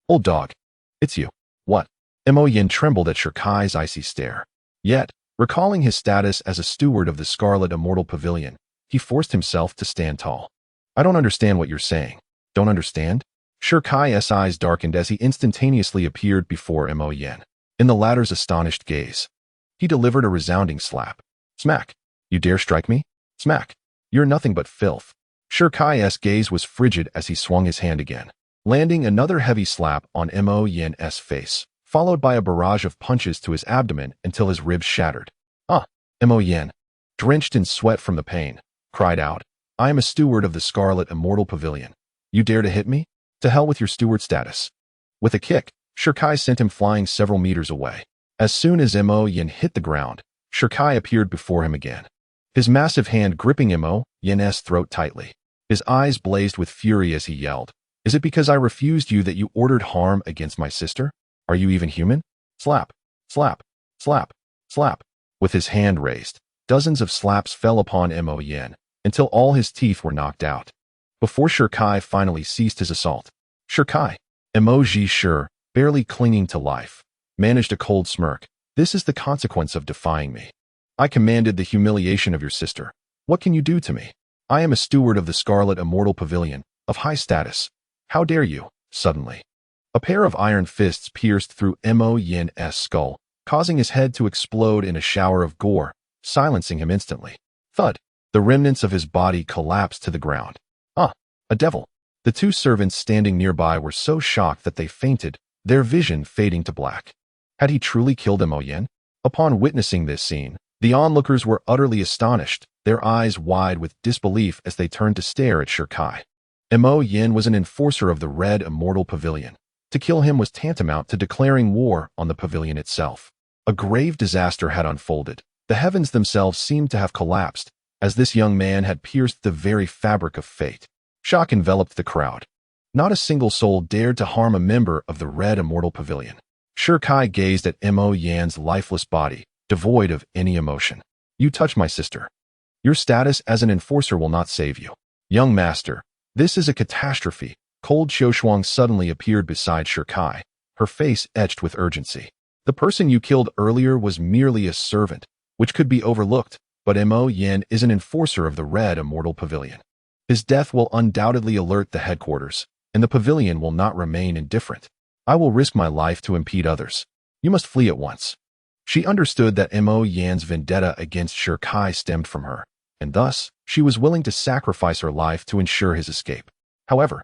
"Old dog, it's you." "What?" Mo Yin trembled at Kai's icy stare. Yet, recalling his status as a steward of the Scarlet Immortal Pavilion, he forced himself to stand tall. "I don't understand what you're saying." "Don't understand?" Kai's eyes darkened as he instantaneously appeared before Mo Yin. In the latter's astonished gaze, he delivered a resounding slap. Smack! "You dare strike me?" Smack! "You're nothing but filth." Kai's gaze was frigid as he swung his hand again, landing another heavy slap on Mo Yin's face, followed by a barrage of punches to his abdomen until his ribs shattered. Mo Yin, drenched in sweat from the pain, cried out, "I am a steward of the Scarlet Immortal Pavilion. You dare to hit me? To hell with your steward status." With a kick, Kai sent him flying several meters away. As soon as Mo Yin hit the ground, Kai appeared before him again, his massive hand gripping Mo Yin's throat tightly. His eyes blazed with fury as he yelled, "Is it because I refused you that you ordered harm against my sister? Are you even human?" Slap! Slap! Slap! Slap! With his hand raised, dozens of slaps fell upon Mo Yin, until all his teeth were knocked out. Before Kai finally ceased his assault, Kai, Emoji Shi, barely clinging to life, managed a cold smirk. "This is the consequence of defying me. I commanded the humiliation of your sister. What can you do to me? I am a steward of the Scarlet Immortal Pavilion, of high status. How dare you?" Suddenly, a pair of iron fists pierced through Mo Yin's skull, causing his head to explode in a shower of gore, silencing him instantly. Thud! The remnants of his body collapsed to the ground. A devil! The two servants standing nearby were so shocked that they fainted, their vision fading to black. Had he truly killed Mo Yin? Upon witnessing this scene, the onlookers were utterly astonished, their eyes wide with disbelief as they turned to stare at Kai. Mo Yin was an enforcer of the Red Immortal Pavilion. To kill him was tantamount to declaring war on the pavilion itself. A grave disaster had unfolded. The heavens themselves seemed to have collapsed, as this young man had pierced the very fabric of fate. Shock enveloped the crowd. Not a single soul dared to harm a member of the Red Immortal Pavilion. Kai gazed at Mo Yin's lifeless body, devoid of any emotion. "You touch my sister. Your status as an enforcer will not save you. Young master, this is a catastrophe." Cold Qiushuang suddenly appeared beside Kai, her face etched with urgency. "The person you killed earlier was merely a servant, which could be overlooked, but Mo Yin is an enforcer of the Red Immortal Pavilion. His death will undoubtedly alert the headquarters, and the pavilion will not remain indifferent. I will risk my life to impede others. You must flee at once." She understood that Mo Yin's vendetta against Kai stemmed from her, and thus, she was willing to sacrifice her life to ensure his escape. However,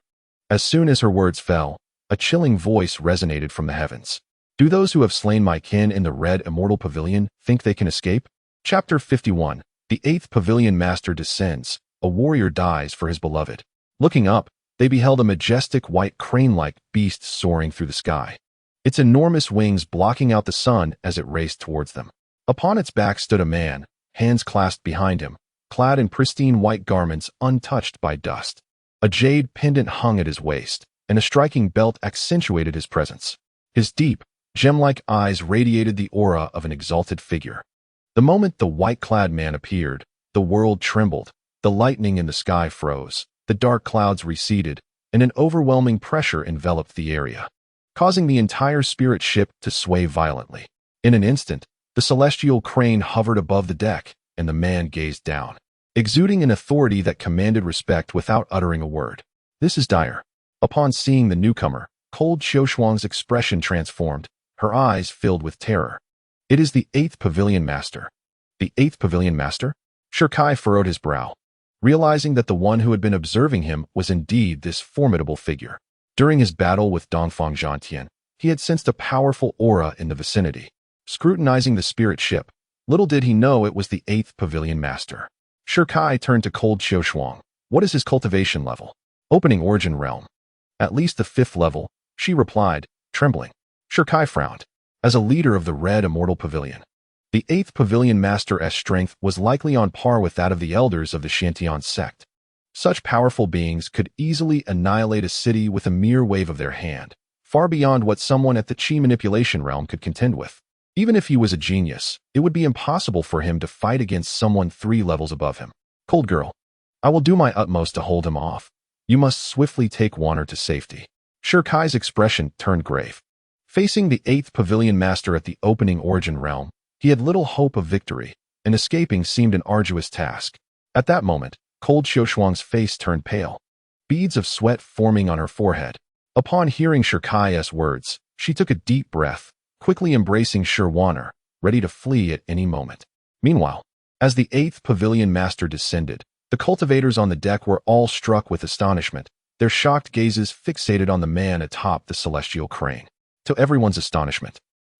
as soon as her words fell, a chilling voice resonated from the heavens. "Do those who have slain my kin in the Red Immortal Pavilion think they can escape?" Chapter 51. The 8th Pavilion Master descends. A warrior dies for his beloved. Looking up, they beheld a majestic white crane-like beast soaring through the sky, its enormous wings blocking out the sun as it raced towards them. Upon its back stood a man, hands clasped behind him, clad in pristine white garments untouched by dust. A jade pendant hung at his waist, and a striking belt accentuated his presence. His deep, gem-like eyes radiated the aura of an exalted figure. The moment the white-clad man appeared, the world trembled, the lightning in the sky froze, the dark clouds receded, and an overwhelming pressure enveloped the area, causing the entire spirit ship to sway violently. In an instant, the celestial crane hovered above the deck, and the man gazed down, exuding an authority that commanded respect without uttering a word. This is dire. Upon seeing the newcomer, cold Xiaoshuang's expression transformed, her eyes filled with terror. It is the 8th Pavilion Master. The 8th Pavilion Master? Kai furrowed his brow, realizing that the one who had been observing him was indeed this formidable figure. During his battle with Dongfang Zhantian, he had sensed a powerful aura in the vicinity. Scrutinizing the spirit ship, little did he know it was the 8th Pavilion Master. Kai turned to cold Xiaoshuang. What is his cultivation level? Opening origin realm. At least the 5th level, she replied, trembling. Kai frowned. As a leader of the Red Immortal Pavilion, the 8th Pavilion Master's strength was likely on par with that of the elders of the Shantian sect. Such powerful beings could easily annihilate a city with a mere wave of their hand, far beyond what someone at the Qi manipulation realm could contend with. Even if he was a genius, it would be impossible for him to fight against someone 3 levels above him. Cold girl, I will do my utmost to hold him off. You must swiftly take Wanner to safety. Kai's expression turned grave. Facing the 8th Pavilion Master at the opening origin realm, he had little hope of victory, and escaping seemed an arduous task. At that moment, cold Xiaoshuang's face turned pale, beads of sweat forming on her forehead. Upon hearing Kai's words, she took a deep breath, quickly embracing Wanner, ready to flee at any moment. Meanwhile, as the 8th Pavilion Master descended, the cultivators on the deck were all struck with astonishment, their shocked gazes fixated on the man atop the celestial crane. To everyone's astonishment,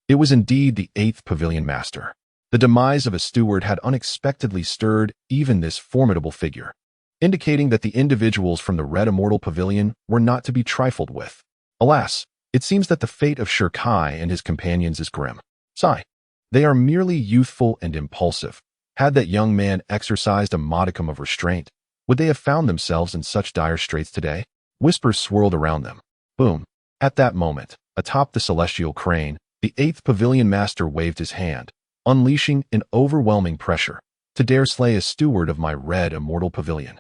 it was indeed the 8th Pavilion Master. The demise of a steward had unexpectedly stirred even this formidable figure, indicating that the individuals from the Red Immortal Pavilion were not to be trifled with. Alas, it seems that the fate of Kai and his companions is grim. Sigh. They are merely youthful and impulsive. Had that young man exercised a modicum of restraint, would they have found themselves in such dire straits today? Whispers swirled around them. Boom. At that moment, atop the celestial crane, the 8th Pavilion Master waved his hand, unleashing an overwhelming pressure. To dare slay a steward of my Red Immortal Pavilion.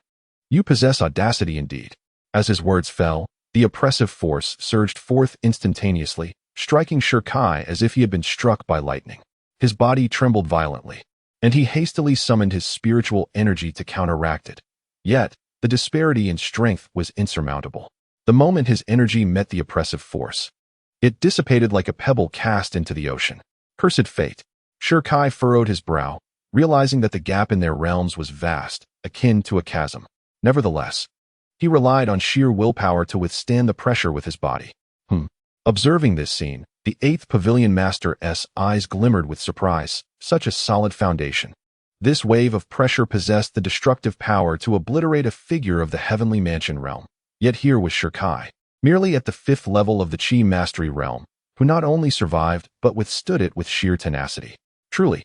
You possess audacity indeed. As his words fell, the oppressive force surged forth instantaneously, striking Kai as if he had been struck by lightning. His body trembled violently, and he hastily summoned his spiritual energy to counteract it. Yet, the disparity in strength was insurmountable. The moment his energy met the oppressive force, it dissipated like a pebble cast into the ocean. Cursed fate. Kai furrowed his brow, realizing that the gap in their realms was vast, akin to a chasm. Nevertheless, he relied on sheer willpower to withstand the pressure with his body. Observing this scene, the 8th Pavilion Master's eyes glimmered with surprise. Such a solid foundation. This wave of pressure possessed the destructive power to obliterate a figure of the heavenly mansion realm. Yet here was Kai, merely at the 5th level of the Qi mastery realm, who not only survived but withstood it with sheer tenacity. Truly,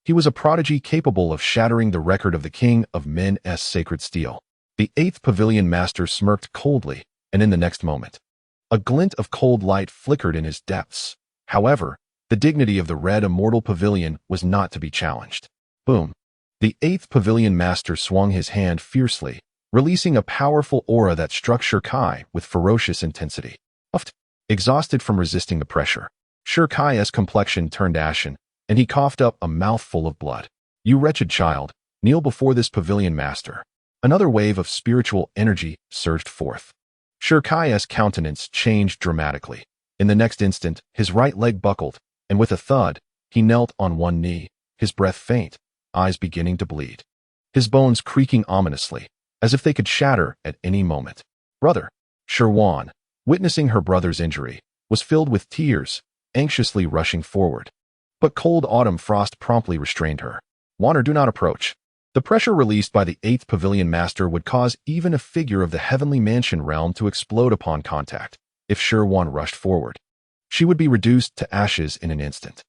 he was a prodigy capable of shattering the record of the King of Men's sacred steel. The 8th Pavilion Master smirked coldly, and in the next moment, a glint of cold light flickered in his depths. However, the dignity of the Red Immortal Pavilion was not to be challenged. Boom. The 8th Pavilion Master swung his hand fiercely, releasing a powerful aura that struck Kai with ferocious intensity. Exhausted from resisting the pressure, Kai's complexion turned ashen, and he coughed up a mouthful of blood. You wretched child, kneel before this Pavilion Master. Another wave of spiritual energy surged forth. Kai's countenance changed dramatically. In the next instant, his right leg buckled, and with a thud, he knelt on one knee, his breath faint, eyes beginning to bleed. His bones creaking ominously, as if they could shatter at any moment. Brother, Wan, witnessing her brother's injury, was filled with tears, anxiously rushing forward. But cold autumn frost promptly restrained her. Wanner, do not approach. The pressure released by the 8th Pavilion Master would cause even a figure of the heavenly mansion realm to explode upon contact. If Wan rushed forward, she would be reduced to ashes in an instant.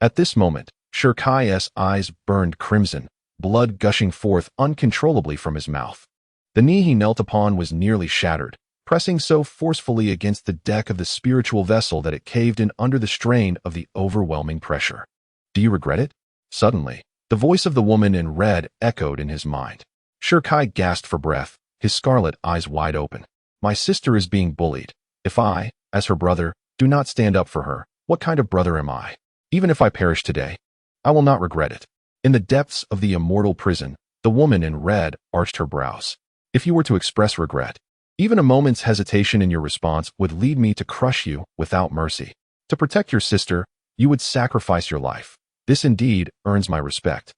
At this moment, Kai's eyes burned crimson, blood gushing forth uncontrollably from his mouth. The knee he knelt upon was nearly shattered, pressing so forcefully against the deck of the spiritual vessel that it caved in under the strain of the overwhelming pressure. Do you regret it? Suddenly, the voice of the woman in red echoed in his mind. Shirkai gasped for breath, his scarlet eyes wide open. My sister is being bullied. If I, as her brother, do not stand up for her, what kind of brother am I? Even if I perish today, I will not regret it. In the depths of the immortal prison, the woman in red arched her brows. If you were to express regret, even a moment's hesitation in your response would lead me to crush you without mercy. To protect your sister, you would sacrifice your life. This indeed earns my respect.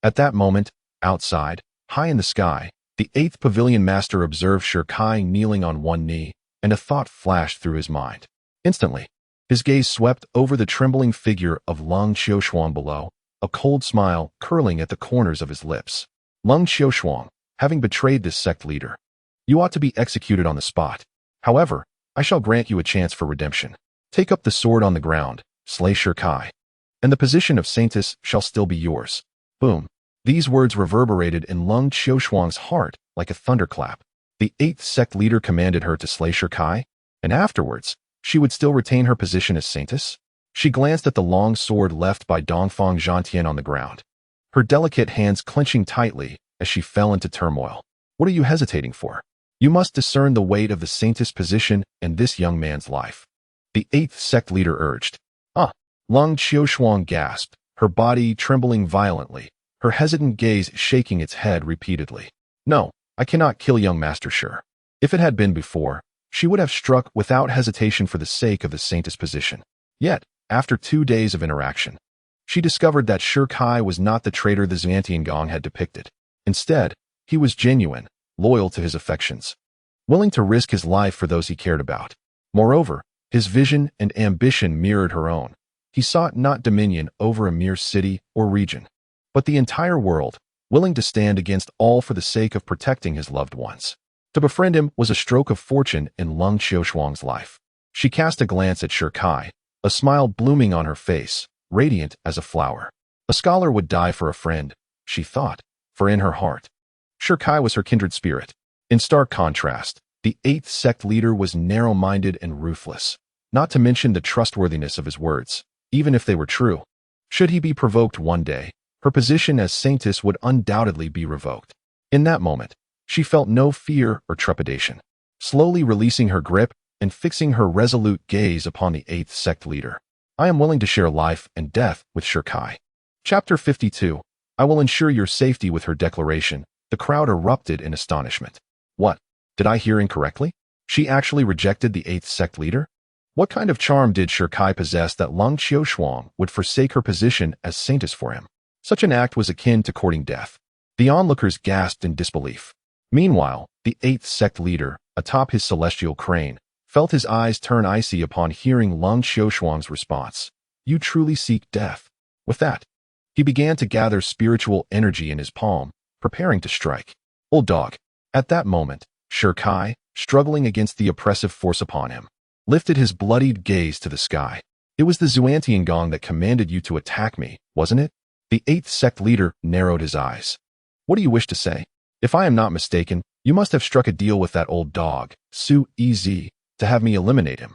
At that moment, outside, high in the sky, the 8th Pavilion Master observed Shirkai kneeling on one knee, and a thought flashed through his mind. Instantly, his gaze swept over the trembling figure of Lung Xiaoshuang below, a cold smile curling at the corners of his lips. Lung Xiaoshuang, having betrayed this sect leader, you ought to be executed on the spot. However, I shall grant you a chance for redemption. Take up the sword on the ground, slay Shirkai, and the position of saintess shall still be yours. Boom. These words reverberated in Lung Xiaoshuang's heart like a thunderclap. The 8th sect leader commanded her to slay Shirkai, and afterwards, she would still retain her position as saintess? She glanced at the long sword left by Dongfang Zhantian on the ground, her delicate hands clenching tightly as she fell into turmoil. What are you hesitating for? You must discern the weight of the saintess position in this young man's life. The 8th sect leader urged. Lung Xiaoshuang gasped, her body trembling violently, her hesitant gaze shaking its head repeatedly. No, I cannot kill young Master Shi. If it had been before, she would have struck without hesitation for the sake of the saintess position. Yet, after 2 days of interaction, she discovered that Shirkai was not the traitor the Xuantiangong had depicted. Instead, he was genuine, loyal to his affections, willing to risk his life for those he cared about. Moreover, his vision and ambition mirrored her own. He sought not dominion over a mere city or region, but the entire world, willing to stand against all for the sake of protecting his loved ones. To befriend him was a stroke of fortune in Lung Xiaoshuang's life. She cast a glance at Shirkai, a smile blooming on her face, radiant as a flower. A scholar would die for a friend, she thought, for in her heart, Shirkai was her kindred spirit. In stark contrast, the 8th sect leader was narrow-minded and ruthless, not to mention the trustworthiness of his words, even if they were true. Should he be provoked one day, her position as saintess would undoubtedly be revoked. In that moment, she felt no fear or trepidation. Slowly releasing her grip and fixing her resolute gaze upon the 8th sect leader. I am willing to share life and death with Shirkai. Chapter 52. I will ensure your safety with her declaration. The crowd erupted in astonishment. What? Did I hear incorrectly? She actually rejected the 8th sect leader? What kind of charm did Shirkai possess that Lung Xiaoshuang would forsake her position as saintess for him? Such an act was akin to courting death. The onlookers gasped in disbelief. Meanwhile, the 8th sect leader, atop his celestial crane, felt his eyes turn icy upon hearing Lung Xiaoshuang's response. You truly seek death. With that, he began to gather spiritual energy in his palm, preparing to strike. Old dog. At that moment, Shirkai, struggling against the oppressive force upon him, lifted his bloodied gaze to the sky. It was the Xuantiangong that commanded you to attack me, wasn't it? The 8th sect leader narrowed his eyes. What do you wish to say? If I am not mistaken, you must have struck a deal with that old dog, Su Ez, to have me eliminate him.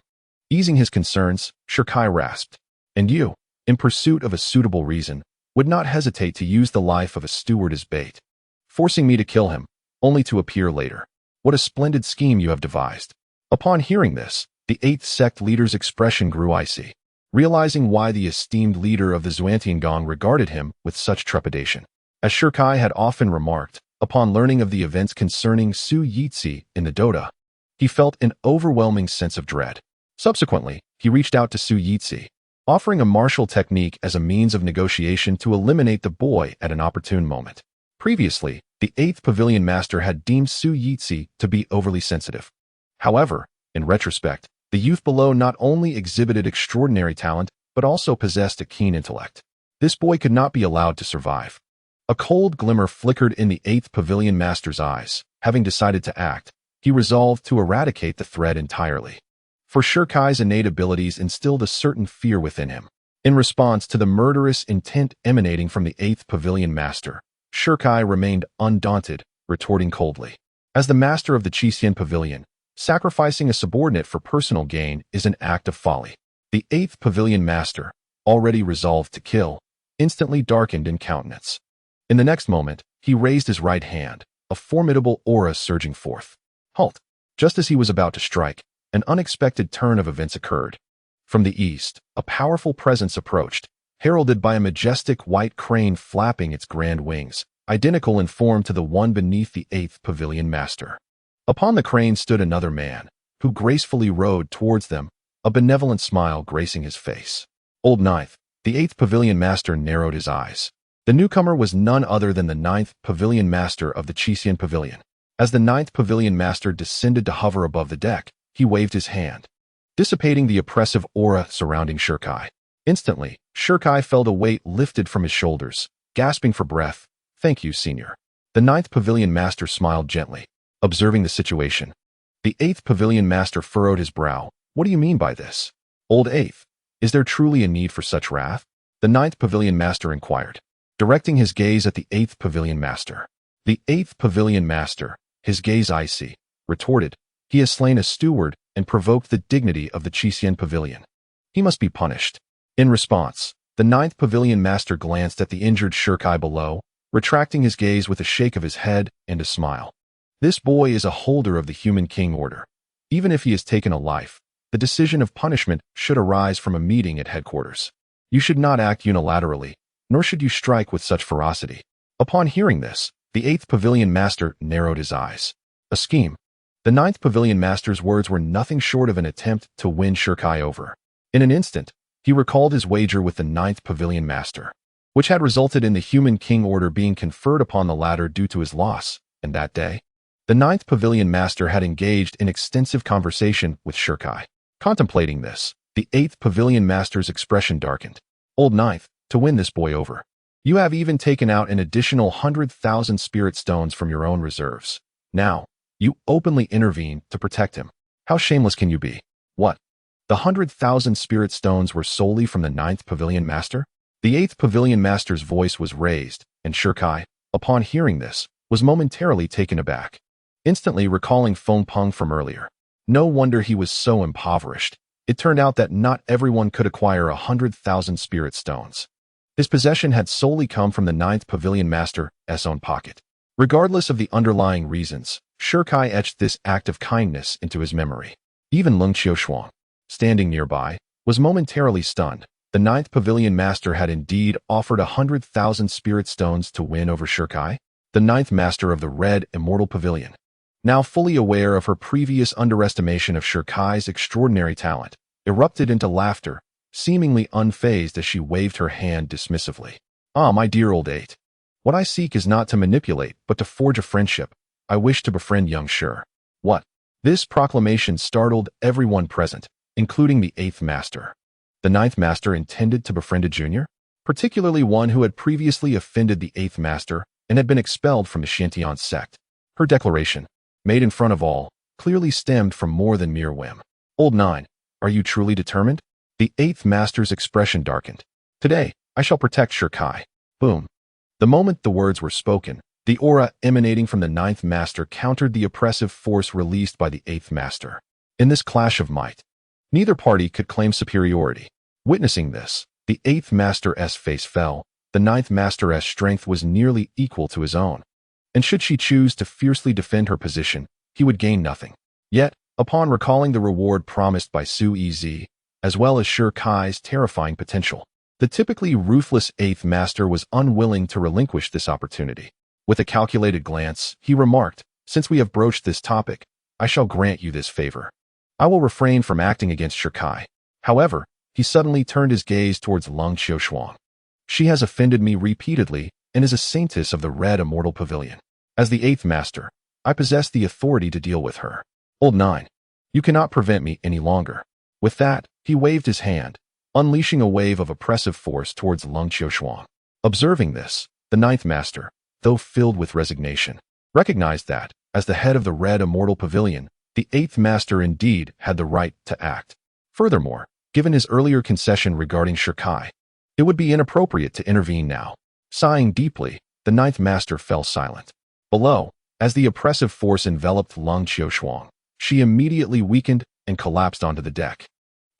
Easing his concerns, Shirkai rasped. And you, in pursuit of a suitable reason, would not hesitate to use the life of a steward as bait, forcing me to kill him, only to appear later. What a splendid scheme you have devised. Upon hearing this, the 8th sect leader's expression grew icy, realizing why the esteemed leader of the Xuantiangong regarded him with such trepidation. As Shirkai had often remarked, upon learning of the events concerning Su Yitzi in the Dota, he felt an overwhelming sense of dread. Subsequently, he reached out to Su Yitzi, offering a martial technique as a means of negotiation to eliminate the boy at an opportune moment. Previously, the 8th Pavilion Master had deemed Su Yitzi to be overly sensitive. However, in retrospect, the youth below not only exhibited extraordinary talent, but also possessed a keen intellect. This boy could not be allowed to survive. A cold glimmer flickered in the 8th Pavilion Master's eyes. Having decided to act, he resolved to eradicate the threat entirely. For Shirkai's innate abilities instilled a certain fear within him. In response to the murderous intent emanating from the 8th Pavilion Master, Shirkai remained undaunted, retorting coldly. As the master of the Qixin Pavilion, Sacrificing a subordinate for personal gain is an act of folly. The 8th Pavilion Master, already resolved to kill, instantly darkened in countenance. In the next moment, he raised his right hand, a formidable aura surging forth. Halt! Just as he was about to strike, an unexpected turn of events occurred. From the east, a powerful presence approached, heralded by a majestic white crane flapping its grand wings, identical in form to the one beneath the 8th Pavilion Master. Upon the crane stood another man, who gracefully rode towards them, a benevolent smile gracing his face. Old Ninth, the 8th Pavilion Master narrowed his eyes. The newcomer was none other than the 9th Pavilion Master of the Chisian Pavilion. As the 9th Pavilion Master descended to hover above the deck, he waved his hand, dissipating the oppressive aura surrounding Shirkai. Instantly, Shirkai felt a weight lifted from his shoulders, gasping for breath. "Thank you, Senior." The 9th Pavilion Master smiled gently, observing the situation. The 8th Pavilion Master furrowed his brow. "What do you mean by this? Old 8th, is there truly a need for such wrath?" The 9th Pavilion Master inquired, directing his gaze at the 8th Pavilion Master. The 8th Pavilion Master, his gaze icy, retorted, "He has slain a steward and provoked the dignity of the Chisian Pavilion. He must be punished." In response, the 9th Pavilion Master glanced at the injured Shirkai below, retracting his gaze with a shake of his head and a smile. "This boy is a holder of the Human King Order. Even if he has taken a life, the decision of punishment should arise from a meeting at headquarters. You should not act unilaterally, nor should you strike with such ferocity." Upon hearing this, the 8th Pavilion Master narrowed his eyes. A scheme. The 9th Pavilion Master's words were nothing short of an attempt to win Shirkai over. In an instant, he recalled his wager with the 9th Pavilion Master, which had resulted in the Human King Order being conferred upon the latter due to his loss, and that day, the 9th Pavilion Master had engaged in extensive conversation with Shirkai. Contemplating this, the 8th Pavilion Master's expression darkened. "Old 9th, to win this boy over, you have even taken out an additional 100,000 spirit stones from your own reserves. Now, you openly intervene to protect him. How shameless can you be?" "What? The 100,000 spirit stones were solely from the 9th Pavilion Master?" The 8th Pavilion Master's voice was raised, and Shirkai, upon hearing this, was momentarily taken aback, instantly recalling Feng Peng from earlier. No wonder he was so impoverished. It turned out that not everyone could acquire 100,000 spirit stones. His possession had solely come from the 9th Pavilion Master's own pocket. Regardless of the underlying reasons, Shirkai etched this act of kindness into his memory. Even Leng Qiushuang, standing nearby, was momentarily stunned. The 9th Pavilion Master had indeed offered 100,000 spirit stones to win over Shirkai, the 9th Master of the Red Immortal Pavilion. Now fully aware of her previous underestimation of Shirkai's extraordinary talent, erupted into laughter, seemingly unfazed as she waved her hand dismissively. "Ah, my dear old 8. What I seek is not to manipulate, but to forge a friendship. I wish to befriend young Shir." "What?" This proclamation startled everyone present, including the 8th Master. The 9th Master intended to befriend a junior, particularly one who had previously offended the 8th Master and had been expelled from the Shantian sect. Her declaration, made in front of all, clearly stemmed from more than mere whim. "Old 9, are you truly determined?" The 8th Master's expression darkened. "Today, I shall protect Shirkai." Boom. The moment the words were spoken, the aura emanating from the 9th Master countered the oppressive force released by the 8th Master. In this clash of might, neither party could claim superiority. Witnessing this, the 8th Master's face fell. The 9th Master's strength was nearly equal to his own, and should she choose to fiercely defend her position, he would gain nothing. Yet, upon recalling the reward promised by Su Ez, as well as Shirkai's terrifying potential, the typically ruthless 8th Master was unwilling to relinquish this opportunity. With a calculated glance, he remarked, "Since we have broached this topic, I shall grant you this favor. I will refrain from acting against Shirkai." However, he suddenly turned his gaze towards Leng Qiushuang. "She has offended me repeatedly and is a saintess of the Red Immortal Pavilion. As the 8th Master, I possess the authority to deal with her. Old 9, you cannot prevent me any longer." With that, he waved his hand, unleashing a wave of oppressive force towards Leng Qiushuang. Observing this, the 9th Master, though filled with resignation, recognized that, as the head of the Red Immortal Pavilion, the 8th Master indeed had the right to act. Furthermore, given his earlier concession regarding Shirkai, it would be inappropriate to intervene now. Sighing deeply, the 9th Master fell silent. Below, as the oppressive force enveloped Leng Qiushuang, She immediately weakened and collapsed onto the deck.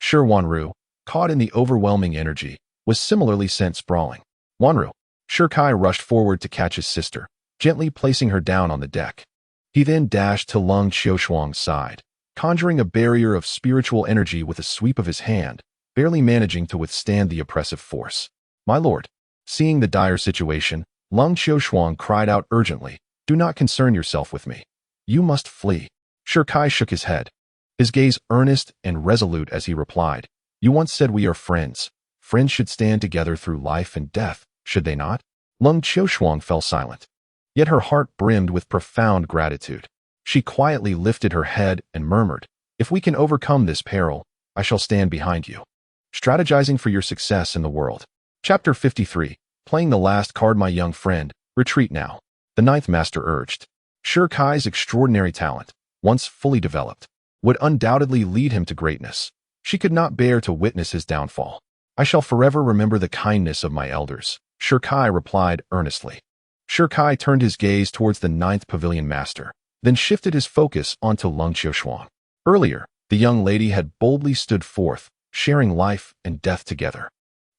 Shi Wanru, caught in the overwhelming energy, was similarly sent sprawling. Wanru. Shi Kai rushed forward to catch his sister, gently placing her down on the deck. He then dashed to Lung Qiushuang's side, conjuring a barrier of spiritual energy with a sweep of his hand, barely managing to withstand the oppressive force. My lord. Seeing the dire situation, Lung Qiushuang cried out urgently, "Do not concern yourself with me. You must flee." Shi Kai shook his head, his gaze earnest and resolute as he replied, "You once said we are friends. Friends should stand together through life and death, should they not?" Lung Qiushuang fell silent. Yet her heart brimmed with profound gratitude. She quietly lifted her head and murmured, "If we can overcome this peril, I shall stand behind you." Strategizing for your success in the world. Chapter 53. Playing the last card. My young friend, retreat now. The ninth master urged. Shi Kai's extraordinary talent, once fully developed, would undoubtedly lead him to greatness. She could not bear to witness his downfall. "I shall forever remember the kindness of my elders," Shi Kai replied earnestly. Shi Kai turned his gaze towards the ninth pavilion master, then shifted his focus onto Lung Qiushuang. Earlier, the young lady had boldly stood forth, sharing life and death together.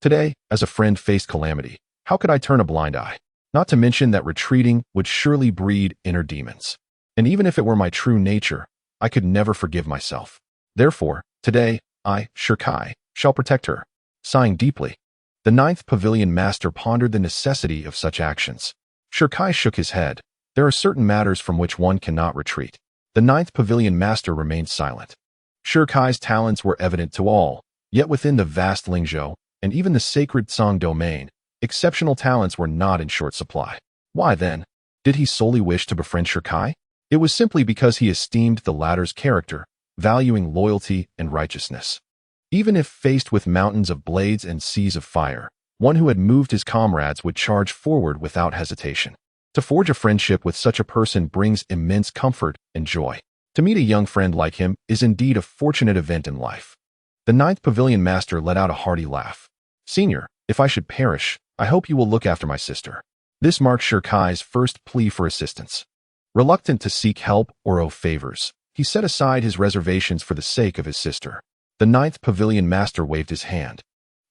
Today, as a friend faced calamity, how could I turn a blind eye? Not to mention that retreating would surely breed inner demons. And even if it were my true nature, I could never forgive myself. Therefore, today, I, Shi Kai, shall protect her. Sighing deeply, the ninth pavilion master pondered the necessity of such actions. Shi Kai shook his head. There are certain matters from which one cannot retreat. The ninth pavilion master remained silent. Shi Kai's talents were evident to all, yet within the vast Lingzhou, and even the sacred Song domain, exceptional talents were not in short supply. Why then? Did he solely wish to befriend Shi Kai? It was simply because he esteemed the latter's character, valuing loyalty and righteousness. Even if faced with mountains of blades and seas of fire, one who had moved his comrades would charge forward without hesitation. To forge a friendship with such a person brings immense comfort and joy. To meet a young friend like him is indeed a fortunate event in life. The ninth pavilion master let out a hearty laugh. "Senior, if I should perish, I hope you will look after my sister." This marked Shi Kai's first plea for assistance. Reluctant to seek help or owe favors, he set aside his reservations for the sake of his sister. The ninth pavilion master waved his hand,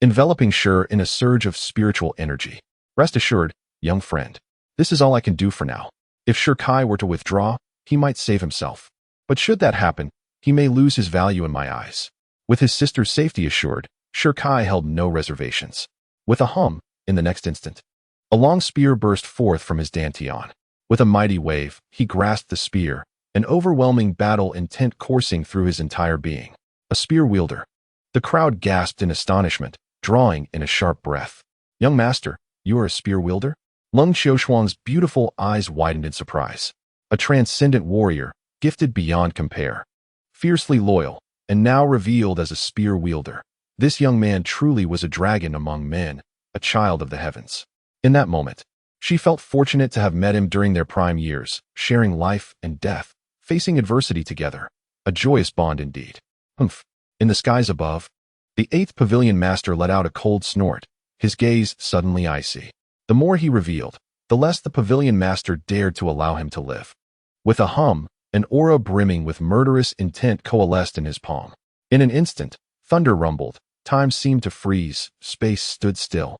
enveloping Shi in a surge of spiritual energy. "Rest assured, young friend. This is all I can do for now. If Shi Kai were to withdraw, he might save himself. But should that happen, he may lose his value in my eyes." With his sister's safety assured, Shi Kai held no reservations. With a hum, in the next instant, a long spear burst forth from his dantian. With a mighty wave, he grasped the spear, an overwhelming battle intent coursing through his entire being. A spear wielder. The crowd gasped in astonishment, drawing in a sharp breath. "Young master, you are a spear wielder?" Lung Qiushuang's beautiful eyes widened in surprise. A transcendent warrior, gifted beyond compare. Fiercely loyal, and now revealed as a spear wielder. This young man truly was a dragon among men, a child of the heavens. In that moment, she felt fortunate to have met him during their prime years, sharing life and death, facing adversity together. A joyous bond indeed. Humph. In the skies above, the eighth pavilion master let out a cold snort, his gaze suddenly icy. The more he revealed, the less the pavilion master dared to allow him to live. With a hum, an aura brimming with murderous intent coalesced in his palm. In an instant, thunder rumbled, time seemed to freeze, space stood still,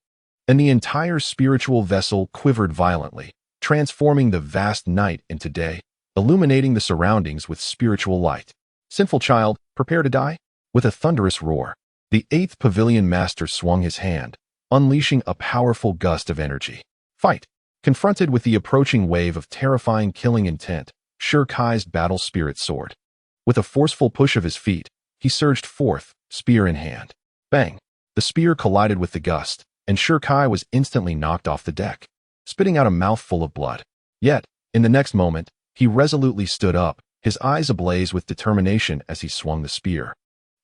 and the entire spiritual vessel quivered violently, transforming the vast night into day, illuminating the surroundings with spiritual light. "Sinful child, prepare to die?" With a thunderous roar, the eighth pavilion master swung his hand, unleashing a powerful gust of energy. Fight! Confronted with the approaching wave of terrifying killing intent, Shi Kai's battle spirit soared. With a forceful push of his feet, he surged forth, spear in hand. Bang! The spear collided with the gust, and Shi Kai was instantly knocked off the deck, spitting out a mouthful of blood. Yet, in the next moment, he resolutely stood up, his eyes ablaze with determination as he swung the spear.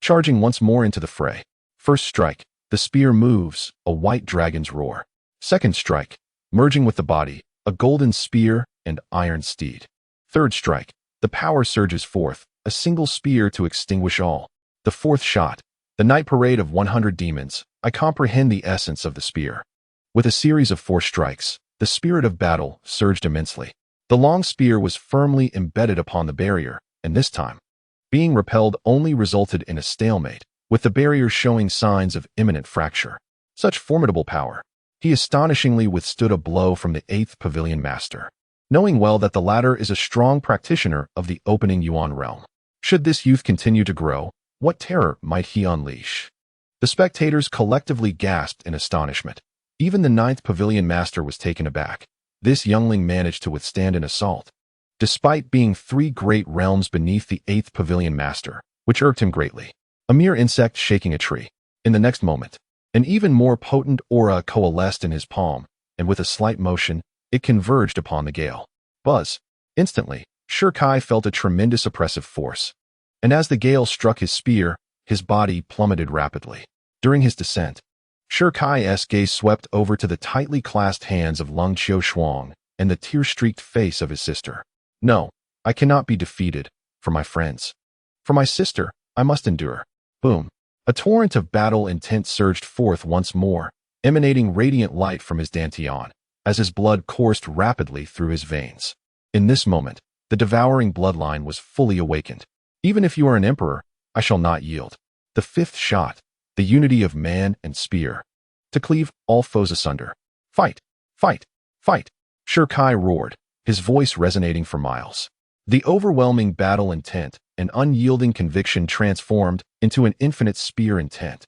Charging once more into the fray. First strike, the spear moves, a white dragon's roar. Second strike, merging with the body, a golden spear and iron steed. Third strike, the power surges forth, a single spear to extinguish all. The fourth shot, the night parade of 100 demons. I comprehend the essence of the spear. With a series of 4 strikes, the spirit of battle surged immensely. The long spear was firmly embedded upon the barrier, and this time, Being repelled only resulted in a stalemate, with the barrier showing signs of imminent fracture. Such formidable power. He astonishingly withstood a blow from the 8th Pavilion Master, knowing well that the latter is a strong practitioner of the opening Yuan realm. Should this youth continue to grow, what terror might he unleash? The spectators collectively gasped in astonishment. Even the 9th Pavilion Master was taken aback. This youngling managed to withstand an assault, despite being 3 great realms beneath the 8th Pavilion Master, which irked him greatly. A mere insect shaking a tree. In the next moment, an even more potent aura coalesced in his palm, and with a slight motion, it converged upon the gale. Buzz. Instantly, Shirkai felt a tremendous oppressive force. And as the gale struck his spear, his body plummeted rapidly. During his descent, Shirkai's gaze swept over to the tightly clasped hands of Lung Qiu Shuang and the tear-streaked face of his sister. No, I cannot be defeated. For my friends. For my sister, I must endure. Boom. A torrent of battle intent surged forth once more, emanating radiant light from his dantian, as his blood coursed rapidly through his veins. In this moment, the devouring bloodline was fully awakened. Even if you are an emperor, I shall not yield. The 5th shot, the unity of man and spear. To cleave all foes asunder. Fight! Fight! Fight! Shirkai roared, his voice resonating for miles. The overwhelming battle intent and unyielding conviction transformed into an infinite spear intent,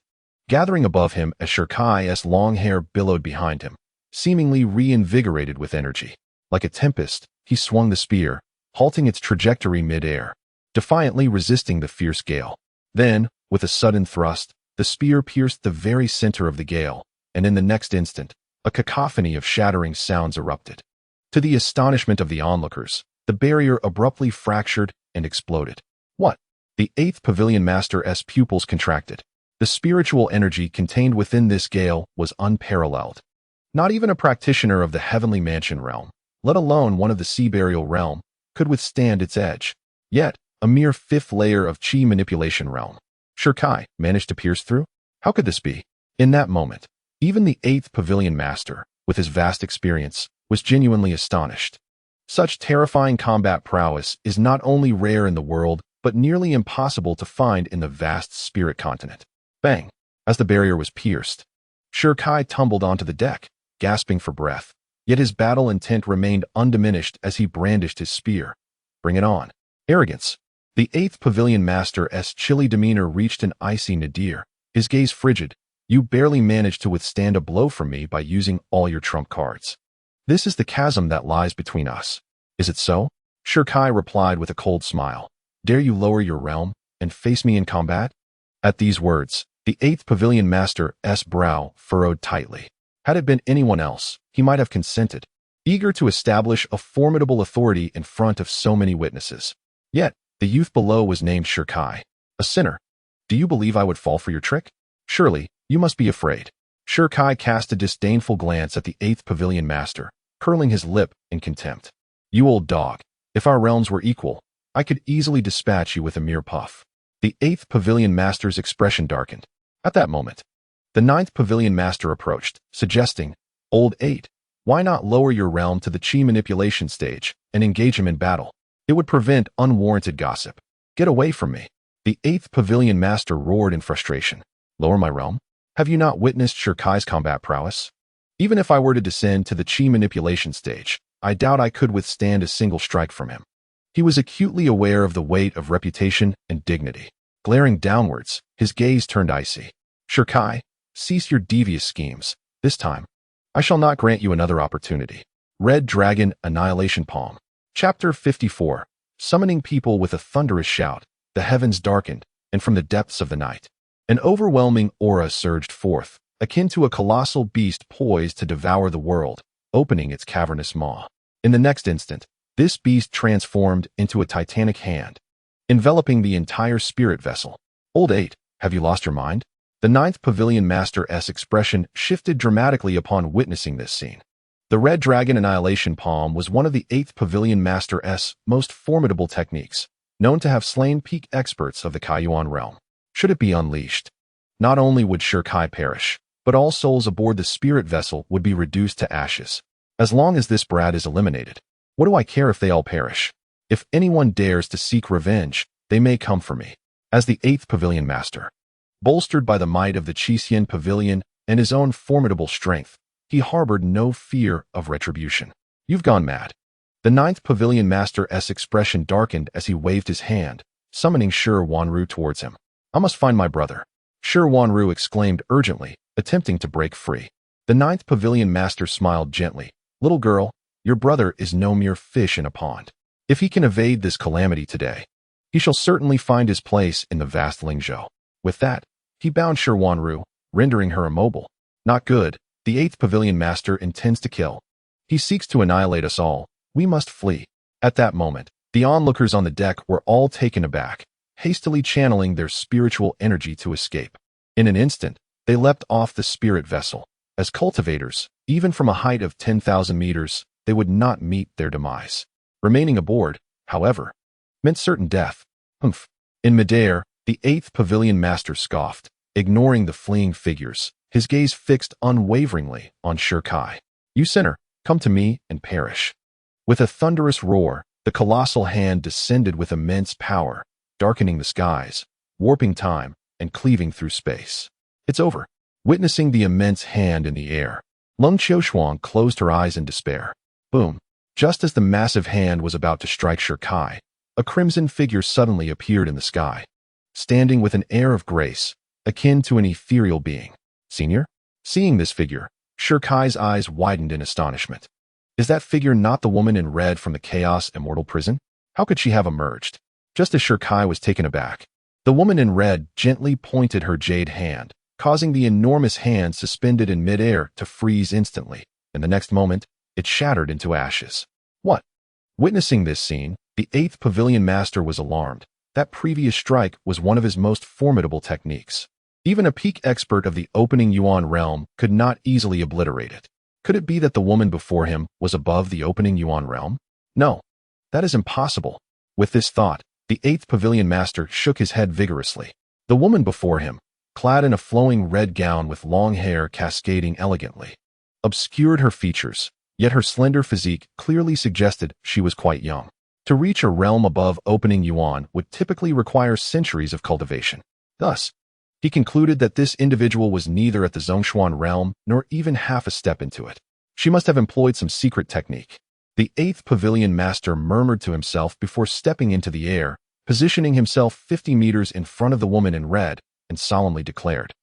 gathering above him as Shirkai's long hair billowed behind him, seemingly reinvigorated with energy. Like a tempest, he swung the spear, halting its trajectory mid-air, defiantly resisting the fierce gale. Then, with a sudden thrust, the spear pierced the very center of the gale, and in the next instant, a cacophony of shattering sounds erupted. To the astonishment of the onlookers, the barrier abruptly fractured and exploded. What? The 8th Pavilion Master's pupils contracted. The spiritual energy contained within this gale was unparalleled. Not even a practitioner of the Heavenly Mansion realm, let alone one of the Sea Burial realm, could withstand its edge. Yet, a mere 5th layer of Qi manipulation realm. Shirkai managed to pierce through? How could this be? In that moment, even the 8th Pavilion Master, with his vast experience, was genuinely astonished. Such terrifying combat prowess is not only rare in the world, but nearly impossible to find in the vast spirit continent. Bang! As the barrier was pierced, Shirkai tumbled onto the deck, gasping for breath. Yet his battle intent remained undiminished as he brandished his spear. Bring it on. Arrogance. The 8th Pavilion Master's chilly demeanor reached an icy nadir, his gaze frigid. You barely managed to withstand a blow from me by using all your trump cards. This is the chasm that lies between us. Is it so? Shirkai replied with a cold smile. Dare you lower your realm and face me in combat? At these words, the 8th Pavilion Master's brow furrowed tightly. Had it been anyone else, he might have consented, eager to establish a formidable authority in front of so many witnesses. Yet, the youth below was named Shirkai. A sinner. Do you believe I would fall for your trick? Surely, you must be afraid. Shirkai cast a disdainful glance at the 8th Pavilion Master, curling his lip in contempt. You old dog, if our realms were equal, I could easily dispatch you with a mere puff. The 8th Pavilion Master's expression darkened. At that moment, the 9th Pavilion Master approached, suggesting, Old 8, why not lower your realm to the Qi manipulation stage and engage him in battle? It would prevent unwarranted gossip. Get away from me. The 8th Pavilion Master roared in frustration. Lower my realm? Have you not witnessed Shirkai's combat prowess? Even if I were to descend to the Qi manipulation stage, I doubt I could withstand a single strike from him. He was acutely aware of the weight of reputation and dignity. Glaring downwards, his gaze turned icy. Shirkai, cease your devious schemes. This time, I shall not grant you another opportunity. Red Dragon Annihilation Palm. Chapter 54. Summoning people with a thunderous shout, the heavens darkened, and from the depths of the night, an overwhelming aura surged forth, akin to a colossal beast poised to devour the world, opening its cavernous maw. In the next instant, this beast transformed into a titanic hand, enveloping the entire spirit vessel. Old 8, have you lost your mind? The 9th Pavilion Master's expression shifted dramatically upon witnessing this scene. The Red Dragon Annihilation Palm was one of the 8th Pavilion Master's most formidable techniques, known to have slain peak experts of the Kaiyuan realm. Should it be unleashed, not only would Shirkai perish, but all souls aboard the spirit vessel would be reduced to ashes. As long as this brat is eliminated, what do I care if they all perish? If anyone dares to seek revenge, they may come for me. As the 8th Pavilion Master, bolstered by the might of the Qixin Pavilion and his own formidable strength, he harbored no fear of retribution. You've gone mad. The 9th Pavilion Master's expression darkened as he waved his hand, summoning Shi Wanru towards him. I must find my brother, Shi Wanru exclaimed urgently, attempting to break free. The 9th Pavilion Master smiled gently. Little girl, your brother is no mere fish in a pond. If he can evade this calamity today, he shall certainly find his place in the vast Lingzhou. With that, he bound Shi Wanru, rendering her immobile. Not good. The 8th Pavilion Master intends to kill. He seeks to annihilate us all. We must flee. At that moment, the onlookers on the deck were all taken aback, hastily channeling their spiritual energy to escape. In an instant, they leapt off the spirit vessel. As cultivators, even from a height of 10,000 meters, they would not meet their demise. Remaining aboard, however, meant certain death. Humph. In midair, the 8th Pavilion Master scoffed, ignoring the fleeing figures, his gaze fixed unwaveringly on Shi Kai. You sinner, come to me and perish. With a thunderous roar, the colossal hand descended with immense power, darkening the skies, warping time, and cleaving through space. It's over. Witnessing the immense hand in the air, Leng Qiushuang closed her eyes in despair. Boom. Just as the massive hand was about to strike Shi Kai, a crimson figure suddenly appeared in the sky, standing with an air of grace, akin to an ethereal being. Senior? Seeing this figure, Shi Kai's eyes widened in astonishment. Is that figure not the woman in red from the Chaos Immortal prison? How could she have emerged? Just as Shi Kai was taken aback, the woman in red gently pointed her jade hand, causing the enormous hand suspended in midair to freeze instantly. In the next moment, it shattered into ashes. What? Witnessing this scene, the 8th Pavilion Master was alarmed. That previous strike was one of his most formidable techniques. Even a peak expert of the opening Yuan realm could not easily obliterate it. Could it be that the woman before him was above the opening Yuan realm? No, that is impossible. With this thought, the 8th Pavilion Master shook his head vigorously. The woman before him, clad in a flowing red gown with long hair cascading elegantly, obscured her features, yet her slender physique clearly suggested she was quite young. To reach a realm above opening Yuan would typically require centuries of cultivation. Thus, he concluded that this individual was neither at the Zhongshuan realm nor even half a step into it. She must have employed some secret technique. The 8th Pavilion Master murmured to himself before stepping into the air, positioning himself 50 meters in front of the woman in red, and solemnly declared,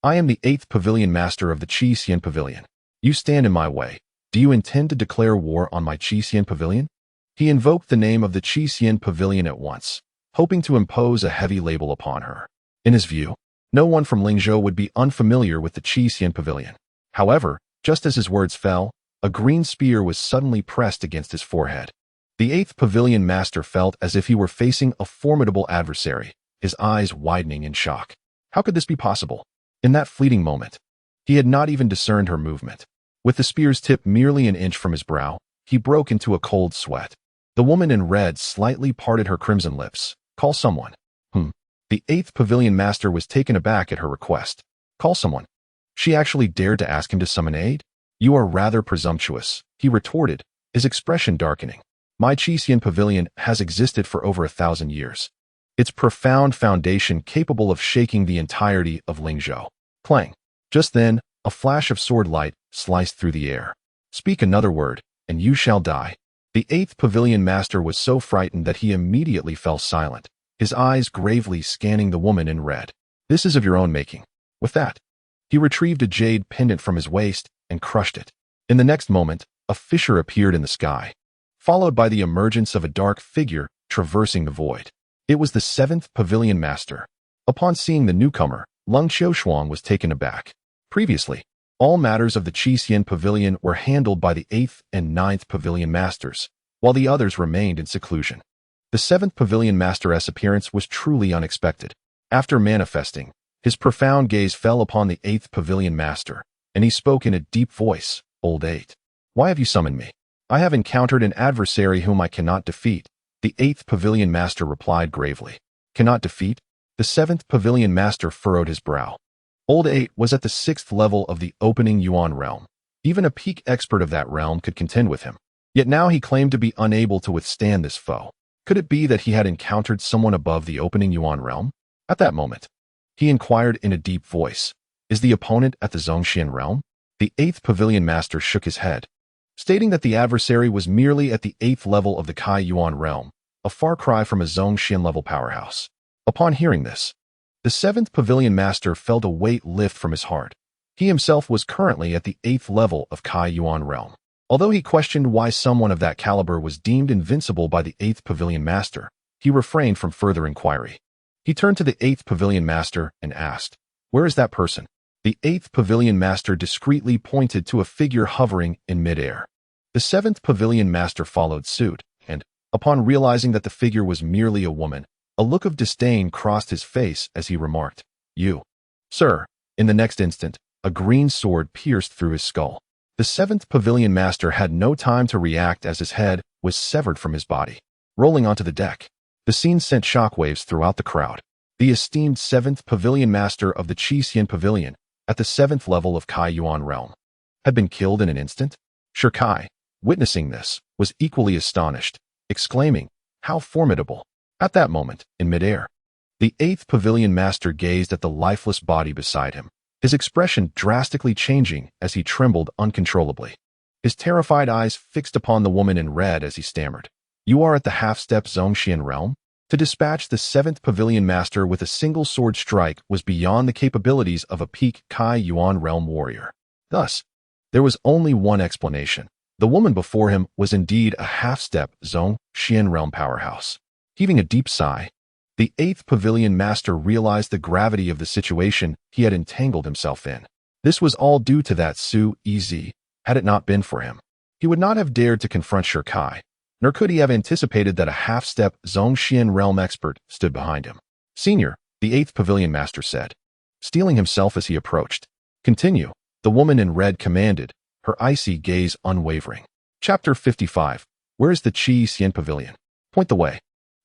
I am the 8th Pavilion Master of the Qixin Pavilion. You stand in my way. Do you intend to declare war on my Qixin Pavilion? He invoked the name of the Qixin Pavilion at once, hoping to impose a heavy label upon her. In his view, no one from Lingzhou would be unfamiliar with the Qixin Pavilion. However, just as his words fell, a green spear was suddenly pressed against his forehead. The 8th Pavilion Master felt as if he were facing a formidable adversary, his eyes widening in shock. How could this be possible? In that fleeting moment, he had not even discerned her movement. With the spear's tip merely an inch from his brow, he broke into a cold sweat. The woman in red slightly parted her crimson lips. Call someone. The 8th Pavilion Master was taken aback at her request. Call someone. She actually dared to ask him to summon aid? You are rather presumptuous, he retorted, his expression darkening. My Qixin Pavilion has existed for over 1,000 years. Its profound foundation capable of shaking the entirety of Lingzhou. Clang. Just then, a flash of sword light sliced through the air. Speak another word, and you shall die. The 8th Pavilion Master was so frightened that he immediately fell silent, his eyes gravely scanning the woman in red. This is of your own making. With that, he retrieved a jade pendant from his waist and crushed it. In the next moment, a fissure appeared in the sky, followed by the emergence of a dark figure traversing the void. It was the 7th Pavilion Master. Upon seeing the newcomer, Leng Qiushuang was taken aback. Previously, all matters of the Qixin Pavilion were handled by the 8th and 9th Pavilion Masters, while the others remained in seclusion. The 7th Pavilion Master's appearance was truly unexpected. After manifesting, his profound gaze fell upon the 8th Pavilion Master, and he spoke in a deep voice, Old 8. Why have you summoned me? I have encountered an adversary whom I cannot defeat. The 8th Pavilion Master replied gravely. Cannot defeat? The 7th Pavilion Master furrowed his brow. Old 8 was at the 6th level of the opening Yuan realm. Even a peak expert of that realm could contend with him. Yet now he claimed to be unable to withstand this foe. Could it be that he had encountered someone above the opening Yuan realm? At that moment, he inquired in a deep voice, "Is the opponent at the Zhongxian realm?" The 8th Pavilion Master shook his head, stating that the adversary was merely at the 8th level of the Kai Yuan realm, a far cry from a Zhongxian level powerhouse. Upon hearing this, the 7th Pavilion Master felt a weight lift from his heart. He himself was currently at the 8th level of Kai Yuan realm. Although he questioned why someone of that caliber was deemed invincible by the 8th Pavilion Master, he refrained from further inquiry. He turned to the 8th Pavilion Master and asked, "Where is that person?" The 8th Pavilion Master discreetly pointed to a figure hovering in midair. The 7th Pavilion Master followed suit, and, upon realizing that the figure was merely a woman, a look of disdain crossed his face as he remarked, "You, sir." In the next instant, a green sword pierced through his skull. The 7th Pavilion Master had no time to react as his head was severed from his body. Rolling onto the deck, the scene sent shockwaves throughout the crowd. The esteemed 7th Pavilion Master of the Qi Pavilion, at the 7th level of Kai Yuan realm, had been killed in an instant. Shi Kai, witnessing this, was equally astonished, exclaiming, "How formidable!" At that moment, in midair, the 8th Pavilion Master gazed at the lifeless body beside him, his expression drastically changing as he trembled uncontrollably. His terrified eyes fixed upon the woman in red as he stammered, "You are at the half-step Zhongxian realm?" To dispatch the 7th Pavilion Master with a single sword strike was beyond the capabilities of a peak Kai Yuan realm warrior. Thus, there was only one explanation. The woman before him was indeed a half-step Zhongxian realm powerhouse. Heaving a deep sigh, the 8th Pavilion Master realized the gravity of the situation he had entangled himself in. This was all due to that Su Ez. Had it not been for him, he would not have dared to confront Shi Kai, nor could he have anticipated that a half-step Zhongxian realm expert stood behind him. "Senior," the 8th Pavilion Master said, steeling himself as he approached. "Continue," the woman in red commanded, her icy gaze unwavering. Chapter 55. Where is the Qi Pavilion? Point the way.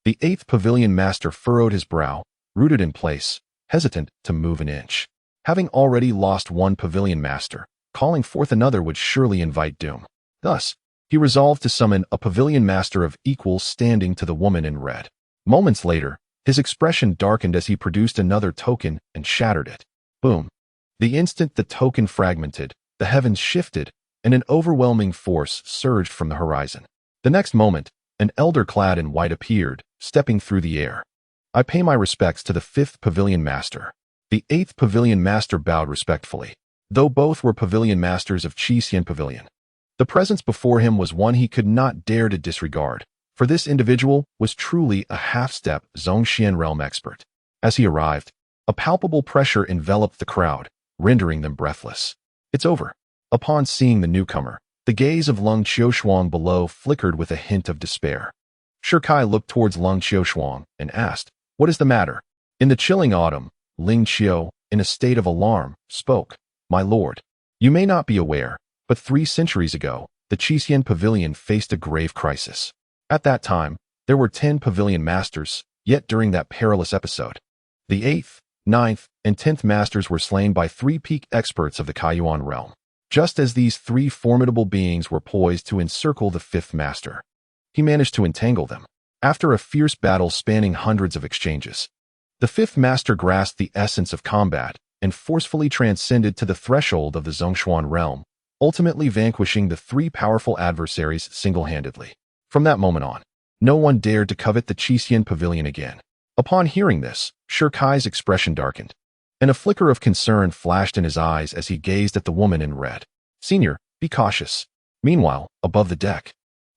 The 8th Pavilion Master furrowed his brow, rooted in place, hesitant to move an inch. Having already lost one Pavilion Master, calling forth another would surely invite doom. Thus, he resolved to summon a Pavilion Master of equal standing to the woman in red. Moments later, his expression darkened as he produced another token and shattered it. Boom. The instant the token fragmented, the heavens shifted, and an overwhelming force surged from the horizon. The next moment, an elder clad in white appeared, stepping through the air. "I pay my respects to the 5th Pavilion Master." The 8th Pavilion Master bowed respectfully, though both were Pavilion Masters of Qi Pavilion. The presence before him was one he could not dare to disregard, for this individual was truly a half-step Zhongxian realm expert. As he arrived, a palpable pressure enveloped the crowd, rendering them breathless. "It's over." Upon seeing the newcomer, the gaze of Lung Qiushuang below flickered with a hint of despair. Shi Kai looked towards Lung Qiushuang and asked, "What is the matter?" In the chilling autumn, Ling Qiu, in a state of alarm, spoke, "My lord, you may not be aware, but 3 centuries ago, the Qi Pavilion faced a grave crisis. At that time, there were 10 Pavilion Masters, yet during that perilous episode, the 8th, 9th, and 10th Masters were slain by 3 peak experts of the Kai Yuan realm. Just as these 3 formidable beings were poised to encircle the 5th Master, he managed to entangle them. After a fierce battle spanning hundreds of exchanges, the 5th Master grasped the essence of combat and forcefully transcended to the threshold of the Zhongshuan realm, ultimately vanquishing the 3 powerful adversaries single-handedly. From that moment on, no one dared to covet the Qi Pavilion again. Upon hearing this, Shi Kai's expression darkened, and a flicker of concern flashed in his eyes as he gazed at the woman in red. "Senior, be cautious." Meanwhile, above the deck,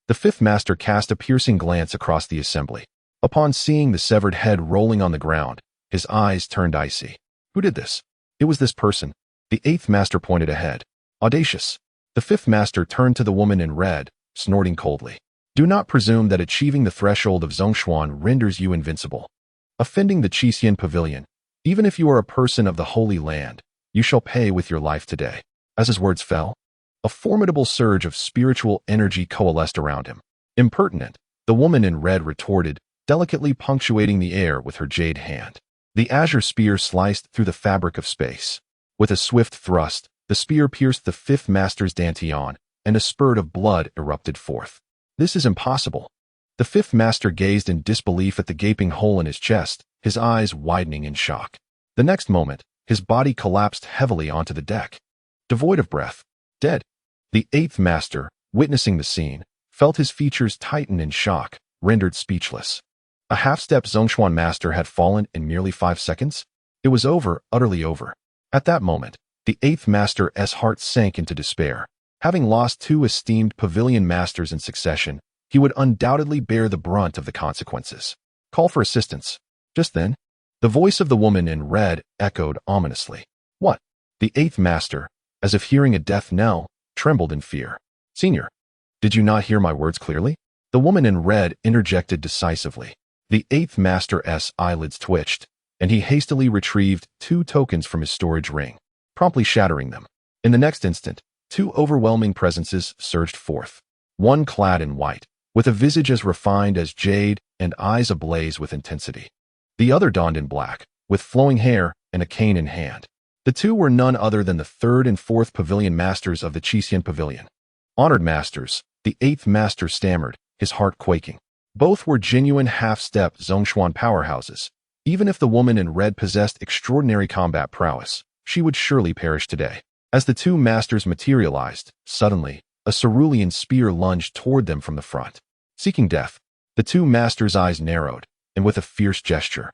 the 5th Master cast a piercing glance across the assembly. Upon seeing the severed head rolling on the ground, his eyes turned icy. Who did this? It was this person. The 8th Master pointed ahead. Audacious. The 5th Master turned to the woman in red, snorting coldly. "Do not presume that achieving the threshold of Zhongshuan renders you invincible. Offending the Qi Pavilion, even if you are a person of the Holy Land, you shall pay with your life today." As his words fell, a formidable surge of spiritual energy coalesced around him. "Impertinent," the woman in red retorted, delicately punctuating the air with her jade hand. The azure spear sliced through the fabric of space. With a swift thrust, the spear pierced the 5th Master's dantian, and a spurt of blood erupted forth. "This is impossible." The fifth master gazed in disbelief at the gaping hole in his chest, his eyes widening in shock. The next moment, his body collapsed heavily onto the deck. Devoid of breath. Dead. The eighth master, witnessing the scene, felt his features tighten in shock, rendered speechless. A half-step Zhongshuan master had fallen in merely 5 seconds? It was over, utterly over. At that moment, the eighth master's heart sank into despair. Having lost 2 esteemed pavilion masters in succession, he would undoubtedly bear the brunt of the consequences. Call for assistance. Just then, the voice of the woman in red echoed ominously. What? The eighth master, as if hearing a death knell, trembled in fear. Senior, did you not hear my words clearly? The woman in red interjected decisively. The eighth master's eyelids twitched, and he hastily retrieved 2 tokens from his storage ring, promptly shattering them. In the next instant, 2 overwhelming presences surged forth. One clad in white, with a visage as refined as jade and eyes ablaze with intensity. The other donned in black, with flowing hair and a cane in hand. The 2 were none other than the 3rd and 4th pavilion masters of the Qixin Pavilion. Honored masters, the 8th master stammered, his heart quaking. Both were genuine half-step Zhongshuan powerhouses. Even if the woman in red possessed extraordinary combat prowess, she would surely perish today. As the 2 masters materialized, suddenly, a cerulean spear lunged toward them from the front. Seeking death, the 2 masters' eyes narrowed, and with a fierce gesture,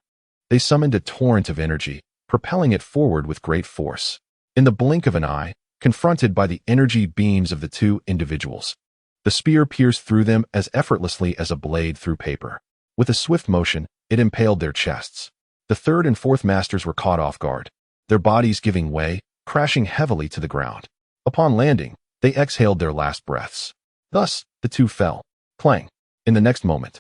they summoned a torrent of energy, propelling it forward with great force. In the blink of an eye, confronted by the energy beams of the 2 individuals, the spear pierced through them as effortlessly as a blade through paper. With a swift motion, it impaled their chests. The 3rd and 4th masters were caught off guard, their bodies giving way, crashing heavily to the ground. Upon landing, they exhaled their last breaths. Thus, the 2 fell. Clang. In the next moment,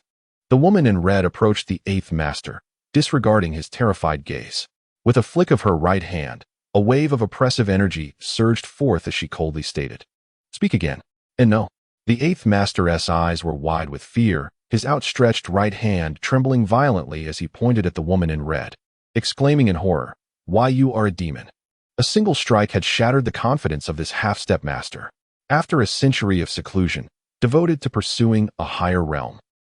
the woman in red approached the 8th master, disregarding his terrified gaze. With a flick of her right hand, a wave of oppressive energy surged forth as she coldly stated, "Speak again." And no. The 8th master's eyes were wide with fear, his outstretched right hand trembling violently as he pointed at the woman in red, exclaiming in horror, "Why, you are a demon." A single strike had shattered the confidence of this half-step master. After a century of seclusion, devoted to pursuing a higher realm,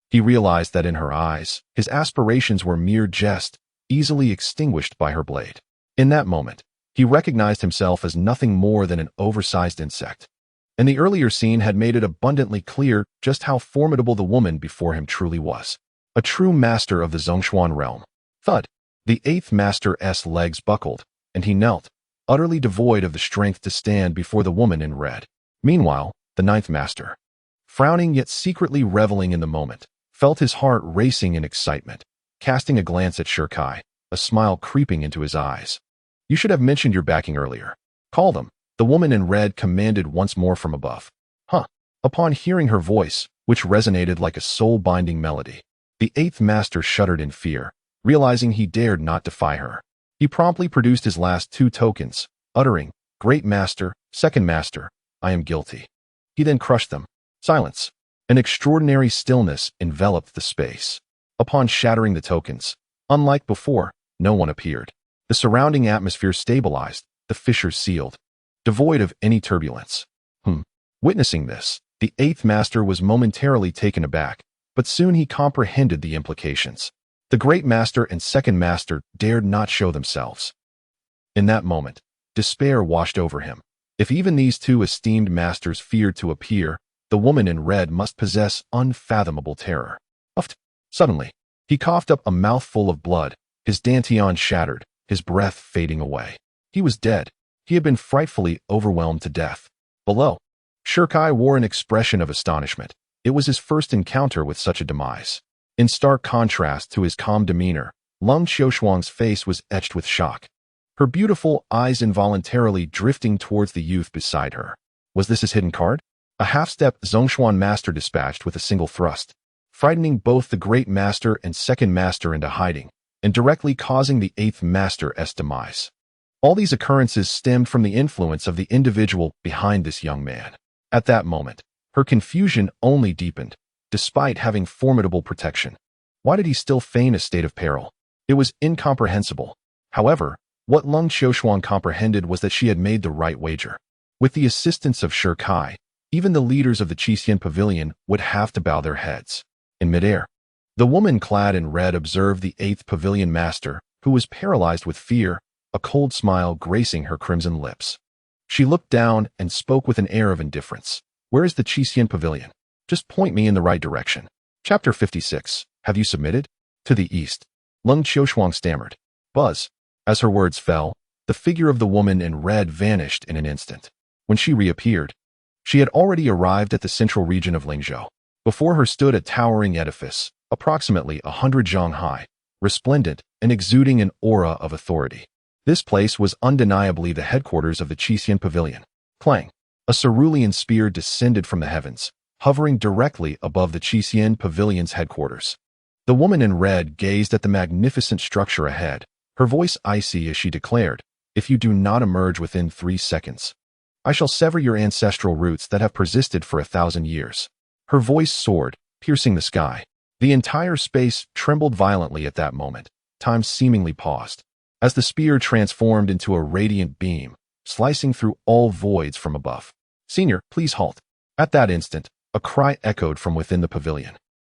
he realized that in her eyes, his aspirations were mere jest, easily extinguished by her blade. In that moment, he recognized himself as nothing more than an oversized insect. And the earlier scene had made it abundantly clear just how formidable the woman before him truly was. A true master of the Zhongshuan realm. Thud. The 8th master's legs buckled, and he knelt, utterly devoid of the strength to stand before the woman in red. Meanwhile, the 9th master, frowning yet secretly reveling in the moment, felt his heart racing in excitement. Casting a glance at Shirkai, a smile creeping into his eyes. "You should have mentioned your backing earlier. Call them," the woman in red commanded once more from above. Huh. Upon hearing her voice, which resonated like a soul-binding melody, the 8th master shuddered in fear, realizing he dared not defy her. He promptly produced his last 2 tokens, uttering, "Great master, 2nd master, I am guilty." He then crushed them. Silence. An extraordinary stillness enveloped the space. Upon shattering the tokens, unlike before, no one appeared. The surrounding atmosphere stabilized, the fissures sealed, devoid of any turbulence. Witnessing this, the 8th master was momentarily taken aback, but soon he comprehended the implications. The great master and 2nd master dared not show themselves. In that moment, despair washed over him. If even these 2 esteemed masters feared to appear, the woman in red must possess unfathomable terror. Suddenly, he coughed up a mouthful of blood, his dantian shattered, his breath fading away. He was dead. He had been frightfully overwhelmed to death. Below, Shirkai wore an expression of astonishment. It was his first encounter with such a demise. In stark contrast to his calm demeanor, Lung Xiaoshuang's face was etched with shock, her beautiful eyes involuntarily drifting towards the youth beside her. Was this his hidden card? A half-step Zhongshuan master dispatched with a single thrust, frightening both the great master and 2nd master into hiding, and directly causing the 8th master's demise. All these occurrences stemmed from the influence of the individual behind this young man. At that moment, her confusion only deepened, despite having formidable protection. Why did he still feign a state of peril? It was incomprehensible. However, what Lung Xiaoshuang comprehended was that she had made the right wager. With the assistance of Shirkai, even the leaders of the Qixin Pavilion would have to bow their heads. In midair, the woman clad in red observed the 8th pavilion master, who was paralyzed with fear, a cold smile gracing her crimson lips. She looked down and spoke with an air of indifference. Where is the Qixin pavilion? Just point me in the right direction. Chapter 56. Have you submitted? To the east. Leng Qiushuang stammered. Buzz. As her words fell, the figure of the woman in red vanished in an instant. When she reappeared, she had already arrived at the central region of Lingzhou. Before her stood a towering edifice, approximately 100 zhang high, resplendent and exuding an aura of authority. This place was undeniably the headquarters of the Qixin Pavilion. Clang! A cerulean spear descended from the heavens, hovering directly above the Qixin Pavilion's headquarters. The woman in red gazed at the magnificent structure ahead, her voice icy as she declared, "If you do not emerge within 3 seconds, I shall sever your ancestral roots that have persisted for 1,000 years." Her voice soared, piercing the sky. The entire space trembled violently at that moment. Time seemingly paused, as the spear transformed into a radiant beam, slicing through all voids from above. "Senior, please halt." At that instant, a cry echoed from within the pavilion.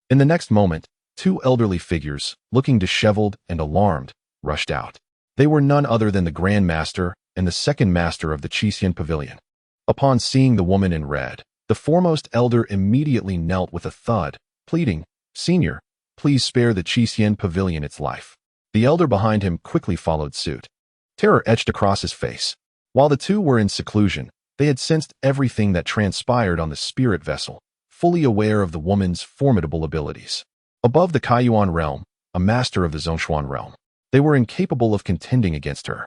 In the next moment, 2 elderly figures, looking disheveled and alarmed, rushed out. They were none other than the Grand Master and the second master of the Qixin Pavilion. Upon seeing the woman in red, the foremost elder immediately knelt with a thud, pleading, "Senior, please spare the Qixin Pavilion its life." The elder behind him quickly followed suit. Terror etched across his face. While the two were in seclusion, they had sensed everything that transpired on the spirit vessel, fully aware of the woman's formidable abilities. Above the Kaiyuan realm, a master of the Zhongshuan realm, they were incapable of contending against her.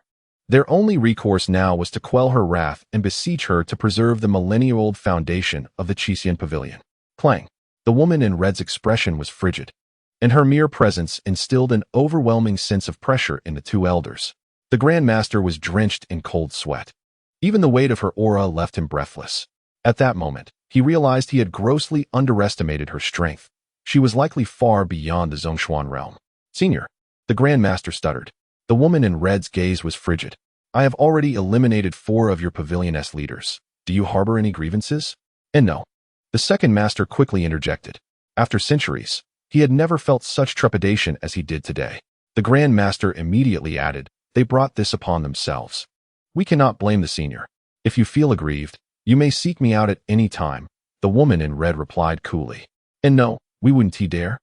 Their only recourse now was to quell her wrath and beseech her to preserve the millennia-old foundation of the Qixin Pavilion. Clang! The woman in red's expression was frigid, and her mere presence instilled an overwhelming sense of pressure in the two elders. The Grand Master was drenched in cold sweat. Even the weight of her aura left him breathless. At that moment, he realized he had grossly underestimated her strength. She was likely far beyond the Zhongshuan realm. "Senior," the Grand Master stuttered. The woman in red's gaze was frigid. "I have already eliminated 4 of your pavilioness leaders. Do you harbor any grievances?" "And no." The second master quickly interjected. After centuries, he had never felt such trepidation as he did today. The Grand Master immediately added, "They brought this upon themselves. We cannot blame the senior. If you feel aggrieved, you may seek me out at any time," the woman in red replied coolly. "And no, we wouldn't dare,"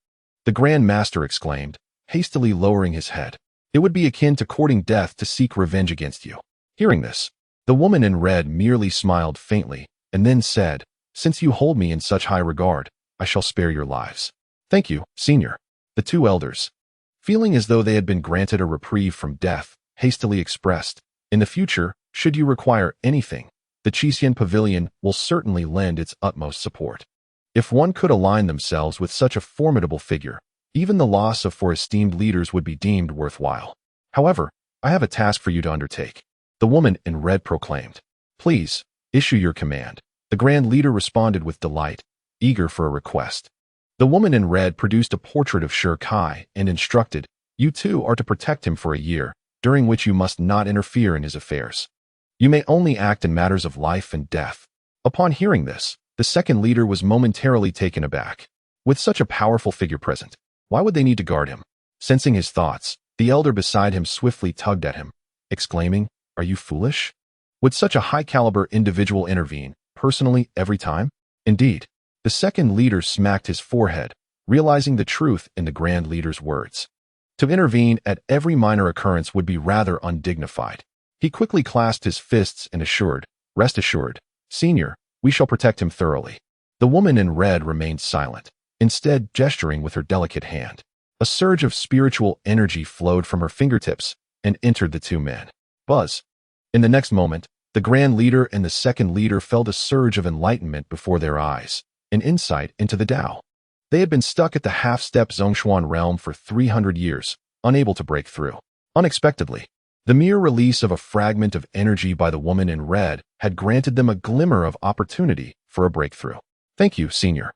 the Grand Master exclaimed, hastily lowering his head. "It would be akin to courting death to seek revenge against you." Hearing this, the woman in red merely smiled faintly and then said, "Since you hold me in such high regard, I shall spare your lives." "Thank you, senior." The two elders, feeling as though they had been granted a reprieve from death, hastily expressed, "In the future, should you require anything, the Qixin Pavilion will certainly lend its utmost support." If one could align themselves with such a formidable figure, even the loss of 4 esteemed leaders would be deemed worthwhile. "However, I have a task for you to undertake," the woman in red proclaimed. "Please, issue your command." The Grand Leader responded with delight, eager for a request. The woman in red produced a portrait of Shi Kai and instructed, "You two are to protect him for a year, during which you must not interfere in his affairs. You may only act in matters of life and death." Upon hearing this, the second leader was momentarily taken aback. With such a powerful figure present, why would they need to guard him? Sensing his thoughts, the elder beside him swiftly tugged at him, exclaiming, "Are you foolish? Would such a high-caliber individual intervene, personally, every time?" Indeed, the second leader smacked his forehead, realizing the truth in the Grand Leader's words. To intervene at every minor occurrence would be rather undignified. He quickly clasped his fists and assured, "Rest assured, senior, we shall protect him thoroughly." The woman in red remained silent, instead gesturing with her delicate hand. A surge of spiritual energy flowed from her fingertips and entered the two men. Buzz. In the next moment, the Grand Leader and the second leader felt a surge of enlightenment before their eyes, an insight into the Tao. They had been stuck at the half-step Zhongshuan realm for 300 years, unable to break through. Unexpectedly, the mere release of a fragment of energy by the woman in red had granted them a glimmer of opportunity for a breakthrough. "Thank you, senior."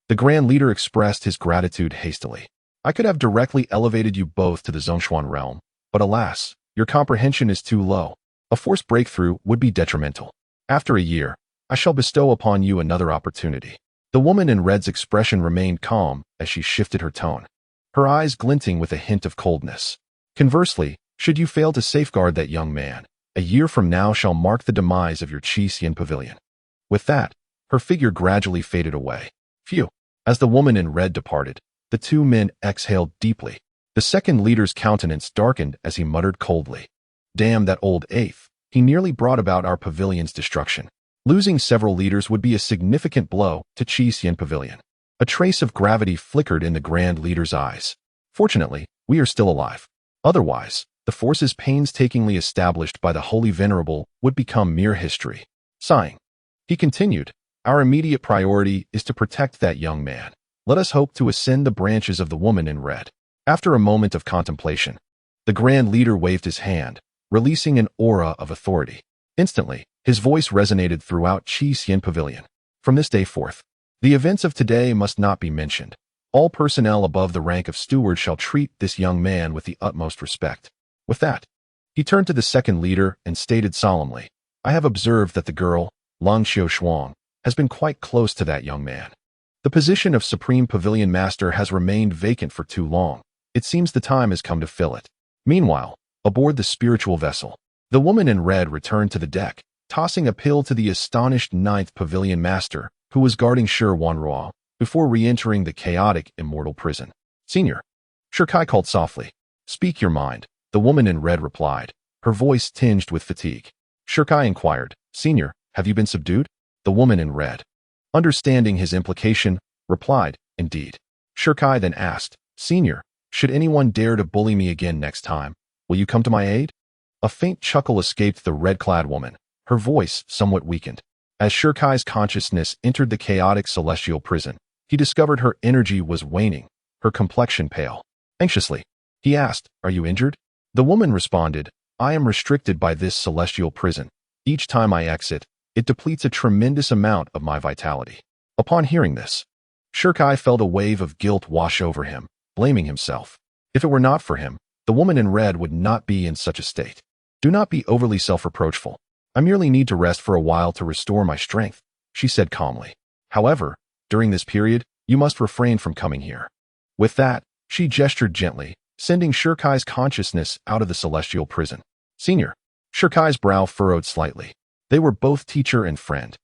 The Grand Leader expressed his gratitude hastily. "I could have directly elevated you both to the Zhongshuan realm, but alas, your comprehension is too low. A forced breakthrough would be detrimental. After a year, I shall bestow upon you another opportunity." The woman in red's expression remained calm as she shifted her tone, her eyes glinting with a hint of coldness. Conversely, should you fail to safeguard that young man, a year from now shall mark the demise of your Qi pavilion. With that, her figure gradually faded away. Phew. As the woman in red departed, the two men exhaled deeply. The second leader's countenance darkened as he muttered coldly, "Damn that old eighth. He nearly brought about our pavilion's destruction." Losing several leaders would be a significant blow to Qi Pavilion. A trace of gravity flickered in the Grand Leader's eyes. Fortunately, we are still alive. Otherwise, the forces painstakingly established by the Holy Venerable would become mere history. Sighing, he continued, "Our immediate priority is to protect that young man. Let us hope to ascend the branches of the woman in red." After a moment of contemplation, the Grand Leader waved his hand, releasing an aura of authority. Instantly, his voice resonated throughout Qi Pavilion. "From this day forth, the events of today must not be mentioned. All personnel above the rank of steward shall treat this young man with the utmost respect." With that, he turned to the second leader and stated solemnly, "I have observed that the girl, Lang Xiaoshuang, has been quite close to that young man. The position of Supreme Pavilion Master has remained vacant for too long. It seems the time has come to fill it." Meanwhile, aboard the spiritual vessel, the woman in red returned to the deck, tossing a pill to the astonished ninth Pavilion Master, who was guarding Shi Wanruo, before re-entering the chaotic immortal prison. "Senior," Shikai called softly. "Speak your mind," the woman in red replied, her voice tinged with fatigue. Shikai inquired, "Senior, have you been subdued?" The woman in red, understanding his implication, replied, "Indeed." Shikai then asked, "Senior, should anyone dare to bully me again next time, will you come to my aid?" A faint chuckle escaped the red-clad woman, her voice somewhat weakened. As Shirkai's consciousness entered the chaotic celestial prison, he discovered her energy was waning, her complexion pale. Anxiously, he asked, "Are you injured?" The woman responded, "I am restricted by this celestial prison. Each time I exit, it depletes a tremendous amount of my vitality." Upon hearing this, Shirkai felt a wave of guilt wash over him, blaming himself. If it were not for him, the woman in red would not be in such a state. "Do not be overly self-reproachful. I merely need to rest for a while to restore my strength," she said calmly. "However, during this period, you must refrain from coming here." With that, she gestured gently, sending Shirkai's consciousness out of the celestial prison. "Senior." Shirkai's brow furrowed slightly. They were both teacher and friend.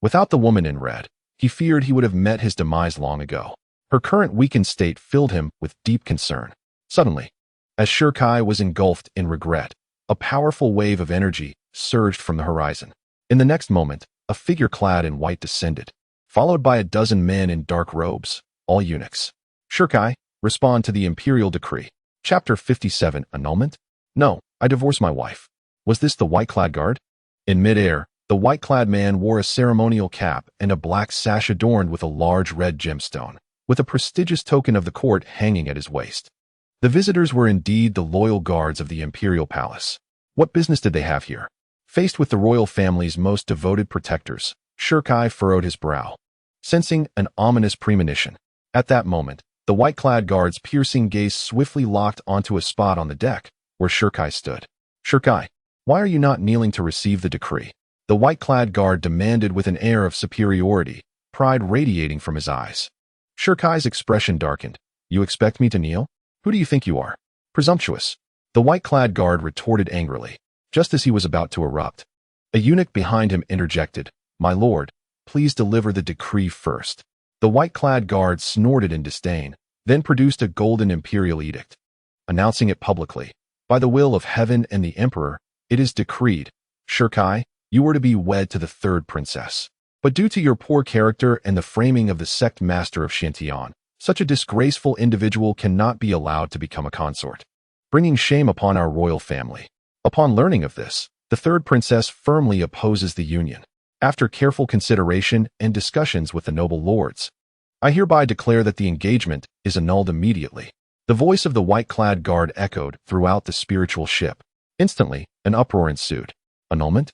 Without the woman in red, he feared he would have met his demise long ago. Her current weakened state filled him with deep concern. Suddenly, as Shirkai was engulfed in regret, a powerful wave of energy surged from the horizon. In the next moment, a figure clad in white descended, followed by a dozen men in dark robes, all eunuchs. "Shirkai, respond to the imperial decree." Chapter 57, Annulment? "No, I divorce my wife." Was this the white-clad guard? In midair, the white-clad man wore a ceremonial cap and a black sash adorned with a large red gemstone, with a prestigious token of the court hanging at his waist. The visitors were indeed the loyal guards of the imperial palace. What business did they have here? Faced with the royal family's most devoted protectors, Shirkai furrowed his brow, sensing an ominous premonition. At that moment, the white-clad guard's piercing gaze swiftly locked onto a spot on the deck where Shirkai stood. "Shirkai, why are you not kneeling to receive the decree?" The white-clad guard demanded with an air of superiority, pride radiating from his eyes. Shirkai's expression darkened. "You expect me to kneel? Who do you think you are? Presumptuous." The white-clad guard retorted angrily, just as he was about to erupt. A eunuch behind him interjected, "My lord, please deliver the decree first." The white-clad guard snorted in disdain, then produced a golden imperial edict, announcing it publicly. "By the will of heaven and the emperor, it is decreed, Shirkai, you were to be wed to the third princess. But due to your poor character and the framing of the sect master of Shintian, such a disgraceful individual cannot be allowed to become a consort, bringing shame upon our royal family." Upon learning of this, the third princess firmly opposes the union. After careful consideration and discussions with the noble lords, I hereby declare that the engagement is annulled immediately. The voice of the white-clad guard echoed throughout the spiritual ship. Instantly, an uproar ensued. Annulment?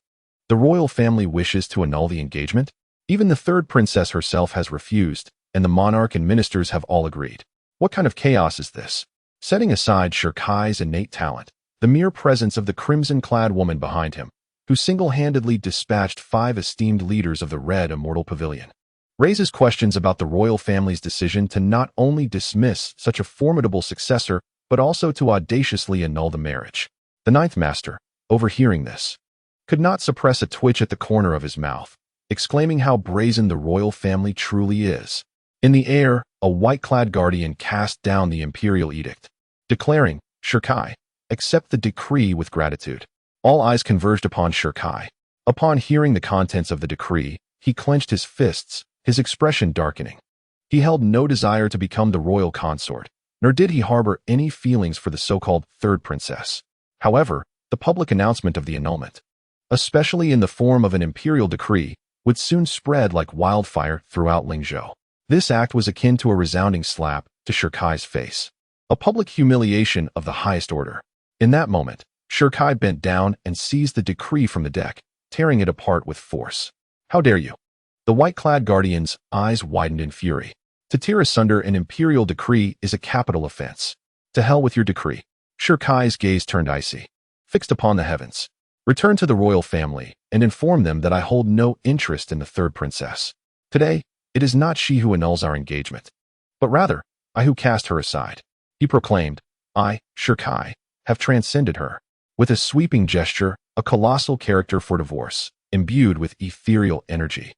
The royal family wishes to annul the engagement? Even the third princess herself has refused, and the monarch and ministers have all agreed. What kind of chaos is this? Setting aside Shirkai's innate talent, the mere presence of the crimson-clad woman behind him, who single-handedly dispatched 5 esteemed leaders of the Red Immortal Pavilion, raises questions about the royal family's decision to not only dismiss such a formidable successor, but also to audaciously annul the marriage. The ninth master, overhearing this, could not suppress a twitch at the corner of his mouth, exclaiming how brazen the royal family truly is. In the air, a white-clad guardian cast down the imperial edict, declaring, "Shirkai, accept the decree with gratitude." All eyes converged upon Shirkai. Upon hearing the contents of the decree, he clenched his fists, his expression darkening. He held no desire to become the royal consort, nor did he harbor any feelings for the so-called third princess. However, the public announcement of the annulment, especially in the form of an imperial decree, would soon spread like wildfire throughout Lingzhou. This act was akin to a resounding slap to Shirkai's face, a public humiliation of the highest order. In that moment, Shirkai bent down and seized the decree from the deck, tearing it apart with force. "How dare you?" The white-clad guardian's eyes widened in fury. To tear asunder an imperial decree is a capital offense. To hell with your decree. Shirkai's gaze turned icy, fixed upon the heavens. "Return to the royal family and inform them that I hold no interest in the third princess. Today, it is not she who annuls our engagement, but rather, I who cast her aside." He proclaimed, "I, Shirkai, have transcended her." With a sweeping gesture, a colossal character for divorce, imbued with ethereal energy,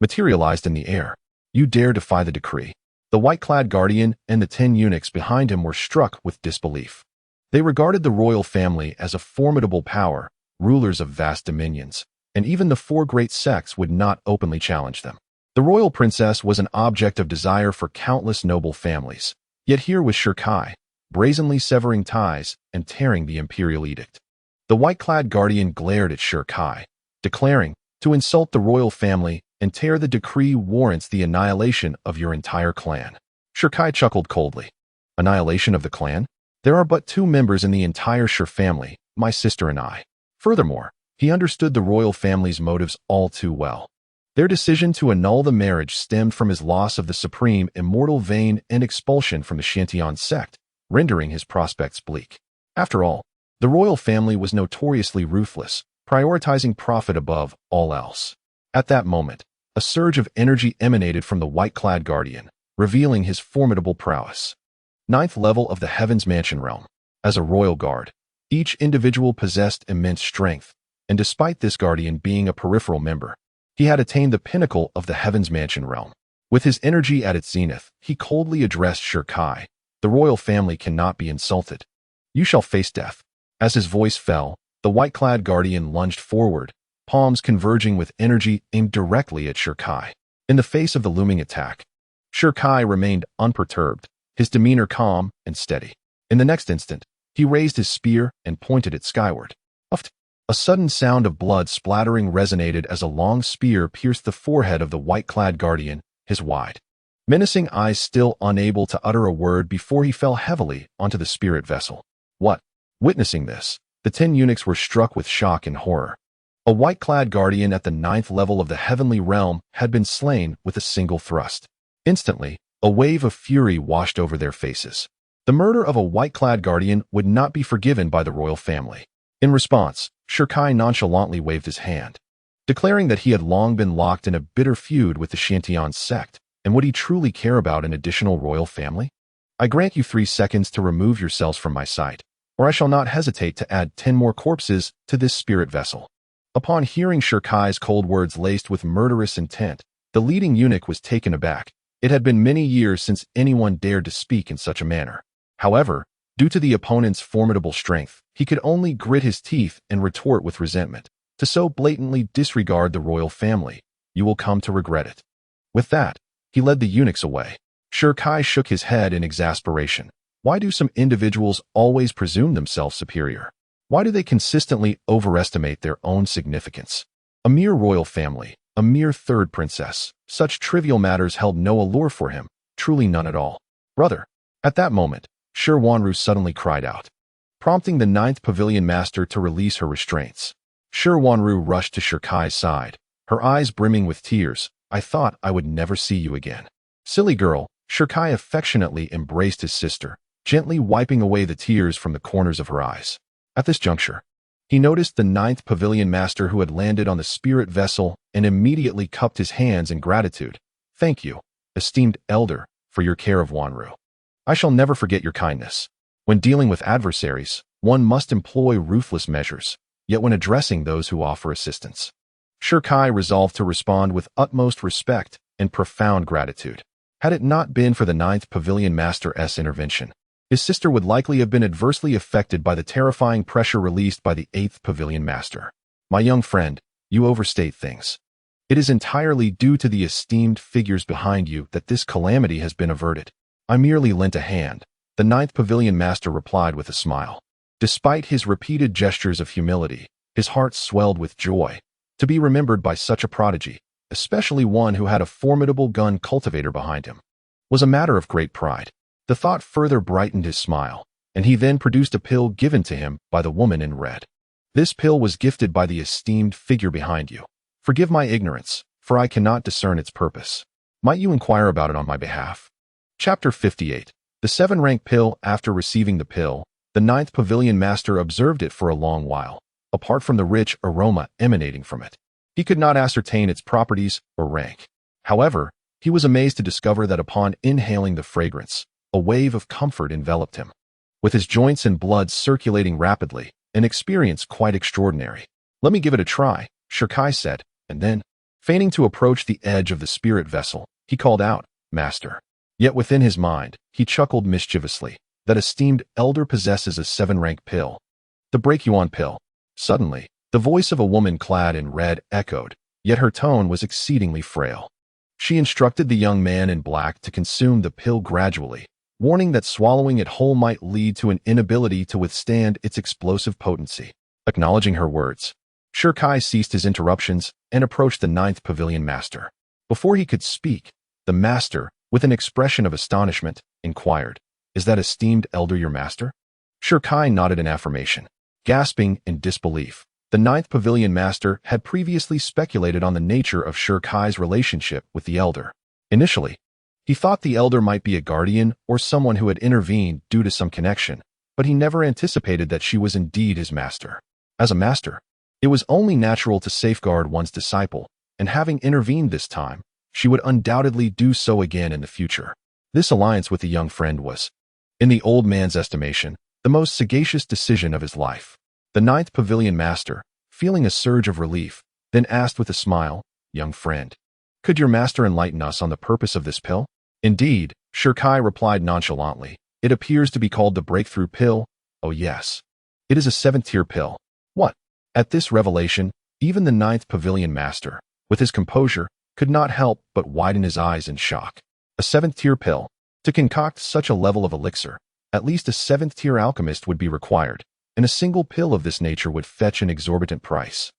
materialized in the air. "You dare defy the decree." The white-clad guardian and the 10 eunuchs behind him were struck with disbelief. They regarded the royal family as a formidable power, rulers of vast dominions, and even the 4 great sects would not openly challenge them. The royal princess was an object of desire for countless noble families, yet here was Shirkai, brazenly severing ties and tearing the imperial edict. The white-clad guardian glared at Shirkai, declaring, "To insult the royal family and tear the decree warrants the annihilation of your entire clan." Shirkai chuckled coldly. "Annihilation of the clan? There are but 2 members in the entire Shir family, my sister and I." Furthermore, he understood the royal family's motives all too well. Their decision to annul the marriage stemmed from his loss of the Supreme Immortal Vein and expulsion from the Shantian sect, rendering his prospects bleak. After all, the royal family was notoriously ruthless, prioritizing profit above all else. At that moment, a surge of energy emanated from the white-clad guardian, revealing his formidable prowess. 9th level of the Heaven's Mansion realm. As a royal guard, each individual possessed immense strength, and despite this guardian being a peripheral member, he had attained the pinnacle of the Heaven's Mansion realm. With his energy at its zenith, he coldly addressed Shirkai. "The royal family cannot be insulted. You shall face death." As his voice fell, the white-clad guardian lunged forward, palms converging with energy aimed directly at Shirkai. In the face of the looming attack, Shirkai remained unperturbed, his demeanor calm and steady. In the next instant, he raised his spear and pointed it skyward. Uft! A sudden sound of blood splattering resonated as a long spear pierced the forehead of the white-clad guardian, his wide, menacing eyes still unable to utter a word before he fell heavily onto the spirit vessel. What? Witnessing this, the 10 eunuchs were struck with shock and horror. A white-clad guardian at the 9th level of the heavenly realm had been slain with a single thrust. Instantly, a wave of fury washed over their faces. The murder of a white-clad guardian would not be forgiven by the royal family. In response, Shirkai nonchalantly waved his hand, declaring that he had long been locked in a bitter feud with the Shantian sect, and would he truly care about an additional royal family? "I grant you 3 seconds to remove yourselves from my sight, or I shall not hesitate to add 10 more corpses to this spirit vessel." Upon hearing Shirkai's cold words laced with murderous intent, the leading eunuch was taken aback. It had been many years since anyone dared to speak in such a manner. However, due to the opponent's formidable strength, he could only grit his teeth and retort with resentment. "To so blatantly disregard the royal family, you will come to regret it." With that, he led the eunuchs away. Shirkai shook his head in exasperation. Why do some individuals always presume themselves superior? Why do they consistently overestimate their own significance? A mere royal family, a mere third princess, such trivial matters held no allure for him, truly none at all. "Brother!" At that moment, Shi Wanru suddenly cried out, prompting the 9th pavilion master to release her restraints. Shi Wanru rushed to Shirkai's side, her eyes brimming with tears. "I thought I would never see you again." "Silly girl," Shirkai affectionately embraced his sister, gently wiping away the tears from the corners of her eyes. At this juncture, he noticed the 9th pavilion master who had landed on the spirit vessel and immediately cupped his hands in gratitude, Thank you, esteemed elder, for your care of Wanru. I shall never forget your kindness. When dealing with adversaries, one must employ ruthless measures, yet when addressing those who offer assistance. Shirkai resolved to respond with utmost respect and profound gratitude. Had it not been for the Ninth Pavilion Master's intervention, his sister would likely have been adversely affected by the terrifying pressure released by the Eighth Pavilion Master. My young friend, you overstate things. It is entirely due to the esteemed figures behind you that this calamity has been averted. I merely lent a hand, the Ninth Pavilion Master replied with a smile. Despite his repeated gestures of humility, his heart swelled with joy. To be remembered by such a prodigy, especially one who had a formidable gun cultivator behind him, was a matter of great pride. The thought further brightened his smile, and he then produced a pill given to him by the woman in red. This pill was gifted by the esteemed figure behind you. Forgive my ignorance, for I cannot discern its purpose. Might you inquire about it on my behalf? Chapter 58. The 7-rank pill. After receiving the pill, the Ninth Pavilion Master observed it for a long while. Apart from the rich aroma emanating from it, he could not ascertain its properties or rank. However, he was amazed to discover that upon inhaling the fragrance, a wave of comfort enveloped him. With his joints and blood circulating rapidly, an experience quite extraordinary. Let me give it a try, Shirkai said, and then, feigning to approach the edge of the spirit vessel, he called out, Master. Yet within his mind, he chuckled mischievously. That esteemed elder possesses a 7-rank pill. The Brachion pill. Suddenly, the voice of a woman clad in red echoed, yet her tone was exceedingly frail. She instructed the young man in black to consume the pill gradually, warning that swallowing it whole might lead to an inability to withstand its explosive potency. Acknowledging her words, Shirkai ceased his interruptions and approached the Ninth Pavilion Master. Before he could speak, the master, with an expression of astonishment, inquired, Is that esteemed elder your master? Shirkai nodded in affirmation. Gasping in disbelief, the Ninth Pavilion Master had previously speculated on the nature of Shirkai's relationship with the elder. Initially, he thought the elder might be a guardian or someone who had intervened due to some connection, but he never anticipated that she was indeed his master. As a master, it was only natural to safeguard one's disciple, and having intervened this time, she would undoubtedly do so again in the future. This alliance with the young friend was, in the old man's estimation, the most sagacious decision of his life. The Ninth Pavilion Master, feeling a surge of relief, then asked with a smile, Young friend, could your master enlighten us on the purpose of this pill? Indeed, Shirkai replied nonchalantly. It appears to be called the Breakthrough Pill. Oh yes. It is a 7th-tier pill. What? At this revelation, even the Ninth Pavilion Master, with his composure, could not help but widen his eyes in shock. A 7th-tier pill. To concoct such a level of elixir, at least a 7th-tier alchemist would be required, and a single pill of this nature would fetch an exorbitant price.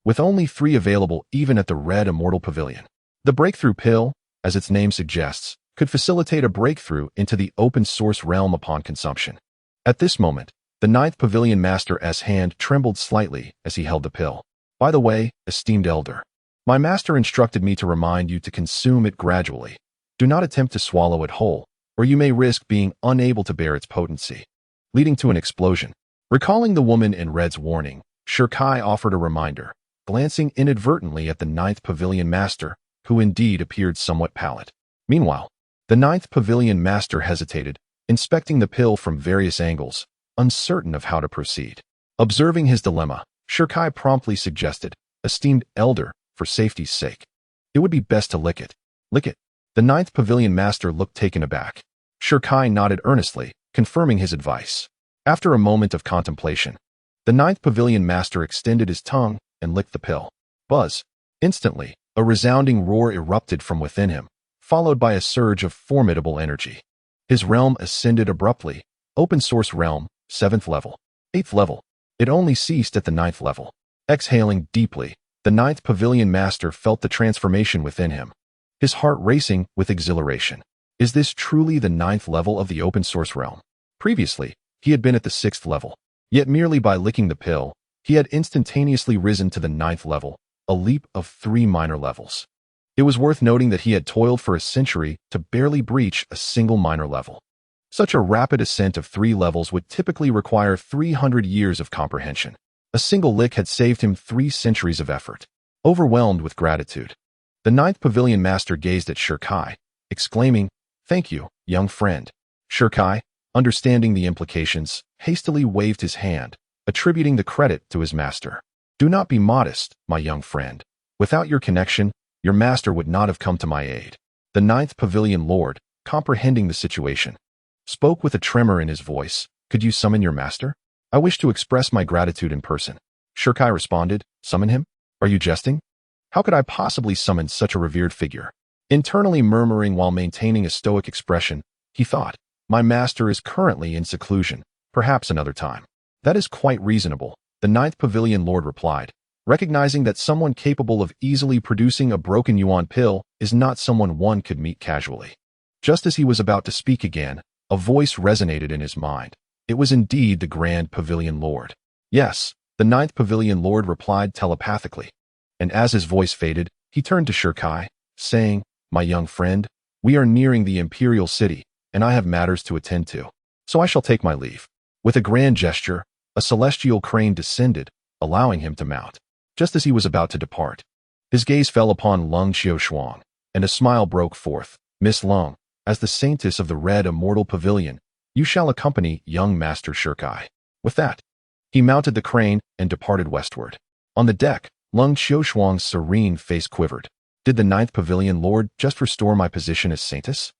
With only 3 available even at the Red Immortal Pavilion, the Breakthrough Pill, as its name suggests, could facilitate a breakthrough into the open-source realm upon consumption. At this moment, the Ninth Pavilion Master's hand trembled slightly as he held the pill. By the way, esteemed elder, my master instructed me to remind you to consume it gradually. Do not attempt to swallow it whole, or you may risk being unable to bear its potency, leading to an explosion. Recalling the woman in red's warning, Shirkai offered a reminder, glancing inadvertently at the Ninth Pavilion Master, who indeed appeared somewhat pallid. Meanwhile, the Ninth Pavilion Master hesitated, inspecting the pill from various angles, uncertain of how to proceed. Observing his dilemma, Shirkai promptly suggested, Esteemed elder, for safety's sake, it would be best to lick it. Lick it. The Ninth Pavilion Master looked taken aback. Shirkai nodded earnestly, confirming his advice. After a moment of contemplation, the Ninth Pavilion Master extended his tongue and licked the pill. Buzz! Instantly, a resounding roar erupted from within him, followed by a surge of formidable energy. His realm ascended abruptly. Open source realm, 7th level. 8th level. It only ceased at the 9th level. Exhaling deeply, the Ninth Pavilion Master felt the transformation within him, his heart racing with exhilaration. Is this truly the 9th level of the open source realm? Previously, he had been at the 6th level, yet merely by licking the pill, he had instantaneously risen to the 9th level, a leap of 3 minor levels. It was worth noting that he had toiled for a century to barely breach a single minor level. Such a rapid ascent of 3 levels would typically require 300 years of comprehension. A single lick had saved him 3 centuries of effort. Overwhelmed with gratitude, The ninth pavilion master gazed at Shirkai, exclaiming, "Thank you, young friend." Shirkai, understanding the implications, hastily waved his hand, attributing the credit to his master. "Do not be modest, my young friend. Without your connection, your master would not have come to my aid." The ninth pavilion lord, comprehending the situation, spoke with a tremor in his voice. "Could you summon your master? I wish to express my gratitude in person." Shirkai responded, "Summon him? Are you jesting? How could I possibly summon such a revered figure?" Internally murmuring while maintaining a stoic expression, he thought, "My master is currently in seclusion, perhaps another time." "That is quite reasonable," the ninth pavilion lord replied, recognizing that someone capable of easily producing a broken yuan pill is not someone one could meet casually. Just as he was about to speak again, a voice resonated in his mind. It was indeed the Grand Pavilion Lord. "Yes," the ninth pavilion lord replied telepathically. And as his voice faded, he turned to Shirkai, saying, "My young friend, we are nearing the imperial city, and I have matters to attend to. So I shall take my leave." With a grand gesture, a celestial crane descended, allowing him to mount. Just as he was about to depart, his gaze fell upon Lung Xiaoshuang, and a smile broke forth. "Miss Lung, as the saintess of the Red Immortal Pavilion, you shall accompany young Master Shirkai." With that, he mounted the crane and departed westward. On the deck, Lung Xiaoshuang's serene face quivered. Did the ninth pavilion lord just restore my position as saintess?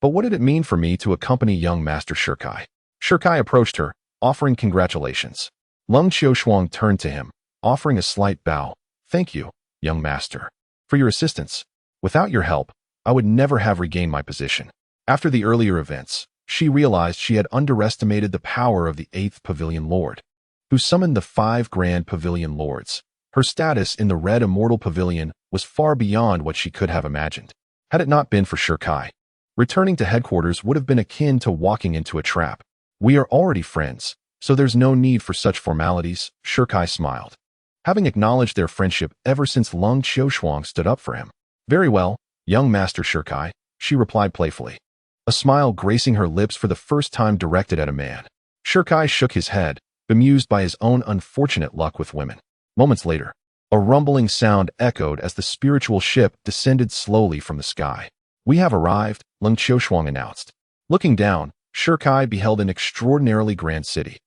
But what did it mean for me to accompany young Master Shirkai? Shirkai approached her, offering congratulations. Lung Xiaoshuang turned to him, offering a slight bow. "Thank you, young master, for your assistance. Without your help, I would never have regained my position." After the earlier events, she realized she had underestimated the power of the eighth pavilion lord, who summoned the 5 grand pavilion lords. Her status in the Red Immortal Pavilion was far beyond what she could have imagined. Had it not been for Shirkai, returning to headquarters would have been akin to walking into a trap. "We are already friends, so there's no need for such formalities," Shirkai smiled, having acknowledged their friendship ever since Lung Xiaoshuang stood up for him. "Very well, young Master Shirkai," she replied playfully, a smile gracing her lips for the first time directed at a man. Shirkai shook his head, bemused by his own unfortunate luck with women. Moments later, a rumbling sound echoed as the spiritual ship descended slowly from the sky. "We have arrived," Lung Xiaoshuang announced. Looking down, Shirkai beheld an extraordinarily grand city,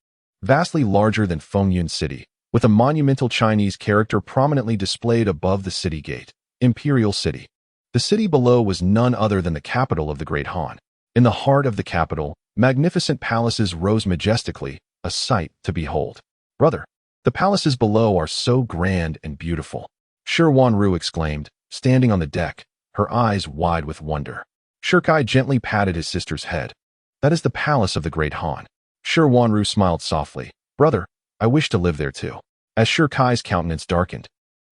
vastly larger than Fengyun City, with a monumental Chinese character prominently displayed above the city gate, Imperial City. The city below was none other than the capital of the Great Han. In the heart of the capital, magnificent palaces rose majestically, a sight to behold. "Brother, the palaces below are so grand and beautiful," Shi Wanru exclaimed, standing on the deck, her eyes wide with wonder. Shirkai gently patted his sister's head. "That is the palace of the Great Han." Shi Wanru smiled softly. "Brother, I wish to live there too." As Shirkai's countenance darkened,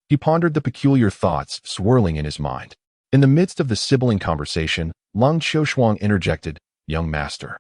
he pondered the peculiar thoughts swirling in his mind. In the midst of the sibling conversation, Lung Xiaoshuang interjected, "Young master,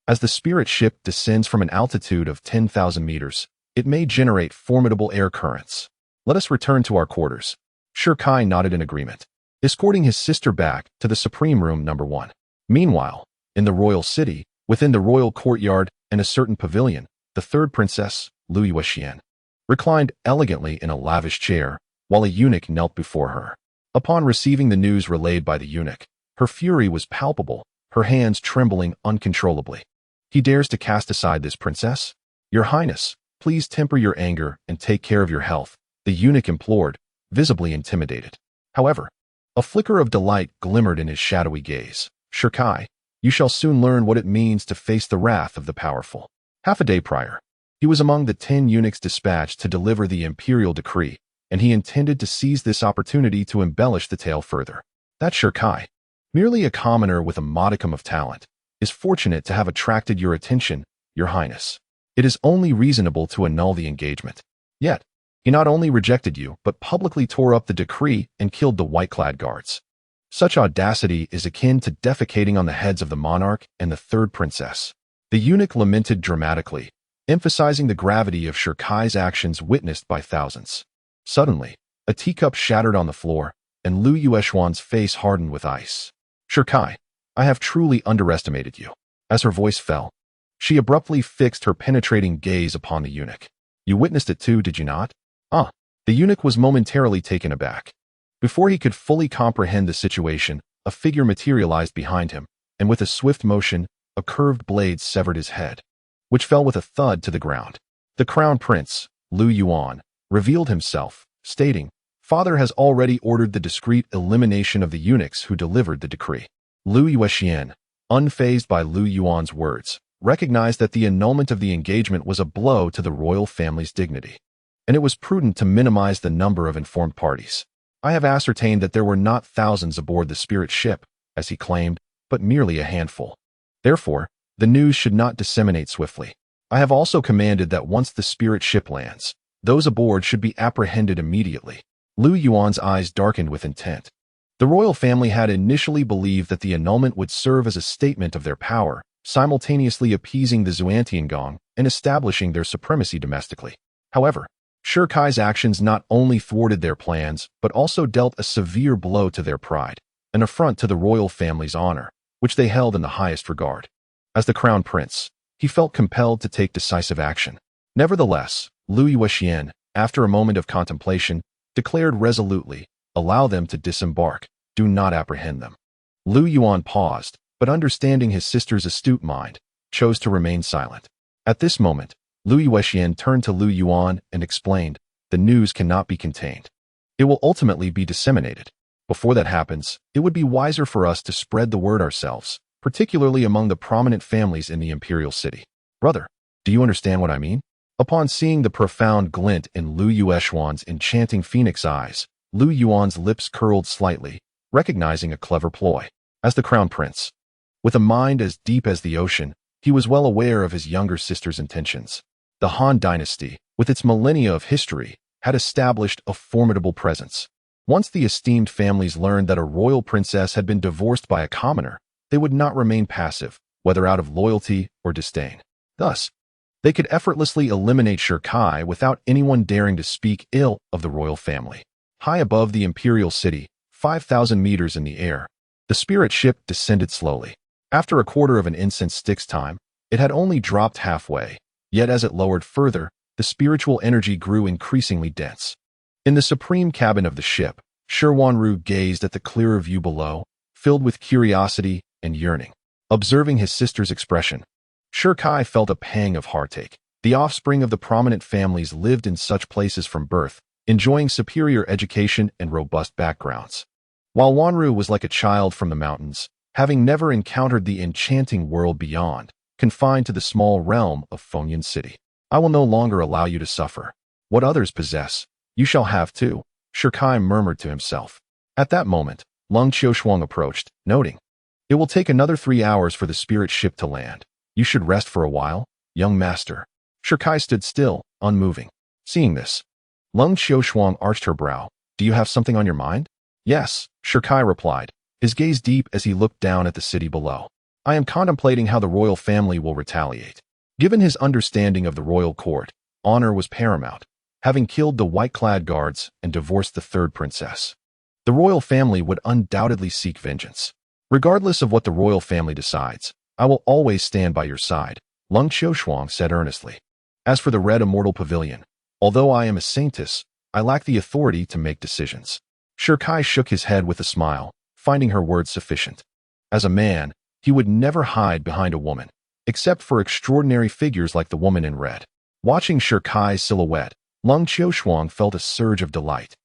as the spirit ship descends from an altitude of 10,000 meters, it may generate formidable air currents. Let us return to our quarters." Shirkai nodded in agreement, escorting his sister back to the Supreme Room number 1. Meanwhile, in the royal city, within the royal courtyard and a certain pavilion, the third princess, Lu Yuexian, reclined elegantly in a lavish chair, while a eunuch knelt before her. Upon receiving the news relayed by the eunuch, her fury was palpable, her hands trembling uncontrollably. "He dares to cast aside this princess? Your Highness, please temper your anger and take care of your health," the eunuch implored, visibly intimidated. However, a flicker of delight glimmered in his shadowy gaze. "Shirkai, you shall soon learn what it means to face the wrath of the powerful." Half a day prior, he was among the 10 eunuchs dispatched to deliver the imperial decree, and he intended to seize this opportunity to embellish the tale further. That Shirkai, merely a commoner with a modicum of talent, is fortunate to have attracted your attention, your Highness. It is only reasonable to annul the engagement. Yet, he not only rejected you, but publicly tore up the decree and killed the white-clad guards. Such audacity is akin to defecating on the heads of the monarch and the third princess. The eunuch lamented dramatically, emphasizing the gravity of Shirkai's actions witnessed by thousands. Suddenly, a teacup shattered on the floor, and Lu Yuexian's face hardened with ice. "Shirkai, I have truly underestimated you." As her voice fell, she abruptly fixed her penetrating gaze upon the eunuch. "You witnessed it too, did you not?" "Ah." The eunuch was momentarily taken aback, Before he could fully comprehend the situation, a figure materialized behind him, and with a swift motion, a curved blade severed his head, which fell with a thud to the ground. The crown prince, Lu Yuan, revealed himself, stating, "Father has already ordered the discreet elimination of the eunuchs who delivered the decree." Lu Yuexian, unfazed by Lu Yuan's words, recognized that the annulment of the engagement was a blow to the royal family's dignity, and it was prudent to minimize the number of informed parties. "I have ascertained that there were not thousands aboard the spirit ship, as he claimed, but merely a handful. Therefore, the news should not disseminate swiftly. I have also commanded that once the spirit ship lands, those aboard should be apprehended immediately." Lu Yuan's eyes darkened with intent. The royal family had initially believed that the annulment would serve as a statement of their power, simultaneously appeasing the Xuantiangong and establishing their supremacy domestically. However, Shi Kai's actions not only thwarted their plans, but also dealt a severe blow to their pride, an affront to the royal family's honor, which they held in the highest regard. As the crown prince, he felt compelled to take decisive action. Nevertheless, Lu Yuexian, after a moment of contemplation, declared resolutely, "Allow them to disembark, do not apprehend them." Lu Yuan paused, but understanding his sister's astute mind, chose to remain silent. At this moment, Lu Yuexian turned to Lu Yuan and explained, "The news cannot be contained. It will ultimately be disseminated. Before that happens, it would be wiser for us to spread the word ourselves, particularly among the prominent families in the imperial city." "Brother, do you understand what I mean?" Upon seeing the profound glint in Lu Yuexian's enchanting phoenix eyes, Lu Yuan's lips curled slightly, recognizing a clever ploy. As the crown prince, with a mind as deep as the ocean, he was well aware of his younger sister's intentions. The Han dynasty, with its millennia of history, had established a formidable presence. Once the esteemed families learned that a royal princess had been divorced by a commoner, they would not remain passive, whether out of loyalty or disdain. Thus, they could effortlessly eliminate Shi Kai without anyone daring to speak ill of the royal family. High above the imperial city, 5,000 meters in the air, the spirit ship descended slowly. After a quarter of an incense stick's time, it had only dropped halfway, yet as it lowered further, the spiritual energy grew increasingly dense. In the supreme cabin of the ship, Shi Wanru gazed at the clearer view below, filled with curiosity and yearning. Observing his sister's expression, Shi Kai felt a pang of heartache. The offspring of the prominent families lived in such places from birth, enjoying superior education and robust backgrounds, while Wanru was like a child from the mountains, having never encountered the enchanting world beyond, confined to the small realm of Fengyan City. "I will no longer allow you to suffer. What others possess, you shall have too," Shi Kai murmured to himself. At that moment, Lung Qiushuang approached, noting, "It will take another 3 hours for the spirit ship to land. You should rest for a while, young master." Shi Kai stood still, unmoving. Seeing this, Lung Qiushuang arched her brow. "Do you have something on your mind?" "Yes," Shi Kai replied, his gaze deep as he looked down at the city below. "I am contemplating how the royal family will retaliate." Given his understanding of the royal court, honor was paramount, having killed the white-clad guards and divorced the third princess. The royal family would undoubtedly seek vengeance. "Regardless of what the royal family decides, I will always stand by your side," Lung Qiushuang said earnestly. "As for the Red Immortal Pavilion, although I am a saintess, I lack the authority to make decisions." Shi Kai shook his head with a smile, finding her words sufficient. As a man, he would never hide behind a woman, except for extraordinary figures like the woman in red. Watching Shi Kai's silhouette, Lung Qiushuang felt a surge of delight,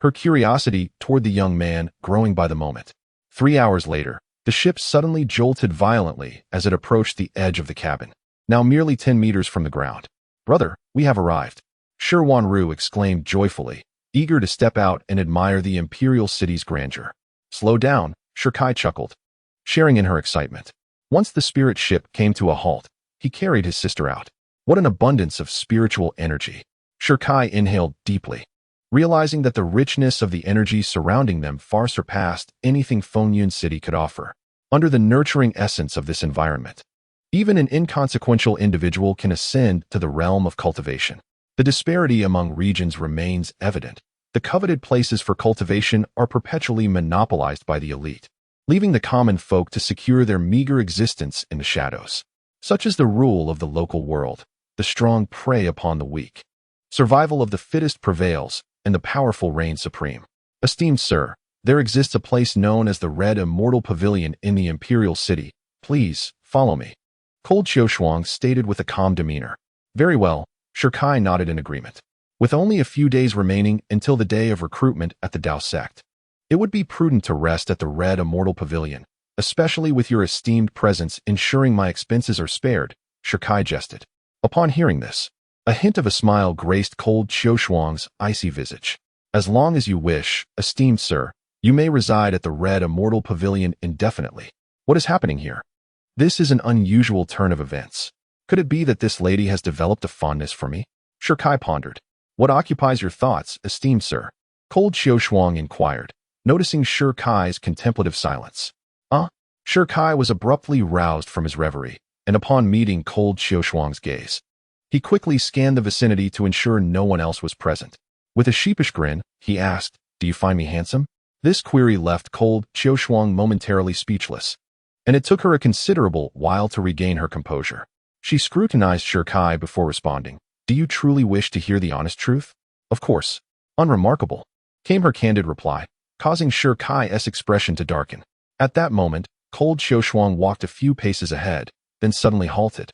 her curiosity toward the young man growing by the moment. 3 hours later, the ship suddenly jolted violently as it approached the edge of the cabin, now merely 10 meters from the ground. "Brother, we have arrived," Shi Wanru exclaimed joyfully, eager to step out and admire the imperial city's grandeur. "Slow down," Shi Kai chuckled, sharing in her excitement. Once the spirit ship came to a halt, he carried his sister out. What an abundance of spiritual energy. Shi Kai inhaled deeply, realizing that the richness of the energy surrounding them far surpassed anything Fengyan City could offer. Under the nurturing essence of this environment, even an inconsequential individual can ascend to the realm of cultivation. The disparity among regions remains evident. The coveted places for cultivation are perpetually monopolized by the elite, leaving the common folk to secure their meager existence in the shadows. Such is the rule of the local world. The strong prey upon the weak. Survival of the fittest prevails, and the powerful reign supreme. Esteemed sir, there exists a place known as the Red Immortal Pavilion in the Imperial City. Please, follow me. Cold Xiaoshuang stated with a calm demeanor. Very well, Shirkai nodded in agreement. With only a few days remaining until the day of recruitment at the Dao sect, it would be prudent to rest at the Red Immortal Pavilion, especially with your esteemed presence ensuring my expenses are spared, Shirkai jested. Upon hearing this, a hint of a smile graced Cold Xiaoshuang's icy visage. As long as you wish, esteemed sir, you may reside at the Red Immortal Pavilion indefinitely. What is happening here? This is an unusual turn of events. Could it be that this lady has developed a fondness for me? Shirkai pondered. What occupies your thoughts, esteemed sir? Cold Xiaoshuang inquired, noticing Shirkai's contemplative silence. Shirkai was abruptly roused from his reverie, and upon meeting Cold Xiaoshuang's gaze, he quickly scanned the vicinity to ensure no one else was present. With a sheepish grin, he asked, "Do you find me handsome?" This query left Cold Xiaoshuang momentarily speechless, and it took her a considerable while to regain her composure. She scrutinized Shirkai before responding. "Do you truly wish to hear the honest truth?" "Of course." "Unremarkable," came her candid reply, causing Shirkai's expression to darken. At that moment, Cold Xiaoshuang walked a few paces ahead, then suddenly halted,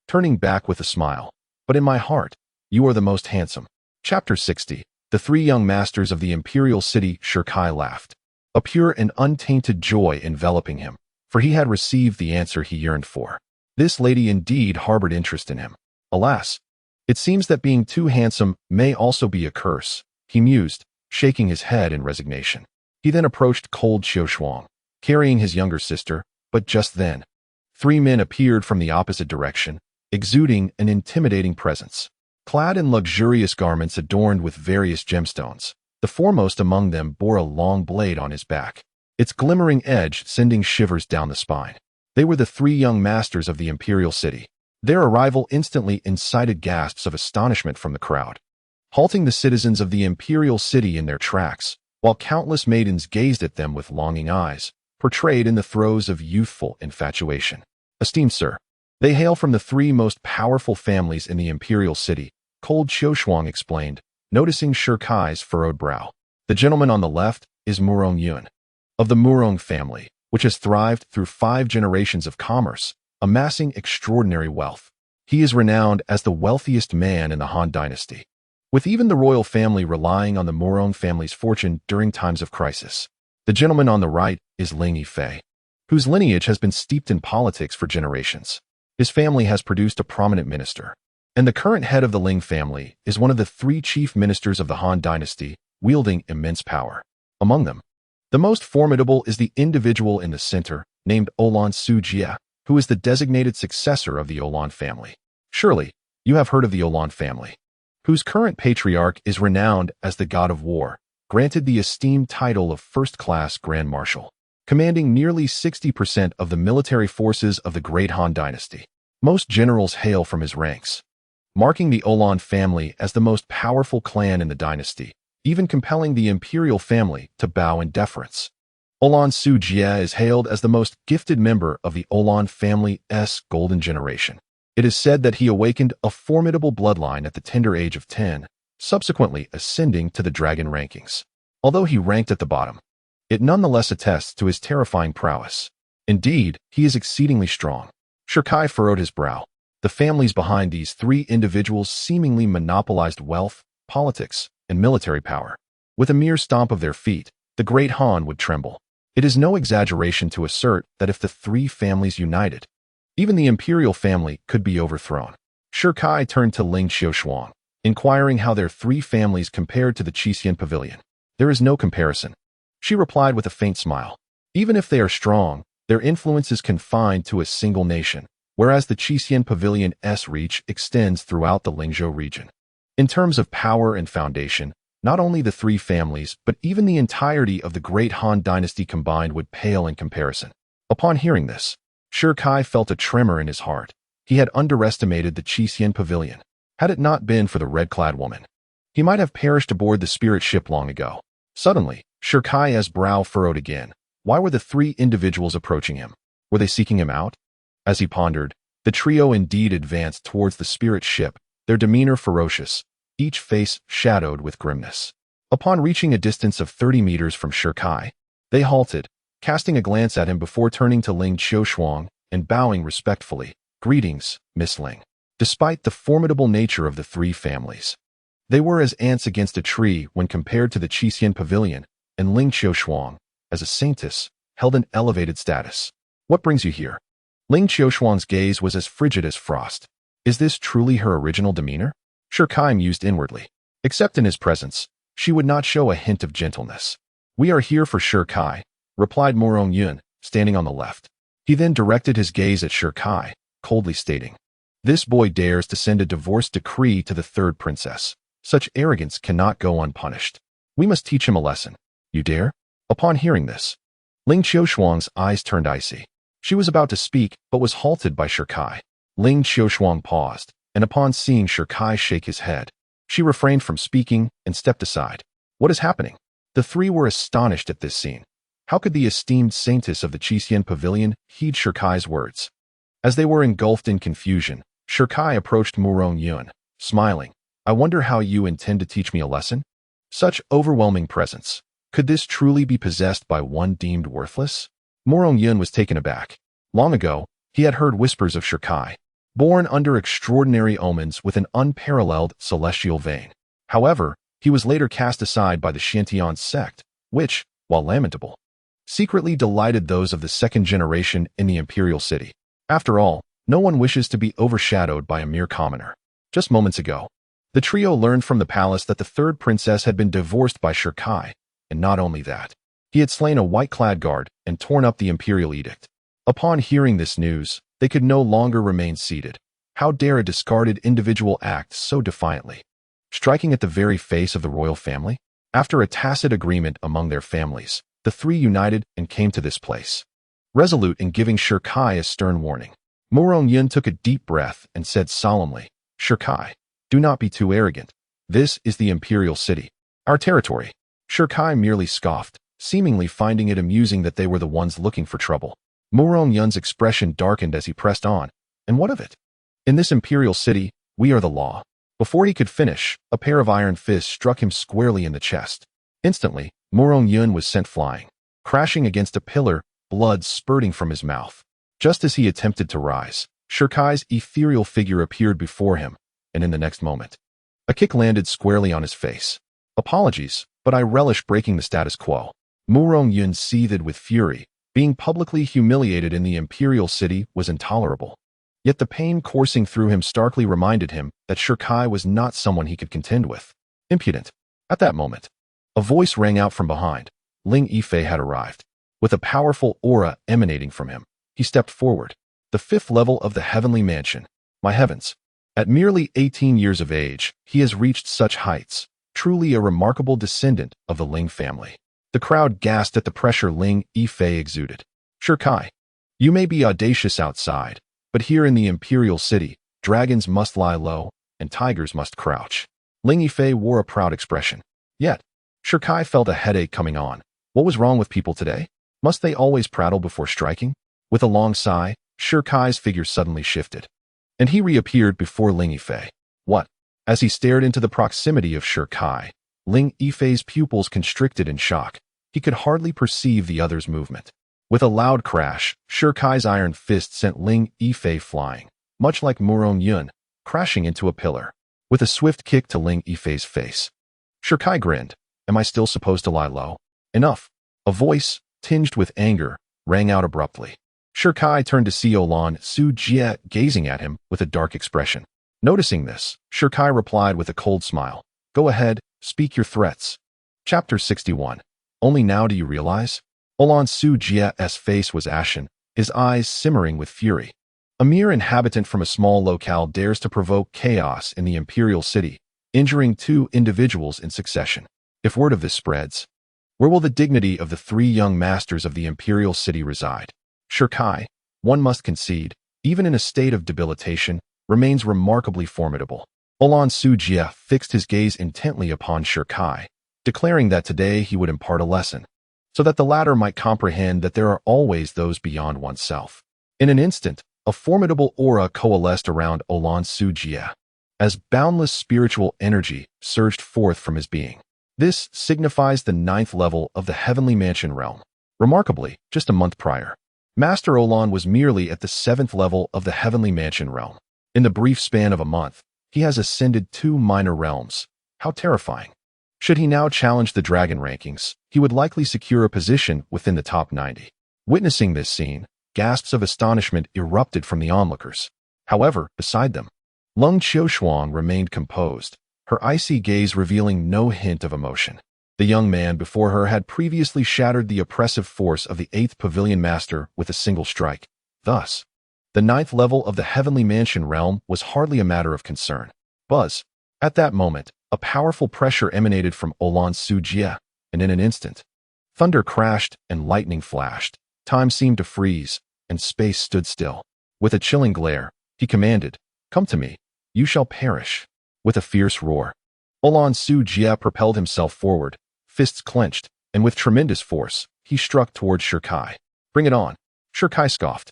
turning back with a smile. "But in my heart, you are the most handsome." Chapter 60. The three young masters of the Imperial City. Shirkai laughed, a pure and untainted joy enveloping him, for he had received the answer he yearned for. This lady indeed harbored interest in him. Alas, it seems that being too handsome may also be a curse, he mused, shaking his head in resignation. He then approached Cold Xiaoshuang, carrying his younger sister, but just then, three men appeared from the opposite direction, exuding an intimidating presence. Clad in luxurious garments adorned with various gemstones, the foremost among them bore a long blade on his back, its glimmering edge sending shivers down the spine. They were the three young masters of the Imperial City. Their arrival instantly incited gasps of astonishment from the crowd, halting the citizens of the Imperial City in their tracks, while countless maidens gazed at them with longing eyes, portrayed in the throes of youthful infatuation. Esteemed sir, they hail from the three most powerful families in the Imperial City, Cold Xiaoshuang explained, noticing Shirkai's furrowed brow. The gentleman on the left is Murong Yun, of the Murong family, which has thrived through 5 generations of commerce, amassing extraordinary wealth. He is renowned as the wealthiest man in the Han dynasty, with even the royal family relying on the Murong family's fortune during times of crisis. The gentleman on the right is Ling Yifei, whose lineage has been steeped in politics for generations. His family has produced a prominent minister, and the current head of the Ling family is one of the 3 chief ministers of the Han dynasty, wielding immense power. Among them, the most formidable is the individual in the center, named Olan Sujia, who is the designated successor of the Olan family. Surely, you have heard of the Olan family, whose current patriarch is renowned as the God of War, granted the esteemed title of first-class Grand Marshal, commanding nearly 60% of the military forces of the Great Han Dynasty. Most generals hail from his ranks, marking the Olan family as the most powerful clan in the dynasty, even compelling the imperial family to bow in deference. Olan Sujia is hailed as the most gifted member of the Olan family's golden generation. It is said that he awakened a formidable bloodline at the tender age of 10, subsequently ascending to the dragon rankings. Although he ranked at the bottom, it nonetheless attests to his terrifying prowess. Indeed, he is exceedingly strong. Shirkai furrowed his brow. The families behind these 3 individuals seemingly monopolized wealth, politics, and military power. With a mere stomp of their feet, the Great Han would tremble. It is no exaggeration to assert that if the 3 families united, even the imperial family could be overthrown. Shirkai turned to Ling Xiaoshuang, inquiring how their 3 families compared to the Qixin Pavilion. "There is no comparison," she replied with a faint smile. "Even if they are strong, their influence is confined to a single nation, whereas the Qixin Pavilion's reach extends throughout the Lingzhou region. In terms of power and foundation, not only the 3 families, but even the entirety of the Great Han Dynasty combined would pale in comparison." Upon hearing this, Shirkai felt a tremor in his heart. He had underestimated the Qixin Pavilion. Had it not been for the red-clad woman, he might have perished aboard the spirit ship long ago. Suddenly, Shirkai's brow furrowed again. Why were the 3 individuals approaching him? Were they seeking him out? As he pondered, the trio indeed advanced towards the spirit ship, their demeanor ferocious, each face shadowed with grimness. Upon reaching a distance of 30 meters from Shirkai, they halted, casting a glance at him before turning to Ling Qiushuang and bowing respectfully. "Greetings, Miss Ling." Despite the formidable nature of the three families, they were as ants against a tree when compared to the Qixin Pavilion, and Ling Qiushuang, as a saintess, held an elevated status. "What brings you here?" Ling Qiushuang's gaze was as frigid as frost. Is this truly her original demeanor? Shirkai mused inwardly. Except in his presence, she would not show a hint of gentleness. "We are here for Shirkai," replied Morong Yun, standing on the left. He then directed his gaze at Shirkai, coldly stating, "This boy dares to send a divorce decree to the third princess. Such arrogance cannot go unpunished. We must teach him a lesson. You dare?" Upon hearing this, Ling Qiushuang's eyes turned icy. She was about to speak, but was halted by Shirkai. Ling Qiushuang paused, and upon seeing Shirkai shake his head, she refrained from speaking and stepped aside. "What is happening?" The three were astonished at this scene. How could the esteemed saintess of the Qixin Pavilion heed Shirkai's words? As they were engulfed in confusion, Shirkai approached Morong Yun, smiling. "I wonder how you intend to teach me a lesson?" Such overwhelming presence. Could this truly be possessed by one deemed worthless? Morong Yun was taken aback. Long ago, he had heard whispers of Shirkai, born under extraordinary omens with an unparalleled celestial vein. However, he was later cast aside by the Xiantian sect, which, while lamentable, secretly delighted those of the second generation in the imperial city. After all, no one wishes to be overshadowed by a mere commoner. Just moments ago, the trio learned from the palace that the third princess had been divorced by Shirkai, and not only that, he had slain a white-clad guard and torn up the imperial edict. Upon hearing this news, they could no longer remain seated. How dare a discarded individual act so defiantly, striking at the very face of the royal family? After a tacit agreement among their families, the three united and came to this place. Resolute in giving Shirkai a stern warning, Morong Yun took a deep breath and said solemnly, "Shirkai, do not be too arrogant. This is the imperial city, our territory." Shirkai merely scoffed, seemingly finding it amusing that they were the ones looking for trouble. Morong Yun's expression darkened as he pressed on. "And what of it? In this imperial city, we are the law." Before he could finish, a pair of iron fists struck him squarely in the chest. Instantly, Morong Yun was sent flying, crashing against a pillar, blood spurting from his mouth. Just as he attempted to rise, Shirkai's ethereal figure appeared before him, and in the next moment, a kick landed squarely on his face. "Apologies, but I relish breaking the status quo." Morong Yun seethed with fury. Being publicly humiliated in the imperial city was intolerable. Yet the pain coursing through him starkly reminded him that Shirkai was not someone he could contend with. Impudent. At that moment, a voice rang out from behind. Ling Yifei had arrived. With a powerful aura emanating from him, he stepped forward. The fifth level of the heavenly mansion. My heavens. At merely 18 years of age, he has reached such heights. Truly a remarkable descendant of the Ling family. The crowd gasped at the pressure Ling Yifei exuded. "Shirkai, you may be audacious outside, but here in the imperial city, dragons must lie low, and tigers must crouch." Ling Yifei wore a proud expression. Yet, Shirkai felt a headache coming on. What was wrong with people today? Must they always prattle before striking? With a long sigh, Shirkai's figure suddenly shifted, and he reappeared before Ling Yifei. What? As he stared into the proximity of Shirkai, Ling Yifei's pupils constricted in shock. He could hardly perceive the other's movement. With a loud crash, Shirkai's iron fist sent Ling Yifei flying, much like Morong Yun, crashing into a pillar. With a swift kick to Ling Yifei's face, Shirkai grinned. "Am I still supposed to lie low?" "Enough." A voice, tinged with anger, rang out abruptly. Shirkai turned to see Olan Su Jie gazing at him with a dark expression. Noticing this, Shirkai replied with a cold smile. "Go ahead, speak your threats." Chapter 61. Only now do you realize? Olan Su Jie's face was ashen, his eyes simmering with fury. A mere inhabitant from a small locale dares to provoke chaos in the imperial city, injuring 2 individuals in succession. If word of this spreads, where will the dignity of the 3 young masters of the imperial city reside? Shirkai, one must concede, even in a state of debilitation, remains remarkably formidable. Olan Su Jie fixed his gaze intently upon Shirkai, declaring that today he would impart a lesson, so that the latter might comprehend that there are always those beyond oneself. In an instant, a formidable aura coalesced around Olan Su Jie, as boundless spiritual energy surged forth from his being. This signifies the 9th level of the Heavenly Mansion realm. Remarkably, just a month prior, Master Olan was merely at the 7th level of the Heavenly Mansion realm. In the brief span of a month, he has ascended 2 minor realms. How terrifying. Should he now challenge the dragon rankings, he would likely secure a position within the top 90. Witnessing this scene, gasps of astonishment erupted from the onlookers. However, beside them, Lung Qiushuang remained composed, her icy gaze revealing no hint of emotion. The young man before her had previously shattered the oppressive force of the 8th Pavilion Master with a single strike. Thus, the 9th level of the Heavenly Mansion realm was hardly a matter of concern. Buzz. At that moment, a powerful pressure emanated from Olan Sujie, and in an instant, thunder crashed and lightning flashed. Time seemed to freeze, and space stood still. With a chilling glare, he commanded, "Come to me. You shall perish." With a fierce roar, Olan Sujie propelled himself forward, fists clenched, and with tremendous force, he struck towards Shirkai. "Bring it on," Shirkai scoffed,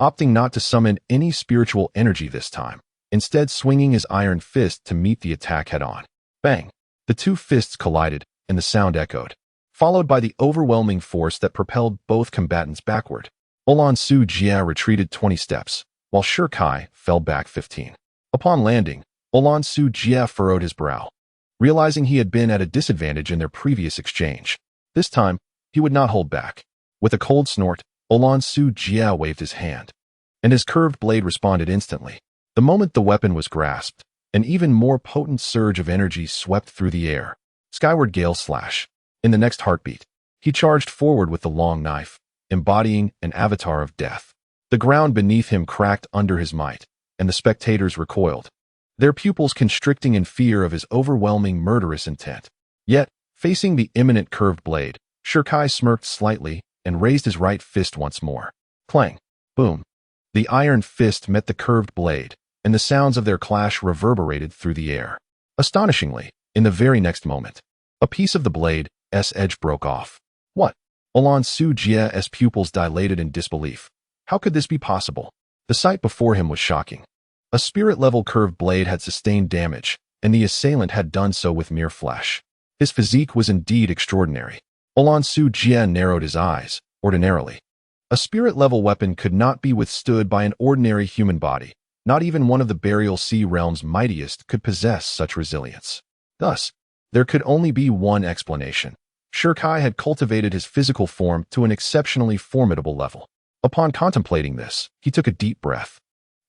opting not to summon any spiritual energy this time, instead swinging his iron fist to meet the attack head-on. Bang! The 2 fists collided, and the sound echoed, followed by the overwhelming force that propelled both combatants backward. Olan Sujie retreated 20 steps, while Shirkai fell back 15. Upon landing, Olan Sujie furrowed his brow, realizing he had been at a disadvantage in their previous exchange. This time, he would not hold back. With a cold snort, Olan Sujie waved his hand, and his curved blade responded instantly. The moment the weapon was grasped, an even more potent surge of energy swept through the air. Skyward Gale Slash. In the next heartbeat, he charged forward with the long knife, embodying an avatar of death. The ground beneath him cracked under his might, and the spectators recoiled, their pupils constricting in fear of his overwhelming murderous intent. Yet, facing the imminent curved blade, Shirkai smirked slightly and raised his right fist once more. Clang! Boom! The iron fist met the curved blade, and the sounds of their clash reverberated through the air. Astonishingly, in the very next moment, a piece of the blade's edge broke off. What? Olan Sujie's pupils dilated in disbelief. How could this be possible? The sight before him was shocking. A spirit-level curved blade had sustained damage, and the assailant had done so with mere flesh. His physique was indeed extraordinary. Olan Sujie narrowed his eyes. Ordinarily, a spirit-level weapon could not be withstood by an ordinary human body. Not even one of the Burial Sea realm's mightiest could possess such resilience. Thus, there could only be one explanation. Shirkai had cultivated his physical form to an exceptionally formidable level. Upon contemplating this, he took a deep breath,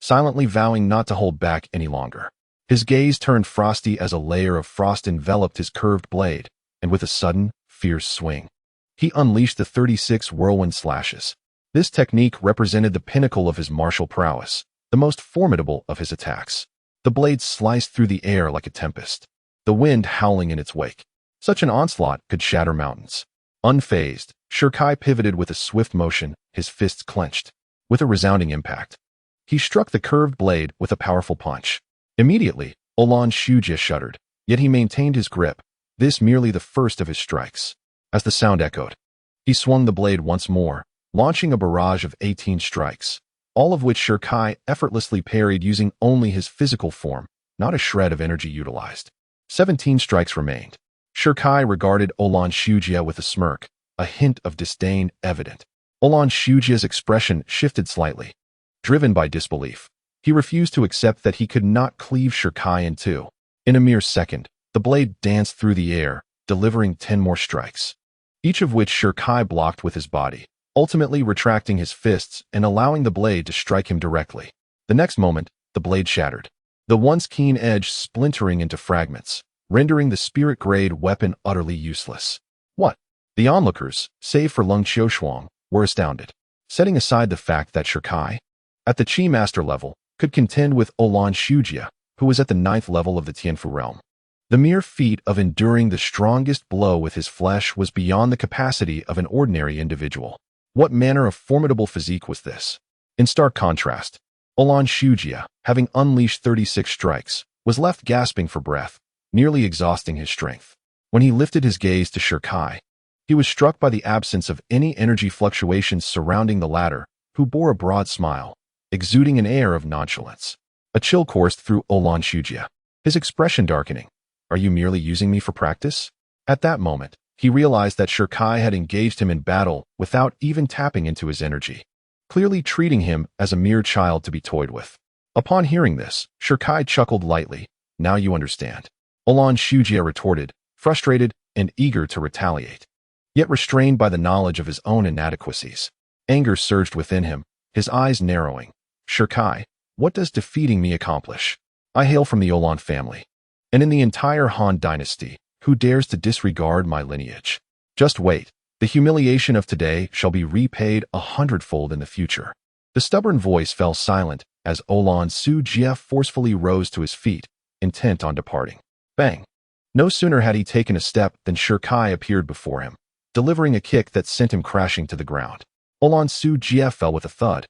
silently vowing not to hold back any longer. His gaze turned frosty as a layer of frost enveloped his curved blade, and with a sudden, fierce swing, he unleashed the 36 whirlwind slashes. This technique represented the pinnacle of his martial prowess, the most formidable of his attacks. The blade sliced through the air like a tempest, the wind howling in its wake. Such an onslaught could shatter mountains. Unfazed, Shirkai pivoted with a swift motion, his fists clenched. With a resounding impact, he struck the curved blade with a powerful punch. Immediately, Olan Sujie shuddered, yet he maintained his grip, this merely the first of his strikes. As the sound echoed, he swung the blade once more, launching a barrage of 18 strikes, all of which Shirkai effortlessly parried using only his physical form, not a shred of energy utilized. 17 strikes remained. Shirkai regarded Olan Sujie with a smirk, a hint of disdain evident. Olan Sujie's expression shifted slightly. Driven by disbelief, he refused to accept that he could not cleave Shirkai in two. In a mere second, the blade danced through the air, delivering 10 more strikes, each of which Shirkai blocked with his body, ultimately retracting his fists and allowing the blade to strike him directly. The next moment, the blade shattered, the once keen edge splintering into fragments, rendering the spirit-grade weapon utterly useless. What? The onlookers, save for Lung Qiushuang, were astounded, setting aside the fact that Shirkai, at the Qi Master level, could contend with Olan Sujie, who was at the 9th level of the Tianfu realm. The mere feat of enduring the strongest blow with his flesh was beyond the capacity of an ordinary individual. What manner of formidable physique was this? In stark contrast, Olan Sujie, having unleashed 36 strikes, was left gasping for breath, nearly exhausting his strength. When he lifted his gaze to Shirkai, he was struck by the absence of any energy fluctuations surrounding the latter, who bore a broad smile, exuding an air of nonchalance. A chill coursed through Olan Sujie, his expression darkening. Are you merely using me for practice? At that moment, he realized that Shirkai had engaged him in battle without even tapping into his energy, clearly treating him as a mere child to be toyed with. Upon hearing this, Shirkai chuckled lightly. Now you understand. Olan Shujia retorted, frustrated and eager to retaliate, yet restrained by the knowledge of his own inadequacies. Anger surged within him, his eyes narrowing. Shirkai, what does defeating me accomplish? I hail from the Olan family, and in the entire Han dynasty, who dares to disregard my lineage? Just wait. The humiliation of today shall be repaid 100-fold in the future. The stubborn voice fell silent as Olan Shujia forcefully rose to his feet, intent on departing. Bang! No sooner had he taken a step than Shirkai appeared before him, delivering a kick that sent him crashing to the ground. Olan Shujia fell with a thud,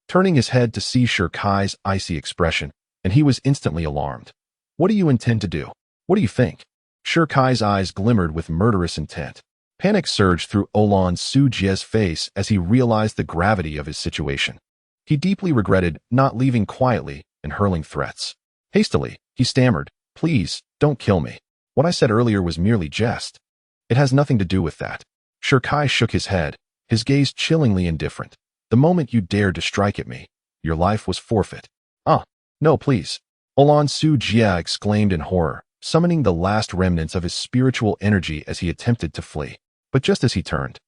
turning his head to see Shirkai's icy expression, and he was instantly alarmed. What do you intend to do? What do you think? Shirkai's eyes glimmered with murderous intent. Panic surged through Olan Shujia's face as he realized the gravity of his situation. He deeply regretted not leaving quietly and hurling threats. Hastily, he stammered, "Please, don't kill me. What I said earlier was merely jest. It has nothing to do with that." Shirkai shook his head, his gaze chillingly indifferent. "The moment you dared to strike at me, your life was forfeit." No, please." Olan Shujia exclaimed in horror, summoning the last remnants of his spiritual energy as he attempted to flee. But just as he turned,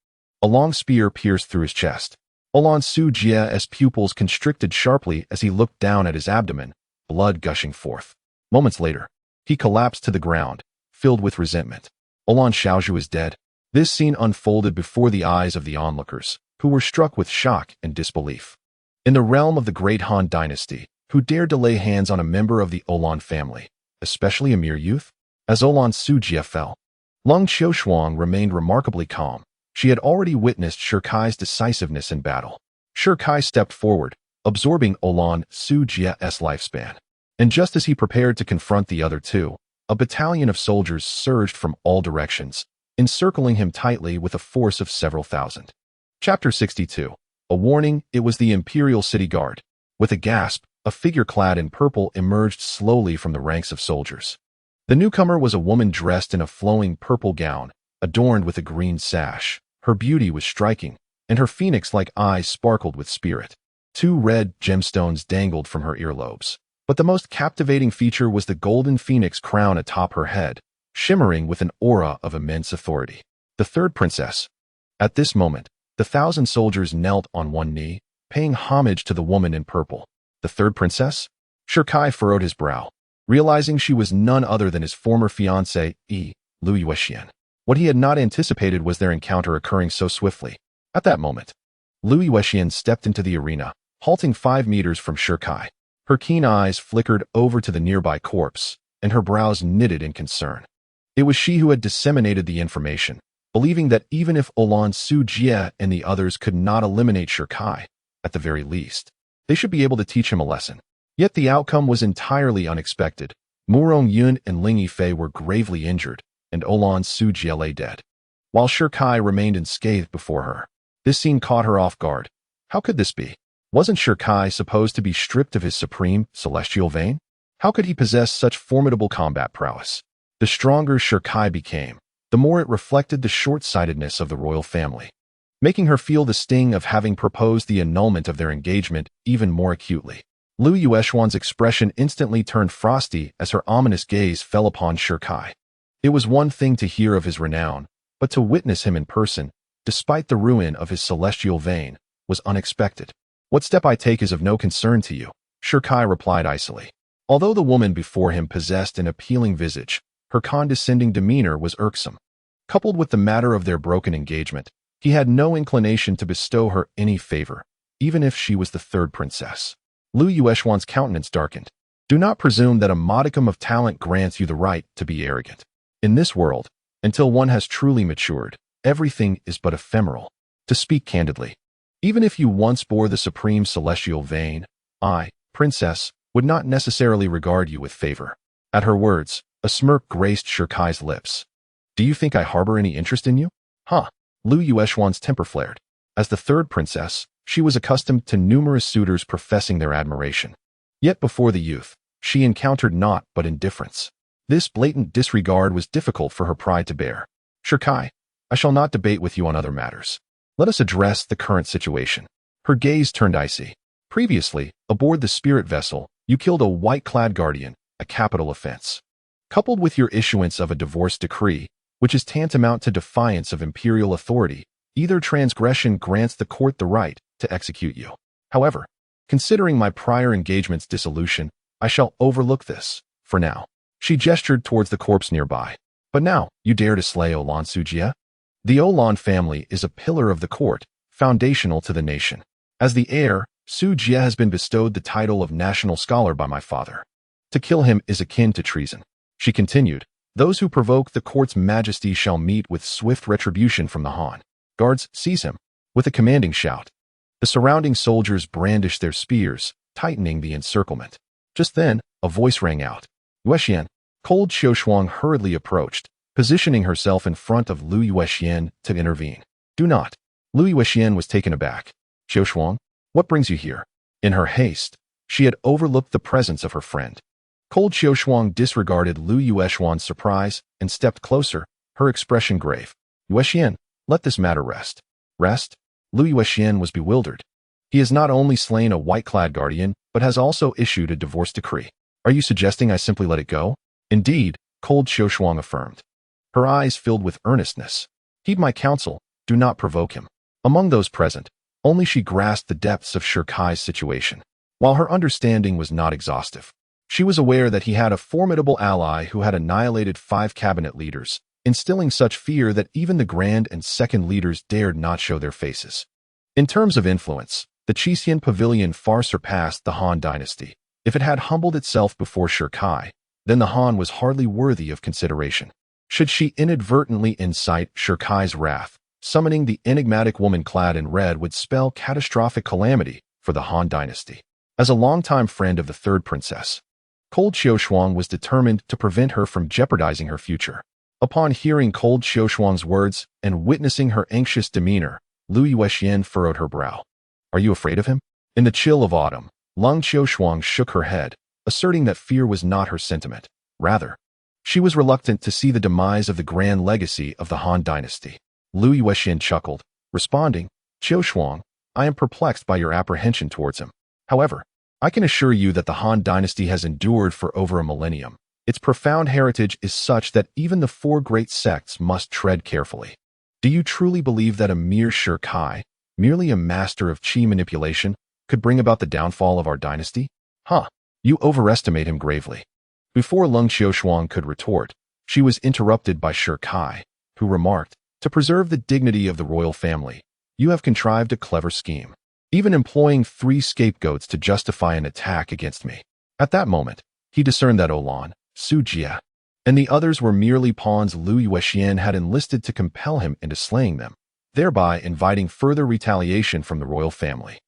a long spear pierced through his chest. Olan Shujia's pupils constricted sharply as he looked down at his abdomen, blood gushing forth. Moments later, he collapsed to the ground, filled with resentment. Olan Shaozhu is dead. This scene unfolded before the eyes of the onlookers, who were struck with shock and disbelief. In the realm of the great Han dynasty, who dared to lay hands on a member of the Olan family, especially a mere youth? As Olan Shujia fell, Lung Xiaoshuang remained remarkably calm. She had already witnessed Shirkai's decisiveness in battle. Shirkai stepped forward, absorbing Olan Shujia's lifespan. And just as he prepared to confront the other two, a battalion of soldiers surged from all directions, encircling him tightly with a force of several thousand. Chapter 62. A warning. It was the Imperial City Guard. With a gasp, a figure clad in purple emerged slowly from the ranks of soldiers. The newcomer was a woman dressed in a flowing purple gown, adorned with a green sash. Her beauty was striking, and her phoenix-like eyes sparkled with spirit. 2 red gemstones dangled from her earlobes. But the most captivating feature was the golden phoenix crown atop her head, shimmering with an aura of immense authority. The third princess. At this moment, the 1,000 soldiers knelt on one knee, paying homage to the woman in purple. The third princess? Shirkai furrowed his brow, realizing she was none other than his former fiancé, Lu Yuexian. What he had not anticipated was their encounter occurring so swiftly. At that moment, Lu Yuexian stepped into the arena, halting 5 meters from Shirkai. Her keen eyes flickered over to the nearby corpse, and her brows knitted in concern. It was she who had disseminated the information, believing that even if Olan Shujia and the others could not eliminate Shirkai, at the very least, they should be able to teach him a lesson. Yet the outcome was entirely unexpected. Murong Yun and Ling Yifei were gravely injured, and Olan Shujia lay dead, while Shirkai remained unscathed before her. This scene caught her off guard. How could this be? Wasn't Shirkai supposed to be stripped of his supreme celestial vein? How could he possess such formidable combat prowess? The stronger Shirkai became, the more it reflected the short-sightedness of the royal family, making her feel the sting of having proposed the annulment of their engagement even more acutely. Lu Yuexian's expression instantly turned frosty as her ominous gaze fell upon Shirkai. It was one thing to hear of his renown, but to witness him in person, despite the ruin of his celestial vein, was unexpected. "What step I take is of no concern to you," Shirkai replied icily. Although the woman before him possessed an appealing visage, her condescending demeanor was irksome. Coupled with the matter of their broken engagement, he had no inclination to bestow her any favor, even if she was the third princess. Lu Yuexian's countenance darkened. Do not presume that a modicum of talent grants you the right to be arrogant. In this world, until one has truly matured, everything is but ephemeral. To speak candidly, even if you once bore the supreme celestial vein, I, princess, would not necessarily regard you with favor. At her words, a smirk graced Shirkai's lips. Do you think I harbor any interest in you? Lu Yuexian's temper flared. As the third princess, she was accustomed to numerous suitors professing their admiration. Yet before the youth, she encountered naught but indifference. This blatant disregard was difficult for her pride to bear. Shirkai, I shall not debate with you on other matters. Let us address the current situation. Her gaze turned icy. Previously, aboard the spirit vessel, you killed a white-clad guardian, a capital offense. Coupled with your issuance of a divorce decree, which is tantamount to defiance of imperial authority, either transgression grants the court the right to execute you. However, considering my prior engagement's dissolution, I shall overlook this, for now. She gestured towards the corpse nearby. But now, you dare to slay Olan Sujia? The Olan family is a pillar of the court, foundational to the nation. As the heir, Sujia has been bestowed the title of national scholar by my father. To kill him is akin to treason. She continued, those who provoke the court's majesty shall meet with swift retribution from the Han. Guards, seize him. With a commanding shout. The surrounding soldiers brandished their spears, tightening the encirclement. Just then, a voice rang out. Yuexian. Cold Xiaoshuang hurriedly approached, positioning herself in front of Lu Yuexian to intervene. Do not. Lu Yuexian was taken aback. Xiaoshuang, what brings you here? In her haste, she had overlooked the presence of her friend. Cold Xiaoshuang disregarded Lu Yuexian's surprise and stepped closer, her expression grave. Yuexian, let this matter rest. Rest? Lu Yuexian was bewildered. He has not only slain a white-clad guardian, but has also issued a divorce decree. Are you suggesting I simply let it go? Indeed, Cold Xiaoshuang affirmed. Her eyes filled with earnestness. Heed my counsel, do not provoke him. Among those present, only she grasped the depths of Shirkai's situation. While her understanding was not exhaustive, she was aware that he had a formidable ally who had annihilated 5 cabinet leaders, instilling such fear that even the Grand and Second leaders dared not show their faces. In terms of influence, the Qixin Pavilion far surpassed the Han dynasty. If it had humbled itself before Shirkai, then the Han was hardly worthy of consideration. Should she inadvertently incite Shirkai's wrath, summoning the enigmatic woman clad in red would spell catastrophic calamity for the Han dynasty. As a longtime friend of the third princess, Cold Xiaoshuang was determined to prevent her from jeopardizing her future. Upon hearing Cold Xiaoshuang's words and witnessing her anxious demeanor, Lu Yuexian furrowed her brow. Are you afraid of him? In the chill of autumn, Lung Xiaoshuang shook her head, asserting that fear was not her sentiment. Rather, she was reluctant to see the demise of the grand legacy of the Han dynasty. Lu Yuexian chuckled, responding, Xiaoshuang, I am perplexed by your apprehension towards him. However, I can assure you that the Han dynasty has endured for over a millennium. Its profound heritage is such that even the 4 great sects must tread carefully. Do you truly believe that a mere Shirkai, merely a master of qi manipulation, could bring about the downfall of our dynasty? Huh, you overestimate him gravely. Before Lung Xiaoshuang could retort, she was interrupted by Shirkai, who remarked, to preserve the dignity of the royal family, you have contrived a clever scheme, even employing 3 scapegoats to justify an attack against me. At that moment, he discerned that Olan, Sujia, and the others were merely pawns Lu Yuexian had enlisted to compel him into slaying them, thereby inviting further retaliation from the royal family.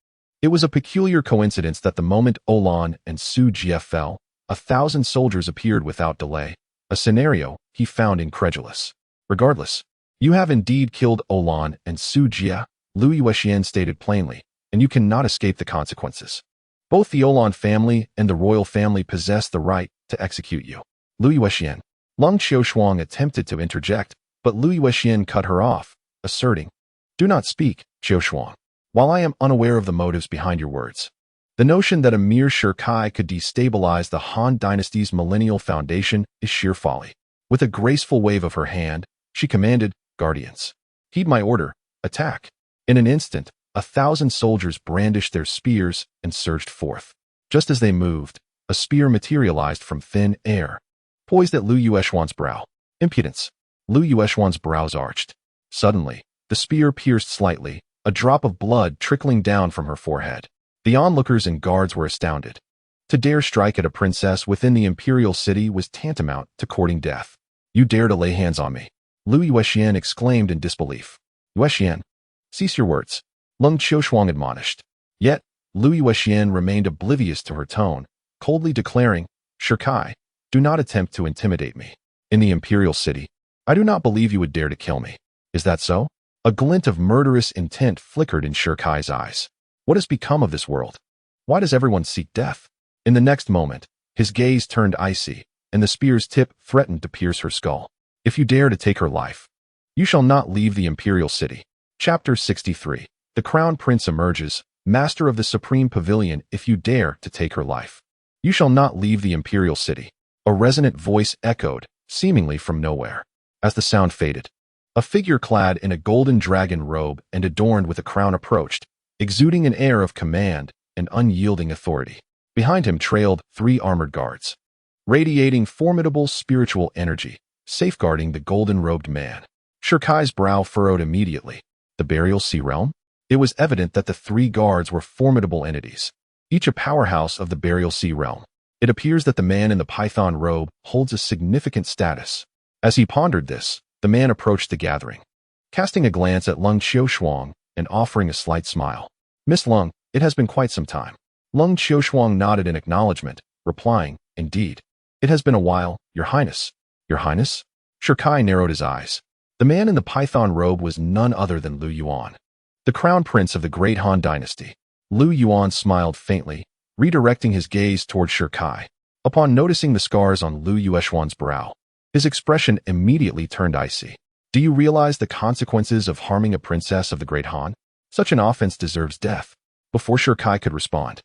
It was a peculiar coincidence that the moment Olan and Sujia fell, 1,000 soldiers appeared without delay, a scenario he found incredulous. Regardless, you have indeed killed Olan and Sujia, Lu Yuexian stated plainly, and you cannot escape the consequences. Both the Olan family and the royal family possess the right to execute you. Lu Yuexian. Lung Xiaoshuang attempted to interject, but Lu Yuexian cut her off, asserting, do not speak, Xiaoshuang. While I am unaware of the motives behind your words, the notion that a mere Shirkai could destabilize the Han dynasty's millennial foundation is sheer folly. With a graceful wave of her hand, she commanded, Guardians, heed my order, attack. In an instant, 1,000 soldiers brandished their spears and surged forth. Just as they moved, a spear materialized from thin air, poised at Lu Yuexian's brow. Impudence. Lu Yuexian's brows arched. Suddenly, the spear pierced slightly, a drop of blood trickling down from her forehead. The onlookers and guards were astounded. To dare strike at a princess within the imperial city was tantamount to courting death. You dare to lay hands on me? Lu Yuexian exclaimed in disbelief. Yuexian, cease your words, Lung Xiaoshuang admonished. Yet, Lu Yuexian remained oblivious to her tone, coldly declaring, Shirkai, do not attempt to intimidate me. In the imperial city, I do not believe you would dare to kill me. Is that so? A glint of murderous intent flickered in Shirkai's eyes. What has become of this world? Why does everyone seek death? In the next moment, his gaze turned icy, and the spear's tip threatened to pierce her skull. If you dare to take her life, You shall not leave the imperial city. Chapter 63. The Crown Prince emerges, master of the Supreme Pavilion, if you dare to take her life. You shall not leave the imperial city. A resonant voice echoed, seemingly from nowhere. As the sound faded, a figure clad in a golden dragon robe and adorned with a crown approached, exuding an air of command and unyielding authority. Behind him trailed 3 armored guards, radiating formidable spiritual energy, safeguarding the golden-robed man. Shirkai's brow furrowed immediately. The Burial Sea Realm? It was evident that the 3 guards were formidable entities, each a powerhouse of the Burial Sea Realm. It appears that the man in the python robe holds a significant status. As he pondered this, the man approached the gathering, casting a glance at Lung Xiaoshuang and offering a slight smile. Miss Lung, it has been quite some time. Lung Xiaoshuang nodded in acknowledgement, replying, Indeed. It has been a while, Your Highness. Your Highness? Shirkai narrowed his eyes. The man in the python robe was none other than Lu Yuan, the crown prince of the Great Han Dynasty. Lu Yuan smiled faintly, redirecting his gaze toward Shirkai. Upon noticing the scars on Lu Yueshuan's brow, his expression immediately turned icy. Do you realize the consequences of harming a princess of the Great Han? Such an offense deserves death. Before Shirkai could respond,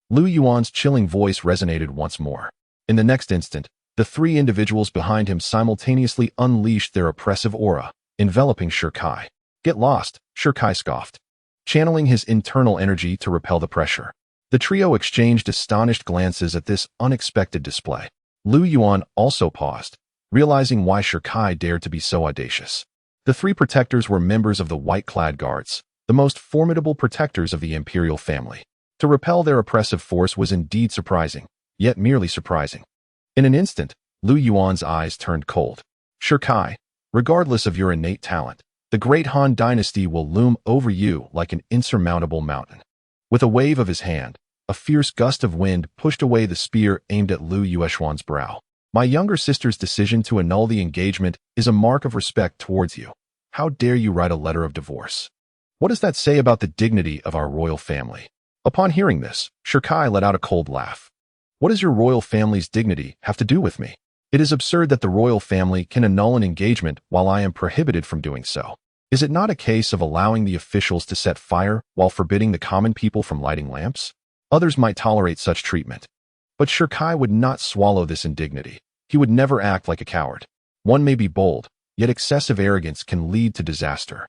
Lu Yuan's chilling voice resonated once more. In the next instant, the 3 individuals behind him simultaneously unleashed their oppressive aura, enveloping Shirkai. Get lost, Shirkai scoffed, channeling his internal energy to repel the pressure. The trio exchanged astonished glances at this unexpected display. Lu Yuan also paused, realizing why Shirkai dared to be so audacious. The 3 protectors were members of the white-clad guards, the most formidable protectors of the imperial family. To repel their oppressive force was indeed surprising, yet merely surprising. In an instant, Lu Yuan's eyes turned cold. Shirkai, regardless of your innate talent, the Great Han Dynasty will loom over you like an insurmountable mountain. With a wave of his hand, a fierce gust of wind pushed away the spear aimed at Lu Yueshuan's brow. My younger sister's decision to annul the engagement is a mark of respect towards you. How dare you write a letter of divorce? What does that say about the dignity of our royal family? Upon hearing this, Shirkai let out a cold laugh. What does your royal family's dignity have to do with me? It is absurd that the royal family can annul an engagement while I am prohibited from doing so. Is it not a case of allowing the officials to set fire while forbidding the common people from lighting lamps? Others might tolerate such treatment. But Shirkai would not swallow this indignity. He would never act like a coward. One may be bold, yet excessive arrogance can lead to disaster.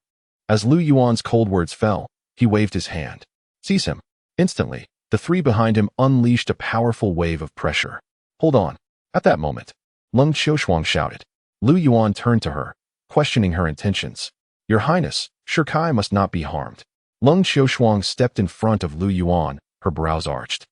As Lu Yuan's cold words fell, he waved his hand. Seize him. Instantly, the 3 behind him unleashed a powerful wave of pressure. Hold on. At that moment, Lung Xiaoshuang shouted. Lu Yuan turned to her, questioning her intentions. Your Highness, Shirkai must not be harmed. Lung Xiaoshuang stepped in front of Lu Yuan, her brows arched.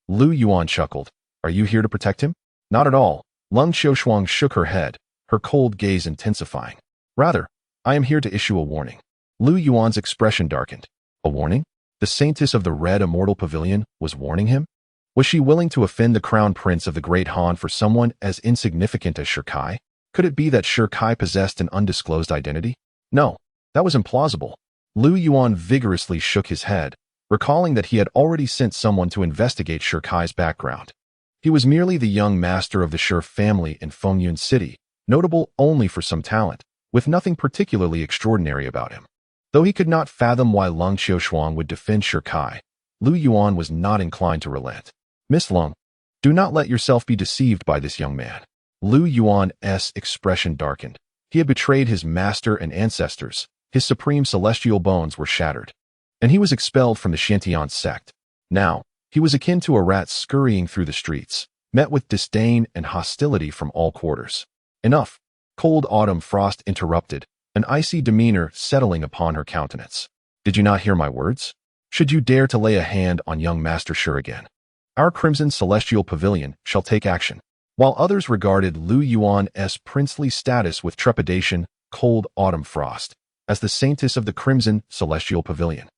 Lu Yuan chuckled. Are you here to protect him? Not at all. Lung Xiaoshuang shook her head, her cold gaze intensifying. Rather, I am here to issue a warning. Lu Yuan's expression darkened. A warning? The Saintess of the Red Immortal Pavilion was warning him? Was she willing to offend the Crown Prince of the Great Han for someone as insignificant as Shirkai? Could it be that Shirkai possessed an undisclosed identity? No, that was implausible. Lu Yuan vigorously shook his head, recalling that he had already sent someone to investigate Shirkai's background. He was merely the young master of the Shi family in Fengyun City, notable only for some talent, with nothing particularly extraordinary about him. Though he could not fathom why Lung Xiaoshuang would defend Shirkai, Lu Yuan was not inclined to relent. Miss Lung, do not let yourself be deceived by this young man. Lu Yuan's expression darkened. He had betrayed his master and ancestors. His supreme celestial bones were shattered, and he was expelled from the Shantian sect. Now, he was akin to a rat scurrying through the streets, met with disdain and hostility from all quarters. Enough. Cold autumn frost interrupted, an icy demeanor settling upon her countenance. Did you not hear my words? Should you dare to lay a hand on young Master Shi again, our Crimson Celestial Pavilion shall take action. While others regarded Lu Yuan's princely status with trepidation, cold autumn frost, as the Saintess of the Crimson Celestial Pavilion,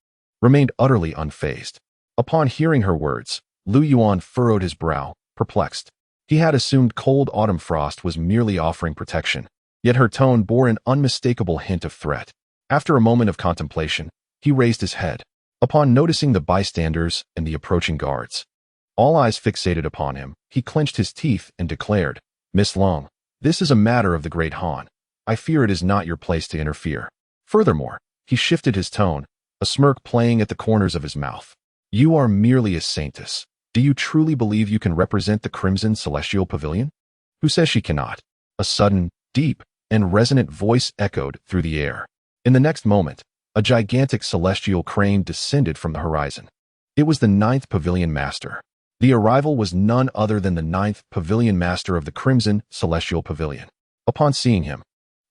remained utterly unfazed. Upon hearing her words, Lu Yuan furrowed his brow, perplexed. He had assumed cold autumn frost was merely offering protection, yet her tone bore an unmistakable hint of threat. After a moment of contemplation, he raised his head. Upon noticing the bystanders and the approaching guards, all eyes fixated upon him, he clenched his teeth and declared, Miss Long, this is a matter of the Great Han. I fear it is not your place to interfere. Furthermore, he shifted his tone, a smirk playing at the corners of his mouth. You are merely a saintess. Do you truly believe you can represent the Crimson Celestial Pavilion? Who says she cannot? A sudden, deep, and resonant voice echoed through the air. In the next moment, a gigantic celestial crane descended from the horizon. It was the 9th Pavilion Master. The arrival was none other than the 9th Pavilion Master of the Crimson Celestial Pavilion. Upon seeing him,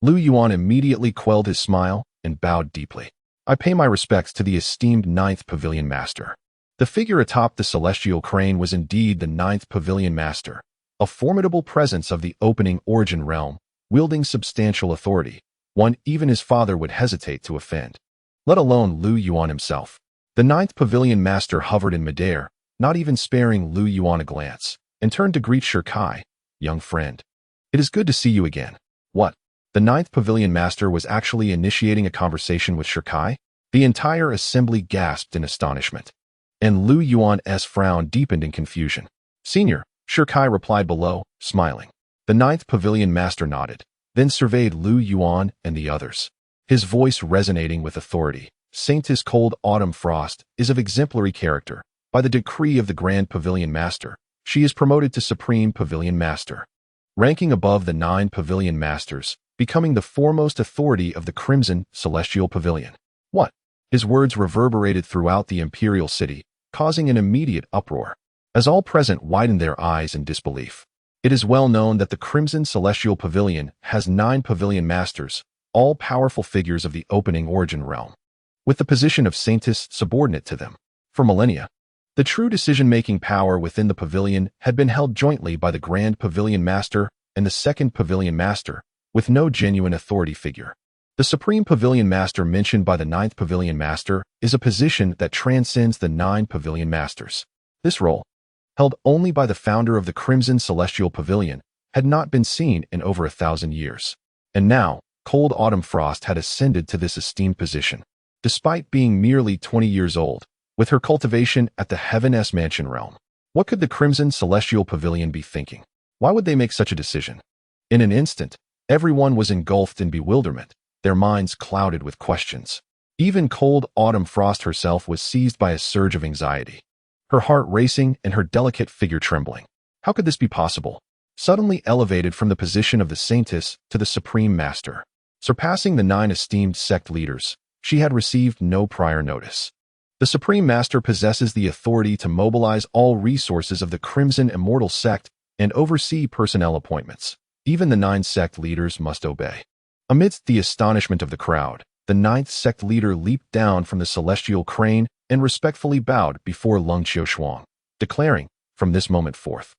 Lu Yuan immediately quelled his smile and bowed deeply. I pay my respects to the esteemed 9th Pavilion Master. The figure atop the celestial crane was indeed the 9th Pavilion Master, a formidable presence of the opening origin realm, wielding substantial authority, one even his father would hesitate to offend, let alone Lu Yuan himself. The 9th Pavilion Master hovered in midair, not even sparing Lu Yuan a glance, and turned to greet Shirkai. Young friend. It is good to see you again. What? The 9th Pavilion Master was actually initiating a conversation with Shirkai? The entire assembly gasped in astonishment, and Lu Yuan's frown deepened in confusion. Senior, Shirkai replied below, smiling. The 9th Pavilion Master nodded, then surveyed Lu Yuan and the others, his voice resonating with authority. Saintess Cold Autumn Frost is of exemplary character. By the decree of the Grand Pavilion Master, she is promoted to Supreme Pavilion Master, ranking above the 9 Pavilion Masters, becoming the foremost authority of the Crimson Celestial Pavilion. What? His words reverberated throughout the imperial city, causing an immediate uproar, as all present widened their eyes in disbelief. It is well known that the Crimson Celestial Pavilion has 9 Pavilion Masters, all powerful figures of the opening origin realm, with the position of Saintess subordinate to them. For millennia, the true decision-making power within the pavilion had been held jointly by the Grand Pavilion Master and the 2nd Pavilion Master, with no genuine authority figure. The Supreme Pavilion Master mentioned by the 9th Pavilion Master is a position that transcends the 9 Pavilion Masters. This role, held only by the founder of the Crimson Celestial Pavilion, had not been seen in over 1,000 years. And now, Cold Autumn Frost had ascended to this esteemed position. Despite being merely 20 years old, with her cultivation at the Heaven-S Mansion realm, what could the Crimson Celestial Pavilion be thinking? Why would they make such a decision? In an instant, everyone was engulfed in bewilderment, their minds clouded with questions. Even Cold Autumn Frost herself was seized by a surge of anxiety, her heart racing and her delicate figure trembling. How could this be possible? Suddenly elevated from the position of the Saintess to the Supreme Master, surpassing the 9 esteemed sect leaders, she had received no prior notice. The Supreme Master possesses the authority to mobilize all resources of the Crimson Immortal Sect and oversee personnel appointments. Even the 9 sect leaders must obey. Amidst the astonishment of the crowd, the 9th sect leader leaped down from the celestial crane and respectfully bowed before Lung Qiushuang, declaring, from this moment forth,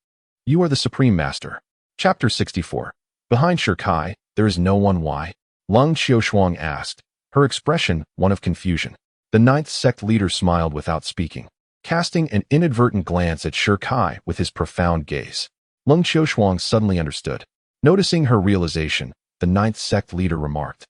you are the Supreme Master. Chapter 64. Behind Shirkai, there is no one. Why? Lung Qiushuang asked, her expression one of confusion. The 9th sect leader smiled without speaking, casting an inadvertent glance at Shirkai with his profound gaze. Lung Qiushuang suddenly understood. Noticing her realization, the 9th sect leader remarked,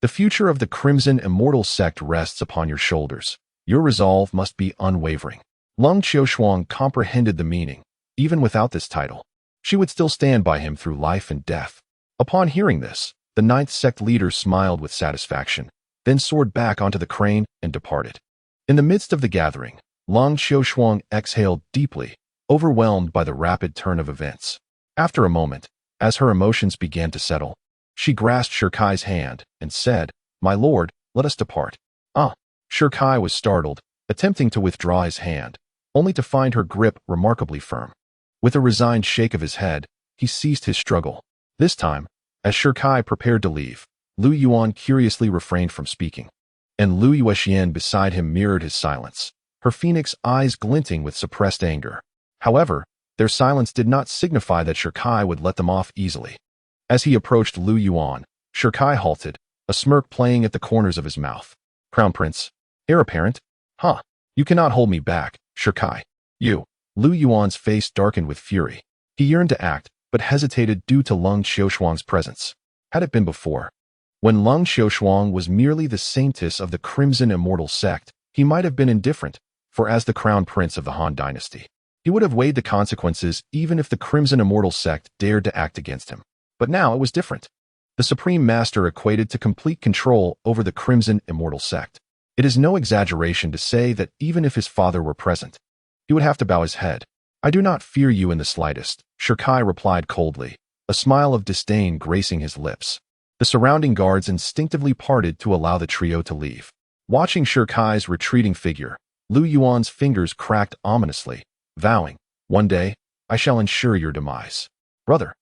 the future of the Crimson Immortal Sect rests upon your shoulders. Your resolve must be unwavering. Lung Qiushuang comprehended the meaning. Even without this title, she would still stand by him through life and death. Upon hearing this, the 9th sect leader smiled with satisfaction, then soared back onto the crane and departed. In the midst of the gathering, Lung Qiushuang exhaled deeply, overwhelmed by the rapid turn of events. After a moment, as her emotions began to settle, she grasped Shirkai's hand and said, my lord, let us depart. Shirkai was startled, attempting to withdraw his hand, only to find her grip remarkably firm. With a resigned shake of his head, he ceased his struggle. This time, as Shirkai prepared to leave, Lu Yuan curiously refrained from speaking, and Lu Yuexian beside him mirrored his silence, her phoenix eyes glinting with suppressed anger. However, their silence did not signify that Shirkai would let them off easily. As he approached Lu Yuan, Shirkai halted, a smirk playing at the corners of his mouth. Crown Prince, heir apparent? You cannot hold me back, Shirkai. You. Lu Yuan's face darkened with fury. He yearned to act, but hesitated due to Lung Qiushuang's presence. Had it been before, when Lung Qiushuang was merely the saintess of the Crimson Immortal Sect, he might have been indifferent, for as the crown prince of the Han dynasty, he would have weighed the consequences even if the Crimson Immortal Sect dared to act against him. But now it was different. The Supreme Master equated to complete control over the Crimson Immortal sect. It is no exaggeration to say that even if his father were present, he would have to bow his head. I do not fear you in the slightest, Shirkai replied coldly, a smile of disdain gracing his lips. The surrounding guards instinctively parted to allow the trio to leave. Watching Shirkai's retreating figure, Lu Yuan's fingers cracked ominously, vowing, "One day, I shall ensure your demise." "Brother,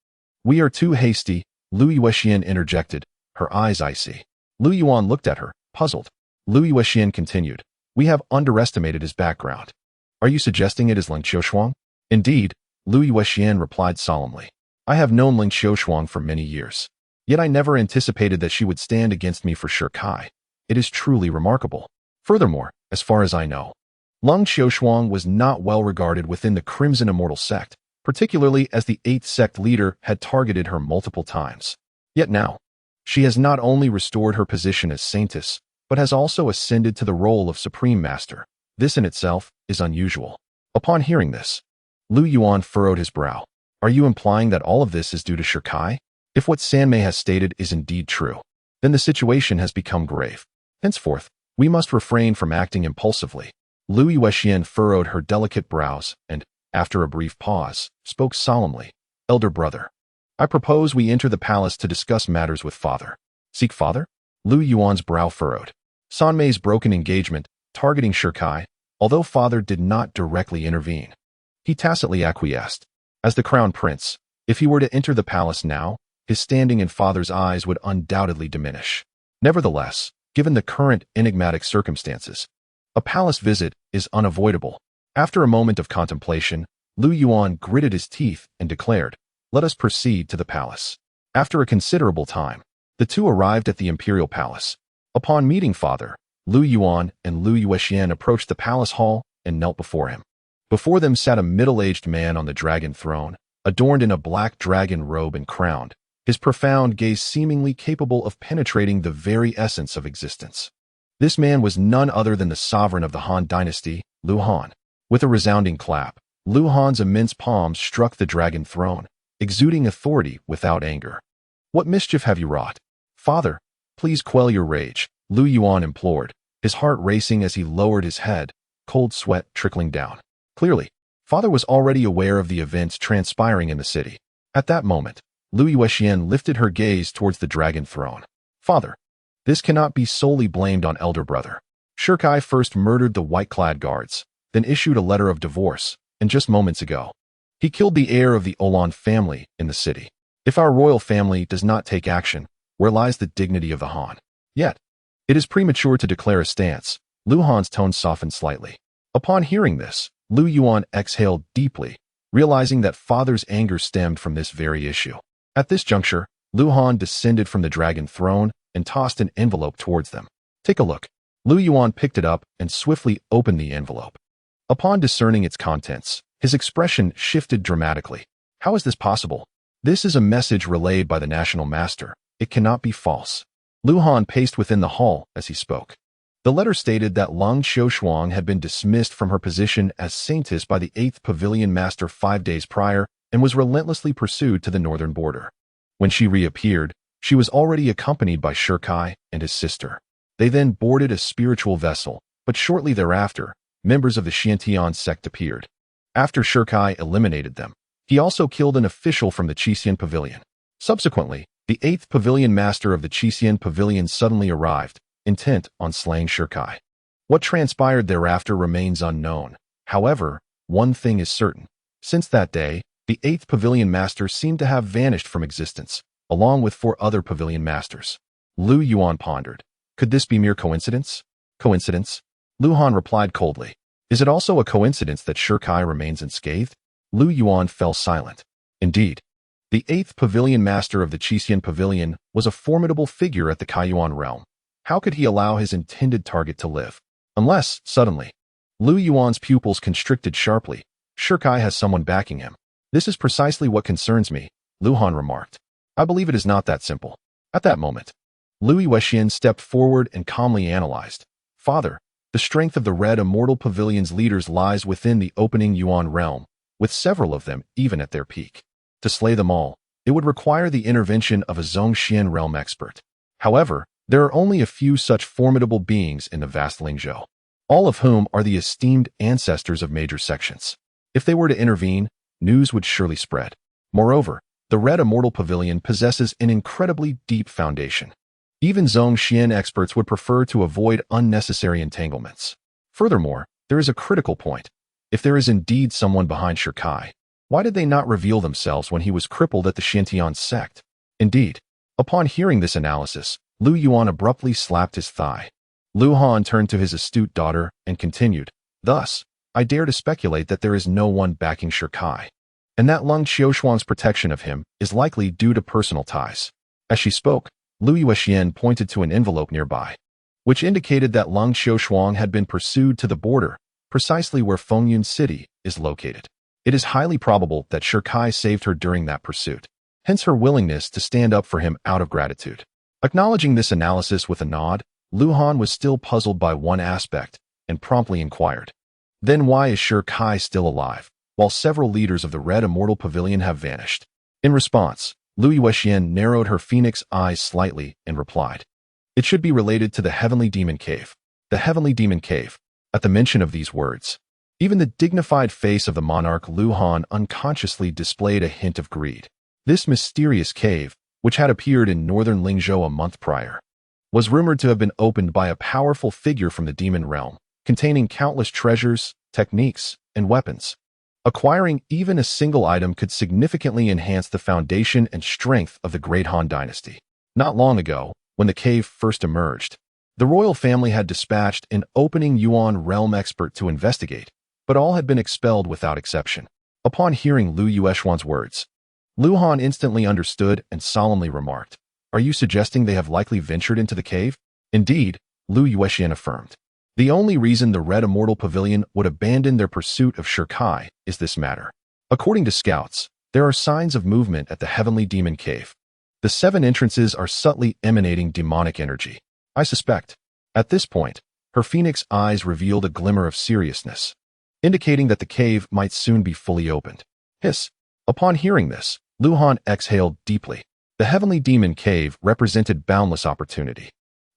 we are too hasty," Lu Yuexian interjected, her eyes icy. Lu Yuan looked at her, puzzled. Lu Yuexian continued, "We have underestimated his background. Are you suggesting it is Ling Qiushuang?" "Indeed," Lu Yuexian replied solemnly. "I have known Ling Qiushuang for many years. Yet I never anticipated that she would stand against me for Shirkai. It is truly remarkable. Furthermore, as far as I know, Ling Qiushuang was not well regarded within the Crimson Immortal sect, particularly as the 8th sect leader had targeted her multiple times. Yet now, she has not only restored her position as saintess, but has also ascended to the role of Supreme Master. This in itself is unusual." Upon hearing this, Lu Yuan furrowed his brow. "Are you implying that all of this is due to Shirkai? If what Sanmei has stated is indeed true, then the situation has become grave. Henceforth, we must refrain from acting impulsively." Lu Yuexian furrowed her delicate brows and, after a brief pause, spoke solemnly. "Elder brother, I propose we enter the palace to discuss matters with father." "Seek father?" Lu Yuan's brow furrowed. Sanmei's broken engagement, targeting Shirkai, although father did not directly intervene. He tacitly acquiesced. As the crown prince, if he were to enter the palace now, his standing in father's eyes would undoubtedly diminish. Nevertheless, given the current enigmatic circumstances, a palace visit is unavoidable. After a moment of contemplation, Lu Yuan gritted his teeth and declared, "Let us proceed to the palace." After a considerable time, the two arrived at the imperial palace. Upon meeting father, Lu Yuan and Lu Yuexian approached the palace hall and knelt before him. Before them sat a middle-aged man on the dragon throne, adorned in a black dragon robe and crowned, his profound gaze seemingly capable of penetrating the very essence of existence. This man was none other than the sovereign of the Han dynasty, Lu Han. With a resounding clap, Lu Han's immense palms struck the dragon throne, exuding authority without anger. "What mischief have you wrought? Father, please quell your rage," Lu Yuan implored, his heart racing as he lowered his head, cold sweat trickling down. Clearly, father was already aware of the events transpiring in the city. At that moment, Lu Yuexian lifted her gaze towards the dragon throne. "Father, this cannot be solely blamed on elder brother. Shirkai first murdered the white-clad guards, then issued a letter of divorce, and just moments ago, he killed the heir of the Olan family in the city. If our royal family does not take action, where lies the dignity of the Han? Yet, it is premature to declare a stance." Lu Han's tone softened slightly. Upon hearing this, Lu Yuan exhaled deeply, realizing that father's anger stemmed from this very issue. At this juncture, Lu Han descended from the dragon throne and tossed an envelope towards them. "Take a look." Lu Yuan picked it up and swiftly opened the envelope. Upon discerning its contents, his expression shifted dramatically. "How is this possible? This is a message relayed by the national master. It cannot be false." Lu Han paced within the hall as he spoke. The letter stated that Ling Qiushuang had been dismissed from her position as saintess by the 8th Pavilion Master 5 days prior and was relentlessly pursued to the northern border. When she reappeared, she was already accompanied by Shirkai and his sister. They then boarded a spiritual vessel, but shortly thereafter, members of the Xiantian sect appeared. After Shirkai eliminated them, he also killed an official from the Qixian Pavilion. Subsequently, the 8th Pavilion Master of the Qixian Pavilion suddenly arrived, intent on slaying Shirkai. What transpired thereafter remains unknown. However, one thing is certain. Since that day, the 8th Pavilion Master seemed to have vanished from existence, along with 4 other Pavilion Masters. Lu Yuan pondered. Could this be mere coincidence? Coincidence? Lu Han replied coldly. Is it also a coincidence that Shirkai remains unscathed? Lu Yuan fell silent. Indeed, the 8th Pavilion Master of the Qixian Pavilion was a formidable figure at the Kaiyuan realm. How could he allow his intended target to live? Unless, suddenly, Lu Yuan's pupils constricted sharply. Shirkai has someone backing him. This is precisely what concerns me, Lu Han remarked. I believe it is not that simple. At that moment, Lu Yuexian stepped forward and calmly analyzed. Father, the strength of the Red Immortal Pavilion's leaders lies within the opening Yuan realm, with several of them even at their peak. To slay them all it would require the intervention of a Zhongxian realm expert. However, there are only a few such formidable beings in the vast Lingzhou, all of whom are the esteemed ancestors of major sections. If they were to intervene, news would surely spread. Moreover, the Red Immortal Pavilion possesses an incredibly deep foundation. Even Zhongxian experts would prefer to avoid unnecessary entanglements. Furthermore, there is a critical point. If there is indeed someone behind Shikai, why did they not reveal themselves when he was crippled at the Xintian sect? Indeed, upon hearing this analysis, Lu Yuan abruptly slapped his thigh. Lu Han turned to his astute daughter and continued, "Thus, I dare to speculate that there is no one backing Shikai, and that Lung Xiaoshuang's protection of him is likely due to personal ties." As she spoke, Lu Yuexian pointed to an envelope nearby, which indicated that Lung Xiaoshuang had been pursued to the border, precisely where Fengyun City is located. It is highly probable that Shikai saved her during that pursuit, hence her willingness to stand up for him out of gratitude. Acknowledging this analysis with a nod, Lu Han was still puzzled by one aspect and promptly inquired, "Then why is Shikai still alive, while several leaders of the Red Immortal Pavilion have vanished?" In response, Lu Yuexian narrowed her phoenix eyes slightly and replied, "It should be related to the Heavenly Demon Cave." The Heavenly Demon Cave. At the mention of these words, even the dignified face of the monarch Lu Han unconsciously displayed a hint of greed. This mysterious cave, which had appeared in northern Lingzhou a month prior, was rumored to have been opened by a powerful figure from the demon realm, containing countless treasures, techniques, and weapons. Acquiring even a single item could significantly enhance the foundation and strength of the Great Han Dynasty. Not long ago, when the cave first emerged, the royal family had dispatched an opening Yuan realm expert to investigate, but all had been expelled without exception. Upon hearing Lu Yuexian's words, Lu Han instantly understood and solemnly remarked, "Are you suggesting they have likely ventured into the cave?" "Indeed," Lu Yuexian affirmed. "The only reason the Red Immortal Pavilion would abandon their pursuit of Shikai is this matter. According to scouts, there are signs of movement at the Heavenly Demon Cave. The 7 entrances are subtly emanating demonic energy. I suspect." At this point, her phoenix eyes revealed a glimmer of seriousness, indicating that the cave might soon be fully opened. Hiss. Upon hearing this, Lu Han exhaled deeply. The Heavenly Demon Cave represented boundless opportunity.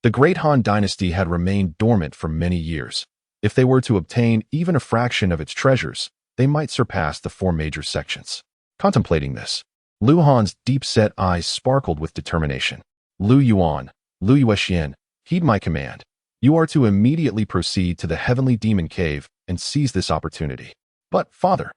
The Great Han Dynasty had remained dormant for many years. If they were to obtain even a fraction of its treasures, they might surpass the 4 major sections. Contemplating this, Lu Han's deep-set eyes sparkled with determination. "Lu Yuan, Lu Yuexian, heed my command. You are to immediately proceed to the Heavenly Demon Cave and seize this opportunity." "But, father..."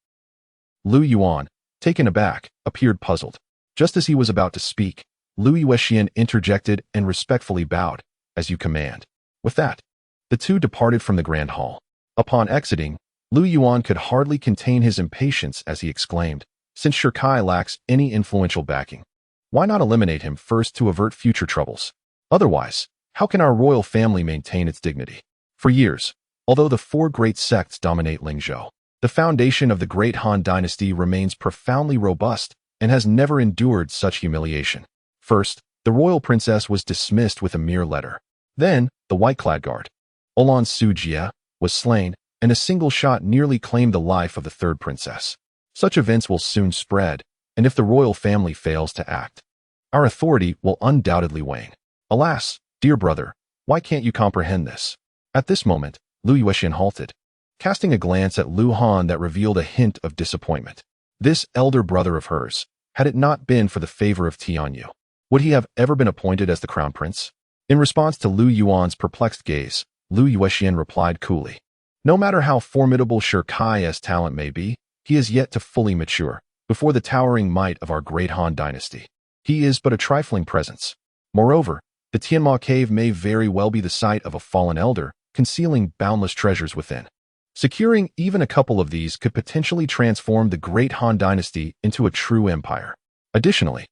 Lu Yuan, taken aback, appeared puzzled. Just as he was about to speak, Lu Yuexian interjected and respectfully bowed, "As you command." With that, the two departed from the grand hall. Upon exiting, Lu Yuan could hardly contain his impatience as he exclaimed, "Since Shikai lacks any influential backing, why not eliminate him first to avert future troubles? Otherwise, how can our royal family maintain its dignity?" For years, although the 4 great sects dominate Lingzhou, the foundation of the Great Han Dynasty remains profoundly robust and has never endured such humiliation. First, the royal princess was dismissed with a mere letter. Then, the white-clad guard, Olan Sujie, was slain, and a single shot nearly claimed the life of the 3rd princess. Such events will soon spread, and if the royal family fails to act, our authority will undoubtedly wane. Alas, dear brother, why can't you comprehend this? At this moment, Lu Yuexian halted, casting a glance at Lu Han that revealed a hint of disappointment. This elder brother of hers, had it not been for the favor of Tianyu, would he have ever been appointed as the crown prince? In response to Lu Yuan's perplexed gaze, Lu Yuexian replied coolly, "No matter how formidable Shikai's talent may be, he is yet to fully mature before the towering might of our Great Han Dynasty. He is but a trifling presence. Moreover, the Tianma Cave may very well be the site of a fallen elder, concealing boundless treasures within. Securing even a couple of these could potentially transform the Great Han Dynasty into a true empire. Additionally,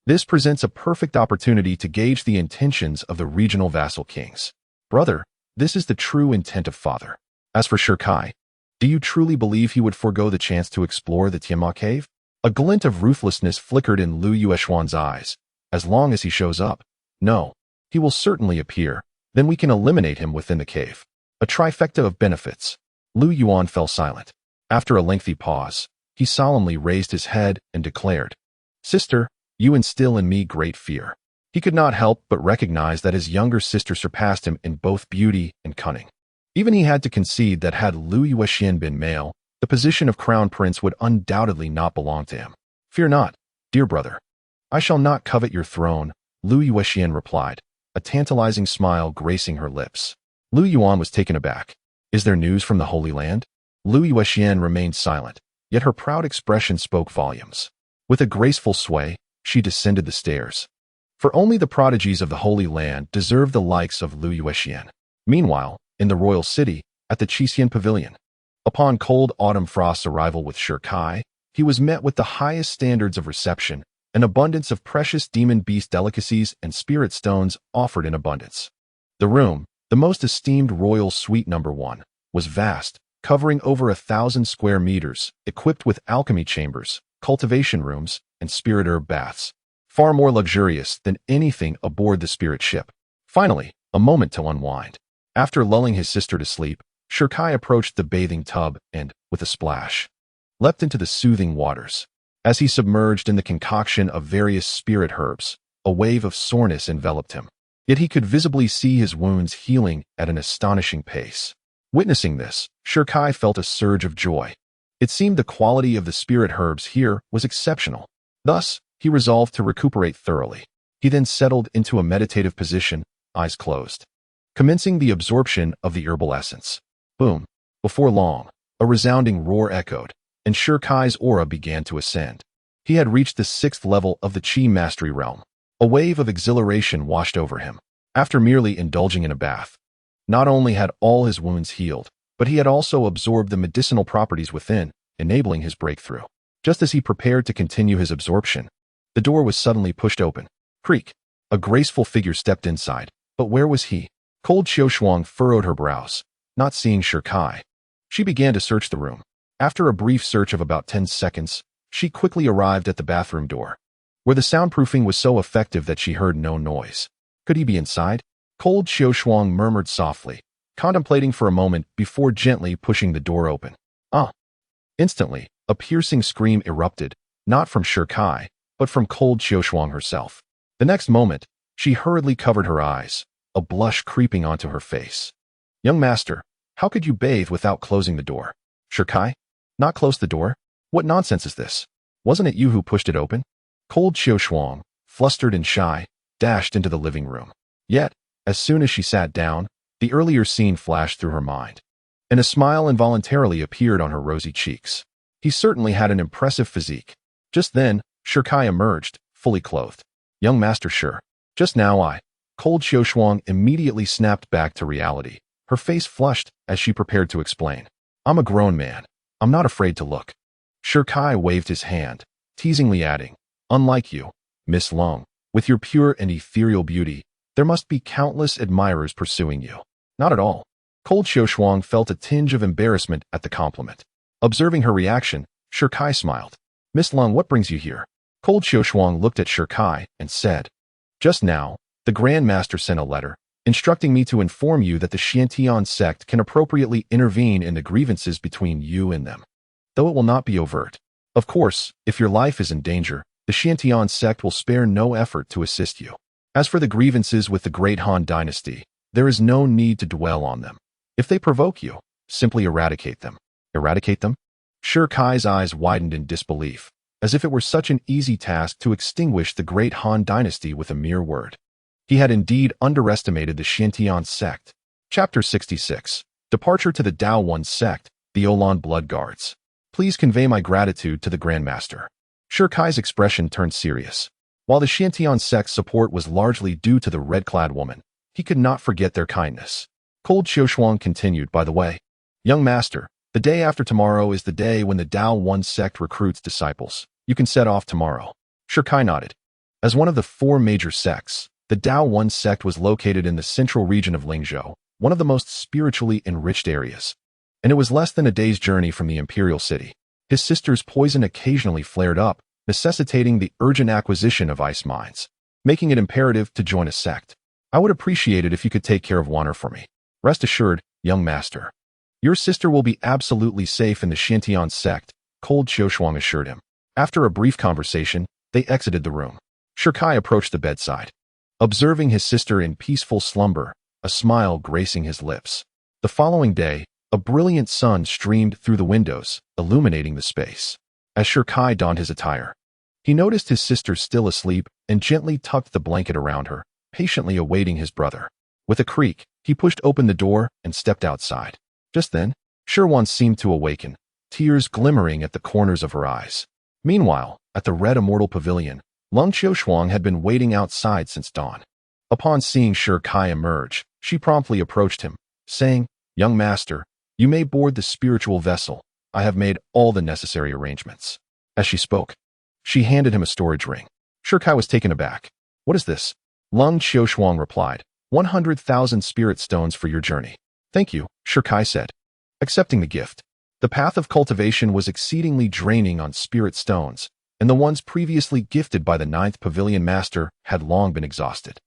this presents a perfect opportunity to gauge the intentions of the regional vassal kings. Brother, this is the true intent of father. As for Shikai, do you truly believe he would forego the chance to explore the Tianma Cave?" A glint of ruthlessness flickered in Lu Yuexian's eyes. "As long as he shows up, no. He will certainly appear. Then we can eliminate him within the cave. A trifecta of benefits." Lu Yuan fell silent. After a lengthy pause, he solemnly raised his head and declared, "Sister, You instill in me great fear." He could not help but recognize that his younger sister surpassed him in both beauty and cunning. Even he had to concede that had Lu Yuexian been male, the position of crown prince would undoubtedly not belong to him. "Fear not, dear brother. I shall not covet your throne," Lu Yuexian replied, a tantalizing smile gracing her lips. Lu Yuan was taken aback. "Is there news from the Holy Land?" Lu Yuexian remained silent, yet her proud expression spoke volumes. With a graceful sway, she descended the stairs. For only the prodigies of the Holy Land deserve the likes of Lu Yuexian. Meanwhile, in the royal city, at the Qixin Pavilion, upon cold autumn frost's arrival with Shi Kai, he was met with the highest standards of reception, an abundance of precious demon beast delicacies and spirit stones offered in abundance. The room, the most esteemed royal suite #1, was vast, covering over 1,000 square meters, equipped with alchemy chambers, cultivation rooms, and spirit herb baths, far more luxurious than anything aboard the spirit ship. Finally, a moment to unwind. After lulling his sister to sleep, Shi Kai approached the bathing tub and, with a splash, leapt into the soothing waters. As he submerged in the concoction of various spirit herbs, a wave of soreness enveloped him. Yet he could visibly see his wounds healing at an astonishing pace. Witnessing this, Shi Kai felt a surge of joy. It seemed the quality of the spirit herbs here was exceptional. Thus, he resolved to recuperate thoroughly. He then settled into a meditative position, eyes closed, commencing the absorption of the herbal essence. Boom! Before long, a resounding roar echoed, and Shi Kai's aura began to ascend. He had reached the 6th level of the Qi Mastery realm. A wave of exhilaration washed over him. After merely indulging in a bath, not only had all his wounds healed, but he had also absorbed the medicinal properties within, enabling his breakthrough. Just as he prepared to continue his absorption, the door was suddenly pushed open. Creak! A graceful figure stepped inside. But where was he? Cold Xiaoshuang furrowed her brows, not seeing Shi Kai. She began to search the room. After a brief search of about 10 seconds, she quickly arrived at the bathroom door, where the soundproofing was so effective that she heard no noise. Could he be inside? Cold Xiaoshuang murmured softly, contemplating for a moment before gently pushing the door open. Ah! Instantly, a piercing scream erupted, not from Shi Kai, but from Cold Xiaoshuang herself. The next moment, she hurriedly covered her eyes, a blush creeping onto her face. "Young master, how could you bathe without closing the door?" "Shi Kai? Not close the door? What nonsense is this? Wasn't it you who pushed it open?" Cold Xiaoshuang, flustered and shy, dashed into the living room. Yet, as soon as she sat down, the earlier scene flashed through her mind, and a smile involuntarily appeared on her rosy cheeks. He certainly had an impressive physique. Just then, Shi Kai emerged, fully clothed. "Young master Shi, just now Cold Xiaoshuang immediately snapped back to reality. Her face flushed as she prepared to explain. "I'm a grown man. I'm not afraid to look." Shi Kai waved his hand, teasingly adding, "Unlike you, Miss Lung, with your pure and ethereal beauty, there must be countless admirers pursuing you." "Not at all." Cold Xiaoshuang felt a tinge of embarrassment at the compliment. Observing her reaction, Shi Kai smiled. "Miss Lung, what brings you here?" Cold Xiaoshuang looked at Shi Kai and said, "Just now, the Grand Master sent a letter, instructing me to inform you that the Xiantian sect can appropriately intervene in the grievances between you and them, though it will not be overt. Of course, if your life is in danger, the Xiantian sect will spare no effort to assist you. As for the grievances with the Great Han Dynasty, there is no need to dwell on them. If they provoke you, simply eradicate them." "Eradicate them?" Shi Kai's eyes widened in disbelief, as if it were such an easy task to extinguish the Great Han Dynasty with a mere word. He had indeed underestimated the Xiantian sect. Chapter 66. Departure to the Dao One sect, the Olan Blood Guards. "Please convey my gratitude to the Grand Master." Shi Kai's expression turned serious. While the Xiantian sect's support was largely due to the red-clad woman, he could not forget their kindness. Cold Xiaoshuang continued, "By the way, young master, the day after tomorrow is the day when the Dao One sect recruits disciples. You can set off tomorrow." Shi Kai nodded. As one of the 4 major sects, the Dao One sect was located in the central region of Lingzhou, one of the most spiritually enriched areas, and it was less than a day's journey from the imperial city. His sister's poison occasionally flared up, necessitating the urgent acquisition of ice mines, making it imperative to join a sect. "I would appreciate it if you could take care of Wanner for me." "Rest assured, young master. Your sister will be absolutely safe in the Xiantian sect," Cold Xiaoshuang assured him. After a brief conversation, they exited the room. Shirkai approached the bedside, observing his sister in peaceful slumber, a smile gracing his lips. The following day, a brilliant sun streamed through the windows, illuminating the space. As Shirkai donned his attire, he noticed his sister still asleep and gently tucked the blanket around her, patiently awaiting his brother. With a creak, he pushed open the door and stepped outside. Just then, Shirwan seemed to awaken, tears glimmering at the corners of her eyes. Meanwhile, at the Red Immortal Pavilion, Lung Qiushuang had been waiting outside since dawn. Upon seeing Shirkai emerge, she promptly approached him, saying, "Young master, you may board the spiritual vessel. I have made all the necessary arrangements." As she spoke, she handed him a storage ring. Shirkai was taken aback. "What is this?" Lung Qiushuang replied, 100,000 spirit stones for your journey." "Thank you," Shirkai said, accepting the gift. The path of cultivation was exceedingly draining on spirit stones, and the ones previously gifted by the 9th Pavilion Master had long been exhausted.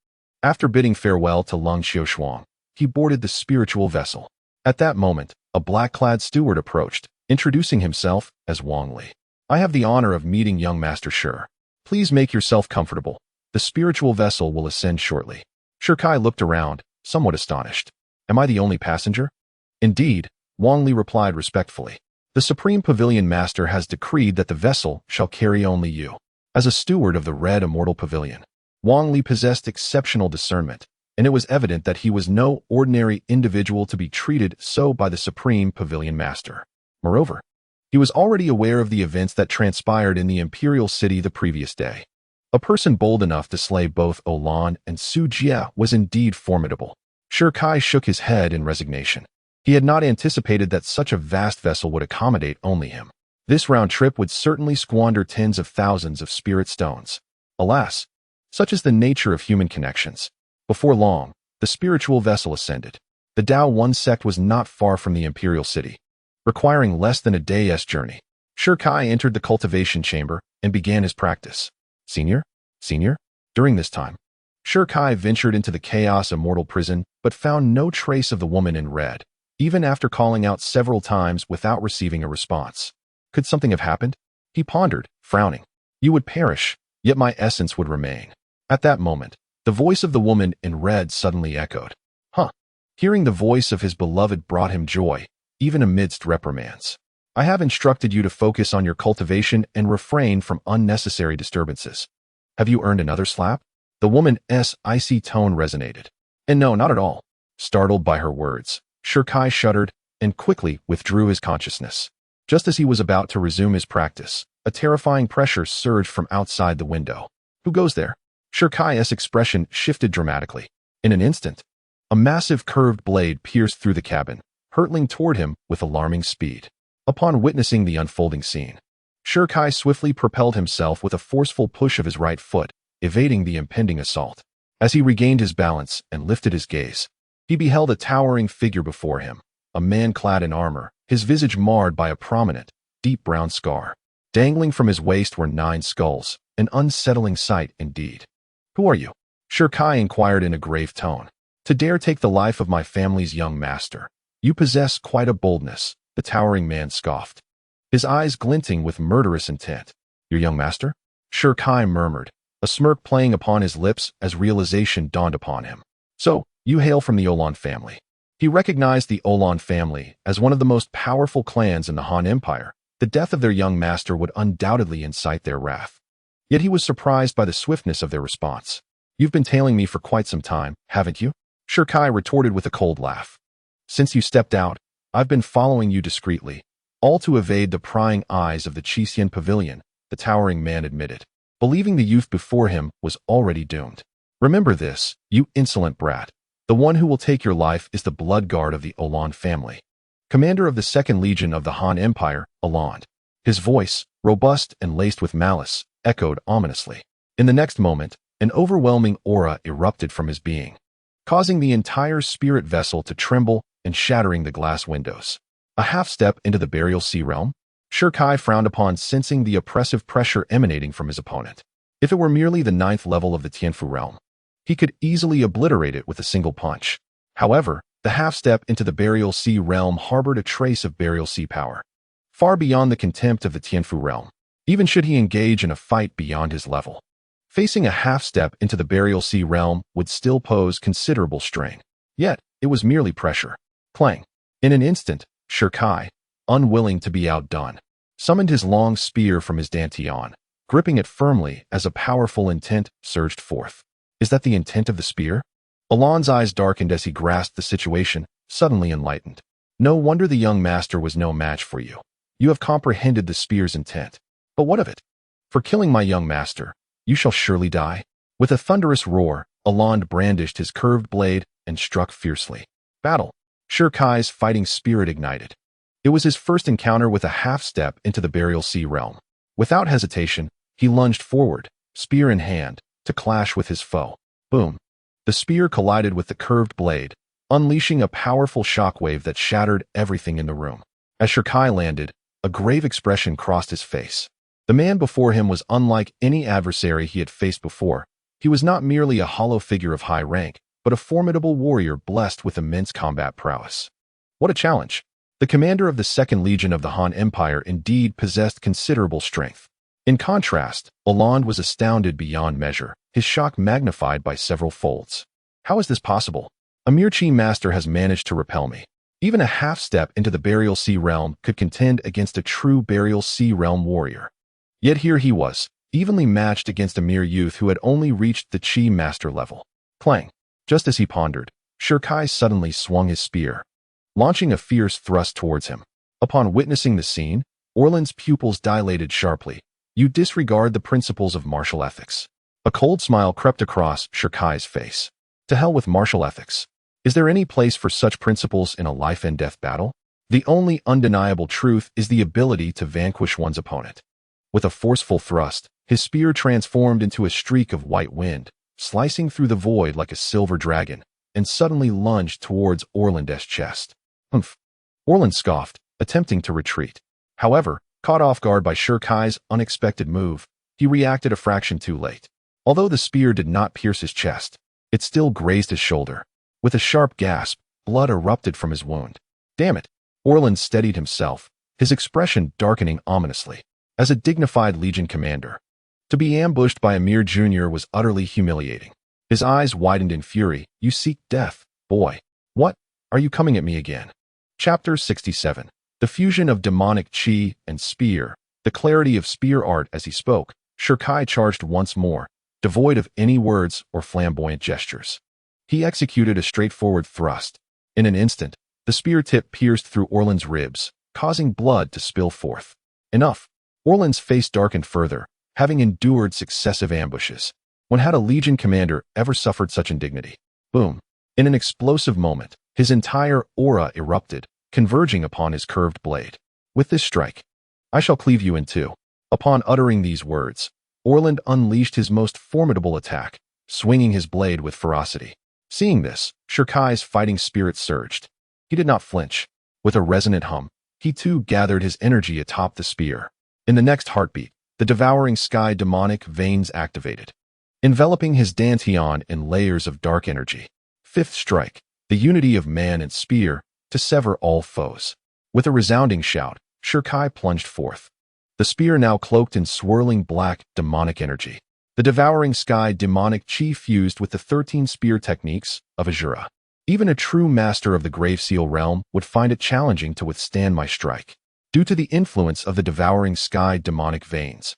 After bidding farewell to Lung Qiushuang, he boarded the spiritual vessel. At that moment, a black-clad steward approached, introducing himself as Wang Li. "I have the honor of meeting young Master Shi. Please make yourself comfortable. The spiritual vessel will ascend shortly." Shirkai looked around, somewhat astonished. "Am I the only passenger?" "Indeed," Wang Li replied respectfully. "The Supreme Pavilion Master has decreed that the vessel shall carry only you." As a steward of the Red Immortal Pavilion, Wang Li possessed exceptional discernment, and it was evident that he was no ordinary individual to be treated so by the Supreme Pavilion Master. Moreover, he was already aware of the events that transpired in the Imperial City the previous day. A person bold enough to slay both Olan and Su Jie was indeed formidable. Shirkai shook his head in resignation. He had not anticipated that such a vast vessel would accommodate only him. This round trip would certainly squander tens of thousands of spirit stones. Alas, such is the nature of human connections. Before long, the spiritual vessel ascended. The Dao One sect was not far from the Imperial City, requiring less than a day's journey. Shirkai entered the cultivation chamber and began his practice. Senior? During this time, Shirkai ventured into the Chaos Immortal Prison but found no trace of the woman in red, even after calling out several times without receiving a response. Could something have happened? He pondered, frowning. You would perish, yet my essence would remain. At that moment, the voice of the woman in red suddenly echoed. Hearing the voice of his beloved brought him joy, even amidst reprimands. "I have instructed you to focus on your cultivation and refrain from unnecessary disturbances. Have you earned another slap?" The woman's icy tone resonated. And no, not at all. Startled by her words, Shirkai shuddered and quickly withdrew his consciousness. Just as he was about to resume his practice, a terrifying pressure surged from outside the window. "Who goes there?" Shirkai's expression shifted dramatically. In an instant, a massive curved blade pierced through the cabin, hurtling toward him with alarming speed. Upon witnessing the unfolding scene, Shirkai swiftly propelled himself with a forceful push of his right foot, evading the impending assault. As he regained his balance and lifted his gaze, he beheld a towering figure before him, a man clad in armor, his visage marred by a prominent, deep brown scar. Dangling from his waist were 9 skulls, an unsettling sight indeed. "Who are you?" Shirkai inquired in a grave tone. "To dare take the life of my family's young master. You possess quite a boldness," the towering man scoffed, his eyes glinting with murderous intent. "Your young master?" Shirkai murmured, a smirk playing upon his lips as realization dawned upon him. "So, you hail from the Olan family." He recognized the Olan family as one of the most powerful clans in the Han Empire. The death of their young master would undoubtedly incite their wrath. Yet he was surprised by the swiftness of their response. "You've been tailing me for quite some time, haven't you?" Shirkai retorted with a cold laugh. "Since you stepped out, I've been following you discreetly, all to evade the prying eyes of the Qixin Pavilion," the towering man admitted, believing the youth before him was already doomed. "Remember this, you insolent brat. The one who will take your life is the blood guard of the Olan family, commander of the 2nd Legion of the Han Empire, Olan." His voice, robust and laced with malice, echoed ominously. In the next moment, an overwhelming aura erupted from his being, causing the entire spirit vessel to tremble and shattering the glass windows. A half-step into the burial sea realm? Shirkai frowned upon sensing the oppressive pressure emanating from his opponent. If it were merely the 9th level of the Tianfu realm, he could easily obliterate it with a single punch. However, the half-step into the burial sea realm harbored a trace of burial sea power, far beyond the contempt of the Tianfu realm, even should he engage in a fight beyond his level. Facing a half-step into the Burial Sea realm would still pose considerable strain. Yet, it was merely pressure. Clang. In an instant, Shirkai, unwilling to be outdone, summoned his long spear from his dantian, gripping it firmly as a powerful intent surged forth. Is that the intent of the spear? Alon's eyes darkened as he grasped the situation, suddenly enlightened. No wonder the young master was no match for you. You have comprehended the spear's intent. But what of it? For killing my young master, you shall surely die. With a thunderous roar, Alon brandished his curved blade and struck fiercely. Battle. Shirkai's fighting spirit ignited. It was his first encounter with a half-step into the Burial Sea realm. Without hesitation, he lunged forward, spear in hand, to clash with his foe. Boom. The spear collided with the curved blade, unleashing a powerful shockwave that shattered everything in the room. As Shirkai landed, a grave expression crossed his face. The man before him was unlike any adversary he had faced before. He was not merely a hollow figure of high rank, but a formidable warrior blessed with immense combat prowess. What a challenge! The commander of the Second Legion of the Han Empire indeed possessed considerable strength. In contrast, Alon was astounded beyond measure, his shock magnified by several folds. How is this possible? A mere chi master has managed to repel me. Even a half-step into the Burial Sea realm could contend against a true Burial Sea realm warrior. Yet here he was, evenly matched against a mere youth who had only reached the chi master level. Clang. Just as he pondered, Shirkai suddenly swung his spear, launching a fierce thrust towards him. Upon witnessing the scene, Orlan's pupils dilated sharply. You disregard the principles of martial ethics. A cold smile crept across Shirkai's face. To hell with martial ethics. Is there any place for such principles in a life-and-death battle? The only undeniable truth is the ability to vanquish one's opponent. With a forceful thrust, his spear transformed into a streak of white wind, slicing through the void like a silver dragon, and suddenly lunged towards Orlan's chest. Humph. Orlan scoffed, attempting to retreat. However, caught off guard by Shirkai's unexpected move, he reacted a fraction too late. Although the spear did not pierce his chest, it still grazed his shoulder. With a sharp gasp, blood erupted from his wound. Damn it! Orlan steadied himself, his expression darkening ominously. As a dignified Legion commander, to be ambushed by a mere junior was utterly humiliating. His eyes widened in fury. You seek death, boy. What? Are you coming at me again? Chapter 67. The fusion of demonic chi and spear. The clarity of spear art as he spoke, Shirkai charged once more, devoid of any words or flamboyant gestures. He executed a straightforward thrust. In an instant, the spear tip pierced through Orlan's ribs, causing blood to spill forth. Enough. Orlan's face darkened further, having endured successive ambushes. When had a Legion commander ever suffered such indignity? Boom. In an explosive moment, his entire aura erupted, converging upon his curved blade. With this strike, I shall cleave you in two. Upon uttering these words, Orlan unleashed his most formidable attack, swinging his blade with ferocity. Seeing this, Shirkai's fighting spirit surged. He did not flinch. With a resonant hum, he too gathered his energy atop the spear. In the next heartbeat, the devouring sky demonic veins activated, enveloping his dantian in layers of dark energy. Fifth strike, the unity of man and spear, to sever all foes. With a resounding shout, Shirkai plunged forth. The spear now cloaked in swirling black, demonic energy. The devouring sky demonic chi fused with the 13 spear techniques of Azura. Even a true master of the Grave Seal realm would find it challenging to withstand my strike, due to the influence of the devouring sky demonic veins.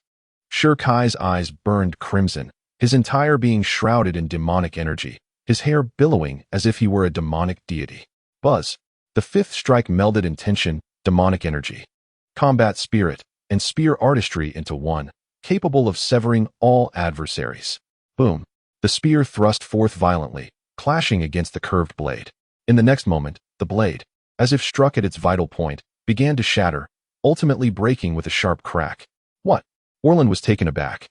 Shirkai's eyes burned crimson, his entire being shrouded in demonic energy, his hair billowing as if he were a demonic deity. Buzz. The fifth strike melded intention, demonic energy, combat spirit, and spear artistry into one, capable of severing all adversaries. Boom. The spear thrust forth violently, clashing against the curved blade. In the next moment, the blade, as if struck at its vital point, began to shatter, ultimately breaking with a sharp crack. What? Orlan was taken aback,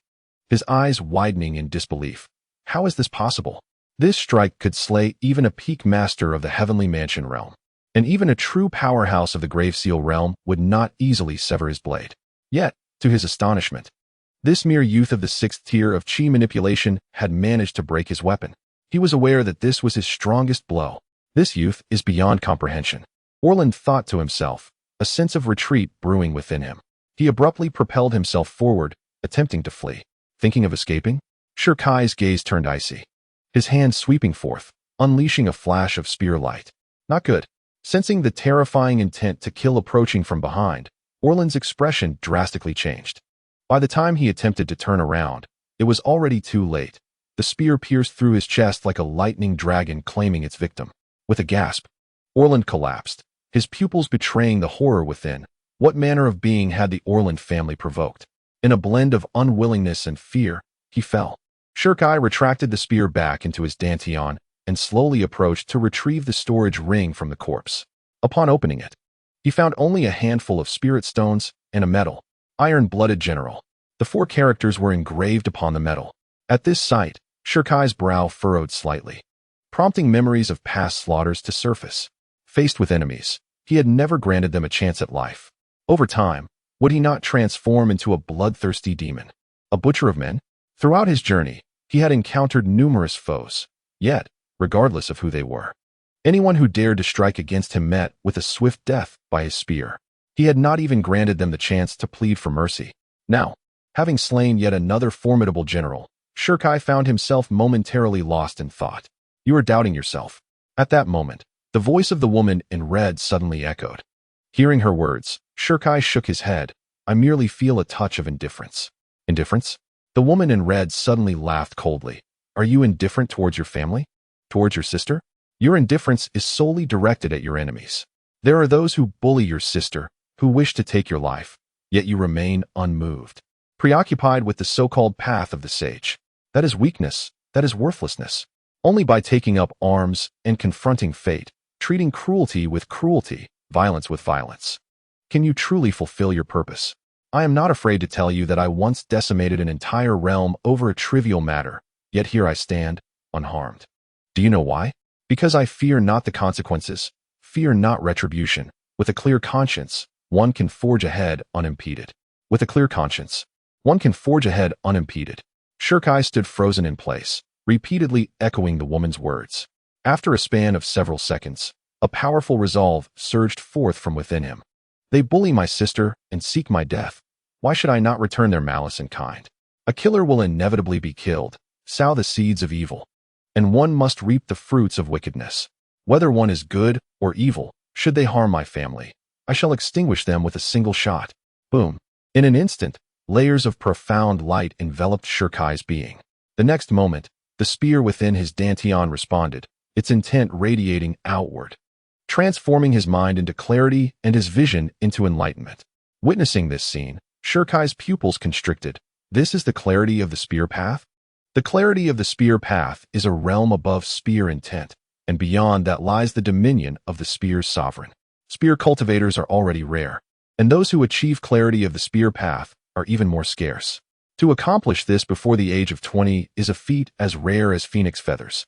his eyes widening in disbelief. How is this possible? This strike could slay even a peak master of the Heavenly Mansion realm, and even a true powerhouse of the Grave Seal realm would not easily sever his blade. Yet, to his astonishment, this mere youth of the 6th tier of chi manipulation had managed to break his weapon. He was aware that this was his strongest blow. This youth is beyond comprehension. Orlan thought to himself, a sense of retreat brewing within him. He abruptly propelled himself forward, attempting to flee. Thinking of escaping? Shirkai's gaze turned icy, his hand sweeping forth, unleashing a flash of spear light. Not good. Sensing the terrifying intent to kill approaching from behind, Orlan's expression drastically changed. By the time he attempted to turn around, it was already too late. The spear pierced through his chest like a lightning dragon claiming its victim. With a gasp, Orlan collapsed, his pupils betraying the horror within. What manner of being had the Orlan family provoked? In a blend of unwillingness and fear, he fell. Shirkai retracted the spear back into his dantian and slowly approached to retrieve the storage ring from the corpse. Upon opening it, he found only a handful of spirit stones and a metal, iron-blooded general. The 4 characters were engraved upon the metal. At this sight, Shirkai's brow furrowed slightly, prompting memories of past slaughters to surface. Faced with enemies, he had never granted them a chance at life. Over time, would he not transform into a bloodthirsty demon, a butcher of men? Throughout his journey, he had encountered numerous foes, yet, regardless of who they were, anyone who dared to strike against him met with a swift death by his spear. He had not even granted them the chance to plead for mercy. Now, having slain yet another formidable general, Shirkai found himself momentarily lost in thought. You are doubting yourself. At that moment, the voice of the woman in red suddenly echoed. Hearing her words, Shirkai shook his head. I merely feel a touch of indifference. Indifference? The woman in red suddenly laughed coldly. Are you indifferent towards your family? Towards your sister? Your indifference is solely directed at your enemies. There are those who bully your sister, who wish to take your life, yet you remain unmoved, preoccupied with the so-called path of the sage. That is weakness, that is worthlessness. Only by taking up arms and confronting fate, treating cruelty with cruelty, violence with violence, can you truly fulfill your purpose. I am not afraid to tell you that I once decimated an entire realm over a trivial matter, yet here I stand, unharmed. Do you know why? Because I fear not the consequences, fear not retribution. With a clear conscience, one can forge ahead unimpeded. With a clear conscience, one can forge ahead unimpeded. Shirkai stood frozen in place, repeatedly echoing the woman's words. After a span of several seconds, a powerful resolve surged forth from within him. They bully my sister and seek my death. Why should I not return their malice in kind? A killer will inevitably be killed, sow the seeds of evil, and one must reap the fruits of wickedness. Whether one is good or evil, should they harm my family, I shall extinguish them with a single shot. Boom. In an instant, layers of profound light enveloped Shirkai's being. The next moment, the spear within his dantian responded, its intent radiating outward, transforming his mind into clarity and his vision into enlightenment. Witnessing this scene, Shirkai's pupils constricted. This is the clarity of the spear path? The clarity of the spear path is a realm above spear intent, and beyond that lies the dominion of the spear's sovereign. Spear cultivators are already rare, and those who achieve clarity of the spear path are even more scarce. To accomplish this before the age of 20 is a feat as rare as phoenix feathers.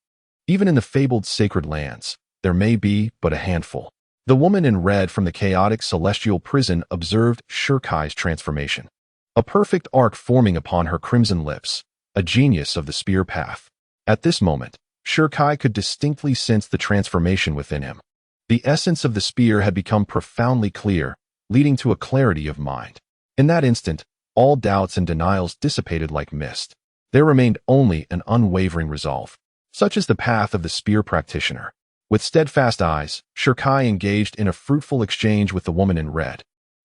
Even in the fabled sacred lands, there may be but a handful. The woman in red from the chaotic celestial prison observed Shirkai's transformation. A perfect arc forming upon her crimson lips, a genius of the spear path. At this moment, Shirkai could distinctly sense the transformation within him. The essence of the spear had become profoundly clear, leading to a clarity of mind. In that instant, all doubts and denials dissipated like mist. There remained only an unwavering resolve. Such is the path of the spear practitioner. With steadfast eyes, Shirkai engaged in a fruitful exchange with the woman in red,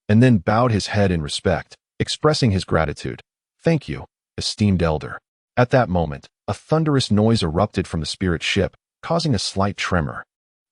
and then bowed his head in respect, expressing his gratitude. Thank you, esteemed elder. At that moment, a thunderous noise erupted from the spirit ship, causing a slight tremor.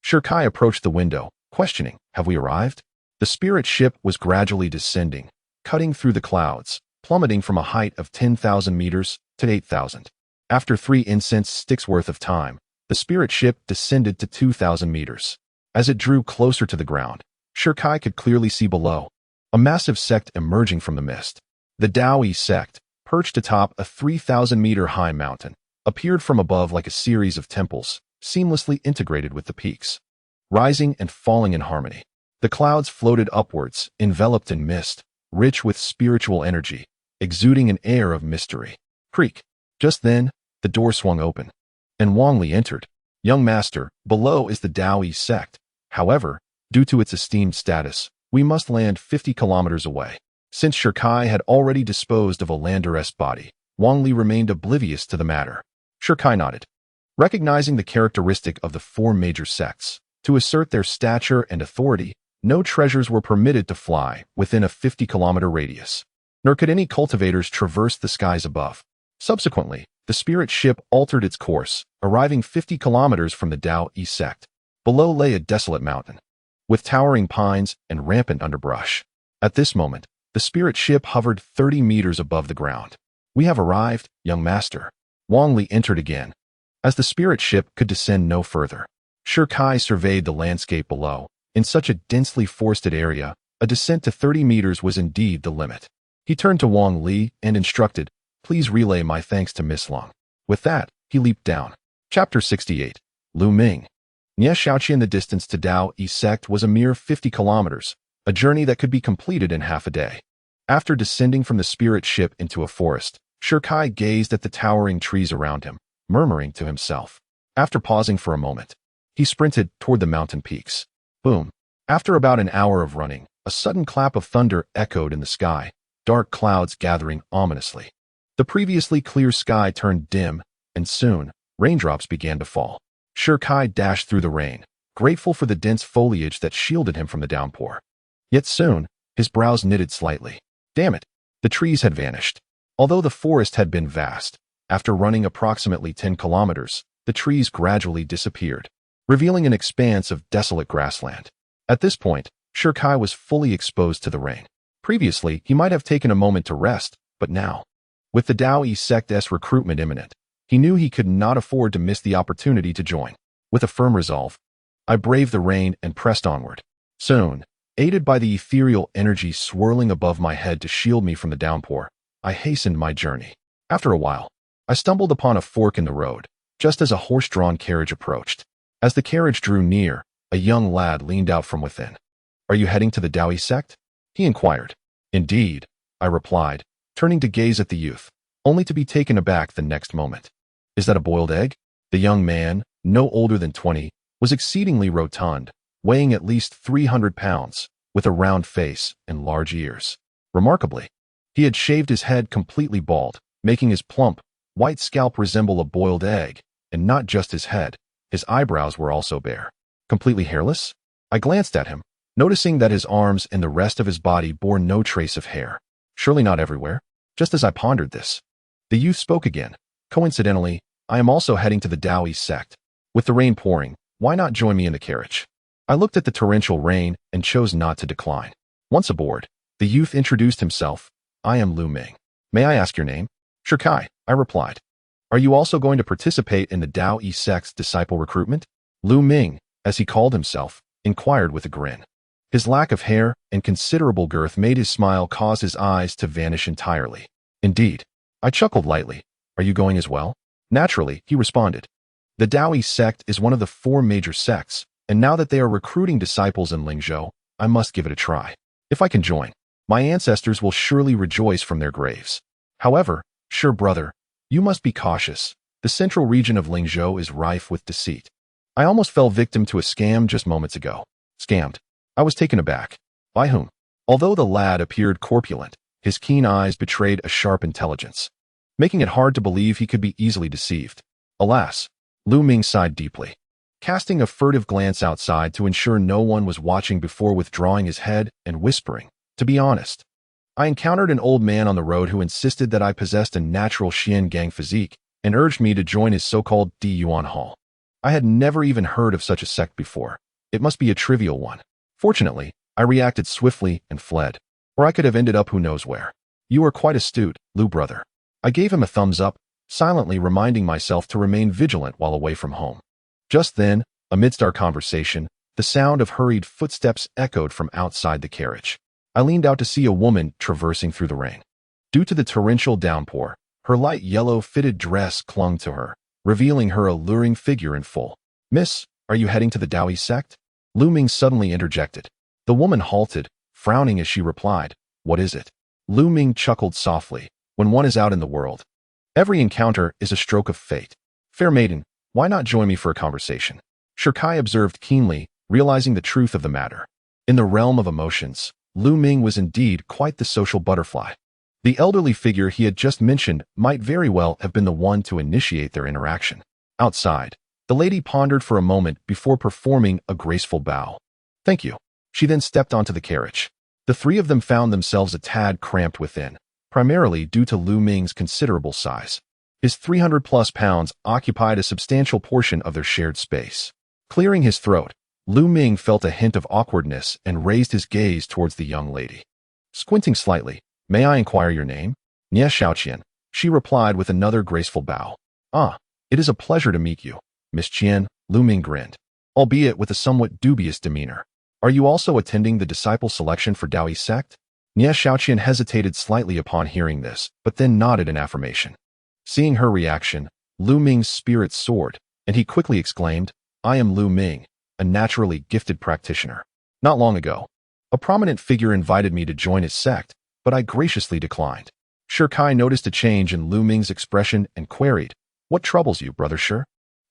Shirkai approached the window, questioning, have we arrived? The spirit ship was gradually descending, cutting through the clouds, plummeting from a height of 10,000 meters to 8,000. After 3 incense sticks worth of time, the spirit ship descended to 2,000 meters. As it drew closer to the ground, Shirkai could clearly see below a massive sect emerging from the mist. The Daoi sect, perched atop a 3,000-meter-high mountain, appeared from above like a series of temples, seamlessly integrated with the peaks, rising and falling in harmony. The clouds floated upwards, enveloped in mist, rich with spiritual energy, exuding an air of mystery. Creak. Just then, the door swung open, and Wang Li entered. Young master, below is the Daoi sect. However, due to its esteemed status, we must land 50 kilometers away. Since Shirkai had already disposed of a landeress body, Wang Li remained oblivious to the matter. Shi Kai nodded. Recognizing the characteristic of the four major sects, to assert their stature and authority, no treasures were permitted to fly within a 50-kilometer radius, nor could any cultivators traverse the skies above. Subsequently, the spirit ship altered its course, arriving 50 kilometers from the Dao Yi sect. Below lay a desolate mountain, with towering pines and rampant underbrush. At this moment, the spirit ship hovered 30 meters above the ground. "We have arrived, young master." Wang Li entered again. As the spirit ship could descend no further, Shi Kai surveyed the landscape below. In such a densely forested area, a descent to 30 meters was indeed the limit. He turned to Wang Li and instructed, "Please relay my thanks to Miss Long." With that, he leaped down. Chapter 68. Lu Ming. Nie Shaoqi in the distance to Dao Yi sect was a mere 50 kilometers, a journey that could be completed in half a day. After descending from the spirit ship into a forest, Shi Kai gazed at the towering trees around him, murmuring to himself. After pausing for a moment, he sprinted toward the mountain peaks. Boom. After about an hour of running, a sudden clap of thunder echoed in the sky, dark clouds gathering ominously. The previously clear sky turned dim, and soon, raindrops began to fall. Shi Kai dashed through the rain, grateful for the dense foliage that shielded him from the downpour. Yet soon, his brows knitted slightly. Damn it, the trees had vanished. Although the forest had been vast, after running approximately 10 kilometers, the trees gradually disappeared, revealing an expanse of desolate grassland. At this point, Shi Kai was fully exposed to the rain. Previously, he might have taken a moment to rest, but now, with the Dao Yi sect's recruitment imminent, he knew he could not afford to miss the opportunity to join. With a firm resolve, I braved the rain and pressed onward. Soon, aided by the ethereal energy swirling above my head to shield me from the downpour, I hastened my journey. After a while, I stumbled upon a fork in the road, just as a horse-drawn carriage approached. As the carriage drew near, a young lad leaned out from within. "Are you heading to the Dao Yi sect?" he inquired. "Indeed," I replied, turning to gaze at the youth, only to be taken aback the next moment. "Is that a boiled egg?" The young man, no older than 20, was exceedingly rotund, weighing at least 300 pounds, with a round face and large ears. Remarkably, he had shaved his head completely bald, making his plump, white scalp resemble a boiled egg, and not just his head, his eyebrows were also bare. Completely hairless? I glanced at him, noticing that his arms and the rest of his body bore no trace of hair. Surely not everywhere. Just as I pondered this, the youth spoke again. "Coincidentally, I am also heading to the Dao Yi sect. With the rain pouring, why not join me in the carriage?" I looked at the torrential rain and chose not to decline. Once aboard, the youth introduced himself. "I am Lu Ming. May I ask your name?" "Shi Kai," I replied. "Are you also going to participate in the Dao Yi sect's disciple recruitment?" Lu Ming, as he called himself, inquired with a grin. His lack of hair and considerable girth made his smile cause his eyes to vanish entirely. "Indeed." I chuckled lightly. "Are you going as well?" "Naturally," he responded. "The Dao Yi sect is one of the four major sects, and now that they are recruiting disciples in Lingzhou, I must give it a try. If I can join, my ancestors will surely rejoice from their graves. However, sure brother, you must be cautious. The central region of Lingzhou is rife with deceit. I almost fell victim to a scam just moments ago." Scammed? I was taken aback. By whom? Although the lad appeared corpulent, his keen eyes betrayed a sharp intelligence, making it hard to believe he could be easily deceived. Alas, Lu Ming sighed deeply, casting a furtive glance outside to ensure no one was watching before withdrawing his head and whispering, "To be honest, I encountered an old man on the road who insisted that I possessed a natural Xian Gang physique and urged me to join his so-called Di Yuan Hall. I had never even heard of such a sect before. It must be a trivial one. Fortunately, I reacted swiftly and fled, or I could have ended up who knows where. You are quite astute, Lu brother." I gave him a thumbs up, silently reminding myself to remain vigilant while away from home. Just then, amidst our conversation, the sound of hurried footsteps echoed from outside the carriage. I leaned out to see a woman traversing through the rain. Due to the torrential downpour, her light yellow fitted dress clung to her, revealing her alluring figure in full. "Miss, are you heading to the Dao Yi sect?" Lu Ming suddenly interjected. The woman halted, frowning as she replied, "What is it?" Lu Ming chuckled softly. "When one is out in the world, every encounter is a stroke of fate. Fair maiden, why not join me for a conversation?" Shi Kai observed keenly, realizing the truth of the matter. In the realm of emotions, Lu Ming was indeed quite the social butterfly. The elderly figure he had just mentioned might very well have been the one to initiate their interaction. Outside, the lady pondered for a moment before performing a graceful bow. "Thank you." She then stepped onto the carriage. The three of them found themselves a tad cramped within, primarily due to Lu Ming's considerable size. His 300-plus pounds occupied a substantial portion of their shared space. Clearing his throat, Lu Ming felt a hint of awkwardness and raised his gaze towards the young lady. Squinting slightly, "May I inquire your name?" "Nie Xiaoqian," she replied with another graceful bow. "Ah, it is a pleasure to meet you, Miss Qian," Lu Ming grinned, albeit with a somewhat dubious demeanor. "Are you also attending the disciple selection for Daoyi sect?" Nie Xiaoqian hesitated slightly upon hearing this, but then nodded in affirmation. Seeing her reaction, Lu Ming's spirits soared, and he quickly exclaimed, "I am Lu Ming, a naturally gifted practitioner. Not long ago, a prominent figure invited me to join his sect, but I graciously declined." Shi Kai noticed a change in Lu Ming's expression and queried, "What troubles you, Brother Shi?"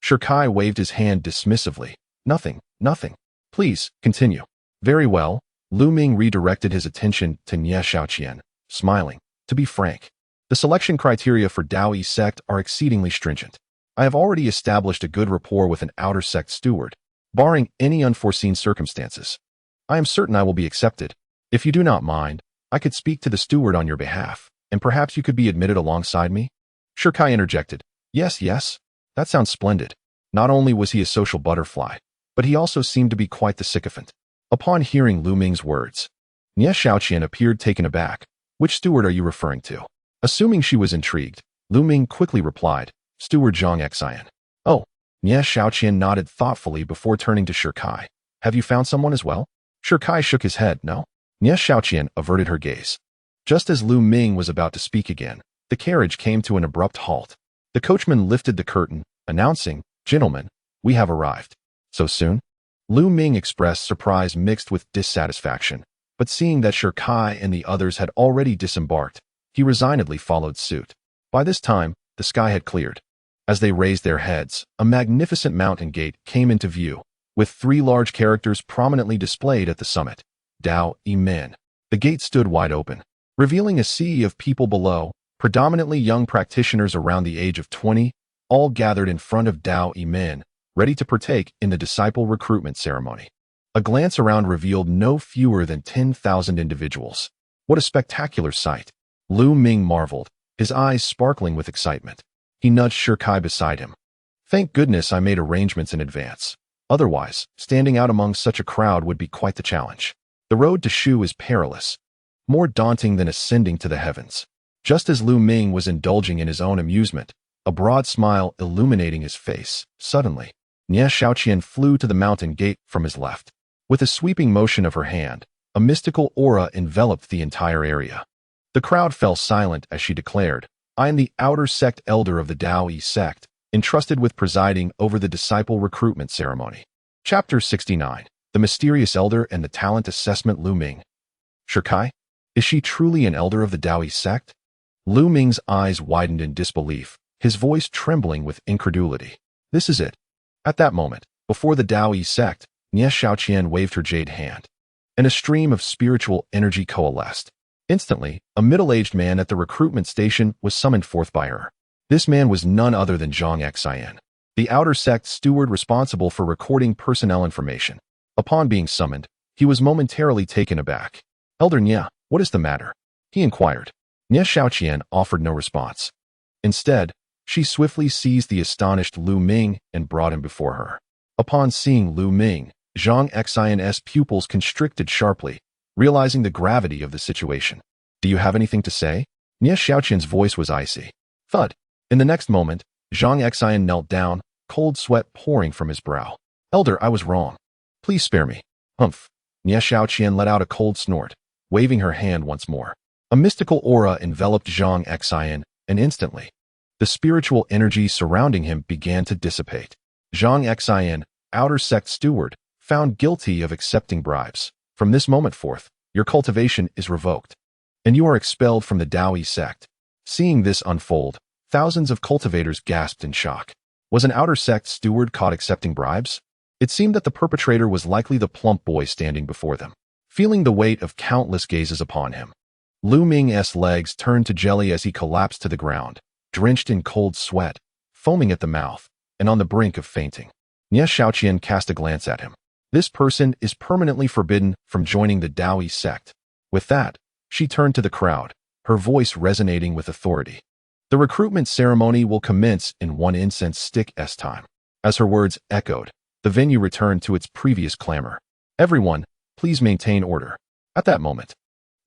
Shi Kai waved his hand dismissively. "Nothing, nothing. Please, continue." "Very well." Lu Ming redirected his attention to Nie Xiaoqian, smiling. "To be frank, the selection criteria for Daoyi sect are exceedingly stringent. I have already established a good rapport with an outer sect steward, barring any unforeseen circumstances. I am certain I will be accepted. If you do not mind, I could speak to the steward on your behalf, and perhaps you could be admitted alongside me?" Shi Kai interjected, Yes, that sounds splendid." Not only was he a social butterfly, but he also seemed to be quite the sycophant. Upon hearing Lu Ming's words, Nie Xiaoqian appeared taken aback. "Which steward are you referring to?" Assuming she was intrigued, Lu Ming quickly replied, "Steward Zhang Xian." "Oh." Nie Xiaoqian nodded thoughtfully before turning to Shi Kai. "Have you found someone as well?" Shi Kai shook his head, "No." Nie Xiaoqian averted her gaze. Just as Lu Ming was about to speak again, the carriage came to an abrupt halt. The coachman lifted the curtain, announcing, "Gentlemen, we have arrived." "So soon?" Lu Ming expressed surprise mixed with dissatisfaction, but seeing that Shi Kai and the others had already disembarked, he resignedly followed suit. By this time, the sky had cleared. As they raised their heads, a magnificent mountain gate came into view, with three large characters prominently displayed at the summit. Daoyi Men. The gate stood wide open, revealing a sea of people below, predominantly young practitioners around the age of 20, all gathered in front of Daoyi Men, ready to partake in the disciple recruitment ceremony. A glance around revealed no fewer than 10,000 individuals. What a spectacular sight! Lu Ming marveled, his eyes sparkling with excitement. He nudged Shi Kai beside him. "Thank goodness I made arrangements in advance. Otherwise, standing out among such a crowd would be quite the challenge. The road to Shu is perilous, more daunting than ascending to the heavens." Just as Lu Ming was indulging in his own amusement, a broad smile illuminating his face, suddenly, Nie Xiaoqian flew to the mountain gate from his left. With a sweeping motion of her hand, a mystical aura enveloped the entire area. The crowd fell silent as she declared, "I am the outer sect elder of the Daoyi sect, entrusted with presiding over the disciple recruitment ceremony." Chapter 69. The Mysterious Elder and the Talent Assessment. Lu Ming. "Shi Kai? Is she truly an elder of the Daoyi sect?" Lu Ming's eyes widened in disbelief, his voice trembling with incredulity. "This is it." At that moment, before the Daoyi sect, Nie Xiaoqian waved her jade hand, and a stream of spiritual energy coalesced. Instantly, a middle-aged man at the recruitment station was summoned forth by her. This man was none other than Zhang Xian, the outer sect steward responsible for recording personnel information. Upon being summoned, he was momentarily taken aback. "Elder Nie, what is the matter?" he inquired. Nie Xiaoqian offered no response. Instead, she swiftly seized the astonished Lu Ming and brought him before her. Upon seeing Lu Ming, Zhang Xian's pupils constricted sharply, realizing the gravity of the situation. "Do you have anything to say?" Nie Xiaoqian's voice was icy. Thud. In the next moment, Zhang Xian knelt down, cold sweat pouring from his brow. "Elder, I was wrong. Please spare me." "Humph." Nie Xiaoqian let out a cold snort, waving her hand once more. A mystical aura enveloped Zhang Xian, and instantly, the spiritual energy surrounding him began to dissipate. Zhang Xian, outer sect steward, found guilty of accepting bribes. From this moment forth, your cultivation is revoked, and you are expelled from the Daoyi sect. Seeing this unfold, thousands of cultivators gasped in shock. Was an outer sect steward caught accepting bribes? It seemed that the perpetrator was likely the plump boy standing before them. Feeling the weight of countless gazes upon him, Lu Ming's legs turned to jelly as he collapsed to the ground, drenched in cold sweat, foaming at the mouth, and on the brink of fainting. Nie Shaoqian cast a glance at him. This person is permanently forbidden from joining the Daoyi sect. With that, she turned to the crowd, her voice resonating with authority. The recruitment ceremony will commence in 1 incense stick's time. As her words echoed, the venue returned to its previous clamor. Everyone, please maintain order. At that moment,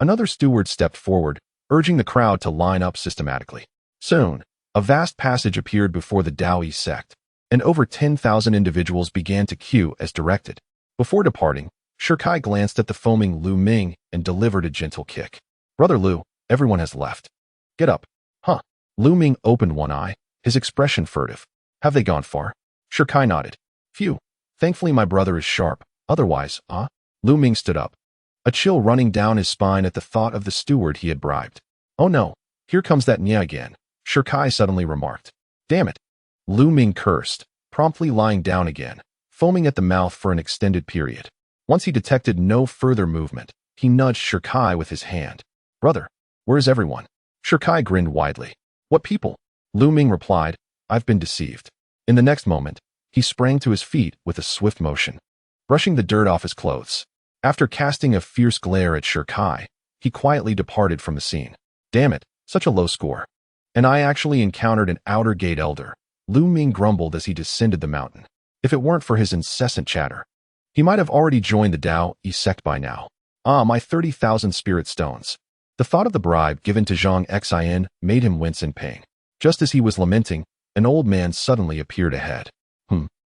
another steward stepped forward, urging the crowd to line up systematically. Soon, a vast passage appeared before the Daoyi sect, and over 10,000 individuals began to queue as directed. Before departing, Shikai glanced at the foaming Lu Ming and delivered a gentle kick. Brother Lu, everyone has left. Get up. Huh. Lu Ming opened one eye, his expression furtive. Have they gone far? Shikai nodded. Phew. Thankfully my brother is sharp. Otherwise, Lu Ming stood up, a chill running down his spine at the thought of the steward he had bribed. Oh no, here comes that Nya again, Shikai suddenly remarked. Damn it. Lu Ming cursed, promptly lying down again, foaming at the mouth for an extended period. Once he detected no further movement, he nudged Shikai with his hand. Brother, where is everyone? Shikai grinned widely. What people? Lu Ming replied, I've been deceived. In the next moment, he sprang to his feet with a swift motion, brushing the dirt off his clothes. After casting a fierce glare at Shikai, he quietly departed from the scene. Damn it, such a low score. And I actually encountered an outer gate elder, Lu Ming grumbled as he descended the mountain. If it weren't for his incessant chatter, he might have already joined the Daoyi sect by now. My 30,000 spirit stones. The thought of the bribe given to Zhang Xin made him wince in pain. Just as he was lamenting, an old man suddenly appeared ahead.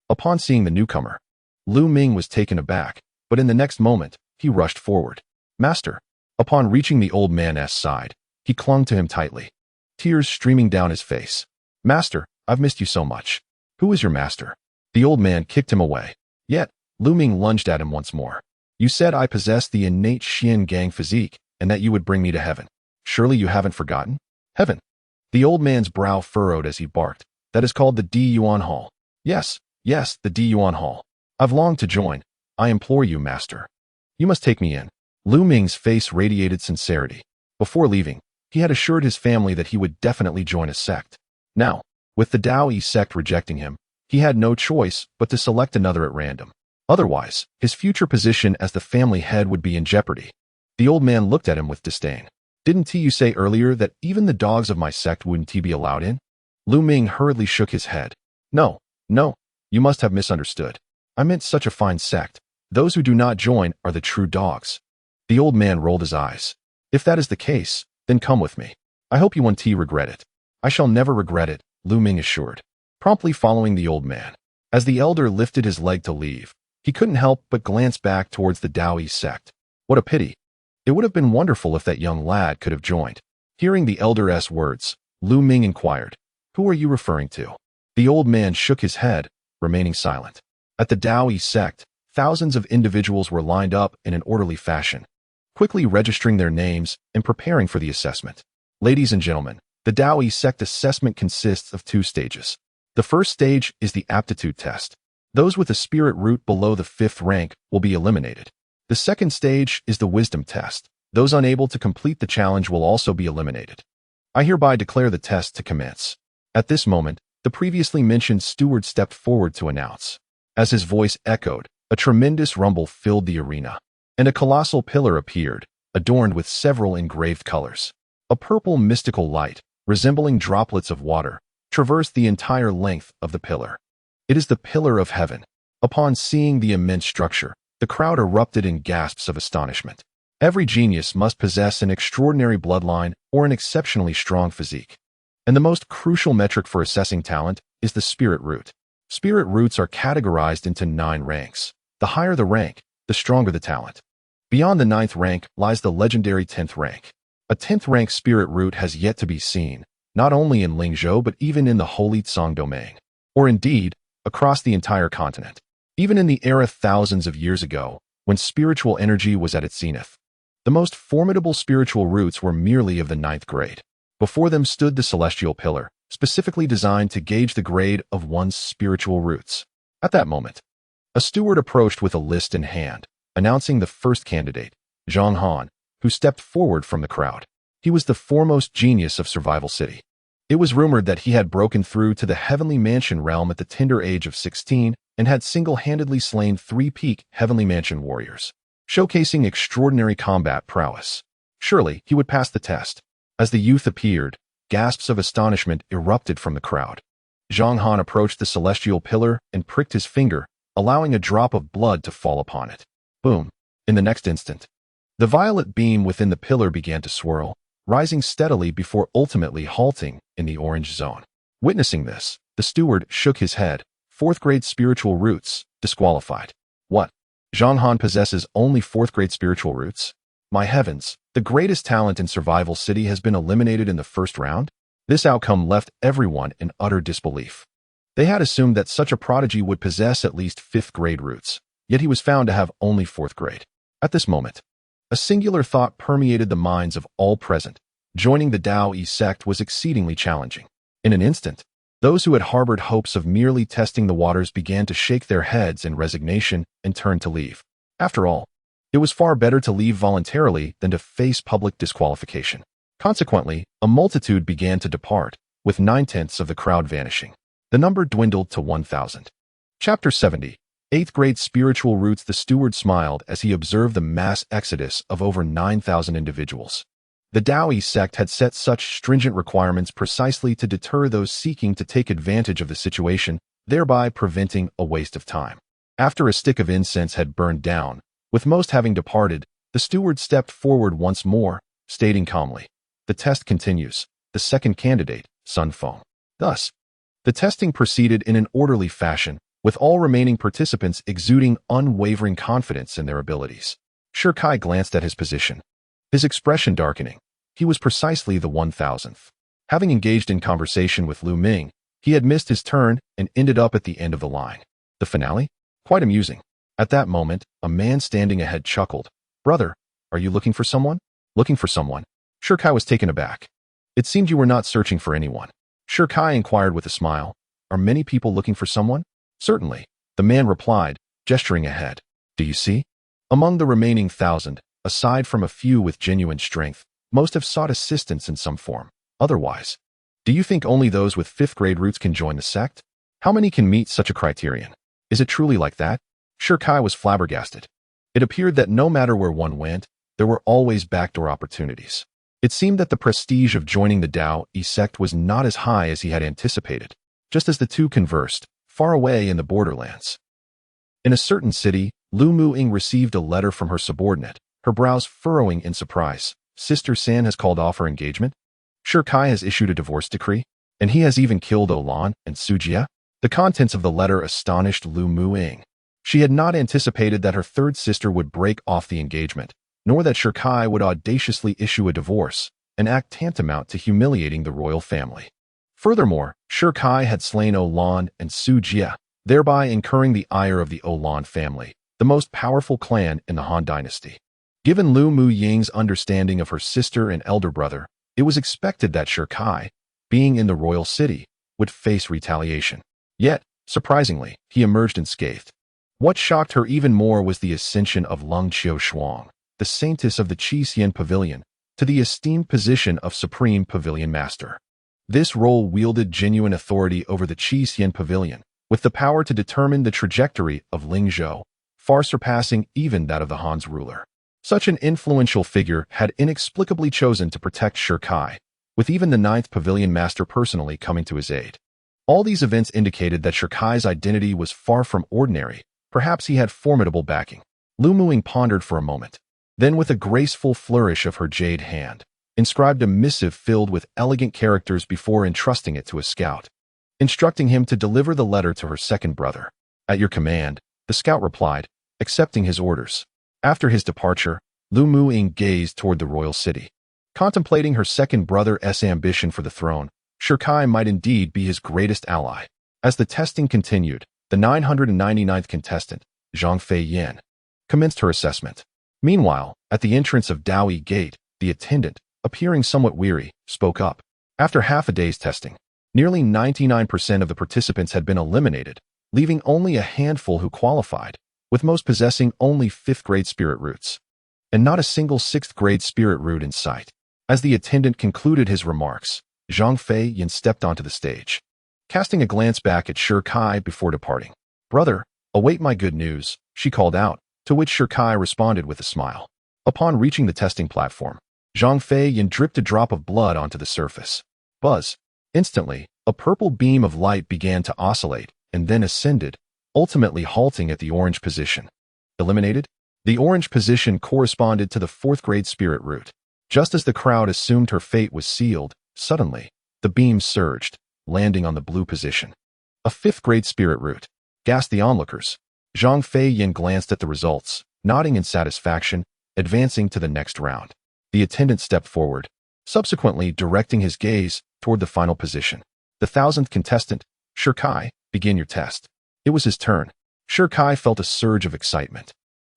Upon seeing the newcomer, Lu Ming was taken aback, but in the next moment, he rushed forward. Master. Upon reaching the old man's side, he clung to him tightly, tears streaming down his face. Master, I've missed you so much. Who is your master? The old man kicked him away. Yet, Lu Ming lunged at him once more. You said I possessed the innate Xian Gang physique, and that you would bring me to heaven. Surely you haven't forgotten? Heaven. The old man's brow furrowed as he barked. That is called the Di Yuan Hall. Yes, the Di Yuan Hall. I've longed to join. I implore you, master. You must take me in. Lu Ming's face radiated sincerity. Before leaving, he had assured his family that he would definitely join a sect. Now, with the Daoyi sect rejecting him, he had no choice but to select another at random. Otherwise, his future position as the family head would be in jeopardy. The old man looked at him with disdain. Didn't you say earlier that even the dogs of my sect wouldn't be allowed in? Lu Ming hurriedly shook his head. No, you must have misunderstood. I meant such a fine sect. Those who do not join are the true dogs. The old man rolled his eyes. If that is the case, then come with me. I hope you won't regret it. I shall never regret it, Lu Ming assured, promptly following the old man. As the elder lifted his leg to leave, he couldn't help but glance back towards the Daoyi sect. What a pity. It would have been wonderful if that young lad could have joined. Hearing the elder's words, Lu Ming inquired, Who are you referring to? The old man shook his head, remaining silent. At the Daoyi sect, thousands of individuals were lined up in an orderly fashion, quickly registering their names and preparing for the assessment. Ladies and gentlemen, the Daoyi sect assessment consists of 2 stages. The first stage is the aptitude test. Those with a spirit root below the 5th rank will be eliminated. The second stage is the wisdom test. Those unable to complete the challenge will also be eliminated. I hereby declare the test to commence. At this moment, the previously mentioned steward stepped forward to announce. As his voice echoed, a tremendous rumble filled the arena, and a colossal pillar appeared, adorned with several engraved colors. A purple mystical light, resembling droplets of water, traversed the entire length of the pillar. It is the pillar of heaven. Upon seeing the immense structure, the crowd erupted in gasps of astonishment. Every genius must possess an extraordinary bloodline or an exceptionally strong physique. And the most crucial metric for assessing talent is the spirit root. Spirit roots are categorized into 9 ranks. The higher the rank, the stronger the talent. Beyond the 9th rank lies the legendary 10th rank. A 10th rank spirit root has yet to be seen, not only in Lingzhou but even in the Holy Tsang domain, or indeed, across the entire continent. Even in the era thousands of years ago, when spiritual energy was at its zenith, the most formidable spiritual roots were merely of the 9th grade. Before them stood the celestial pillar, specifically designed to gauge the grade of one's spiritual roots. At that moment, a steward approached with a list in hand, announcing the first candidate, Zhang Han, who stepped forward from the crowd. He was the foremost genius of Survival City. It was rumored that he had broken through to the Heavenly Mansion realm at the tender age of 16 and had single-handedly slain 3 peak Heavenly Mansion warriors, showcasing extraordinary combat prowess. Surely he would pass the test. As the youth appeared, gasps of astonishment erupted from the crowd. Zhang Han approached the celestial pillar and pricked his finger, allowing a drop of blood to fall upon it. Boom! In the next instant, the violet beam within the pillar began to swirl, rising steadily before ultimately halting in the orange zone. Witnessing this, the steward shook his head. 4th grade spiritual roots, disqualified. What? Zhang Han possesses only 4th grade spiritual roots? My heavens, the greatest talent in Survival City has been eliminated in the first round? This outcome left everyone in utter disbelief. They had assumed that such a prodigy would possess at least 5th grade roots, yet he was found to have only 4th grade. At this moment, a singular thought permeated the minds of all present. Joining the Tao Yi sect was exceedingly challenging. In an instant, those who had harbored hopes of merely testing the waters began to shake their heads in resignation and turn to leave. After all, it was far better to leave voluntarily than to face public disqualification. Consequently, a multitude began to depart, with 9/10 of the crowd vanishing. The number dwindled to 1,000. Chapter 70. 8th grade spiritual roots. The steward smiled as he observed the mass exodus of over 9,000 individuals. The Tao Yi sect had set such stringent requirements precisely to deter those seeking to take advantage of the situation, thereby preventing a waste of time. After a stick of incense had burned down, with most having departed, the steward stepped forward once more, stating calmly, "The test continues. The second candidate, Sun Feng." Thus, the testing proceeded in an orderly fashion, with all remaining participants exuding unwavering confidence in their abilities. Shi Kai glanced at his position, his expression darkening. He was precisely the 1,000th. Having engaged in conversation with Lu Ming, he had missed his turn and ended up at the end of the line. The finale? Quite amusing. At that moment, a man standing ahead chuckled. "Brother, are you looking for someone?" "Looking for someone?" Shi Kai was taken aback. "It seemed you were not searching for anyone." Shi Kai inquired with a smile. "Are many people looking for someone?" "Certainly," the man replied, gesturing ahead. "Do you see? Among the remaining 1,000, aside from a few with genuine strength, most have sought assistance in some form. Otherwise, do you think only those with 5th grade roots can join the sect? How many can meet such a criterion? Is it truly like that?" Shi Kai was flabbergasted. It appeared that no matter where one went, there were always backdoor opportunities. It seemed that the prestige of joining the Tao Yi sect was not as high as he had anticipated, just as the two conversed, far away in the borderlands. In a certain city, Lu Muing received a letter from her subordinate, her brows furrowing in surprise. "Sister San has called off her engagement? Shi Kai has issued a divorce decree? And he has even killed Olan and Sujia?" The contents of the letter astonished Lu Muing. She had not anticipated that her third sister would break off the engagement, nor that Shi Kai would audaciously issue a divorce, an act tantamount to humiliating the royal family. Furthermore, Shi Kai had slain Olan and Sujia, thereby incurring the ire of the Olan family, the most powerful clan in the Han dynasty. Given Lu Muying's understanding of her sister and elder brother, it was expected that Shi Kai, being in the royal city, would face retaliation. Yet, surprisingly, he emerged unscathed. What shocked her even more was the ascension of Lung Qiu Shuang, the saintess of the Qi Xian Pavilion, to the esteemed position of Supreme Pavilion Master. This role wielded genuine authority over the Qi Xian Pavilion, with the power to determine the trajectory of Lingzhou, far surpassing even that of the Han's ruler. Such an influential figure had inexplicably chosen to protect Shi Kai, with even the 9th Pavilion Master personally coming to his aid. All these events indicated that Shi Kai's identity was far from ordinary. Perhaps he had formidable backing. Lu Muing pondered for a moment. Then, with a graceful flourish of her jade hand, inscribed a missive filled with elegant characters before entrusting it to a scout, instructing him to deliver the letter to her second brother. "At your command," the scout replied, accepting his orders. After his departure, Lu Muing gazed toward the royal city. Contemplating her second brother's ambition for the throne, Shi Kai might indeed be his greatest ally. As the testing continued, the 999th contestant, Zhang Fei Yan, commenced her assessment. Meanwhile, at the entrance of Tao Yi Gate, the attendant, appearing somewhat weary, spoke up. After half a day's testing, nearly 99% of the participants had been eliminated, leaving only a handful who qualified, with most possessing only 5th grade spirit roots. and not a single 6th-grade spirit root in sight. As the attendant concluded his remarks, Zhang Fei Yin stepped onto the stage, casting a glance back at Shi Kai before departing. "Brother, await my good news," she called out, to which Shi Kai responded with a smile. Upon reaching the testing platform, Zhang Fei Yin dripped a drop of blood onto the surface. Buzz! Instantly, a purple beam of light began to oscillate and then ascended, ultimately halting at the orange position. Eliminated? The orange position corresponded to the 4th-grade spirit root. Just as the crowd assumed her fate was sealed, suddenly, the beam surged, landing on the blue position. A 5th-grade spirit root. Gasped the onlookers. Zhang Fei Yin glanced at the results, nodding in satisfaction, advancing to the next round. The attendant stepped forward, subsequently directing his gaze toward the final position. The 1000th contestant, Shi Kai, begin your test. It was his turn. Shi Kai felt a surge of excitement,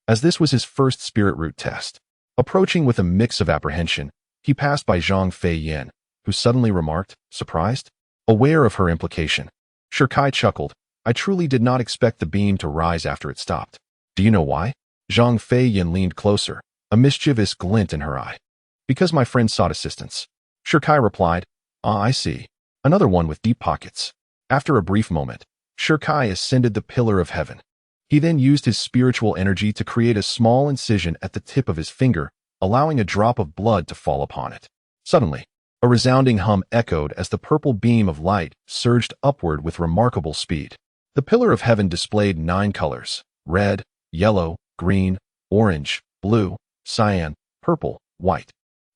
as this was his first spirit root test. Approaching with a mix of apprehension, he passed by Zhang Fei Yin, who suddenly remarked, surprised? Aware of her implication, Shi Kai chuckled, "I truly did not expect the beam to rise after it stopped. Do you know why?" Zhang Fei Yin leaned closer, a mischievous glint in her eye. "Because my friend sought assistance." Shi Kai replied, "Ah, I see. Another one with deep pockets." After a brief moment, Shi Kai ascended the pillar of heaven. He then used his spiritual energy to create a small incision at the tip of his finger, allowing a drop of blood to fall upon it. Suddenly, a resounding hum echoed as the purple beam of light surged upward with remarkable speed. The pillar of heaven displayed 9 colors: red, yellow, green, orange, blue, cyan, purple, white,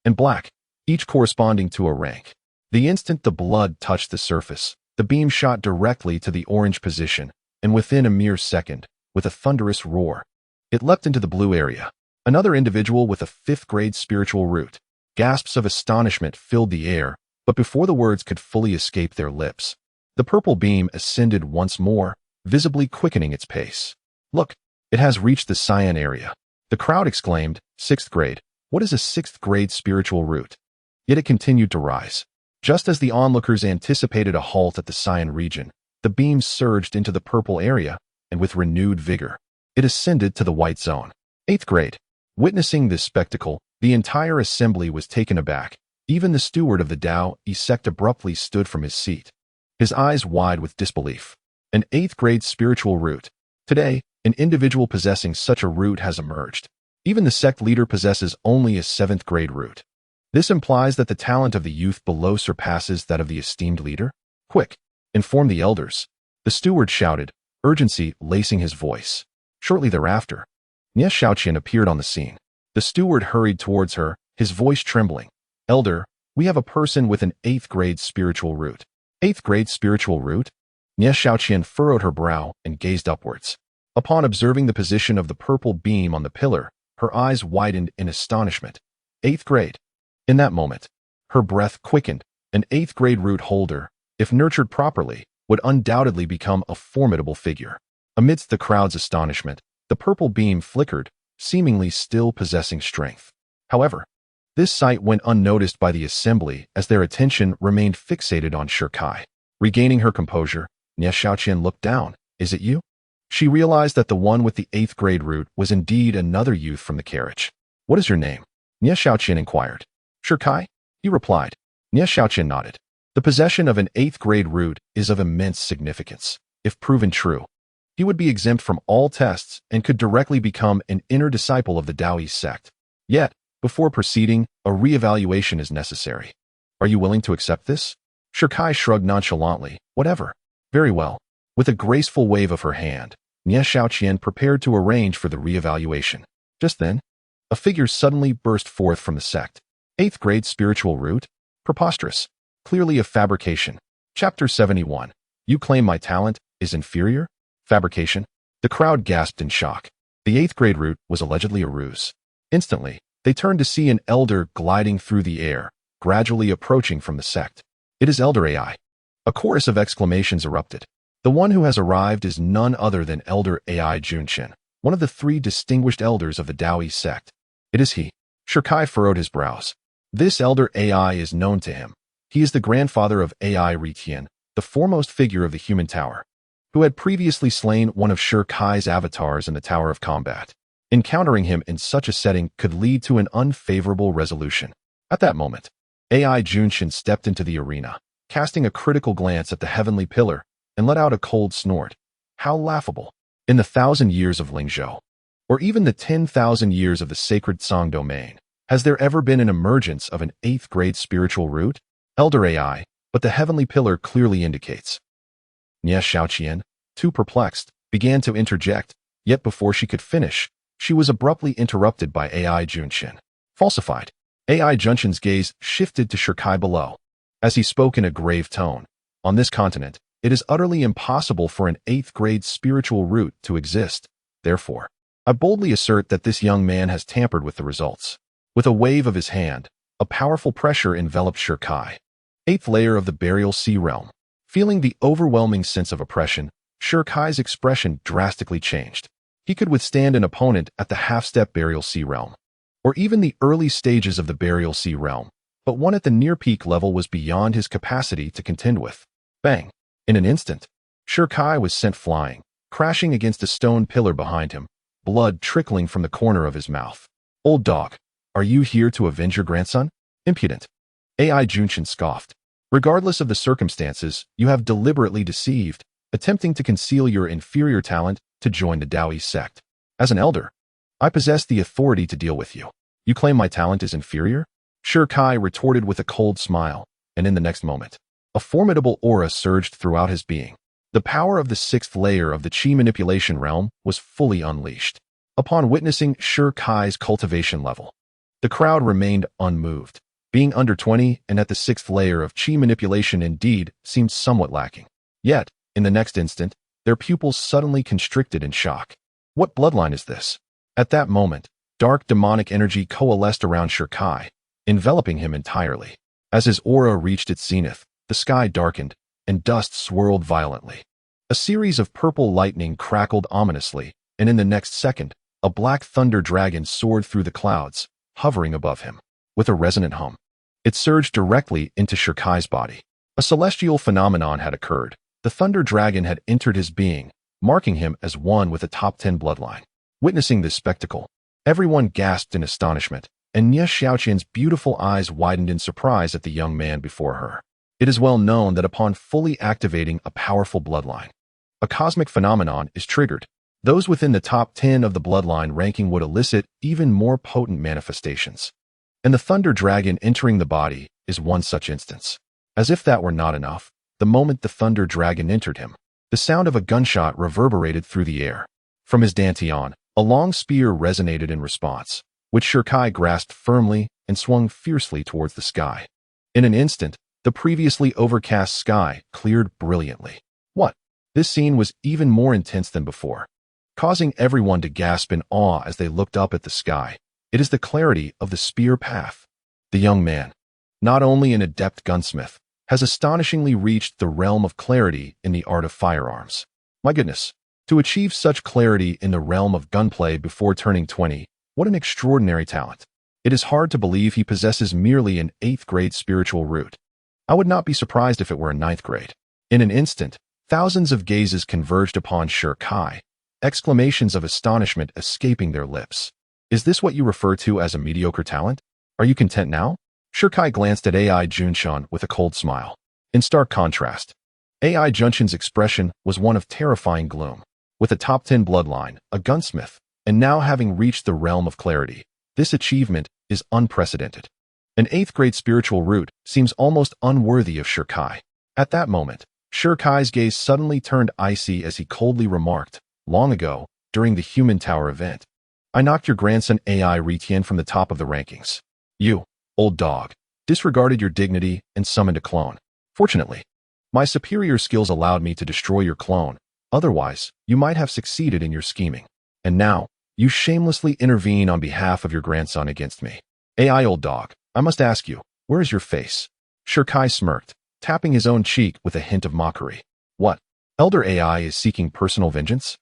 and black, each corresponding to a rank. The instant the blood touched the surface, the beam shot directly to the orange position, and within a mere second, with a thunderous roar, it leapt into the blue area. Another individual with a 5th-grade spiritual root. Gasps of astonishment filled the air, but before the words could fully escape their lips, the purple beam ascended once more, visibly quickening its pace. "Look, it has reached the cyan area." The crowd exclaimed, 6th grade, what is a 6th-grade spiritual root? Yet it continued to rise. Just as the onlookers anticipated a halt at the cyan region, the beam surged into the purple area, and with renewed vigor, it ascended to the white zone. 8th grade. Witnessing this spectacle, the entire assembly was taken aback. Even the steward of the Tao sect abruptly stood from his seat, his eyes wide with disbelief. An 8th-grade spiritual root. Today, an individual possessing such a root has emerged. Even the sect leader possesses only a 7th-grade root. This implies that the talent of the youth below surpasses that of the esteemed leader. "Quick, inform the elders," the steward shouted, urgency lacing his voice. Shortly thereafter, Nie Xiaoqian appeared on the scene. The steward hurried towards her, his voice trembling. "Elder, we have a person with an 8th-grade spiritual root." 8th-grade spiritual root? Nie Xiaoqian furrowed her brow and gazed upwards. Upon observing the position of the purple beam on the pillar, her eyes widened in astonishment. 8th grade. In that moment, her breath quickened. An 8th-grade root holder, if nurtured properly, would undoubtedly become a formidable figure. Amidst the crowd's astonishment, the purple beam flickered, seemingly still possessing strength. However, this sight went unnoticed by the assembly as their attention remained fixated on Shi Kai. Regaining her composure, Nie Xiaoqian looked down. "Is it you?" She realized that the one with the 8th-grade root was indeed another youth from the carriage. "What is your name?" Nie Xiaoqian inquired. "Shi Kai," he replied. Nie Xiaoqian nodded. The possession of an 8th-grade root is of immense significance. If proven true, he would be exempt from all tests and could directly become an inner disciple of the Taoist sect. Yet, before proceeding, a re-evaluation is necessary. "Are you willing to accept this?" Shi Kai shrugged nonchalantly. "Whatever." "Very well." With a graceful wave of her hand, Nie Xiaoqian prepared to arrange for the re-evaluation. Just then, a figure suddenly burst forth from the sect. 8th-grade spiritual root? Preposterous. Clearly a fabrication. Chapter 71. You claim my talent is inferior? Fabrication? The crowd gasped in shock. The 8th-grade root was allegedly a ruse. Instantly, they turned to see an elder gliding through the air, gradually approaching from the sect. "It is Elder AI." A chorus of exclamations erupted. The one who has arrived is none other than Elder AI Junqian, one of the 3 distinguished elders of the Taoist sect. It is he. Shi Kai furrowed his brows. This Elder AI is known to him. He is the grandfather of AI Ritian, the foremost figure of the human tower, who had previously slain one of Shi Kai's avatars in the Tower of Combat. Encountering him in such a setting could lead to an unfavorable resolution. At that moment, AI Junshin stepped into the arena, casting a critical glance at the heavenly pillar, and let out a cold snort. How laughable. In the 1,000 years of Lingzhou, or even the 10,000 years of the sacred Song domain, has there ever been an emergence of an 8th grade spiritual root? Elder AI, but the heavenly pillar clearly indicates. Nie Xiaoqian, too perplexed, began to interject, yet before she could finish, she was abruptly interrupted by AI Junshin. Falsified. AI Junshin's gaze shifted to Shikai below. As he spoke in a grave tone, on this continent, it is utterly impossible for an 8th grade spiritual root to exist. Therefore, I boldly assert that this young man has tampered with the results. With a wave of his hand, a powerful pressure enveloped Shikai. 8th layer of the Burial Sea Realm. Feeling the overwhelming sense of oppression, Shikai's expression drastically changed. He could withstand an opponent at the half-step Burial Sea Realm, or even the early stages of the Burial Sea Realm, but one at the near-peak level was beyond his capacity to contend with. Bang! In an instant, Shikai was sent flying, crashing against a stone pillar behind him, blood trickling from the corner of his mouth. Old dog, are you here to avenge your grandson? Impudent. AI Junshin scoffed. Regardless of the circumstances, you have deliberately deceived, attempting to conceal your inferior talent to join the Taoist sect. As an elder, I possess the authority to deal with you. You claim my talent is inferior? Shikai retorted with a cold smile, and in the next moment, a formidable aura surged throughout his being. The power of the 6th layer of the Qi manipulation realm was fully unleashed. Upon witnessing Shikai's cultivation level, the crowd remained unmoved. Being under 20 and at the 6th layer of Qi manipulation indeed seemed somewhat lacking. Yet, in the next instant, their pupils suddenly constricted in shock. What bloodline is this? At that moment, dark demonic energy coalesced around Shikai, enveloping him entirely. As his aura reached its zenith, the sky darkened, and dust swirled violently. A series of purple lightning crackled ominously, and in the next second, a black thunder dragon soared through the clouds, hovering above him. With a resonant hum, it surged directly into Shikai's body. A celestial phenomenon had occurred. The thunder dragon had entered his being, marking him as one with a top 10 bloodline. Witnessing this spectacle, everyone gasped in astonishment, and Nie Xiaoqian's beautiful eyes widened in surprise at the young man before her. It is well known that upon fully activating a powerful bloodline, a cosmic phenomenon is triggered. Those within the top 10 of the bloodline ranking would elicit even more potent manifestations. And the thunder dragon entering the body is one such instance. As if that were not enough, the moment the thunder dragon entered him, the sound of a gunshot reverberated through the air. From his dantian, a long spear resonated in response, which Shikai grasped firmly and swung fiercely towards the sky. In an instant, the previously overcast sky cleared brilliantly. What? This scene was even more intense than before, causing everyone to gasp in awe as they looked up at the sky. It is the clarity of the spear path. The young man, not only an adept gunsmith, has astonishingly reached the realm of clarity in the art of firearms. My goodness, to achieve such clarity in the realm of gunplay before turning 20, what an extraordinary talent. It is hard to believe he possesses merely an 8th grade spiritual root. I would not be surprised if it were a 9th grade. In an instant, thousands of gazes converged upon Shikai, exclamations of astonishment escaping their lips. Is this what you refer to as a mediocre talent? Are you content now? Shikai glanced at AI Junshin with a cold smile. In stark contrast, AI Junshin's expression was one of terrifying gloom. With a top 10 bloodline, a gunsmith, and now having reached the realm of clarity, this achievement is unprecedented. An 8th grade spiritual root seems almost unworthy of Shikai. At that moment, Shikai's gaze suddenly turned icy as he coldly remarked, long ago, during the Human Tower event, I knocked your grandson AI Retian from the top of the rankings. You, old dog, disregarded your dignity and summoned a clone. Fortunately, my superior skills allowed me to destroy your clone. Otherwise, you might have succeeded in your scheming. And now, you shamelessly intervene on behalf of your grandson against me. AI old dog, I must ask you, where is your face? Shikai smirked, tapping his own cheek with a hint of mockery. What? Elder AI is seeking personal vengeance?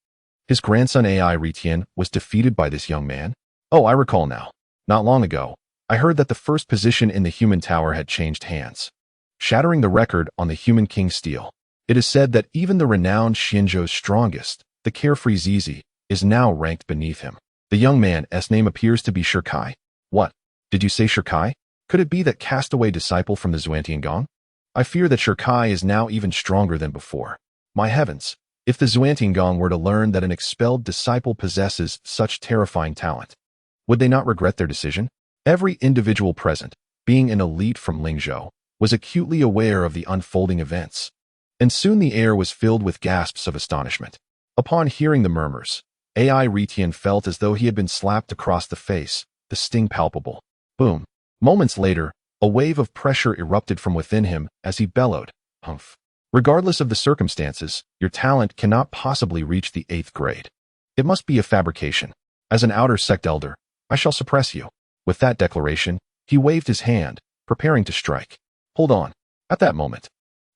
His grandson AI Retian was defeated by this young man? Oh, I recall now. Not long ago, I heard that the first position in the Human Tower had changed hands, shattering the record on the Human King Steel. It is said that even the renowned Xinzhou's strongest, the carefree Zizi, is now ranked beneath him. The young man's name appears to be Shirkai. What? Did you say Shirkai? Could it be that castaway disciple from the Xuantiangong? I fear that Shirkai is now even stronger than before. My heavens! If the Xuantiangong were to learn that an expelled disciple possesses such terrifying talent, would they not regret their decision? Every individual present, being an elite from Lingzhou, was acutely aware of the unfolding events, and soon the air was filled with gasps of astonishment. Upon hearing the murmurs, AI Retian felt as though he had been slapped across the face, the sting palpable. Boom. Moments later, a wave of pressure erupted from within him as he bellowed, "Humph. Regardless of the circumstances, your talent cannot possibly reach the 8th grade. It must be a fabrication. As an outer sect elder, I shall suppress you." With that declaration, he waved his hand, preparing to strike. Hold on. At that moment,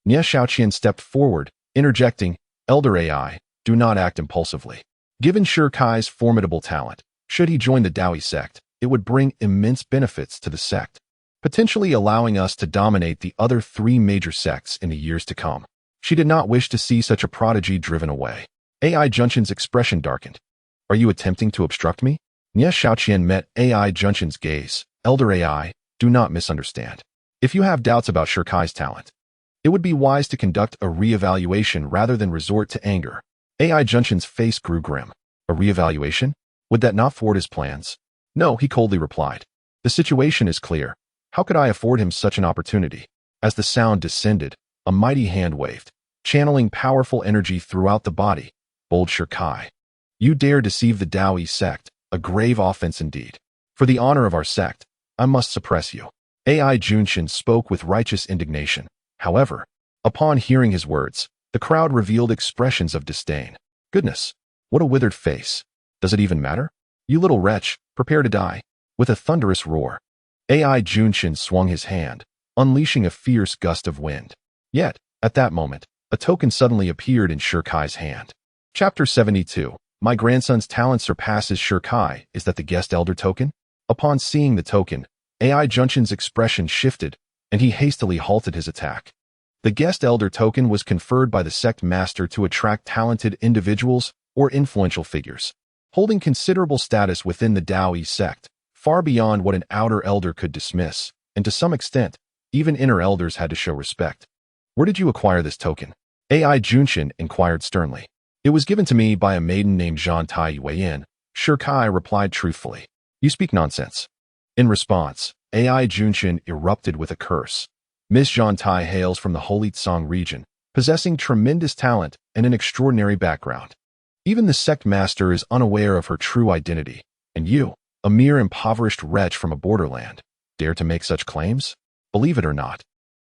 Nie Shaoqian stepped forward, interjecting, "Elder AI, do not act impulsively. Given Shirkai's formidable talent, should he join the Daoi sect, it would bring immense benefits to the sect, potentially allowing us to dominate the other 3 major sects in the years to come." She did not wish to see such a prodigy driven away. AI Junshin's expression darkened. "Are you attempting to obstruct me?" Nie Shaoqian met AI Junshin's gaze. "Elder AI, do not misunderstand. If you have doubts about Shirkai's talent, it would be wise to conduct a re-evaluation rather than resort to anger." AI Junshin's face grew grim. "A re-evaluation? Would that not thwart his plans?" "No," he coldly replied. "The situation is clear. How could I afford him such an opportunity?" As the sound descended, a mighty hand waved, channeling powerful energy throughout the body. "Bold Shirkai, you dare deceive the Daoi sect, a grave offense indeed. For the honor of our sect, I must suppress you." AI Junshin spoke with righteous indignation. However, upon hearing his words, the crowd revealed expressions of disdain. "Goodness, what a withered face. Does it even matter? You little wretch, prepare to die." With a thunderous roar, AI Junshin swung his hand, unleashing a fierce gust of wind. Yet, at that moment, a token suddenly appeared in Shirkai's hand. Chapter 72. My grandson's talent surpasses Shirkai. Is that the guest elder token? Upon seeing the token, AI Junshin's expression shifted, and he hastily halted his attack. The guest elder token was conferred by the sect master to attract talented individuals or influential figures, holding considerable status within the Daoi sect, far beyond what an outer elder could dismiss, and to some extent, even inner elders had to show respect. "Where did you acquire this token?" AI Junshin inquired sternly. "It was given to me by a maiden named Zhan Tai Yueyin," Shirkai replied truthfully. "You speak nonsense." In response, AI Junshin erupted with a curse. Miss Zhan Tai hails from the Holy Tsang region, possessing tremendous talent and an extraordinary background. Even the sect master is unaware of her true identity, and you, a mere impoverished wretch from a borderland, dare to make such claims? Believe it or not.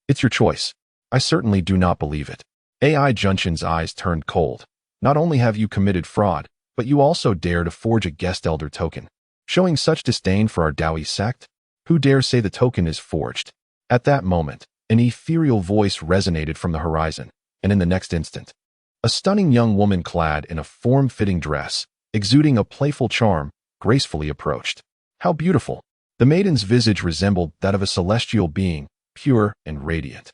It's your choice. I certainly do not believe it. AI Junshin's eyes turned cold. Not only have you committed fraud, but you also dare to forge a guest elder token, showing such disdain for our Daoi sect? Who dares say the token is forged? At that moment, an ethereal voice resonated from the horizon, and in the next instant, a stunning young woman clad in a form-fitting dress, exuding a playful charm, gracefully approached. How beautiful! The maiden's visage resembled that of a celestial being, pure and radiant,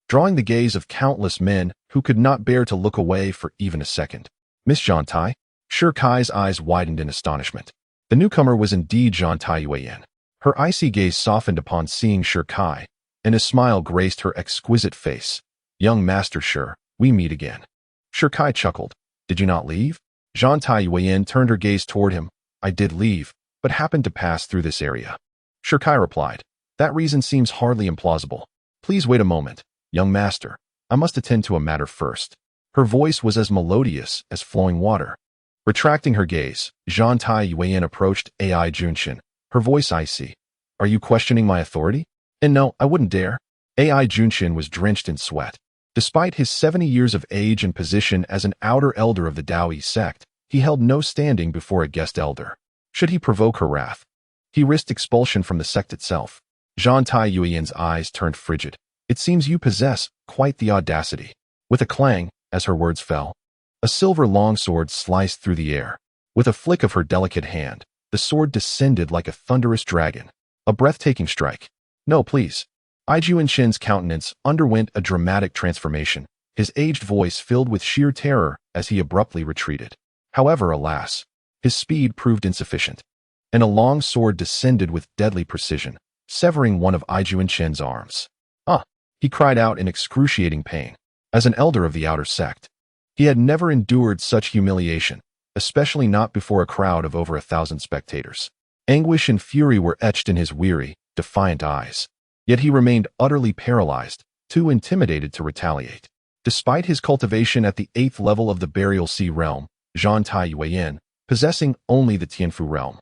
drawing the gaze of countless men who could not bear to look away for even a second. "Miss Zhan Tai?" Shirkai's eyes widened in astonishment. The newcomer was indeed Zhan Tai Yueyin. Her icy gaze softened upon seeing Shirkai, and a smile graced her exquisite face. "Young master Shir, we meet again." Shirkai chuckled. "Did you not leave?" Zhan Tai Yueyin turned her gaze toward him. "I did leave, but happened to pass through this area." Shirkai replied. "That reason seems hardly implausible. Please wait a moment, young master. I must attend to a matter first." Her voice was as melodious as flowing water. Retracting her gaze, Zhan Tai Yueyin approached AI Junshin, her voice icy. "Are you questioning my authority?" "And no, I wouldn't dare." AI Junshin was drenched in sweat. Despite his 70 years of age and position as an outer elder of the Daoi sect, he held no standing before a guest elder. Should he provoke her wrath, he risked expulsion from the sect itself. Zhan Tai Yueyin's eyes turned frigid. "It seems you possess quite the audacity." With a clang, as her words fell, a silver longsword sliced through the air. With a flick of her delicate hand, the sword descended like a thunderous dragon. A breathtaking strike. "No, please." Junshin's countenance underwent a dramatic transformation, his aged voice filled with sheer terror as he abruptly retreated. However, alas, His speed proved insufficient, and a long sword descended with deadly precision, severing one of Aijuan Chen's arms. Ah! He cried out in excruciating pain. As an elder of the outer sect, he had never endured such humiliation, especially not before a crowd of over 1,000 spectators. Anguish and fury were etched in his weary, defiant eyes. Yet he remained utterly paralyzed, too intimidated to retaliate. Despite his cultivation at the 8th level of the Burial Sea realm, Zhang Taiyuan, possessing only the Tianfu realm,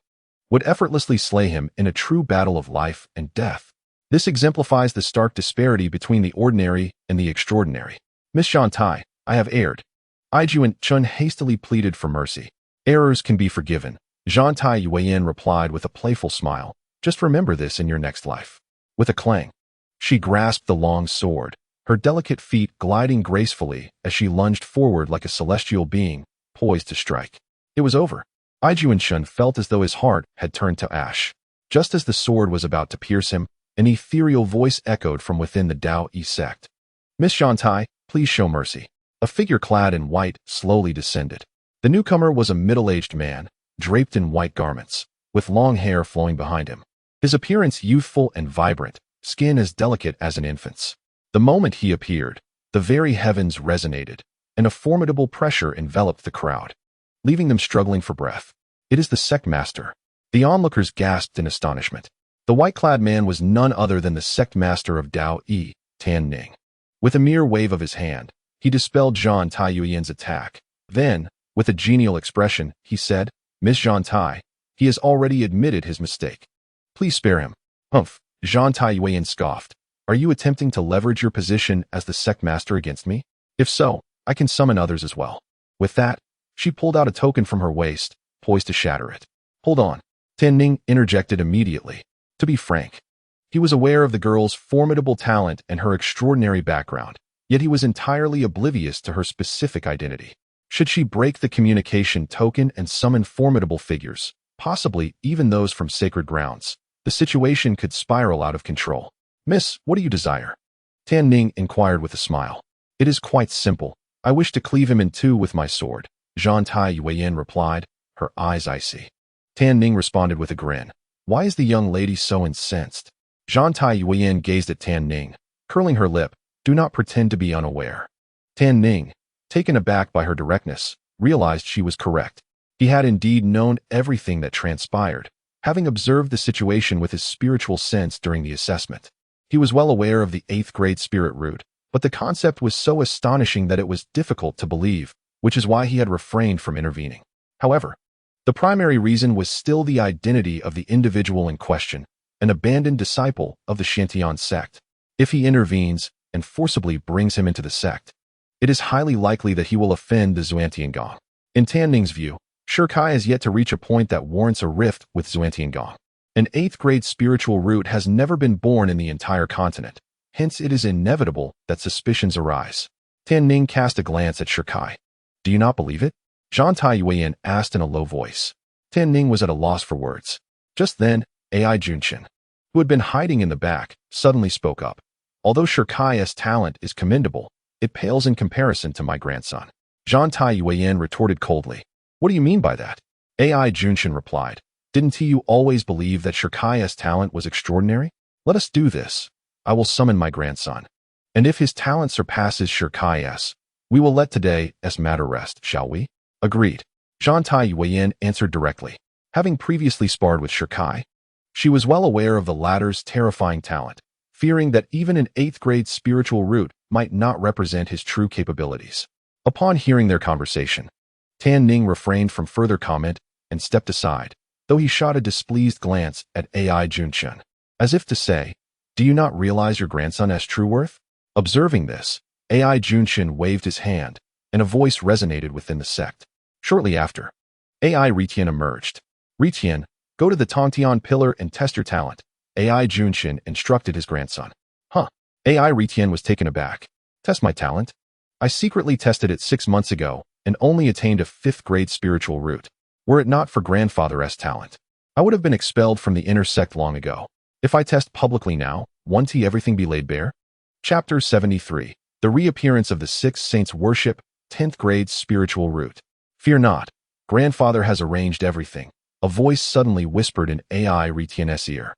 would effortlessly slay him in a true battle of life and death. This exemplifies the stark disparity between the ordinary and the extraordinary. Miss Zhang Tai, I have erred. Aijuan Chun hastily pleaded for mercy. Errors can be forgiven, Zhang Taiyuan replied with a playful smile. Just remember this in your next life. With a clang, she grasped the long sword, her delicate feet gliding gracefully as she lunged forward like a celestial being, poised to strike. It was over. Aijuan Chun felt as though his heart had turned to ash. Just as the sword was about to pierce him, an ethereal voice echoed from within the Dao Yi sect. Miss Zhang Tai, please show mercy. A figure clad in white slowly descended. The newcomer was a middle-aged man, draped in white garments, with long hair flowing behind him. His appearance youthful and vibrant, skin as delicate as an infant's. The moment he appeared, the very heavens resonated, and a formidable pressure enveloped the crowd, leaving them struggling for breath. It is the sect master. The onlookers gasped in astonishment. The white-clad man was none other than the sect master of Dao Yi, Tan Ning. With a mere wave of his hand, he dispelled Zhang Taiyuan's attack. Then, with a genial expression, he said, Miss Zhang Tai, he has already admitted his mistake. Please spare him. Humph, Zhang Taiyuan scoffed. Are you attempting to leverage your position as the sect master against me? If so, I can summon others as well. With that, she pulled out a token from her waist, poised to shatter it. Hold on. Tan Ning interjected immediately. To be frank, he was aware of the girl's formidable talent and her extraordinary background, yet he was entirely oblivious to her specific identity. Should she break the communication token and summon formidable figures, possibly even those from sacred grounds, the situation could spiral out of control. Miss, what do you desire? Tan Ning inquired with a smile. It is quite simple. I wish to cleave him in two with my sword, Zhang Taiyuan replied, her eyes icy. Tan Ning responded with a grin. Why is the young lady so incensed? Zhang Taiyuan gazed at Tan Ning, curling her lip. Do not pretend to be unaware. Tan Ning, taken aback by her directness, realized she was correct. He had indeed known everything that transpired, having observed the situation with his spiritual sense during the assessment. He was well aware of the 8th grade spirit root, but the concept was so astonishing that it was difficult to believe, which is why he had refrained from intervening. However, the primary reason was still the identity of the individual in question, an abandoned disciple of the Shantian sect. If he intervenes and forcibly brings him into the sect, it is highly likely that he will offend the Xuantiangong. In Tan Ning's view, Shirkai has yet to reach a point that warrants a rift with Xuantiangong. An 8th grade spiritual root has never been born in the entire continent, hence it is inevitable that suspicions arise. Tan Ning cast a glance at Shirkai. Do you not believe it? Zhang Taiyuan asked in a low voice. Tan Ning was at a loss for words. Just then, Ai Junshin, who had been hiding in the back, suddenly spoke up. Although Shirkai's talent is commendable, it pales in comparison to my grandson. Zhang Taiyuan retorted coldly. What do you mean by that? Ai Junshin replied. Didn't you always believe that Shirkai's talent was extraordinary? Let us do this. I will summon my grandson. And if his talent surpasses Shirkai's, we will let today's matter rest, shall we? Agreed. Zhang Taiyuan answered directly. Having previously sparred with Shirkai, she was well aware of the latter's terrifying talent, fearing that even an 8th grade spiritual root might not represent his true capabilities. Upon hearing their conversation, Tan Ning refrained from further comment and stepped aside, though he shot a displeased glance at Ai Junshin, as if to say, do you not realize your grandson has true worth? Observing this, Ai Junshin waved his hand, and a voice resonated within the sect. Shortly after, Ai Ritian emerged. Ritian, go to the Tongtian pillar and test your talent, Ai Junshin instructed his grandson. Huh. Ai Ritian was taken aback. Test my talent? I secretly tested it 6 months ago and only attained a 5th grade spiritual root. Were it not for grandfather's talent, I would have been expelled from the inner sect long ago. If I test publicly now, won't everything be laid bare? Chapter 73. The Reappearance of the 6 Saints Worship, 10th grade spiritual root. Fear not. Grandfather has arranged everything, a voice suddenly whispered in AI Retien's ear.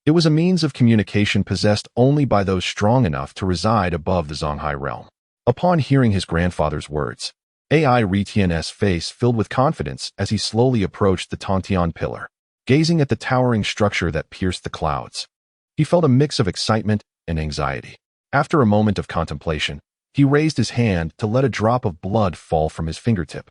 It was a means of communication possessed only by those strong enough to reside above the Zonghai realm. Upon hearing his grandfather's words, AI Retien's face filled with confidence as he slowly approached the Tontian pillar, gazing at the towering structure that pierced the clouds. He felt a mix of excitement and anxiety. After a moment of contemplation, he raised his hand to let a drop of blood fall from his fingertip.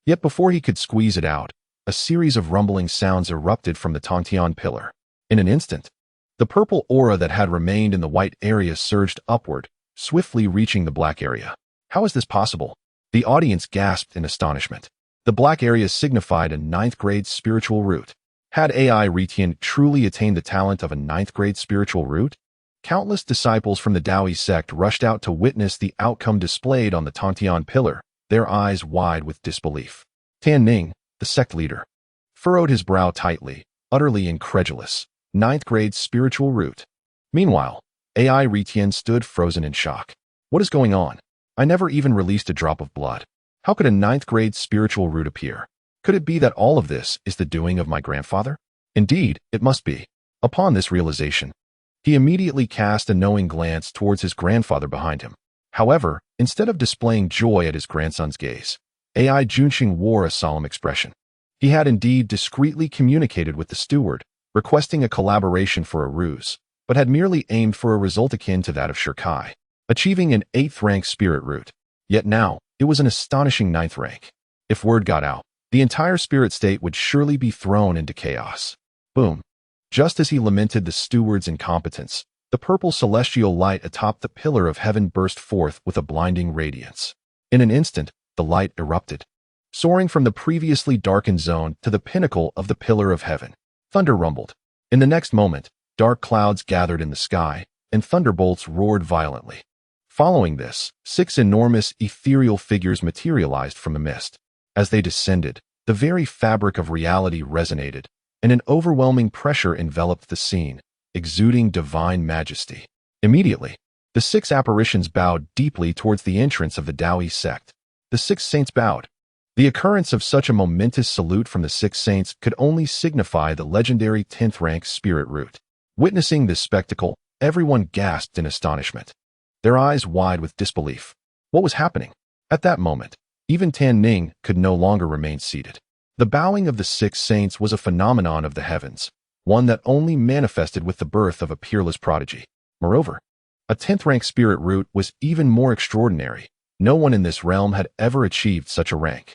Yet before he could squeeze it out, a series of rumbling sounds erupted from the Tontian pillar. In an instant, the purple aura that had remained in the white area surged upward, swiftly reaching the black area. How is this possible? The audience gasped in astonishment. The black area signified a 9th-grade spiritual root. Had AI Retien truly attained the talent of a 9th-grade spiritual root? Countless disciples from the Daoyi sect rushed out to witness the outcome displayed on the Tontian pillar, their eyes wide with disbelief. Tan Ning, the sect leader, furrowed his brow tightly, utterly incredulous. 9th-grade spiritual root. Meanwhile, AI Retien stood frozen in shock. What is going on? I never even released a drop of blood. How could a 9th-grade spiritual root appear? Could it be that all of this is the doing of my grandfather? Indeed, it must be. Upon this realization, he immediately cast a knowing glance towards his grandfather behind him. However, instead of displaying joy at his grandson's gaze, AI Junxing wore a solemn expression. He had indeed discreetly communicated with the steward, requesting a collaboration for a ruse, but had merely aimed for a result akin to that of Shirkai, achieving an 8th-rank spirit root. Yet now, it was an astonishing 9th rank. If word got out, the entire spirit state would surely be thrown into chaos. Boom. Just as he lamented the steward's incompetence, the purple celestial light atop the pillar of heaven burst forth with a blinding radiance. In an instant, the light erupted, soaring from the previously darkened zone to the pinnacle of the pillar of heaven. Thunder rumbled. In the next moment, dark clouds gathered in the sky, and thunderbolts roared violently. Following this, 6 enormous ethereal figures materialized from the mist. As they descended, the very fabric of reality resonated, and an overwhelming pressure enveloped the scene, exuding divine majesty. Immediately, the 6 apparitions bowed deeply towards the entrance of the Daoyi sect. The 6 saints bowed. The occurrence of such a momentous salute from the 6 saints could only signify the legendary 10th-rank spirit root. Witnessing this spectacle, everyone gasped in astonishment, their eyes wide with disbelief. What was happening? At that moment, even Tan Ning could no longer remain seated. The bowing of the 6 saints was a phenomenon of the heavens, one that only manifested with the birth of a peerless prodigy. Moreover, a 10th-rank spirit root was even more extraordinary. No one in this realm had ever achieved such a rank.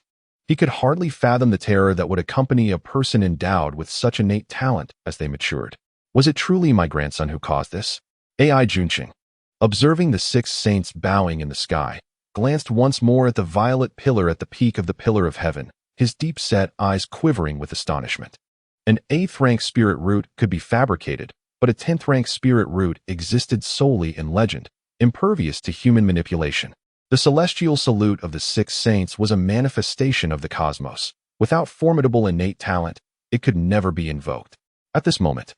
He could hardly fathom the terror that would accompany a person endowed with such innate talent as they matured. Was it truly my grandson who caused this? AI Junxing, observing the 6 saints bowing in the sky, glanced once more at the violet pillar at the peak of the pillar of heaven, his deep-set eyes quivering with astonishment. An 8th-rank spirit root could be fabricated, but a 10th-rank spirit root existed solely in legend, impervious to human manipulation. The celestial salute of the 6 saints was a manifestation of the cosmos. Without formidable innate talent, it could never be invoked. At this moment,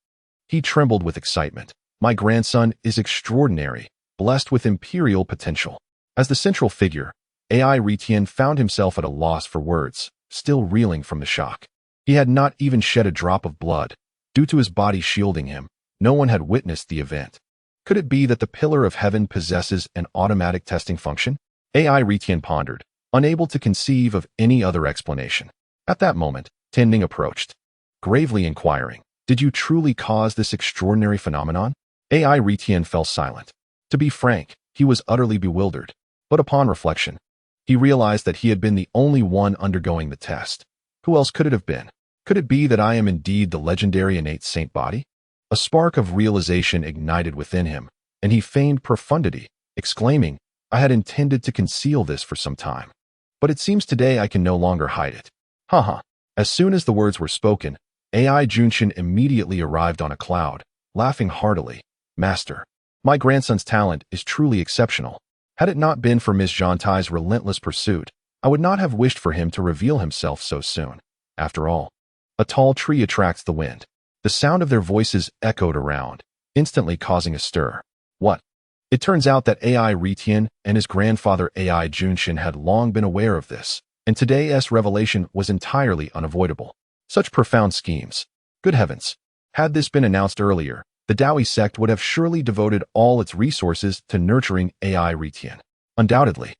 he trembled with excitement. My grandson is extraordinary, blessed with imperial potential. As the central figure, AI Retien found himself at a loss for words, still reeling from the shock. He had not even shed a drop of blood. Due to his body shielding him, no one had witnessed the event. Could it be that the Pillar of Heaven possesses an automatic testing function? AI Retien pondered, unable to conceive of any other explanation. At that moment, Tan Ning approached, gravely inquiring, "Did you truly cause this extraordinary phenomenon?" AI Retien fell silent. To be frank, he was utterly bewildered. But upon reflection, he realized that he had been the only one undergoing the test. Who else could it have been? Could it be that I am indeed the legendary innate saint body? A spark of realization ignited within him, and he feigned profundity, exclaiming, "I had intended to conceal this for some time. But it seems today I can no longer hide it." Haha. As soon as the words were spoken, AI Junshin immediately arrived on a cloud, laughing heartily. "Master, my grandson's talent is truly exceptional. Had it not been for Miss Zhantai's relentless pursuit, I would not have wished for him to reveal himself so soon. After all, a tall tree attracts the wind." The sound of their voices echoed around, instantly causing a stir. What? It turns out that AI Retien and his grandfather AI Junshin had long been aware of this, and today's revelation was entirely unavoidable. Such profound schemes. Good heavens. Had this been announced earlier, the Daoist sect would have surely devoted all its resources to nurturing AI Retian. Undoubtedly.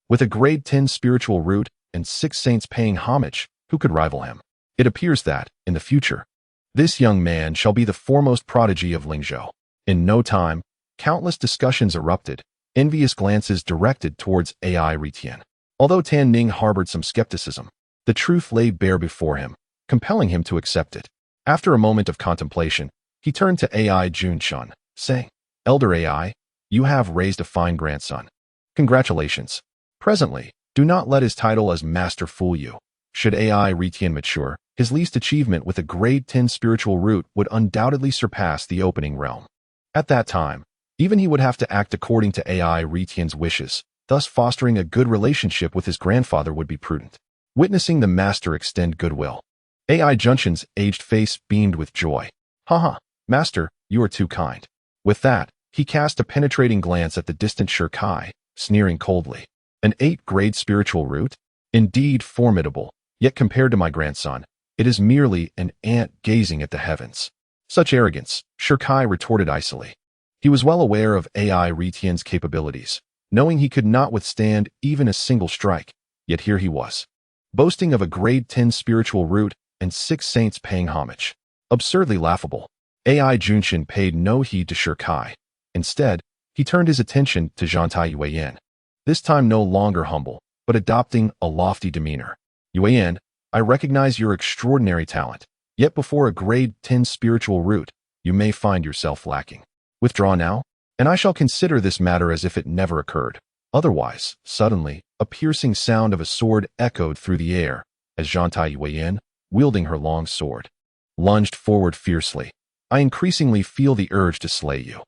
With a grade 10 spiritual root and 6 saints paying homage, who could rival him? It appears that, in the future, this young man shall be the foremost prodigy of Lingzhou. In no time, countless discussions erupted, envious glances directed towards AI Retian. Although Tan Ning harbored some skepticism, the truth lay bare before him, compelling him to accept it. After a moment of contemplation, he turned to AI Junshun, saying, "Elder AI, you have raised a fine grandson. Congratulations. Presently, do not let his title as master fool you. Should AI Retian mature, his least achievement with a grade 10 spiritual root would undoubtedly surpass the opening realm. At that time, even he would have to act according to AI Retian's wishes, thus fostering a good relationship with his grandfather would be prudent." Witnessing the master extend goodwill, AI Junshun's aged face beamed with joy. "Haha, master, you are too kind." With that, he cast a penetrating glance at the distant Shirkai, sneering coldly. "An 8th-grade spiritual root? Indeed formidable, yet compared to my grandson, it is merely an ant gazing at the heavens." Such arrogance, Shirkai retorted icily. He was well aware of AI Retian's capabilities, knowing he could not withstand even a single strike, yet here he was, boasting of a grade 10 spiritual root and 6 saints paying homage. Absurdly laughable. AI Junshun paid no heed to Shirkai. Instead, he turned his attention to Zhantai Yuan, this time no longer humble, but adopting a lofty demeanor. "Yuan, I recognize your extraordinary talent, yet before a grade 10 spiritual root, you may find yourself lacking. Withdraw now, and I shall consider this matter as if it never occurred." Otherwise, suddenly, a piercing sound of a sword echoed through the air as Zhantai Yuan, wielding her long sword, lunged forward fiercely. "I increasingly feel the urge to slay you."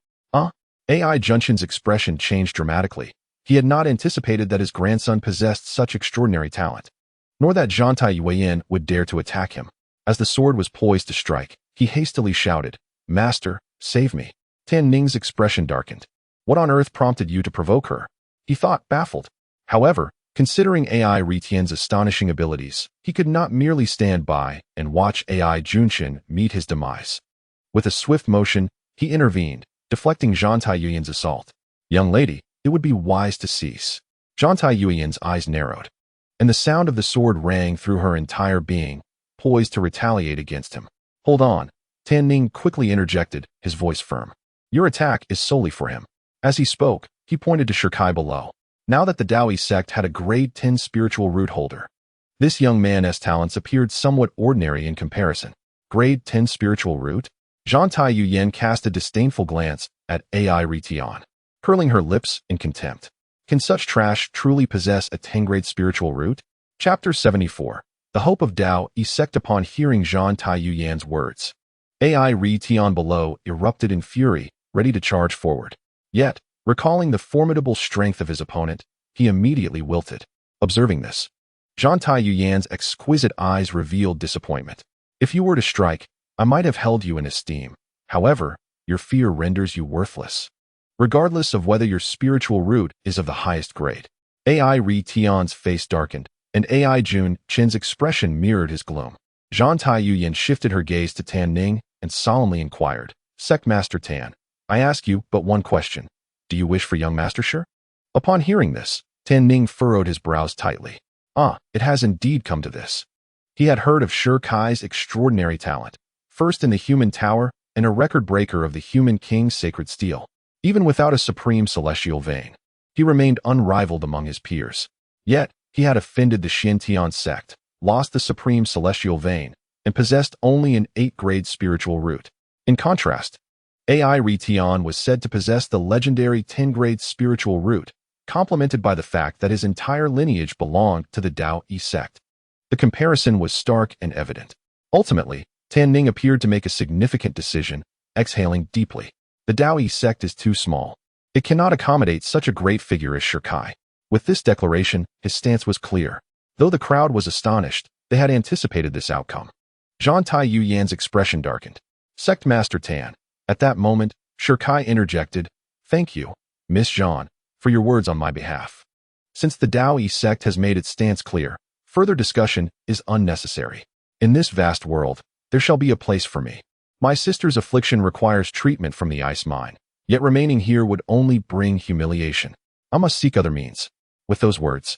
AI Junshun's expression changed dramatically. He had not anticipated that his grandson possessed such extraordinary talent, nor that Zhantai Yuan would dare to attack him. As the sword was poised to strike, he hastily shouted, "Master, save me." Tan Ning's expression darkened. What on earth prompted you to provoke her? He thought, baffled. However, considering AI Retian's astonishing abilities, he could not merely stand by and watch AI Junshun meet his demise. With a swift motion, he intervened, deflecting Zhantai Yuan's assault. "Young lady, it would be wise to cease." Zhantai Yuan's eyes narrowed, and the sound of the sword rang through her entire being, poised to retaliate against him. "Hold on," Tan Ning quickly interjected, his voice firm. "Your attack is solely for him." As he spoke, he pointed to Shirkai below. Now that the Daoist sect had a grade 10 spiritual root holder, this young man's talents appeared somewhat ordinary in comparison. Grade 10 spiritual root? Zhantai Yuan cast a disdainful glance at AI Retian, curling her lips in contempt. Can such trash truly possess a 10-grade spiritual root? Chapter 74. The hope of Daoist sect. Upon hearing Zhantai Yuan's words, AI Retian below erupted in fury, ready to charge forward. Yet, recalling the formidable strength of his opponent, he immediately wilted. Observing this, Zhantai Yuan's exquisite eyes revealed disappointment. "If you were to strike, I might have held you in esteem. However, your fear renders you worthless, regardless of whether your spiritual root is of the highest grade." AI Retian's face darkened, and AI Junshin's expression mirrored his gloom. Zhantai Yuan shifted her gaze to Tan Ning and solemnly inquired, "Sect Master Tan, I ask you but one question. Do you wish for young Master Shi?" Upon hearing this, Tan Ning furrowed his brows tightly. It has indeed come to this. He had heard of Shirkai's extraordinary talent, first in the human tower and a record breaker of the human king's sacred steel. Even without a supreme celestial vein, he remained unrivaled among his peers. Yet, he had offended the Xintian sect, lost the supreme celestial vein, and possessed only an 8th-grade spiritual root. In contrast, AI Retian was said to possess the legendary 10th-grade spiritual root, complemented by the fact that his entire lineage belonged to the Daoist sect. The comparison was stark and evident. Ultimately, Tan Ning appeared to make a significant decision, exhaling deeply. The Daoist sect is too small. It cannot accommodate such a great figure as Shirkai. With this declaration, his stance was clear. Though the crowd was astonished, they had anticipated this outcome. Zhantai Yuan's expression darkened. "Sect Master Tan." At that moment, Shirkai interjected, "Thank you, Miss Zhan, for your words on my behalf. Since the Daoist sect has made its stance clear, Further discussion is unnecessary. In this vast world, there shall be a place for me. My sister's affliction requires treatment from the ice mine, yet remaining here would only bring humiliation. I must seek other means. With those words,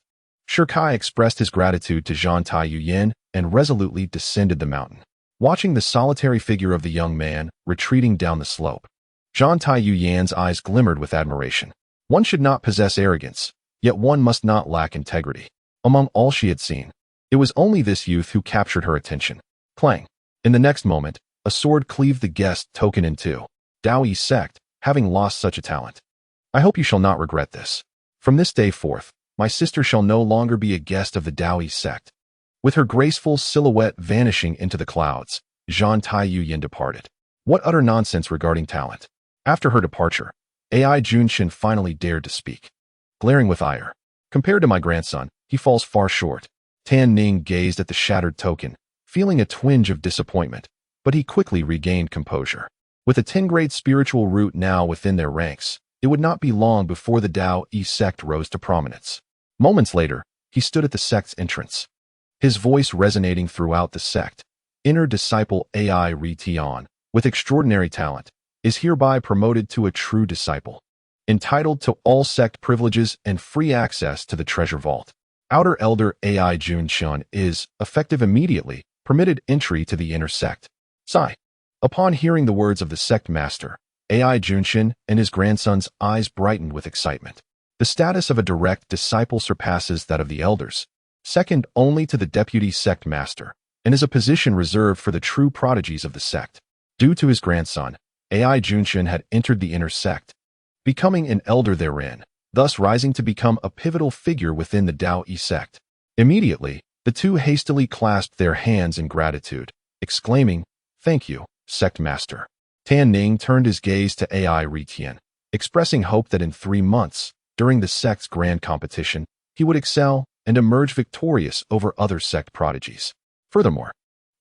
Shirkai expressed his gratitude to Zhang Taiyuyan and resolutely descended the mountain. Watching the solitary figure of the young man retreating down the slope, Zhang Taiyuyan's eyes glimmered with admiration. One should not possess arrogance, yet one must not lack integrity. Among all she had seen, it was only this youth who captured her attention. Clang! In the next moment, a sword cleaved the guest token in two. Daoyi sect, having lost such a talent. I hope you shall not regret this. From this day forth, my sister shall no longer be a guest of the Daoyi sect. With her graceful silhouette vanishing into the clouds, Zhang Taiyuyan departed. What utter nonsense regarding talent. After her departure, Ai Junshin finally dared to speak. Glaring with ire. Compared to my grandson, he falls far short. Tan Ning gazed at the shattered token, feeling a twinge of disappointment, but he quickly regained composure. With a 10th-grade spiritual root now within their ranks, it would not be long before the Daoyi sect rose to prominence. Moments later, he stood at the sect's entrance. His voice resonating throughout the sect. Inner disciple Ai Ritian, with extraordinary talent, is hereby promoted to a true disciple, entitled to all sect privileges and free access to the treasure vault. Outer elder Ai Junshin is, effective immediately, permitted entry to the inner sect. Sigh. Upon hearing the words of the sect master, Ai Junshin and his grandson's eyes brightened with excitement. The status of a direct disciple surpasses that of the elders, second only to the deputy sect master, and is a position reserved for the true prodigies of the sect. Due to his grandson, Ai Junshin had entered the inner sect, becoming an elder therein, thus rising to become a pivotal figure within the Daoyi sect. Immediately, the two hastily clasped their hands in gratitude, exclaiming, "Thank you, sect master." Tan Ning turned his gaze to Ai Ritian, expressing hope that in 3 months, during the sect's grand competition, he would excel and emerge victorious over other sect prodigies. Furthermore,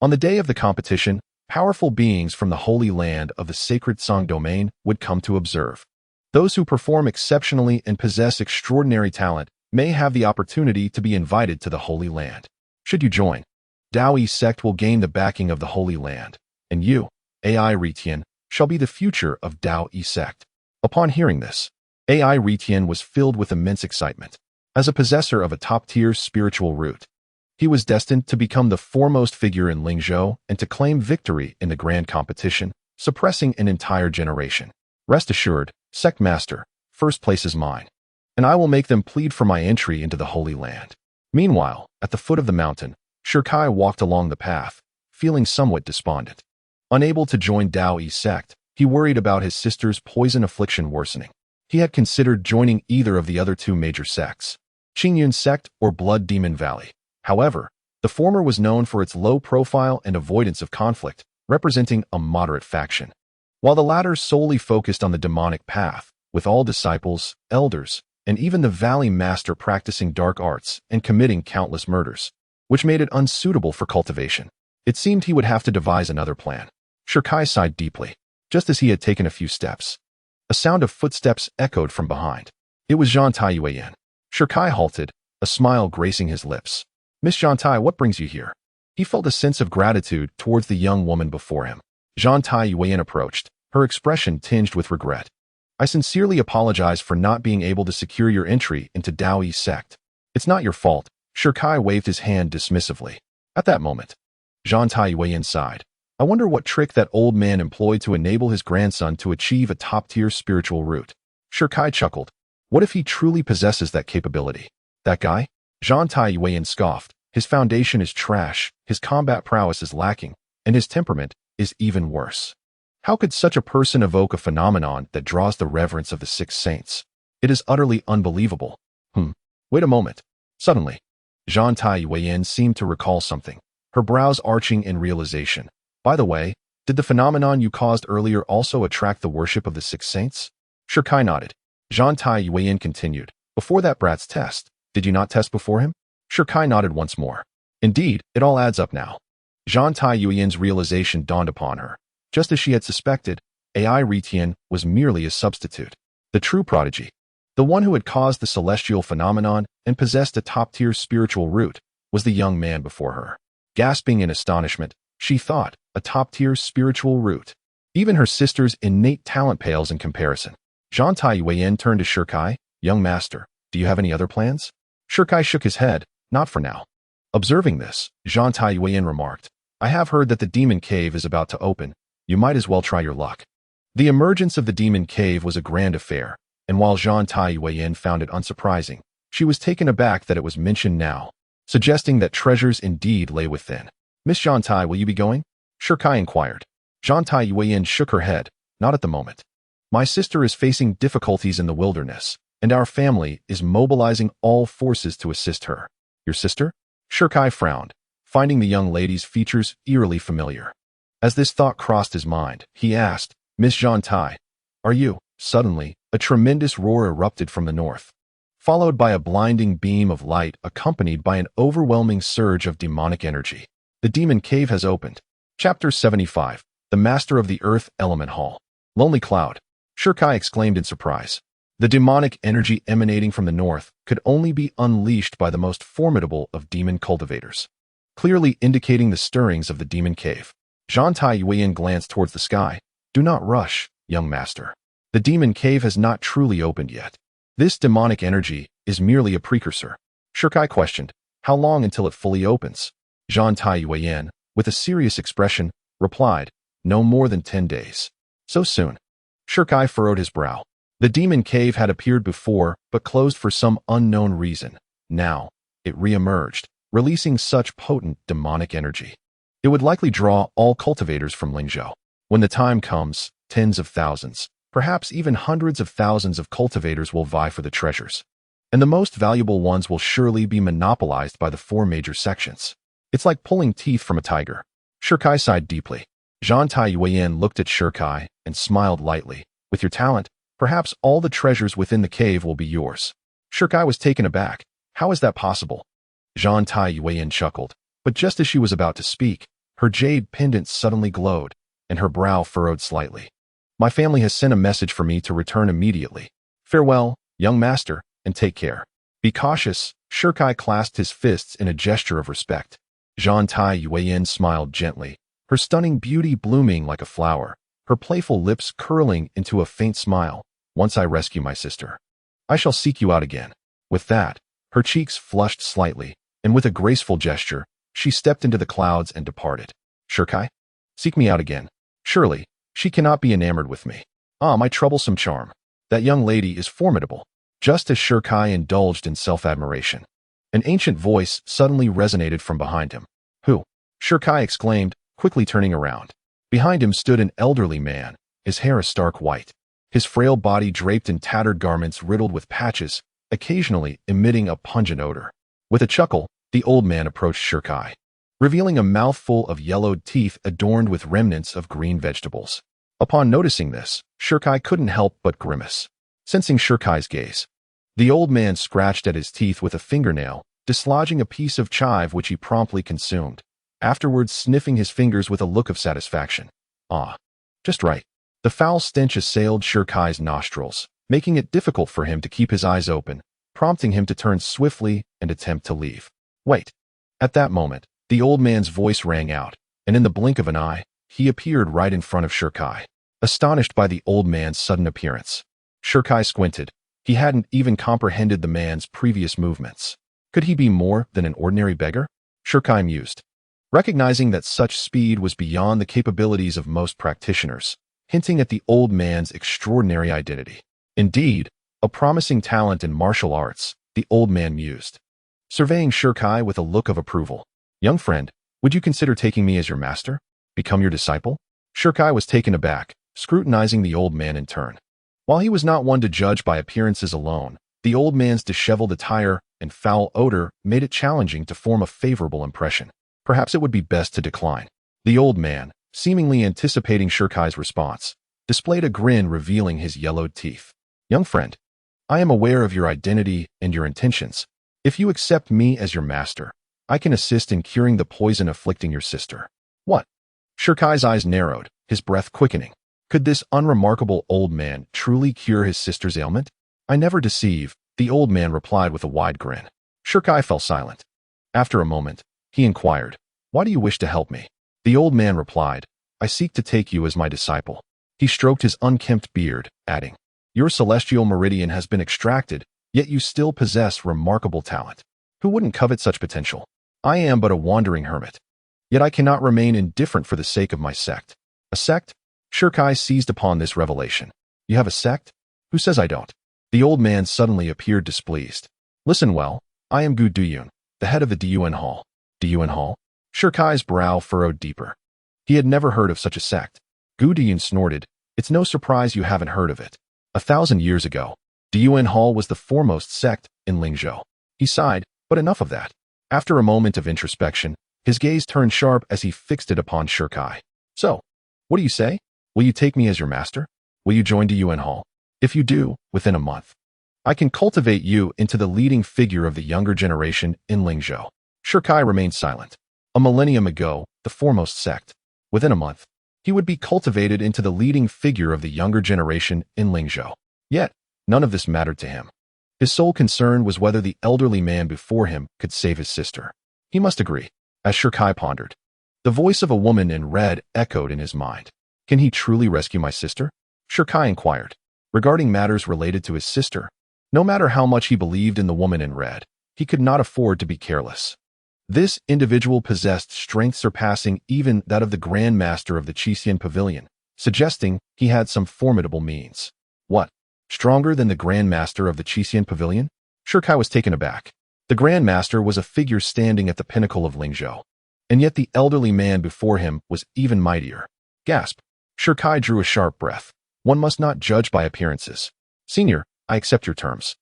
on the day of the competition, powerful beings from the Holy Land of the sacred Song domain would come to observe. Those who perform exceptionally and possess extraordinary talent may have the opportunity to be invited to the Holy Land. Should you join, Daoyi sect will gain the backing of the Holy Land, and you, Ai Ritian, shall be the future of Daoyi sect. Upon hearing this, Ai Ritian was filled with immense excitement. As a possessor of a top-tier spiritual root, he was destined to become the foremost figure in Lingzhou and to claim victory in the grand competition, suppressing an entire generation. Rest assured, sect master, first place is mine, and I will make them plead for my entry into the Holy Land. Meanwhile, at the foot of the mountain, Shirkai walked along the path, feeling somewhat despondent. Unable to join Daoyi sect, he worried about his sister's poison affliction worsening. He had considered joining either of the other two major sects, Qingyun sect or Blood Demon Valley. However, the former was known for its low profile and avoidance of conflict, representing a moderate faction, while the latter solely focused on the demonic path, with all disciples, elders, and even the valley master practicing dark arts and committing countless murders, which made it unsuitable for cultivation. It seemed he would have to devise another plan. Shirkai sighed deeply, just as he had taken a few steps. A sound of footsteps echoed from behind. It was Zhang Taiyuyan. Shirkai halted, a smile gracing his lips. "Miss Zhang Tai, what brings you here?" He felt a sense of gratitude towards the young woman before him. Zhang Taiyuyan approached, her expression tinged with regret. "I sincerely apologize for not being able to secure your entry into Daoyi sect. It's not your fault." Shirkai waved his hand dismissively. At that moment, Zhang Taiyuyan sighed. "I wonder what trick that old man employed to enable his grandson to achieve a top-tier spiritual root." Shirkai chuckled. "What if he truly possesses that capability?" "That guy?" Zhang Taiyuyan scoffed. "His foundation is trash, his combat prowess is lacking, and his temperament is even worse. How could such a person evoke a phenomenon that draws the reverence of the 6 saints? It is utterly unbelievable." Wait a moment." Suddenly, Zhang Taiyuyan seemed to recall something, her brows arching in realization. "By the way, did the phenomenon you caused earlier also attract the worship of the 6 saints?" Shirkai nodded. Zhang Taiyuyan continued. "Before that brat's test, did you not test before him?" Shirkai nodded once more. "Indeed, it all adds up now." Zhang Taiyuyan's realization dawned upon her. Just as she had suspected, Ai Ritian was merely a substitute. The true prodigy, the one who had caused the celestial phenomenon and possessed a top-tier spiritual root, was the young man before her. Gasping in astonishment, she thought, a top-tier spiritual root. Even her sister's innate talent pales in comparison. Zhang Taiyuan turned to Shikai. Young master, do you have any other plans? Shikai shook his head. Not for now. Observing this, Zhang Taiyuan remarked, I have heard that the demon cave is about to open. You might as well try your luck. The emergence of the demon cave was a grand affair, and while Zhang Taiyuan found it unsurprising, she was taken aback that it was mentioned now, suggesting that treasures indeed lay within. Miss Zhang Tai, will you be going? Shikai inquired. Zhang Taiyuan shook her head. Not at the moment. My sister is facing difficulties in the wilderness, and our family is mobilizing all forces to assist her. Your sister? Shikai frowned, finding the young lady's features eerily familiar. As this thought crossed his mind, he asked, Miss Zhang Tai, are you? Suddenly, a tremendous roar erupted from the north, followed by a blinding beam of light accompanied by an overwhelming surge of demonic energy. The demon cave has opened. Chapter 75. The Master of the Earth Element Hall. Lonely Cloud. Shikai exclaimed in surprise. The demonic energy emanating from the north could only be unleashed by the most formidable of demon cultivators, clearly indicating the stirrings of the demon cave. Zhang Taiyuan glanced towards the sky. Do not rush, young master. The demon cave has not truly opened yet. This demonic energy is merely a precursor. Shikai questioned, how long until it fully opens? Zhang Taiyuan, with a serious expression, replied, no more than 10 days. So soon. Shikai furrowed his brow. The demon cave had appeared before, but closed for some unknown reason. Now, it re-emerged, releasing such potent demonic energy. It would likely draw all cultivators from Lingzhou. When the time comes, tens of thousands, perhaps even hundreds of thousands of cultivators will vie for the treasures. And the most valuable ones will surely be monopolized by the 4 major sections. It's like pulling teeth from a tiger. Shikai sighed deeply. Zhang Taiyuan looked at Shikai and smiled lightly. With your talent, perhaps all the treasures within the cave will be yours. Shikai was taken aback. How is that possible? Zhang Taiyuan chuckled, but just as she was about to speak, her jade pendant suddenly glowed, and her brow furrowed slightly. My family has sent a message for me to return immediately. Farewell, young master, and take care. Be cautious. Shikai clasped his fists in a gesture of respect. Zhang Taiyuan smiled gently, her stunning beauty blooming like a flower, her playful lips curling into a faint smile. Once I rescue my sister, I shall seek you out again. With that, her cheeks flushed slightly, and with a graceful gesture, she stepped into the clouds and departed. Shikai? Seek me out again. Surely, she cannot be enamored with me. Ah, my troublesome charm. That young lady is formidable. Just as Shikai indulged in self-admiration, an ancient voice suddenly resonated from behind him. Who? Shikai exclaimed, quickly turning around. Behind him stood an elderly man, his hair a stark white, his frail body draped in tattered garments riddled with patches, occasionally emitting a pungent odor. With a chuckle, the old man approached Shikai, revealing a mouthful of yellowed teeth adorned with remnants of green vegetables. Upon noticing this, Shikai couldn't help but grimace. Sensing Shirkai's gaze, the old man scratched at his teeth with a fingernail, dislodging a piece of chive which he promptly consumed, afterwards sniffing his fingers with a look of satisfaction. Ah, just right. The foul stench assailed Shirkai's nostrils, making it difficult for him to keep his eyes open, prompting him to turn swiftly and attempt to leave. Wait. At that moment, the old man's voice rang out, and in the blink of an eye, he appeared right in front of Shikai, astonished by the old man's sudden appearance. Shikai squinted. He hadn't even comprehended the man's previous movements. Could he be more than an ordinary beggar? Shikai mused, recognizing that such speed was beyond the capabilities of most practitioners, hinting at the old man's extraordinary identity. Indeed, a promising talent in martial arts, the old man mused, surveying Shikai with a look of approval. Young friend, would you consider taking me as your master? Become your disciple? Shikai was taken aback, scrutinizing the old man in turn. While he was not one to judge by appearances alone, the old man's disheveled attire and foul odor made it challenging to form a favorable impression. Perhaps it would be best to decline. The old man, seemingly anticipating Shirkai's response, displayed a grin revealing his yellowed teeth. Young friend, I am aware of your identity and your intentions. If you accept me as your master, I can assist in curing the poison afflicting your sister. What? Shirkai's eyes narrowed, his breath quickening. Could this unremarkable old man truly cure his sister's ailment? I never deceive, the old man replied with a wide grin. Shikai fell silent. After a moment, he inquired, "Why do you wish to help me?" The old man replied, "I seek to take you as my disciple." He stroked his unkempt beard, adding, "Your celestial meridian has been extracted, yet you still possess remarkable talent. Who wouldn't covet such potential? I am but a wandering hermit. Yet I cannot remain indifferent for the sake of my sect." "A sect?" Shirkai seized upon this revelation. "You have a sect? Who says I don't?" The old man suddenly appeared displeased. "Listen well, I am Gu Duyun, the head of the Duyun Hall." Duyun Hall? Shirkai's brow furrowed deeper. He had never heard of such a sect. Gu Duyun snorted, "It's no surprise you haven't heard of it. 1,000 years ago, Duyun Hall was the foremost sect in Lingzhou." He sighed, "But enough of that." After a moment of introspection, his gaze turned sharp as he fixed it upon Shirkai. "So, what do you say? Will you take me as your master? Will you join Duyun Hall? If you do, within a month, I can cultivate you into the leading figure of the younger generation in Lingzhou." Shirkai remained silent. A millennium ago, the foremost sect. Within a month, he would be cultivated into the leading figure of the younger generation in Lingzhou. Yet, none of this mattered to him. His sole concern was whether the elderly man before him could save his sister. He must agree, as Shirkai pondered. The voice of a woman in red echoed in his mind. "Can he truly rescue my sister?" Shirkai inquired. Regarding matters related to his sister, no matter how much he believed in the woman in red, he could not afford to be careless. This individual possessed strength surpassing even that of the Grand Master of the Qixin Pavilion, suggesting he had some formidable means. What? Stronger than the Grand Master of the Qixin Pavilion? Shirkai was taken aback. The Grand Master was a figure standing at the pinnacle of Lingzhou, and yet the elderly man before him was even mightier. Gasp! Shirkai drew a sharp breath. One must not judge by appearances. "Senior, I accept your terms,"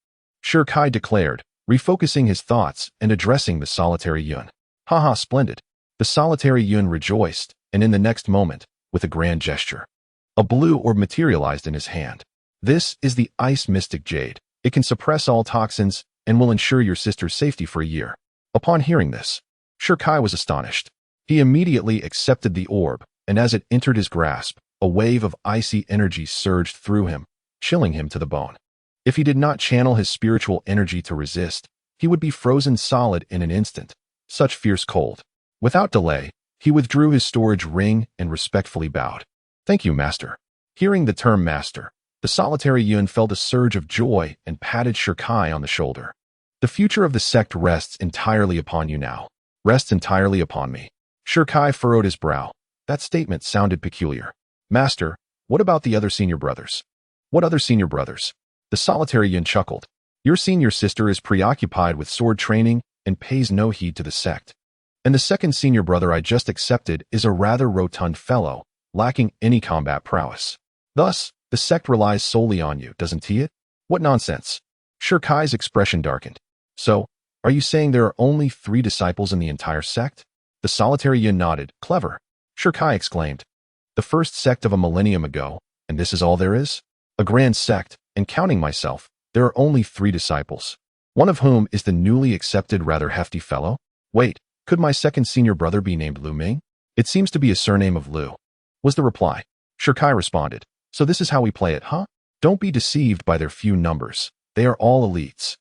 Shirkai declared, refocusing his thoughts and addressing the solitary Yun. "Haha, splendid." The solitary Yun rejoiced, and in the next moment, with a grand gesture, a blue orb materialized in his hand. "This is the Ice Mystic Jade. It can suppress all toxins and will ensure your sister's safety for a year." Upon hearing this, Shirkai was astonished. He immediately accepted the orb, and as it entered his grasp, a wave of icy energy surged through him, chilling him to the bone. If he did not channel his spiritual energy to resist, he would be frozen solid in an instant. Such fierce cold. Without delay, he withdrew his storage ring and respectfully bowed. "Thank you, master." Hearing the term master, the solitary Yun felt a surge of joy and patted Shirkai on the shoulder. "The future of the sect rests entirely upon you now." "Rests entirely upon me." Shirkai furrowed his brow. That statement sounded peculiar. "Master, what about the other senior brothers?" "What other senior brothers?" The solitary Yun chuckled. "Your senior sister is preoccupied with sword training and pays no heed to the sect. And the second senior brother I just accepted is a rather rotund fellow, lacking any combat prowess. Thus, the sect relies solely on you, doesn't he? What nonsense." Shirkai's expression darkened. "So, are you saying there are only 3 disciples in the entire sect?" The solitary Yun nodded. "Clever." Shirkai exclaimed. "The first sect of a millennium ago, and this is all there is? A grand sect, and counting myself, there are only 3 disciples. One of whom is the newly accepted rather hefty fellow? Wait, could my second senior brother be named Lu Ming? It seems to be a surname of Lu," was the reply. Shirkai responded. "So this is how we play it, huh? Don't be deceived by their few numbers. They are all elites.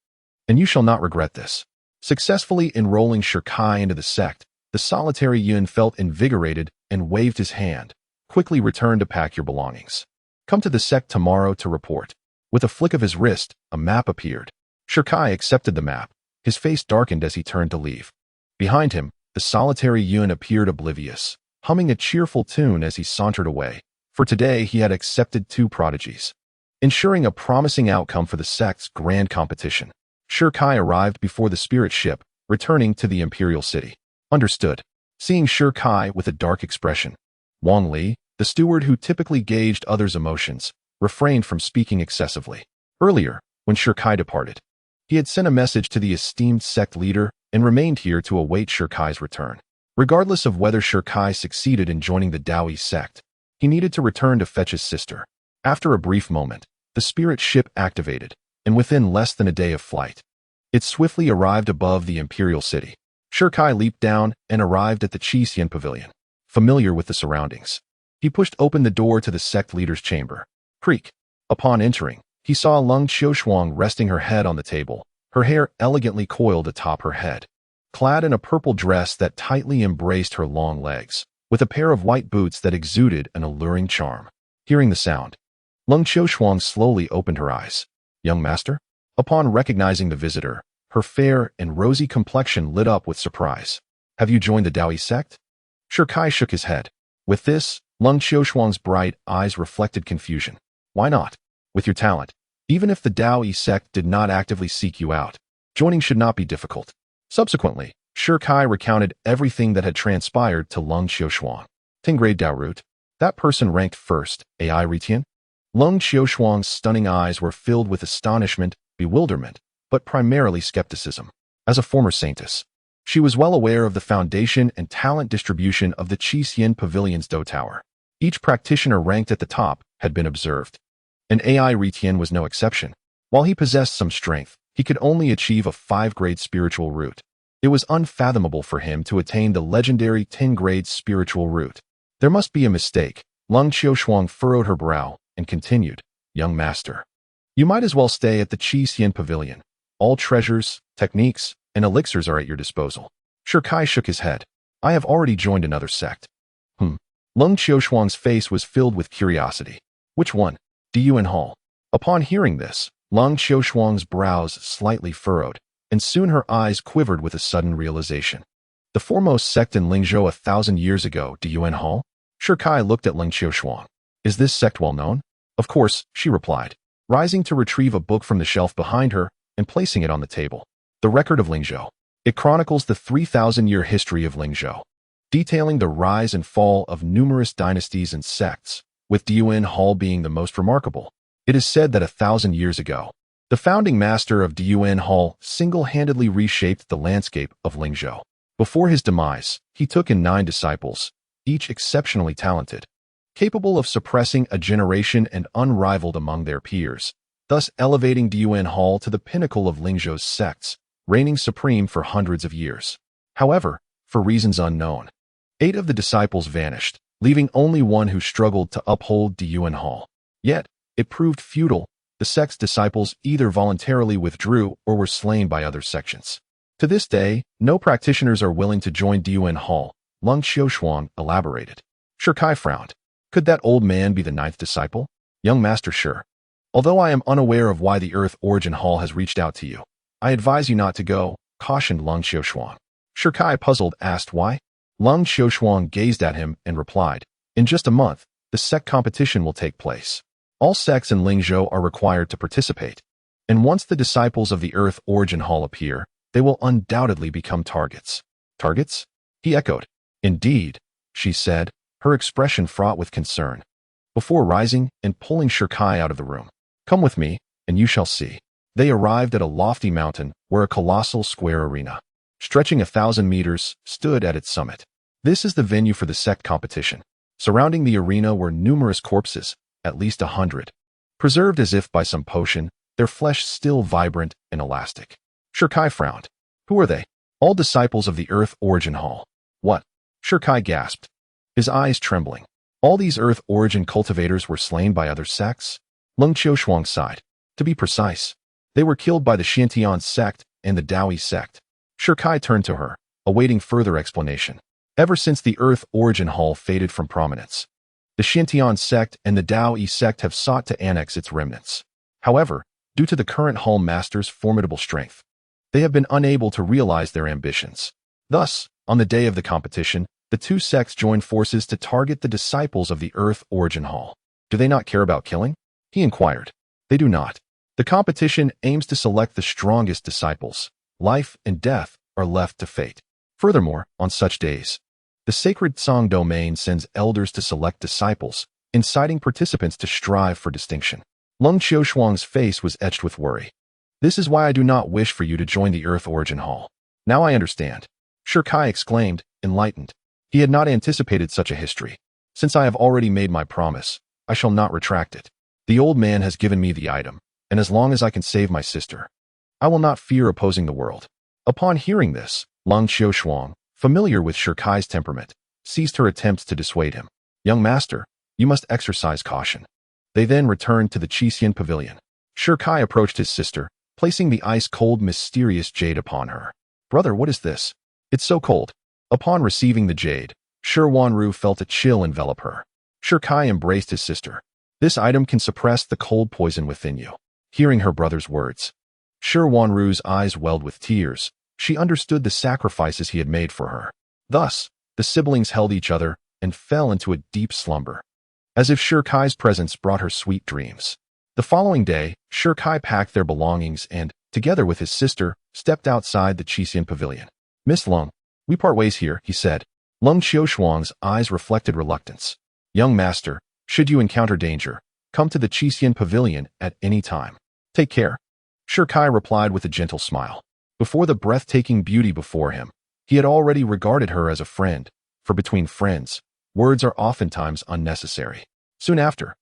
And you shall not regret this." Successfully enrolling Shirkai into the sect, the solitary Yun felt invigorated and waved his hand. "Quickly return to pack your belongings. Come to the sect tomorrow to report." With a flick of his wrist, a map appeared. Shirkai accepted the map. His face darkened as he turned to leave. Behind him, the solitary Yun appeared oblivious, humming a cheerful tune as he sauntered away. For today he had accepted 2 prodigies, ensuring a promising outcome for the sect's grand competition. Shirkai arrived before the spirit ship, returning to the imperial city. "Understood." Seeing Shirkai with a dark expression, Wang Li, the steward who typically gauged others' emotions, refrained from speaking excessively. Earlier, when Shirkai departed, he had sent a message to the esteemed sect leader and remained here to await Shirkai's return. Regardless of whether Shirkai succeeded in joining the Daoyi sect, he needed to return to fetch his sister. After a brief moment, the spirit ship activated, and within less than a day of flight, it swiftly arrived above the imperial city. Shirkai leaped down and arrived at the Qixin Pavilion. Familiar with the surroundings, he pushed open the door to the sect leader's chamber. Creak. Upon entering, he saw Lung Qiushuang resting her head on the table, her hair elegantly coiled atop her head. clad in a purple dress that tightly embraced her long legs, with a pair of white boots that exuded an alluring charm. Hearing the sound, Leng Qiushuang slowly opened her eyes. Young master? Upon recognizing the visitor, her fair and rosy complexion lit up with surprise. Have you joined the Daoyi sect? Shi Kai shook his head. With this, Leng Qiushuang's bright eyes reflected confusion. Why not? With your talent, even if the Daoyi sect did not actively seek you out, joining should not be difficult. Subsequently, Shi Kai recounted everything that had transpired to Leng Qiushuang. 10th grade Dao root. That person ranked first, AI Retian? Leng Qiushuang's stunning eyes were filled with astonishment, bewilderment, but primarily skepticism. As a former saintess, she was well aware of the foundation and talent distribution of the Qixin Pavilion's Do Tower. Each practitioner ranked at the top had been observed. And AI Retian was no exception. While he possessed some strength, he could only achieve a 5th-grade spiritual root. It was unfathomable for him to attain the legendary 10th-grade spiritual root. There must be a mistake. Leng Qiushuang furrowed her brow and continued, Young master, you might as well stay at the Qixin Pavilion. All treasures, techniques, and elixirs are at your disposal. Shi Kai shook his head. I have already joined another sect. Leng Qiushuang's face was filled with curiosity. Which one? Diyuan Hall. Upon hearing this, Leng Qiushuang's brows slightly furrowed, and soon her eyes quivered with a sudden realization. The foremost sect in Lingzhou 1,000 years ago, Diyuan Hall? Shi Kai looked at Leng Qiushuang. Is this sect well known? Of course, she replied, rising to retrieve a book from the shelf behind her and placing it on the table. The Record of Lingzhou. It chronicles the 3,000-year history of Lingzhou, detailing the rise and fall of numerous dynasties and sects, with Diyuan Hall being the most remarkable. It is said that 1,000 years ago, the founding master of Diyuan Hall single-handedly reshaped the landscape of Lingzhou. Before his demise, he took in 9 disciples, each exceptionally talented, capable of suppressing a generation and unrivaled among their peers, thus elevating Diyuan Hall to the pinnacle of Lingzhou's sects, reigning supreme for hundreds of years. However, for reasons unknown, 8 of the disciples vanished, leaving only one who struggled to uphold Diyuan Hall. Yet, it proved futile. The sect's disciples either voluntarily withdrew or were slain by other sections. To this day, no practitioners are willing to join Diyuan Hall, Leng Qiushuang elaborated. Shi Kai frowned. Could that old man be the 9th disciple? Young master, sure. Although I am unaware of why the Earth Origin Hall has reached out to you, I advise you not to go, cautioned Leng Qiushuang. Shi Kai, puzzled, asked why. Leng Qiushuang gazed at him and replied, in just a month, the sect competition will take place. All sects in Lingzhou are required to participate. And once the disciples of the Earth Origin Hall appear, they will undoubtedly become targets. Targets? He echoed. Indeed, she said, her expression fraught with concern. Before rising and pulling Shi Kai out of the room. Come with me, and you shall see. They arrived at a lofty mountain where a colossal square arena, stretching 1,000 meters, stood at its summit. This is the venue for the sect competition. Surrounding the arena were numerous corpses, at least 100, preserved as if by some potion, their flesh still vibrant and elastic. Shi Kai frowned. Who are they? All disciples of the Earth Origin Hall. What? Shi Kai gasped, his eyes trembling. All these Earth Origin cultivators were slain by other sects? Leng Qiushuang sighed. To be precise, they were killed by the Xiantian sect and the Daoyi sect. Shi Kai turned to her, awaiting further explanation. Ever since the Earth Origin Hall faded from prominence, the Xiantian sect and the Daoyi sect have sought to annex its remnants. However, due to the current Hall master's formidable strength, they have been unable to realize their ambitions. Thus, on the day of the competition, the 2 sects joined forces to target the disciples of the Earth Origin Hall. Do they not care about killing? He inquired. They do not. The competition aims to select the strongest disciples. Life and death are left to fate. Furthermore, on such days, the sacred Song domain sends elders to select disciples, inciting participants to strive for distinction. Leng Qiushuang's face was etched with worry. This is why I do not wish for you to join the Earth Origin Hall. Now I understand. Shi Kai exclaimed, enlightened. He had not anticipated such a history. Since I have already made my promise, I shall not retract it. The old man has given me the item, and as long as I can save my sister, I will not fear opposing the world. Upon hearing this, Leng Qiushuang, familiar with Shi Kai's temperament, ceased her attempts to dissuade him. Young master, you must exercise caution. They then returned to the Qixin Pavilion. Shi Kai approached his sister, placing the ice-cold, mysterious jade upon her. Brother, what is this? It's so cold. Upon receiving the jade, Shi Wanru felt a chill envelop her. Shi Kai embraced his sister. This item can suppress the cold poison within you. Hearing her brother's words, Shi Wanru's eyes welled with tears. She understood the sacrifices he had made for her. Thus, the siblings held each other and fell into a deep slumber, as if Shi Kai's presence brought her sweet dreams. The following day, Shi Kai packed their belongings and, together with his sister, stepped outside the Qixin pavilion. "Miss Lung, we part ways here," he said. Lung Qiushuang's eyes reflected reluctance. "Young master, should you encounter danger, come to the Qixin pavilion at any time. Take care." Shi Kai replied with a gentle smile. Before the breathtaking beauty before him, he had already regarded her as a friend, for between friends, words are oftentimes unnecessary. Soon after,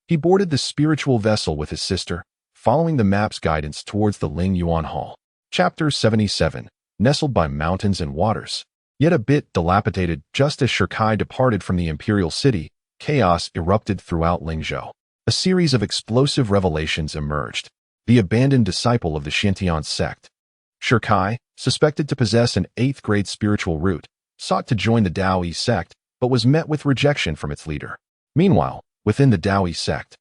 he boarded the spiritual vessel with his sister, following the map's guidance towards the Ling Yuan Hall. Chapter 77, nestled by mountains and waters. Yet a bit dilapidated, just as Shi Kai departed from the imperial city, chaos erupted throughout Lingzhou. A series of explosive revelations emerged. The abandoned disciple of the Xintian sect, Shi Kai, suspected to possess an 8th-grade spiritual root, sought to join the Daoyi sect, but was met with rejection from its leader. Meanwhile, within the Daoyi sect,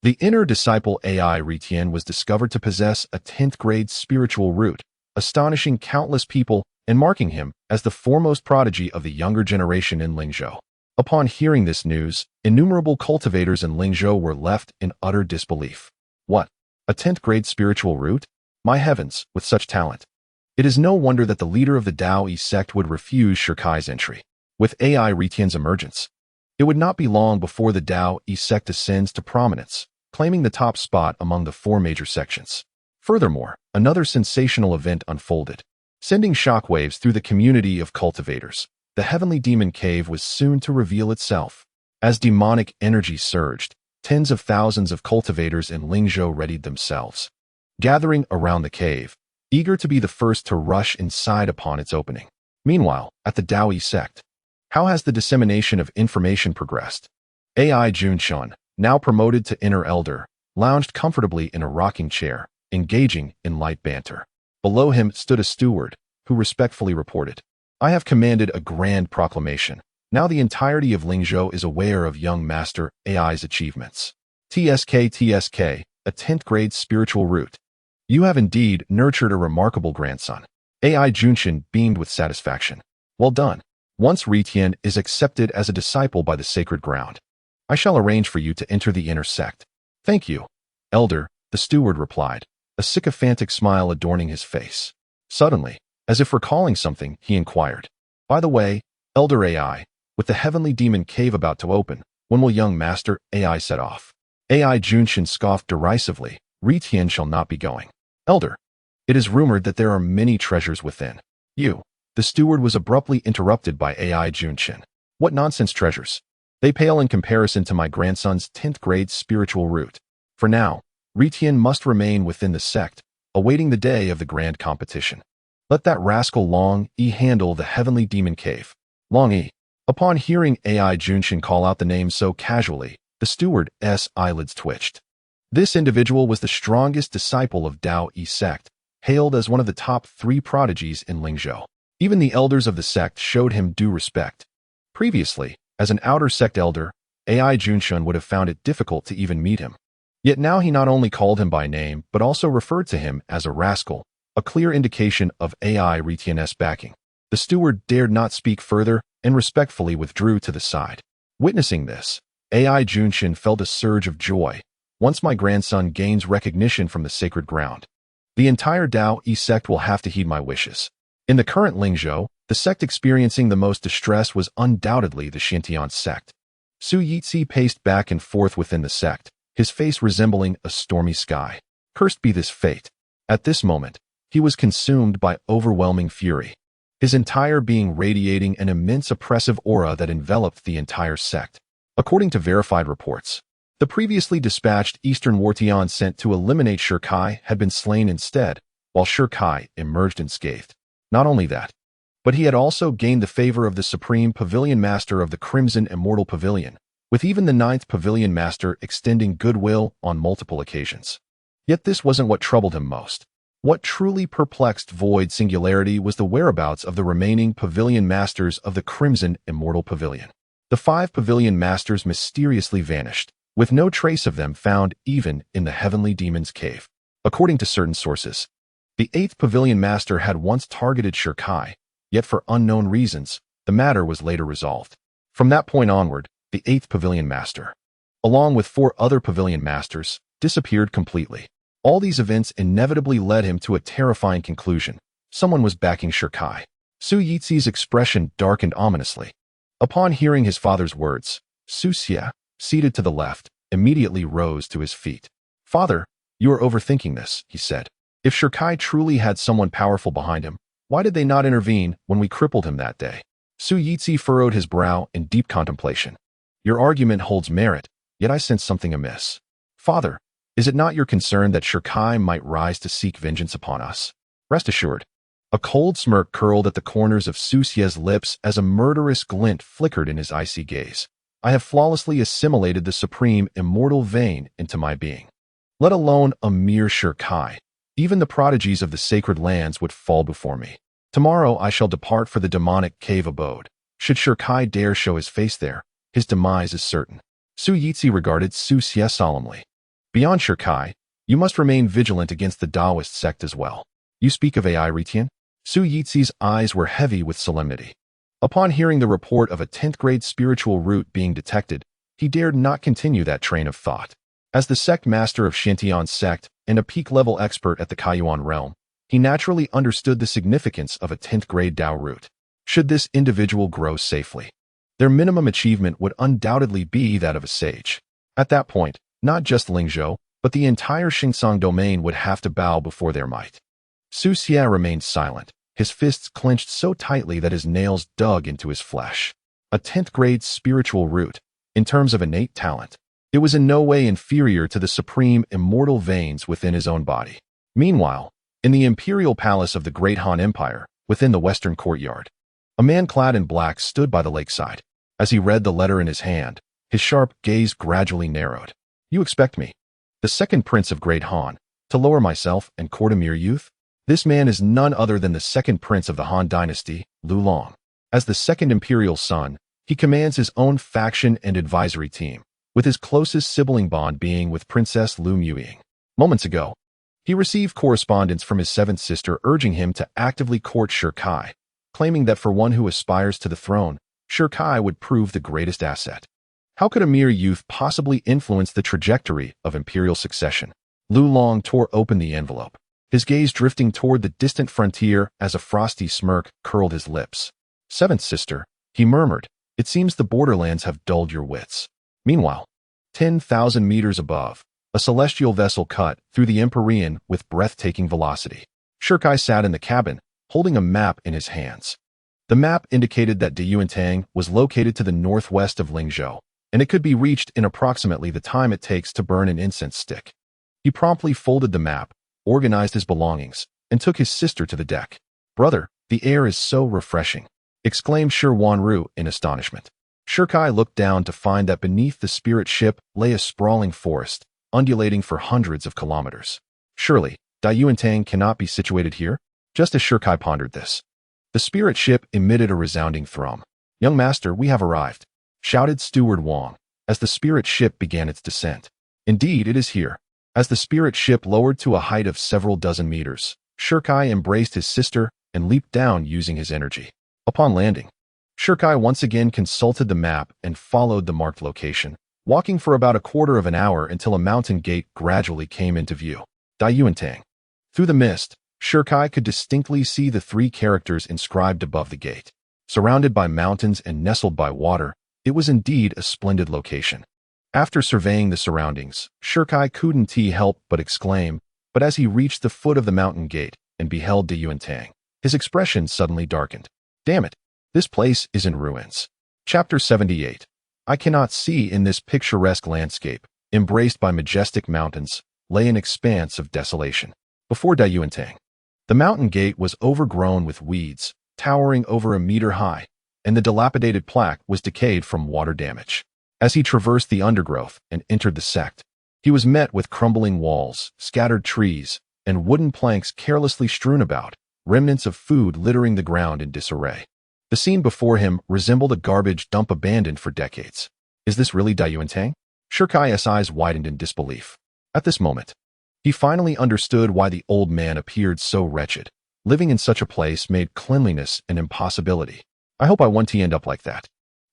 the inner disciple Ai Ritian was discovered to possess a 10th-grade spiritual root, astonishing countless people and marking him as the foremost prodigy of the younger generation in Lingzhou. Upon hearing this news, innumerable cultivators in Lingzhou were left in utter disbelief. What? A 10th-grade spiritual root? My heavens, with such talent! It is no wonder that the leader of the Daoyi sect would refuse Shi Kai's entry. With Ai Ritian's emergence, it would not be long before the Daoyi sect ascends to prominence, claiming the top spot among the 4 major sections. Furthermore, another sensational event unfolded, sending shockwaves through the community of cultivators. The heavenly demon cave was soon to reveal itself. As demonic energy surged, tens of thousands of cultivators in Lingzhou readied themselves, gathering around the cave, eager to be the first to rush inside upon its opening. Meanwhile, at the Daoyi sect, how has the dissemination of information progressed? Ai Junshun, now promoted to inner elder, lounged comfortably in a rocking chair, engaging in light banter. Below him stood a steward, who respectfully reported, "I have commanded a grand proclamation. Now the entirety of Lingzhou is aware of young master Ai's achievements. TSK, a 10th-grade spiritual root. You have indeed nurtured a remarkable grandson." Ai Junshun beamed with satisfaction. "Well done. Once Ritian is accepted as a disciple by the sacred ground, I shall arrange for you to enter the inner sect." "Thank you, elder," the steward replied, a sycophantic smile adorning his face. Suddenly, as if recalling something, he inquired, "By the way, Elder Ai, with the heavenly demon cave about to open, when will young master Ai set off?" Ai Junshun scoffed derisively. "Ritian shall not be going. Elder, it is rumored that there are many treasures within. You." The steward was abruptly interrupted by Ai Junshun. "What nonsense treasures? They pale in comparison to my grandson's 10th-grade spiritual root. For now, Ritian must remain within the sect, awaiting the day of the grand competition. Let that rascal Long Yi handle the heavenly demon cave." Long Yi. Upon hearing Ai Junshun call out the name so casually, the steward's eyelids twitched. This individual was the strongest disciple of Daoyi sect, hailed as one of the top 3 prodigies in Lingzhou. Even the elders of the sect showed him due respect. Previously, as an outer sect elder, Ai Junshun would have found it difficult to even meet him. Yet now he not only called him by name, but also referred to him as a rascal, a clear indication of Ai Ritian's backing. The steward dared not speak further and respectfully withdrew to the side. Witnessing this, Ai Junshun felt a surge of joy. Once my grandson gains recognition from the sacred ground, the entire Daoyi sect will have to heed my wishes. In the current Lingzhou, the sect experiencing the most distress was undoubtedly the Xintian sect. Su Yitzi paced back and forth within the sect, his face resembling a stormy sky. Cursed be this fate. At this moment, he was consumed by overwhelming fury, his entire being radiating an immense oppressive aura that enveloped the entire sect. According to verified reports, the previously dispatched Eastern Wartian sent to eliminate Shi Kai had been slain instead, while Shi Kai emerged unscathed. Not only that, but he had also gained the favor of the Supreme Pavilion Master of the Crimson Immortal Pavilion, with even the 9th Pavilion Master extending goodwill on multiple occasions. Yet this wasn't what troubled him most. What truly perplexed Void Singularity was the whereabouts of the remaining pavilion masters of the Crimson Immortal Pavilion. The 5 pavilion masters mysteriously vanished, with no trace of them found even in the Heavenly Demon's Cave. According to certain sources, the 8th pavilion master had once targeted Shirkai, yet for unknown reasons, the matter was later resolved. From that point onward, the 8th pavilion master, along with 4 other pavilion masters, disappeared completely. All these events inevitably led him to a terrifying conclusion. Someone was backing Shirkai. Su Yixi's expression darkened ominously. Upon hearing his father's words, Su Xie, seated to the left, immediately rose to his feet. "Father, you are overthinking this," he said. "If Shirkai truly had someone powerful behind him, why did they not intervene when we crippled him that day?" Su Yixi furrowed his brow in deep contemplation. "Your argument holds merit, yet I sense something amiss. Father, is it not your concern that Shirkai might rise to seek vengeance upon us? Rest assured." A cold smirk curled at the corners of Su Xie's lips as a murderous glint flickered in his icy gaze. "I have flawlessly assimilated the Supreme Immortal Vein into my being. Let alone a mere Shirkai. Even the prodigies of the sacred lands would fall before me. Tomorrow I shall depart for the demonic cave abode. Should Shirkai dare show his face there, his demise is certain." Su Yixi regarded Su Xie solemnly. "Beyond Shirkai, you must remain vigilant against the Taoist sect as well. You speak of AI Retian?" Su Yixi's eyes were heavy with solemnity. Upon hearing the report of a 10th grade spiritual root being detected, he dared not continue that train of thought. As the sect master of Shantian's sect and a peak-level expert at the Kaiyuan realm, he naturally understood the significance of a 10th grade Tao root. Should this individual grow safely, their minimum achievement would undoubtedly be that of a sage. At that point, not just Lingzhou, but the entire Xingsong domain would have to bow before their might. Su Xie remained silent, his fists clenched so tightly that his nails dug into his flesh. A 10th grade spiritual root, in terms of innate talent, it was in no way inferior to the supreme immortal veins within his own body. Meanwhile, in the imperial palace of the Great Han Empire, within the western courtyard, a man clad in black stood by the lakeside. As he read the letter in his hand, his sharp gaze gradually narrowed. "You expect me, the second prince of Great Han, to lower myself and court a mere youth? This man is none other than the second prince of the Han dynasty, Lu Long. As the second imperial son, he commands his own faction and advisory team, with his closest sibling bond being with Princess Lu Muying. Moments ago, he received correspondence from his 7th sister urging him to actively court Shirkai, claiming that for one who aspires to the throne, Shirkai would prove the greatest asset. How could a mere youth possibly influence the trajectory of imperial succession?" Lu Long tore open the envelope, his gaze drifting toward the distant frontier as a frosty smirk curled his lips. "7th sister," he murmured, "it seems the borderlands have dulled your wits." Meanwhile, 10,000 meters above, a celestial vessel cut through the Empyrean with breathtaking velocity. Shirkai sat in the cabin, holding a map in his hands. The map indicated that Diyuantang was located to the northwest of Lingzhou, and it could be reached in approximately the time it takes to burn an incense stick. He promptly folded the map, organized his belongings, and took his sister to the deck. "Brother, the air is so refreshing," exclaimed Shi Wanru in astonishment. Shirkai looked down to find that beneath the spirit ship lay a sprawling forest, undulating for hundreds of kilometers. Surely, Diyuantang cannot be situated here? Just as Shirkai pondered this, the spirit ship emitted a resounding thrum. "Young master, we have arrived," shouted Steward Wang, as the spirit ship began its descent. "Indeed, it is here." As the spirit ship lowered to a height of several dozen meters, Shirkai embraced his sister and leaped down using his energy. Upon landing, Shirkai once again consulted the map and followed the marked location, walking for about a quarter of an hour until a mountain gate gradually came into view. Diyuantang. Through the mist, Shirkai could distinctly see the 3 characters inscribed above the gate. Surrounded by mountains and nestled by water, it was indeed a splendid location. After surveying the surroundings, Shirkai couldn't help but exclaim, but as he reached the foot of the mountain gate and beheld Diyuantang, his expression suddenly darkened. "Damn it, this place is in ruins." Chapter 78. I cannot see in this picturesque landscape, embraced by majestic mountains, lay an expanse of desolation. Before Diyuantang, the mountain gate was overgrown with weeds, towering over a meter high, and the dilapidated plaque was decayed from water damage. As he traversed the undergrowth and entered the sect, he was met with crumbling walls, scattered trees, and wooden planks carelessly strewn about, remnants of food littering the ground in disarray. The scene before him resembled a garbage dump abandoned for decades. Is this really Dayuantang? Shirkai's eyes widened in disbelief. At this moment, he finally understood why the old man appeared so wretched. Living in such a place made cleanliness an impossibility. I hope I want to end up like that.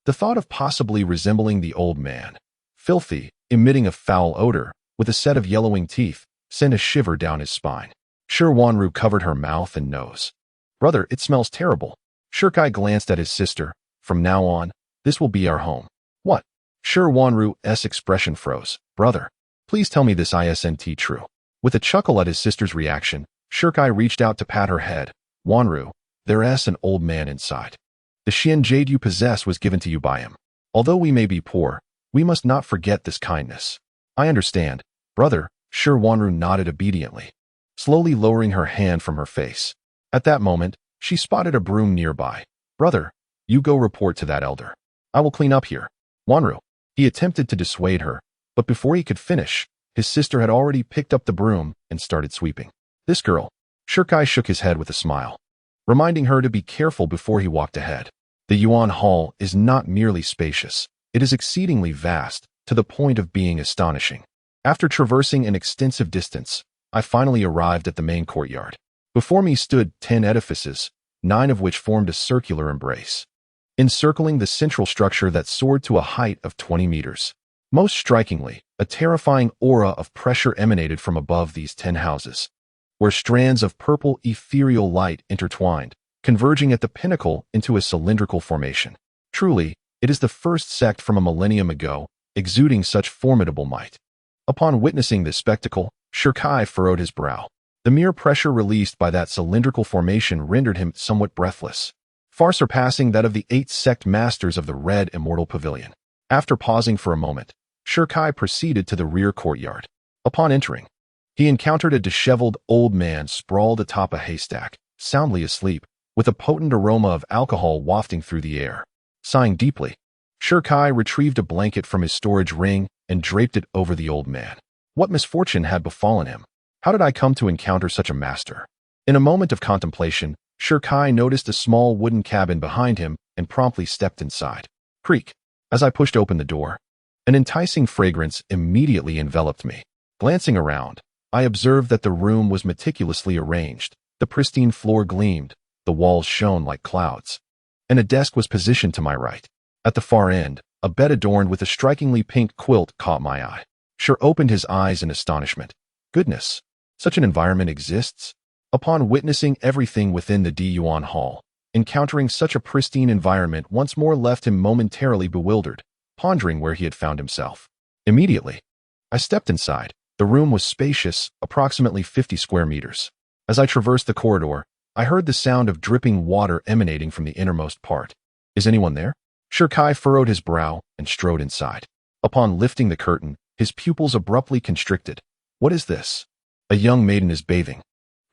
The thought of possibly resembling the old man, filthy, emitting a foul odor, with a set of yellowing teeth, sent a shiver down his spine. Shi Wanru covered her mouth and nose. Brother, it smells terrible. Shirkai glanced at his sister. From now on, this will be our home. What? Shi Wanru's expression froze. Brother, please tell me this isn't true. With a chuckle at his sister's reaction, Shirkai reached out to pat her head. Wanru, there's an old man inside. The Xian jade you possess was given to you by him. Although we may be poor, we must not forget this kindness. I understand, brother. Shi Wanru nodded obediently, slowly lowering her hand from her face. At that moment, she spotted a broom nearby. Brother, you go report to that elder. I will clean up here. Wanru. He attempted to dissuade her, but before he could finish, his sister had already picked up the broom and started sweeping. This girl. Shirkai shook his head with a smile, reminding her to be careful before he walked ahead. The Yuan Hall is not merely spacious, it is exceedingly vast, to the point of being astonishing. After traversing an extensive distance, I finally arrived at the main courtyard. Before me stood 10 edifices, 9 of which formed a circular embrace, encircling the central structure that soared to a height of 20 meters. Most strikingly, a terrifying aura of pressure emanated from above these 10 houses, where strands of purple ethereal light intertwined, converging at the pinnacle into a cylindrical formation. Truly, it is the first sect from a millennium ago, exuding such formidable might. Upon witnessing this spectacle, Shirkai furrowed his brow. The mere pressure released by that cylindrical formation rendered him somewhat breathless, far surpassing that of the 8 sect masters of the Red Immortal Pavilion. After pausing for a moment, Shirkai proceeded to the rear courtyard. Upon entering, he encountered a disheveled old man sprawled atop a haystack, soundly asleep, with a potent aroma of alcohol wafting through the air. Sighing deeply, Shirkai retrieved a blanket from his storage ring and draped it over the old man. What misfortune had befallen him? How did I come to encounter such a master? In a moment of contemplation, Shirkai noticed a small wooden cabin behind him and promptly stepped inside. Creak. As I pushed open the door, an enticing fragrance immediately enveloped me. Glancing around, I observed that the room was meticulously arranged. The pristine floor gleamed, the walls shone like clouds, and a desk was positioned to my right. At the far end, a bed adorned with a strikingly pink quilt caught my eye. Shi opened his eyes in astonishment. Goodness, such an environment exists? Upon witnessing everything within the Yuan Hall, encountering such a pristine environment once more left him momentarily bewildered, pondering where he had found himself. Immediately, I stepped inside. The room was spacious, approximately 50 square meters. As I traversed the corridor, I heard the sound of dripping water emanating from the innermost part. Is anyone there? Shirkai furrowed his brow and strode inside. Upon lifting the curtain, his pupils abruptly constricted. What is this? A young maiden is bathing.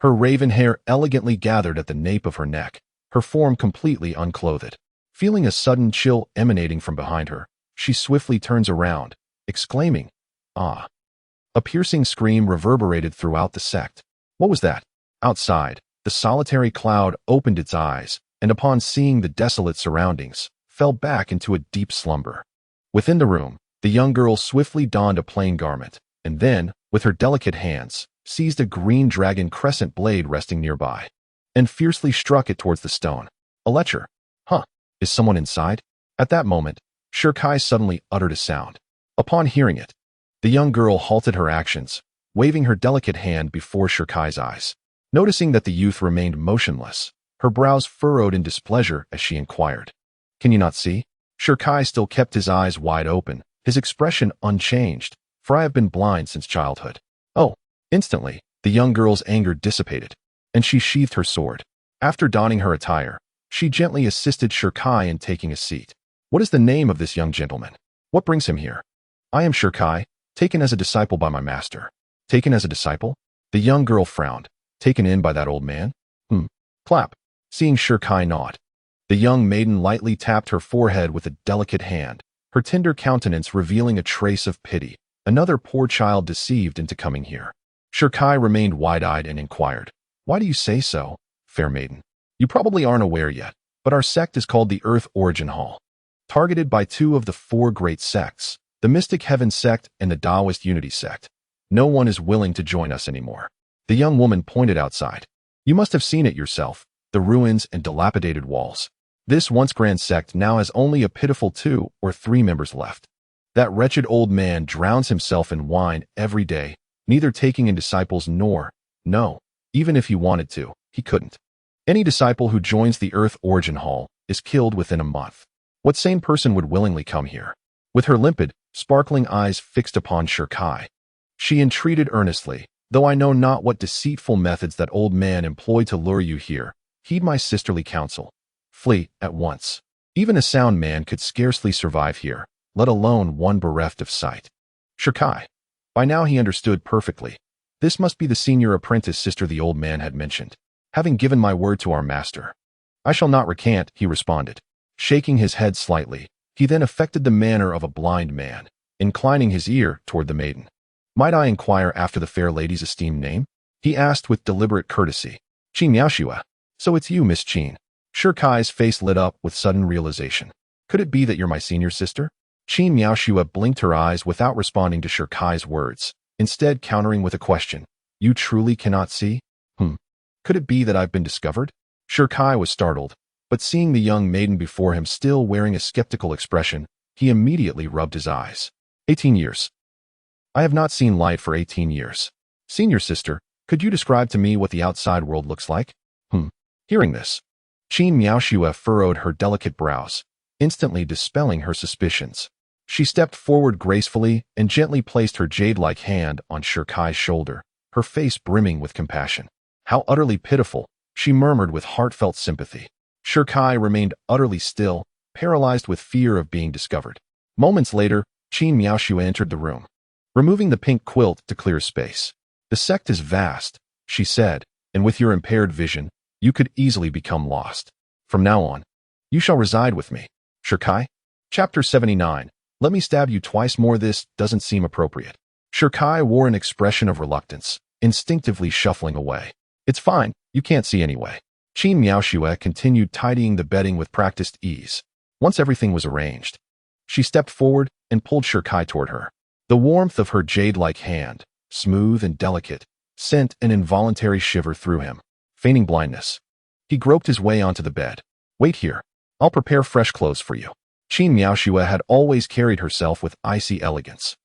Her raven hair elegantly gathered at the nape of her neck, her form completely unclothed. Feeling a sudden chill emanating from behind her, she swiftly turns around, exclaiming, "Ah!" A piercing scream reverberated throughout the sect. What was that? Outside, the solitary cloud opened its eyes, and upon seeing the desolate surroundings, fell back into a deep slumber. Within the room, the young girl swiftly donned a plain garment, and then, with her delicate hands, seized a green dragon crescent blade resting nearby, and fiercely struck it towards the stone. A lecher. Huh, is someone inside? At that moment, Shirkai suddenly uttered a sound. Upon hearing it, the young girl halted her actions, waving her delicate hand before Shirkai's eyes. Noticing that the youth remained motionless, her brows furrowed in displeasure as she inquired, "Can you not see?" Shirkai still kept his eyes wide open, his expression unchanged, "For I have been blind since childhood." Oh! Instantly, the young girl's anger dissipated, and she sheathed her sword. After donning her attire, she gently assisted Shirkai in taking a seat. What is the name of this young gentleman? What brings him here? I am Shirkai, taken as a disciple by my master. Taken as a disciple? The young girl frowned. Taken in by that old man? Clap. Seeing Shirkai nod, the young maiden lightly tapped her forehead with a delicate hand, her tender countenance revealing a trace of pity. Another poor child deceived into coming here. Shirkai remained wide-eyed and inquired, "Why do you say so, fair maiden? You probably aren't aware yet, but our sect is called the Earth Origin Hall, targeted by two of the four great sects, the Mystic Heaven sect and the Taoist Unity sect. No one is willing to join us anymore." The young woman pointed outside. "You must have seen it yourself, the ruins and dilapidated walls. This once grand sect now has only a pitiful 2 or 3 members left. That wretched old man drowns himself in wine every day, neither taking in disciples nor, no, even if he wanted to, he couldn't. Any disciple who joins the Earth Origin Hall is killed within a month. What sane person would willingly come here?" With her limpid, sparkling eyes fixed upon Shirkai, she entreated earnestly, "Though I know not what deceitful methods that old man employed to lure you here, heed my sisterly counsel. Flee at once. Even a sound man could scarcely survive here, let alone one bereft of sight." Shirkai. By now he understood perfectly. This must be the senior apprentice sister the old man had mentioned. "Having given my word to our master, I shall not recant," he responded, shaking his head slightly. He then affected the manner of a blind man, inclining his ear toward the maiden. "Might I inquire after the fair lady's esteemed name?" he asked with deliberate courtesy. "Qin Miaoxue. So it's you, Miss Qin." Shirkai's face lit up with sudden realization. "Could it be that you're my senior sister?" Qin Miaoxue blinked her eyes without responding to Shirkai's words, instead countering with a question. "You truly cannot see? Could it be that I've been discovered?" Shirkai was startled, but seeing the young maiden before him still wearing a skeptical expression, he immediately rubbed his eyes. 18 years. I have not seen light for 18 years. Senior sister, could you describe to me what the outside world looks like? Hearing this, Qin Miaoxue furrowed her delicate brows, instantly dispelling her suspicions. She stepped forward gracefully and gently placed her jade-like hand on Shirkai's shoulder, her face brimming with compassion. "How utterly pitiful," she murmured with heartfelt sympathy. Shirkai remained utterly still, paralyzed with fear of being discovered. Moments later, Qin Miaoxue entered the room, removing the pink quilt to clear space. "The sect is vast," she said, "and with your impaired vision, you could easily become lost. From now on, you shall reside with me." Shirkai? Chapter 79. Let me stab you twice more. This doesn't seem appropriate. Shirkai wore an expression of reluctance, instinctively shuffling away. "It's fine, you can't see anyway." Qin Miaoxue continued tidying the bedding with practiced ease. Once everything was arranged, she stepped forward and pulled Shirkai toward her. The warmth of her jade-like hand, smooth and delicate, sent an involuntary shiver through him. Feigning blindness, he groped his way onto the bed. "Wait here. I'll prepare fresh clothes for you." Qin Miaoxue had always carried herself with icy elegance.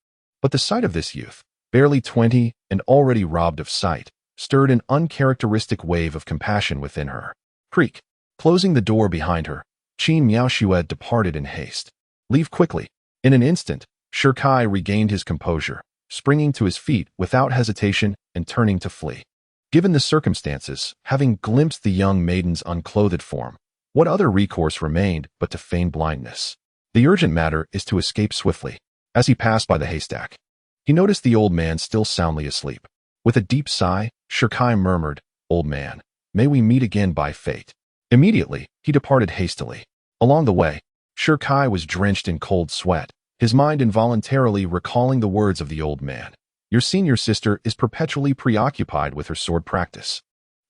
But the sight of this youth, barely 20 and already robbed of sight, stirred an uncharacteristic wave of compassion within her. Creak. Closing the door behind her, Qin Miaoxue departed in haste. "Leave quickly." In an instant, Shirkai regained his composure, springing to his feet without hesitation and turning to flee. Given the circumstances, having glimpsed the young maiden's unclothed form, what other recourse remained but to feign blindness? The urgent matter is to escape swiftly. As he passed by the haystack, he noticed the old man still soundly asleep. With a deep sigh, Shirkai murmured, "Old man, may we meet again by fate." Immediately, he departed hastily. Along the way, Shirkai was drenched in cold sweat, his mind involuntarily recalling the words of the old man. "Your senior sister is perpetually preoccupied with her sword practice.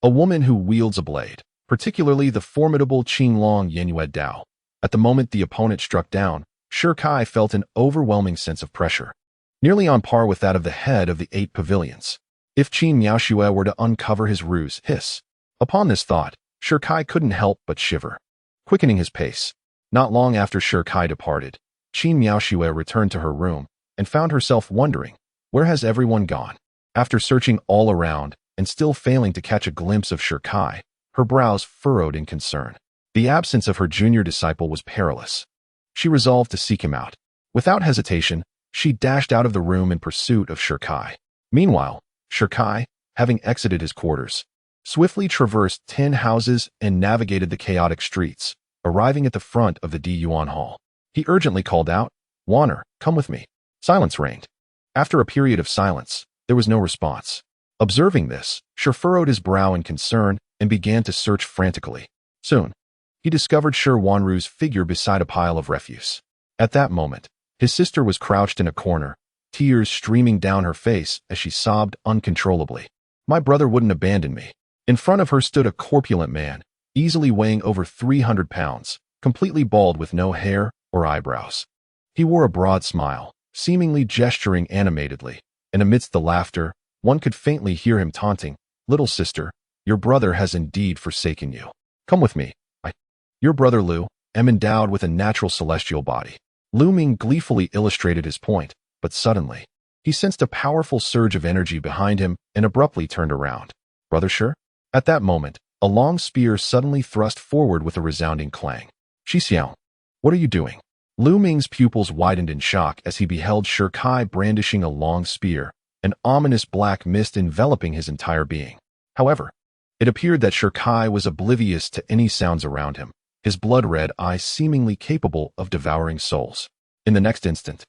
A woman who wields a blade, particularly the formidable Qinglong Yenyue Dao." At the moment the opponent struck down, Shirkai felt an overwhelming sense of pressure, nearly on par with that of the head of the 8 pavilions. If Qin Miaoxue were to uncover his ruse, hiss. Upon this thought, Shirkai couldn't help but shiver, quickening his pace. Not long after Shirkai departed, Qin Miaoxue returned to her room and found herself wondering, where has everyone gone? After searching all around and still failing to catch a glimpse of Shirkai, her brows furrowed in concern. The absence of her junior disciple was perilous. She resolved to seek him out. Without hesitation, she dashed out of the room in pursuit of Shirkai. Meanwhile, Shirkai, having exited his quarters, swiftly traversed 10 houses and navigated the chaotic streets, arriving at the front of the Diyuan Hall. He urgently called out, "Wanner, come with me." Silence reigned. After a period of silence, there was no response. Observing this, Shi furrowed his brow in concern and began to search frantically. Soon, he discovered Shi Wanru's figure beside a pile of refuse. At that moment, his sister was crouched in a corner, tears streaming down her face as she sobbed uncontrollably. My brother wouldn't abandon me. In front of her stood a corpulent man, easily weighing over 300 pounds, completely bald with no hair or eyebrows. He wore a broad smile, seemingly gesturing animatedly, and amidst the laughter, one could faintly hear him taunting, "Little sister, your brother has indeed forsaken you. Come with me. Your brother Lu am endowed with a natural celestial body." Lu Ming gleefully illustrated his point, but suddenly, he sensed a powerful surge of energy behind him and abruptly turned around. "Brother Shi?" At that moment, a long spear suddenly thrust forward with a resounding clang. "Shi Xiao, what are you doing?" Lu Ming's pupils widened in shock as he beheld Shi Kai brandishing a long spear, an ominous black mist enveloping his entire being. However, it appeared that Shi Kai was oblivious to any sounds around him, his blood-red eyes seemingly capable of devouring souls. In the next instant,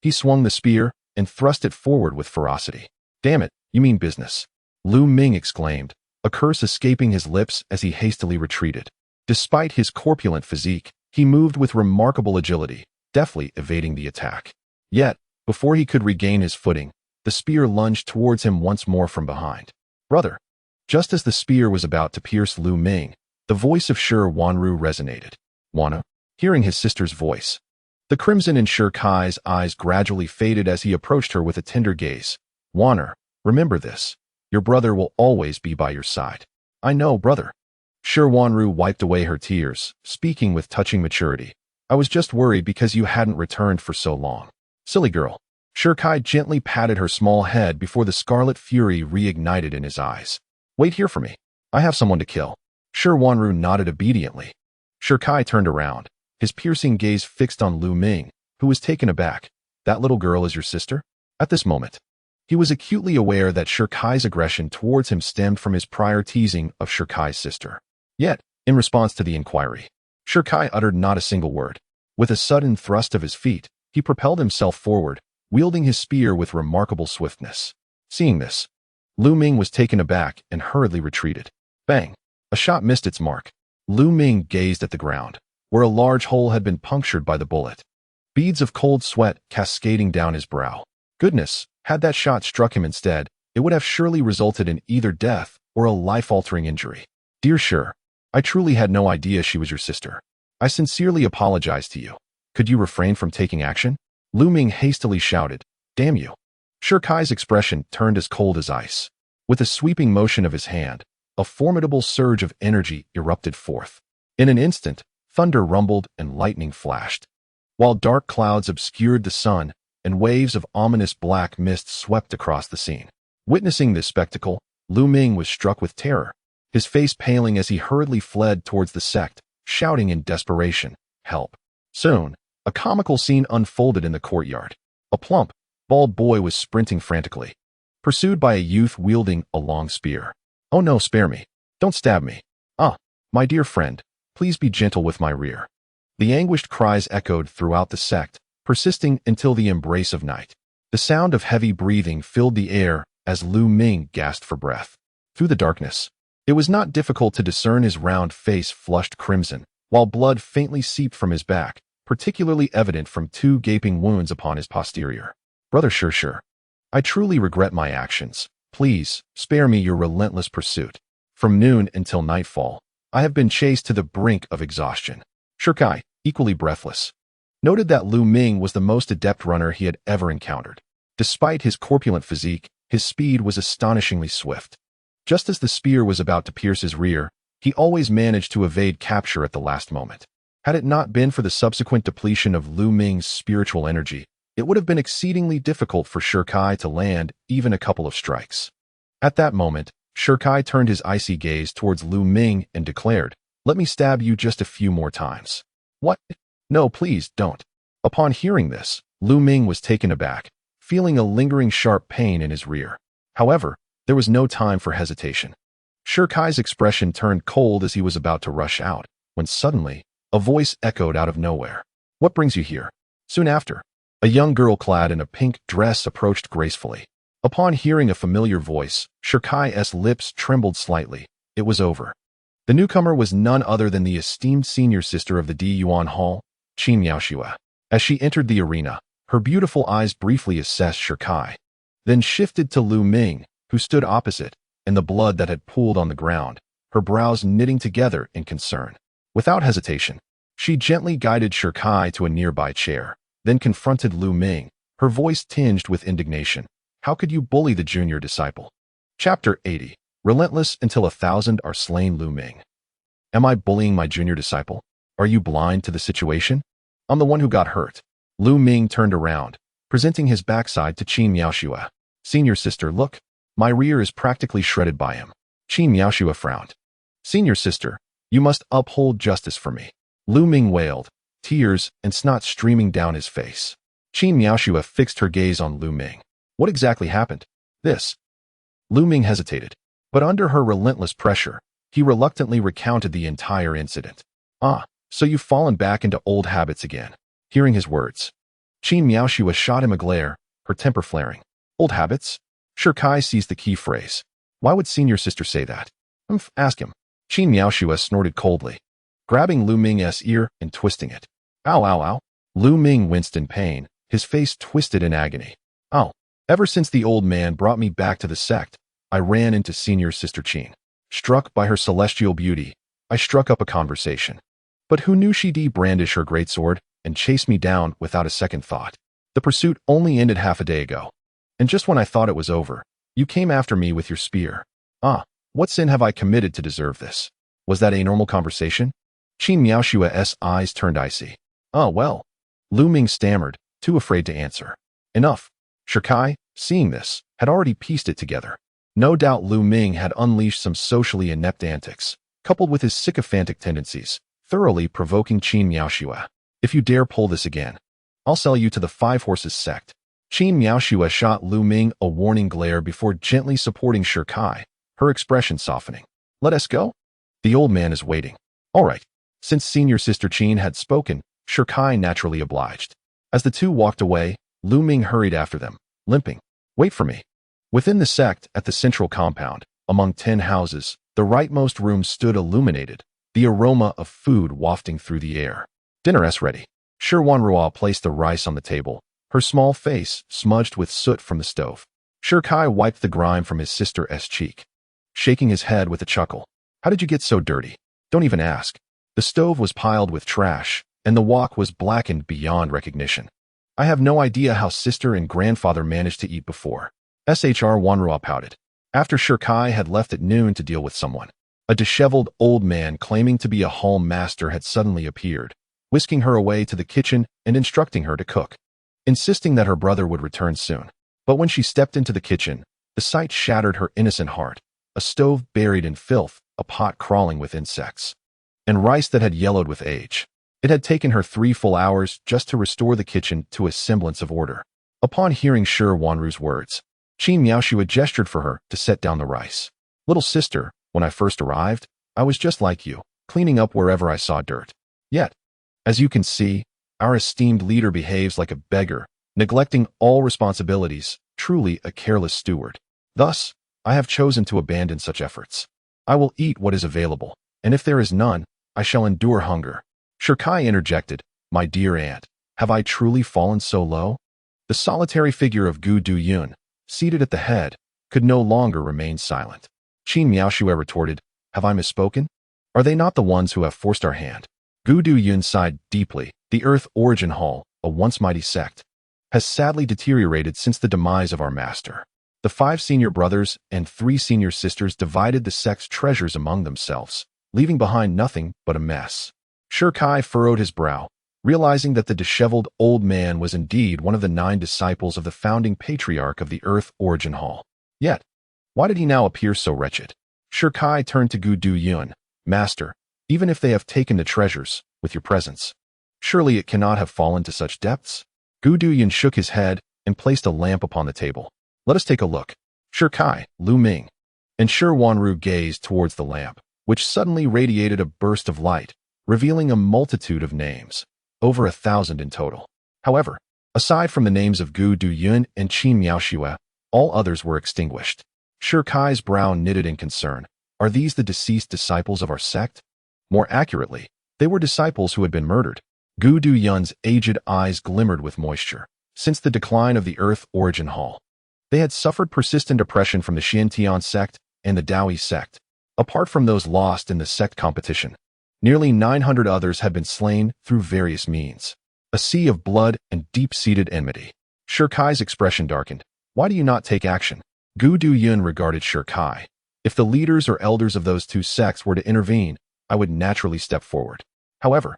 he swung the spear and thrust it forward with ferocity. "Damn it, you mean business!" Lu Ming exclaimed, a curse escaping his lips as he hastily retreated. Despite his corpulent physique, he moved with remarkable agility, deftly evading the attack. Yet, before he could regain his footing, the spear lunged towards him once more from behind. "Brother!" Just as the spear was about to pierce Lu Ming, the voice of Shi Wanru resonated. "Wana?" Hearing his sister's voice, the crimson in Shi Kai's eyes gradually faded as he approached her with a tender gaze. "Waner, remember this. Your brother will always be by your side." "I know, brother." Shi Wanru wiped away her tears, speaking with touching maturity. "I was just worried because you hadn't returned for so long." "Silly girl." Shi Kai gently patted her small head before the scarlet fury reignited in his eyes. "Wait here for me. I have someone to kill." Shi Wanru nodded obediently. Shi Kai turned around, his piercing gaze fixed on Lu Ming, who was taken aback. "That little girl is your sister?" At this moment, he was acutely aware that Shi Kai's aggression towards him stemmed from his prior teasing of Shi Kai's sister. Yet, in response to the inquiry, Shi Kai uttered not a single word. With a sudden thrust of his feet, he propelled himself forward, wielding his spear with remarkable swiftness. Seeing this, Lu Ming was taken aback and hurriedly retreated. Bang! A shot missed its mark. Lu Ming gazed at the ground, where a large hole had been punctured by the bullet. Beads of cold sweat cascading down his brow. Goodness, had that shot struck him instead, it would have surely resulted in either death or a life-altering injury. "Dear Shi, I truly had no idea she was your sister. I sincerely apologize to you. Could you refrain from taking action?" Lu Ming hastily shouted, "Damn you." Shi Kai's expression turned as cold as ice. With a sweeping motion of his hand, a formidable surge of energy erupted forth. In an instant, thunder rumbled and lightning flashed, while dark clouds obscured the sun and waves of ominous black mist swept across the scene. Witnessing this spectacle, Lu Ming was struck with terror, his face paling as he hurriedly fled towards the sect, shouting in desperation, "Help!" Soon, a comical scene unfolded in the courtyard. A plump, bald boy was sprinting frantically, pursued by a youth wielding a long spear. "Oh no, spare me. Don't stab me. Ah, my dear friend, please be gentle with my rear." The anguished cries echoed throughout the sect, persisting until the embrace of night. The sound of heavy breathing filled the air as Lu Ming gasped for breath. Through the darkness, it was not difficult to discern his round face flushed crimson, while blood faintly seeped from his back, particularly evident from two gaping wounds upon his posterior. "Brother Shi, I truly regret my actions. Please, spare me your relentless pursuit. From noon until nightfall, I have been chased to the brink of exhaustion." Shi Kai, equally breathless, noted that Lu Ming was the most adept runner he had ever encountered. Despite his corpulent physique, his speed was astonishingly swift. Just as the spear was about to pierce his rear, he always managed to evade capture at the last moment. Had it not been for the subsequent depletion of Lu Ming's spiritual energy, it would have been exceedingly difficult for Shi Kai to land even a couple of strikes. At that moment, Shi Kai turned his icy gaze towards Lu Ming and declared, "Let me stab you just a few more times." "What? No, please, don't." Upon hearing this, Lu Ming was taken aback, feeling a lingering sharp pain in his rear. However, there was no time for hesitation. Shi Kai's expression turned cold as he was about to rush out, when suddenly, a voice echoed out of nowhere. "What brings you here?" Soon after, a young girl clad in a pink dress approached gracefully. Upon hearing a familiar voice, Shi Kai's lips trembled slightly. It was over. The newcomer was none other than the esteemed senior sister of the Di Yuan Hall, Qin Miaoxua. As she entered the arena, Her beautiful eyes briefly assessed Shikai, then shifted to Lu Ming, who stood opposite, and the blood that had pooled on the ground, her brows knitting together in concern. Without hesitation, she gently guided Shikai to a nearby chair, then confronted Lu Ming, her voice tinged with indignation. How could you bully the junior disciple? Chapter 80. Relentless until 1,000 are slain. Lu Ming. Am I bullying my junior disciple? Are you blind to the situation? I'm the one who got hurt. Lu Ming turned around, presenting his backside to Qin Miaoxue. Senior sister, look. My rear is practically shredded by him. Qin Miaoxue frowned. Senior sister, you must uphold justice for me. Lu Ming wailed, tears and snot streaming down his face. Qin Miaoxue fixed her gaze on Lu Ming. What exactly happened? This. Lu Ming hesitated, but under her relentless pressure, he reluctantly recounted the entire incident. Ah, so you've fallen back into old habits again. Hearing his words, Qin Miaoxue shot him a glare, her temper flaring. Old habits? Shikai seized the key phrase. Why would senior sister say that? Ask him. Qin Miaoxue snorted coldly, grabbing Lu Ming's ear and twisting it. Ow, ow, ow. Lu Ming winced in pain, his face twisted in agony. Ow. Ever since the old man brought me back to the sect, I ran into senior sister Qin. Struck by her celestial beauty, I struck up a conversation. But who knew she'd brandish her greatsword and chase me down without a second thought? The pursuit only ended half a day ago. And just when I thought it was over, you came after me with your spear. Ah, what sin have I committed to deserve this? Was that a normal conversation? Qin Miaoxue's eyes turned icy. Oh, well. Lu Ming stammered, too afraid to answer. Enough. Shikai, seeing this, had already pieced it together. No doubt Lu Ming had unleashed some socially inept antics, coupled with his sycophantic tendencies, thoroughly provoking Qin Miaoxue. If you dare pull this again, I'll sell you to the Five Horses sect. Qin Miaoxue shot Lu Ming a warning glare before gently supporting Shikai, her expression softening. Let us go? The old man is waiting. All right. Since senior sister Qin had spoken, Shikai naturally obliged. As the two walked away, Lu Ming hurried after them, limping. Wait for me. Within the sect, at the central compound, among 10 houses, the rightmost room stood illuminated, the aroma of food wafting through the air. Dinner's ready. Shi Wanruo placed the rice on the table, her small face smudged with soot from the stove. Shikai wiped the grime from his sister's cheek, shaking his head with a chuckle. How did you get so dirty? Don't even ask. The stove was piled with trash, and the wok was blackened beyond recognition. I have no idea how sister and grandfather managed to eat before. Shr Wanruo pouted. After Shikai had left at noon to deal with someone, a disheveled old man claiming to be a hall master had suddenly appeared, whisking her away to the kitchen and instructing her to cook, insisting that her brother would return soon. But when she stepped into the kitchen, the sight shattered her innocent heart. A stove buried in filth, a pot crawling with insects, and rice that had yellowed with age. It had taken her 3 full hours just to restore the kitchen to a semblance of order. Upon hearing Shi Wanru's words, Qin Miaoxue gestured for her to set down the rice. Little sister, when I first arrived, I was just like you, cleaning up wherever I saw dirt. Yet, as you can see, our esteemed leader behaves like a beggar, neglecting all responsibilities, truly a careless steward. Thus, I have chosen to abandon such efforts. I will eat what is available, and if there is none, I shall endure hunger. Shikai interjected, My dear aunt, have I truly fallen so low? The solitary figure of Gu Duyun, seated at the head, could no longer remain silent. Qin Miaoxue retorted, Have I misspoken? Are they not the ones who have forced our hand? Gu Duyun sighed deeply. The Earth Origin Hall, a once mighty sect, has sadly deteriorated since the demise of our master. The 5 senior brothers and 3 senior sisters divided the sect's treasures among themselves, leaving behind nothing but a mess. Shikai furrowed his brow, realizing that the disheveled old man was indeed one of the 9 disciples of the founding patriarch of the Earth Origin Hall. Yet, why did he now appear so wretched? Shikai turned to Gu Duyun. Master, even if they have taken the treasures, with your presence, surely it cannot have fallen to such depths? Gu Duyun shook his head and placed a lamp upon the table. Let us take a look. Shikai, Lu Ming, and Shi Wanru gazed towards the lamp, which suddenly radiated a burst of light, revealing a multitude of names, over 1,000 in total. However, aside from the names of Gu Duyun and Qin Miaoxue, all others were extinguished. Shikai's brow knitted in concern. Are these the deceased disciples of our sect? More accurately, they were disciples who had been murdered. Gu Duyun's aged eyes glimmered with moisture. since the decline of the Earth Origin Hall. They had suffered persistent oppression from the Xintian sect and the Daoi sect. Apart from those lost in the sect competition, nearly 900 others had been slain through various means. A sea of blood and deep-seated enmity. Shirkai's expression darkened. Why do you not take action? Gu Duyun regarded Shirkai. If the leaders or elders of those two sects were to intervene, I would naturally step forward. However,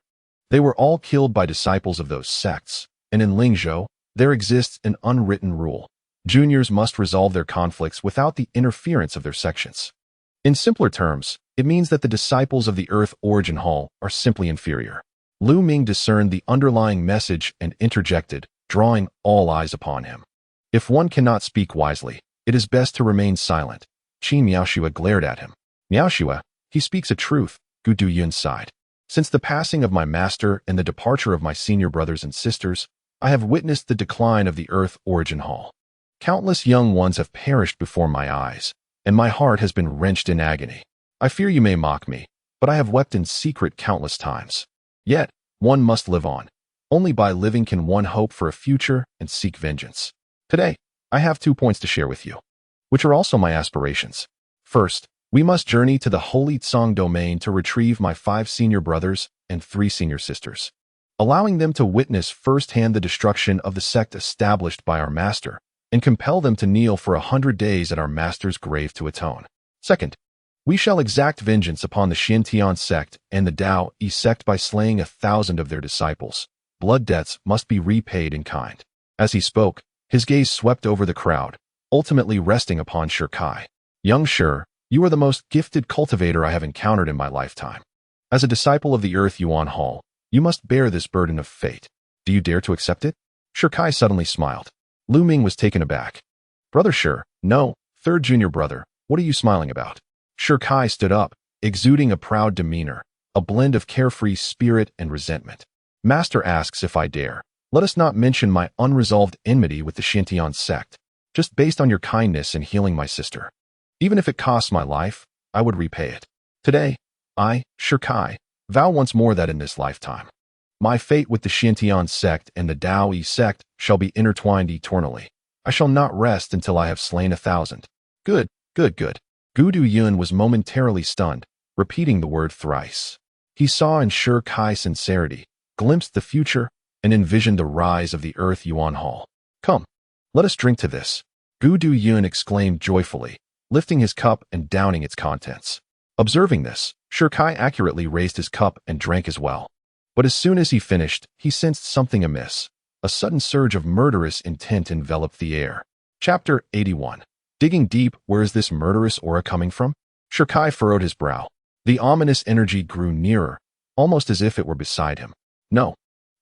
they were all killed by disciples of those sects, and in Lingzhou, there exists an unwritten rule. Juniors must resolve their conflicts without the interference of their sections. In simpler terms, it means that the disciples of the Earth Origin Hall are simply inferior. Lu Ming discerned the underlying message and interjected, drawing all eyes upon him. If one cannot speak wisely, it is best to remain silent. Qin Miaoshua glared at him. Miaoshua, he speaks a truth, Gu Duyun sighed. Since the passing of my master and the departure of my senior brothers and sisters, I have witnessed the decline of the Earth Origin Hall. Countless young ones have perished before my eyes, and my heart has been wrenched in agony. I fear you may mock me, but I have wept in secret countless times. Yet, one must live on. Only by living can one hope for a future and seek vengeance. Today, I have 2 points to share with you, which are also my aspirations. First, we must journey to the Holy Tsang domain to retrieve my 5 senior brothers and 3 senior sisters, allowing them to witness firsthand the destruction of the sect established by our master, and compel them to kneel for 100 days at our master's grave to atone. Second, we shall exact vengeance upon the Xintian sect and the Dao sect by slaying 1,000 of their disciples. Blood debts must be repaid in kind. As he spoke, his gaze swept over the crowd, ultimately resting upon Shirkai. Young Shir, you are the most gifted cultivator I have encountered in my lifetime. As a disciple of the Earth Yuan Hall, you must bear this burden of fate. Do you dare to accept it? Shirkai suddenly smiled. Lu Ming was taken aback. Brother Shir, no, third junior brother, what are you smiling about? Shirkai stood up, exuding a proud demeanor, a blend of carefree spirit and resentment. Master asks if I dare. Let us not mention my unresolved enmity with the Xintian sect, just based on your kindness in healing my sister. Even if it costs my life, I would repay it. Today, I, Shirkai, vow once more that in this lifetime, my fate with the Xintian sect and the Dao sect shall be intertwined eternally. I shall not rest until I have slain 1,000. Good, good, good. Gu Duyun was momentarily stunned, repeating the word thrice. He saw in Shirkai's sincerity, glimpsed the future, and envisioned the rise of the Earth Yuan Hall. Come, let us drink to this. Gu Duyun exclaimed joyfully, lifting his cup and downing its contents. Observing this, Shirkai accurately raised his cup and drank as well. But as soon as he finished, he sensed something amiss. A sudden surge of murderous intent enveloped the air. Chapter 81. Digging deep, where is this murderous aura coming from? Shirkai furrowed his brow. The ominous energy grew nearer, almost as if it were beside him. No.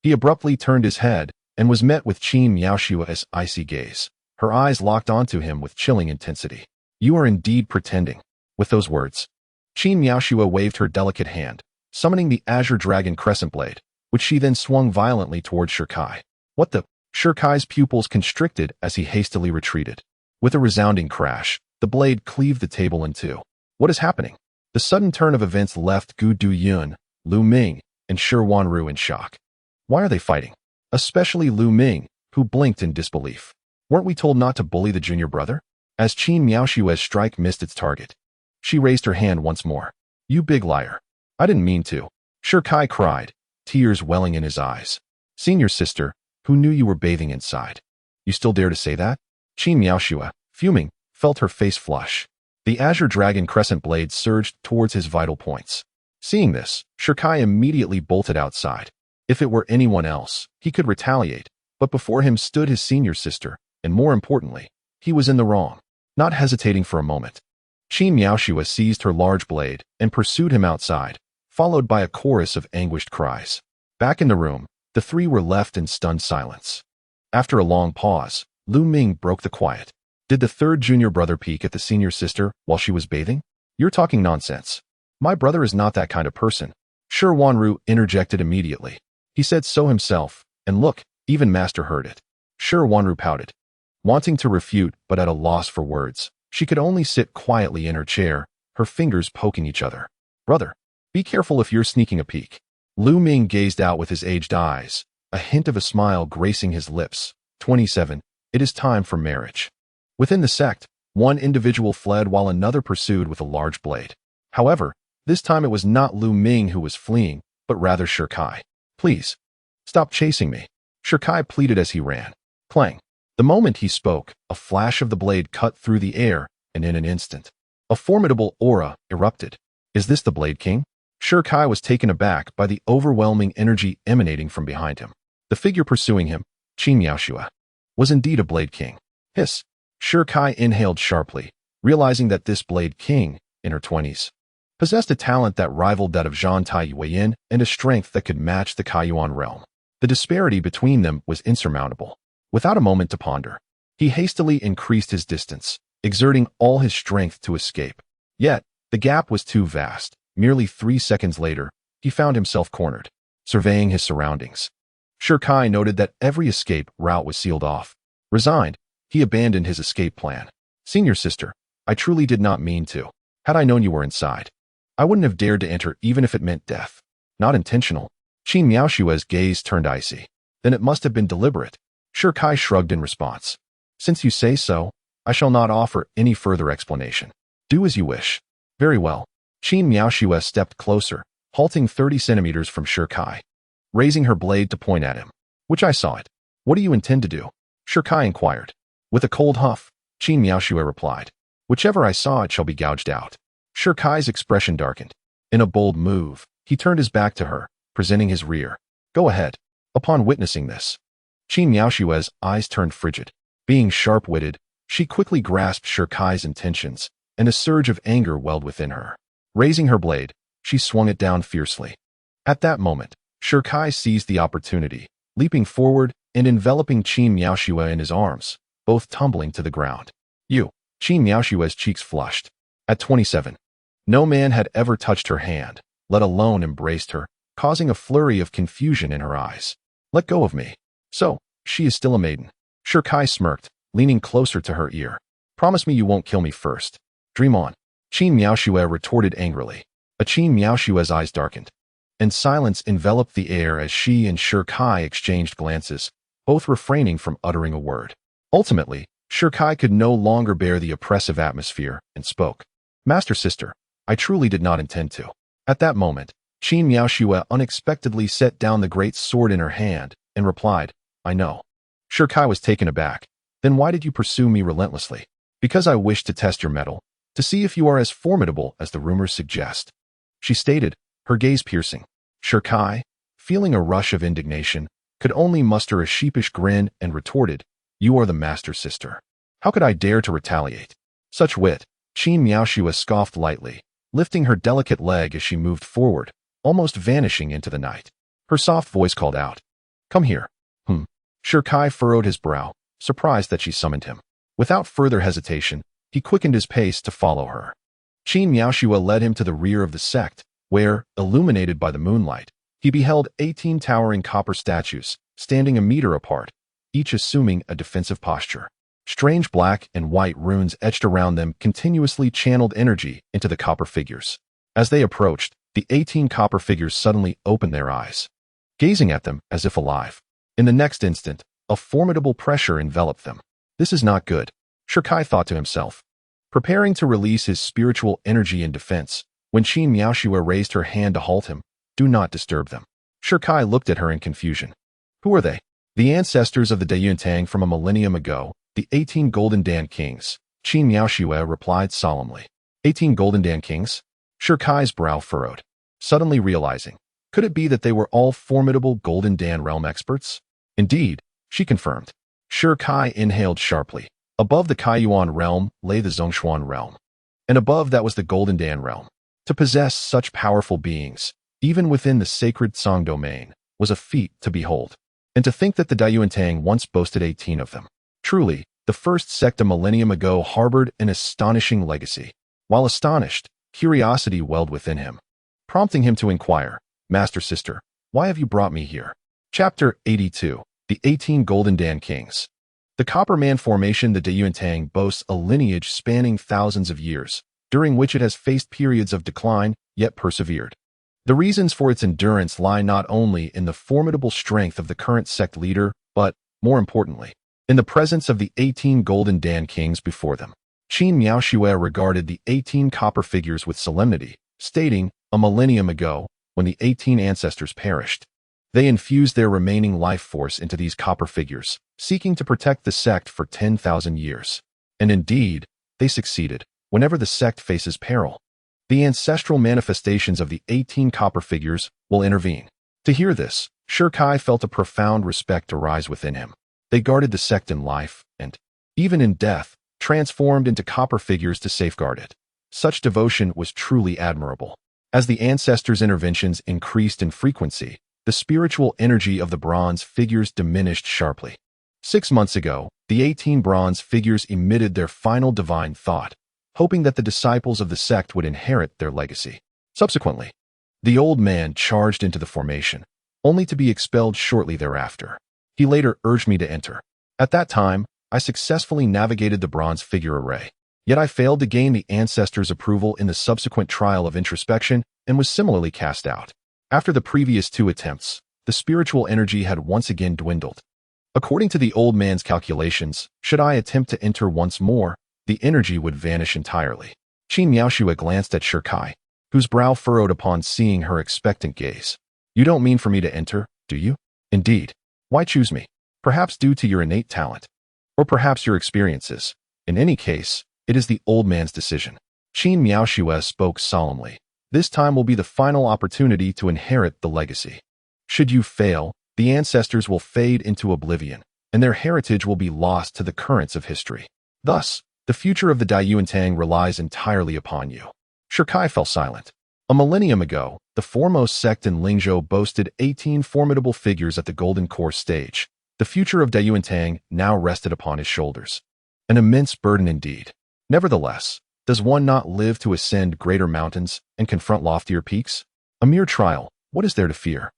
He abruptly turned his head and was met with Qin Miaoshua's icy gaze. Her eyes locked onto him with chilling intensity. You are indeed pretending. With those words, Qin Miaoshua waved her delicate hand, summoning the azure dragon crescent blade, which she then swung violently towards Shirkai. What the? Shirkai's pupils constricted as he hastily retreated. With a resounding crash, the blade cleaved the table in two. What is happening? The sudden turn of events left Gu Duyun, Lu Ming, and Shi Wanru in shock. Why are they fighting? Especially Lu Ming, who blinked in disbelief. Weren't we told not to bully the junior brother? As Qin Miaoshua's strike missed its target, she raised her hand once more. You big liar. I didn't mean to. Shirkai cried, tears welling in his eyes. Senior sister, who knew you were bathing inside? You still dare to say that? Qin Miaoshua, fuming, felt her face flush. The azure dragon crescent blade surged towards his vital points. Seeing this, Shirkai immediately bolted outside. If it were anyone else, he could retaliate, but before him stood his senior sister, and more importantly, he was in the wrong. Not hesitating for a moment, Qin Miaoshua seized her large blade and pursued him outside, followed by a chorus of anguished cries. Back in the room, the three were left in stunned silence. After a long pause, Lu Ming broke the quiet. Did the third junior brother peek at the senior sister while she was bathing? You're talking nonsense. My brother is not that kind of person. Shi Wanru interjected immediately. He said so himself, and look, even Master heard it. Shi Wanru pouted, wanting to refute but at a loss for words. She could only sit quietly in her chair, her fingers poking each other. Brother, be careful if you're sneaking a peek. Lu Ming gazed out with his aged eyes, a hint of a smile gracing his lips, 27. It is time for marriage. Within the sect, one individual fled while another pursued with a large blade. However, this time it was not Lu Ming who was fleeing, but rather Shirkai. Please, stop chasing me, Shirkai pleaded as he ran. Clang. The moment he spoke, a flash of the blade cut through the air, and in an instant, a formidable aura erupted. Is this the Blade King? Shirkai was taken aback by the overwhelming energy emanating from behind him. The figure pursuing him, Qin Miaoxue, was indeed a Blade King. Hiss. Shirkai inhaled sharply, realizing that this Blade King, in her 20s, possessed a talent that rivaled that of Zhang Taiyuan and a strength that could match the Kaiyuan realm. The disparity between them was insurmountable. Without a moment to ponder, he hastily increased his distance, exerting all his strength to escape. Yet, the gap was too vast. Merely 3 seconds later, he found himself cornered, surveying his surroundings. Shirkai noted that every escape route was sealed off. Resigned, he abandoned his escape plan. Senior sister, I truly did not mean to. Had I known you were inside, I wouldn't have dared to enter even if it meant death. Not intentional. Qin Miaoxue's gaze turned icy. Then it must have been deliberate. Shirkai shrugged in response. Since you say so, I shall not offer any further explanation. Do as you wish. Very well. Qin Miaoxue stepped closer, halting 30 centimeters from Shirkai, raising her blade to point at him. Which I saw it. What do you intend to do? Shirkai inquired. With a cold huff, Qin Miaoxue replied. Whichever I saw it shall be gouged out. Shirkai's expression darkened. In a bold move, he turned his back to her, presenting his rear. Go ahead. Upon witnessing this, Qin Miaoxue's eyes turned frigid. Being sharp-witted, she quickly grasped Shirkai's intentions, and a surge of anger welled within her. Raising her blade, she swung it down fiercely. At that moment, Shirkai seized the opportunity, leaping forward and enveloping Qin Miaoxue in his arms, both tumbling to the ground. Qin Miaoxue's cheeks flushed. At 27, no man had ever touched her hand, let alone embraced her, causing a flurry of confusion in her eyes. Let go of me. So, she is still a maiden. Shirkai smirked, leaning closer to her ear. Promise me you won't kill me first. Dream on. Qin Miaoxue retorted angrily. Qin Miaoxue's eyes darkened, and silence enveloped the air as she and Shirkai exchanged glances, both refraining from uttering a word. Ultimately, Shirkai could no longer bear the oppressive atmosphere and spoke. Master sister, I truly did not intend to. At that moment, Qin Miaoxue unexpectedly set down the great sword in her hand and replied, I know. Shirkai was taken aback. Then why did you pursue me relentlessly? Because I wished to test your mettle, to see if you are as formidable as the rumors suggest. She stated, her gaze piercing. Shirkai, feeling a rush of indignation, could only muster a sheepish grin and retorted, You are the master sister. How could I dare to retaliate? Such wit. Qin Miaoxue scoffed lightly, lifting her delicate leg as she moved forward, almost vanishing into the night. Her soft voice called out, Come here. Shirkai furrowed his brow, surprised that she summoned him. Without further hesitation, he quickened his pace to follow her. Qin Miaoxue led him to the rear of the sect, where, illuminated by the moonlight, he beheld 18 towering copper statues, standing a meter apart, each assuming a defensive posture. Strange black and white runes etched around them continuously channeled energy into the copper figures. As they approached, the 18 copper figures suddenly opened their eyes, gazing at them as if alive. In the next instant, a formidable pressure enveloped them. This is not good, Shirkai thought to himself. Preparing to release his spiritual energy in defense, when Qin Miaoxue raised her hand to halt him, Do not disturb them. Shirkai looked at her in confusion. Who are they? The ancestors of the Dayuntang from a millennium ago, the 18 Golden Dan Kings, Qin Miaoxue replied solemnly. 18 Golden Dan Kings? Shirkai's brow furrowed, suddenly realizing, could it be that they were all formidable Golden Dan realm experts? Indeed, she confirmed. Shirkai inhaled sharply. Above the Kaiyuan realm lay the Zhongshuan realm, and above that was the Golden Dan realm. To possess such powerful beings, even within the sacred Song domain, was a feat to behold. And to think that the Dayuantang once boasted 18 of them. Truly, the first sect a millennium ago harbored an astonishing legacy. While astonished, curiosity welled within him, prompting him to inquire, Master sister, why have you brought me here? Chapter 82, The 18 Golden Dan Kings. The Copper Man formation, the Dayuantang, boasts a lineage spanning thousands of years, during which it has faced periods of decline, yet persevered. The reasons for its endurance lie not only in the formidable strength of the current sect leader, but, more importantly, In the presence of the 18 golden Dan kings before them, Qin Miaoxue regarded the 18 copper figures with solemnity, stating, a millennium ago, when the 18 ancestors perished, they infused their remaining life force into these copper figures, seeking to protect the sect for 10,000 years. And indeed, they succeeded. Whenever the sect faces peril, the ancestral manifestations of the 18 copper figures will intervene. To hear this, Shirkai felt a profound respect arise within him. They guarded the sect in life, and, even in death, transformed into copper figures to safeguard it. Such devotion was truly admirable. As the ancestors' interventions increased in frequency, the spiritual energy of the bronze figures diminished sharply. 6 months ago, the 18 bronze figures emitted their final divine thought, hoping that the disciples of the sect would inherit their legacy. Subsequently, the old man charged into the formation, only to be expelled shortly thereafter. He later urged me to enter. At that time, I successfully navigated the bronze figure array. Yet I failed to gain the ancestors' approval in the subsequent trial of introspection and was similarly cast out. After the previous 2 attempts, the spiritual energy had once again dwindled. According to the old man's calculations, should I attempt to enter once more, the energy would vanish entirely. Qin Miaoxue glanced at Shirkai, whose brow furrowed upon seeing her expectant gaze. You don't mean for me to enter, do you? Indeed. Why choose me? Perhaps due to your innate talent. Or perhaps your experiences. In any case, it is the old man's decision. Qin Miaoxue spoke solemnly. This time will be the final opportunity to inherit the legacy. Should you fail, the ancestors will fade into oblivion, and their heritage will be lost to the currents of history. Thus, the future of the Daiyuantang relies entirely upon you. Shirkai fell silent. A millennium ago, the foremost sect in Lingzhou boasted 18 formidable figures at the Golden Core stage. The future of Daiyuantang now rested upon his shoulders. An immense burden indeed. Nevertheless, does one not live to ascend greater mountains and confront loftier peaks? A mere trial, what is there to fear?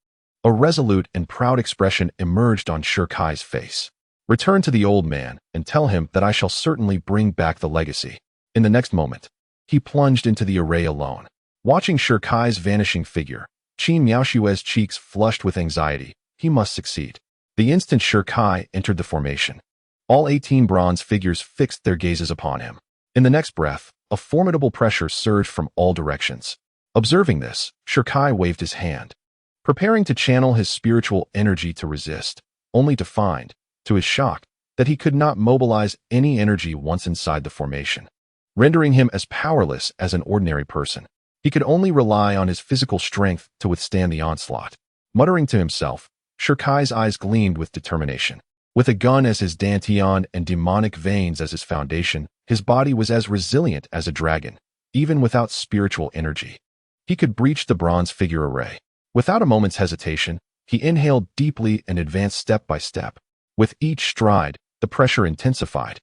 A resolute and proud expression emerged on Shirkai's face. Return to the old man and tell him that I shall certainly bring back the legacy. In the next moment, he plunged into the array alone. Watching Shirkai's vanishing figure, Qin Miaoxue's cheeks flushed with anxiety. He must succeed. The instant Shirkai entered the formation, all 18 bronze figures fixed their gazes upon him. In the next breath, a formidable pressure surged from all directions. Observing this, Shirkai waved his hand, preparing to channel his spiritual energy to resist, only to find, to his shock, that he could not mobilize any energy once inside the formation, rendering him as powerless as an ordinary person. He could only rely on his physical strength to withstand the onslaught. Muttering to himself, Shirkai's eyes gleamed with determination. With a gun as his dantian and demonic veins as his foundation, his body was as resilient as a dragon, even without spiritual energy. He could breach the bronze figure array. Without a moment's hesitation, he inhaled deeply and advanced step by step. With each stride, the pressure intensified.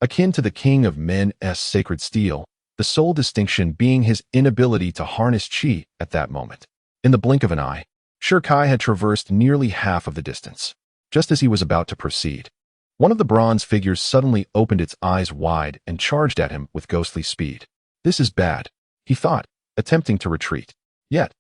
Akin to the king of men's sacred steel, the sole distinction being his inability to harness qi at that moment. In the blink of an eye, Shirkai had traversed nearly half of the distance. Just as he was about to proceed, one of the bronze figures suddenly opened its eyes wide and charged at him with ghostly speed. This is bad, he thought, attempting to retreat. Yet,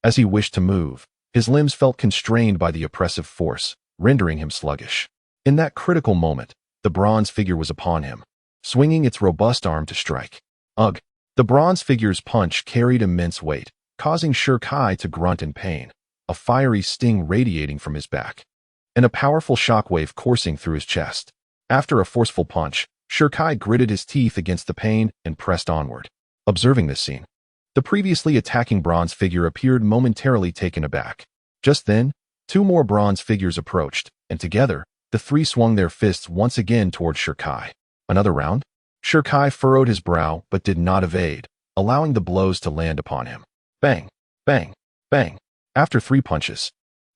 as he wished to move, his limbs felt constrained by the oppressive force, rendering him sluggish. In that critical moment, the bronze figure was upon him, swinging its robust arm to strike. Ugh! The bronze figure's punch carried immense weight, causing Shirkai to grunt in pain, a fiery sting radiating from his back, and a powerful shockwave coursing through his chest. After a forceful punch, Shirkai gritted his teeth against the pain and pressed onward. Observing this scene, the previously attacking bronze figure appeared momentarily taken aback. Just then, 2 more bronze figures approached, and together, the 3 swung their fists once again toward Shirkai. Another round? Shirkai furrowed his brow but did not evade, allowing the blows to land upon him. Bang! Bang! Bang! After 3 punches,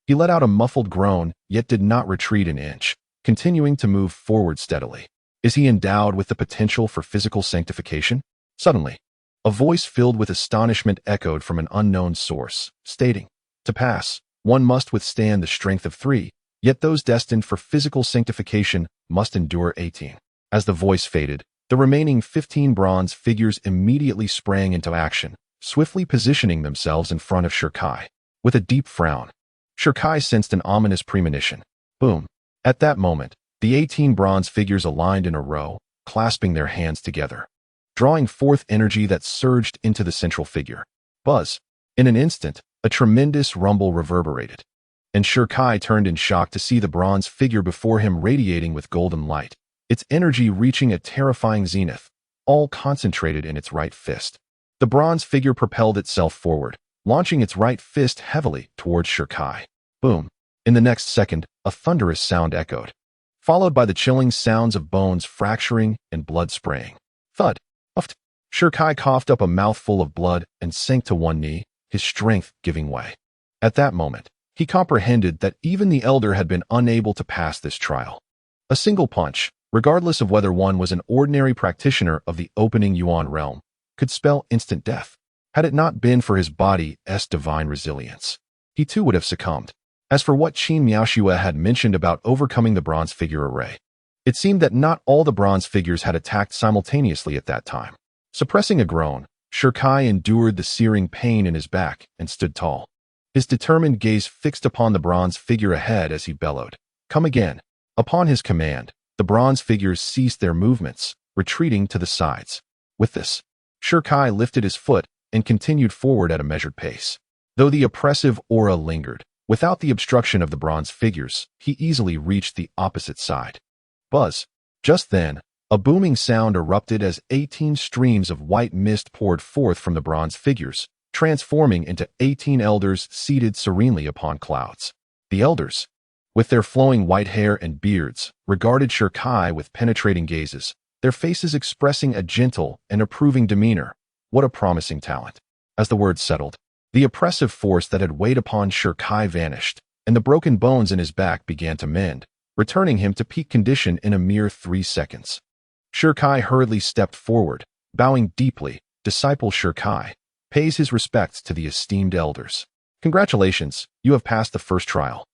he let out a muffled groan, yet did not retreat an inch, continuing to move forward steadily. Is he endowed with the potential for physical sanctification? Suddenly, a voice filled with astonishment echoed from an unknown source, stating, "To pass, one must withstand the strength of 3, yet those destined for physical sanctification must endure 18. As the voice faded, the remaining 15 bronze figures immediately sprang into action, swiftly positioning themselves in front of Shirkai. With a deep frown, Shirkai sensed an ominous premonition. Boom! At that moment, The 18 bronze figures aligned in a row, clasping their hands together, drawing forth energy that surged into the central figure. Buzz. In an instant, a tremendous rumble reverberated, and Shirkai turned in shock to see the bronze figure before him radiating with golden light, its energy reaching a terrifying zenith, all concentrated in its right fist. The bronze figure propelled itself forward, launching its right fist heavily towards Shirkai. Boom! In the next second, a thunderous sound echoed, followed by the chilling sounds of bones fracturing and blood spraying. Thud! Uft! Shirkai coughed up a mouthful of blood and sank to one knee, his strength giving way. At that moment, he comprehended that even the elder had been unable to pass this trial. A single punch, regardless of whether one was an ordinary practitioner of the opening Yuan realm, could spell instant death. Had it not been for his body's divine resilience, he too would have succumbed. As for what Qin Miaoxue had mentioned about overcoming the bronze figure array, it seemed that not all the bronze figures had attacked simultaneously at that time. Suppressing a groan, Shirkai endured the searing pain in his back and stood tall, his determined gaze fixed upon the bronze figure ahead as he bellowed, "Come again." Upon his command, the bronze figures ceased their movements, retreating to the sides. With this, Shirkai lifted his foot and continued forward at a measured pace. Though the oppressive aura lingered, without the obstruction of the bronze figures, he easily reached the opposite side. Buzz! Just then, a booming sound erupted as 18 streams of white mist poured forth from the bronze figures, transforming into 18 elders seated serenely upon clouds. The elders, with their flowing white hair and beards, regarded Shirkai with penetrating gazes, their faces expressing a gentle and approving demeanor. What a promising talent. As the words settled, the oppressive force that had weighed upon Shirkai vanished, and the broken bones in his back began to mend, returning him to peak condition in a mere 3 seconds. Shirkai hurriedly stepped forward, bowing deeply. Disciple Shirkai pays his respects to the esteemed elders. Congratulations, you have passed the first trial,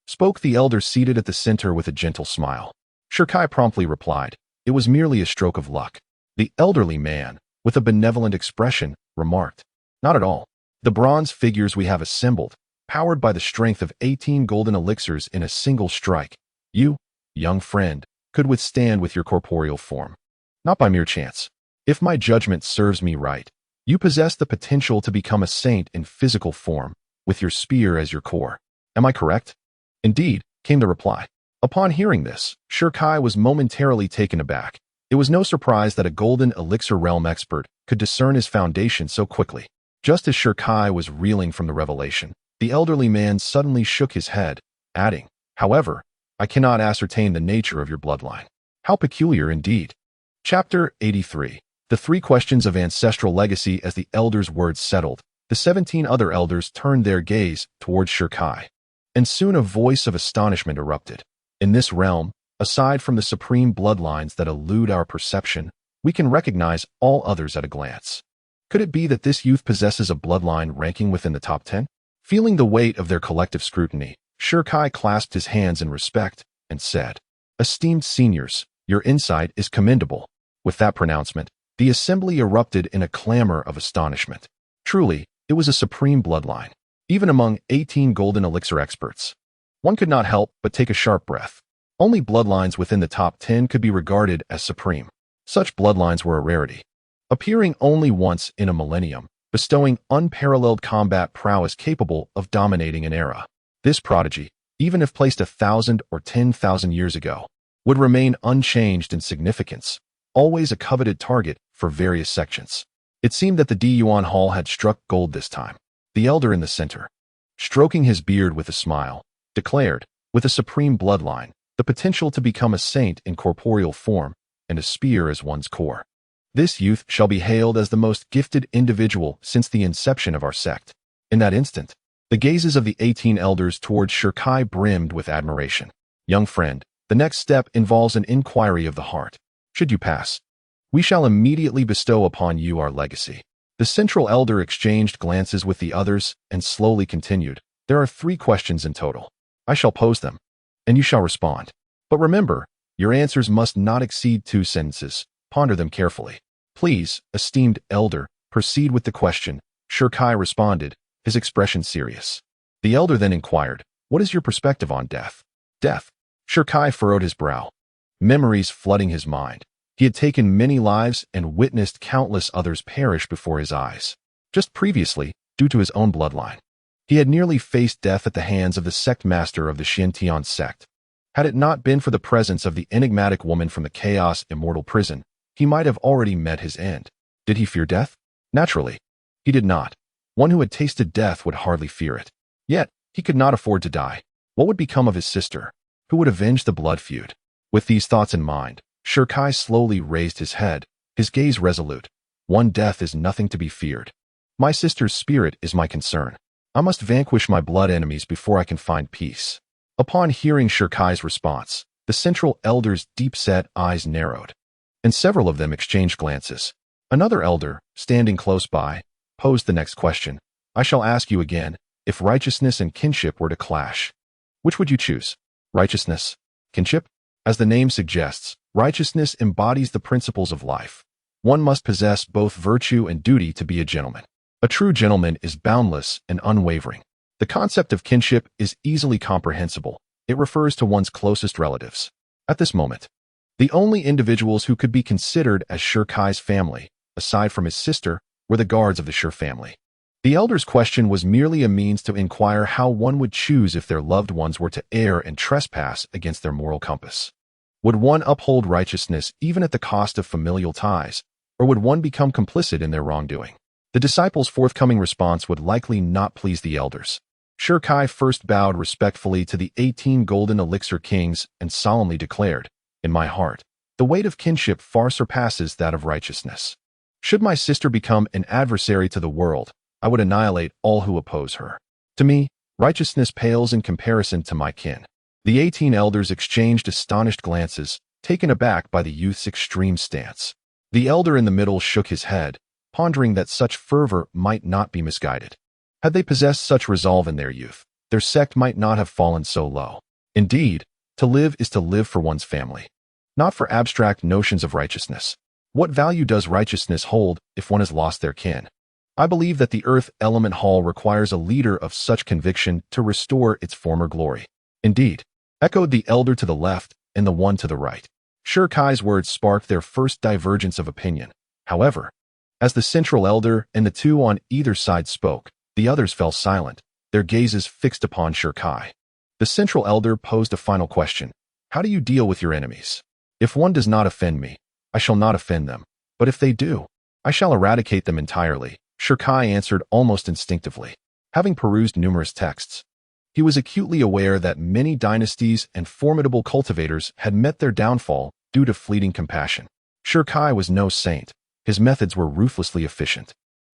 spoke the elder seated at the center with a gentle smile. Shirkai promptly replied, "It was merely a stroke of luck." The elderly man, with a benevolent expression, remarked, "Not at all. The bronze figures we have assembled, powered by the strength of 18 golden elixirs in a single strike, you, young friend, could withstand with your corporeal form. Not by mere chance. If my judgment serves me right, you possess the potential to become a saint in physical form, with your spear as your core. Am I correct?" "Indeed," came the reply. Upon hearing this, Shirkai was momentarily taken aback. It was no surprise that a golden elixir realm expert could discern his foundation so quickly. Just as Shirkai was reeling from the revelation, the elderly man suddenly shook his head, adding, "However, I cannot ascertain the nature of your bloodline." How peculiar indeed. Chapter 83. The 3 questions of ancestral legacy. As the elders' words settled, the 17 other elders turned their gaze towards Shirkai, and soon a voice of astonishment erupted. In this realm, aside from the supreme bloodlines that elude our perception, we can recognize all others at a glance. Could it be that this youth possesses a bloodline ranking within the top 10? Feeling the weight of their collective scrutiny, Shirkai clasped his hands in respect and said, "Esteemed seniors, your insight is commendable." With that pronouncement, the assembly erupted in a clamor of astonishment. Truly, it was a supreme bloodline. Even among 18 golden elixir experts, one could not help but take a sharp breath. Only bloodlines within the top 10 could be regarded as supreme. Such bloodlines were a rarity, appearing only once in a millennium, bestowing unparalleled combat prowess capable of dominating an era. This prodigy, even if placed 1,000 or 10,000 years ago, would remain unchanged in significance, always a coveted target for various sections. It seemed that the Diyuan Hall had struck gold this time. The elder in the center, stroking his beard with a smile, declared, with a supreme bloodline, the potential to become a saint in corporeal form, and a spear as one's core. This youth shall be hailed as the most gifted individual since the inception of our sect. In that instant, the gazes of the 18 elders towards Shirkai brimmed with admiration. Young friend, the next step involves an inquiry of the heart. Should you pass, we shall immediately bestow upon you our legacy. The central elder exchanged glances with the others and slowly continued. There are 3 questions in total. I shall pose them, and you shall respond. But remember, your answers must not exceed 2 sentences. Ponder them carefully. Please, esteemed elder, proceed with the question. Shirkai responded, his expression serious. The elder then inquired, what is your perspective on death? Death. Shirkai furrowed his brow. memories flooding his mind. He had taken many lives and witnessed countless others perish before his eyes. Just previously, due to his own bloodline, he had nearly faced death at the hands of the sect master of the Xintian sect. Had it not been for the presence of the enigmatic woman from the Chaos Immortal prison, he might have already met his end. Did he fear death? Naturally, he did not. One who had tasted death would hardly fear it. Yet, he could not afford to die. What would become of his sister? Who would avenge the blood feud? With these thoughts in mind, Shirkai slowly raised his head, his gaze resolute. One death is nothing to be feared. My sister's spirit is my concern. I must vanquish my blood enemies before I can find peace. Upon hearing Shirkai's response, the central elder's deep-set eyes narrowed, and several of them exchanged glances. Another elder, standing close by, posed the next question. I shall ask you again, if righteousness and kinship were to clash, which would you choose? Righteousness? Kinship? As the name suggests, righteousness embodies the principles of life. One must possess both virtue and duty to be a gentleman. A true gentleman is boundless and unwavering. The concept of kinship is easily comprehensible. It refers to one's closest relatives. At this moment, the only individuals who could be considered as Shirkai's family, aside from his sister, were the guards of the Shir family. The elder's question was merely a means to inquire how one would choose if their loved ones were to err and trespass against their moral compass. Would one uphold righteousness even at the cost of familial ties, or would one become complicit in their wrongdoing? The disciples' forthcoming response would likely not please the elders. Shirkai first bowed respectfully to the 18 golden elixir kings and solemnly declared, in my heart, the weight of kinship far surpasses that of righteousness. Should my sister become an adversary to the world, I would annihilate all who oppose her. To me, righteousness pales in comparison to my kin. The 18 elders exchanged astonished glances, taken aback by the youth's extreme stance. The elder in the middle shook his head, pondering that such fervor might not be misguided. Had they possessed such resolve in their youth, their sect might not have fallen so low. Indeed, to live is to live for one's family, not for abstract notions of righteousness. What value does righteousness hold if one has lost their kin? I believe that the Earth Element Hall requires a leader of such conviction to restore its former glory. Indeed, echoed the elder to the left and the one to the right. Shirkai's words sparked their first divergence of opinion. However, as the central elder and the two on either side spoke, the others fell silent, their gazes fixed upon Shirkai. The central elder posed a final question. How do you deal with your enemies? If one does not offend me, I shall not offend them. But if they do, I shall eradicate them entirely, Shirkai answered almost instinctively. Having perused numerous texts, he was acutely aware that many dynasties and formidable cultivators had met their downfall due to fleeting compassion. Shirkai was no saint. His methods were ruthlessly efficient.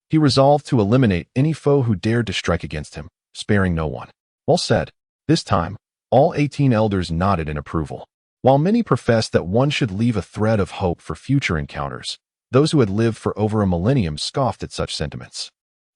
He resolved to eliminate any foe who dared to strike against him, sparing no one. Well said. This time, all 18 elders nodded in approval. While many professed that one should leave a thread of hope for future encounters, those who had lived for over a millennium scoffed at such sentiments.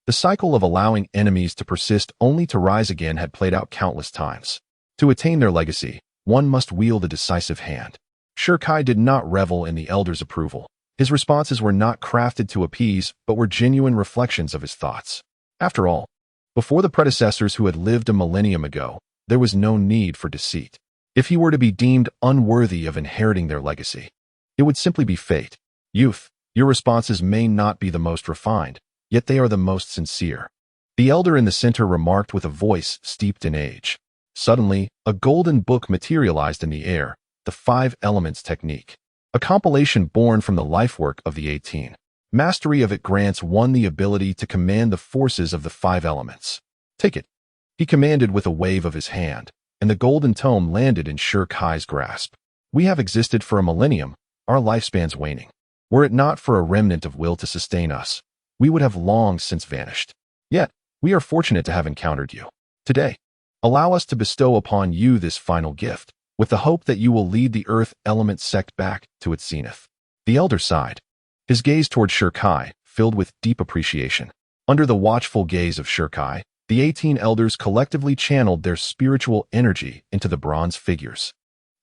The cycle of allowing enemies to persist only to rise again had played out countless times. To attain their legacy, one must wield a decisive hand. Shirkai did not revel in the elders' approval. His responses were not crafted to appease, but were genuine reflections of his thoughts. After all, before the predecessors who had lived a millennium ago, there was no need for deceit. If he were to be deemed unworthy of inheriting their legacy, it would simply be fate. Youth, your responses may not be the most refined, yet they are the most sincere. The elder in the center remarked with a voice steeped in age. Suddenly, a golden book materialized in the air, the 5 Elements Technique. A compilation born from the lifework of the 18. Mastery of it grants one the ability to command the forces of the 5 elements. Take it, he commanded with a wave of his hand, and the golden tome landed in Shirkai's grasp. We have existed for a millennium, our lifespan's waning. Were it not for a remnant of will to sustain us, we would have long since vanished. Yet, we are fortunate to have encountered you. Today, allow us to bestow upon you this final gift, with the hope that you will lead the Earth Element sect back to its zenith. The elder sighed, his gaze toward Shirkai filled with deep appreciation. Under the watchful gaze of Shirkai, the 18 elders collectively channeled their spiritual energy into the bronze figures.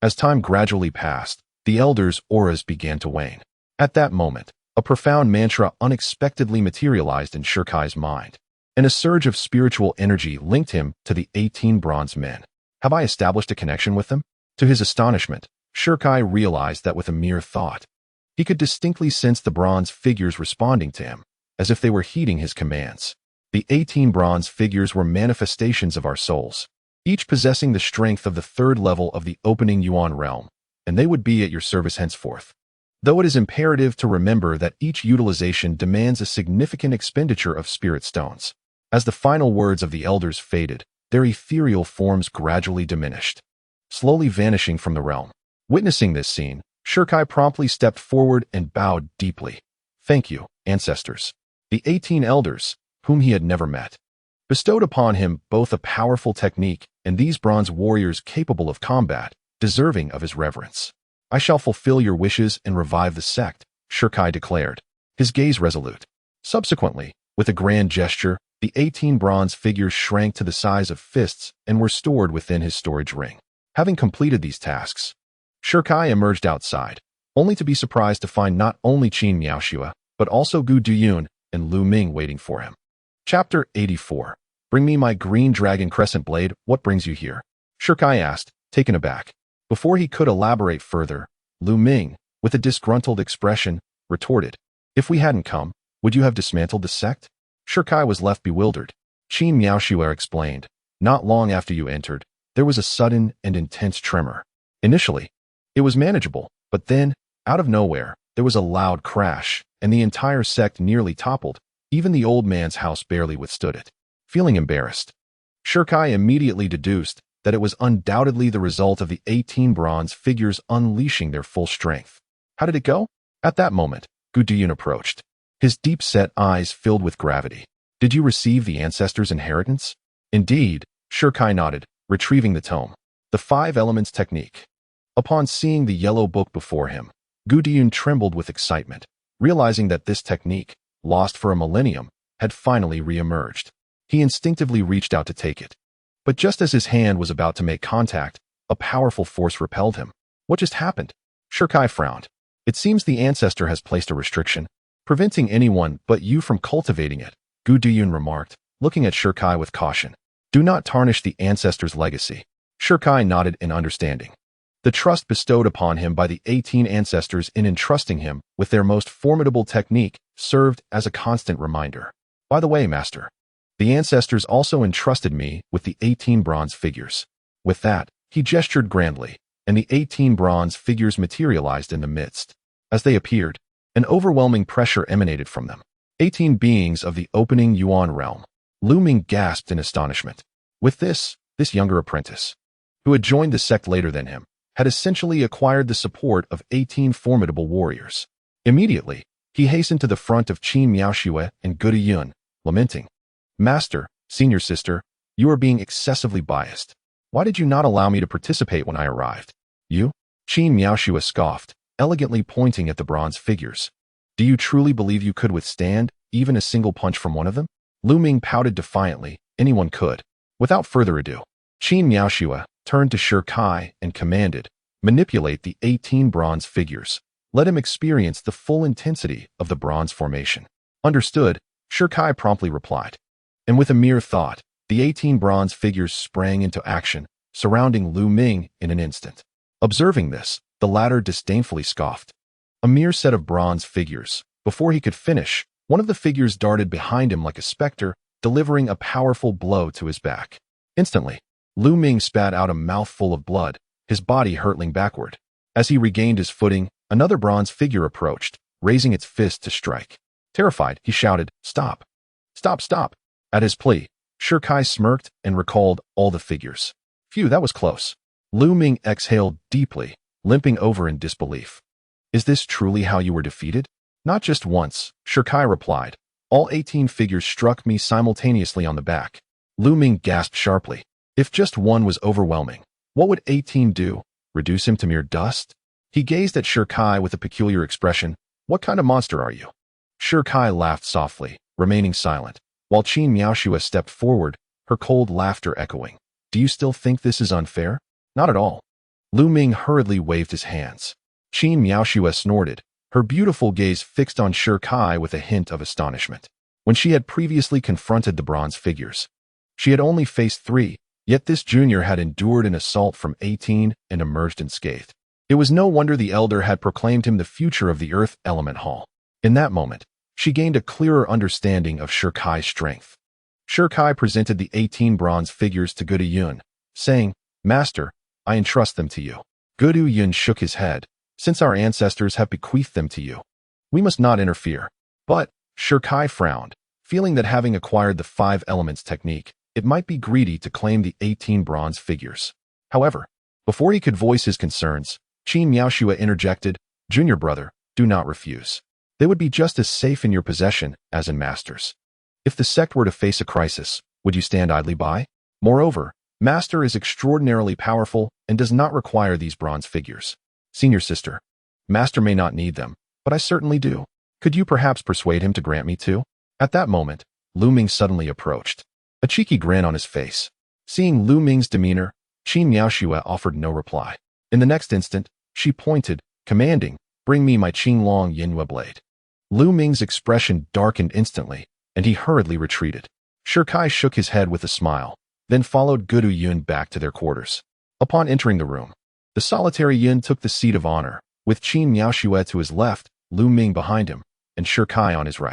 As time gradually passed, the elders' auras began to wane. At that moment, a profound mantra unexpectedly materialized in Shirkai's mind, and a surge of spiritual energy linked him to the 18 bronze men. Have I established a connection with them? To his astonishment, Shirkai realized that with a mere thought, he could distinctly sense the bronze figures responding to him, as if they were heeding his commands. The 18 bronze figures were manifestations of our souls, each possessing the strength of the third level of the opening Yuan realm, and they would be at your service henceforth. Though it is imperative to remember that each utilization demands a significant expenditure of spirit stones. As the final words of the elders faded, their ethereal forms gradually diminished, slowly vanishing from the realm. Witnessing this scene, Shirkai promptly stepped forward and bowed deeply. Thank you, ancestors. The 18 elders, whom he had never met, bestowed upon him both a powerful technique and these bronze warriors capable of combat, deserving of his reverence. I shall fulfill your wishes and revive the sect, Shirkai declared, his gaze resolute. Subsequently, with a grand gesture, the 18 bronze figures shrank to the size of fists and were stored within his storage ring. Having completed these tasks, Shirkai emerged outside, only to be surprised to find not only Qin Miaoxue, but also Gu Duyun and Lu Ming waiting for him. Chapter 84. Bring me my green dragon crescent blade. What brings you here? Shirkai asked, taken aback. Before he could elaborate further, Lu Ming, with a disgruntled expression, retorted, if we hadn't come, would you have dismantled the sect? Shirkai was left bewildered. Qin Miaoxue explained, not long after you entered, there was a sudden and intense tremor. Initially, it was manageable, but then, out of nowhere, there was a loud crash, and the entire sect nearly toppled. Even the old man's house barely withstood it. Feeling embarrassed, Shirkai immediately deduced that it was undoubtedly the result of the 18 bronze figures unleashing their full strength. How did it go? At that moment, Gu Duyun approached, his deep-set eyes filled with gravity. Did you receive the ancestors' inheritance? Indeed, Shirkai nodded, retrieving the tome. The 5 Elements Technique. Upon seeing the yellow book before him, Gu Duyun trembled with excitement, realizing that this technique, lost for a millennium, had finally re-emerged. He instinctively reached out to take it. But just as his hand was about to make contact, a powerful force repelled him. What just happened? Shirkai frowned. It seems the ancestor has placed a restriction, preventing anyone but you from cultivating it, Gu Duyun remarked, looking at Shirkai with caution. Do not tarnish the ancestor's legacy. Shirkai nodded in understanding. The trust bestowed upon him by the 18 ancestors in entrusting him with their most formidable technique served as a constant reminder. By the way, Master, the ancestors also entrusted me with the 18 bronze figures. With that, he gestured grandly, and the 18 bronze figures materialized in the midst. As they appeared, an overwhelming pressure emanated from them. 18 beings of the opening Yuan realm. Lu Ming gasped in astonishment. With this younger apprentice, who had joined the sect later than him, had essentially acquired the support of 18 formidable warriors. Immediately, he hastened to the front of Qin Miaoxue and Gu Duyun, lamenting, Master, senior sister, you are being excessively biased. Why did you not allow me to participate when I arrived? You? Qin Miaoxue scoffed, elegantly pointing at the bronze figures. Do you truly believe you could withstand even a single punch from one of them? Lu Ming pouted defiantly, anyone could. Without further ado, Qin Miaoxue turned to Shirkai and commanded, manipulate the 18 bronze figures. Let him experience the full intensity of the bronze formation. Understood, Shirkai promptly replied. And with a mere thought, the 18 bronze figures sprang into action, surrounding Lu Ming in an instant. Observing this, the latter disdainfully scoffed. A mere set of bronze figures. Before he could finish, one of the figures darted behind him like a specter, delivering a powerful blow to his back. Instantly, Lu Ming spat out a mouthful of blood, his body hurtling backward. As he regained his footing, another bronze figure approached, raising its fist to strike. Terrified, he shouted, Stop! Stop, stop! At his plea, Shirkai smirked and recalled all the figures. Phew, that was close. Lu Ming exhaled deeply, limping over in disbelief. Is this truly how you were defeated? Not just once, Shirkai replied. All 18 figures struck me simultaneously on the back. Lu Ming gasped sharply. If just one was overwhelming, what would 18 do? Reduce him to mere dust? He gazed at Shirkai with a peculiar expression. What kind of monster are you? Shirkai laughed softly, remaining silent, while Qin Miaoxue stepped forward, her cold laughter echoing. Do you still think this is unfair? Not at all. Lu Ming hurriedly waved his hands. Qin Miaoxue snorted, her beautiful gaze fixed on Shirkai with a hint of astonishment. When she had previously confronted the bronze figures, she had only faced 3, yet this junior had endured an assault from 18 and emerged unscathed. It was no wonder the elder had proclaimed him the future of the Earth Element Hall. In that moment, she gained a clearer understanding of Shirkai's strength. Shirkai presented the 18 bronze figures to Gudu Yun, saying, "Master, I entrust them to you." Gudu Yun shook his head. "Since our ancestors have bequeathed them to you, we must not interfere." But Shirkai frowned, feeling that having acquired the 5 elements technique, it might be greedy to claim the 18 bronze figures. However, before he could voice his concerns, Qin Miaoshua interjected, "Junior brother, do not refuse. They would be just as safe in your possession as in Master's. If the sect were to face a crisis, would you stand idly by? Moreover, Master is extraordinarily powerful and does not require these bronze figures. Senior sister, Master may not need them, but I certainly do. Could you perhaps persuade him to grant me two?" At that moment, Lu Ming suddenly approached, a cheeky grin on his face. Seeing Lu Ming's demeanor, Qin Miaoshua offered no reply. In the next instant, she pointed, commanding, "Bring me my Qinglong Yinhua blade." Lu Ming's expression darkened instantly, and he hurriedly retreated. Shirkai shook his head with a smile, then followed Gudu Yun back to their quarters. Upon entering the room, the solitary Yun took the seat of honor, with Qin Miaoshua to his left, Lu Ming behind him, and Shirkai on his right.